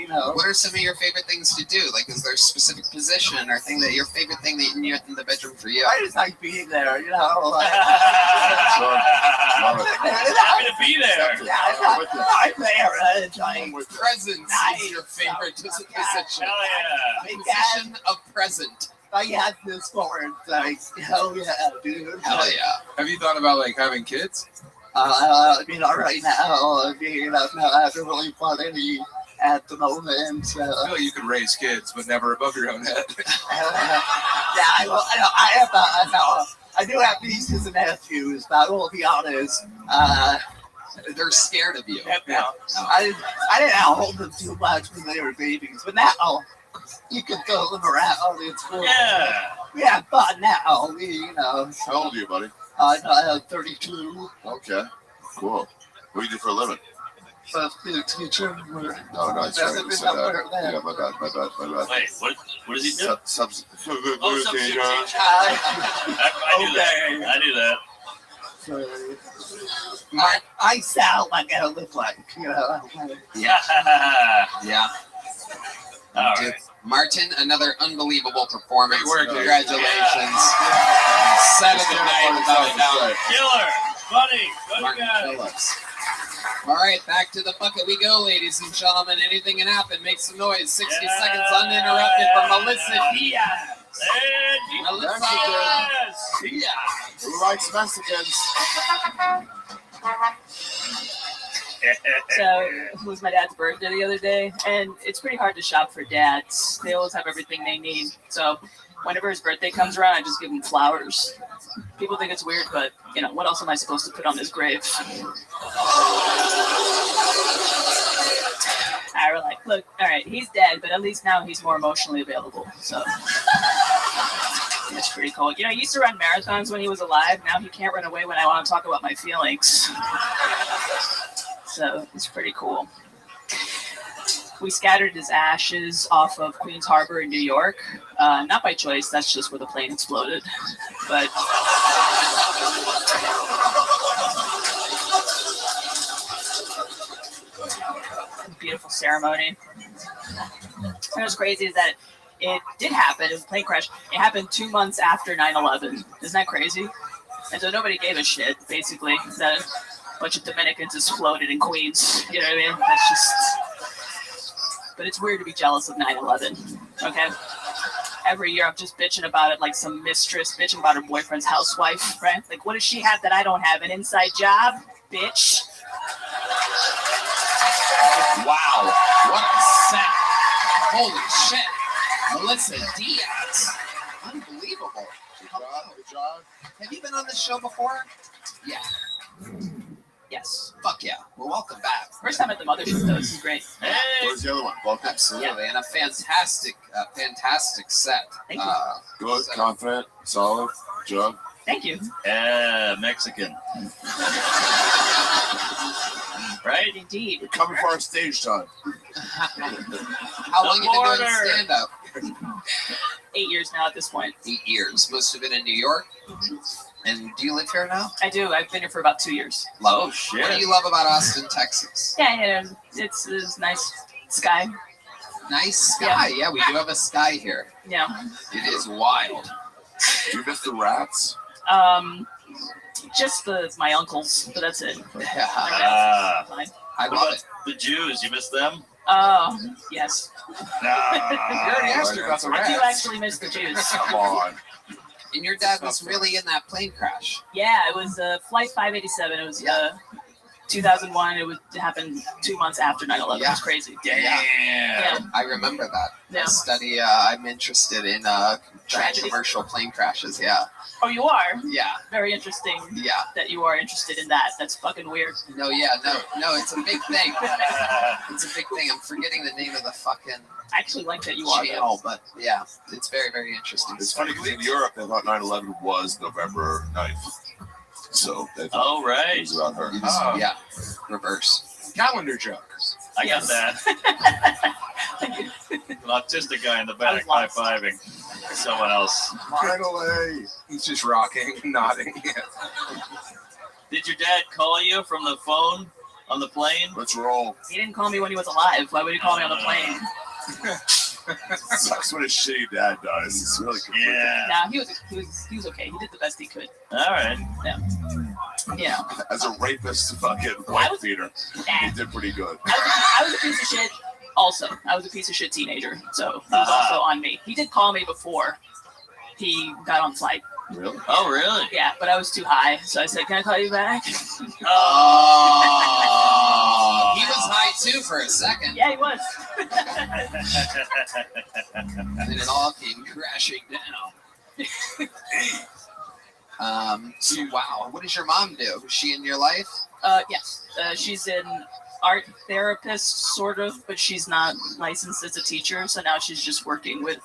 What are some of your favorite things to do? Like, is there a specific position or thing that your favorite thing that you in the bedroom for you? I just like being there, Happy to be there. I'm there. Presence is your favorite position. Hell yeah. Position of present. I had this for it. Like, hell yeah, dude. Hell yeah. Have you thought about like having kids? Right now, I haven't really thought any at the moment. I feel like you could raise kids, but never above your own head. I do have nieces and nephews, but I will be honest. They're scared of you. I didn't hold them too much when they were babies, but now you can throw them around. It's cool. Yeah. We have fun now. How old are you, buddy? I'm 32. Okay, cool. What do you do for a living? Teacher. No, it's right. Yeah, my bad. Wait, what does he do? Substitute Substitute teacher. teacher. I do that. I sound like I look like, Yeah. All right. Martin, another unbelievable performance. Great work, dude. Congratulations. 7 of 9 without a doubt. Killer. Buddy. Good Martin guy. Phillips. All right, back to the bucket we go, ladies and gentlemen. Anything can happen. Make some noise. 60 seconds uninterrupted from Melissa Diaz. Melissa Diaz. Who likes Mexicans? So it was my dad's birthday the other day, and it's pretty hard to shop for dads. They always have everything they need. So whenever his birthday comes around, I just give him flowers. People think it's weird, but what else am I supposed to put on his grave? I was like, look, all right, he's dead, but at least now he's more emotionally available. So that's pretty cool. I used to run marathons when he was alive. Now he can't run away when I want to talk about my feelings. So it's pretty cool. We scattered his ashes off of Queens Harbor in New York. Not by choice, that's just where the plane exploded. But beautiful ceremony. And what's crazy is that it did happen. It was a plane crash. It happened 2 months after 9/11. Isn't that crazy? And so nobody gave a shit, basically, that a bunch of Dominicans exploded in Queens. You know what I mean? That's just... But it's weird to be jealous of 9/11, okay? Every year I'm just bitching about it like some mistress bitching about her boyfriend's housewife, right? Like, what does she have that I don't have? An inside job? Bitch. Wow, what a set. Holy shit. Melissa Diaz. Unbelievable. Good job. Have you been on this show before? Yeah. Yes. Fuck yeah. Well, welcome back. First time at the mothership, though. This is great. Hey. Where's the other one? Welcome. Absolutely. And a fantastic set. Thank you. Good, confident, solid, job. Thank you. Yeah, Mexican. Right? Indeed. We're coming for our stage time. How long have you been doing stand-up? 8 years now at this point. 8 years. Most have been in New York. And do you live here now? I do. I've been here for about 2 years. Love. Oh, shit. What do you love about Austin, Texas? Yeah, it's nice sky. Nice sky. Yeah, we do have a sky here. Yeah. It is wild. Do you miss the rats? Just my uncles, but that's it. Yeah. Fine. I love it. The Jews, you miss them? Oh, yes. You already asked her about the rats. I do actually miss the Jews. Come on. And your dad was really in that plane crash. Yeah, it was flight 587. It was 2001. It happened 2 months after 9/11. It was crazy. Yeah. I remember that. Yeah. I study. I'm interested in Tragedy. commercial plane crashes. Yeah. Oh, you are? Yeah. Very interesting. Yeah. That you are interested in that. That's fucking weird. No. It's a big thing. It's a big thing. I'm forgetting the name of the fucking. I actually like that you are. channel, but yeah, it's very, very interesting. It's funny because in Europe, they thought 9/11 was November 9th. So they thought Oh, right. it was about her. Yeah, reverse. Calendar joke. I got that. An autistic guy in the back high-fiving someone else. Finally. He's just rocking, nodding. Did your dad call you from the phone on the plane? Let's roll. He didn't call me when he was alive. Why would he call me on the plane? Sucks when a shitty dad dies. It's really confusing. Yeah. Nah, he was okay. He did the best he could. All right. Yeah. Yeah. As a rapist, fucking wife beater, he did pretty good. I was a piece of shit. Also, I was a piece of shit teenager, so it was also on me. He did call me before he got on flight. Really? Oh, really? Yeah, but I was too high, so I said, "Can I call you back?" Oh, he was high too for a second. Yeah, he was. And it all came crashing down. So wow, what does your mom do? Is she in your life? Yes. She's an art therapist, sort of, but she's not licensed as a teacher, so now she's just working with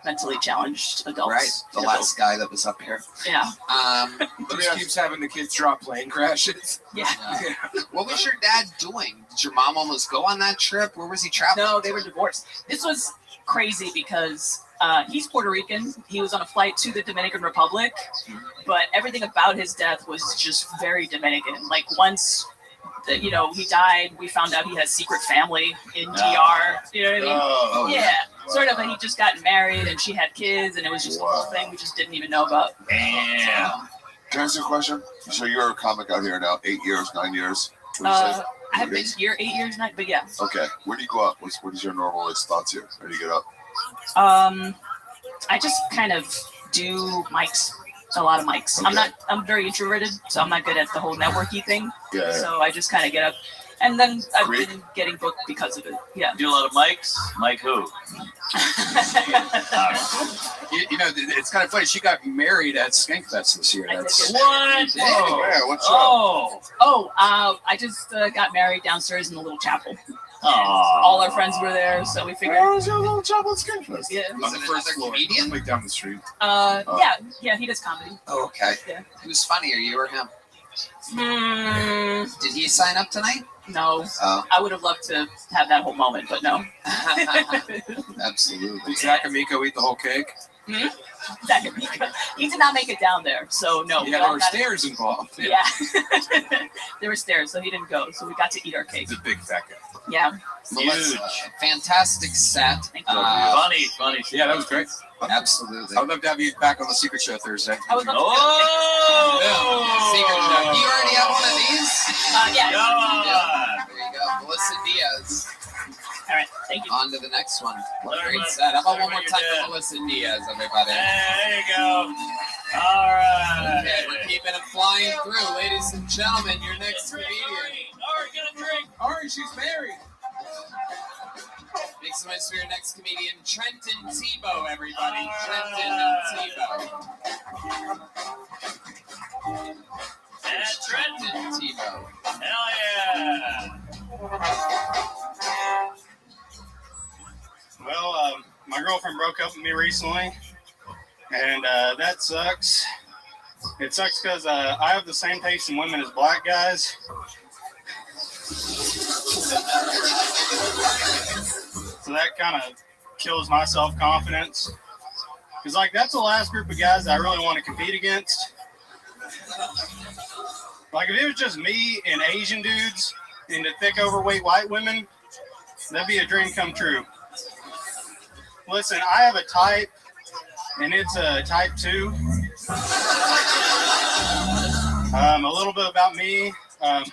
mentally challenged adults. Right, the last guy that was up here. Yeah. Just keeps having the kids drop plane crashes. Yeah. What was your dad doing? Did your mom almost go on that trip? Where was he traveling? No, they were divorced. This was crazy because he's Puerto Rican. He was on a flight to the Dominican Republic, but everything about his death was just very Dominican. Like once, he died, we found out he had a secret family in DR. You know what I mean? Oh, yeah. Sort of. He just got married and she had kids, and it was just a whole thing we just didn't even know about. Yeah. Can I ask you a question? So you're a comic out here now, 8 years, 9 years? I haven't been here 8 years now, but yeah. Okay. Where do you go up? What is your normal spots here? How do you get up? I just kind of do mics. A lot of mics. Okay. I'm very introverted, so I'm not good at the whole networky thing. Yeah. So I just kind of get up. And then I've been getting booked because of it. Yeah. Do a lot of mics? Mike who? It's kind of funny. She got married at Skankfest this year. That's What? Whoa. Yeah, what's I just got married downstairs in the little chapel. Oh. All our friends were there, so we figured. Where was your little chapel at Skankfest? Yeah. on the first floor, comedian? like down the street. Yeah, he does comedy. Oh, okay. Yeah. Who's funnier, you or him? Mm, Did he sign up tonight? no. Oh. I would have loved to have that whole moment, but no. Absolutely. Did Zach Amico eat the whole cake? He did not make it down there, so no. Yeah, there were stairs involved. Yeah. There were stairs, so he didn't go. So we got to eat our cake. He's a big fat guy. Yeah. Melissa, fantastic set. Funny. Yeah, that was great. Absolutely. I would love to have you back on the Secret Show Thursday. I would love to. Secret show. Do you already have one of these? Yeah. There you go. Melissa Diaz. All right. Thank you. On to the next one. Great set. How about one more time for Melissa Diaz, everybody? There you go. All right. Okay, we're keeping it flying through. Ladies and gentlemen, your next comedian. Ari, get a drink. Ari, she's married. Make some noise for your next comedian, Trenton Tebow, everybody. Trenton Tebow. And Trenton Tebow. Hell yeah. Well, my girlfriend broke up with me recently, and that sucks. It sucks because I have the same taste in women as black guys. So that kind of kills my self-confidence. Because, that's the last group of guys that I really want to compete against. Like, if it was just me and Asian dudes and the thick, overweight white women, that'd be a dream come true. Listen, I have a type, and it's a type 2. A little bit about me. I'm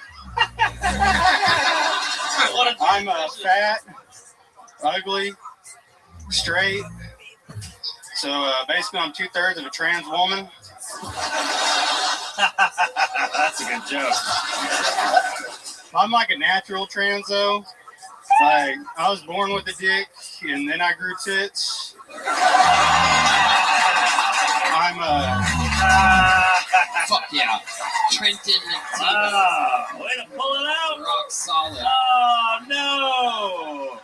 fat, ugly, straight. So basically, I'm 2/3 of a trans woman. That's a good joke. I'm like a natural trans though. Like I was born with a dick, and then I grew tits. I'm Fuck yeah. Trenton and Way to pull it out. Rock solid. Oh, no.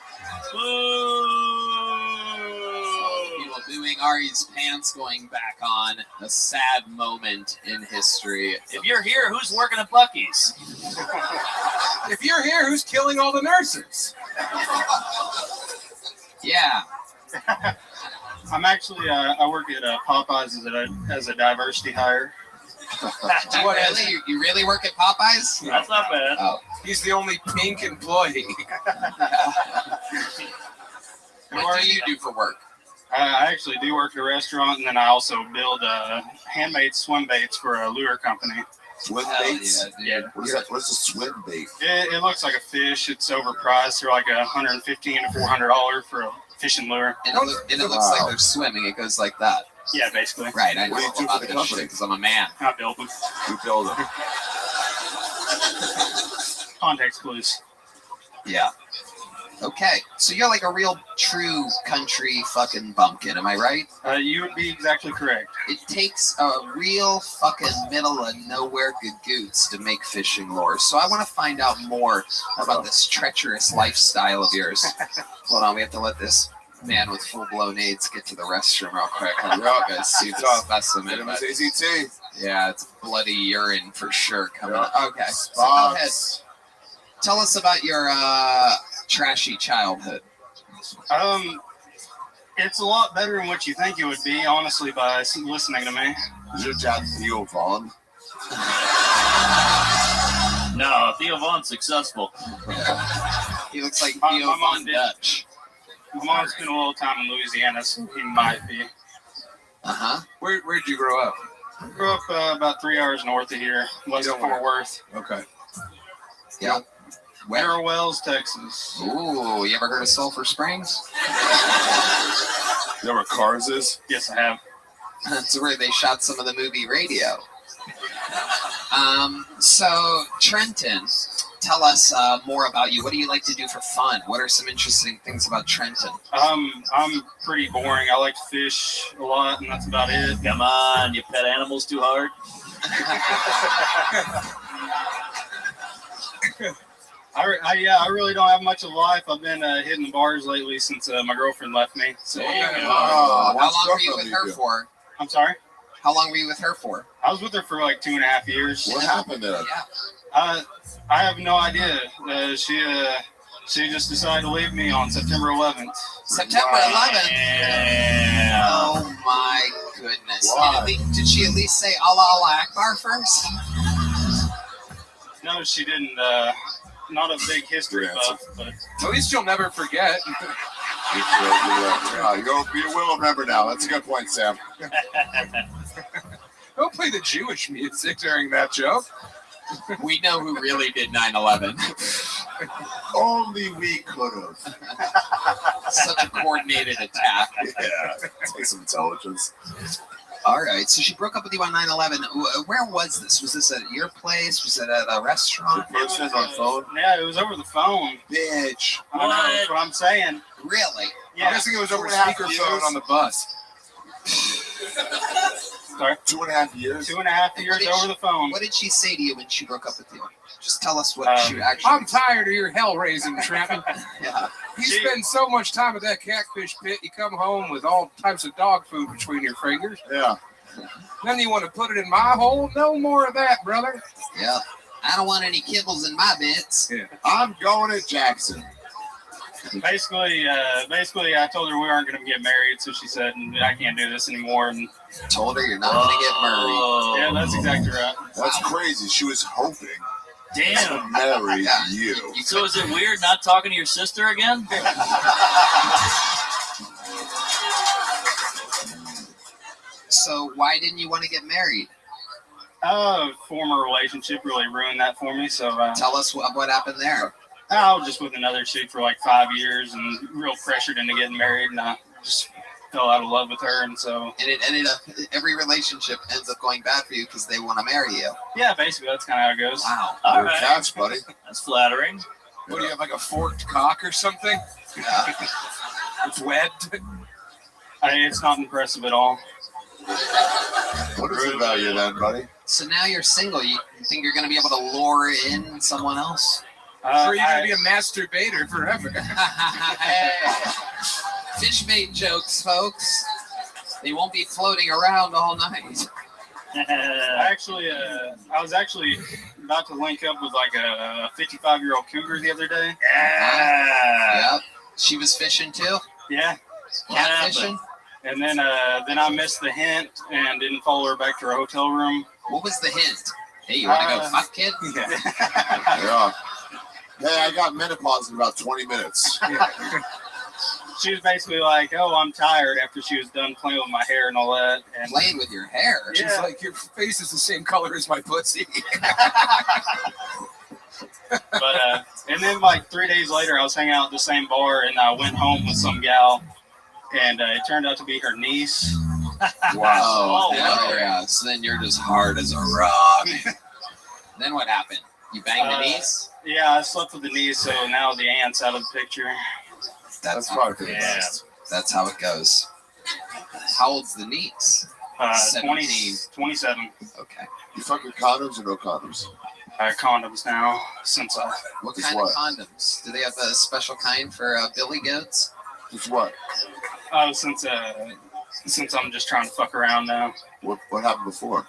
People doing Ari's pants going back on. A sad moment in history. If you're here, who's working at Buc-ee's? If you're here, who's killing all the nurses? Yeah. I'm actually I work at Popeyes as a diversity hire. Really? You really work at Popeyes? That's not bad. Oh. He's the only pink employee. What do you do for work? I actually do work at a restaurant, and then I also build handmade swim baits for a lure company. Swim Hell baits? yeah, What is that? What's a swim bait? It looks like a fish. It's overpriced. They're like $115 to $400 for a fishing lure. And it looks like they're swimming. It goes like that. Yeah, basically. Right. I know What do you do about for the this shit company? because I'm a man. I build them. You build them. Context clues. Yeah. Okay. So you're like a real true country fucking bumpkin. Am I right? You would be exactly correct. It takes a real fucking middle of nowhere goots to make fishing lures. So I want to find out more about this treacherous lifestyle of yours. Hold on, we have to let this man with full-blown AIDS get to the restroom real quick. I don't know if you guys see the specimen, but yeah, it's bloody urine for sure coming out. Okay, so go ahead. Tell us about your trashy childhood. It's a lot better than what you think it would be, honestly, by listening to me. Is your dad Theo Vaughn? No, Theo Vaughn's successful. He looks like Theo Von Dutch. My mom spent a little time in Louisiana, so he might be. Uh-huh. Where'd you grow up? I grew up about 3 hours north of here, west of Fort Worth. Okay. Yeah. Where? Wells, Texas. Ooh, you ever heard of Sulphur Springs? You know where Cars is? Yes, I have. That's where they shot some of the movie Radio. So Trenton, tell us more about you. What do you like to do for fun? What are some interesting things about Trenton? I'm pretty boring. I like to fish a lot, and that's about it. Come on, you pet animals too hard? I really don't have much of life. I've been hitting the bars lately since my girlfriend left me. So, how long were you with her for? I'm sorry? How long were you with her for? I was with her for like 2.5 years. What happened there? I have no idea. She just decided to leave me on September 11th. September 11th? Yeah. Oh my goodness. Why? Did she at least say Allah Akbar first? No, she didn't. Not a big history buff, but at least you'll never forget. You will remember now. That's a good point, Sam. Don't play the Jewish music during that joke. We know who really did 9/11. Only we could have. Such a coordinated attack. Yeah, take some intelligence. All right, so she broke up with you on 9/11. Where was this? Was this at your place? Was it at a restaurant? On phone? Yeah, it was over the phone. Bitch. I know, that's what I'm saying. Really? Yeah. I'm guessing it was over speakerphone on the bus. Sorry? 2.5 years? 2.5 years over the phone. What did she say to you when she broke up with you? Just tell us what she actually... I'm tired of your hell raising, Trenton. Yeah. You spend so much time at that catfish pit, you come home with all types of dog food between your fingers. Yeah. Then you want to put it in my hole? No more of that, brother. Yeah. I don't want any kibbles in my bits. Yeah. I'm going to Jackson. Basically, I told her we weren't going to get married, so she said, I can't do this anymore. And told her you're not going to get married. Yeah, that's exactly right. That's crazy. She was hoping Damn. to marry you. So is it weird not talking to your sister again? So why didn't you want to get married? Former relationship really ruined that for me. So tell us what happened there. I was just with another chick for like 5 years and real pressured into getting married, and I just fell out of love with her, and so. And it ended up, every relationship ends up going bad for you because they want to marry you. Yeah, basically, that's kind of how it goes. Wow. All right. Catch, buddy. That's flattering. What do you have, like a forked cock or something? Yeah. It's webbed. It's not impressive at all. What is the value then, buddy? So now you're single. You think you're going to be able to lure in someone else? Or you're going to be a masturbator forever. Fish bait jokes, folks. They won't be floating around all night. I was actually about to link up with like a 55-year-old cougar the other day. Yep. She was fishing too? Yeah. Catfishing? And then I missed the hint and didn't follow her back to her hotel room. What was the hint? Hey, you want to go fuck, kid? Yeah. Hey, I got menopause in about 20 minutes. She was basically like, "Oh, I'm tired," after she was done playing with my hair and all that. And playing with your hair? Yeah. She's like, your face is the same color as my pussy. But and then like 3 days later, I was hanging out at the same bar, and I went home with some gal, and it turned out to be her niece. Wow. Yeah. So then you're just hard as a rock. Then what happened? You banged the niece? Yeah, I slept with the niece, so now the aunt's out of the picture. That's how it goes. That's how it goes. How old's the niece? 27. Okay. You fucking condoms or no condoms? Condoms now. Since What kind of condoms? Do they have a special kind for billy goats? Just what? Since I'm just trying to fuck around now. What happened before?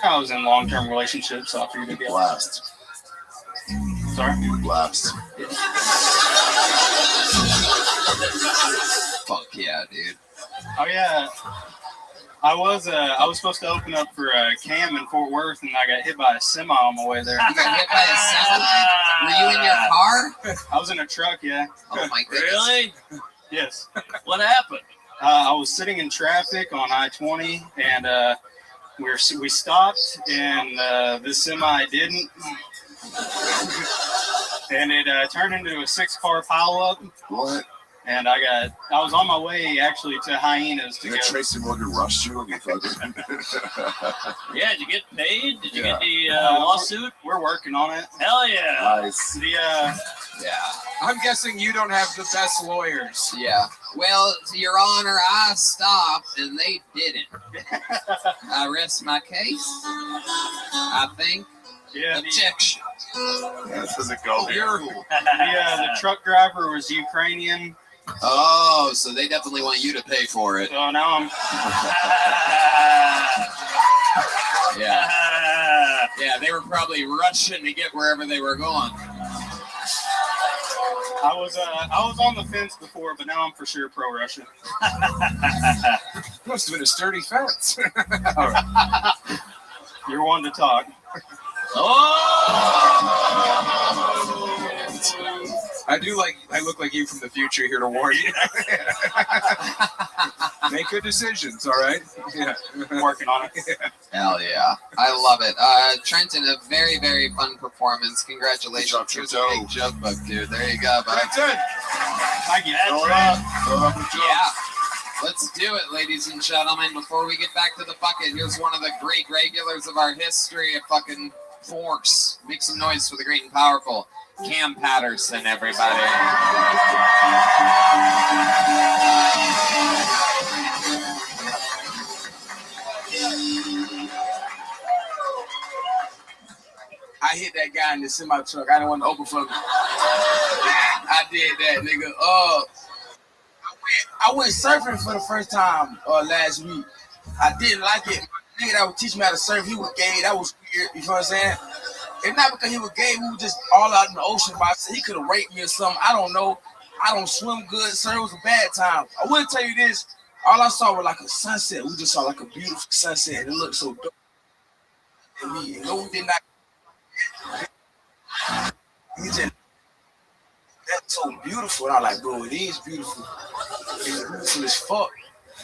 I was in long-term relationships, so I figured it'd be blast. Sorry? Blast. Fuck yeah, dude. Oh yeah. I was supposed to open up for Cam in Fort Worth, and I got hit by a semi on my way there. You got hit by a semi? Were you in your car? I was in a truck, yeah. Oh my goodness. Really? Yes. What happened? I was sitting in traffic on I-20, and we stopped, and this semi didn't, and it turned into a 6-car pileup. What? And I was on my way actually to Hyenas to Did Tracy Morgan rush you? Yeah, did you get paid? Did you get the lawsuit? We're working on it. Hell yeah. Nice. Yeah. I'm guessing you don't have the best lawyers. Yeah. Well, Your Honor, I stopped and they didn't. I rest my case. I think. Yeah. Objection. That doesn't go here. The truck driver was Ukrainian. Oh, so they definitely want you to pay for it. So now I'm. Yeah, they were probably rushing to get wherever they were going. I was on the fence before, but now I'm for sure pro-Russian. Must have been a sturdy fence. You're one to talk. I look like you from the future here to warn you. Make good decisions, all right? Yeah, working on it. Hell yeah. I love it. Trenton, a very, very fun performance. Congratulations. Here's a big joke book, dude. There you go, bud. Trenton! Thank you. Yeah. Let's do it, ladies and gentlemen. Before we get back to the bucket, here's one of the great regulars of our history of fucking force. Make some noise for the great and powerful Cam Patterson, everybody. I hit that guy in the semi truck. I didn't want to open for him. I did that, nigga. I went surfing for the first time last week. I didn't like it. The nigga that would teach me how to surf, he was gay. That was weird. You know what I'm saying? And not because he was gay, we were just all out in the ocean. But he could have raped me or something. I don't know. I don't swim good, sir. It was a bad time. I will tell you this. All I saw was like a sunset. We just saw like a beautiful sunset. It looked so dope. And we did not. He just, that's so beautiful. And I'm like, bro, it is beautiful. It's beautiful as fuck.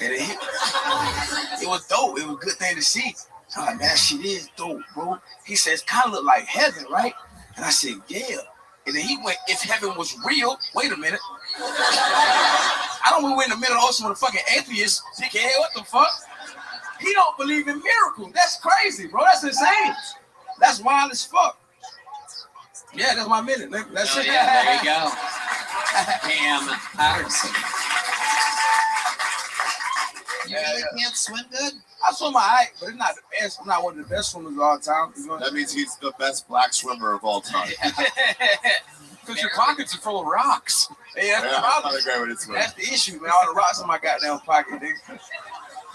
And it was dope. It was a good thing to see. I'm like, man, that shit is dope, bro. He says, kind of look like heaven, right? And I said, yeah. And then he went, if heaven was real, wait a minute. I Tell me we're in the middle of the ocean with a fucking atheist, dickhead. What the fuck? He don't believe in miracles. That's crazy, bro. That's insane. That's wild as fuck. Yeah, that's my minute. That's it. Yeah, there you go. Cam Patterson. You really can't swim good? I swim my height, but it's not the best. I'm not one of the best swimmers of all time. That means he's the best black swimmer of all time. Because your pockets are full of rocks. Yeah, that's the problem. That's the issue, man. All the rocks in my goddamn pocket, nigga.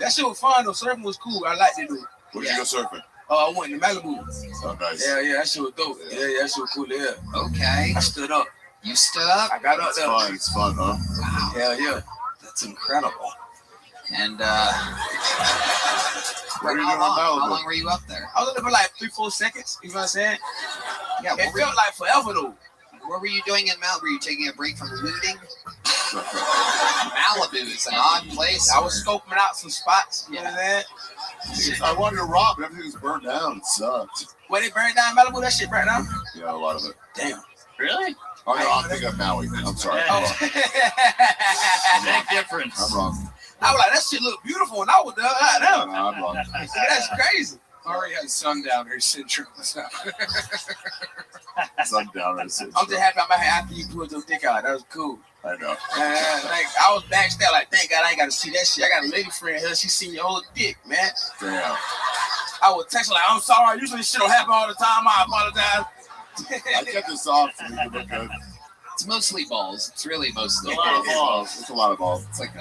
That shit was fun though. Surfing was cool. I liked it though. Where'd you go surfing? I went to Malibu. Oh, nice. Yeah, that shit was dope. Yeah, that shit was cool. Yeah. Okay. I stood up. You stood up? I got up there. It's fun, huh? Wow. Yeah. That's incredible. And How long were you up there? I was up there for like 3-4 seconds. You know what I'm saying? Yeah. It felt like forever though. What were you doing in Malibu? Were you taking a break from looting? Malibu is an odd place. I was scoping out some spots. You know what I'm saying? I wanted to rob, but everything was burned down. It sucked. When it burned down Malibu, that shit burned down? Yeah, a lot of it. Damn. Really? Oh, no, I'm thinking of Maui. I'm sorry. Big difference. I'm wrong. I was like, that shit look beautiful, and I was there. No, I'm wrong. That's crazy. Ari has sundowner syndrome. Sundowner syndrome. I'm just happy I'm after you pulled your dick out. That was cool. I know. Like, I was backstage like, thank God I ain't got to see that shit. I got a lady friend here. She seen your whole dick, man. Damn. I would text her like, I'm sorry. Usually this shit don't happen all the time. I apologize. I kept this off so we could look good. It's mostly balls. It's really mostly A lot of balls. It's a lot of balls. It's like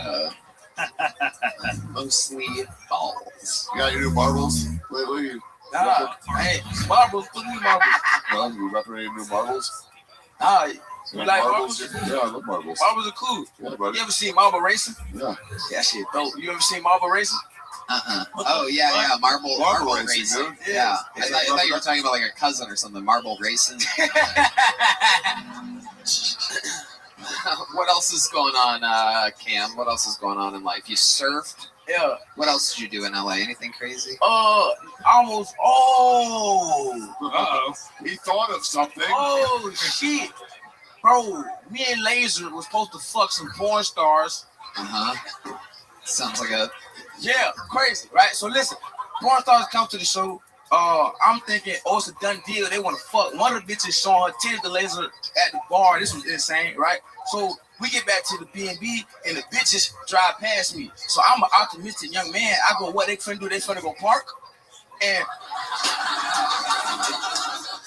mostly balls. You got any new marbles lately? Nah, hey, marbles. Put me marbles. Well, you repping any new marbles? Nah, you like marbles? marbles? Yeah, I love marbles. Marbles are cool. Yeah, buddy. You ever seen marble racing? Yeah. That shit dope. You ever seen marble racing? Oh yeah, Marble racing. Dude. Yeah. I thought you were talking about like a cousin or something. Marble racing. What else is going on, Cam? What else is going on in life? You surfed? Yeah. What else did you do in LA? Anything crazy? Almost. Oh. Uh-oh. He thought of something. Oh shit, bro. Me and Laser was supposed to fuck some porn stars. Sounds like a. Yeah, crazy, right? So listen, porn stars come to the show. I'm thinking, it's a done deal. They want to fuck. One of the bitches showing her titties to Laser at the bar. This was insane, right? So we get back to the B&B, and the bitches drive past me. So I'm an optimistic young man. I go, what they finna do? They finna go park? And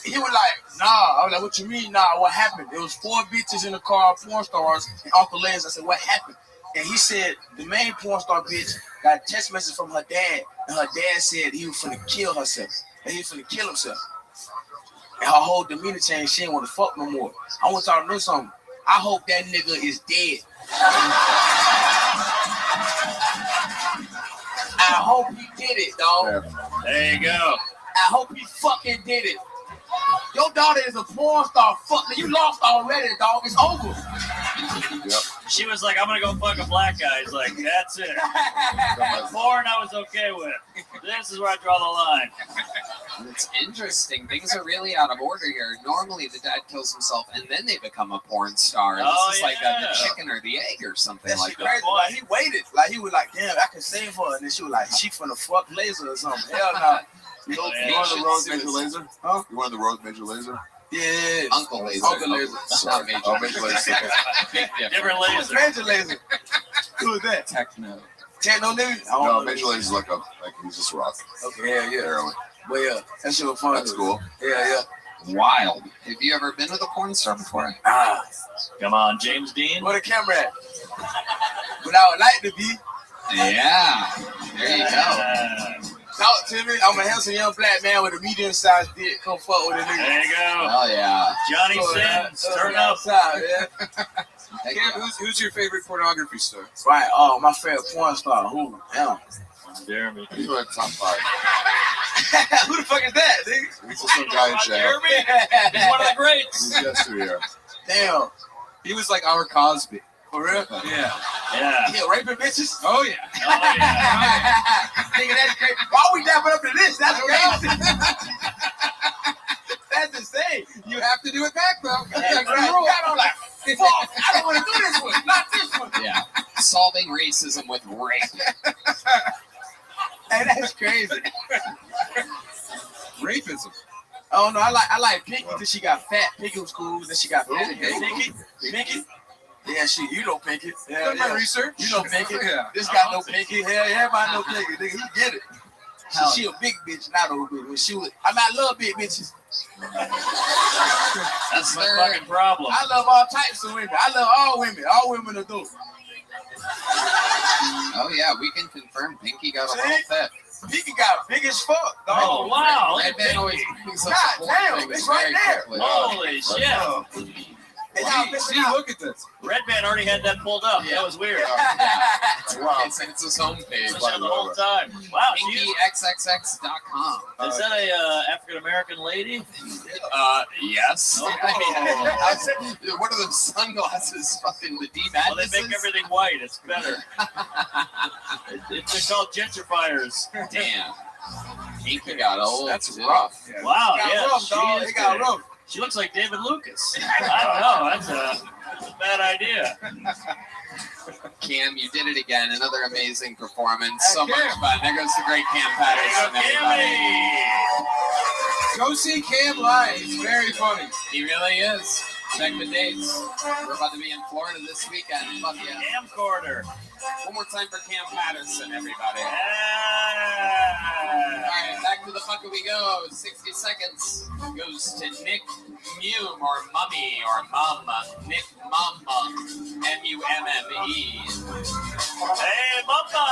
he was like, nah. I was like, what you mean, nah? What happened? There was 4 bitches in the car, porn stars, and Uncle Laser. I said, what happened? And he said the main porn star bitch got a text message from her dad, and her dad said he was finna kill herself, and he was finna kill himself. And her whole demeanor changed. She didn't want to fuck no more. I want y'all to know something. I hope that nigga is dead. I hope he did it, dog. There you go. I hope he fucking did it. Your daughter is a porn star. Fuck me. You lost already, dog. It's over. Yep. She was like, I'm gonna go fuck a black guy. He's like, that's it. Porn I was okay with. This is where I draw the line. It's interesting. Things are really out of order here. Normally the dad kills himself and then they become a porn star. This is like the chicken or the egg or something That like shit that. crazy. Like, he waited. Like, he was like, damn, I can save her. And then she was like, she finna fuck Laser or something. Hell no. You want the road Major Laser? Huh? You want the road Major Laser? Yeah. Uncle Laser. Uncle Laser. Not Major. Oh, Major Laser. Big difference. Different Who's laser. Major Laser? Who is that? Techno. Techno nigga? No, Major Laser's like he's just rock. Okay, yeah. Heroin. But yeah, that shit was fun. That's cool. Yeah. Wild. Have you ever been with a porn star before? Come on, James Dean. Where the camera at? But I would like to be. Yeah. There you go. Talk to me. I'm a handsome young black man with a medium-sized dick. Come fuck with a nigga. There you go. Oh yeah. Johnny Sins, turn up. Outside, man. Cam, who's your favorite pornography star? Right. Oh, my favorite porn star. Who? Damn. Jeremy. He's like top 5. Who the fuck is that, nigga? He's just some guy in jail. Jeremy? He's one of the greats. He's yesterday here. Damn. He was like our Cosby. For real? Yeah. Yeah. Yeah, raping bitches? Oh, yeah. Nigga, that's crazy. Why we dapping up to this? That's crazy. That's insane. You have to do it back, though. That's right. I'm like, fuck, I don't want to do this one. Not this one. Yeah. solving racism with rape. Hey, that's crazy. Rapism. Oh no, I like Pinky till she got fat. Pinky was cool, then she got fat. Pinky? Yeah, you know Pinky. Yeah, Done my research. You know Pinky. Yeah. This guy know Pinky. Hell yeah, everybody know Pinky. Nigga, he get it. She a big bitch, not old bitch. When she was, I love big bitches. That's my fucking problem. I love all types of women. I love all women. All women are dope. Oh yeah, we can confirm Pinky got a little fat. Pinky got big as fuck. Dog. Oh wow! Red Man always brings up God damn, it's right there. Holy shit! See, look at this. Red Man already had that pulled up. That was weird. Wow. It's his homepage. The whole time. Wow. PinkyXXX.com. Is that a African American lady? Yes. Oh. What are those sunglasses? Fucking the D-Madnesses? Well, they make everything white. It's better. It's called gentrifiers. Damn. Pinky got old. That's too. rough. Yeah. Wow. Got Yeah. rough, dog. It got rough. She looks like David Lucas. I don't know. That's a bad idea. Cam, you did it again. Another amazing performance. So much fun. There goes the great Cam Patterson, everybody. Go see Cam live. He's very funny. He really is. Check the dates. We're about to be in Florida this weekend. Fuck yeah. Cam Corner. One more time for Cam Patterson, everybody. Yeah. All right, back to the bucket we go. 60 seconds goes to Nick Mume or Mummy or Mum. Nick Mum. M-U-M-M-E. Hey, Mama!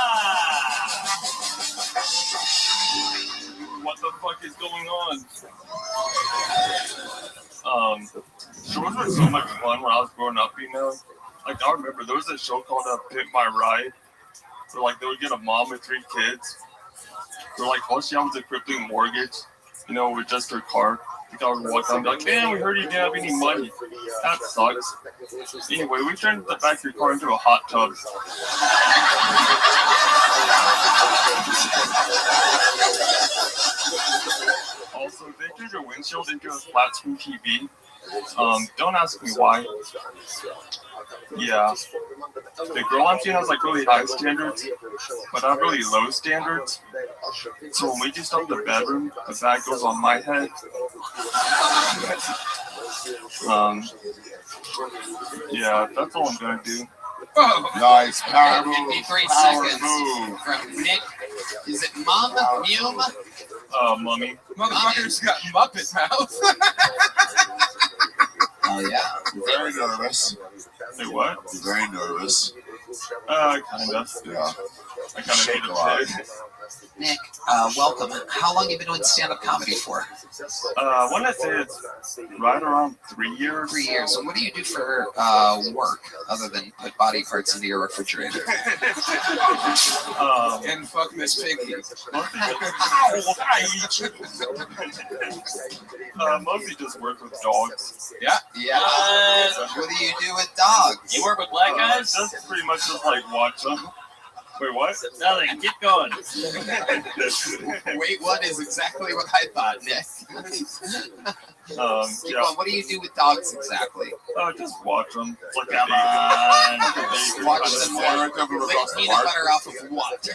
What the fuck is going on? Shows were so much fun when I was growing up, you know. Like, I remember there was a show called Pimp My Ride, where, like, they would get a mom with 3 kids. Where, like, all she had was a crippling mortgage, you know, with just her car. The guy would walk down and be like, man, we heard you didn't have any money. That sucks. Anyway, we turned the back of your car into a hot tub. Also, they turned your windshield into a flat screen TV. Don't ask me why. Yeah. The girl I'm seeing has like really high standards, but not really low standards. So when we do stuff in the bedroom, the bag goes on my head. Yeah, that's all I'm gonna do. Oh. Nice. Power move. 53 Power seconds move. from Nick. Is it Mum? Mume? Mummy. Motherfucker's got Muppet mouth. Oh, yeah. Very nervous. Say what? Very nervous. Kinda. Yeah. I kinda Shake need a lot. it. Nick, welcome. How long have you been doing stand-up comedy for? I want to say it's right around 3 years. 3 years. And what do you do for work other than put body parts into your refrigerator? And fuck Miss Piggy. Mostly just work with dogs. Yeah. Yeah. What do you do with dogs? You work with black guys? Just pretty much just like watch them. Wait, what? Nothing. Keep going. Wait, what is exactly what I thought, Nick? Keep Yeah. on. What do you do with dogs exactly? Just watch them. It's like Come on. Watch them lick peanut butter off of what?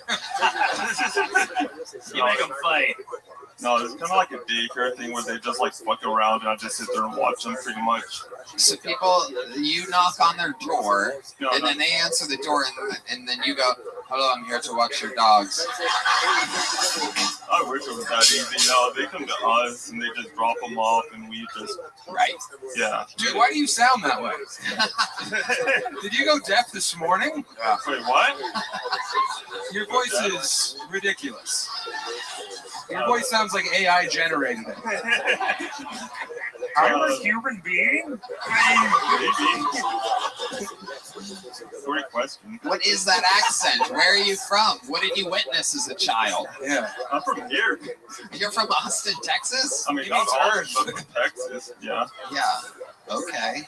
You make them fight. No, it's kind of like a daycare thing where they just like fuck around and I just sit there and watch them pretty much. So people, you knock on their door, No, and no. then they answer the door, and then you go, "Hello, I'm here to watch your dogs." I wish it was that easy. No, they come to us and they just drop them off and we just. Right. Yeah. Dude, why do you sound that way? Did you go deaf this morning? Yeah. Wait, what? Your voice is ridiculous. Your voice sounds like AI generated it. I'm a human being? Maybe. Great question. What is that accent? Where are you from? What did you witness as a child? Yeah. I'm from here. You're from Austin, Texas? I mean, not Austin, but from Texas. Yeah. Yeah. Okay.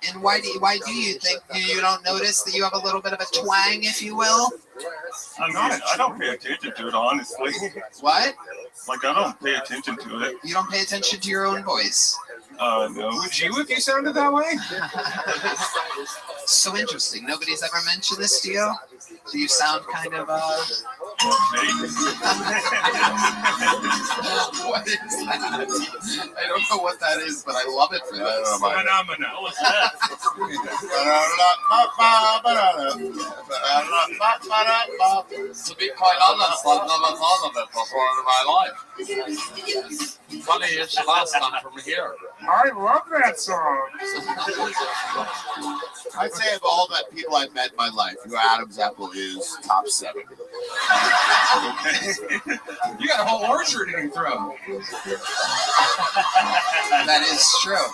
And why do you think you don't notice that you have a little bit of a twang, if you will? I mean, I don't pay attention to it, honestly. What? Like, I don't pay attention to it. You don't pay attention to your own voice. No. Would you if you sounded that way? So interesting. Nobody's ever mentioned this to you? Do you sound kind of What is that? I don't know what that is, but I love it for this. Phenomena. What was that? To be quite honest, I've never thought of it before in my life. Funny you should ask, I'm from here. I love that song. I'd say of all the people I've met in my life, your Adam's apple is top 7. You got a whole orchard in your throat. That is true.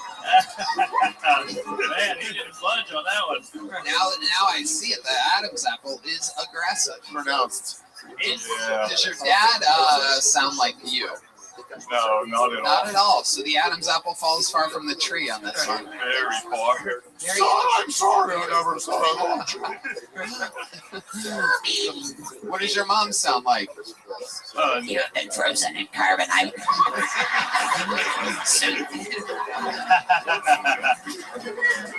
Man, you didn't budge on that one. Now I see it. The Adam's apple is aggressive. Pronounced. Does your dad sound like you? No, not at all. Not at all. So the Adam's apple falls far from the tree on this one. Very far. I'm sorry, I never saw What does your mom sound like? You've been frozen in carbonite.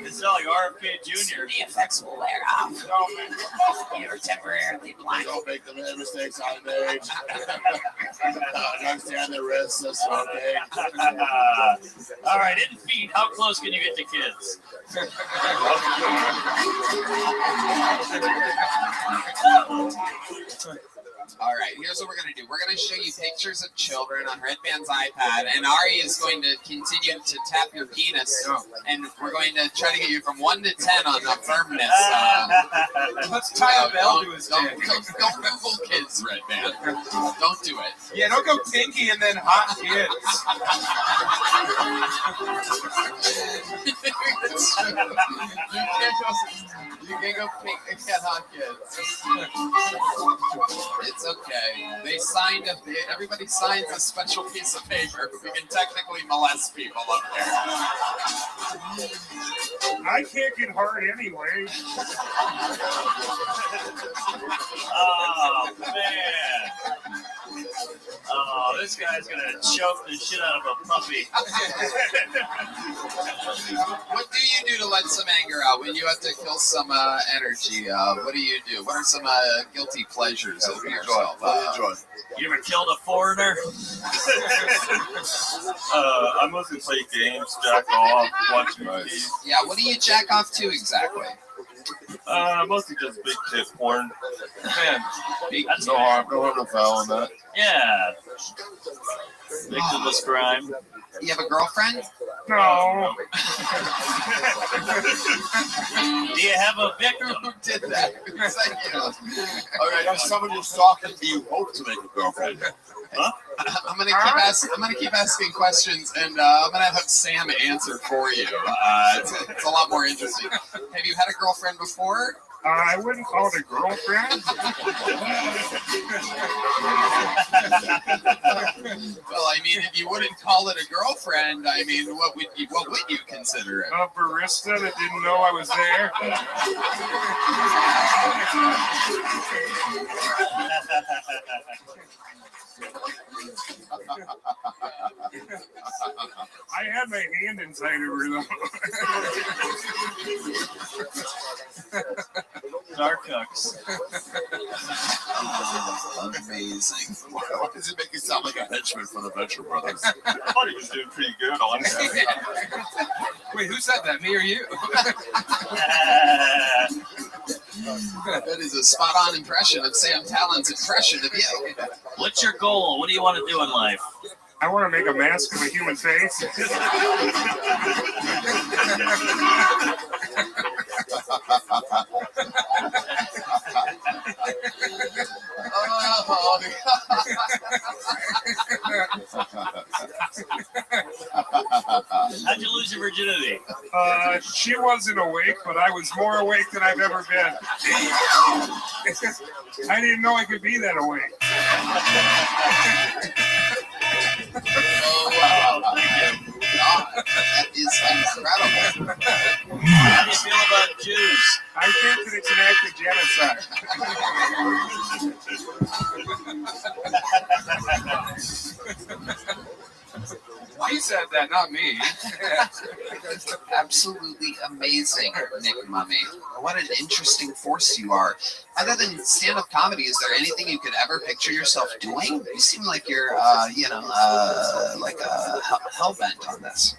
It sounds like RFK Jr. The effects will wear off. You're temporarily blind. Don't make the mistakes I made. Understand the risks of smoking. All right, in feet, how close can you get to kids? All right, here's what we're going to do. We're going to show you pictures of children on Red Band's iPad, and Ari is going to continue to tap your penis, and we're going to try to get you from 1 to 10 on the firmness. Let's tie a bell to his dick. Don't Google kids, Red Band. Don't do it. Yeah, don't go pinky and then hot kids. You can't go pink and get hot kids. It's okay. Everybody signs a special piece of paper. We can technically molest people up there. I can't get hard anyway. Oh, man. Oh, this guy's going to choke the shit out of a puppy. What do you do to let some anger out when you have to kill some energy? What do you do? What are some guilty pleasures of yourself? You ever killed a foreigner? I mostly play games, jack off, watch movies. Yeah, what do you jack off to exactly? Mostly just big tit porn. Man, That's no harm, no foul in that. Yeah. Victimless crime. You have a girlfriend? No. Do you have a victim? Who did that? All right, as someone who's talking, do you hope to make a girlfriend? Huh? I'm gonna keep asking questions, and I'm gonna have Sam answer for you. It's a lot more interesting. Have you had a girlfriend before? I wouldn't call it a girlfriend. Well, I mean, if you wouldn't call it a girlfriend, I mean, what would you consider it? A barista that didn't know I was there. I had my hand inside of her though. Dark Cooks. Amazing. Why does it make you sound like a henchman for the Venture Brothers? I thought he was doing pretty good on that. Wait, who said that? Me or you? That is a spot-on impression of Sam Talon's impression of you. What's your goal? What do you want to do in life? I want to make a mask of a human face. How'd you lose your virginity? She wasn't awake, but I was more awake than I've ever been. I didn't know I could be that awake. Oh, wow. Thank you. God, that is incredible. How do you feel about Jews? I think that it's an act of genocide. Why He said that, not me. Absolutely amazing, Nick Mummy. What an interesting force you are. Other than stand-up comedy, is there anything you could ever picture yourself doing? You seem like you're, hell-bent on this.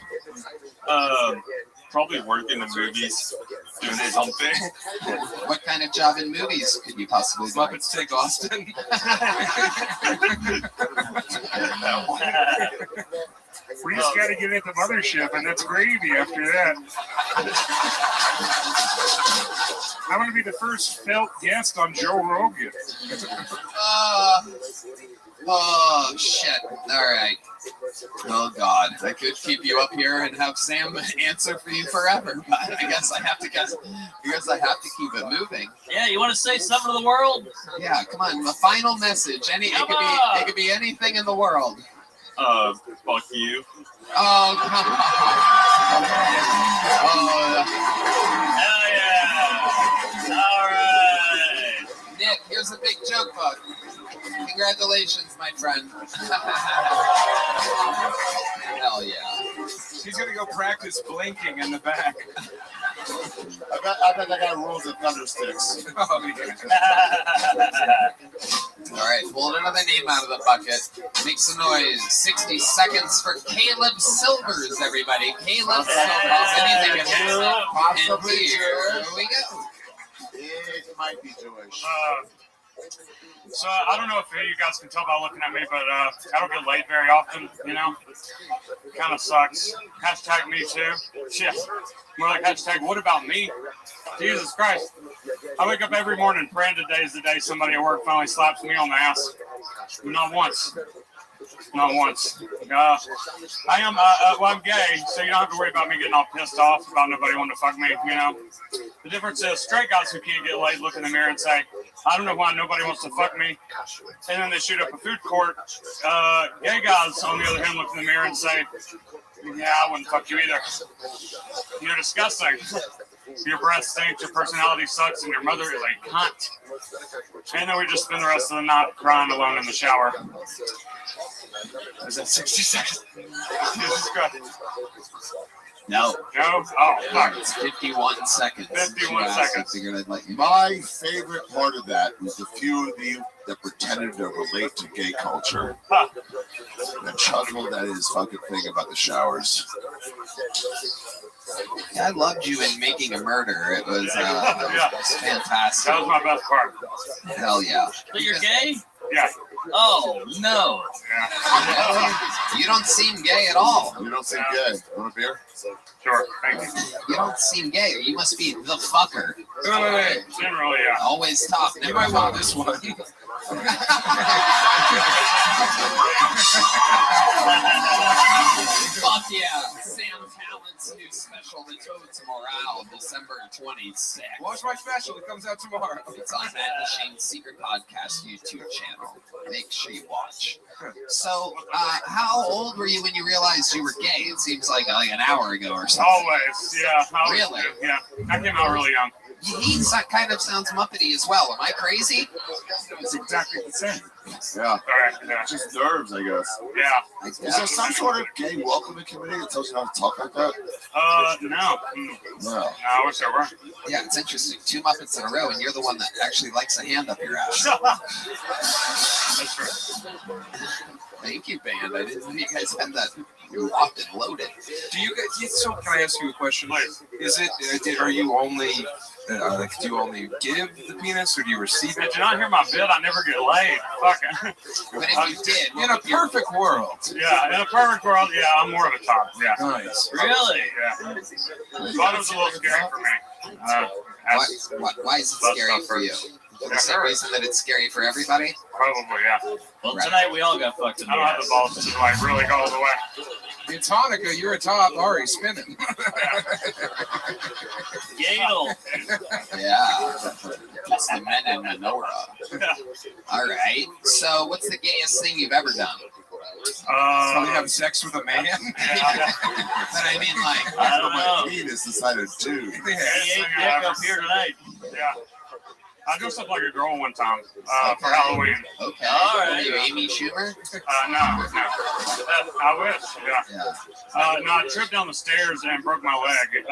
Probably working in movies, doing something. What kind of job in movies could you possibly do? Muppets Take Austin. We just got to get at the mothership, and that's gravy after that. I'm going to be the first felt guest on Joe Rogan. Oh, shit. All right. Oh, God. I could keep you up here and have Sam answer for you forever, but I guess I have to keep it moving. Yeah, you want to say something to the world? Yeah, come on. A final message. It could be anything in the world. Fuck you. Oh, come on. Hell yeah. All right. Nick, here's a big joke book. Congratulations, my friend. Hell yeah. He's going to go practice blinking in the back. I bet that guy rolls the thunder sticks. All right, pull another name out of the bucket. Make some noise. 60 seconds for Caleb Silvers, everybody. Caleb Silvers. Anything can happen. And here we go. It might be Jewish. So I don't know if any of you guys can tell by looking at me, but I don't get laid very often, you know? Kind of sucks. Hashtag me too. Shit. More like hashtag what about me? Jesus Christ. I wake up every morning praying today is the day somebody at work finally slaps me on the ass. Not once. Not once. I'm gay, so you don't have to worry about me getting all pissed off about nobody wanting to fuck me, you know? The difference is straight guys who can't get laid look in the mirror and say, I don't know why nobody wants to fuck me. And then they shoot up a food court. Gay guys, on the other hand, look in the mirror and say, yeah, I wouldn't fuck you either. You're disgusting. Your breath stinks, your personality sucks, and your mother is a cunt. And then we just spend the rest of the night crying alone in the shower. Is that 60 seconds? Jesus Christ. No. No? Oh, fuck. It's 51 seconds. 51 seconds. I figured I'd let you know. My favorite part of that was the few of you that pretended to relate to gay culture. And chuckled at his fucking thing about the showers. Yeah, I loved you in Making a Murder. It was fantastic. That was my best part. Hell yeah. So you're gay? Yeah. Oh, no. You don't seem gay at all. You don't seem gay. Want a beer? Sure, thank you. You don't seem gay. You must be the fucker. Wait. Generally, yeah. Always talk. You might want this one. Fuck yeah. Sam Talent's new special, The Toad's Morale, December 26th. Watch my special. It comes out tomorrow. It's on Matt Machine's Secret Podcast YouTube channel. Make sure you watch. So, how old were you when you realized you were gay? It seems like an hour ago or something. Always, yeah. Really? Yeah. I came out really young. He kind of sounds Muppety as well. Am I crazy? It's exactly the same. Yeah. All right, yeah. Just nerves, I guess. Yeah. Is there some sort of gay welcoming committee that tells you not to talk like that? No. No. I wish there were. Yeah, it's interesting. 2 Muppets in a row, and you're the one that actually likes a hand up your ass. That's true. Thank you, band. I didn't know you guys had that locked and loaded. Do you guys? So, can I ask you a question? Please. Is it? Are you only? Do you only give the penis, or do you receive it? Did you not hear my bit? I never get laid. Fuck. But if you did, in a perfect world. Yeah, in a perfect world, yeah, I'm more of a top. Yeah. Nice. Really? Yeah. Bottom's a little scary for me. Why is it scary for you? For the same reason that it's scary for everybody? Probably, yeah. Well, tonight we all got fucked in the I don't have ass. the balls to like really go all the way. It's Hanukkah. You're a top. Ari, spinning. Gadel. Yeah. It's the men in menorah. All right. So, what's the gayest thing you've ever done? Probably have sex with a man. But I mean, like, I don't know. My penis decided to. He ate dick up here tonight. Yeah. I dressed up like a girl one time for Halloween. Okay. All right. Are you Amy Schumer? No. I wish. Yeah. No, I tripped down the stairs and broke my leg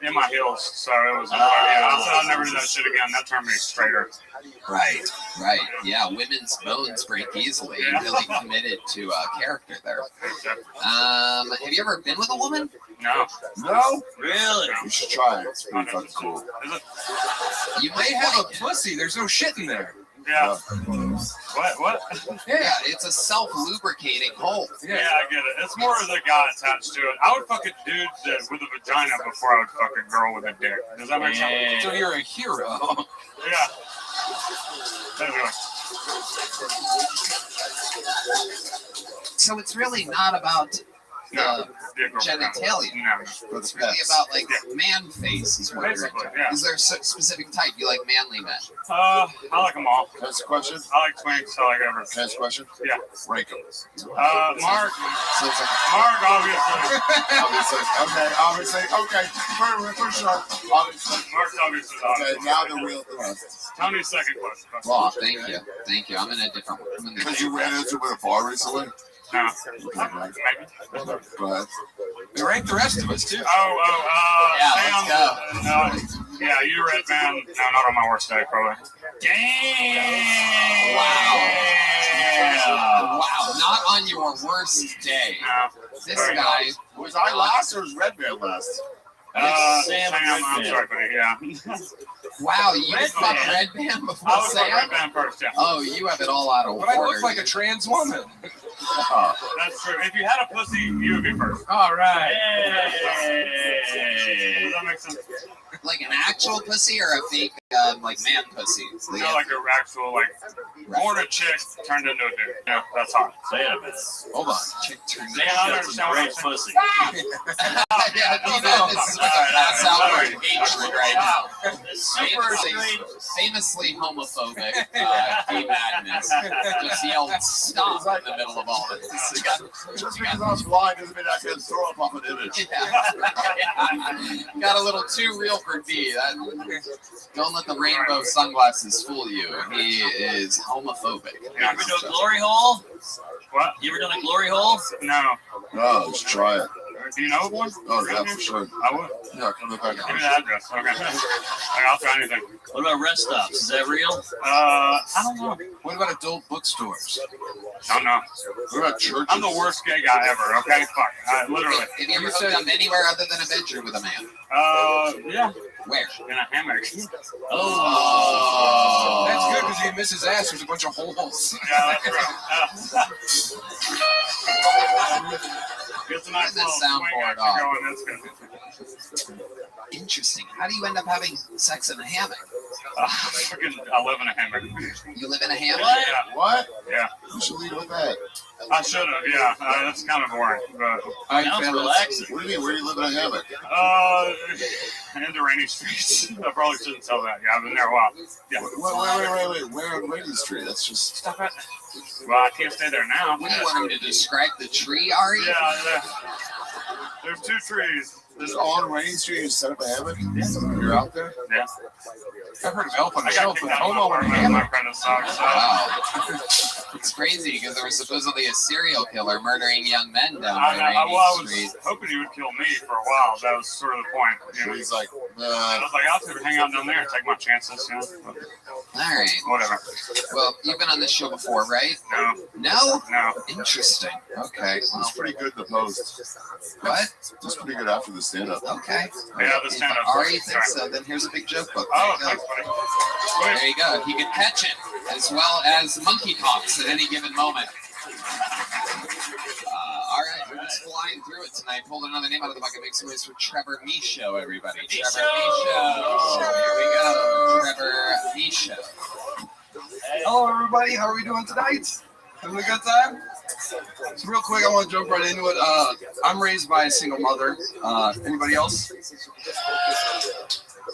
in my heels, so it was. I said I'd never do that shit again. That turned me straighter. Right. Yeah, women's bones break easily. You really committed to character there. Have you ever been with a woman? No. No? Really? You should try it. It's pretty fucking cool. You They have a pussy. There's no shit in there. Yeah. What? Yeah, it's a self-lubricating hole. Yeah, I get it. It's more of the guy attached to it. I would fuck a dude with a vagina before I would fuck a girl with a dick. Does that make sense? So you're a hero. Yeah. Anyway. So it's really not about genitalia. No. It's really about like man face is what you're into. Yeah. Is there a specific type you like? Manly men? I like them all. That's a question. I like twinks. I like everything. That's a question. Yeah. Rank them. Mark. So it's like, Mark, obviously. Obviously. Okay. For sure. Obviously. Mark's obviously. Okay. Now the real thrust. Tony's second question. Well, thank you. I'm in a different one. Because you ran into with a bar recently. No. Go ahead. We rank the rest of us too. Yeah, Sam. let's go. Yeah, you Red Man. No, not on my worst day, probably. Damn. Wow. Not on your worst day. No. This guy. Was I last or was Red Man last? Sam, I'm sorry, buddy. Yeah. Wow, you fucked Red Band before I was Sam? Red Band first, yeah. Oh, you have it all out of But I order. look like a trans woman. That's true. If you had a pussy, you would be first. All right. Does that make sense? Like an actual pussy or a fake, like man pussy? You know, like an actual, like, born a chick turned into a dude. Yeah, that's hot. Hold on. Chick turned Yeah, I don't understand what I'm saying. pussy. Yeah, this is what that's out for hatred right now. Super Famously homophobic, gay madness. Just yelled stop in the middle of all this. Just because I was blind doesn't mean I can throw up off an image. Got a little too real for D. Don't let the rainbow sunglasses fool you. He is homophobic. You ever do a glory hole? What? You ever done a glory hole? No. No, let's try it. Do you know one? Oh, yeah, for sure. I would. Yeah, come back. Give me the address. Okay. I'll try anything. What about rest stops? Is that real? I don't know. What about adult bookstores? I don't know. What about churches? I'm the worst gay guy ever, okay? Fuck. Literally. Have you ever hooked up anywhere other than a bedroom with a man? Yeah. Where? In a hammock. Oh. That's good because he misses ass. There's a bunch of holes. Yeah, that's true. It's a nice Turn this little swing soundboard action off. going. That's good. Interesting. How do you end up having sex in a hammock? I live in a hammock. You live in a hammock? Yeah. What? Yeah. You should lead with that. I should have, yeah. That's kind of boring. But, Sounds relaxing. What do you mean? Where do you live in a hammock? in the rainy streets. I probably shouldn't tell that. Yeah, I've been there a while. Yeah. Wait. Where on Rainy Street? That's just. Stop it. Well, I can't stay there now. What do you want him to describe the tree, Ari? Yeah, there's two trees. Just on Rainy Street, you set up a hammock? You're out there? Yeah. I've heard of help on the I got shelf kicked with out of my homo and apartment. hammock. My friend sucks. So. Wow. It's crazy because there was supposedly a serial killer murdering young men down I by was Rainy Street. hoping he would kill me for a while. That was sort of the point. You know? He's like, I was like, I'll have to hang out down there and take my chances. You know? All right. Whatever. Well, you've been on this show before, right? No. No? No. Interesting. Okay. it's Well, pretty good in the post. what? It's pretty good after the stand-up. Okay. Yeah, the If stand-up. Ari thinks so, then here's a big joke book. Oh, There you thanks, go. buddy. There you go. He can catch it as well as monkey talks at any given moment. All right, we're just flying through it tonight. Pulled another name out of the bucket. Make some noise for Trevor Michaud, everybody. Trevor Michaud. Here we go. Trevor Michaud. Hello, everybody. How are we doing tonight? Having a good time? So real quick, I want to jump right into it. I'm raised by a single mother. Anybody else?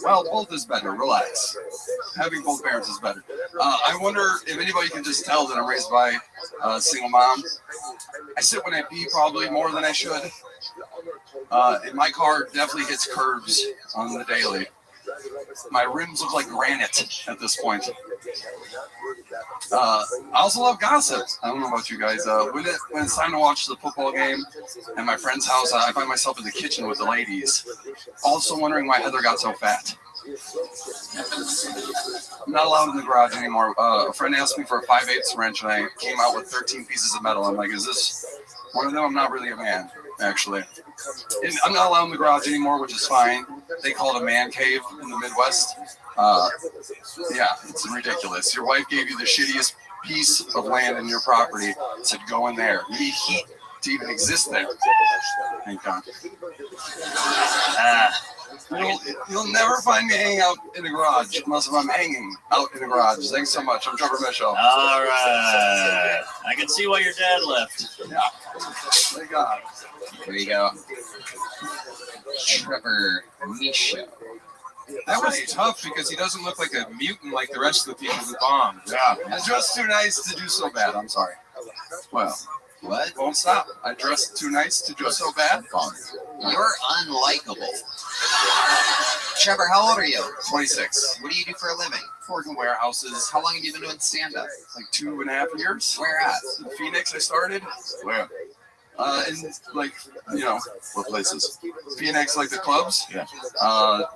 Well, both is better. Relax. Having both parents is better. I wonder if anybody can just tell that I'm raised by a single mom. I sit when I pee probably more than I should. And my car definitely hits curbs on the daily. My rims look like granite at this point. I also love gossip. I don't know about you guys. When it's time to watch the football game at my friend's house, I find myself in the kitchen with the ladies. Also wondering why Heather got so fat. I'm not allowed in the garage anymore. A friend asked me for a 5/8 wrench, and I came out with 13 pieces of metal. I'm like, is this one of them? I'm not really a man, actually. And I'm not allowed in the garage anymore, which is fine. They call it a man cave in the Midwest. Yeah, it's ridiculous. Your wife gave you the shittiest piece of land in your property, said go in there. You need heat to even exist there. Thank God. You'll never find me hanging out in the garage unless if I'm hanging out in the garage. Thanks so much. I'm Trevor Mitchell. All right. I can see why your dad left. Yeah. Thank God. There you go. Trevor Mitchell. That was tough because he doesn't look like a mutant like the rest of the people who bombed. Yeah. I dressed too nice to do so bad. I'm sorry. Well, what? Won't stop. I dressed too nice to do so bad. You're unlikable. Trevor, how old are you? 26. What do you do for a living? Work in warehouses. How long have you been doing stand-up? Like 2.5 years. Where at? In Phoenix, I started. Where? In like, you know, what places? Phoenix, like the clubs. Yeah.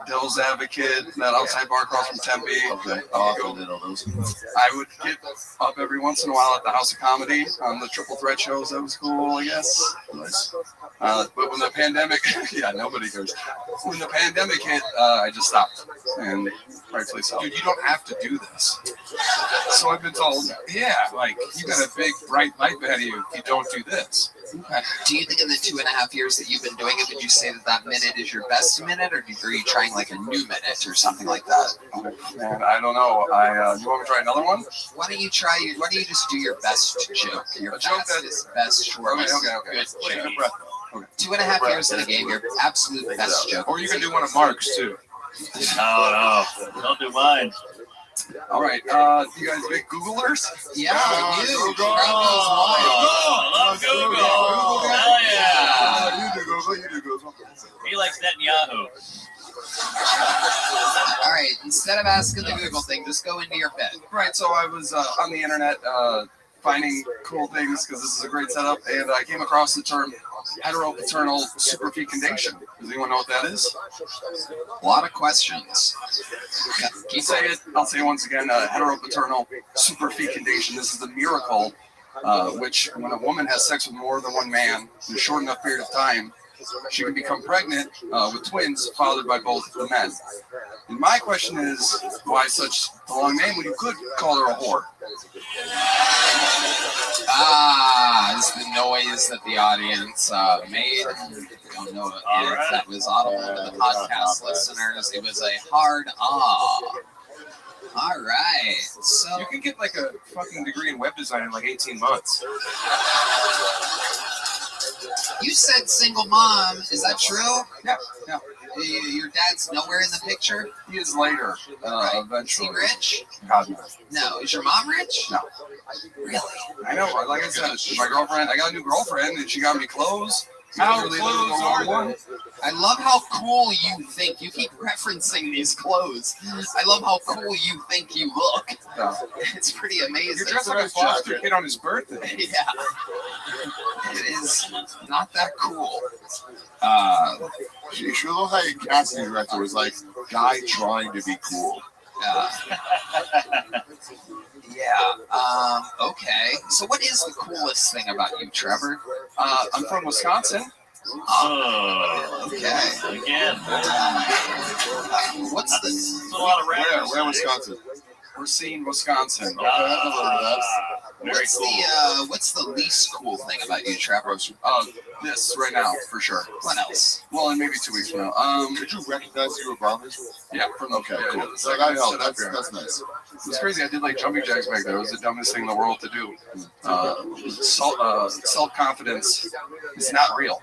Devil's Advocate, that outside bar across from Tempe. Okay. I didn't know those. I would get up every once in a while at the House of Comedy on the triple threat shows. That was cool, I guess. Nice. But when the pandemic, yeah, nobody goes. When the pandemic hit, I just stopped, and rightfully so. Dude, you don't have to do this. So I've been told. Yeah, like you got a big bright light ahead of you if you don't do this. Do you think in the 2.5 years that you've been doing it, would you say that minute is your best minute, or are you trying like a new minute or something like that? Oh, man, I don't know. You want me to try another one? Why don't you just do your best joke? Your joke best shortest. Okay. Good joke. Okay. 2.5 years in the game, your absolute best joke. Or you can do one of Mark's too. No, don't do mine. All right. You guys big Googlers? Yeah, you. Google. Love Google. Hell yeah. You do Google. He likes Netanyahu. All right. Instead of asking the Google thing, just go into your bed. Right. So I was on the internet finding cool things because this is a great setup, and I came across the term heteropaternal superfecundation. Does anyone know what that is? A lot of questions. Keep saying it. I'll say it once again. Heteropaternal superfecundation. This is the miracle which, when a woman has sex with more than one man in a short enough period of time, she can become pregnant with twins fathered by both the men. And my question is, why such a long name when you could call her a whore? It's the noise that the audience made. Don't know if that was audible to the podcast listeners. It was a hard ah. All right. So you can get like a fucking degree in web design in like 18 months. You said single mom. Is that true? Yeah. Your dad's nowhere in the picture? He is later, eventually. Is he rich? God, no. No. Is your mom rich? No. Really? I know. Like I said, my girlfriend, I got a new girlfriend, and she got me clothes. How clothes are they? I love how cool you think. You keep referencing these clothes. I love how cool you think you look. Yeah. It's pretty amazing. You're dressed like a foster kid on his birthday. Yeah. It is not that cool. You sure look like a casting director was like, guy trying to be cool. Yeah. Okay. So what is the coolest thing about you, Trevor? I'm from Wisconsin. Okay. Again. What's this? There's a lot of rappers. Where Wisconsin? Racine, Wisconsin. What's the least cool thing about you, Trevor? This right now, for sure. What else? Well, in maybe 2 weeks from now. Did you recognize you were bombing? Yeah, from the cool. That's nice. It's crazy. I did like jumping jacks back there. It was the dumbest thing in the world to do. Self-confidence is not real.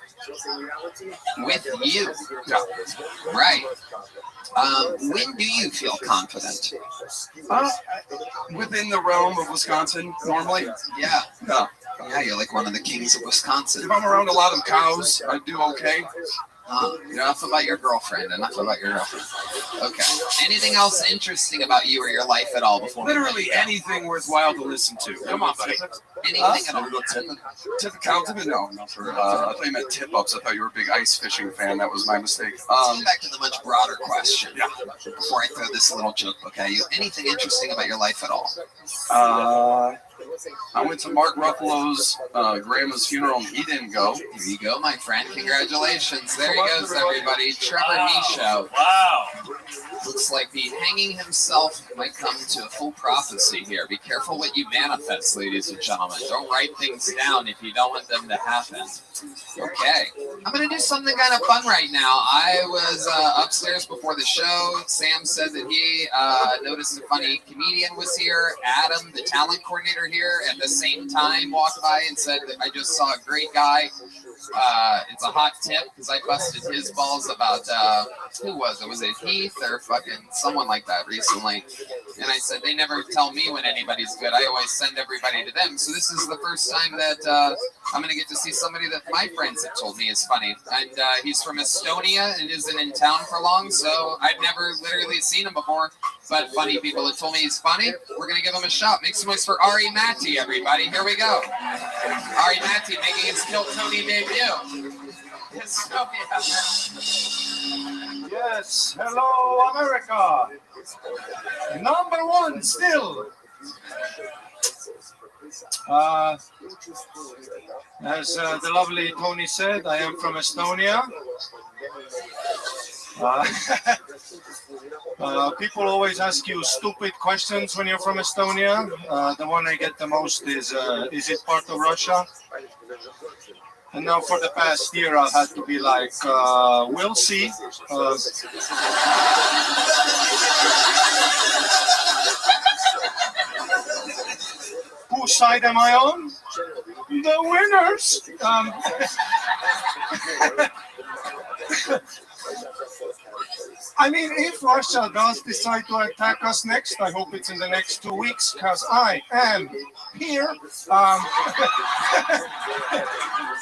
With you. Yeah. Right. When do you feel confident? Within the realm of Wisconsin, normally. Yeah. Yeah. Yeah, you're like one of the kings of Wisconsin. If I'm around a lot of cows, I do okay. Enough about your girlfriend. Enough about your girlfriend. Okay. Anything else interesting about you or your life at all before? Literally anything worthwhile to listen to. Come on, buddy. Anything at all? Tip accountable? No, not for. I thought you meant tip ups. I thought you were a big ice fishing fan. That was my mistake. Come back to the much broader question. Yeah. Before I throw this little joke, okay? Anything interesting about your life at all? I went to Mark Ruffalo's grandma's funeral and he didn't go. Here you go, my friend. Congratulations. There he goes, everybody. Trevor Michaud. Wow. Looks like the hanging himself might come to a full prophecy here. Be careful what you manifest, ladies and gentlemen. Don't write things down if you don't want them to happen. Okay. I'm going to do something kind of fun right now. I was upstairs before the show. Sam said that he noticed a funny comedian was here. Adam, the talent coordinator here, at the same time walked by and said that I just saw a great guy. It's a hot tip because I busted his balls about, who was it? Was it Heath or fucking someone like that recently? And I said, they never tell me when anybody's good. I always send everybody to them. So this is the first time that I'm going to get to see somebody that my friends have told me is funny. And he's from Estonia and isn't in town for long, so I've never literally seen him before. But funny people have told me he's funny. We're going to give him a shot. Make some noise for Ari Matti, everybody. Here we go. Ari Matti making his Kill Tony debut. Yes, hello America. Number one still. As the lovely Tony said, I am from Estonia. People always ask you stupid questions when you're from Estonia. The one I get the most is it part of Russia? And now for the past year, I've had to be like, we'll see. Whose side am I on? The winners. I mean, if Russia does decide to attack us next, I hope it's in the next 2 weeks, because I am here.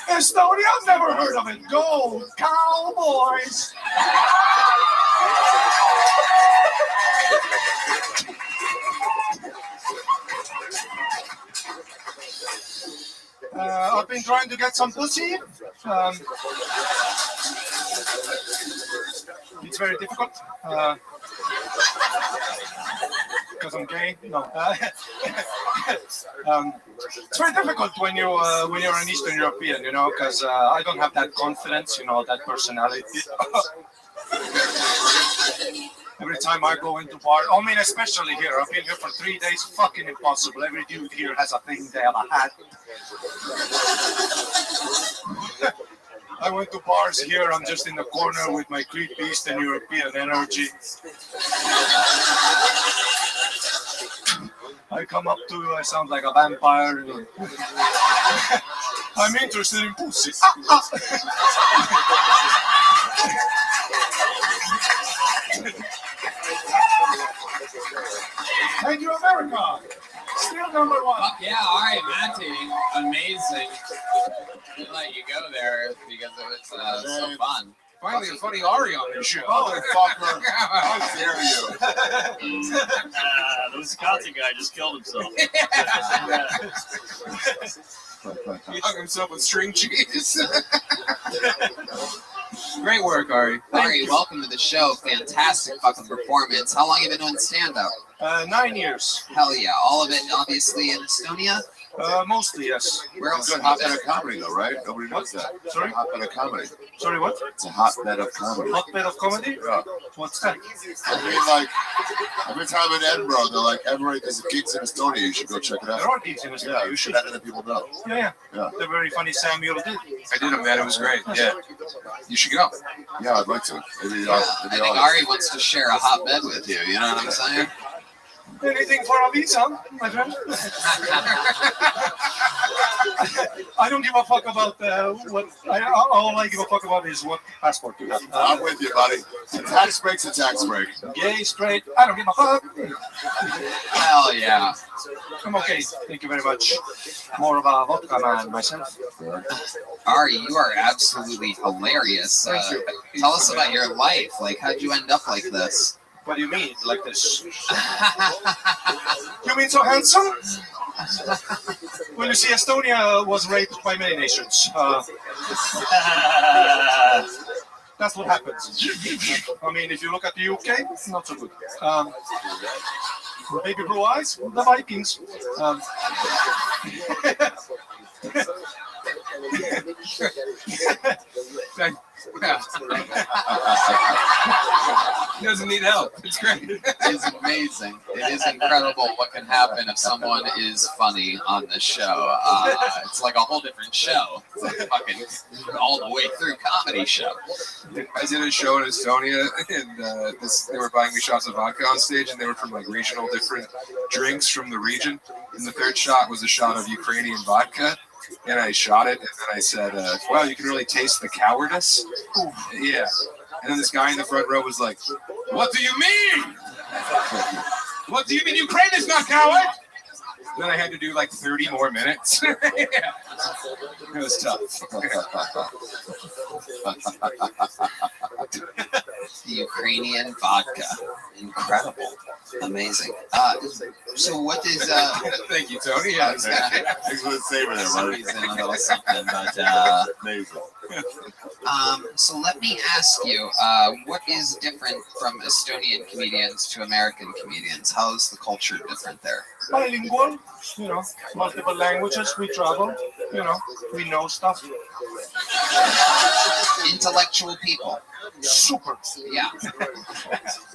Estonia, I've never heard of it. Go, Cowboys! I've been trying to get some pussy. It's very difficult because I'm gay. No, it's very difficult when you're an Eastern European, you know, because I don't have that confidence, you know, that personality. Every time I go into bar, I mean, especially here, I've been here for 3 days, fucking impossible. Every dude here has a thing, they have a hat. I went to bars here, I'm just in the corner with my creepy Eastern European energy. I come up to you, I sound like a vampire. I'm interested in pussy. Thank you, America. Still number one. Yeah, all right, Matty. Amazing. We let you go there because it was so fun. Finally, a funny Ari on this show. Motherfucker. How dare you? The Wisconsin guy just killed himself. He hung himself with string cheese. Great work, Ari. Ari, welcome to the show. Fantastic fucking performance. How long have you been doing stand-up? 9 years. Hell yeah. All of it, obviously, in Estonia? Mostly, yes. Where else? It's a hotbed of comedy, though, right? Nobody knows that. It's Sorry? a hotbed of comedy. Sorry, what? It's a hotbed of comedy. Hotbed of comedy? Yeah. What's that? I mean, like, every time in Edinburgh, they're like, everybody, there's a gigs in Estonia, you should go check it out. There are gigs in Estonia. Yeah, you should let other people know. Yeah. Yeah. They're very funny. Samuel did. I did them, man. It was great. Yeah. You should go. Yeah, I'd like to. It'd be Yeah, awesome. I think Ari wants to share a hotbed with you. You know what I'm saying? Anything for a visa, my friend. I don't give a fuck about what. All I give a fuck about is what passport you have. I'm with you, buddy. A tax break's a tax break. Gay, straight, I don't give a fuck. Hell yeah. I'm okay. Thank you very much. More of a vodka man myself. Ari, you are absolutely hilarious. Tell us about your life. Like, how'd you end up like this? What do you mean, like this? You mean so handsome? Well, you see, Estonia was raped by many nations. That's what happens. I mean, if you look at the UK, it's not so good. Baby blue eyes, the Vikings. He doesn't need help. It's great. It's amazing. It is incredible what can happen if someone is funny on this show. It's like a whole different show. It's like a fucking all the way through comedy show. I did a show in Estonia, and they were buying me shots of vodka on stage, and they were from like regional different drinks from the region. And the third shot was a shot of Ukrainian vodka. And I shot it, and then I said, well, you can really taste the cowardice. Yeah. And then this guy in the front row was like, what do you mean? What do you mean Ukraine is not coward? Then I had to do like 30 more minutes. Yeah. It was tough. The Ukrainian vodka. Incredible. Amazing. So what is thank you, Tony. Yeah, Thanks for the saving there, a little something, but Amazing. so let me ask you, what is different from Estonian comedians to American comedians? How is the culture different there? Bilingual, multiple languages, we travel, we know stuff. Intellectual people. Super. Yeah.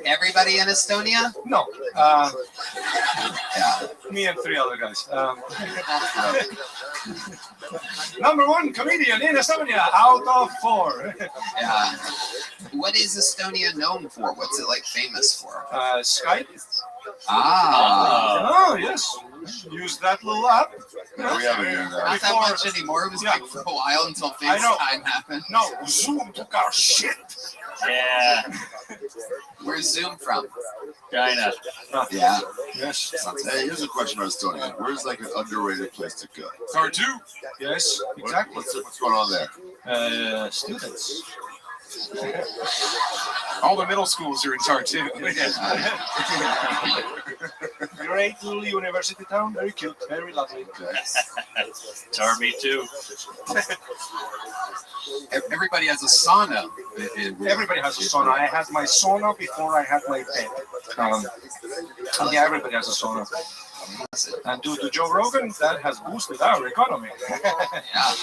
Everybody in Estonia? No. Yeah. Me and 3 other guys. Number 1 comedian in Estonia out of 4. Yeah. What is Estonia known for? What's it like famous for? Skype. Ah. Oh, yes. Use that little app. Yeah, we haven't done that. Not that much anymore. It was big for a while until FaceTime happened. No, Zoom took our shit. Yeah. Where's Zoom from? China. Yeah. Yes. Hey, here's a question about Estonia. Where's like an underrated place to go? Tartu. Yes, exactly. What's going on there? Students. All the middle schools are in Tartu. Great little university town. Very cute. Very lovely. Tar me too. Everybody has a sauna. Everybody has a sauna. I had my sauna before I had my bed. Yeah, everybody has a sauna. And due to Joe Rogan, that has boosted our economy. Yeah,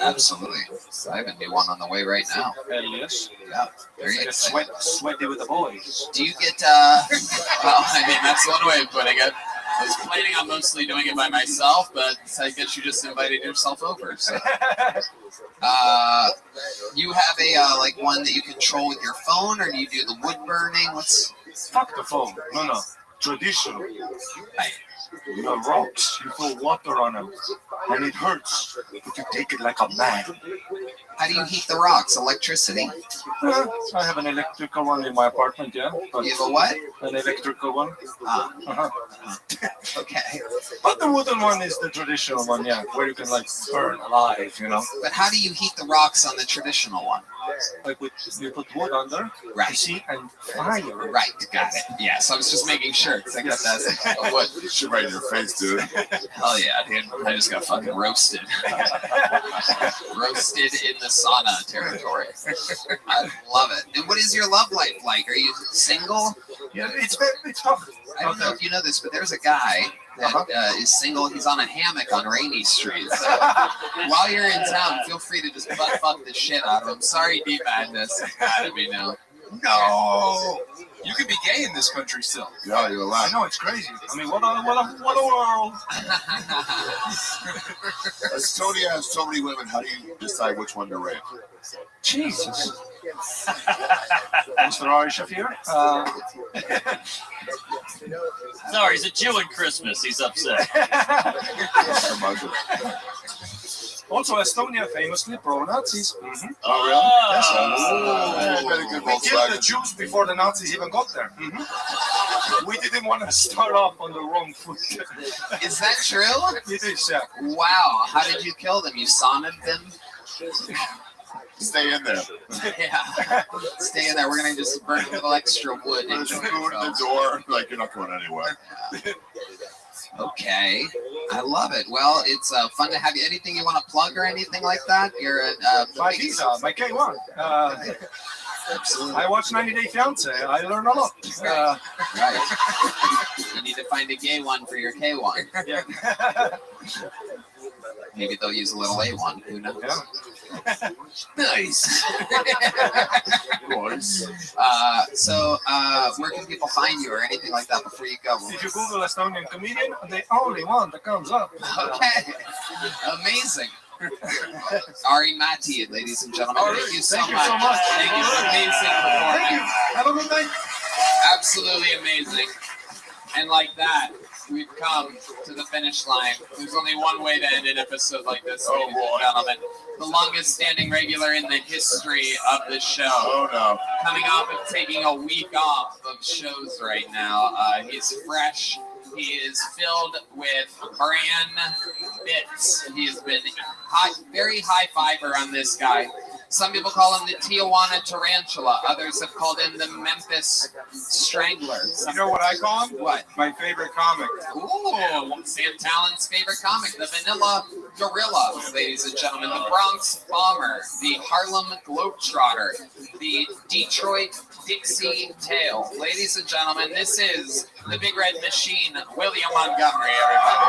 absolutely. I have a new one on the way right now. Hell yes. Yeah, very exciting. Sweaty with the boys. Do you get, well, I mean, that's one way of putting it. I was planning on mostly doing it by myself, but I guess you just invited yourself over. So, you have a, like, one that you control with your phone, or do you do the wood burning? Fuck the phone. No. Traditional. The rocks, you put water on them, and it hurts, but you take it like a man. How do you heat the rocks? Electricity? I have an electrical one in my apartment, yeah. You have a what? An electrical one. Okay. But the wooden one is the traditional one, yeah, where you can like burn alive, But how do you heat the rocks on the traditional one? Like you put wood under, right? You see, and fire. Right, got it. Yeah, so I was just making sure because I got that a wood. You should right in your face, dude. Hell yeah, dude! I just got fucking roasted. Roasted in the sauna territory. I love it. And what is your love life like? Are you single? Yeah, it's tough. I don't know if you know this, but there's a guy that is single. He's on a hammock on Rainy Street. So while you're in town, feel free to just butt fuck the shit out of him. Sorry, Deep Madness. It's gotta be now. No. You could be gay in this country still. Yeah, you're alive. I know, it's crazy. I mean, what a world. Estonia has so many women. How do you decide which one to rape? Jesus. Mr. Arishef here. Sorry, he's a Jew in Christmas. He's upset. Also, Estonia famously pro-Nazis. Oh, really? Yes. Oh, very good We killed the Volkswagen. Jews before the Nazis even got there. We didn't want to start off on the wrong foot. Is that true? It is, yeah. Wow. How did you kill them? You sonaed them? Stay in there. Yeah. Stay in there. We're going to just burn a little extra wood. There's into food in it. the door. Like, you're not going anywhere. Okay. I love it. Well, it's fun to have you. Anything you want to plug or anything like that? You're a My visa, my K1. Absolutely. I watch 90 Day Fiance. I learn a lot. Right. You need to find a gay one for your K1. Yeah. Maybe they'll use a little A1. Who knows? Yeah. Nice. So, where can people find you or anything like that before you go? If you Google Estonian comedian, the only one that comes up. Okay. Amazing. Ari Matti, ladies and gentlemen, thank you so much. Thank you for amazing performance. Thank you. Have a good night. Absolutely amazing. And like that, we've come to the finish line. There's only one way to end an episode like this, ladies and gentlemen. The longest standing regular in the history of the show. Oh, no. Coming off of taking a week off of shows right now. He's fresh. He is filled with bran bits. He's been very high fiber on this guy. Some people call him the Tijuana Tarantula. Others have called him the Memphis Strangler. You know what I call him? What? My favorite comic. Ooh, Sam Talon's favorite comic, the Vanilla Gorilla, ladies and gentlemen. The Bronx Bomber, the Harlem Globetrotter, the Detroit Dixie Tale. Ladies and gentlemen, this is the Big Red Machine, William Montgomery, everybody.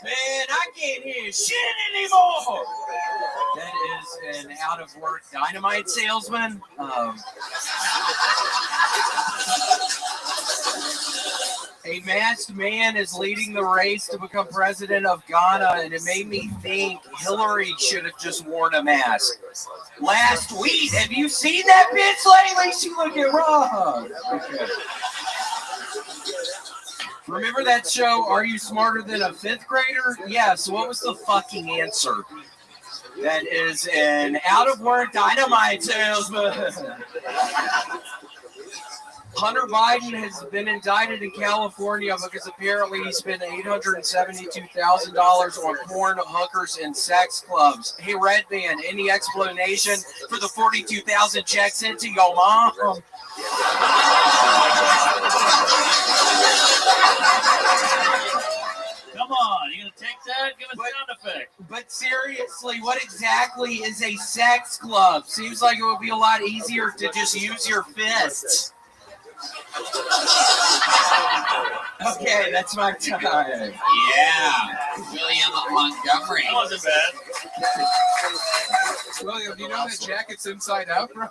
Man, I can't hear shit anymore. That is an out-of-work dynamite salesman. A masked man is leading the race to become president of Ghana, and it made me think Hillary should have just worn a mask. Last week, have you seen that bitch lately? She looking wrong. Okay. Remember that show, Are You Smarter Than a Fifth Grader? Yeah, so what was the fucking answer? That is an out-of-work dynamite salesman. Hunter Biden has been indicted in California because apparently he spent $872,000 on porn, hookers, and sex clubs. Hey, Redman, any explanation for the $42,000 checks sent to your mom? Come on, you gonna take that? Give us sound effect. But seriously, what exactly is a sex club? Seems like it would be a lot easier to just use your fists. Okay, that's my time. Yeah, William Montgomery. That wasn't bad. William, do you know that jacket's inside out, bro?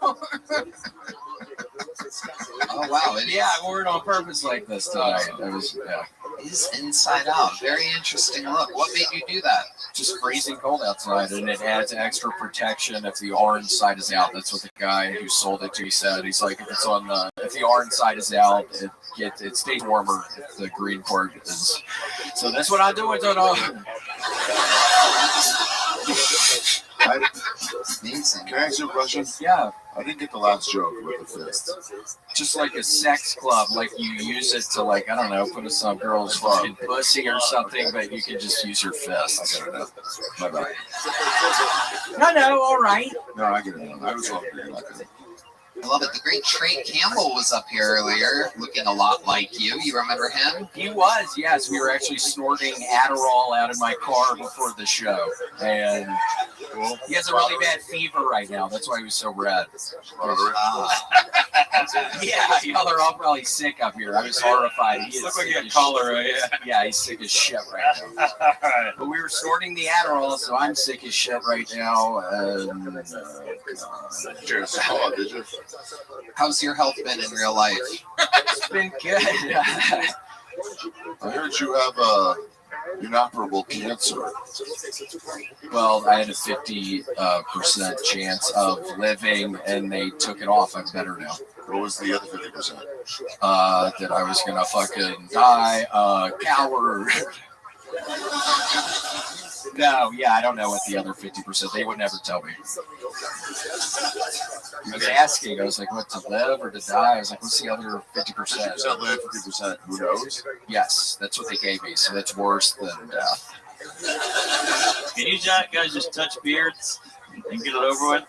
Oh, wow. Yeah, I wore it on purpose like this tonight. That was, yeah. Is inside out. Very interesting look. What made you do that? Just freezing cold outside, and it adds extra protection if the orange side is out. That's what the guy who sold it to me said. He's like, if the orange side is out, it stays warmer if the green part is. So that's what I'm doing tonight. Amazing. Can I ask you a question? Yeah. I didn't get the last joke with the fist. Just like a sex club, like you use it to, like, I don't know, put some girl's fucking pussy or something, but you can just use your fist. I get it now. My bad. No, all right. No, I get it now. I was wrong. I love it. The great Trey Campbell was up here earlier, looking a lot like you. You remember him? He was, yes. We were actually snorting Adderall out of my car before the show. And he has a really bad fever right now. That's why he was so red. Yeah, y'all are all probably sick up here. I was horrified. He Looks like you got cholera, yeah. Yeah, he's sick as shit right now. But we were snorting the Adderall, so I'm sick as shit right now. Cheers. Oh, did you? How's your health been in real life? It's been good. I heard you have inoperable cancer. Well, I had a 50% chance of living, and they took it off. I'm better now. What was the other 50%? That I was gonna fucking die, coward. No, yeah, I don't know what the other 50%. They would never tell me. I was asking. I was like, "What, to live or to die?" I was like, "What's the other 50%?" 50% live, 50% who knows? Yes, that's what they gave me. So that's worse than death. Can you guys just touch beards and get it over with?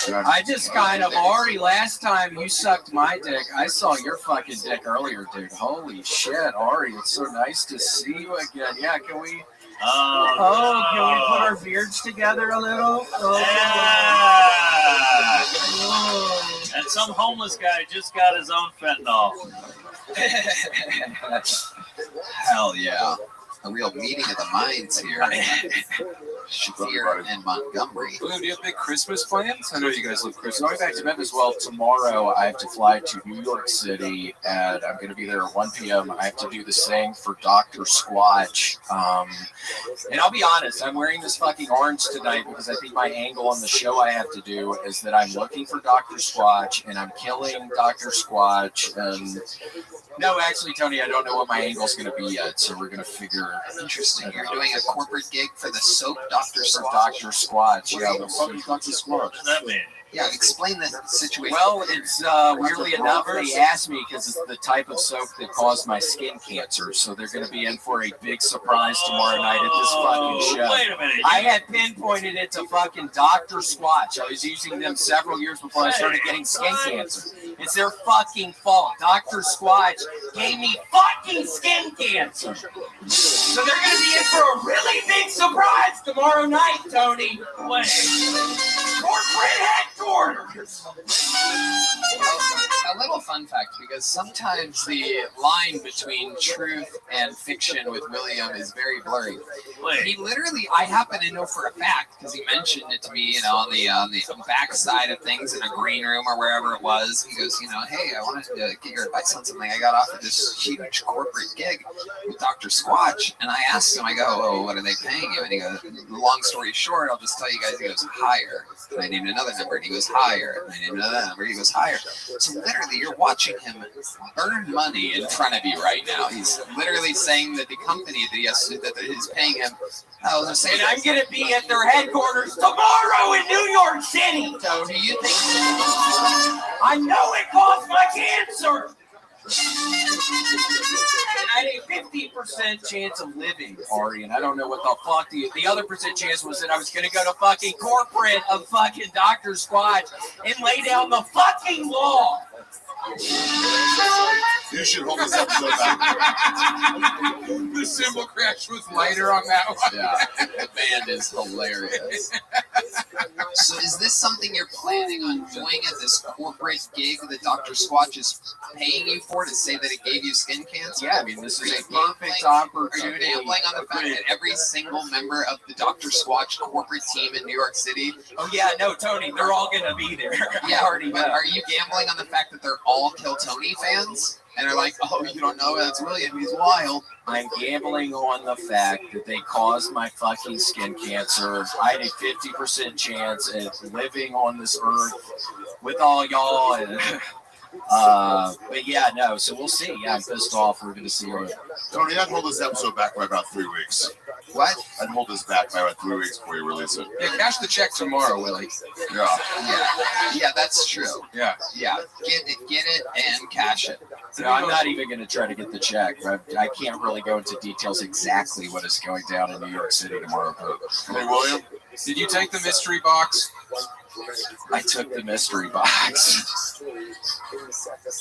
I just kind of, Ari, last time you sucked my dick, I saw your fucking dick earlier, dude. Holy shit, Ari, it's so nice to see you again. Yeah, can we? Oh, can we put our beards together a little? Oh. Yeah. And some homeless guy just got his own fentanyl. Hell yeah. A real meeting of the minds here. Shafir and Montgomery. William, do you have big Christmas plans? I know you guys love Christmas. Going back to Memphis, well, tomorrow I have to fly to New York City, and I'm going to be there at 1 p.m. I have to do this thing for Dr. Squatch. And I'll be honest, I'm wearing this fucking orange tonight because I think my angle on the show I have to do is that I'm looking for Dr. Squatch, and I'm killing Dr. Squatch. And no, actually, Tony, I don't know what my angle's going to be yet, so we're going to figure. Interesting. You're doing a corporate gig for the soap Dr. Squatch. Dr. Squatch. Yeah, What the fuck is Dr. Squatch? What does that mean? Yeah, explain the situation. Well, it's weirdly enough, they asked me because it's the type of soap that caused my skin cancer. So they're going to be in for a big surprise tomorrow night at this fucking show. Wait a minute. I had pinpointed it to fucking Dr. Squatch. I was using them several years before I started getting skin cancer. It's their fucking fault. Dr. Squatch gave me fucking skin cancer. So they're going to be in for a really big surprise tomorrow night, Tony. Wait. Corporate headquarters. A little fun fact, because sometimes the line between truth and fiction with William is very blurry. He literally, I happen to know for a fact, because he mentioned it to me, on the back side of things in a green room or wherever it was. He goes, hey, I wanted to get your advice on something. I got offered this huge corporate gig with Dr. Squatch, and I asked him, I go, oh, what are they paying you? And he goes, long story short, I'll just tell you guys, he goes, higher. And I named another number, and he goes, higher. And I named another number, he goes, higher. So literally, you're watching him earn money in front of you right now. He's literally saying that the company that is paying him. And I'm going to be at their headquarters tomorrow in New York City. So do you think? I know it caused my cancer. And I had a 50% chance of living, Ari, and I don't know what the fuck the other percent chance was that I was going to go to fucking corporate of fucking Dr. Squatch and lay down the fucking law. You should hold this episode back. The cymbal crash was lighter on that one. Yeah, the band is hilarious. So is this something you're planning on doing at this corporate gig that Dr. Squatch is paying you for, to say that it gave you skin cancer? Yeah, I mean, this is a perfect opportunity. Are you gambling on the fact that every single member of the Dr. Squatch corporate team in New York City? Oh yeah, no, Tony, they're all going to be there. Yeah, but are you gambling on the fact that they're all Kill Tony fans? And they're like, oh, you don't know, that's William, he's wild. I'm gambling on the fact that they caused my fucking skin cancer. I had a 50% chance of living on this earth with all y'all. And, but yeah, no, so we'll see. Yeah, I'm pissed off. We're going to see what. Tony, I'd hold this episode back by about 3 weeks. What? I'd hold this back by about 3 weeks before you release it. Yeah, cash the check tomorrow, Willie. Yeah, that's true. Yeah. Get it, and cash it. No, I'm not even going to try to get the check. I can't really go into details exactly what is going down in New York City tomorrow. Hey, William, did you take the mystery box? I took the mystery box.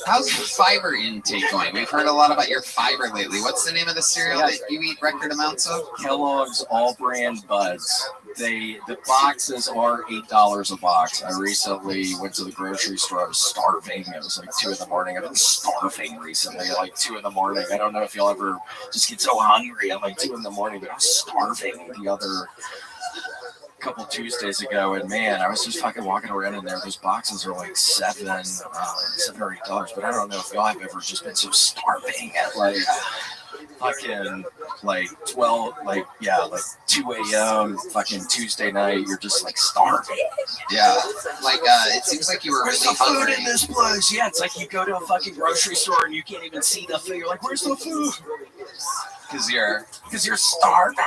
How's the fiber intake going? We've heard a lot about your fiber lately. What's the name of the cereal that you eat record amounts of? Kellogg's All Brand Buds. The boxes are $8 a box. I recently went to the grocery store. I was starving. It was like 2 a.m. I've been starving recently, like 2 a.m. I don't know if you'll ever just get so hungry at like 2 a.m, but I was starving the other couple Tuesdays ago, and man, I was just fucking walking around in there. Those boxes are like $7 or $8, but I don't know if y'all have ever just been so starving at like fucking like 12, like 2 a.m. fucking Tuesday night. You're just like starving. Yeah, like it seems like you were Where's really the food hungry. in this place? Yeah, it's like you go to a fucking grocery store and you can't even see the food. You're like, where's the food? Because you're starving.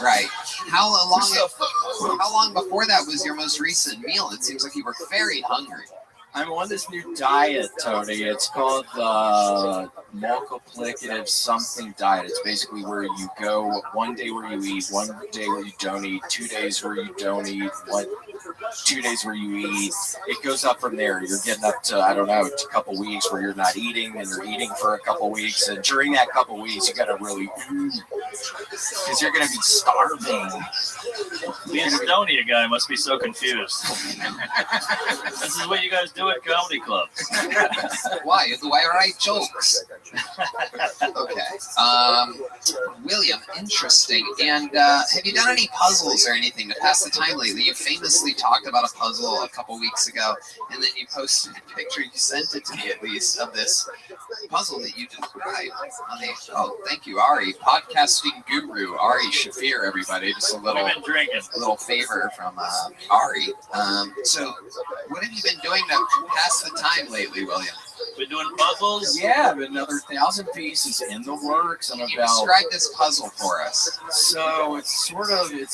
Right. How long before that was your most recent meal? It seems like you were very hungry. I'm on this new diet, Tony. It's called the multiplicative something diet. It's basically where you go 1 day where you eat, 1 day where you don't eat, 2 days where you don't eat, 2 days where you eat. It goes up from there. You're getting up to, I don't know, a couple weeks where you're not eating, and you're eating for a couple weeks. And during that couple weeks, you got to really because you're going to be starving. The Estonia guy must be so confused. This is what you guys do at comedy clubs. Why? Do I write jokes? Okay. William, interesting. And have you done any puzzles or anything to pass the time lately? You famously talked about a puzzle a couple weeks ago, and then you posted a picture, you sent it to me at least, of this puzzle that you described on the, oh, thank you, Ari, podcasting guru, Ari Shafir, everybody. Just a little favor from Ari. So what have you been doing to pass the time lately, William? Been doing puzzles? Yeah, another 1,000 pieces in the works. Can you describe this puzzle for us? So it's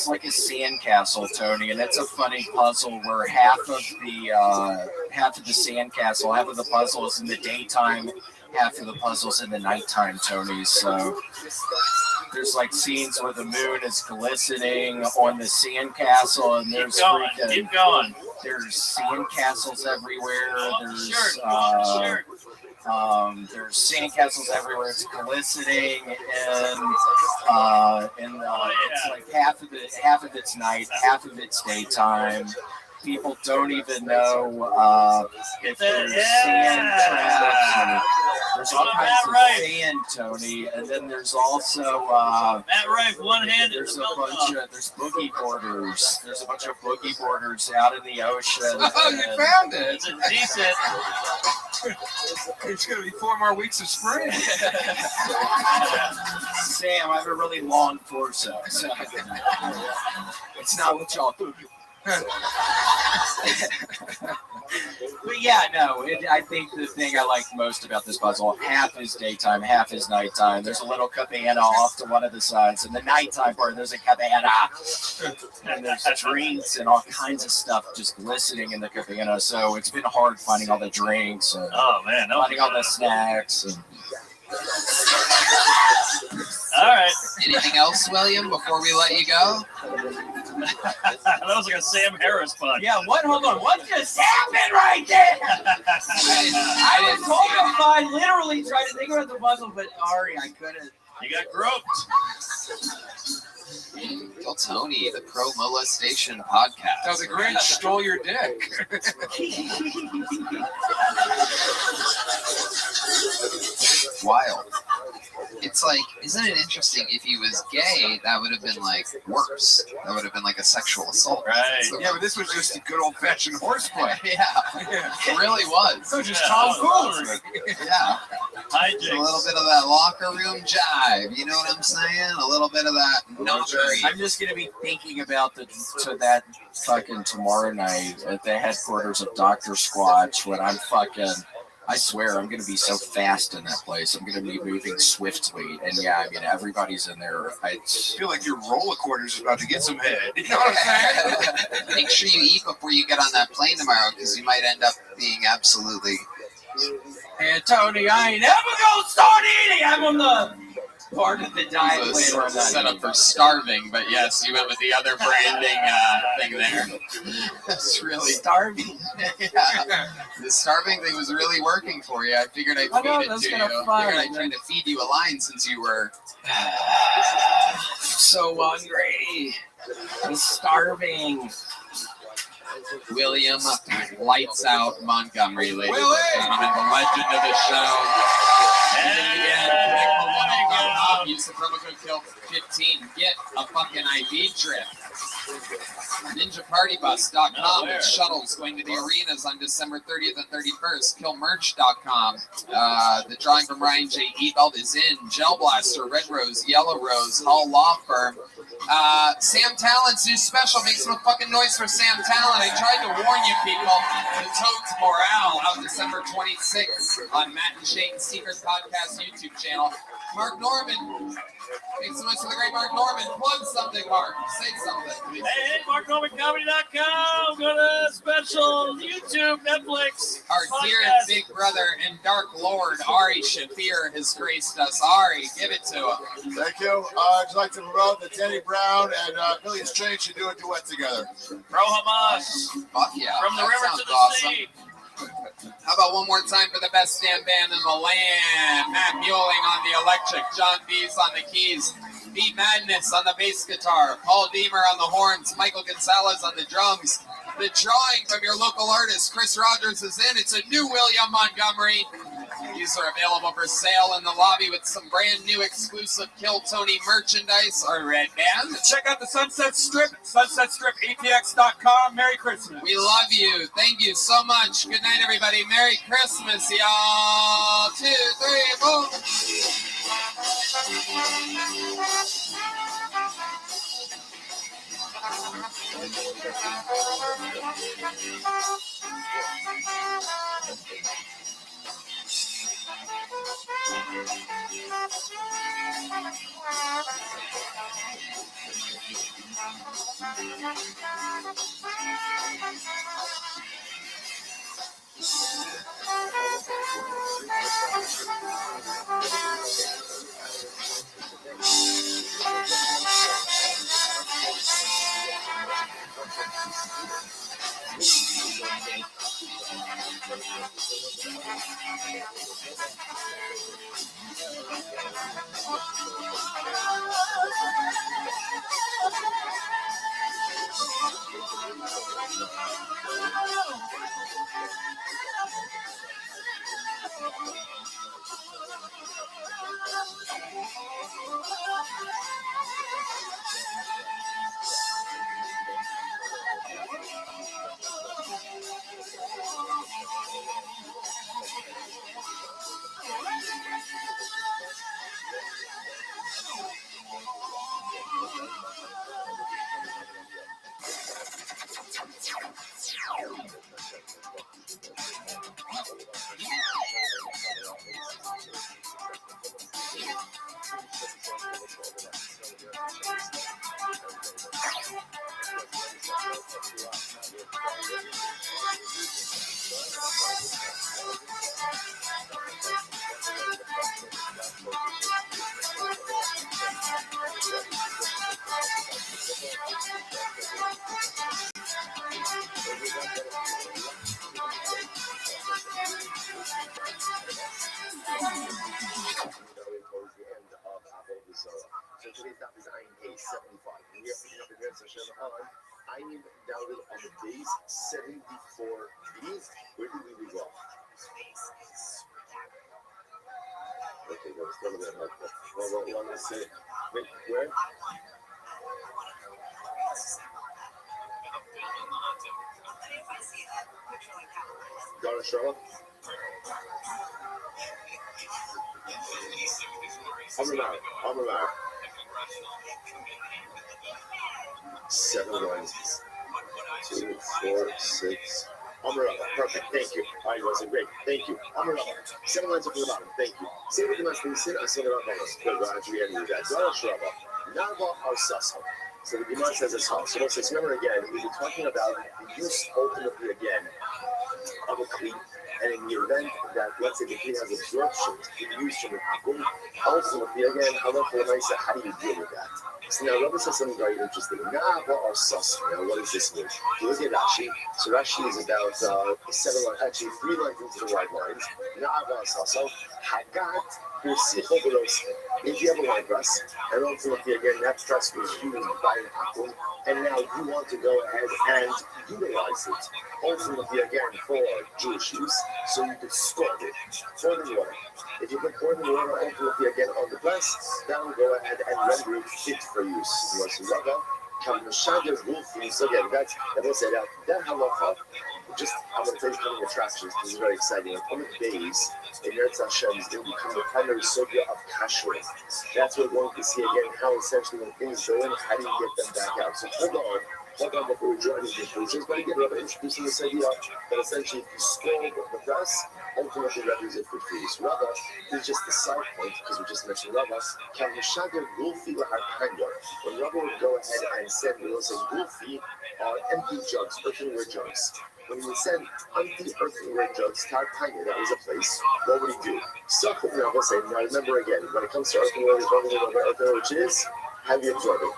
like a sandcastle, Tony, and it's a funny puzzle where half of the sandcastle, half of the puzzle is in the daytime, half of the puzzle's in the nighttime, Tony. So there's like scenes where the moon is glistening on the sandcastle, and there's keep going. There's sandcastles everywhere. There's sandcastles everywhere. It's glistening, and it's like half of it's night, half of it's daytime. People don't even know if there's sand traps. And there's all kinds of sand, Tony, and then there's also Matt Rife, one-handed. there's boogie boarders. There's a bunch of boogie boarders out in the ocean. Oh, you found it! It's a decent. It's going to be 4 more weeks of spring. Sam, I have a really long torso. So it's not what y'all do. But yeah, no, I think the thing I like most about this puzzle, half is daytime, half is nighttime. There's a little cabana off to one of the sides. And the nighttime part, there's a cabana. And there's drinks and all kinds of stuff just glistening in the cabana. So it's been hard finding all the drinks and finding all the snacks. And all right. Anything else, William, before we let you go? That was like a Sam Harris punch. Yeah, what? Hold on. What just happened right there? I was horrified, literally trying to think about the puzzle, but Ari, I couldn't. You got groped. Well, Tony, the Pro Molestation Podcast. Now the Grinch stole your dick. Wild. It's like, isn't it interesting? If he was gay, that would have been like worse. That would have been like a sexual assault. Right. So, Yeah, but this was just a good old-fashioned horseplay. yeah, it really was. So just tomfoolery. Yeah. Hijinks. A little bit of that locker room jive. You know what I'm saying? A little bit of that knockery. I'm just gonna be thinking about that fucking tomorrow night at the headquarters of Dr. Squatch when I'm fucking. I swear I'm gonna be so fast in that place. I'm gonna be moving swiftly, and yeah, I mean everybody's in there. I feel like your roll recorder's about to get some head. You know what I'm saying? Make sure you eat before you get on that plane tomorrow, because you might end up being absolutely. Hey, Tony, I ain't ever gonna start eating. I'm on the part of the diet It was plan. set up for starving, but yes, you went with the other branding thing there. That's really starving. Yeah, the starving thing was really working for you. I figured I'd feed it to you. I figured I'd try to feed you a line since you were so hungry. I'm starving. William Lights Out Montgomery, ladies and gentlemen, the legend of the show. Use the promo code KILL15. Get a fucking ID drip. NinjaPartyBus.com with shuttles going to the arenas on December 30th and 31st. KillMerch.com. The drawing from Ryan J. Ebelt is in. Gel Blaster, Red Rose, Yellow Rose, Hall Law Firm. Sam Talent's new special. Make some fucking noise for Sam Talent. I tried to warn you people. The Toad's Morale out December 26th on Matt and Shane's Secret Podcast YouTube channel. Mark Norman. Make some noise for the great Mark Norman. Plug something, Mark. Say something. Hey, MarkNormanComedy.com. Go to special YouTube, Netflix. Our dear big brother and dark lord, Ari Shafir, has graced us. Ari, give it to him. Thank you. I'd like to promote that Danny Brown and Billy Strange should do a duet together. Pro Hamas. Fuck yeah. From the that river sounds to the awesome. sea. How about one more time for the best stand band in the land? Matt Mueling on the electric, John Bees on the keys, Beat Madness on the bass guitar, Paul Deemer on the horns, Michael Gonzalez on the drums. The drawing from your local artist, Chris Rogers, is in. It's a new William Montgomery. These are available for sale in the lobby with some brand new exclusive Kill Tony merchandise. Our red band. Check out the Sunset Strip, sunsetstripatx.com. Merry Christmas. We love you. Thank you so much. Good night, everybody. Merry Christmas, y'all. 2, 3, boom. So today's topic is INK 75. We are picking up the Grand Session on INK downloaded on the days 74 B's. Where did we leave off? Okay, that was some of that helpful. Well, let's see. Wait, where? Donna Sherlock? I'm alive. 7 lines. 2, 4, 6. Perfect. Thank you. I wasn't great. Thank you. 7 lines up from the bottom. Thank you. Say what you must be said. I said it on bonus. Good. Roger. You do that. Donna Sherlock. Nava Arsaso. So the Gemara says it's all. So let's just remember again, we were talking about the use ultimately again of a cleat. And in the event that, let's say, the cleat has absorption, the use from the akum, ultimately again, how do you deal with that? So now Rabbi says something very interesting. Nava or sus. Now, what does this mean? If you look at Rashi, so Rashi is about 7 lines, actually 3 lines into the white lines. Nava or sus. Hagat. If you have a wine press, and ultimately again that press was used by an akum, and now you want to go ahead and utilize it, ultimately again for Jewish use, so you could store it for the water. If you put boiling water ultimately again on the press, that will go ahead and render it fit for use. You want some rubber? Kamashada Wolfie. So again, that's I will say that halacha. Just I'm going to tell you coming attractions. This is very exciting. On coming days in Eretz Hashem is going to become the primary sugya of kashrut. That's what we're going to see again. How essentially when things go in, how do you get them back out? So hold on before we join these conclusions. But again, Rabbi introducing this idea that essentially if you scroll the press, ultimately Rabbi is it for free. So Rabbi is just the side point because we just mentioned Rabbi. Kamashada Wolfie Lahakanya. When Rabbi would go ahead and send, we will say Wolfie are empty jugs, earthenware jugs. When he would send empty earthenware jugs to Tanya, that was a place, what would he do? Suck it, now remember again, when it comes to earthenware, which is heavy absorbing.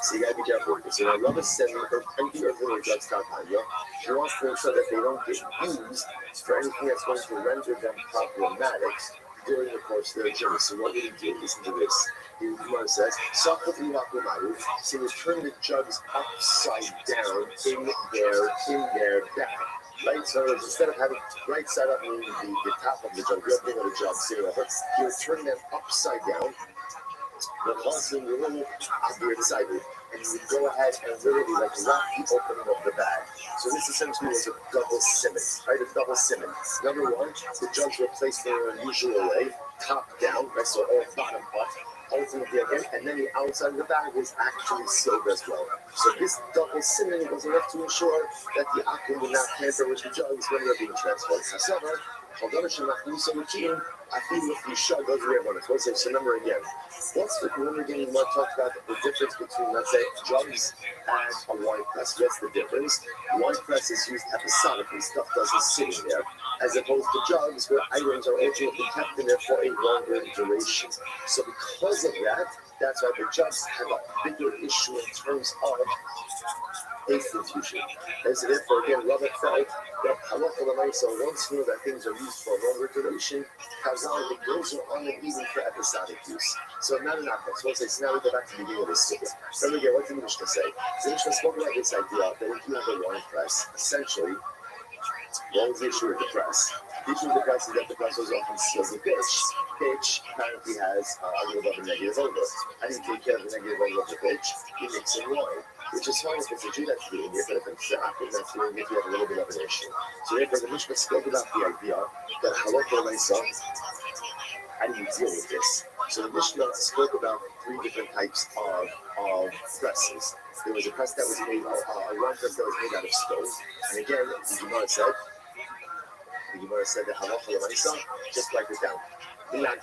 So you gotta be careful with this. So now Rabbi is sending empty earthenware jugs to Tanya. He wants to make sure that they don't get used for anything that's going to render them problematic during the course of their journey. So what did he do? Listen to this. The Gemara says, so you turn the jugs upside down in their back. Right? So instead of having right side up, meaning the top of the jug, the opening of the jug, you turn them upside down. The constant little sided, and you would go ahead and literally like wrap the opening of the bag. So this essentially was a double simon, right? A double simon. Number one, the jugs were placed in an unusual way, top down, right? So all bottom up, ultimately again, and then the outside of the bag was actually sealed as well. So this double simon was enough to ensure that the aqua would not tamper with the jugs when they're being transported. However, I feel if you shut those are one. So remember again, when again you want to talk about the difference between, let's say, jugs and a wine press. What's the difference? Wine press is used episodically, stuff doesn't sit in there, as opposed to jugs where items are ultimately kept in there for a longer duration. So because of that, that's why the jugs have a bigger issue in terms of taste infusion. And so therefore, again, Rabbi felt that halacha l'maisa, once you know that things are used for a longer duration, Chazal, it goes on and even for episodic use. So not an aqua. So now we go back to the beginning of this story. Remember again, what did the Mishnah say? The Mishnah spoke about this idea that if you have a wine press, essentially, what was the issue with the press? The issue with the press is that the press was often sealed with pitch. Pitch apparently has a little bit of a negative odor. How do you take care of the negative odor of the pitch? You mix in wine, which is fine if it's a Jew that's doing it, but if it's not, that's doing it, you have a little bit of an issue. So therefore, the Mishnah spoke about the idea that halacha l'maisa, how do you deal with this? So the Mishnah spoke about three different types of presses. There was a press that was made, a wine press that was made out of stone. And again, the Gemara said that halacha l'maisa, just wipe it down. Do not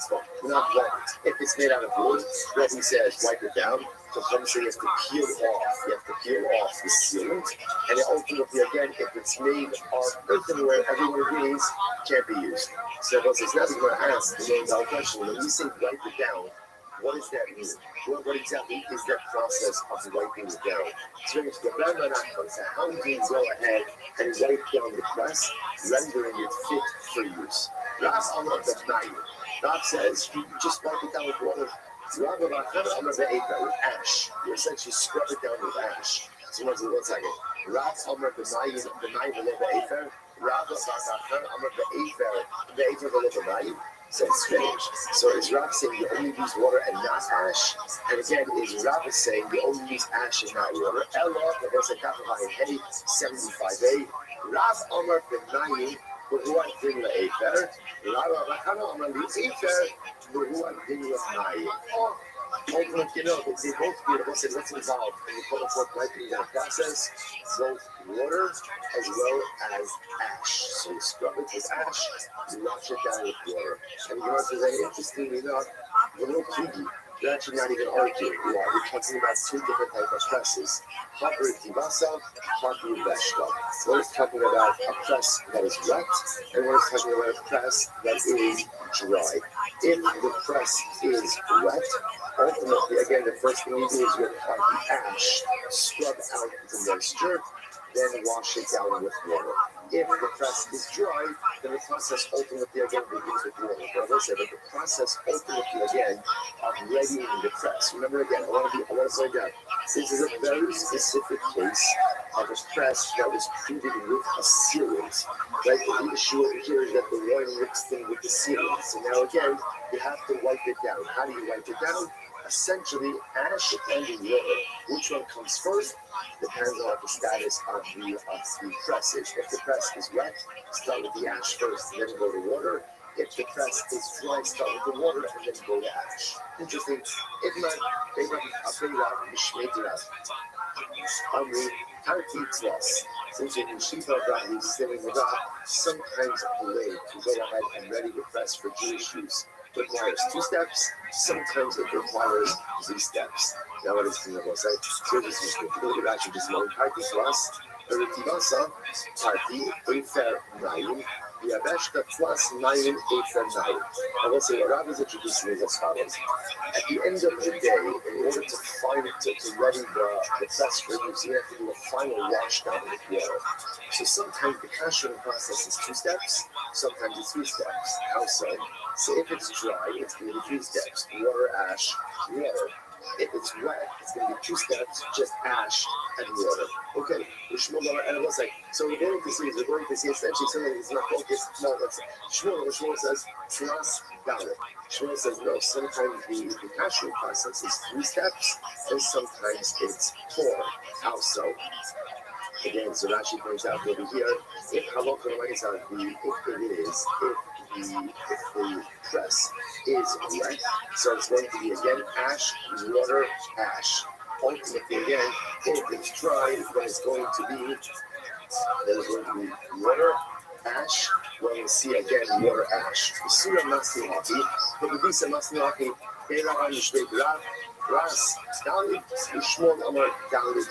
want it. If it's made out of wood, what he says, wipe it down. So obviously you have to peel off. You have to peel off the sealant. And then ultimately, again, if it's made of earthenware, everyone agrees, can't be used. So now we're going to ask the million-dollar question. When we say wipe it down, what does that mean? What exactly is that process of wiping it down? So how do you go ahead and wipe down the press, rendering it fit for use? God says, you just wipe it down with water. With ash. You essentially scrub it down with ash. So one second. So it's strange. So is Rav saying you only use water and not ash? And again, is Rav saying you only use ash and not water? Ella, there's a Kappa in 75a. Rav Amar Benayim, who I bring the Afer. Rav Amar Amar Afer, who I bring the Nayim. Ultimately, they both beautiful. So what's involved in the quote-unquote wiping down process? Both water as well as ash. So you scrub it with ash, you wash it down with water. And you know what is interestingly enough, a little tricky. They're actually not even arguing. We're talking about two different types of presses. Harbor Tivasa, Harbor Veshta. One is talking about a press that is wet, and one is talking about a press that is dry. If the press is wet, ultimately, again, the first thing you do is you apply the ash, scrub out the moisture, then wash it down with water. If the press is dry, then the process ultimately again begins with water. But I said that the process ultimately again of readying the press. Remember again, I want to say that this is a very specific case of a press that was treated with a sealant. Right? The issue over here is that the wine mixed in with the sealant. So now again, you have to wipe it down. How do you wipe it down? essentially ash and water. Which one comes first depends on what the status of the press is. If the press is wet, start with the ash first, then go to water. If the press is dry, start with the water and then go to ash. Interesting. If not, they run a big lot of Mishmetirah. Tarti plus. Since you're in Shiva Rabbi sitting with that, sometimes the way to go ahead and ready the press for Jewish use requires 2 steps, sometimes it requires 3 steps. Now what is the number say? So this is the actually just one Tarti plus. Ritivasa, Tarti, Efer, Naim, Yabeshka plus Naim, Efer, Naim. I will say what Rabbi is introducing is as follows. At the end of the day, in order to find it, to ready the press for use, you have to do a final wash down with water. So sometimes the kashering process is 2 steps, sometimes it's 3 steps. How so? So if it's dry, it's going to be 3 steps: water, ash, water. If it's wet, it's going to be 2 steps, just ash and water. Okay, and it looks like, so we're going to see essentially something that's not focused. No, that's Shmuel says, plus Dalit. Shmuel says, no, sometimes the kashering process is 3 steps, and sometimes it's 4. How so? Again, so Rashi points out over here, if halakha if the press is wet, so it's going to be again ash, water, ash. Ultimately, again, if it's dry, then it's going to be water, ash. Well, we'll see again water, ash. Surah Masnihati, the Medisa Masnihati, Be'la Yishbek Ras, Dalit, Yishmon Amar Dalit.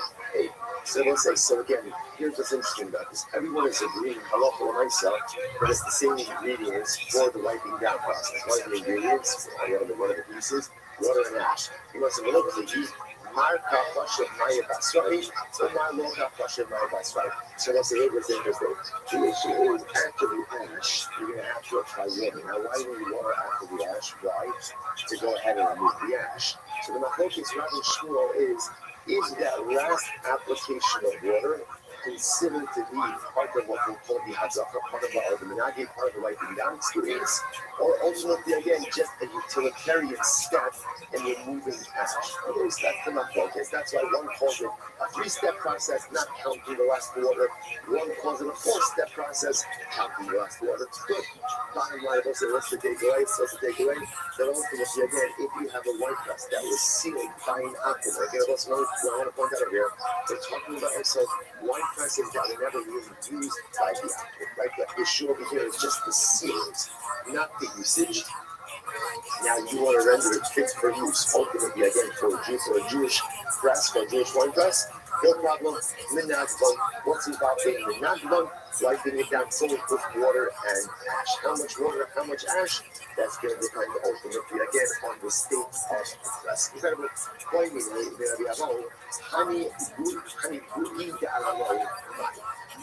So we'll say, so again, here's what's interesting about this. Everyone is agreeing, halacha l'maisa, but it's the same ingredients for the wiping down process. What are the ingredients? One of the pieces, water and ash. You must have looked at these. Marka Pasha Maya Basrai, so Marloka Pasha Maya Basrai. So let's say it was interesting. The issue is after the ash, you're going to have to apply water. Now, why do you need water after the ash? Why? To go ahead and remove the ash. So the Machlokes Rabbi Shmuel is that last application of water considered to be part of what we call the hazaka, part of the minagi, part of the wiping down experience, or ultimately, again, just a utilitarian step in removing ash? That's the Machlokes. That's why one calls it a 3-step process, not counting the last water. One calls it a 4-step process, counting the last water. Good. Bottom line, also, what's the takeaway? That ultimately, again, if you have a wine press that was sealed by an apple, again, I want to point out over here, we're talking about also wine presses that were never really used by the apple, right? The issue over here is just the seals, not the usage. Now you want to render it fit for use, ultimately, again, for a Jewish press, for a Jewish wine press. No problem. Minagvan. What's involved in Minagvan? Wiping it down fully with water and ash. How much water, how much ash? That's going to depend ultimately again on the state of the press. Incredible. Poignantly, we have all honey gudi da'aramai.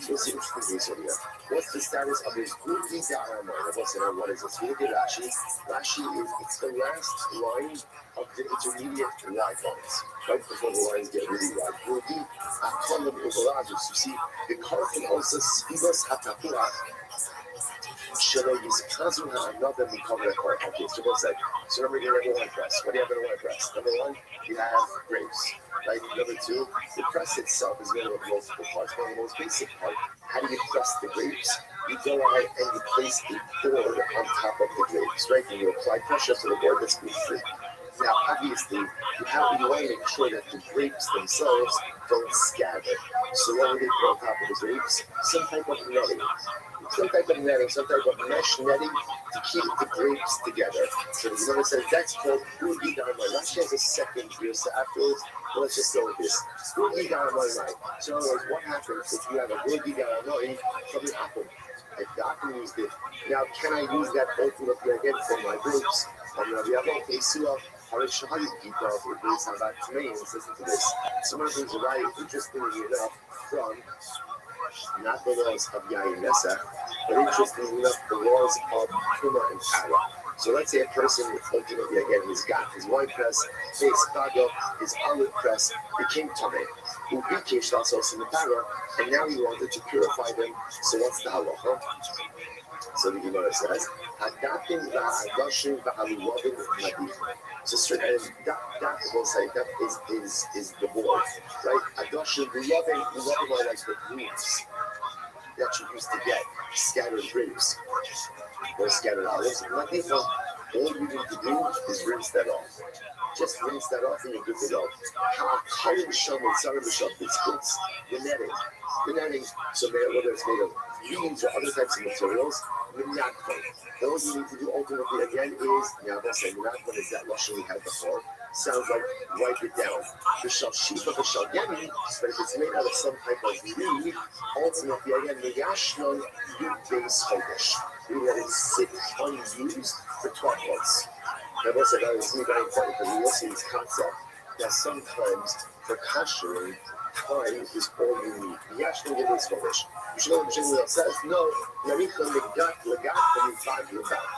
What's the interesting case over here? What's the status of his gudi da'aramai? What is this? Look at Rashi. Rashi is, it's the last line of the intermediate wide lines. Right before the lines get really wide. Gudi akolam uvarajus. You see, the Karfin also spivos hatapura. Shelo yizkazu ha'another mikaveh. Okay, so we'll say. So remember, you have a wine press. What do you have in a wine press? Number 1, you have grapes. Right? Number 2, the press itself is made of multiple parts. One of the most basic part, how do you press the grapes? You go ahead and you place a board on top of the grapes, right? And you apply pressure to the board that's gluten-free. Now, obviously, you want to make sure that the grapes themselves don't scatter. So what would they put on top of the grapes? Some type of mesh netting to keep the grapes together. So you want to say that's called gudi da'aramai. Rashi has a second here, so afterwards, well, let's just go with this. Gudi da'aramai. So in other words, what happens if you have a gudi da'aramai from an apple? If the apple used it, now can I use that ultimately again for my grapes? And we have okay, so listen to this. Some of the things are right, interestingly enough, from not the laws of Yayin Nesa, but interestingly enough, the laws of Puma and Tara. So let's say a person, ultimately again, he's got his wine press, his pago, his olive press, became Tomei. Who became also in the Tara, and now he wanted to purify them. So what's the halacha? So the Gemara says, "Hadatim va'adoshim va'alulovim madich." So that will say that is the board, right? Adoshim, loving are like the grapes that you used to get, scattered grapes or scattered olives. Madich, all you need to do is rinse that off. Just rinse that off and you're good to go. Ha'akalim sham mitzareh b'sham. It's the netting. The netting, so whether it's made of beans or other types of materials, minakon. All you need to do ultimately again is, now they'll say minakon is that lashon we had before. Sounds like wipe it down. B'shal shiva, b'shal yemi, but if it's made out of some type of lead, ultimately again, miyashnon yud beis chodesh. We let it sit unused for 12 months. Now, what's that? It's very important because we will see this concept that sometimes for kashering, time is all you need. Yashnon yud beis chodesh. You should know what Jimmy says. No,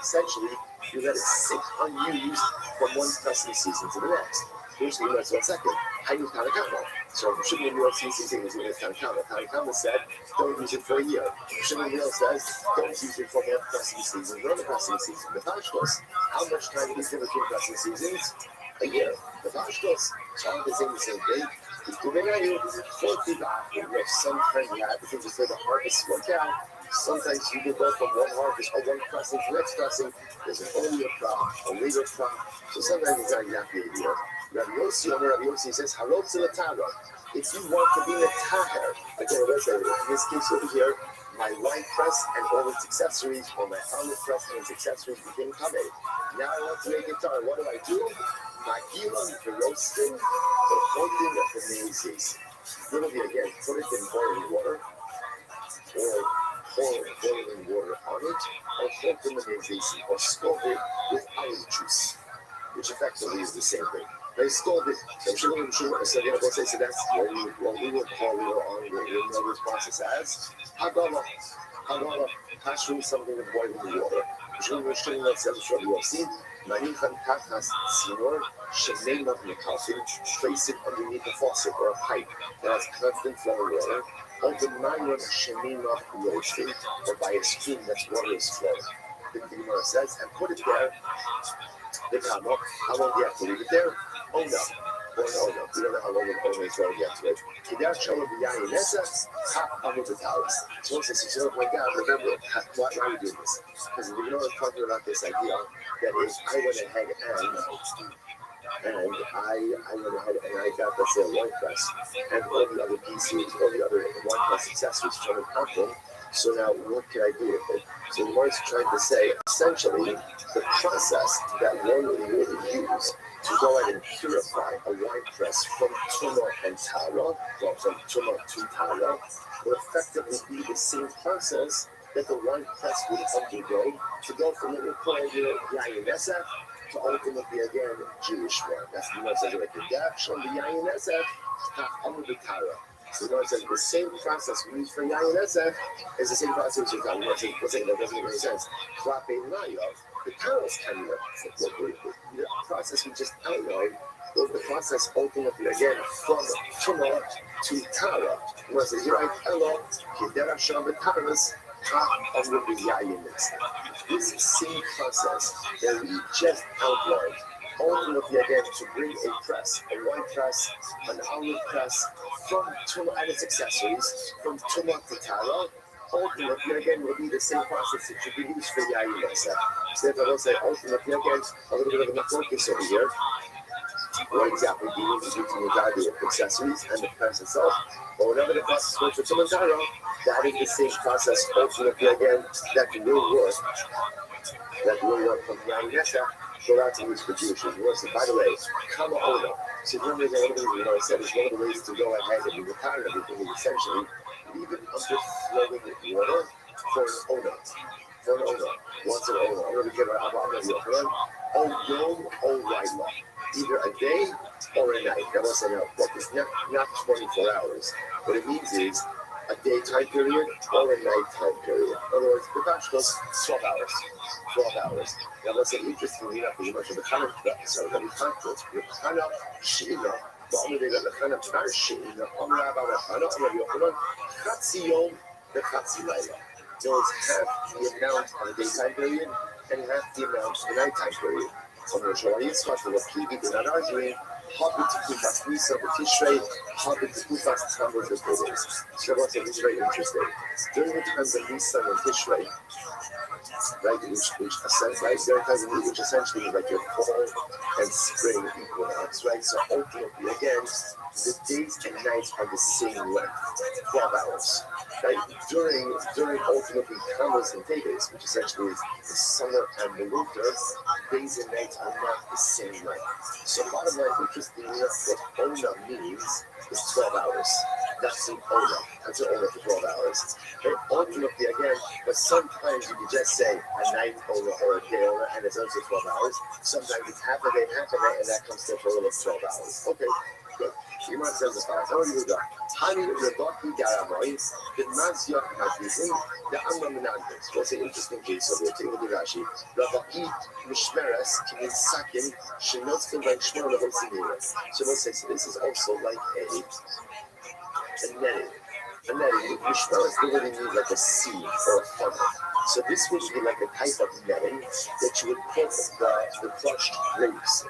essentially, you let it sit unused from one pressing season to the next. Here's the next 1 second. How you Tanakama? So Shimon Gamliel sees these things in Tanakama. Tanakama said, don't use it for a year. Shimon Gamliel says, don't use it for one pressing season, another pressing season. The Pashtos, how much time is there between pressing seasons? A year. The Pashtos, so I'm saying the same thing. If sometimes you have because before the harvest work out, sometimes you will go from one harvest or one pressing to the next pressing. There's an earlier crop, a later crop. So sometimes it's not exactly a year. Rabbi Yossi says, "Halot zelatara." If you want to be a taher, again, in this case over here, my wine press and all its accessories, or my olive press and its accessories became kameh. Now I want to make it tar. What do? Magilam, the roasting, the holding of the mazes. Literally, again, put it in boiling water, or pour boiling water on it, or hold in the mazes, or scald it with olive juice, which effectively is the same thing. They scald it. So that's what we will call later on, we'll know this process as Hagala, kashering something with boiling water. Manichan Takas Sinor, Shemena Mikafin, place it underneath a faucet or a pipe that has constant flow of water, open Mayan Shemena roasting, or by a stream that's water is flowing. The Gemara says, and put it there, the Kama, how long do you have to leave it there? Oh no. We don't know how long it's going to get to it. Kidar Shalom B'Yayin Nesa, Amut Talis. So one says, oh my God, remember, why are we doing this? Because we know we're talking about this idea that is, I went ahead and I got, let's say, a wine press and all the other pieces, all the other wine press accessories from an album. So now, what can I do with it? So the Lord's trying to say, essentially, the process that one would use to go ahead and purify a wine press from tumah and tara, well, from tumah to tara, will effectively be the same process that the wine press would undergo to go from what we call your yayin nesef to ultimately again Jewish wine. That's the Lord says like the dash on the yayin nesef under the tara. So the Lord says the same process we use for yayin nesef is the same process we use for tara. Let's say that doesn't make any sense. Klape nayav. The Taras kind of the process we just outlined was the process ultimately again from Tumah to Tara. Whereas here I tell you, Kidera Shabbat Taras, of the Yayin. This same process that we just outlined, ultimately again to bring a press, a wine press, an olive press from Tumah and its accessories, from Tumah to Tara. Ultimately, again, will be the same process that should be used for Yayin Nesa. So if I will say ultimately, again, a little bit of a focus over here. What exactly do you need to do to regard the accessories and the press itself? But whenever the process goes for Tumantaro, that is the same process ultimately, again, that will work from Yayin Nesa. So that's a use for Jewish words. And by the way, Kama Oda. So one of the ways, I said, is one of the ways to go ahead and retire everything is essentially leave it under flowing water for an Oda. Once an Oda. I'm going to give it Oh, Yom, Oh, Laila. Either a day or a night. That was enough. It's not 24 hours. What it means is a daytime period or a nighttime period. In other words, the batch goes 12 hours. 12 hours. Now, let's say interestingly enough, as much of the kind of episode that we talked about, the kind of Sheila, the only day that the kind of Sheila, the Amra about the kind of Yochanan, Chatzi Yom, the Chatzi Laila. knows half the amount of the daytime period and half the amount of the nighttime period. אומר יצחק אלוקי בגנרז'י, hobbit Kufas Nisa Tishrei, hobbit Kufas Tamar the Buddhas. So what's it is very interesting. During the times of Nisa and Tishrei, right, which essentially is like your fall and spring equinox, right? So ultimately, again, the days and nights are the same length, 12 hours, right? During ultimately Tammuz and Teves, which essentially is the summer and the winter, days and nights are not the same length. So bottom line, interestingly enough, what Ona means is 12 hours. That's an Ona. That's an Ona for 12 hours. And ultimately, again, but sometimes you can just say a night Ona or a day Ona, and it's also 12 hours. Sometimes it's half a day, and that comes to a total of 12 hours. Okay, good. Yuma says as follows. How do you go? Hani Rabbi Rothschild, the Mazia Madison, the Amramanagis. What's an interesting case of it? Take a look at Rashi. Rabbi Mishmeres, Kimin Sakin, Shinotskin by Shmona Bolsonaro. So let's say, so this is also like a netting. A netting, Mishmeres literally means like a seed or a funnel. So this would be like a type of netting that you would put the crushed grapes.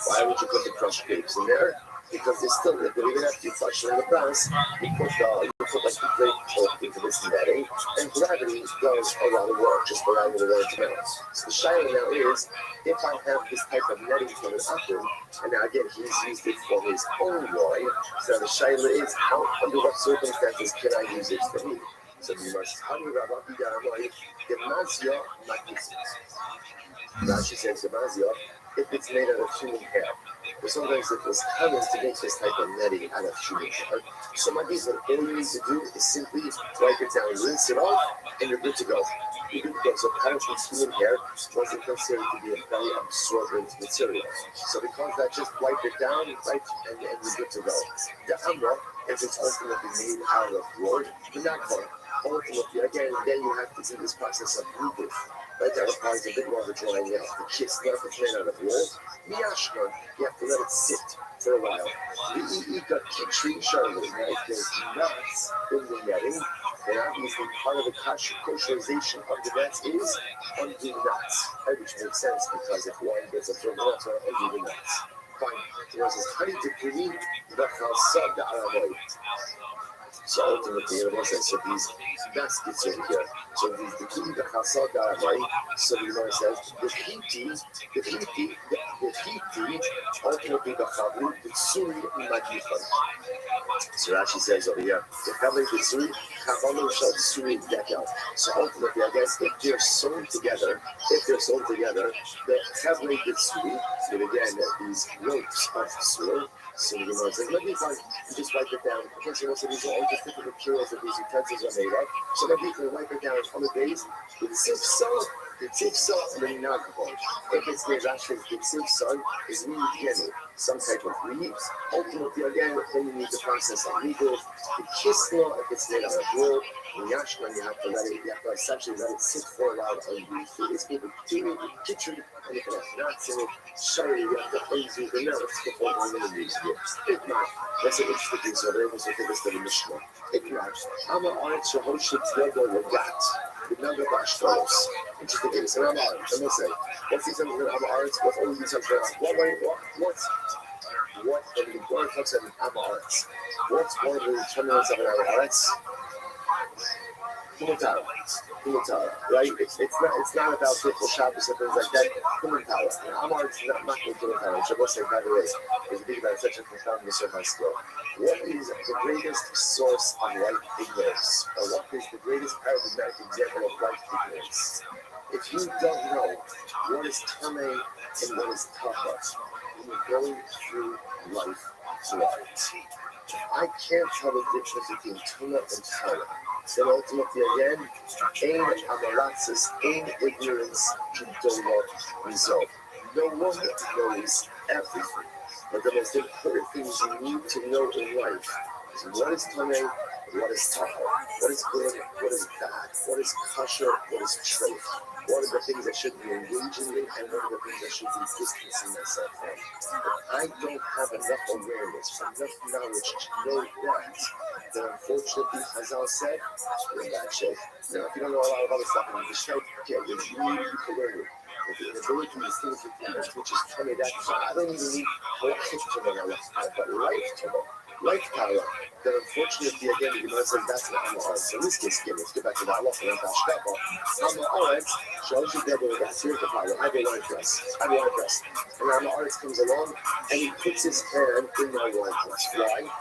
Why would you put the crushed grapes in there? Because they're still liquid. Even after you flush them in the press, you put like the grape pulp into this netting, and gravity does a lot of work just allowing the water to melt. So the shiloh now is, if I have this type of netting from an apple, and now again he's used it for his own wine, so the shiloh is, how, under what circumstances can I use it for me? So we must Rabbi the Mazia Magnificent. Rashi says the Mazia, if it's made out of human hair. But sometimes it was common to make this type of netting out of human hair. So my people, all you need to do is simply wipe it down, rinse it off, and you're good to go. You're good to go. So apparently human hair wasn't considered to be a very absorbent material. So because that, just wipe it down, right, and you're good to go. The Amra, if it's ultimately made out of wood, you're not going. Ultimately, again, then you have to do this process of rebirth. Right, that requires a bit more of a drying out. The kiss, not if it's made out of wool. Miyashkon, you have to let it sit for a while. The got kitri charlotte, right? There's nuts in the netting, and obviously part of the kosherization of the nets is undo nuts, right? Which makes sense because if wine gets absorbed, that's why undo the nuts. Fine. There's this honey to cream the chalsad the aramoi. So ultimately, it was so these baskets over here. So these the key the chasad right. So the Gemara says the hiti, ultimately the chavli, the tsuri magnifa. So Rashi says over here, the chavli the tsuri, chavalo shall tsuri dekel. So ultimately, I guess if they're sewn together, the chavli the tsuri, but again these ropes of tsuri. So the Gemara says, let me find, you just wipe it down. Okay, so most of these are all just different materials that these utensils are made of. So then we can wipe it down on the base. It's safe salt, and then alcohol. If it's made actually, it's safe salt is really yellow, some type of leaves. Ultimately, again, then you need the process of legal. The kisla, if it's made out of wool, and yashman, you have to essentially let it sit for a while on it's able to kitchen, and if it has nuts in it, sorry, you have to undo the nuts before going in these here. If not, that's an interesting thing, so they're able to take us to the Mishnah. If not, I'm an art, so how should Twitter with that? The number of ashtaros. Interesting thing, so I'm art, I'm going to say, what's these things that I'm art, what's all these things that what are the important talks about Amaretz? What's one of the determinants of an Amaretz? Kumatara, right? It's not about people Shabbos and things like that. Kumatara. Amaretz is not Kumatara. Shabbos say, by the way, if you think about it, such a profound mission high school. What is the greatest source of right ignorance? Or what is the greatest paradigmatic example of right ignorance? If you don't know what is Tameh and what is Taha, you're going through life blind. I can't tell the difference between Tuna and Tana. Then ultimately again, ain amaratzis, ain ignorance, Kedoma result. No one knows everything. But the most important things you need to know in life is what is Tana what is tahar, what is good, what is bad, what is kosher, what is treif, what are the things that should be engaging in, and what are the things that should be distancing myself from. If I don't have enough awareness, enough knowledge to know that, then unfortunately, Chazal said, you're in bad shape. Now, if you don't know a lot of other stuff in the shape, okay, then you need to learn it. With the inability to distinguish which is coming that, I don't even need halachic to know, but life to know. Life power, then unfortunately, again, the Gemara says that's not on the arts. So in this case, again, let's get back to the halacha and hashkafa. On the arts, shows you that that's here the power. I have a wine press. And then the artist comes along and he puts his hand in my wine press. Why?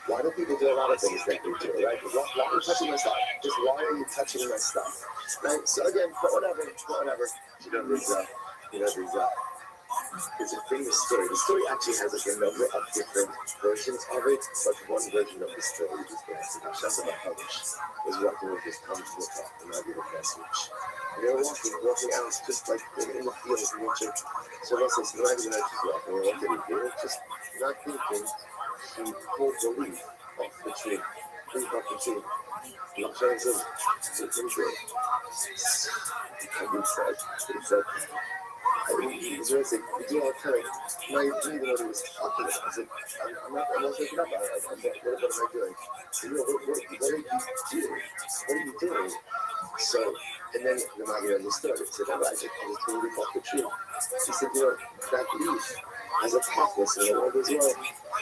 Why do people do a lot of things that they do, right? Why are you touching my stuff? Just why are you touching my stuff? Right? So again, whatever. There's a famous story. The story actually has like a number of different versions of it, but one version of the story is that Hashem was walking with his tongue to the top, and I give a message. And they were walking out just like in the fields in nature. So let's say, not even just walking, what did he do? Just not thinking, he pulled the leaf off the tree. And Hashem says, it's good. And he said, he's going to say, we do all the time. Now you didn't even know what he was talking about. I said, I'm not thinking about it. What am I doing? So, what are you doing? So, and then the Maggie understood. He said, I just pulled the leaf off the tree. He said, that leaf has a purpose in the world as well.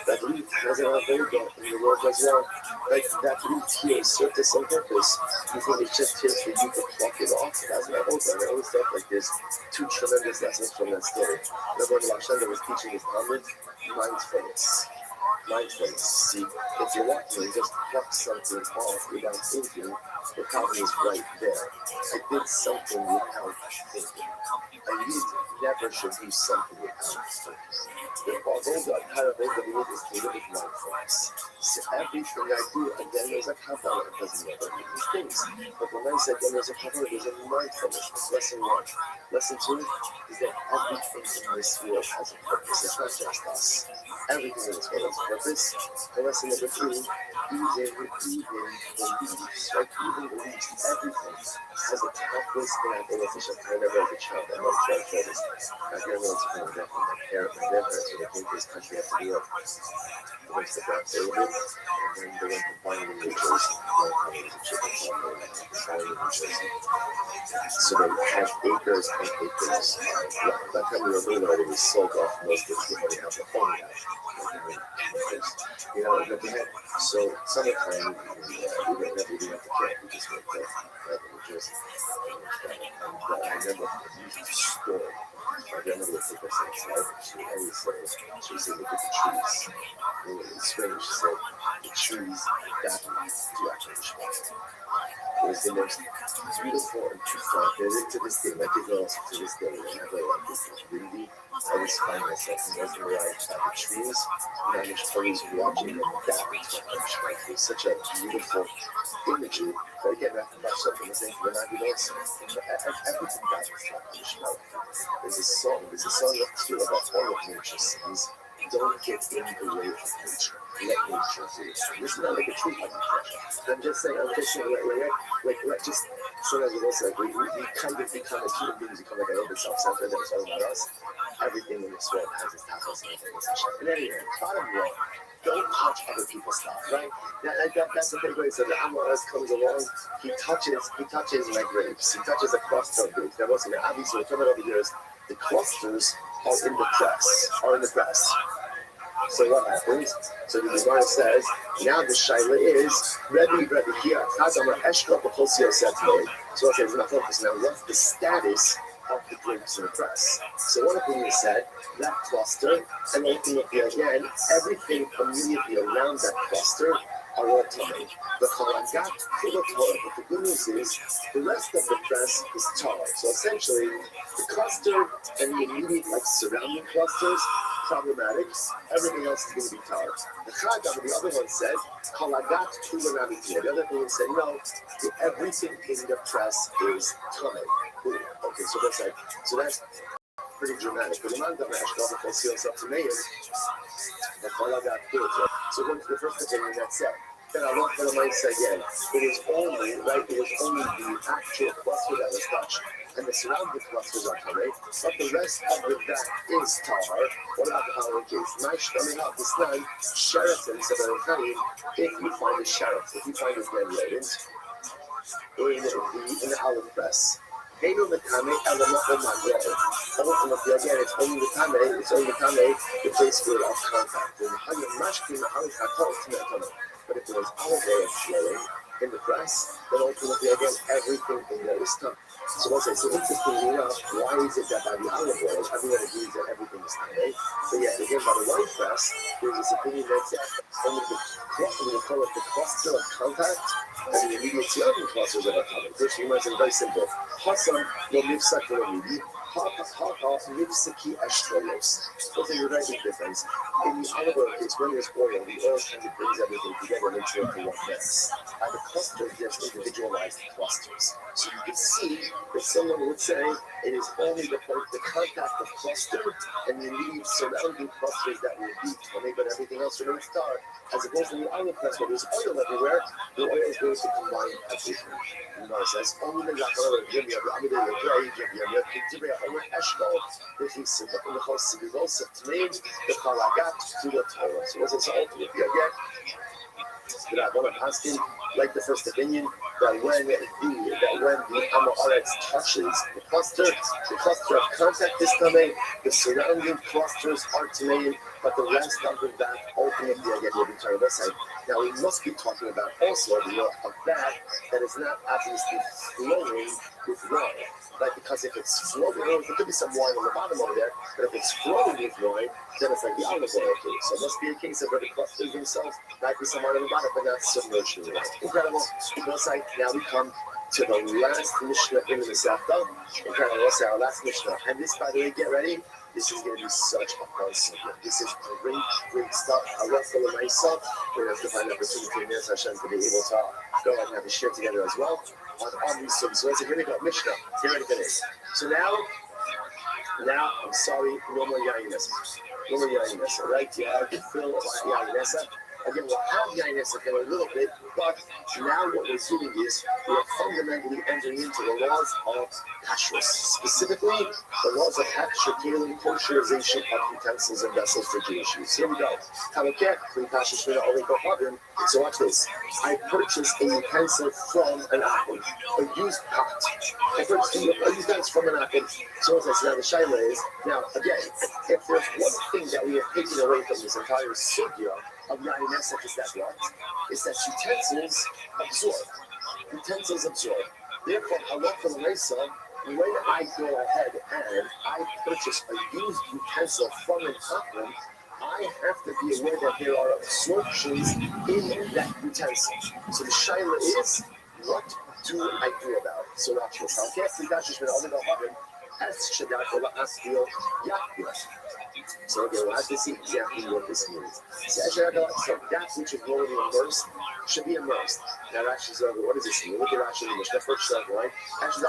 That leaf has an avodah in the world as well. Like that leaf here serves to some purpose. You think it's just here for you to pluck it off? That's my avodah. I always thought like there's two tremendous lessons from that story. Remember when Rothschild was teaching his Talmud? Mindfulness. See, if you're walking and just pluck something off without thinking, the problem is right there. I did something without thinking. A youth never should do something without thinking. The entire avodah we need is to live with mindfulness. So everything I do, and then there's a kabbalah that doesn't matter these things. But when I said then there's a kabbalah, there's a mindfulness. Lesson 1. Lesson 2 is that everything in this world has a purpose. It's not just us. Everything in this world has a purpose. And lesson number 3, even beliefs, right? Even beliefs, everything has a purpose. And I think it's a kind of as a child. I was trying to say this. I can't remember what's kind of that from my grandparents when they came to this country after New York. They went to the Bronx area, and then they went to farming in New Jersey. So they had acres and acres. By the time we were doing it, we sold off most of the money out the farm now. That they had. So summertime, we didn't have to camp. We just went there, right, in New Jersey. And I remember the store. My grandmother would take us outside. She would always say, look at the trees. And it's strange, she said, the trees adapt to operation. It was the most beautiful and profound. To this day, my kids are also to this day, whenever like this is windy, I always find myself mesmerized by the trees, and I'm just always watching them adapt to operation. It's such a beautiful imagery. But again, that's something the same when I do this. Everything that is there's a song of Tefillah about all of nature sings. Don't get in the way of nature. Let nature do it. This is not like a tree like nature. I'm just saying, like just sometimes it was like we kind of become as human beings, become like a little bit self-centered and it's all about us. Everything in this world has its tackles and everything. And anyway, bottom line, don't touch other people's stuff, right? That's the thing where he said the Amaras comes along, he touches my grapes, he touches the cluster of grapes. Now, obviously, we're talking over here is the clusters are in the press. So what happens? So the Gemara says, now the shaila is, Rabbi here, so it says, now what's the status of the grapes in the press? So one of them is said, that cluster, and ultimately again, everything immediately around that cluster are all tummy. But the good news is, the rest of the press is tar. So essentially, the cluster and the immediate surrounding clusters, problematic. Everything else is going to be tar. The Chagam, the other one said, the other thing said, no, everything in the press is tummy. Okay, so that's pretty dramatic. But the man that seals up to me is the So going to the first opinion, that's it. Then I look for the mindset again. It is only, right, it was only the actual cluster that was touched. And the surrounding clusters are covered, but the rest of the back is tar. What about the following case? Nice coming up this line, Sheraton, so if you find a Sheraton, if you find a grand rodent, or in the olive press. They know the Kame element of my way. Ultimately, again, it's only the Kame, the place where of contact. And how you mash the olive press, but if it was olive oil flowing in the press, then ultimately, again, everything in there is tough. So what's it? So interestingly enough, why is it that by the olive oil, everyone agrees that everything is Kame? But yeah, again, by the wine press, there's this opinion that only the cluster, we call it the cluster of contact, and the immediate surrounding clusters that are covered. Which you might say very simple. Hassan will live sacramenti, Haka lipsiki ashtrolos. Those are your very big difference. In the olive oil case, when there's oil, the oil kind of brings everything together and makes it into one mess. And the clusters, there's individualized clusters. So you can see that someone would say it is only the contact of cluster and the immediate surrounding clusters that will be tummy, but everything else remains dark. As opposed to the olive press where there's oil everywhere, the oil is going to combine everything. You know, it says only the Yakara, Jimmy, Rabbi Rothschild, Jimmy, Omer Eshkol, the Hisim, the Hoss, the Rosa, the Kalagat, to the Torah. So what's it ultimately again? But I want to ask him, like the first opinion, that when the Amoretz touches the cluster of contact is coming, the surrounding clusters are tomating, but the rest of the back ultimately again will be turned aside. Now we must be talking about also a back that is not obviously flowing with wine. Like, because if it's flowing, there could be some wine on the bottom over there, but if it's flowing with wine, then it's like the olive oil case. So it must be a case of where the clusters themselves might be some wine on the bottom, but not submerged in wine. Incredible. Now we come to the last Mishnah in the Masechta. Incredible. Our last Mishnah. And this, by the way, get ready. This is going to be such a fun subject. This is great stuff. I love for the nice stuff. We're going to have to find an opportunity in this Hashem to be able to go and have a share together as well on all these things. So let's here we go. Mishnah. Get ready for this. So now, I'm sorry, no more Yainesa. No more Yainesa, right? Yeah, fill Yainesa. Again, we'll have Yainesa in a little bit, but now what we're doing is we're fundamentally entering into the laws of kashrus, specifically the laws of heterogeneity, kosherization of utensils and vessels for Jewish use. Here we go. So watch this. I purchased a utensil from an apple, a used pot. I purchased a used utensil from an apple. So as I said, now the shaila is, now again, if there's one thing that we have taken away from this entire sugya of Yainesa is that what? Is that utensils absorb. Utensils absorb. Therefore, halacha l'meisa, when I go ahead and I purchase a used utensil from an apple, I have to be aware that there are absorptions in that utensil. So the shaila is, what do I do about it? So watch this. So again, we'll have to see exactly what this means. So that which is already immersed should be immersed. Now Rashi says, what does this mean? Look at Rashi in the Mishnah, first circle, right? Rashi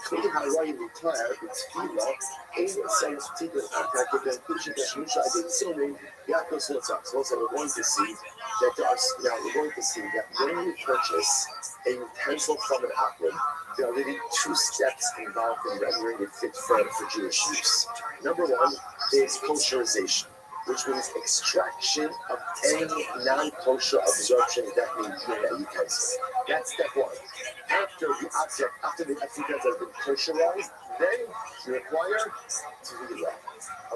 Kli Hawaii declare its Fila, Aiden says Tigran Attack, and then Kusha Shmusha, I did so many Yakos Lotzak. So also we're going to see that when you purchase a utensil from an aquarium, there are really two steps involved in rendering it fit for Jewish use. Number one is kosherization, which means extraction of any non-kosher absorption that may be in that utensil. That's step one. After the utensil has been kosherized, then you require tefillah,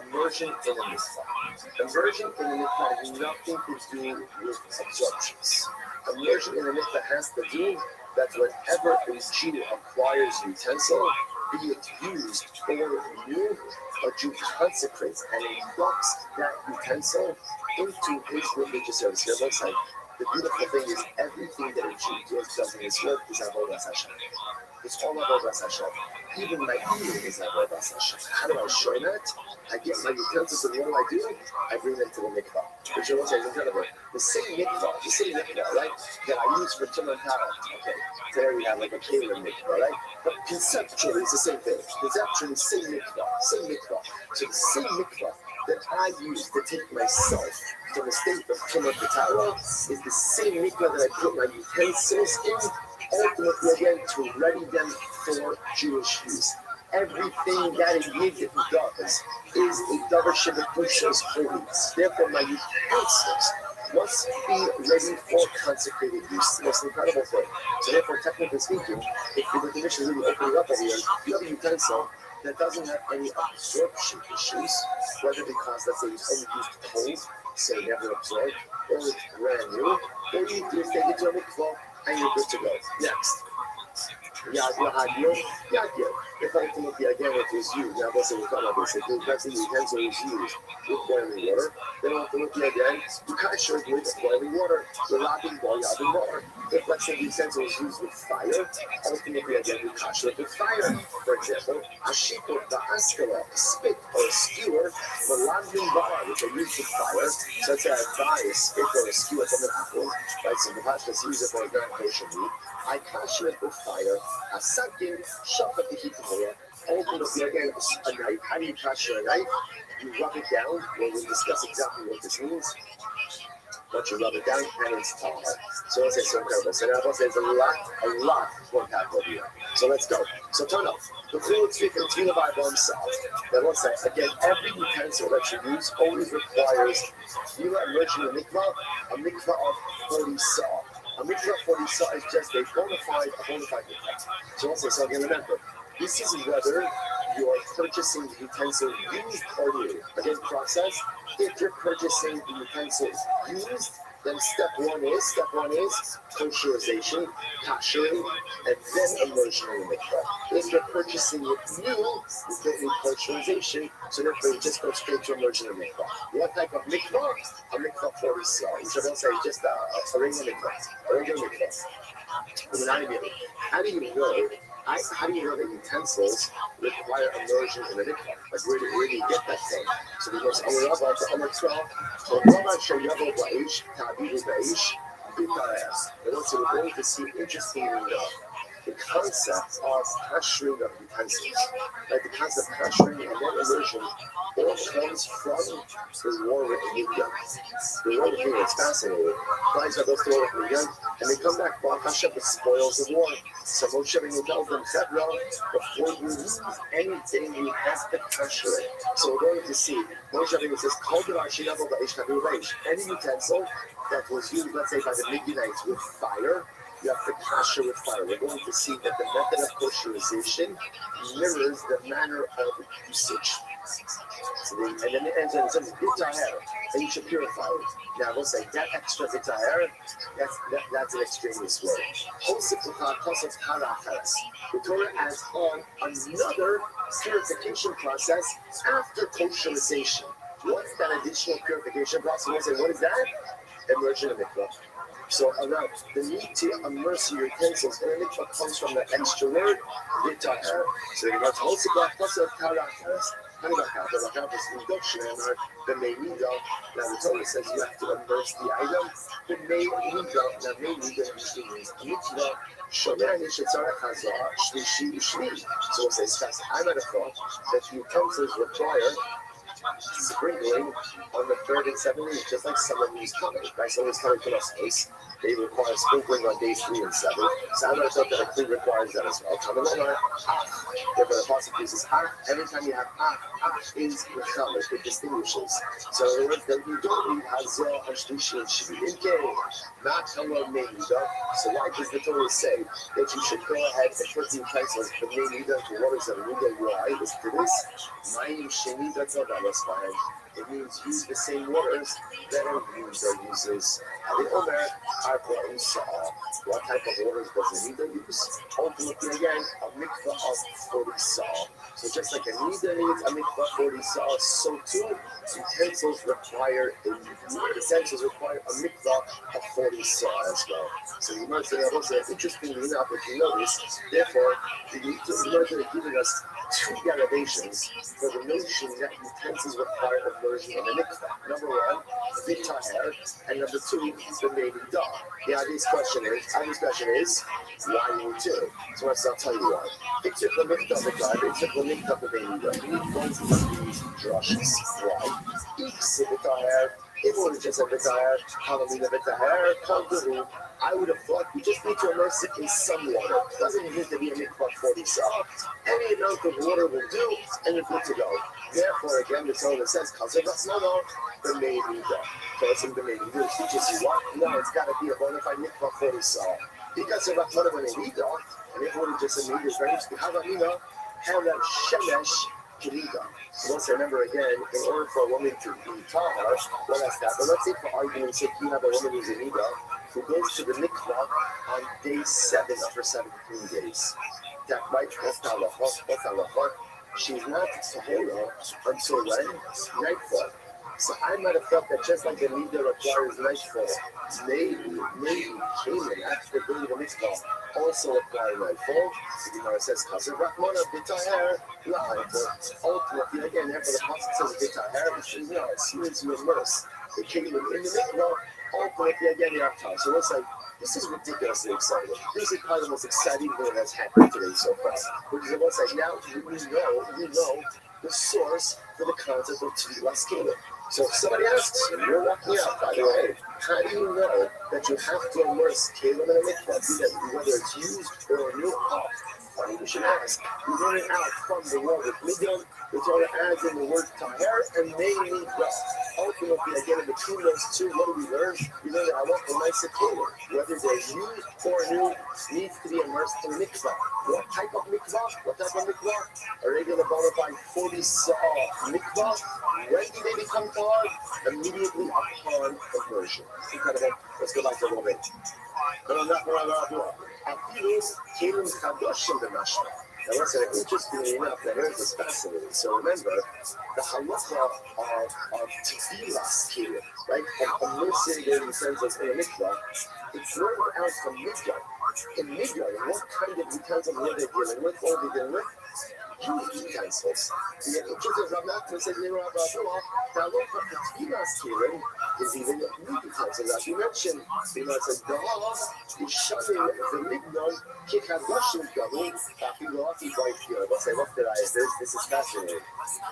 immersion in a mikvah. Immersion in a mikvah has nothing to do with absorptions. Immersion in a mikvah has to do that whenever a Jew acquires a utensil, be it used or new, a Jew consecrates and inducts that utensil into his religious service. Here, looks like the beautiful thing is everything that a Jew does in his work is avodas Hashem. It's all avodas Hashem. Even my eating is avodas Hashem. How do I show that? I get my utensils, and what do? I bring them to the mikvah. Which is incredible. The same mikvah, right, that I use for Tum and Tara. Okay, there we have like a Kalim mikvah, right? But conceptually, it's the same thing. Conceptually, same mikvah. So the same mikvah that I use to take myself from the state of Tumah B'Tara is the same mikvah that I put my utensils in, ultimately again to ready them for Jewish use. Everything that a Yid does is a davar shebetushos holiness. Therefore, my utensils must be ready for consecrated use. The most incredible thing. So therefore, technically speaking, if the definition is really opening up over here, you have a utensil that doesn't have any absorption issues, whether because, let's say, it's only used cold, so never absorbed, or it's brand new, or you just take it to a mikvah and you're good to go. Next. If ultimately again it is used, now let's say we come up with it, let's say the utensil is used with boiling water, then ultimately again you can't show it with boiling water, you're lapping water. If let's say the utensil is used with fire, ultimately again you can't show it with fire. For example, a shikot, the askara, a spit or a skewer, the lapping bar, which are used with fire, so let's say I buy a spit or a skewer from an apple, right, so the pashtas use it for a non kosher meat, I cash it with fire. A second, shop at the heat of oil. Ultimately, again, a knife. How do you cash a knife? You rub it down. We'll discuss exactly what this means. Once you rub it down, and it's tar. So let's say so incredible. So now there's a lot more tackle here. So let's go. So turn up. The fluid speaker is unified by himself. Then let's say, again, every utensil that you use always requires, you are immersed in a mikvah of 40 saw. A mikvah 40 saw is just a bona fide mikvah. So let's say, so again, remember, this is whether you are purchasing the utensil used or new. Again, process. If you're purchasing the utensil used, then step one is kosherization, kashering, and then immersion in the mikvah. If you're purchasing it new, you don't need kosherization, so therefore you just go straight to immersion in the mikvah. What type of mikvah? A mikvah 40 saw. So don't say just a regular mikvah. How do you know? How do you know that utensils require immersion in a mikvah? Like where do you get that from? So we go to Amar to Amar 12. So Rabbi Shayavo Ba'ish, Tabiru Ba'ish, Bitaras. And also we're going to see interestingly enough the concept of kashering of utensils. Like the concept of kashering and then immersion all comes from the war with Midian. The war with Midian is fascinating. Guys are those to war with Midian, and they come back, Baal Hashem, the spoils of war. So Moshe Rabbeinu tells them, Chevra, before you use anything, you have to kasher it. So we're going to see, Moshe Rabbeinu says, any utensil that was used, let's say, by the Midianites with fire, you have to kasher with fire. We're going to see that the method of kosherization mirrors the manner of usage. So and then it ends and it says bitaher, and you should purify it. Now we'll say that extra bitaher, that's an extraneous word. The Torah adds on another purification process after kosherization. What's that additional purification process? We'll say, what is that? Immersion in mikvah. So now the need to immerse your utensils in a mikvah comes from the extra word bitaher. So you got induction and the Meida. Now the Torah says you have to immerse the item. The Meida usually means a mitzvah. So we'll say, I might have thought that the utensils require sprinkling on the 3rd and 7th week, just like someone who's coming, right? Someone who's coming from a space, they require sprinkling on days 3 and 7. So I thought that a clean requires that as well. Coming on, if the apostle uses every time you have is mechaber, it distinguishes. So in other words, that you don't need hazeh and shlishi and shvi. Not hello meida. So why does the Torah say that you should go ahead and put the utensils from meida to waters of meida? Why is to this? Mayim sheni datzavalas. It means use the same waters that a user uses. What type of waters does a Nida use? Ultimately, again, a mikvah of 40 saw. So just like a Nida needs a mikvah 40 saw, so too utensils require a mikvah of 40 saw as well. So you might say, interestingly enough, if you notice, therefore, the Torah is giving us 2 derivations for the notion that utensils require immersion in a mikvah. Number 1, bitaher, and number 2, the meida. The obvious question is, why you 2? So I'll tell you why. It's a mikvah, it's a mikvah, the meida. You need both of these drushes. Why? B'Taher, if it would have just said B'Taher, Halamina B'Taher, Kol Guru, I would have thought you just need to immerse it in some water. It doesn't need to be a mikvah 40 saw. Any amount of water will do, and you're good to go. Therefore, again, the Torah says, Kazer Batzmano, the Meirida. Person the Meirida teaches you what? No, it's got to be a bona fide mikvah 40 saw. Because of Batzmano the Meirida, and if it would have just said Meirida, it's very interesting. Havamina, Hela Shemesh, Kirida. So let's remember again, in order for a woman to be tahar, what has that? But let's say for argument's sake, you have a woman who's in Ida, who goes to the mikvah on day 7 of her 17 days. That right, what's halacha? She's not tahora until when? Nightfall. So I might have thought that just like the Nida requires nightfall, maybe Canaan, after going to the mikvah, also require nightfall. The Gemara says, Kazer Rahmana B'Taher La'ayta. Ultimately, again, after the Pasuk says B'Taher, which is, as soon as you immerse the Canaan in the mikvah, ultimately, again, you have time. So it's like, this is ridiculously exciting. This is probably the most exciting thing that's happened today so far. Because it was like, now we know the source for the concept of Tvilas Canaan. So if somebody asks you, you're walking out, by the way, how do you know that you have to immerse Caleb in a mikvah, whether it's used or a new pot? Funny you should ask. You learn it out from the word of Midian, the Torah adds in the word Taher, and they need rest. Ultimately, again, in between those two, what do we learn? We learn that I want the nice Caleb, whether they're used or new, needs to be immersed in mikvah. What type of mikvah? A regular bona fide 40 saw mikvah. When do they become tahar? Immediately upon conversion. Incredible. Let's go back to a little bit. Now listen, interestingly enough, the earth is fascinating. So remember, the halacha of tefillas here, right? Of immersing the utensils in a mikvah, it's learned out from Midian. In Midian, what kind of utensils were they dealing with? What were they dealing with? Huge utensils. The interesting Rabbi Rothschild says, now look at the tefillas here is even new utensils. As you mentioned, it says, the shunning the Midian, Kikadoshim Gabu, this is fascinating.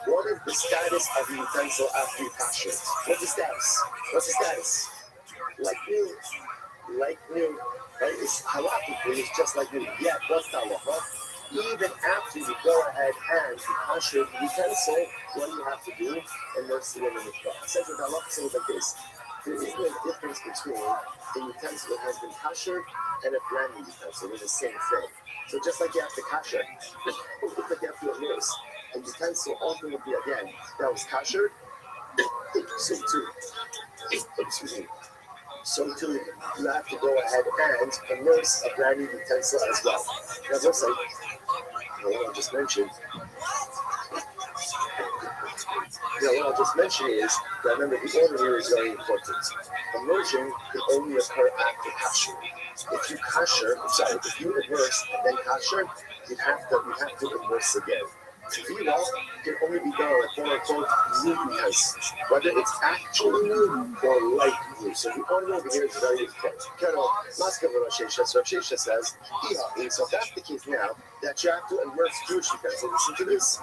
What is the status of the utensil after you pass it? What's the status? Like new. Right? It's halachically, it's just like new. Yet, what's the halacha? Even after you go ahead and you kasher the utensil, what do you have to do? Immerse it in the mikvah. It says that the halacha says like this. There is no difference between the utensil that has been kashered and a brand new utensil. They're the same thing. So just like you have to kasher, just like you have to immerse a utensil ultimately again that was kashered, so too you have to go ahead and immerse a brand new utensil as well. Now just like what I just mentioned. What I'll just mention is that remember the order here is very important. Immersion can only occur after kasher. If you immerse and then kasher, you have to immerse again. Tefillah can only be done with quote-unquote new utensils, whether it's actually new or like new. So the order over here is very important. Rav Shesha says, so if that's the case now, that you have to immerse Jewish utensils. Listen to this.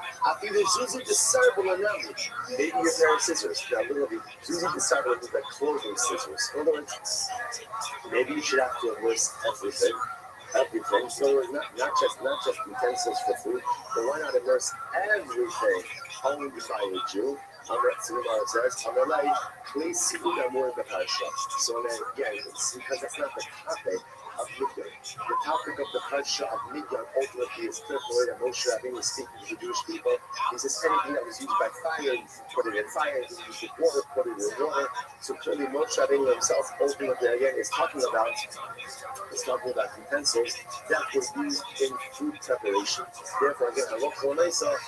Maybe your pair of scissors. Now, literally, Zuzi Disciple is like clothing scissors. In other words, maybe you should have to immerse everything. So not just utensils for food, but why not immerse everything only by a Jew? It says, please see more the parsha. So then again, it's because that's not the topic of Midian. The topic of the parsha of Midian ultimately is clear for that Moshe Rabbeinu was speaking to the Jewish people. He says anything that was used by fire, put it in fire. If it was used with water, put it in water. So clearly Moshe Rabbeinu himself ultimately again is talking about utensils that were used in food preparation. Therefore, again, those are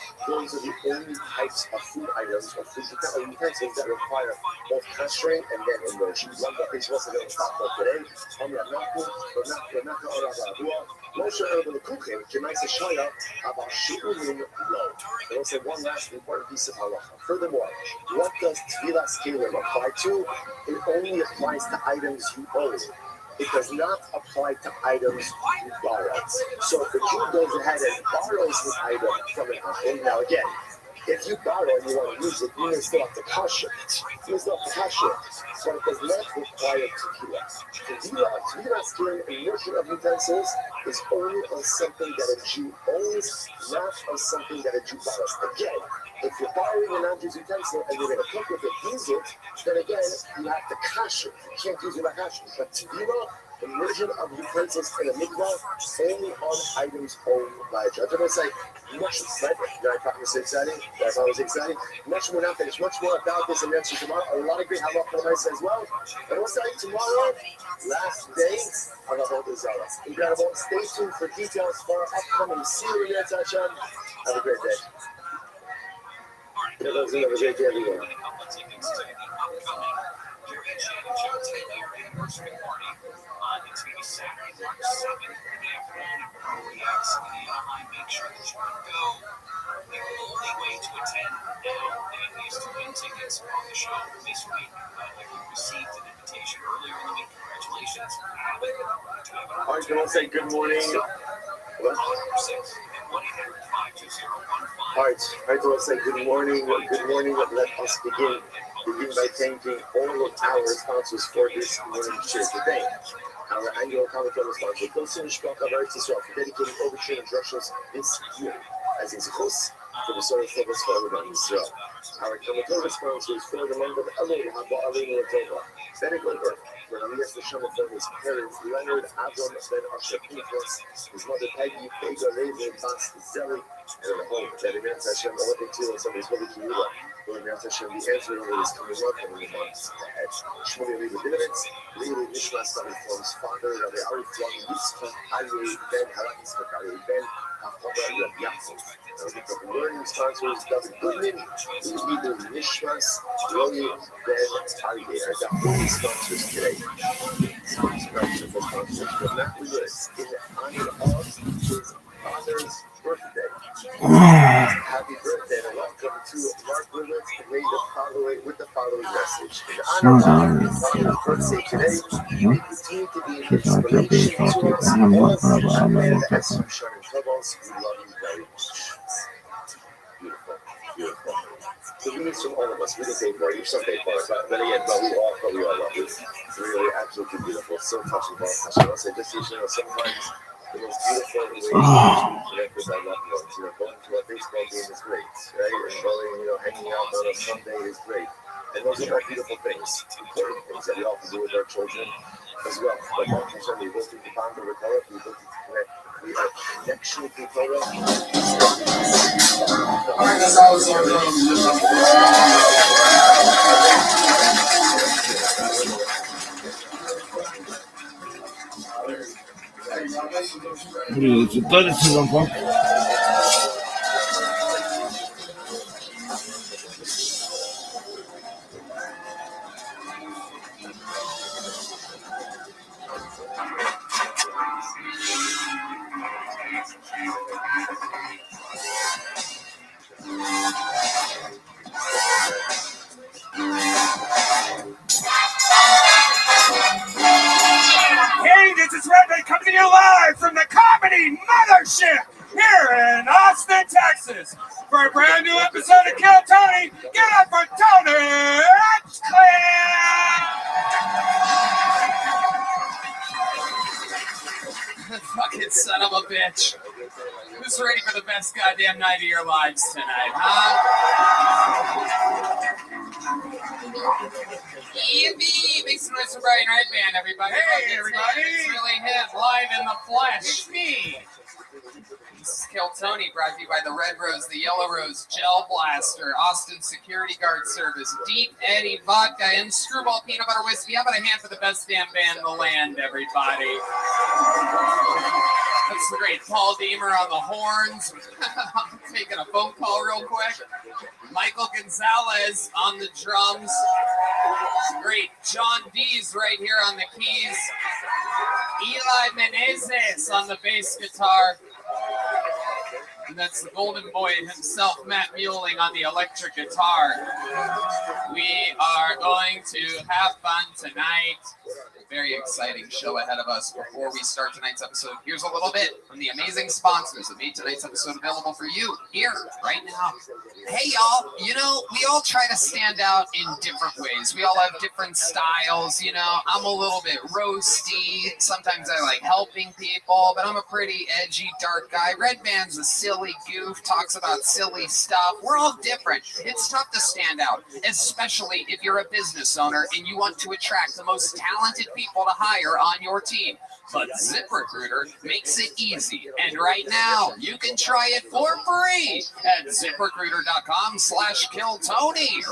the only types of food items or food utensils that require both kashering and then immersion. One of the things we're going to stop about today, Moshe Rabbeinu Kuchen, Jemaisa Shaya, about Shi'urim Lo. And also one last important piece of halacha. Furthermore, what does Tvilas Kelim apply to? It only applies to items you own. It does not apply to items you borrow. So if the Jew goes ahead and borrows an item from an Achim, now again, If you borrow and you want to use it, you may still have to cash it. You may still have to cash it, but it does not require tequila. Tequila's immersion of utensils is only on something that a Jew owns, not on something that a Jew borrows. Again, if you're borrowing a non-Jew's utensil and you're going to cook with it, use it, then again, you have to cash it. You can't use it like cash it. But tequila, immersion of utensils in a mikvah, only on items owned by a Jew. I'm going to say, much, right? Did I find this exciting? Did I find this exciting? Much more not finished, much more about this and answer tomorrow. A lot of great halacha as well. And we'll start tomorrow, last day of Avodah Zarah. Incredible. Stay tuned for details for our upcoming series. Have a great day. Have a great day, everyone. It's going to be Saturday, March 7th, good afternoon at ROEX in Anaheim. Make sure that you go. The only way to attend now is to win tickets on the show this week. If you received an invitation earlier in the week, congratulations. All right, can I say good morning? What? All right, I want to say good morning. Good morning. Let us begin by thanking all of our sponsors for this morning share today. Our annual Comic-Con sponsor, Pilsen Shpok of Eretz Yisrael, for dedicating overture and drushos this year, as in Zichus, for the Solar Focus for Aludan Yisrael. Our Comic-Con sponsors for the month of Elul, Haba Alinu Atova, Ben Goldberg, for Elias Neshama for his parents, Leonard Abram Ben Asher Pinchas, his mother Peggy, Vega Levi, Bas Zeli, and the home, that Eretz Hashem, Olympic Teal, and somebody's Holy Kiyula. Lord Eretz Hashem, the answer to is coming up in the months ahead. Shmuley Levi Dinovitz, Levi Nishma Sami from his father, Rabbi Ari Flom, Yitzchak, Aryeh Ben, Halak Yitzchak, Aryeh Ben, Hachobah, Rabbi Yaakov. The learning sponsors, David Goodman, Levi Nishmas, Roy Ben, Aryeh. I got all these sponsors today. Sponsors for sponsors, but not the list. In honor of his father's birthday. Happy birthday and welcome to Mark Lewis with the following message. In honor of his father's birthday today, we continue to be an inspiration to us all and as you shine troubles, we love you very much. Beautiful, beautiful. The needs from all of us, we can pay for it, you some pay for it, but again, but we all love you. It's really absolutely beautiful, so touching, well touching. I'll say just, sometimes the most beautiful way to connect with our loved ones. Going to a baseball game is great, right? And going, hanging out on a Sunday is great. And those are all beautiful things, important things that we often do with our children as well. But more concerned, we go through the bond of the color, we go to connect. We are connection to Torah. All right, that's how it's all Hey, this is Redman coming to you live from the Comedy Mothership here in Austin, Texas, for a brand new episode of Kill Tony. Get up for Tony Fucking son of a bitch. Who's ready for the best goddamn night of your lives tonight, huh? Yippee! Make some noise for Brian Red Band, everybody. Hey, everybody! It's really him, live in the flesh. It's me. This is Kill Tony, brought to you by the Red Rose, the Yellow Rose, Gel Blaster, Austin Security Guard Service, Deep Eddy Vodka, and Screwball Peanut Butter Whiskey. How about a hand for the best damn band in the land, everybody? That's great. Paul Deemer on the horns. I'm taking a phone call real quick. Michael Gonzalez on the drums. Great. John Dees right here on the keys. Eli Menezes on the bass guitar. And that's the golden boy himself, Matt Mueling, on the electric guitar. We are going to have fun tonight. very exciting show ahead of us. Before we start tonight's episode, here's a little bit from the amazing sponsors that made tonight's episode available for you here right now. Hey y'all, you know, we all try to stand out in different ways. We all have different styles, you know. I'm a little bit roasty. Sometimes I like helping people, but I'm a pretty edgy, dark guy. Red Band's a silly goof, talks about silly stuff. We're all different. It's tough to stand out, especially if you're a business owner and you want to attract the most talented people to hire on your team. But ZipRecruiter makes it easy. And right now, you can try it for free at ZipRecruiter.com/KillTony.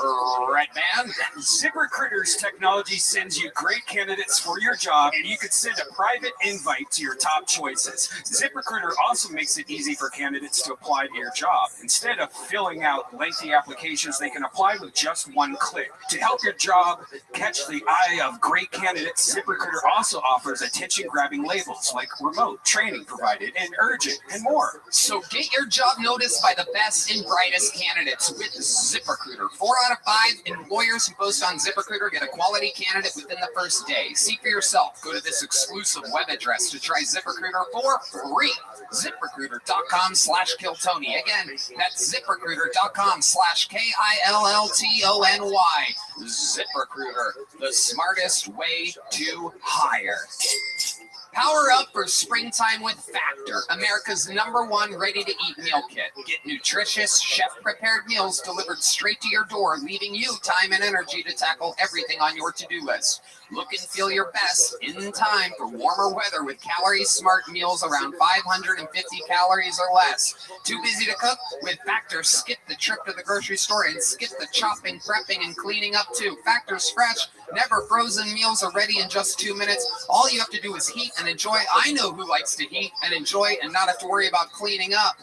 Red Band. ZipRecruiter's technology sends you great candidates for your job, and you can send a private invite to your top choices. ZipRecruiter also makes it easy for candidates to apply to your job. Instead of filling out lengthy applications, they can apply with just one click. To help your job catch the eye of great candidates, ZipRecruiter also offers attention-grabbing labels like remote, training provided, and urgent, and more. So get your job noticed by the best and brightest candidates with ZipRecruiter. 4 out of 5 employers who post on ZipRecruiter get a quality candidate within the first day. See for yourself. Go to this exclusive web address to try ZipRecruiter for free. ZipRecruiter.com/KillTony. Again, that's ZipRecruiter.com/KillTony. ZipRecruiter, the smartest way to hire. Power up for springtime with Factor, America's #1 ready-to-eat meal kit. Get nutritious, chef-prepared meals delivered straight to your door, leaving you time and energy to tackle everything on your to-do list. Look and feel your best in time for warmer weather with calorie-smart meals around 550 calories or less. Too busy to cook? With Factor, skip the trip to the grocery store and skip the chopping, prepping, and cleaning up too. Factor's fresh, never frozen meals are ready in just 2 minutes. All you have to do is heat and enjoy. I know who likes to heat and enjoy and not have to worry about cleaning up.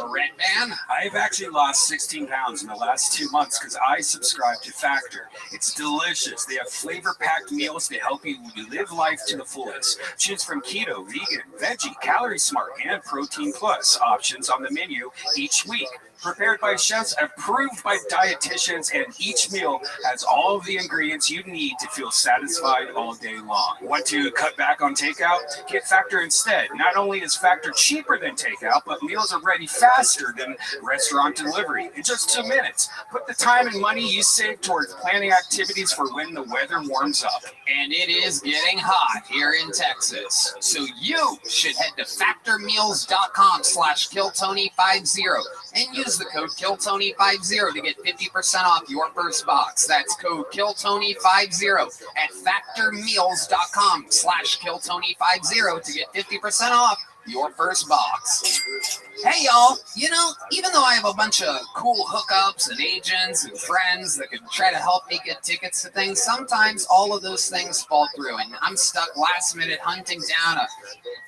Red Band. I've actually lost 16 pounds in the last 2 months because I subscribe to Factor. It's delicious. They have flavor-packed meals to help you live life to the fullest. Choose from keto, vegan, veggie, calorie smart, and protein plus options on the menu each week. Prepared by chefs, approved by dietitians, and each meal has all of the ingredients you need to feel satisfied all day long. Want to cut back on takeout? Get Factor instead. Not only is Factor cheaper than takeout, but meals are ready faster than restaurant delivery in just 2 minutes. Put the time and money you save towards planning activities for when the weather warms up. And it is getting hot here in Texas. So you should head to factormeals.com/KillTony50 and use the code KillTony50 to get 50% off your first box. That's code KillTony50 at factormeals.com/KillTony50 to get 50% off your first box. Hey y'all, you know, even though I have a bunch of cool hookups and agents and friends that could try to help me get tickets to things, sometimes all of those things fall through and I'm stuck last minute hunting down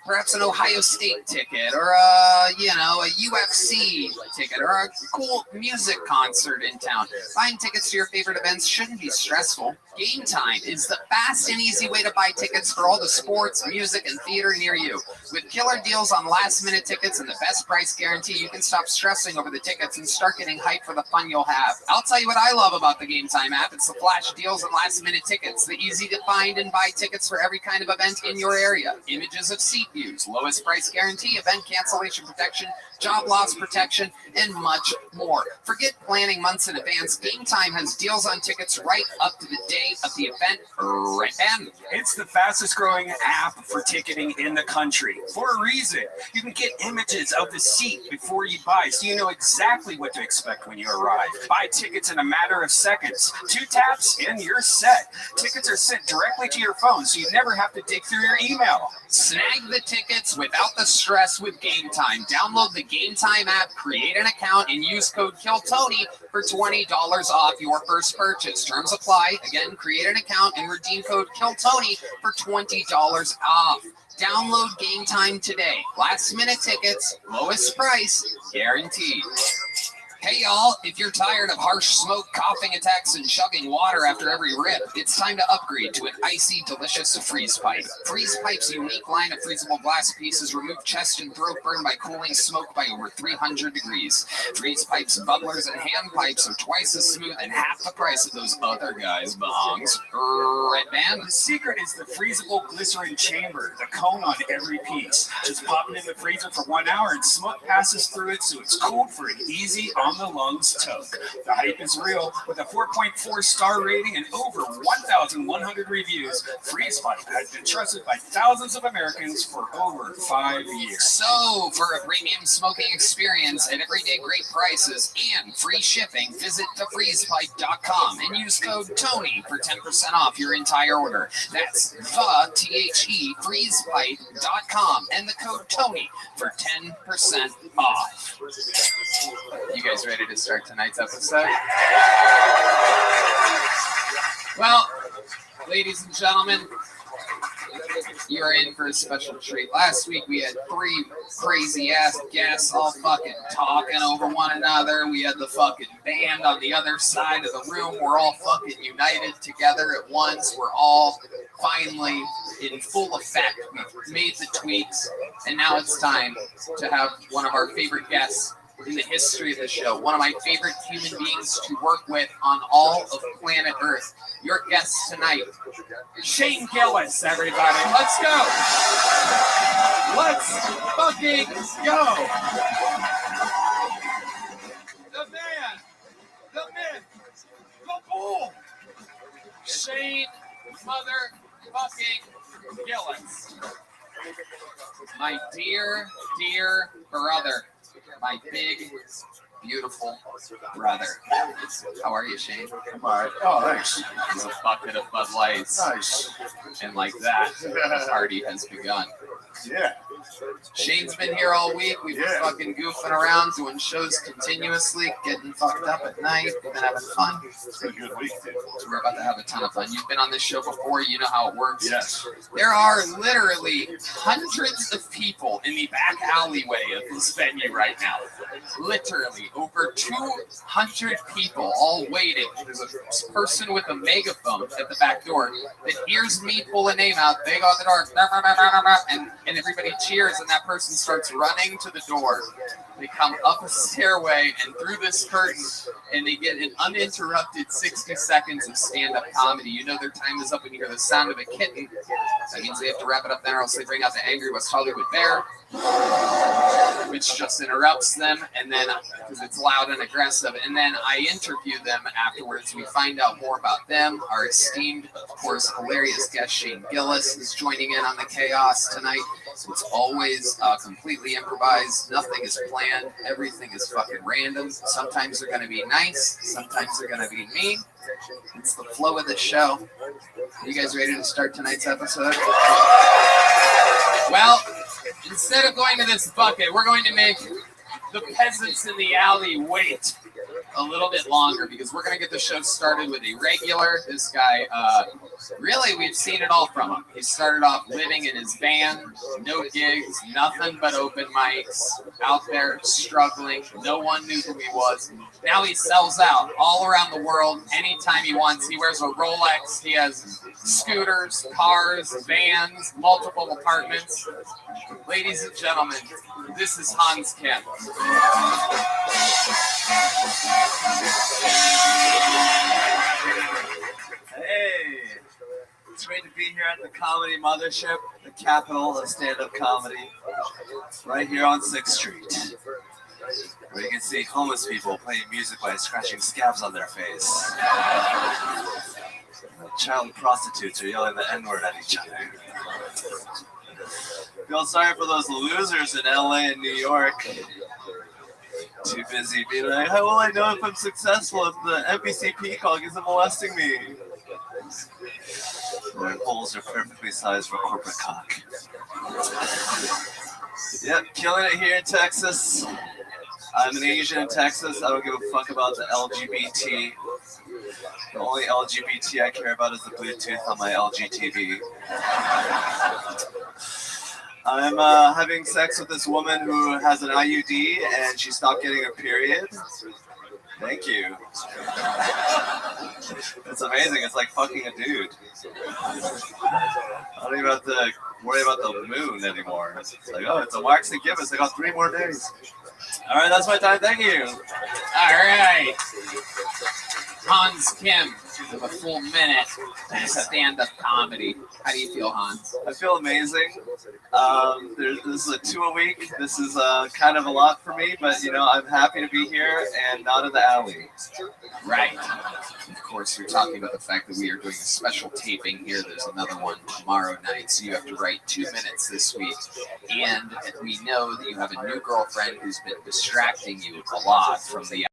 perhaps an Ohio State ticket or a UFC ticket or a cool music concert in town. Buying tickets to your favorite events shouldn't be stressful. Game Time is the fast and easy way to buy tickets for all the sports, music, and theater near you. With killer deals on last-minute tickets and the best price guarantee, you can stop stressing over the tickets and start getting hyped for the fun you'll have. I'll tell you what I love about the Game Time app. It's the flash deals and last-minute tickets, the easy-to-find and buy tickets for every kind of event in your area, images of seat views, lowest price guarantee, event cancellation protection, job loss protection, and much more. Forget planning months in advance. Game Time has deals on tickets right up to the day of the event. Right, Ben? It's the fastest growing app for ticketing in the country. For a reason. You can get images of the seat before you buy, so you know exactly what to expect when you arrive. Buy tickets in a matter of seconds. 2 taps and you're set. Tickets are sent directly to your phone, so you never have to dig through your email. Snag the tickets without the stress with Game Time. Download the Game Time app, create an account, and use code KillTony for $20 off your first purchase. Terms apply. Again, create an account and redeem code KillTony for $20 off. Download Game Time today. Last minute tickets, lowest price, guaranteed. Hey y'all, if you're tired of harsh smoke, coughing attacks, and chugging water after every rip, it's time to upgrade to an icy, delicious freeze pipe. Freeze Pipe's unique line of freezable glass pieces remove chest and throat burn by cooling smoke by over 300 degrees. Freeze Pipe's bubblers and hand pipes are twice as smooth and half the price of those other guys' bongs. Red Band? The secret is the freezable glycerin chamber, the cone on every piece. Just pop it in the freezer for 1 hour and smoke passes through it, so it's cooled for an easy on-the-lungs toke. The hype is real. With a 4.4 star rating and over 1,100 reviews, Freeze Pipe has been trusted by thousands of Americans for over 5 years. So, for a premium smoking experience at everyday great prices and free shipping, visit thefreezepipe.com and use code TONY for 10% off your entire order. That's the THE freezepipe.com and the code TONY for 10% off. You guys ready to start tonight's episode? Well, ladies and gentlemen, you're in for a special treat. Last week we had 3 crazy ass guests all fucking talking over one another. We had the fucking band on the other side of the room. We're all fucking united together at once. We're all finally in full effect. We've made the tweaks, and now it's time to have one of our favorite guests in the history of the show, one of my favorite human beings to work with on all of planet Earth. Your guest tonight, Shane Gillis, everybody. Let's go. Let's fucking go. The man, the myth, the bull, Shane motherfucking Gillis. My dear, dear brother. My big, beautiful brother. How are you, Shane? I'm all right. Oh, thanks. It's a bucket of Bud Lights. Nice. And like that, the party has begun. Yeah. Shane's been here all week. We've been fucking goofing around, doing shows continuously, getting fucked up at night. We've been having fun. It's been a good week, dude. We're about to have a ton of fun. You've been on this show before. You know how it works. Yes. There are literally hundreds of people in the back alleyway of this venue right now. Literally over 200 people all waiting. There's a person with a megaphone at the back door that hears me pull a name out. They go to the door, and everybody cheers, and that person starts running to the door. They come up a stairway and through this curtain, and they get an uninterrupted 60 seconds of stand-up comedy. You know their time is up when you hear the sound of a kitten. That means they have to wrap it up then, or else they bring out the angry West Hollywood bear, which just interrupts them, and then because it's loud and aggressive, and then I interview them afterwards. We find out more about them. Our esteemed, of course, hilarious guest Shane Gillis is joining in on the chaos tonight. It's always completely improvised. Nothing is planned. Everything is fucking random. Sometimes they're going to be nice. Sometimes they're going to be mean. It's the flow of the show. Are you guys ready to start tonight's episode? Well, instead of going to this bucket, we're going to make the peasants in the alley wait a little bit longer because we're going to get the show started with a regular. This guy, really, we've seen it all from him. He started off living in his van, no gigs, nothing but open mics, out there struggling. No one knew who he was. Now he sells out all around the world anytime he wants. He wears a Rolex. He has scooters, cars, vans, multiple apartments. Ladies and gentlemen, this is Hans Kemp. Hey, it's great to be here at the Comedy Mothership, the capital of stand-up comedy, right here on 6th Street, where you can see homeless people playing music by scratching scabs on their face. Child prostitutes are yelling the N-word at each other. Feel sorry for those losers in LA and New York. Too busy being like, how will I know if I'm successful if the NBC peacock isn't molesting me? Their holes are perfectly sized for corporate cock. Yep, killing it here in Texas. I'm an Asian in Texas. I don't give a fuck about the LGBT. The only LGBT I care about is the Bluetooth on my LG TV. I'm having sex with this woman who has an IUD and she stopped getting her period. Thank you. It's amazing. It's like fucking a dude. I don't even have to worry about the moon anymore. It's like, oh, it's a waxing gibbous. I got 3 more days. All right, that's my time. Thank you. All right. Hans Kim with a full minute stand-up comedy. How do you feel, Hans? I feel amazing. This is a 2 a week. This is kind of a lot for me, but you know, I'm happy to be here and not in the alley. Right. Of course, you're talking about the fact that we are doing a special taping here. There's another one tomorrow night, so you have to write 2 minutes this week. And we know that you have a new girlfriend who's been distracting you a lot from the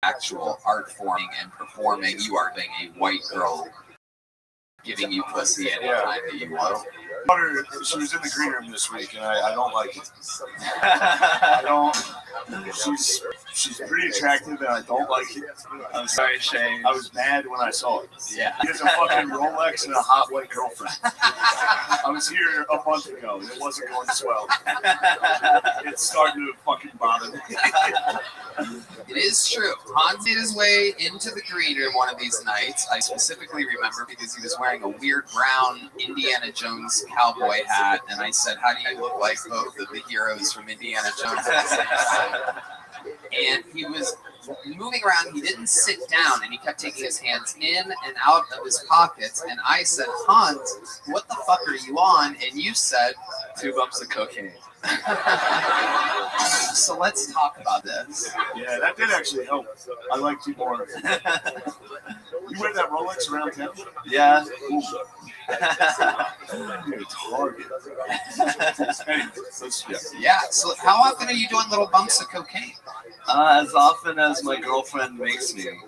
actual art forming and performing. You are being a white girl giving you pussy anytime that you want. She was in the green room this week, and I don't like it. I don't. She's pretty attractive, and I don't like it. I'm sorry, Shane. I was mad when I saw it. Yeah. He has a fucking Rolex and a hot white girlfriend. I was here a month ago, and it wasn't going swell. It's starting to fucking bother me. It is true. Hans made his way into the green room one of these nights. I specifically remember because he was wearing a weird brown Indiana Jones cowboy hat, and I said, how do you look like both of the heroes from Indiana Jones? And he was moving around. He didn't sit down, and he kept taking his hands in and out of his pockets. And I said, Hans, what the fuck are you on? And you said, 2 bumps of cocaine. So let's talk about this. Yeah, that did actually help. I liked you more. You wear that Rolex around town? Yeah. Yeah, so how often are you doing little bumps of cocaine? As often as my girlfriend makes me.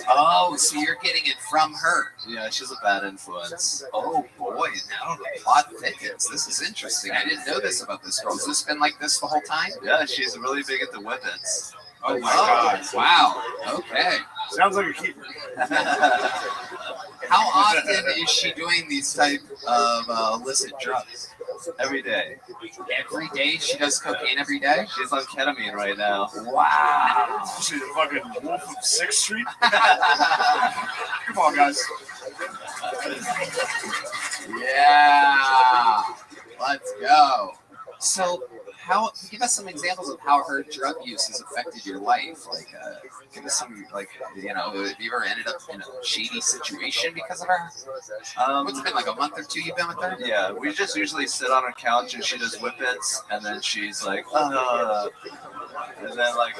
Oh, so you're getting it from her. Yeah, she's a bad influence. Oh boy, now the plot thickens. This is interesting. I didn't know this about this girl. Has this been like this the whole time? Yeah, she's really big at the whippets. Oh my God. Wow. Okay. Sounds like a keeper. How often is she doing these type of illicit drugs? Every day. Every day? She does cocaine every day? She's on ketamine right now. Wow. She's a fucking wolf of 6th Street. Come on, guys. Yeah. Let's go. So, give us some examples of how her drug use has affected your life. Like, give us some, like, you know, have you ever ended up in a shady situation because of her? What's it been, like a month or 2 you've been with her? Yeah, we just usually sit on her couch and she does whippets, and then she's like, and then like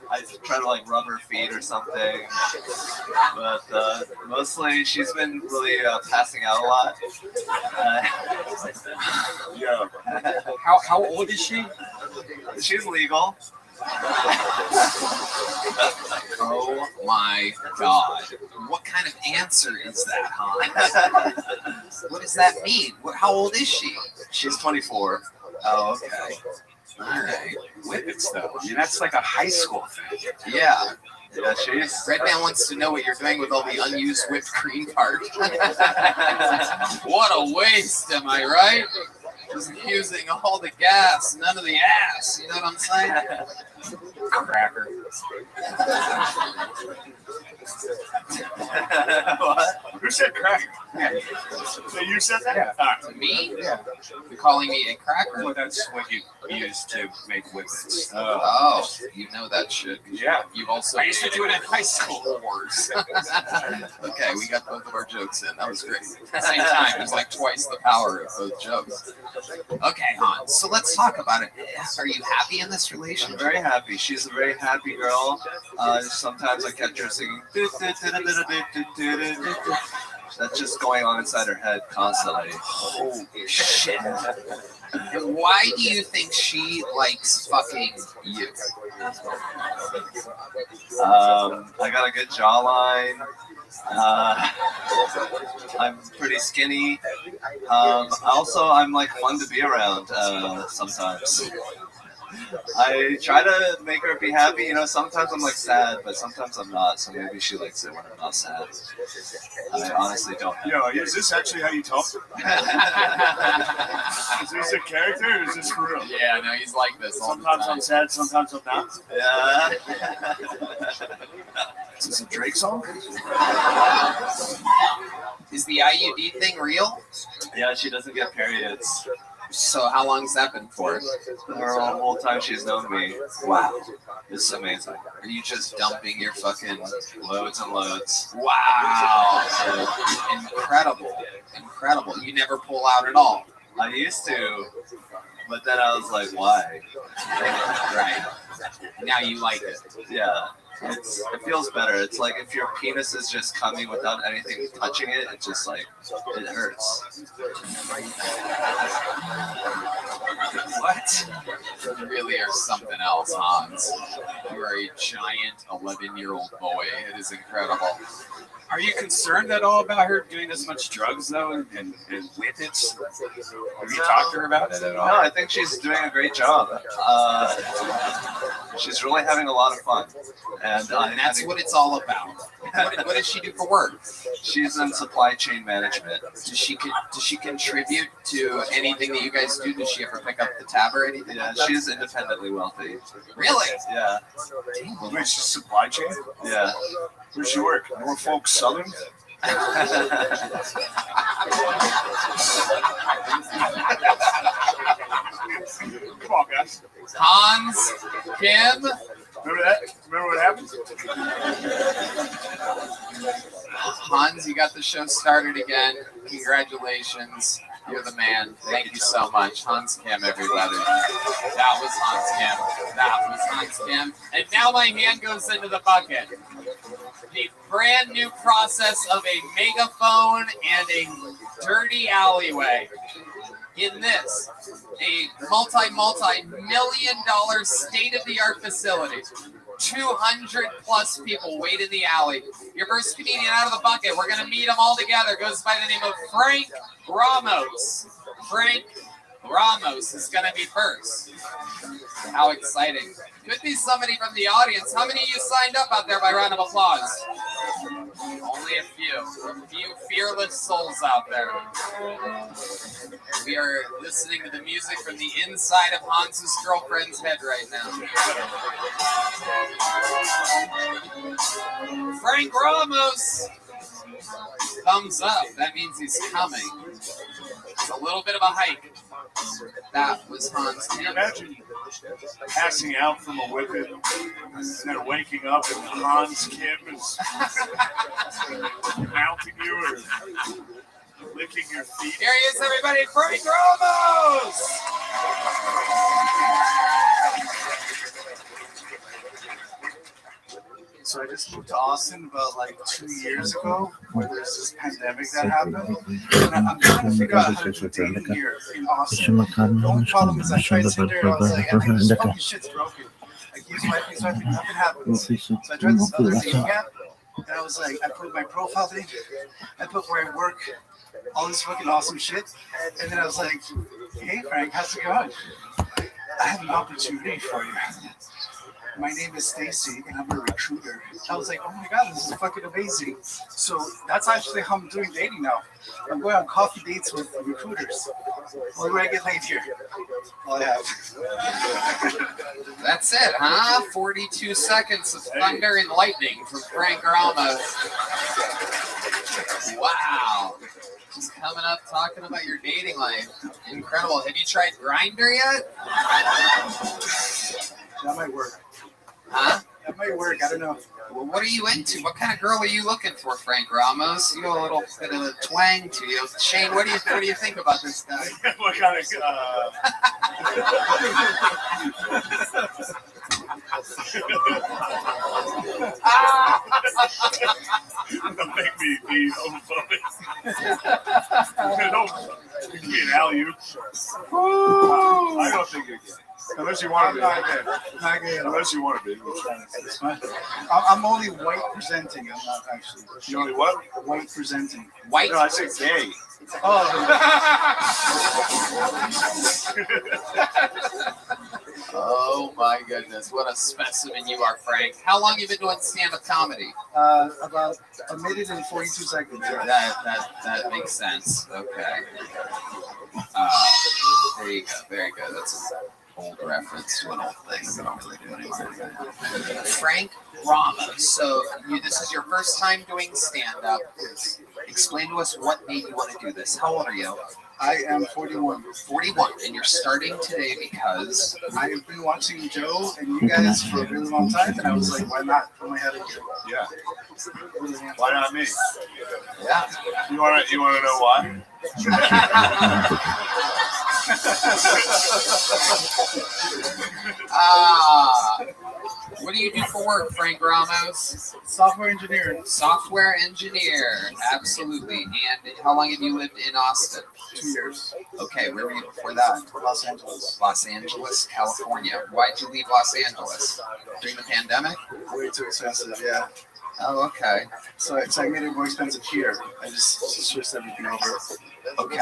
I try to like rub her feet or something. But mostly she's been really passing out a lot. Yeah. How old is she? She's legal. Oh my God. What kind of answer is that, Hans? What does that mean? How old is she? She's 24. Oh, okay. All right. Whippets, though. I mean, that's like a high school thing. Yeah. Yeah, she's... Redman wants to know what you're doing with all the unused whipped cream part. What a waste, am I right? Just using all the gas, none of the ass. You know what I'm saying? Cracker. What? Who said cracker? Yeah. So you said that? Yeah. All right. Me? Yeah. You're calling me a cracker? Well, that's what you use to make whippets. Oh, you know that shit. Yeah. You've also I used to do it in high school. Wars. Okay, we got both of our jokes in. That was great. At the same time, it was like twice the power of both jokes. Okay, Hans, so let's talk about it. Are you happy in this relationship? I'm very happy. She's a very happy girl. Sometimes I catch her singing. That's just going on inside her head constantly. Holy shit. And why do you think she likes fucking you? I got a good jawline. I'm pretty skinny. Also, I'm like fun to be around sometimes. I try to make her be happy. You know, sometimes I'm like sad, but sometimes I'm not. So maybe she likes it when I'm not sad. I honestly don't know. Yo, is this actually how you talk? Is this a character or is this for real? Yeah, no, he's like this. Sometimes I'm sad, sometimes I'm not. Yeah. Is this a Drake song? Is the IUD thing real? Yeah, she doesn't get periods. So how long's that been for? Her whole time she's known me. Wow. This is amazing. Are you just dumping your fucking loads and loads? Wow. Incredible. Incredible. You never pull out at all. I used to, but then I was like, why? Right. Now you like it. Yeah. It feels better. It's like if your penis is just coming without anything touching it, it just like, it hurts. What? You really are something else, Hans. You are a giant 11-year-old boy. It is incredible. Are you concerned at all about her doing this much drugs, though, and with it? Have you talked to her about it at all? No, I think she's doing a great job. She's really having a lot of fun. And that's what it's all about. What does she do for work? She's in supply chain management. Does she contribute to anything that you guys do? Does she ever pick up the tab or anything? Yeah, she's independently wealthy. Really? Yeah. Wait, she's supply chain? Yeah. Where's she work? Norfolk Southern? Come on, guys. Hans, Kim. Remember that? Remember what happened? Hans, you got the show started again. Congratulations. You're the man. Thank you so much. Hans Kim, everybody. That was Hans Kim. That was Hans Kim. And now my hand goes into the bucket. The brand new process of a megaphone and a dirty alleyway. In this, a multi-million-dollar state-of-the-art facility. 200 plus people wait in the alley. Your first comedian out of the bucket. We're going to meet them all together. Goes by the name of Frank Ramos. Frank Ramos is going to be first. How exciting. Could be somebody from the audience. How many of you signed up out there by round of applause? Only a few fearless souls out there. We are listening to the music from the inside of Hans's girlfriend's head right now. Frank Ramos. Thumbs up. That means he's coming. It's a little bit of a hike. That was Hans Kim. Imagine passing out from a whippet and then waking up and Hans Kim is mounting you or licking your feet. Here he is, everybody. Frank Ramos! So I just moved to Austin about like 2 years ago, where there's this pandemic that happened. And I'm trying to figure out how to do dating here in Austin. The only problem is I tried Tinder and I was like, I think this fucking shit's broken. Like he's swiping, nothing happens. So I tried this other dating app, and I was like, I put my profile thing, I put where I work, all this fucking awesome shit. And then I was like, hey Frank, how's it going? I have an opportunity for you. My name is Stacy, and I'm a recruiter. I was like, oh my god, this is fucking amazing. So that's actually how I'm doing dating now. I'm going on coffee dates with recruiters. When do I get laid here? All I have. That's it, huh? 42 seconds of thunder and lightning from Frank Ramos. Wow. Just coming up talking about your dating life. Incredible. Have you tried Grindr yet? That might work. Huh? That might work. I don't know. Well, what are you into? What kind of girl are you looking for, Frank Ramos? You got a little bit of a twang to you. Shane, what do you think about this guy? What kind of Don't make me be homophobic. Don't give me an alley-oop. I don't think you're gay. Unless you want to be. Not gay. Unless you want to be. I'm only white presenting. I'm not actually. You only what? White presenting. White? No, I said gay. Oh. Oh my goodness, what a specimen you are, Frank. How long have you been doing stand-up comedy? About a minute and 42 seconds. That makes sense. Okay. There you go. Very good. That's an old reference to an old thing that I don't really do anymore. Frank Ramos. So this is your first time doing stand-up. Explain to us what made you want to do this. How old are you? I am 41. 41, and you're starting today because I've been watching Joe and you guys for a really long time, and I was like, why not put my head in it? Yeah. Why not me? Yeah. You want to know why? What do you do for work, Frank Ramos? Software engineer. Software engineer, absolutely. And how long have you lived in Austin? 2 years. Okay, where were you before that? Los Angeles. Los Angeles, California. Why'd you leave Los Angeles? During the pandemic? Way too expensive, yeah. Oh, okay. So I made it more expensive here. I just switched everything over. Okay.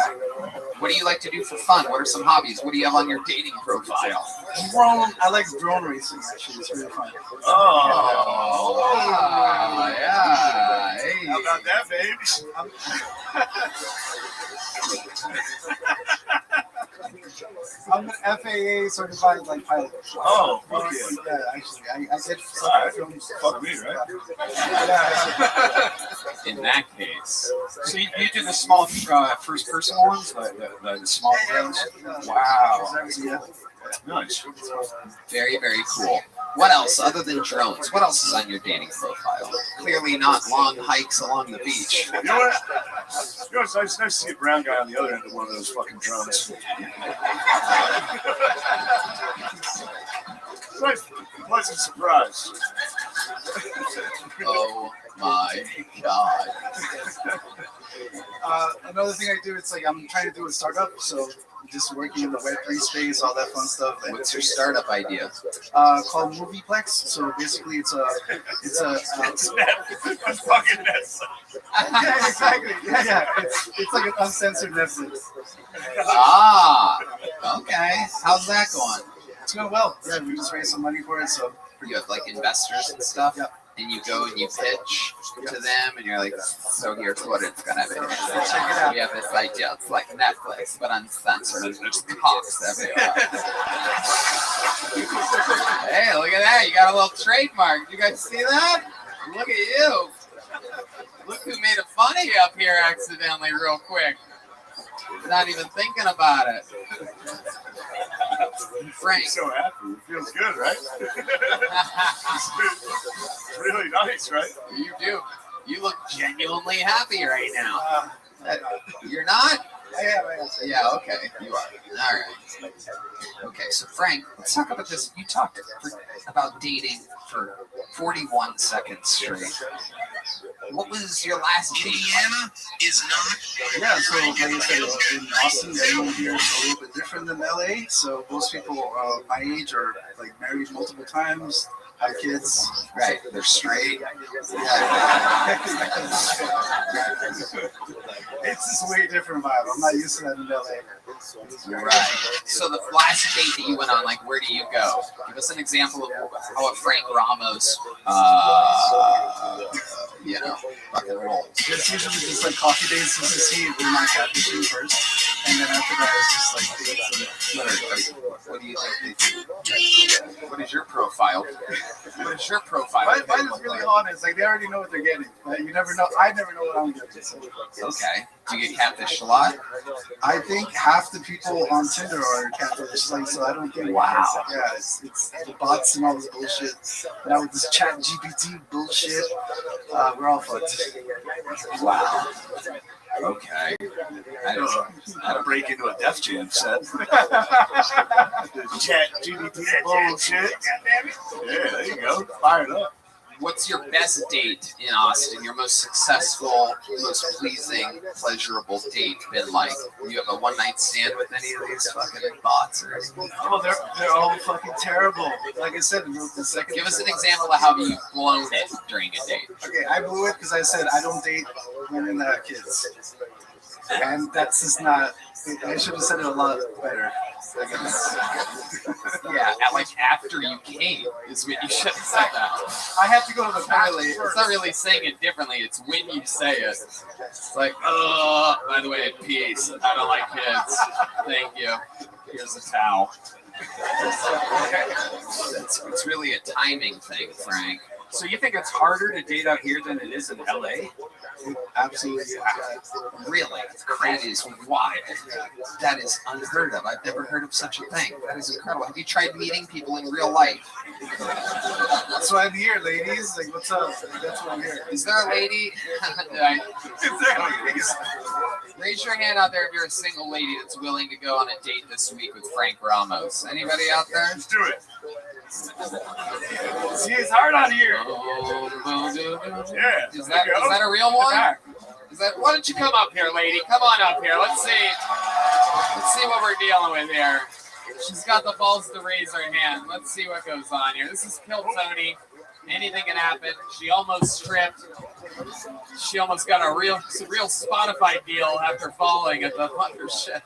What do you like to do for fun? What are some hobbies? What do you have on your dating profile? Drone. I like drone racing, actually. It's really fun. Oh, yeah. Hey. How about that, babe? I'm an FAA certified like pilot. Oh, okay. Yeah, actually, I did films. Fuck me, right? In that case. So you do the small first-person ones, the small drones? Wow. Yeah. Nice. Very, very cool. What else, other than drones? What else is on your dating profile? Clearly not long hikes along the beach. You know what? It's nice to see a brown guy on the other end of one of those fucking drones. Nice, pleasant surprise. Oh my God. Another thing I do, it's like I'm trying to do a startup, so just working in the Web3 space, all that fun stuff. What's your startup idea? Called Movieplex. So basically, it's a That's fucking Netflix. yeah, exactly. Yeah. It's like an uncensored Netflix. Ah, okay. How's that going? It's going well. Yeah, we just raised some money for it, so you have like investors and stuff. Yeah. And you go and you pitch to them, and you're like, so here's what it's gonna be. Check it out. We have this idea. It's like Netflix, but uncensored. It's just cocks everywhere. Hey, look at that. You got a little trademark. You guys see that? Look at you. Look who made a funny up here accidentally real quick. Not even thinking about it. Frank. I'm so happy. It feels good, right? It's really nice, right? You do. You look genuinely happy right now. You're not? I am. Yeah, okay. You are. All right. Okay, so Frank, let's talk about this. You talked about dating for 41 seconds straight. What was your last date? Indiana is not. Yeah, so like I said, in Austin, everyone here is a little bit different than LA. So most people my age are like married multiple times, have kids. Right, they're straight. It's just a way different vibe. I'm not used to that in LA. Right. So the last date that you went on, like, where do you go? Give us an example of how a Frank Ramos, fucking rolls. It's usually just like coffee dates just to see if we're not catfishing first. And then after that, it's just like dates. What do you think they do? What is your profile? What is your profile? Mine is really honest. Like, they already know what they're getting. You never know. I never know what I'm getting. So. Okay. Do you get catfished a lot? I think half the people on Tinder are catfish. Like, so I don't think. Wow. Yeah, it's the bots and all this bullshit. Now with this chat GPT bullshit, we're all fucked. Wow. Okay. I don't break into a Def Jam set. Chat GPT bullshit. Yeah, there you go. Fire it up. What's your best date in Austin? Your most successful, most pleasing, pleasurable date been like? You have a one-night stand with any of these fucking bots or anything? Oh, they're all fucking terrible. Like I said, the second. Give us an example of how you've blown it during a date. Okay, I blew it because I said I don't date women that have kids, and that's just not. I should have said it a lot better. Yeah, like after you came is when you should have said that. I had to go to the bathroom. It's not really saying it differently. It's when you say it. It's like, by the way, peace. I don't like kids. Thank you. Here's a towel. It's really a timing thing, Frank. So you think it's harder to date out here than it is in LA? Absolutely. Really? It's crazy. It's wild. That is unheard of. I've never heard of such a thing. That is incredible. Have you tried meeting people in real life? That's why I'm here, ladies. Like, what's up? That's why I'm here. Is there a lady? Raise your hand out there if you're a single lady that's willing to go on a date this week with Frank Ramos. Anybody out there? Let's do it. See, it's hard out here. Yeah. Is that a real one? Is that? Why don't you come up here, lady? Come on up here. Let's see. Let's see what we're dealing with here. She's got the balls to raise her hand. Let's see what goes on here. This is Kill Tony. Anything can happen. She almost tripped. She almost got a real Spotify deal after falling at the mothership.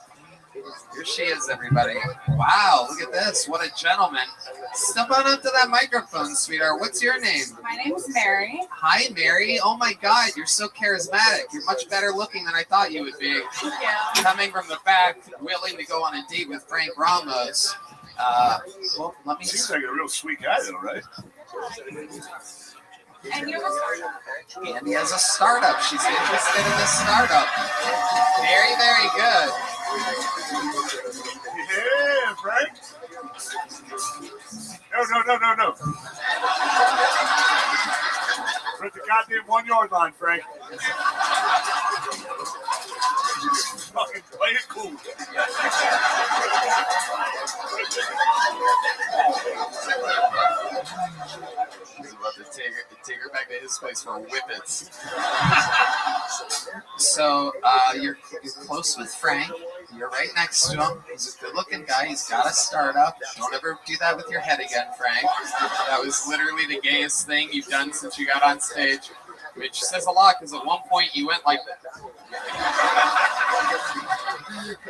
Here she is, everybody. Wow, look at this. What a gentleman. Step on up to that microphone, sweetheart. What's your name? My name is Mary. Hi, Mary. Oh, my God. You're so charismatic. You're much better looking than I thought you would be. Thank you. Coming from the back, willing to go on a date with Frank Ramos. Well, let me... Seems like a real sweet guy, though, right? And you have a startup. Andy has a startup. She's interested in this startup. Very, very good. Yeah, Frank. No. We're at the goddamn 1 yard line, Frank. Fucking play it cool. He's about to take her back to his place for whippets. So you're close with Frank. You're right next to him. He's a good-looking guy. He's got a startup. Don't ever do that with your head again, Frank. That was literally the gayest thing you've done since you got on stage, which says a lot because at one point you went like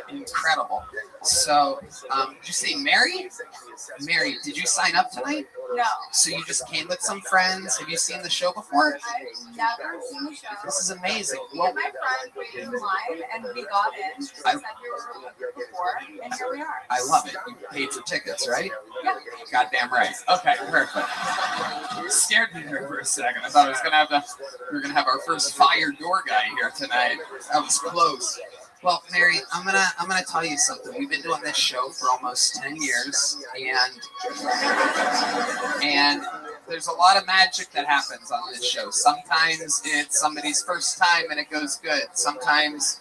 incredible. So, did you say Mary? Mary, did you sign up tonight? No. So you just came with some friends? Have you seen the show before? I've never seen the show. This is amazing. Me and my friend waited in line and we got in. She said we were before, and here we are. I love it. You paid for tickets, right? Yeah. Goddamn right. Okay, perfect. You scared me there for a second. I thought we were gonna have our first fire door guy here tonight. That was close. Well, Mary, I'm gonna tell you something. We've been doing this show for almost 10 years, and there's a lot of magic that happens on this show. Sometimes it's somebody's first time and it goes good. Sometimes,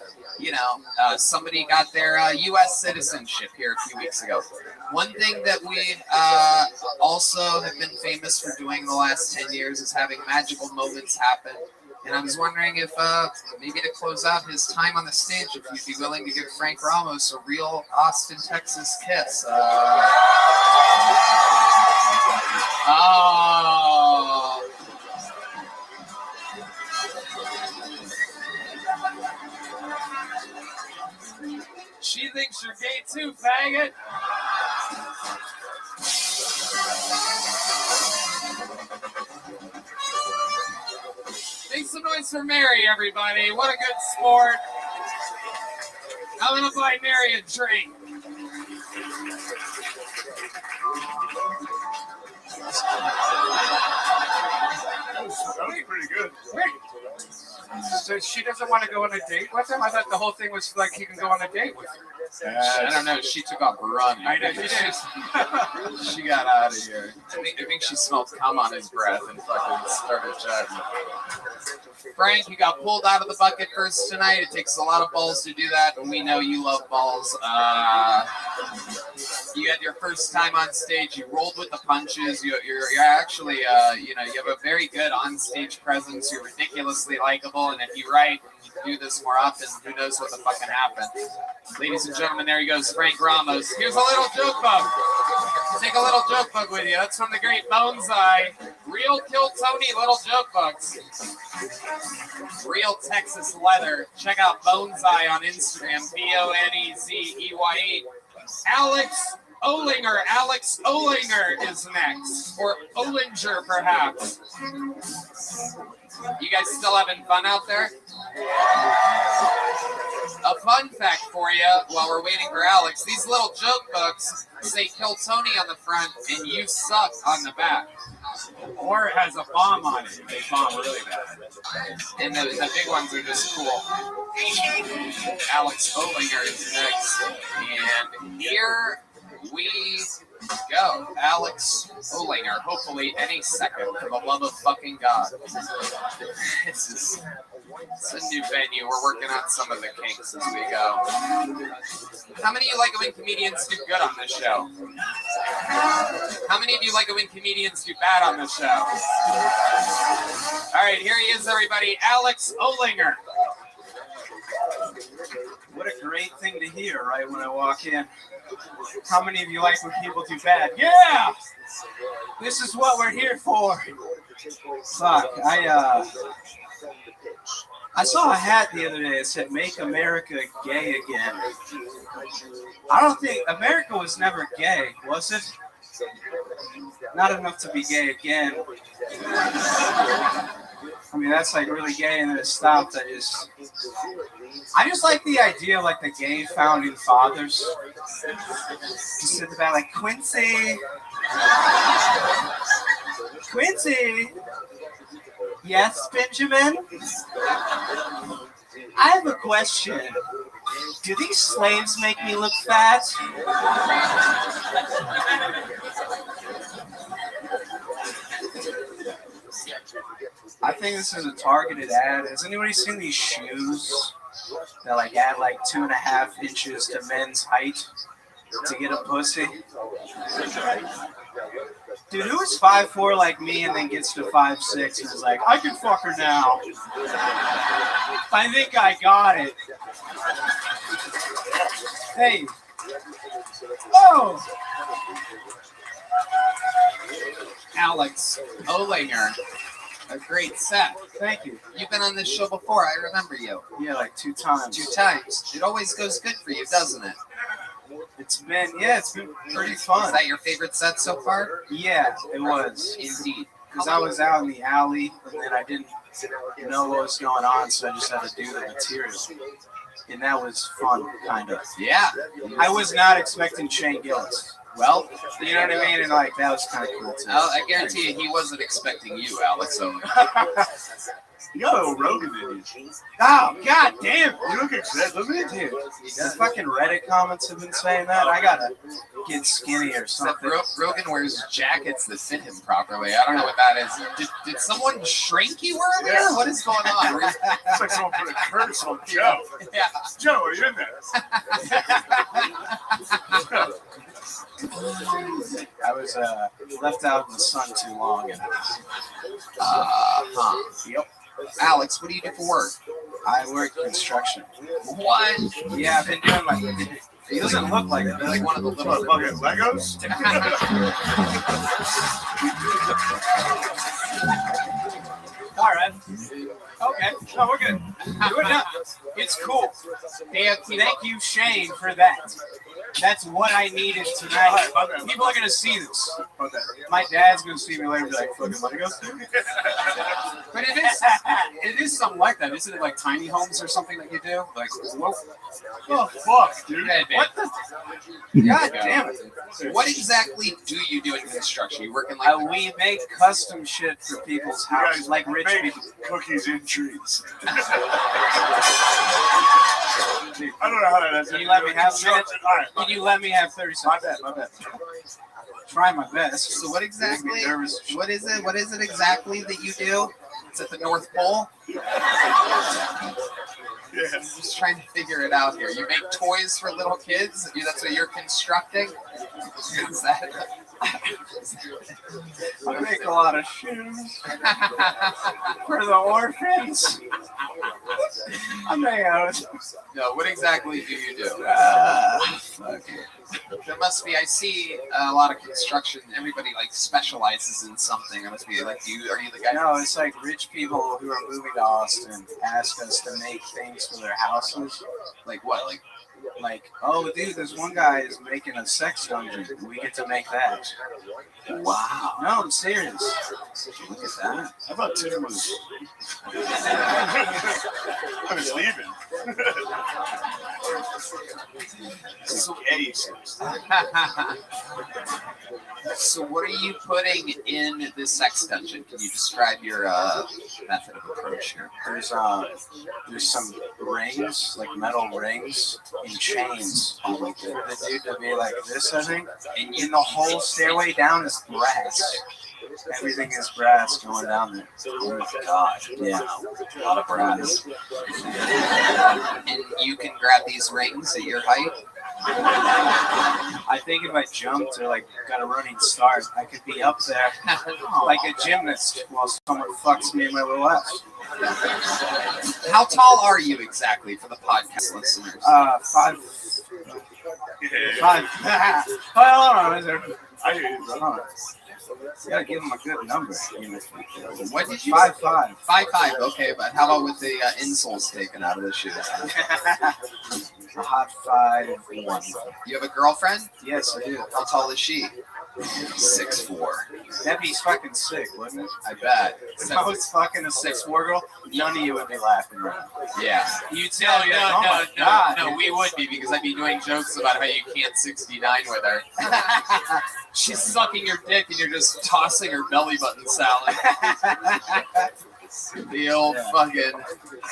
somebody got their U.S. citizenship here a few weeks ago. One thing that we also have been famous for doing the last 10 years is having magical moments happen. And I was wondering if maybe to close out his time on the stage, if you'd be willing to give Frank Ramos a real Austin, Texas kiss. She thinks you're gay too, faggot. Make some noise for Mary, everybody. What a good sport. I'm going to buy Mary a drink. That was pretty good. So she doesn't want to go on a date with him? I thought the whole thing was like he can go on a date with her. I don't know. She took off running. I know she did. She got out of here. I think she smelled cum on his breath and fucking started chatting. Frank, you got pulled out of the bucket first tonight. It takes a lot of balls to do that, and we know you love balls. You had your first time on stage. You rolled with the punches. You're actually, you have a very good on-stage presence. You're ridiculously likable, and if you write, you do this more often, who knows what the fuck can happen. Ladies and gentlemen, there he goes, Frank Ramos. Here's a little joke bug. Take a little joke bug with you. That's from the great Boneseye. Real Kill Tony little joke bugs. Real Texas leather. Check out Boneseye on Instagram. Bonezeye. Alex Olinger. Alex Olinger is next. Or Olinger, perhaps. You guys still having fun out there? A fun fact for you while we're waiting for Alex. These little joke books say kill Tony on the front and you suck on the back. Or it has a bomb on it. They bomb really bad. And the big ones are just cool. Alex Olinger is next. And here we go. Alex Olinger. Hopefully any second, for the love of fucking God. It's a new venue. We're working on some of the kinks as we go. How many of you like it when comedians do good on this show? How many of you like it when comedians do bad on this show? All right, here he is, everybody. Alex Olinger. What a great thing to hear right when I walk in. How many of you like when people do bad? Yeah! This is what we're here for. Fuck, I saw a hat the other day that said, "Make America Gay Again." I don't think America was never gay, was it? Not enough to be gay again. I mean, that's like really gay and then it stopped. I just like the idea of like the gay founding fathers. Just sit about like, Quincy. Yes, Benjamin? I have a question. Do these slaves make me look fat? I think this is a targeted ad. Has anybody seen these shoes that like add like 2.5 inches to men's height to get a pussy? Dude, who is 5'4" like me and then gets to 5'6" and is like, I can fuck her now. I think I got it. Hey. Oh. Alex Olinger. A great set. Thank you. You've been on this show before. I remember you. Yeah, like 2 times. 2 times. It always goes good for you, doesn't it? It's been pretty fun. Is that your favorite set so far? Yeah, it was. Indeed. Because I was out in the alley and then I didn't know what was going on, so I just had to do the material. And that was fun, kind of. Yeah. I was not expecting Shane Gillis. Well, you know what I mean? And like, that was kind of cool too. I guarantee you he wasn't expecting you, Alex. So. You got a little Rogan in you. Oh, god damn. You look excited. Look at you. The fucking Reddit comments have been saying that. I gotta get skinny or something. Rogan wears jackets that fit him properly. I don't know what that is. Did someone shrink you earlier? Yeah. What is going on? It's like someone put a curse on Joe. Yeah. Joe, are you in there? I was left out in the sun too long. And, Yep. Alex, what do you do for work? I work construction. What? Yeah, I've been doing like. He doesn't look like it. Like one of the little fucking Legos? All right. Okay. No, we're good. Do it now. It's cool. Thank you, Shane, for that. That's what I needed tonight. People are gonna see this. My dad's gonna see me later and be like, fucking Legos. But it is something like that. Isn't it like tiny homes or something that you do? Like, whoa. Oh, fuck, dude. What the? God damn it. What exactly do you do in construction? You working like we make custom shit for people's houses, like rich people. Cookies in trees. I don't know how that is. Can you let me have a minute? Can you let me have 30 seconds? My bad. Try my best. So what exactly? What is it? What is it exactly that you do? It's at the North Pole. Yeah. I'm just trying to figure it out here. You make toys for little kids? That's what you're constructing? Is that... I make a lot of shoes for the orphans. I'm hanging out. No, what exactly do you do? Fuck. There must be. I see a lot of construction. Everybody like specializes in something. It must be like you. Are you the guy? No, it's like rich people who are moving to Austin ask us to make things for their houses. Like what? Like, oh, dude, this one guy is making a sex dungeon. We get to make that. Wow. No, I'm serious. Look at that. I thought Tim was. I was leaving. So, so what are you putting in this sex dungeon? Can you describe your method of approach here? There's some rings, like metal rings and chains for the dude to be like this, I think. And the whole stairway down is brass. Everything is brass going down there. Oh my god. Yeah. A lot of brass. And you can grab these rings at your height? I think if I jumped or like got a running start, I could be up there like a gymnast while someone fucks me in my little ass. How tall are you exactly for the podcast listeners? 5. Hold on, I hear you. You gotta give him a good number. What did you 5'5". 5'5". Okay, but how about with the insoles taken out of the shoes? A hot 5'1". You have a girlfriend? Yes, I do. How tall is she? 6'4". That'd be fucking sick, wouldn't it? I bet. If I was fucking a 6'4" girl, none of you would be laughing right now. Yeah. You'd say, oh no, we would be because I'd be doing jokes about how you can't 69 with her. She's sucking your dick and you're just tossing her belly button salad. The old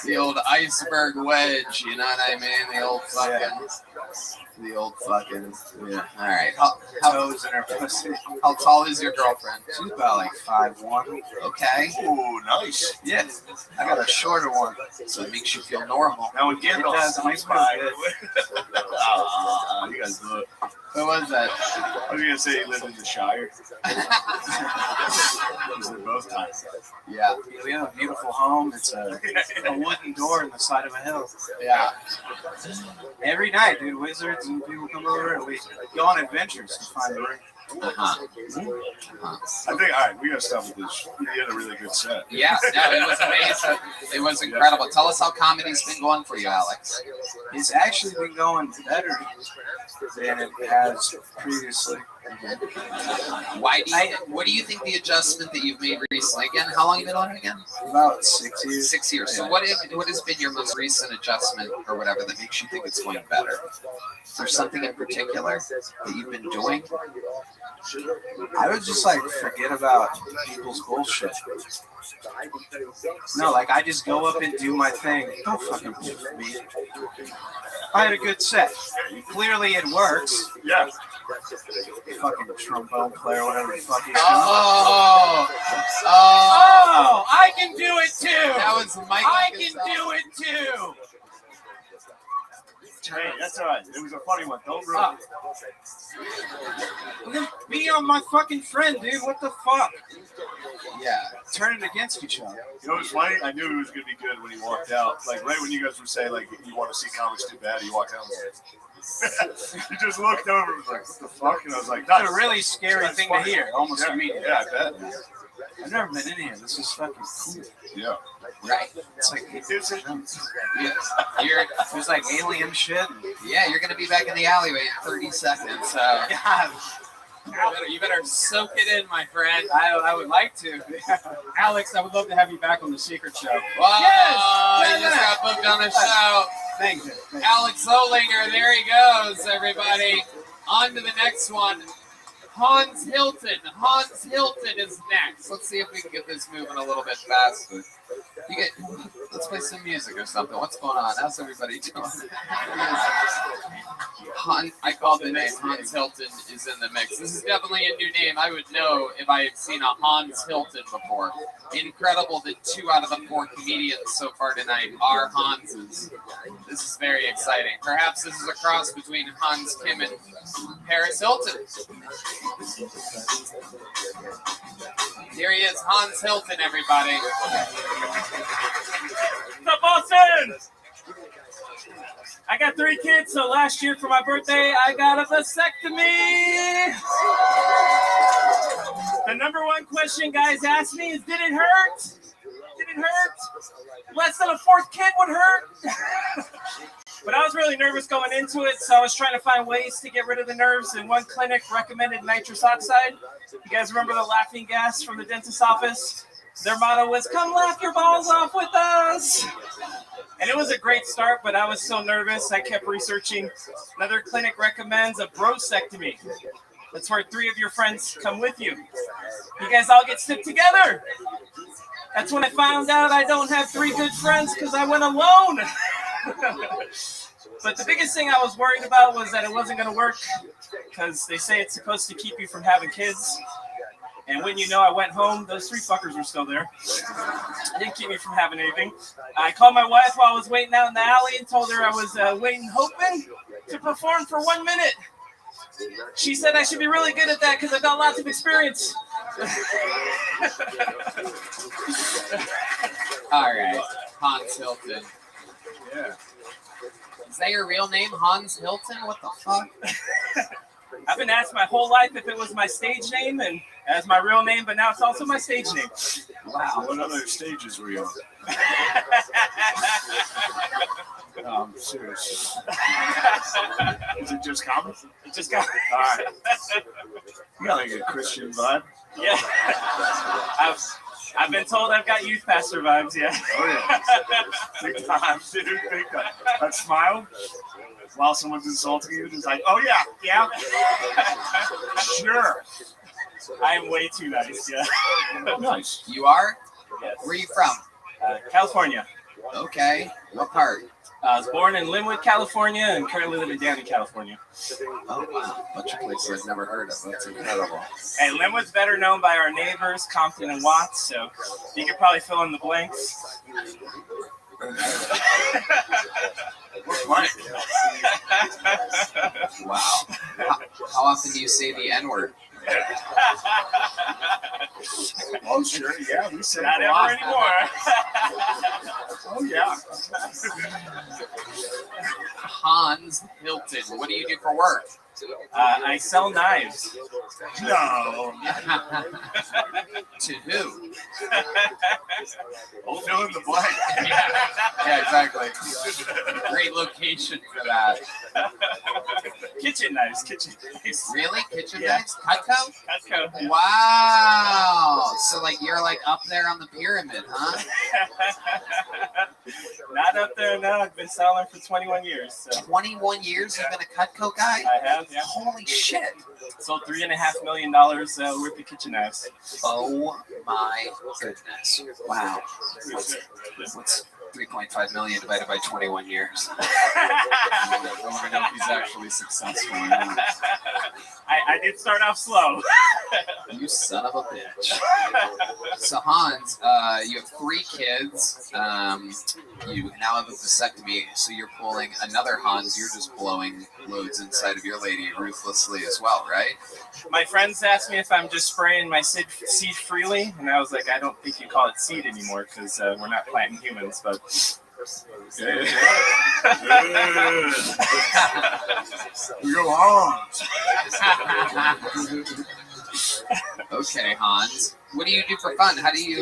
the old iceberg wedge, you know what I mean? The old fucking, yeah. All right. How toes in her pussy. How tall is your girlfriend? She's about like 5'1". Okay. Ooh, nice. Yeah. I got a shorter one. So it makes you feel normal. Now when Gandalf does, makes my you guys look. Who was that? I was gonna say he lived in the Shire. Both times. Yeah. We have a beautiful home. It's a wooden door in the side of a hill. Yeah. Every night, dude, wizards and people come over and we go on adventures to find the ring. Uh-huh. I think, all right, we gotta stop with this. You had a really good set. Yeah, no, it was amazing. It was incredible. Tell us how comedy's been going for you, Alex. It's actually been going better than it has previously. What do you think the adjustment that you've made recently? Again, how long have you been on it again? About 6 years. 6 years. So what has been your most recent adjustment or whatever that makes you think it's going better? Is there something in particular that you've been doing? I would just like forget about people's bullshit. No, like I just go up and do my thing. Don't fucking believe me. I had a good set. Clearly it works. Yeah. Fucking trombone player, whatever the fuck he's doing. Oh, I can do it too. That was Mike. I can do it too. Hey, that's all right. It was a funny one. Don't ruin it. Be on my fucking friend, dude. What the fuck? Yeah. Turn it against each other. You know what's funny? I knew it was gonna be good when he walked out. Like right when you guys were saying like you want to see comics do bad, he walked out. He just looked over and was like, "What the fuck?" And I was like, "That's a really scary thing to hear." Almost immediately. Yeah, I bet. I've never been in here. This is fucking cool. Yeah. Right. It's like You're there's like alien shit. Yeah, you're gonna be back in the alleyway in 30 seconds. So you better soak it in, my friend. I would like to. Alex, I would love to have you back on the Secret Show. Wow, you just got booked on the show. Thank you. Alex Olinger, there he goes, everybody. On to the next one. Hans Hilton. Hans Hilton is next. Let's see if we can get this moving a little bit faster. Let's play some music or something. What's going on? How's everybody doing? I called the name. Hans Hilton is in the mix. This is definitely a new name. I would know if I had seen a Hans Hilton before. Incredible that 2 out of the 4 comedians so far tonight are Hanses. This is very exciting. Perhaps this is a cross between Hans Kim and Paris Hilton. Here he is, Hans Hilton, everybody. The Boston! I got 3 kids, so last year for my birthday, I got a vasectomy. The number one question guys ask me is, did it hurt? Did it hurt? Less than a 4th kid would hurt. But I was really nervous going into it, so I was trying to find ways to get rid of the nerves, and one clinic recommended nitrous oxide. You guys remember the laughing gas from the dentist's office? Their motto was, come laugh your balls off with us. And it was a great start, but I was so nervous, I kept researching. Another clinic recommends a brosectomy. That's where 3 of your friends come with you. You guys all get snipped together. That's when I found out I don't have 3 good friends because I went alone. But the biggest thing I was worried about was that it wasn't going to work because they say it's supposed to keep you from having kids. And when you know, I went home, those 3 fuckers were still there. It didn't keep me from having anything. I called my wife while I was waiting out in the alley and told her I was waiting, hoping to perform for 1 minute. She said I should be really good at that because I've got lots of experience. All right, Hans Hilton. Yeah. Is that your real name, Hans Hilton? What the fuck? I've been asked my whole life if it was my stage name and as my real name, but now it's also my stage name. Wow. What other stages were you on? I'm serious. Is it just comedy? It's just comedy. All right. You got like a Christian vibe. Yeah. I've been told I've got youth pastor vibes, yeah. Oh, yeah. Big time, dude. Big time. That smile while someone's insulting you, just like, oh, yeah, yeah. Sure. I am way too nice, yeah. Nice. You are? Yes. Where are you from? California. Okay. What part? I was born in Linwood, California, and currently live in Downey, California. Oh, wow. A bunch of places I've never heard of. That's incredible. Hey, Linwood's better known by our neighbors, Compton and Watts, so you could probably fill in the blanks. Wow. How often do you say the N-word? Oh, sure, yeah. We say Not ever anymore. Oh, yeah. Hans Hilton. What do you do for work? I sell knives. No. To who? Fill in the blank. Yeah, exactly. Great location for that. Kitchen knives, kitchen knives. Really? Kitchen Yeah. knives? Cutco? Cutco. Yeah. Wow. So like you're like up there on the pyramid, huh? Not up there, no. I've been selling for 21 years. So. 21 years you've been a Cutco guy? I have, yeah. Holy shit. Sold $3.5 million worth of kitchen knives. Oh my goodness. Wow. What's 3.5 million divided by 21 years? I want to know if he's actually successful or not. I did start off slow. You son of a bitch. So Hans, you have 3 kids. You now have a vasectomy, so you're pulling another Hans. You're just blowing loads inside of your lady ruthlessly as well, right? My friends asked me if I'm just spraying my seed freely, and I was like, I don't think you call it seed anymore because we're not planting humans, but... Good. We go on. Okay, Hans. What do you do for fun? How do you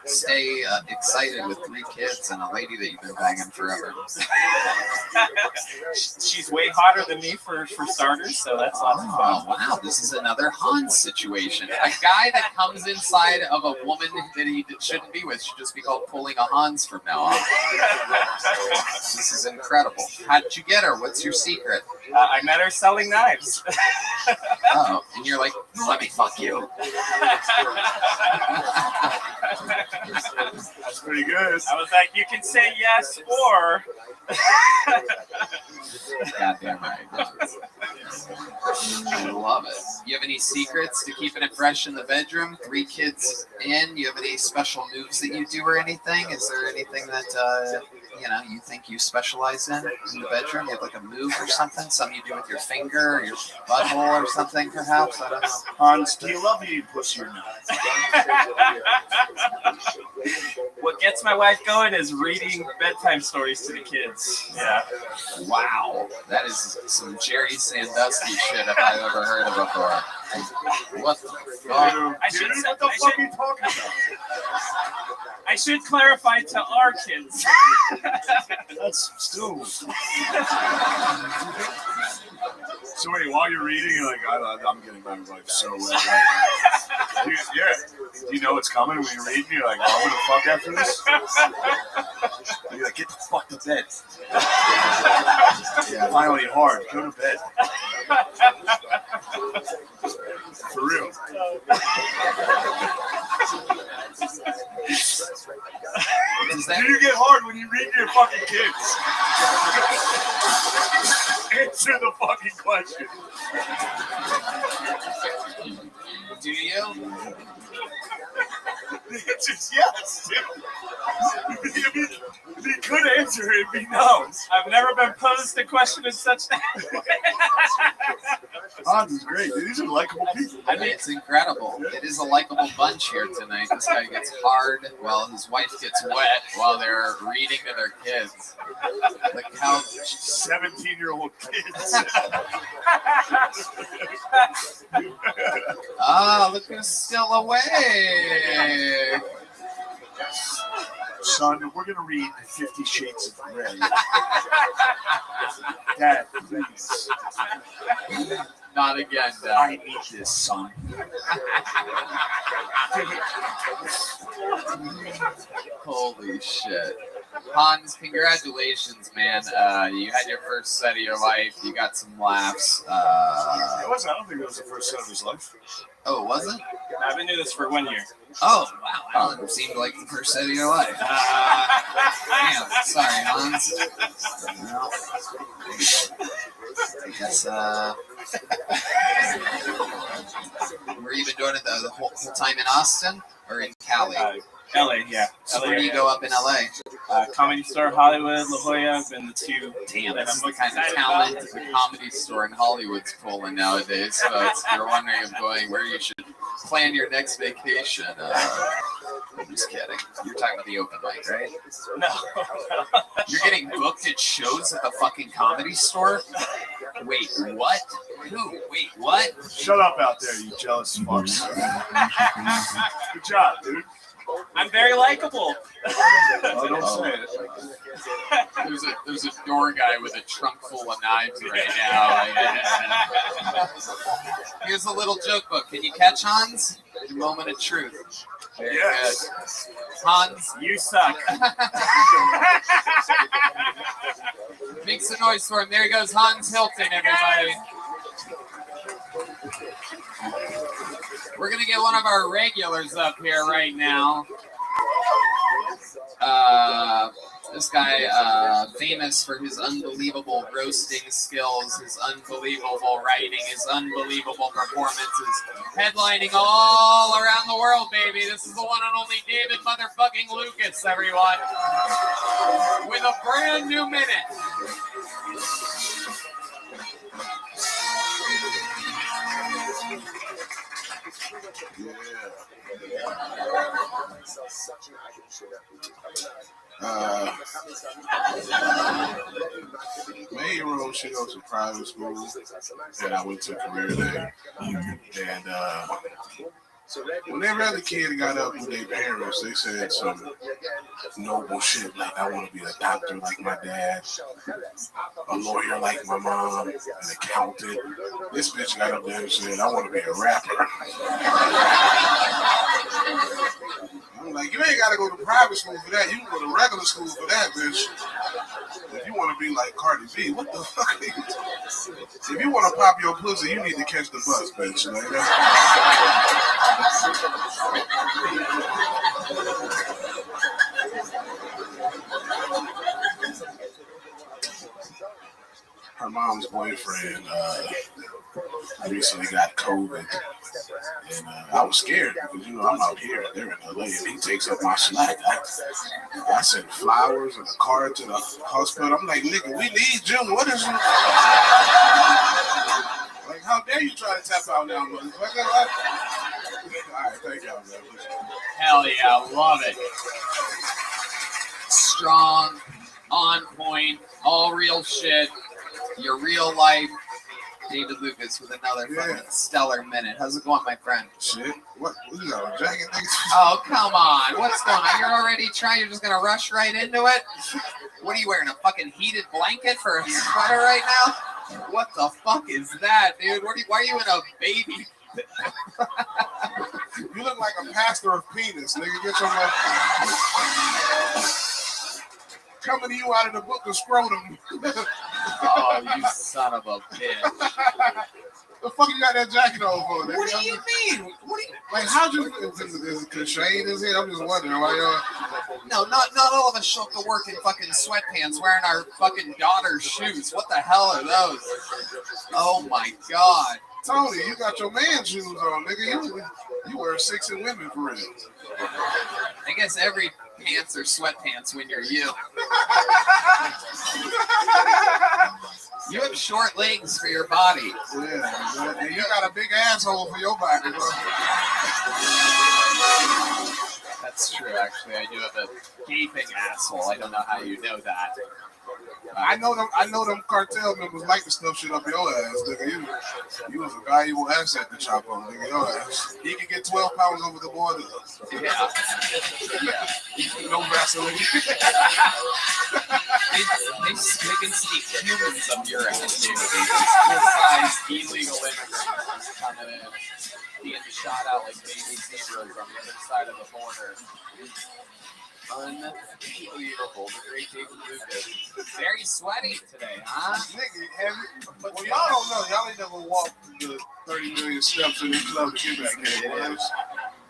stay excited with 3 kids and a lady that you've been banging forever? She's way hotter than me for starters, so that's lots of fun. Wow, this is another Hans situation. A guy that comes inside of a woman that he shouldn't be with should just be called pulling a Hans from now on. This is incredible. How did you get her? What's your secret? I met her selling knives. Oh, and you're like, let me fuck you. That's pretty good. I was like, you can say yes or... Goddamn right. I love it. You have any secrets to keeping it fresh in the bedroom? 3 kids in. You have any special moves that you do or anything? Is there anything that you think you specialize in the bedroom? You have like a move or something? Something you do with your finger or your butthole or something, perhaps? I don't know. Hans, do you love eating pussy or not? What gets my wife going is reading bedtime stories to the kids. Yeah. Wow, that is some Jerry Sandusky shit if I've ever heard of before. What the fuck? I should clarify to our kids. That's still. So wait, while you're reading, you're like, I'm getting my wife so wet. You know it's coming when you're reading. You're like, I'm gonna fuck after this. You're like, get the fuck to bed. Yeah, finally hard. Go to bed. For real. Do you get hard when you read to your fucking kids? Answer the fucking question. Do you? The answer's yes, dude. If he could answer it, it'd be no. I've never been posed a question in such that way. Hans is great, dude. These are likable people. I mean, it's incredible. It is a likable bunch here tonight. This guy gets hard while his wife gets wet while they're reading to their kids. The couch. 17-year-old kids. Ah, look who's still away. Son, we're going to read 50 Shades of Grey. Dad, please. Not again, Dad. I need this, son. Holy shit. Hans, congratulations, man. You had your first set of your life. You got some laughs. It wasn't. I don't think it was the first set of his life. Oh, it wasn't? I've been doing this for 1 year. Oh, wow. It seemed like the first set of your life. Damn, sorry, Hans. No. I guess, were you been doing it the whole time in Austin or in Cali? LA, yeah. So LA, where do you go up in LA? Comedy Store, Hollywood, La Jolla, I've been the two. Damn, that's the kind of talent the Comedy Store in Hollywood's pulling nowadays. So if you're wondering of going where you should plan your next vacation. I'm just kidding. You're talking about the open mic, right? No. You're getting booked at shows at the fucking Comedy Store? Wait, what? Who? Wait, what? Shut up out there, you jealous fucks. Good job, dude. I'm very likable. Oh, don't say it. There's a door guy with a trunk full of knives right now. Here's a little joke book. Can you catch, Hans? Your moment of truth. Very yes. Good. Hans, you suck. Make some noise for him. There he goes, Hans Hilton, everybody. We're going to get one of our regulars up here right now. This guy, famous for his unbelievable roasting skills, his unbelievable writing, his unbelievable performances, headlining all around the world, baby. This is the one and only David motherfucking Lucas, everyone, with a brand new minute. My 8-year-old, she goes to private school, and I went to career day. And whenever the kid got up with their parents, they said some noble shit like, I want to be a doctor like my dad, a lawyer like my mom, an accountant. This bitch got up there and said, I want to be a rapper. I'm like, you ain't got to go to private school for that. You can go to regular school for that, bitch. If you want to be like Cardi B, what the fuck are you doing? If you want to pop your pussy, you need to catch the bus, bitch. Like her mom's boyfriend recently got COVID, and I was scared because, you know, I'm out here, they're in LA, and he takes up my slack. I sent flowers and a card to the hospital. I'm like, nigga, we need Jim. What is it? Like, how dare you try to tap out now, motherfucker? All right, thank y'all, man. Hell yeah, love it. strong, on point, all real shit, your real life. David Lucas with another fucking stellar minute. How's it going, my friend? Shit. What you got a jacket? Oh, come on. What's going on? You're already trying. You're just going to rush right into it? What are you wearing? A fucking heated blanket for a sweater right now? What the fuck is that, dude? Why are you in a baby? You look like a pastor of penis, nigga. Get your coming to you out of the book of scrotum. Oh, you son of a bitch. The fuck you got that jacket on for? Nigga? What do you mean? Like, how'd you? Is it constrained? Is it? I'm just wondering why y'all. No, not all of us show up to work in fucking sweatpants wearing our fucking daughter's shoes. What the hell are those? Oh my god. Tony, you got your man shoes on, nigga. You wear 6 in women for real. I guess every pants are sweatpants when you're you. You have short legs for your body. Yeah, and you got a big asshole for your body, bro. That's true, actually. I do have a gaping asshole. I don't know how you know that. I know them cartel members like to stuff shit up your ass, nigga. You was a valuable asset to chop on, nigga. Your ass. He can get 12 pounds over the border. Yeah. No Vaseline. They can sneak humans up your ass, dude. Full-size illegal immigrants coming in, being shot out like baby zebras on the other side of the border. Unbelievable. The great David Lucas. Very sweaty today, huh? Nigga, but y'all don't know. Y'all ain't never walked the 30 million steps in this club to get back here. Yeah.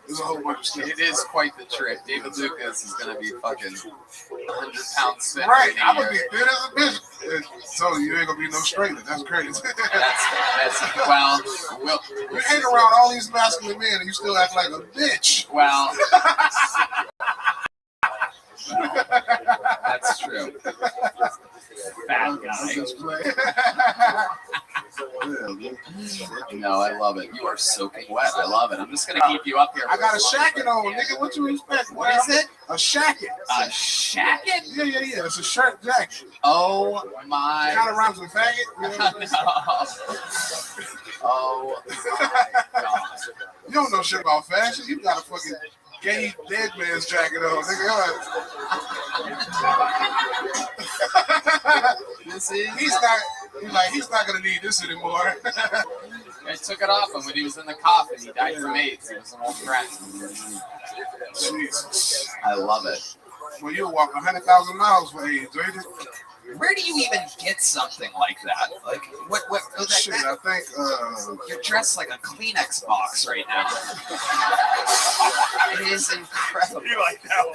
There's a whole bunch of steps. It is quite the trip. David Lucas is going to be fucking 100 pounds thin. Right. I'm going to be thin as a bitch. So you ain't going to be no straightener. That's crazy. That's well, you hang around all these masculine men and you still act like a bitch. Well, that's true. Fat guy. No, I love it. You are soaking wet. I love it. I'm just going to keep you up here. I got a shacket on, nigga. What you expect? What is it? A shacket. A shacket? Yeah. It's a shirt jacket. Oh, my. Kind of rhymes with faggot. You know what Oh, my God. You don't know shit about fashion. You got a fucking gay dead man's jacket on, nigga. He's not gonna need this anymore. I took it off him when he was in the coffin. He died from AIDS. He was an old friend. Jesus. I love it. Well, you'll walk 100,000 miles for AIDS, ain't it? Where do you even get something like that? Like, what shit, I think, you're dressed like a Kleenex box right now. It is incredible. You like that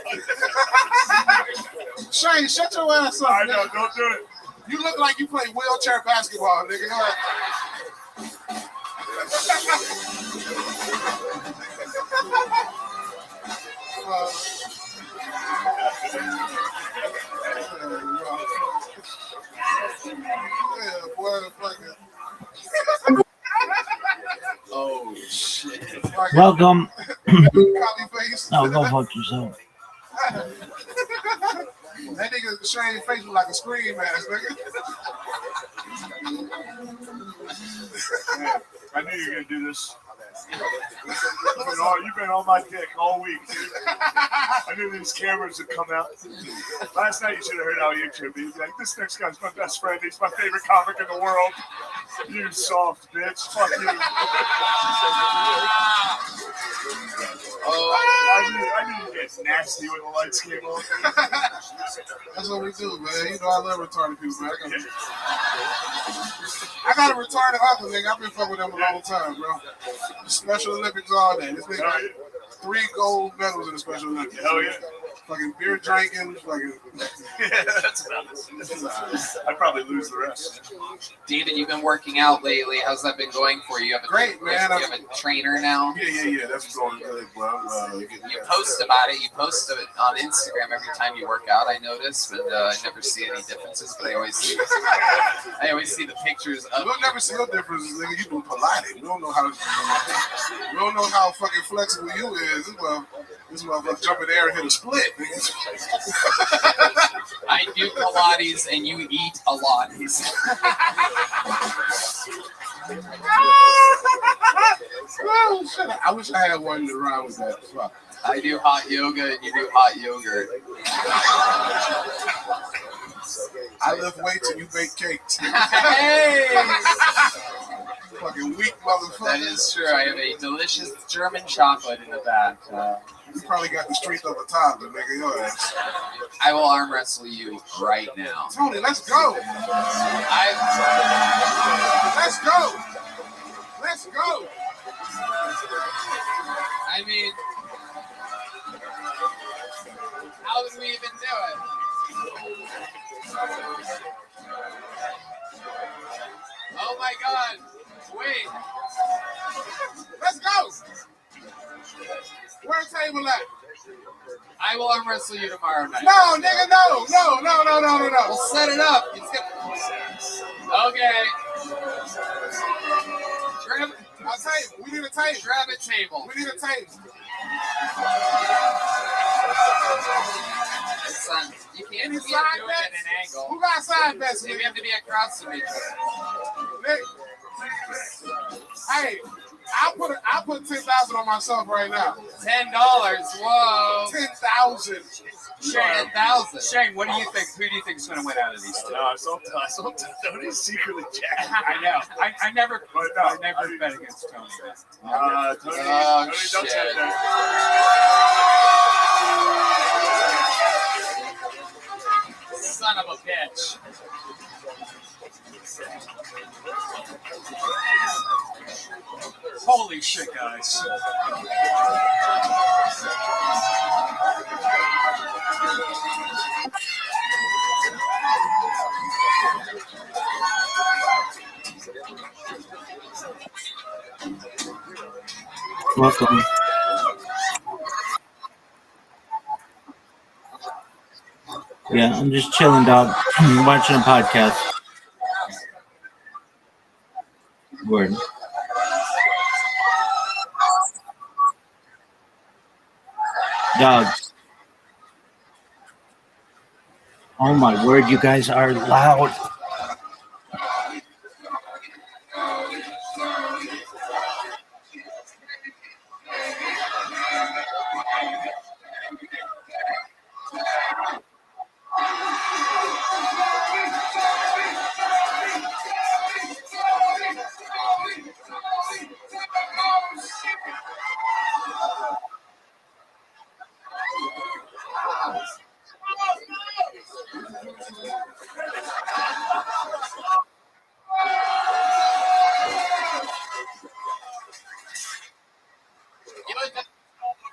one? Shane, shut your ass up. I know, don't do it. You look like you play wheelchair basketball, nigga. Oh shit! Welcome. Copy face. No, go fuck yourself. That nigga Shane's face was like a scream ass, nigga. Yeah, I knew you were gonna do this. You've been on my dick all week, dude. I knew these cameras would come out. Last night you should have heard how YouTube. He'd be like, this next guy's my best friend. He's my favorite comic in the world. You soft bitch. Fuck you. Oh, I knew you'd get nasty when the lights came on. That's what we do, man. You know I love retarded people, man. I got a retarded uncle, nigga. I've been fucking with him a long time, bro. Special Olympics all day. This nigga got 3 gold medals in the Special Olympics. Hell yeah. Fucking beer drinking, fucking. Yeah, that's about it. I'd probably lose the rest. David, you've been working out lately. How's that been going for you? You have a, Great, man. You have a trainer now? Yeah. That's going good, bro. You post about it. You post it on Instagram every time you work out. I notice, but I never see any differences. But I always see the pictures of. We'll never see no differences, nigga. You do Pilates. We don't know how fucking flexible you is. Well, This motherfucker jump in the air and hit a split. I do Pilates and you eat a lot. He said. Oh, shit. I wish I had one to rhyme with that. Fuck. I do hot yoga and you do hot yogurt. I lift weights and you bake cakes. Hey! Fucking weak motherfucker. That is true. I have a delicious German chocolate in the back. You probably got the strength of a toddler, nigga. Your ass. I will arm wrestle you right now. Tony, let's go. Let's go. Let's go. I mean, how did we even do it? Oh my God. Wait. Let's go. Where's the table at? I will arm wrestle you tomorrow night. No, nigga, no. We'll set it up. Okay. Grab a table. We need a table. Grab a table. We need a table. You can't just do it at an angle. Who got side bets? We have to be across from each other. Hey, I'll put 10,000 on myself right now. $10. Whoa. 10,000. Shane, 10,000. Shane, what do you think? Who do you think is going to win out of these two? No, I saw Tony's secretly jacked. I know. I never bet against Tony. Tony, Oh, Tony, shit. don't say that. Son of a bitch. Holy shit, guys. Welcome. Yeah, I'm just chilling, dog. Watching a podcast. Word. Dog. Oh my word, you guys are loud.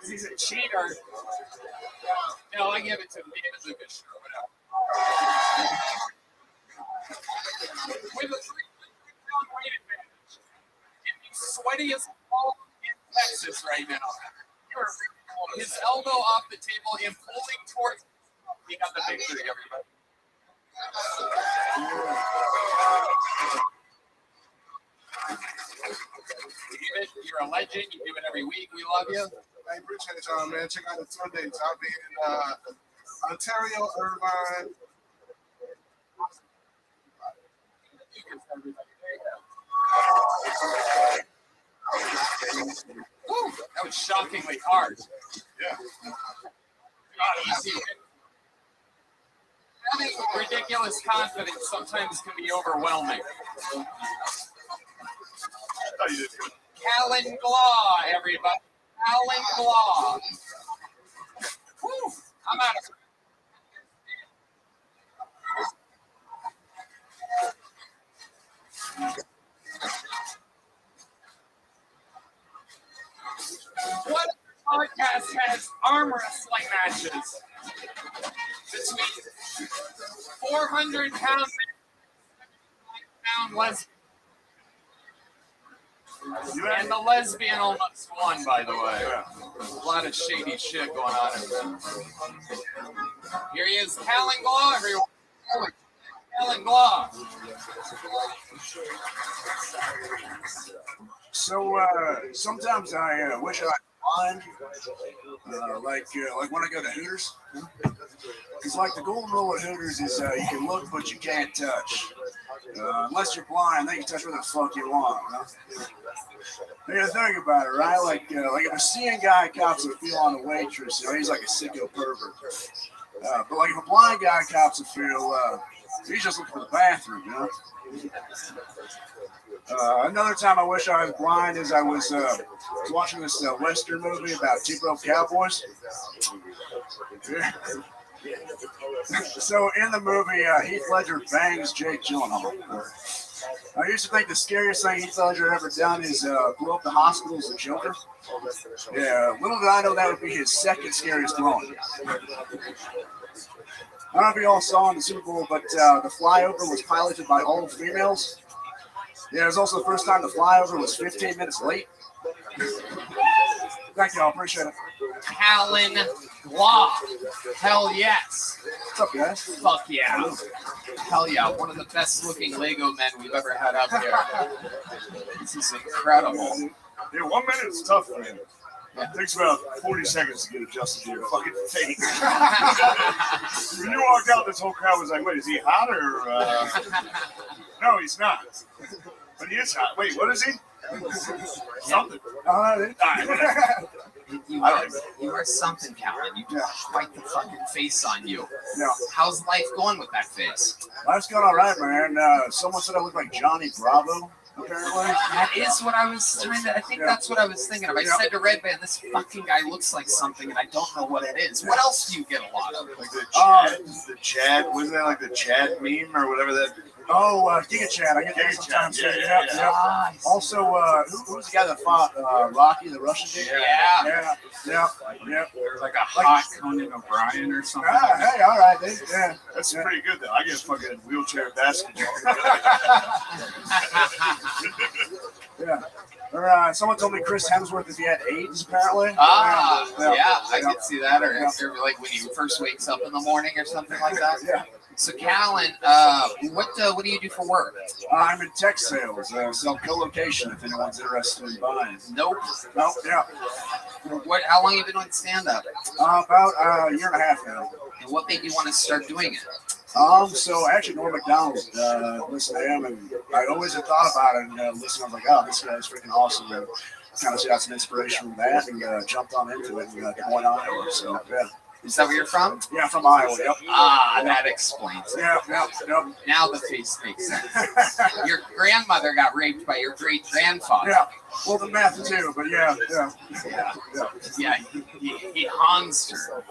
He's a cheater. No, I give it to David Lucas. With a 3-pound weight advantage. Getting sweaty as hell in Texas right now. His elbow off the table, him pulling towards. He got the victory, everybody. David, you're a legend. You do it every week. We love you. I appreciate y'all, man. Check out the tour dates. I'll be in Ontario, Irvine. Woo, that was shockingly hard. Yeah. God, easy. Having ridiculous confidence sometimes can be overwhelming. Oh, you did good. Callan Glaw, everybody. Callan Glaw. Whew, I'm out of. What podcast has arm wrestling matches between 400-pound lesbian? And the lesbian almost won, by the way. A lot of shady shit going on in there. Here he is, Callan Glaw, everyone. Callan Glaw. So sometimes I wish I blind, like when I go to Hooters. Because like the golden rule at Hooters is you can look but you can't touch. Unless you're blind, then you can touch whatever the fuck you want. You gotta think about it, right? Like if a seeing guy cops a feel on a waitress, he's like a sicko pervert. But like if a blind guy cops a feel, he's just looking for the bathroom, Another time I wish I was blind is I was watching this Western movie about two broke cowboys. So in the movie, Heath Ledger bangs Jake Gyllenhaal. I used to think the scariest thing Heath Ledger ever done is blow up the hospital as a Joker. Yeah, little did I know that would be his second scariest role. I don't know if you all saw in the Super Bowl, but the flyover was piloted by all females. Yeah, it was also the first time the flyover was 15 minutes late. Thank you all, appreciate it. Callan Law. Hell yes. What's up, guys? Fuck yeah. Hell yeah. One of the best looking Lego men we've ever had up here. This is incredible. Yeah, 1 minute is tough, man. It takes about 40 seconds to get adjusted to your fucking face. When you walked out, this whole crowd was like, wait, is he hot or... No, he's not. But he is hot. Wait, what is he? Something. You are something, Callan. You do quite the fucking face on you. Yeah. How's life going with that face? Life's going all right, man. Someone said I look like Johnny Bravo. Apparently. That is what I was trying to. I think that's what I was thinking of. I said to Red Band, this fucking guy looks like something, and I don't know what it is. What else do you get a lot of? Like the Chad, wasn't that like the Chad meme or whatever that? Oh, Giga Chad. I get that sometimes. Yeah. Nice. Also, who's the guy that fought Rocky, the Russian dude? Yeah. Like a hot Conan O'Brien or something. Hey, all right. That's pretty good though. I get fucking wheelchair basketball. Yeah. Or, someone told me Chris Hemsworth if he had AIDS, apparently. I could see that. Or like when he first wakes up in the morning or something like that. Yeah. So, Callan, what do you do for work? I'm in tech sales. Sell co-location if anyone's interested in buying. Nope. Yeah. How long have you been doing stand-up? About a year and a half now. And what made you want to start doing it? So actually Norm Macdonald, listen to him, and I always had thought about it, and listened, I was like, oh, this guy's freaking awesome, and kind of got some inspiration from that, and jumped on into it, and went on Iowa, so yeah. Is that where you're from? Yeah, from Iowa, yep. That explains it. Yep. Now the face makes sense. Your grandmother got raped by your great-grandfather. Yeah, well, the math too, but yeah. He haunts her.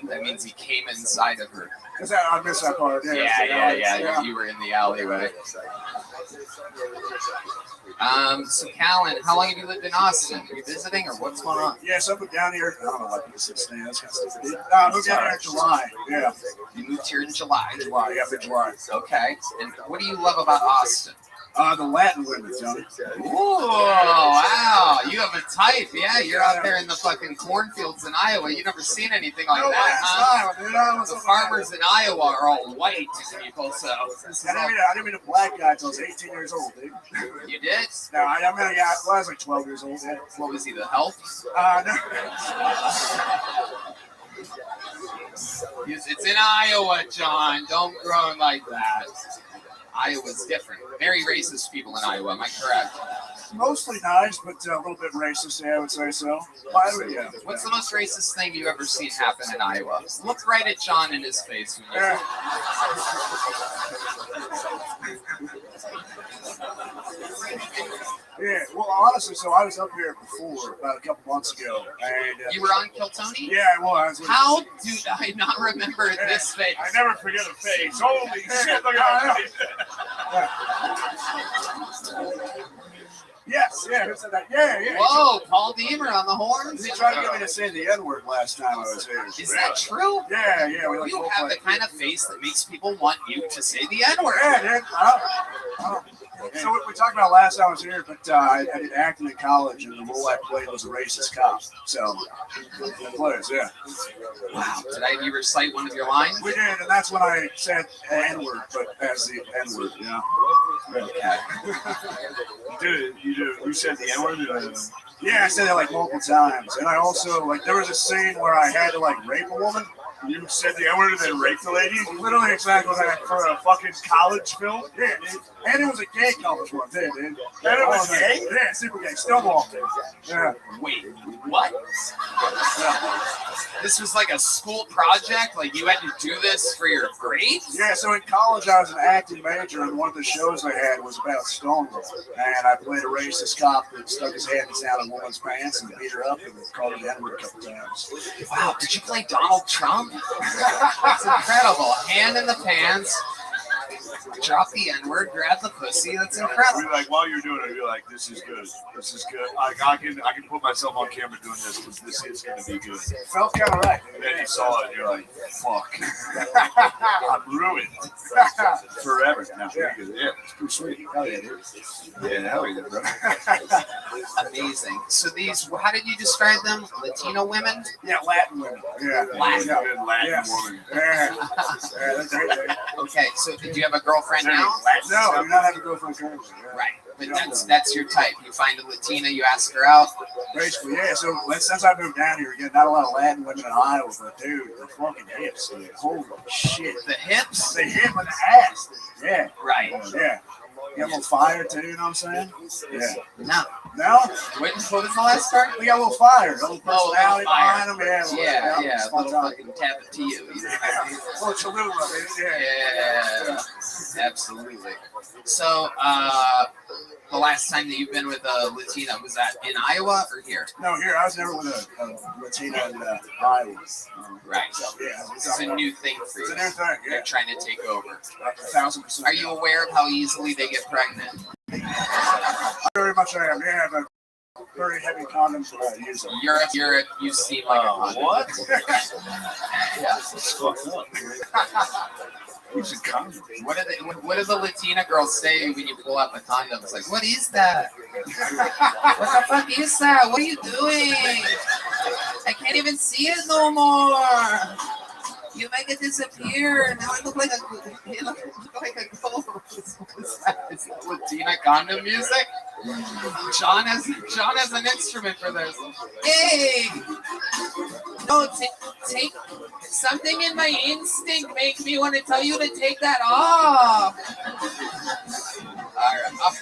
That means he came inside of her. I missed that part. Yeah. You were in the alleyway. So Callan, how long have you lived in Austin? Are you visiting or what's going on? Yeah, so I moved down here. I don't know, like that's kind of stupid. I moved down here in July. Yeah. You moved here in July. Mid-July. Okay. And what do you love about Austin? The Latin women, Tony. Ooh, wow. You have a type. Yeah, you're out there in the fucking cornfields in Iowa. You've never seen anything like that, huh? The farmers in Iowa are all white people, so. I didn't mean a black guy until I was 18 years old, dude. You did? No, I was like 12 years old. Yeah. What was he, the help? No. It's in Iowa, John. Don't groan like that. Iowa's different. Very racist people in Iowa, am I correct? Mostly nice, but a little bit racist, yeah, I would say so. Yeah. What's the most racist thing you've ever seen happen in Iowa? Look right at John in his face. Yeah, well, honestly, so I was up here before, about a couple months ago. And, you were on Kiltony? Yeah, I was. How do I not remember this face? I never forget a face. Holy shit, look at that face. Yes, who said that? Yeah. Whoa, Paul Deemer on the horns? He tried to get me to say the N-word last time I was here. Is that true? Yeah. You have the kind of face that makes people want you to say the N-word. Yeah, dude. So we talked about last time I was here, but I did acting in college, and the role I played was a racist cop. So, players, yeah. Wow. Did you recite one of your lines? We did, and that's when I said N-word, but as the N-word, yeah. Okay. You said the N-word? Yeah, I said it like multiple times, and I also there was a scene where I had to rape a woman. You said the N-word and then raped the lady? Literally exactly that for a fucking college film. Yeah, dude. And it was a gay college one, dude. And it was gay? Yeah, super gay. Stonewall, dude. Yeah. Wait, what? This was like a school project? Like you had to do this for your grades? Yeah, so in college I was an acting major, and one of the shows I had was about Stonewall. And I played a racist cop that stuck his hands down a woman's pants and beat her up and called her the N-word a couple times. Wow, did you play Donald Trump? That's incredible. Hand in the pants. Drop the N-word, grab the pussy. That's incredible. You're like, while you're doing it, you're like, this is good. This is good. I can put myself on camera doing this because this is going to be good. It felt kind of right. And then you saw it, and you're like, fuck. I'm ruined. Forever. Now, yeah, it's pretty sweet. Hell yeah, dude. Yeah, hell yeah, bro. Amazing. So these, how did you describe them? Latino women? Yeah, Latin women. Yeah. Latin women. Yeah. That's great. Okay, so did you have a girlfriend now? No, I do not have a girlfriend currently. Yeah. Right, but that's your type. You find a Latina, you ask her out. Basically, yeah. So since I moved down here, again, not a lot of Latin women in Iowa, but dude, the fucking hips, dude. Holy shit. The hips? The hip and the ass, dude. Yeah. Right. Yeah. You have a little fire too, you know what I'm saying? Yeah. No. No? What was the last part? We got a little fire. A little personality behind them. Yeah. A little fucking tap it to you. Well, Cholula, baby. Yeah. Absolutely. So, the last time that you've been with a Latina, was that in Iowa or here? No, here. I was never with a Latina in Iowa. Right. Yeah. This is a new thing for you. It's a new thing, yeah. They're trying to take over. 1,000%. Are you aware of how easily they get pregnant? Very much I am. They have a very heavy condoms that I use. Europe, you seem like a condom. What? Yeah. It's fucked up. Who's a condom? What do the Latina girls say when you pull out the condom? It's like, what is that? What the fuck is that? What are you doing? I can't even see it no more. You make it disappear. Now I look like a ghost. Is that Latina condom music? John has an instrument for this. Hey! No, take something in my instinct makes me want to tell you to take that off.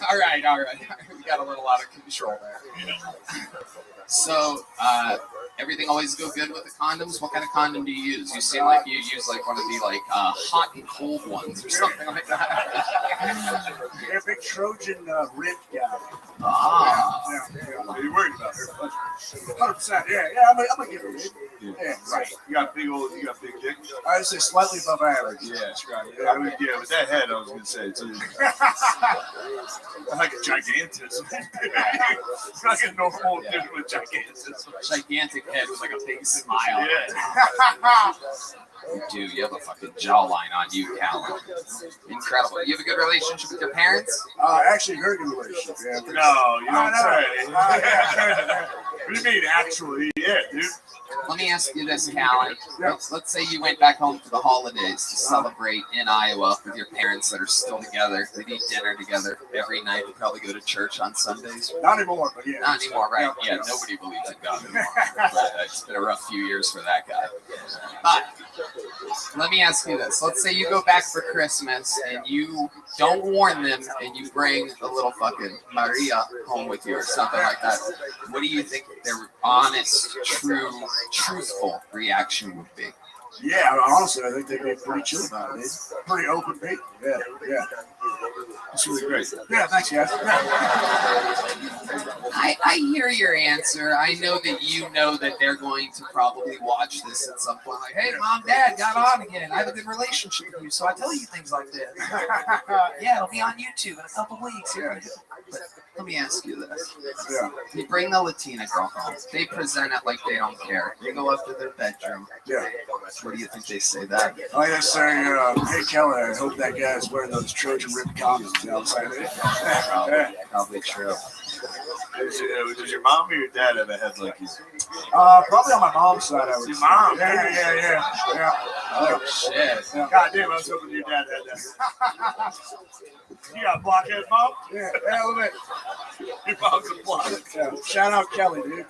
All right. We got a little out of control there. So, everything always go good with the condoms? What kind of condom do you use? You seem like you use like one of the hot and cold ones or something like that. You're a big Trojan rib guy. Ah. Yeah. Are you worried about her? 100%. Yeah. I'm gonna give it. Yeah. Right. You got big dick? I would say slightly above average. Yeah, that's right. Yeah, with that head, I was gonna say too. Like a gigantism. Like a normal dude with gigantism. Gigantic head with like a big smile. Yeah. You do. You have a fucking jawline on you, Calvin. Incredible. You have a good relationship with your parents? Actually, very good relationship. Yeah. No, you don't say. What do you mean, actually? Yeah, dude. Let me ask you this, Callan. Let's say you went back home for the holidays to celebrate in Iowa with your parents that are still together. They eat dinner together every night. They probably go to church on Sundays. Not anymore, but yeah. Not anymore, right? Yeah, nobody believes in God anymore. But it's been a rough few years for that guy. But let me ask you this. Let's say you go back for Christmas and you don't warn them and you bring a little fucking Maria home with you or something like that. What do you think their honest, truthful reaction would be? Yeah, honestly, I think they'd be pretty chill about it. Pretty open people. Yeah. That's really great. Yeah, thanks, guys. I hear your answer. I know that you know that they're going to probably watch this at some point. Like, hey, Mom, Dad, got on again. I have a good relationship with you, so I tell you things like this. Yeah, it'll be on YouTube in a couple weeks. Yeah. But let me ask you this. Yeah. You bring the Latina girl home. They present it like they don't care. You go up to their bedroom. Yeah. What do you think they say that? Oh, yes, sir. Hey, Keller, I hope that guy's wearing those Trojan ribbed condoms outside. Probably true. Does your mom or your dad have a head like you? Probably on my mom's side, I would Your say. mom? Yeah. Oh shit! God damn, I was hoping your dad had that. You got a blockhead mom? Yeah, a little bit. Your mom's a blockhead. Yeah. Shout out Kelly, dude.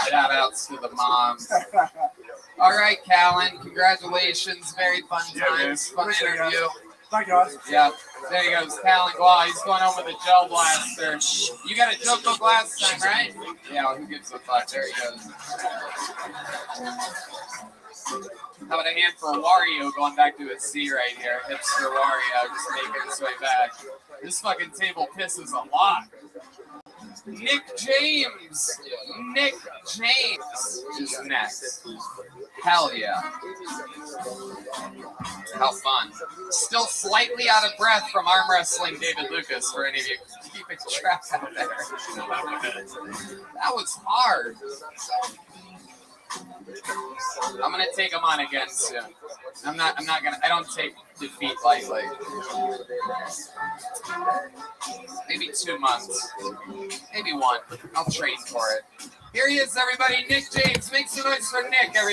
Shout outs to the moms. All right, Callan, congratulations. Very fun times, fun interview. Thank you, guys. Yeah, there he goes, Callan Glaw. He's going on with a gel blaster. You got a joke book last time, right? Yeah, who gives a fuck? There he goes. How about a hand for Wario going back to his C right here? Hipster Wario just making his way back. This fucking table pisses a lot. Nick James is next. Hell yeah. How fun. Still slightly out of breath from arm wrestling David Lucas for any of you keeping track out there. That was hard. I'm gonna take him on again soon. I don't take defeat lightly. Maybe 2 months. Maybe 1. I'll train for it. Here he is, everybody. Nick James. Make some noise for Nick, everybody.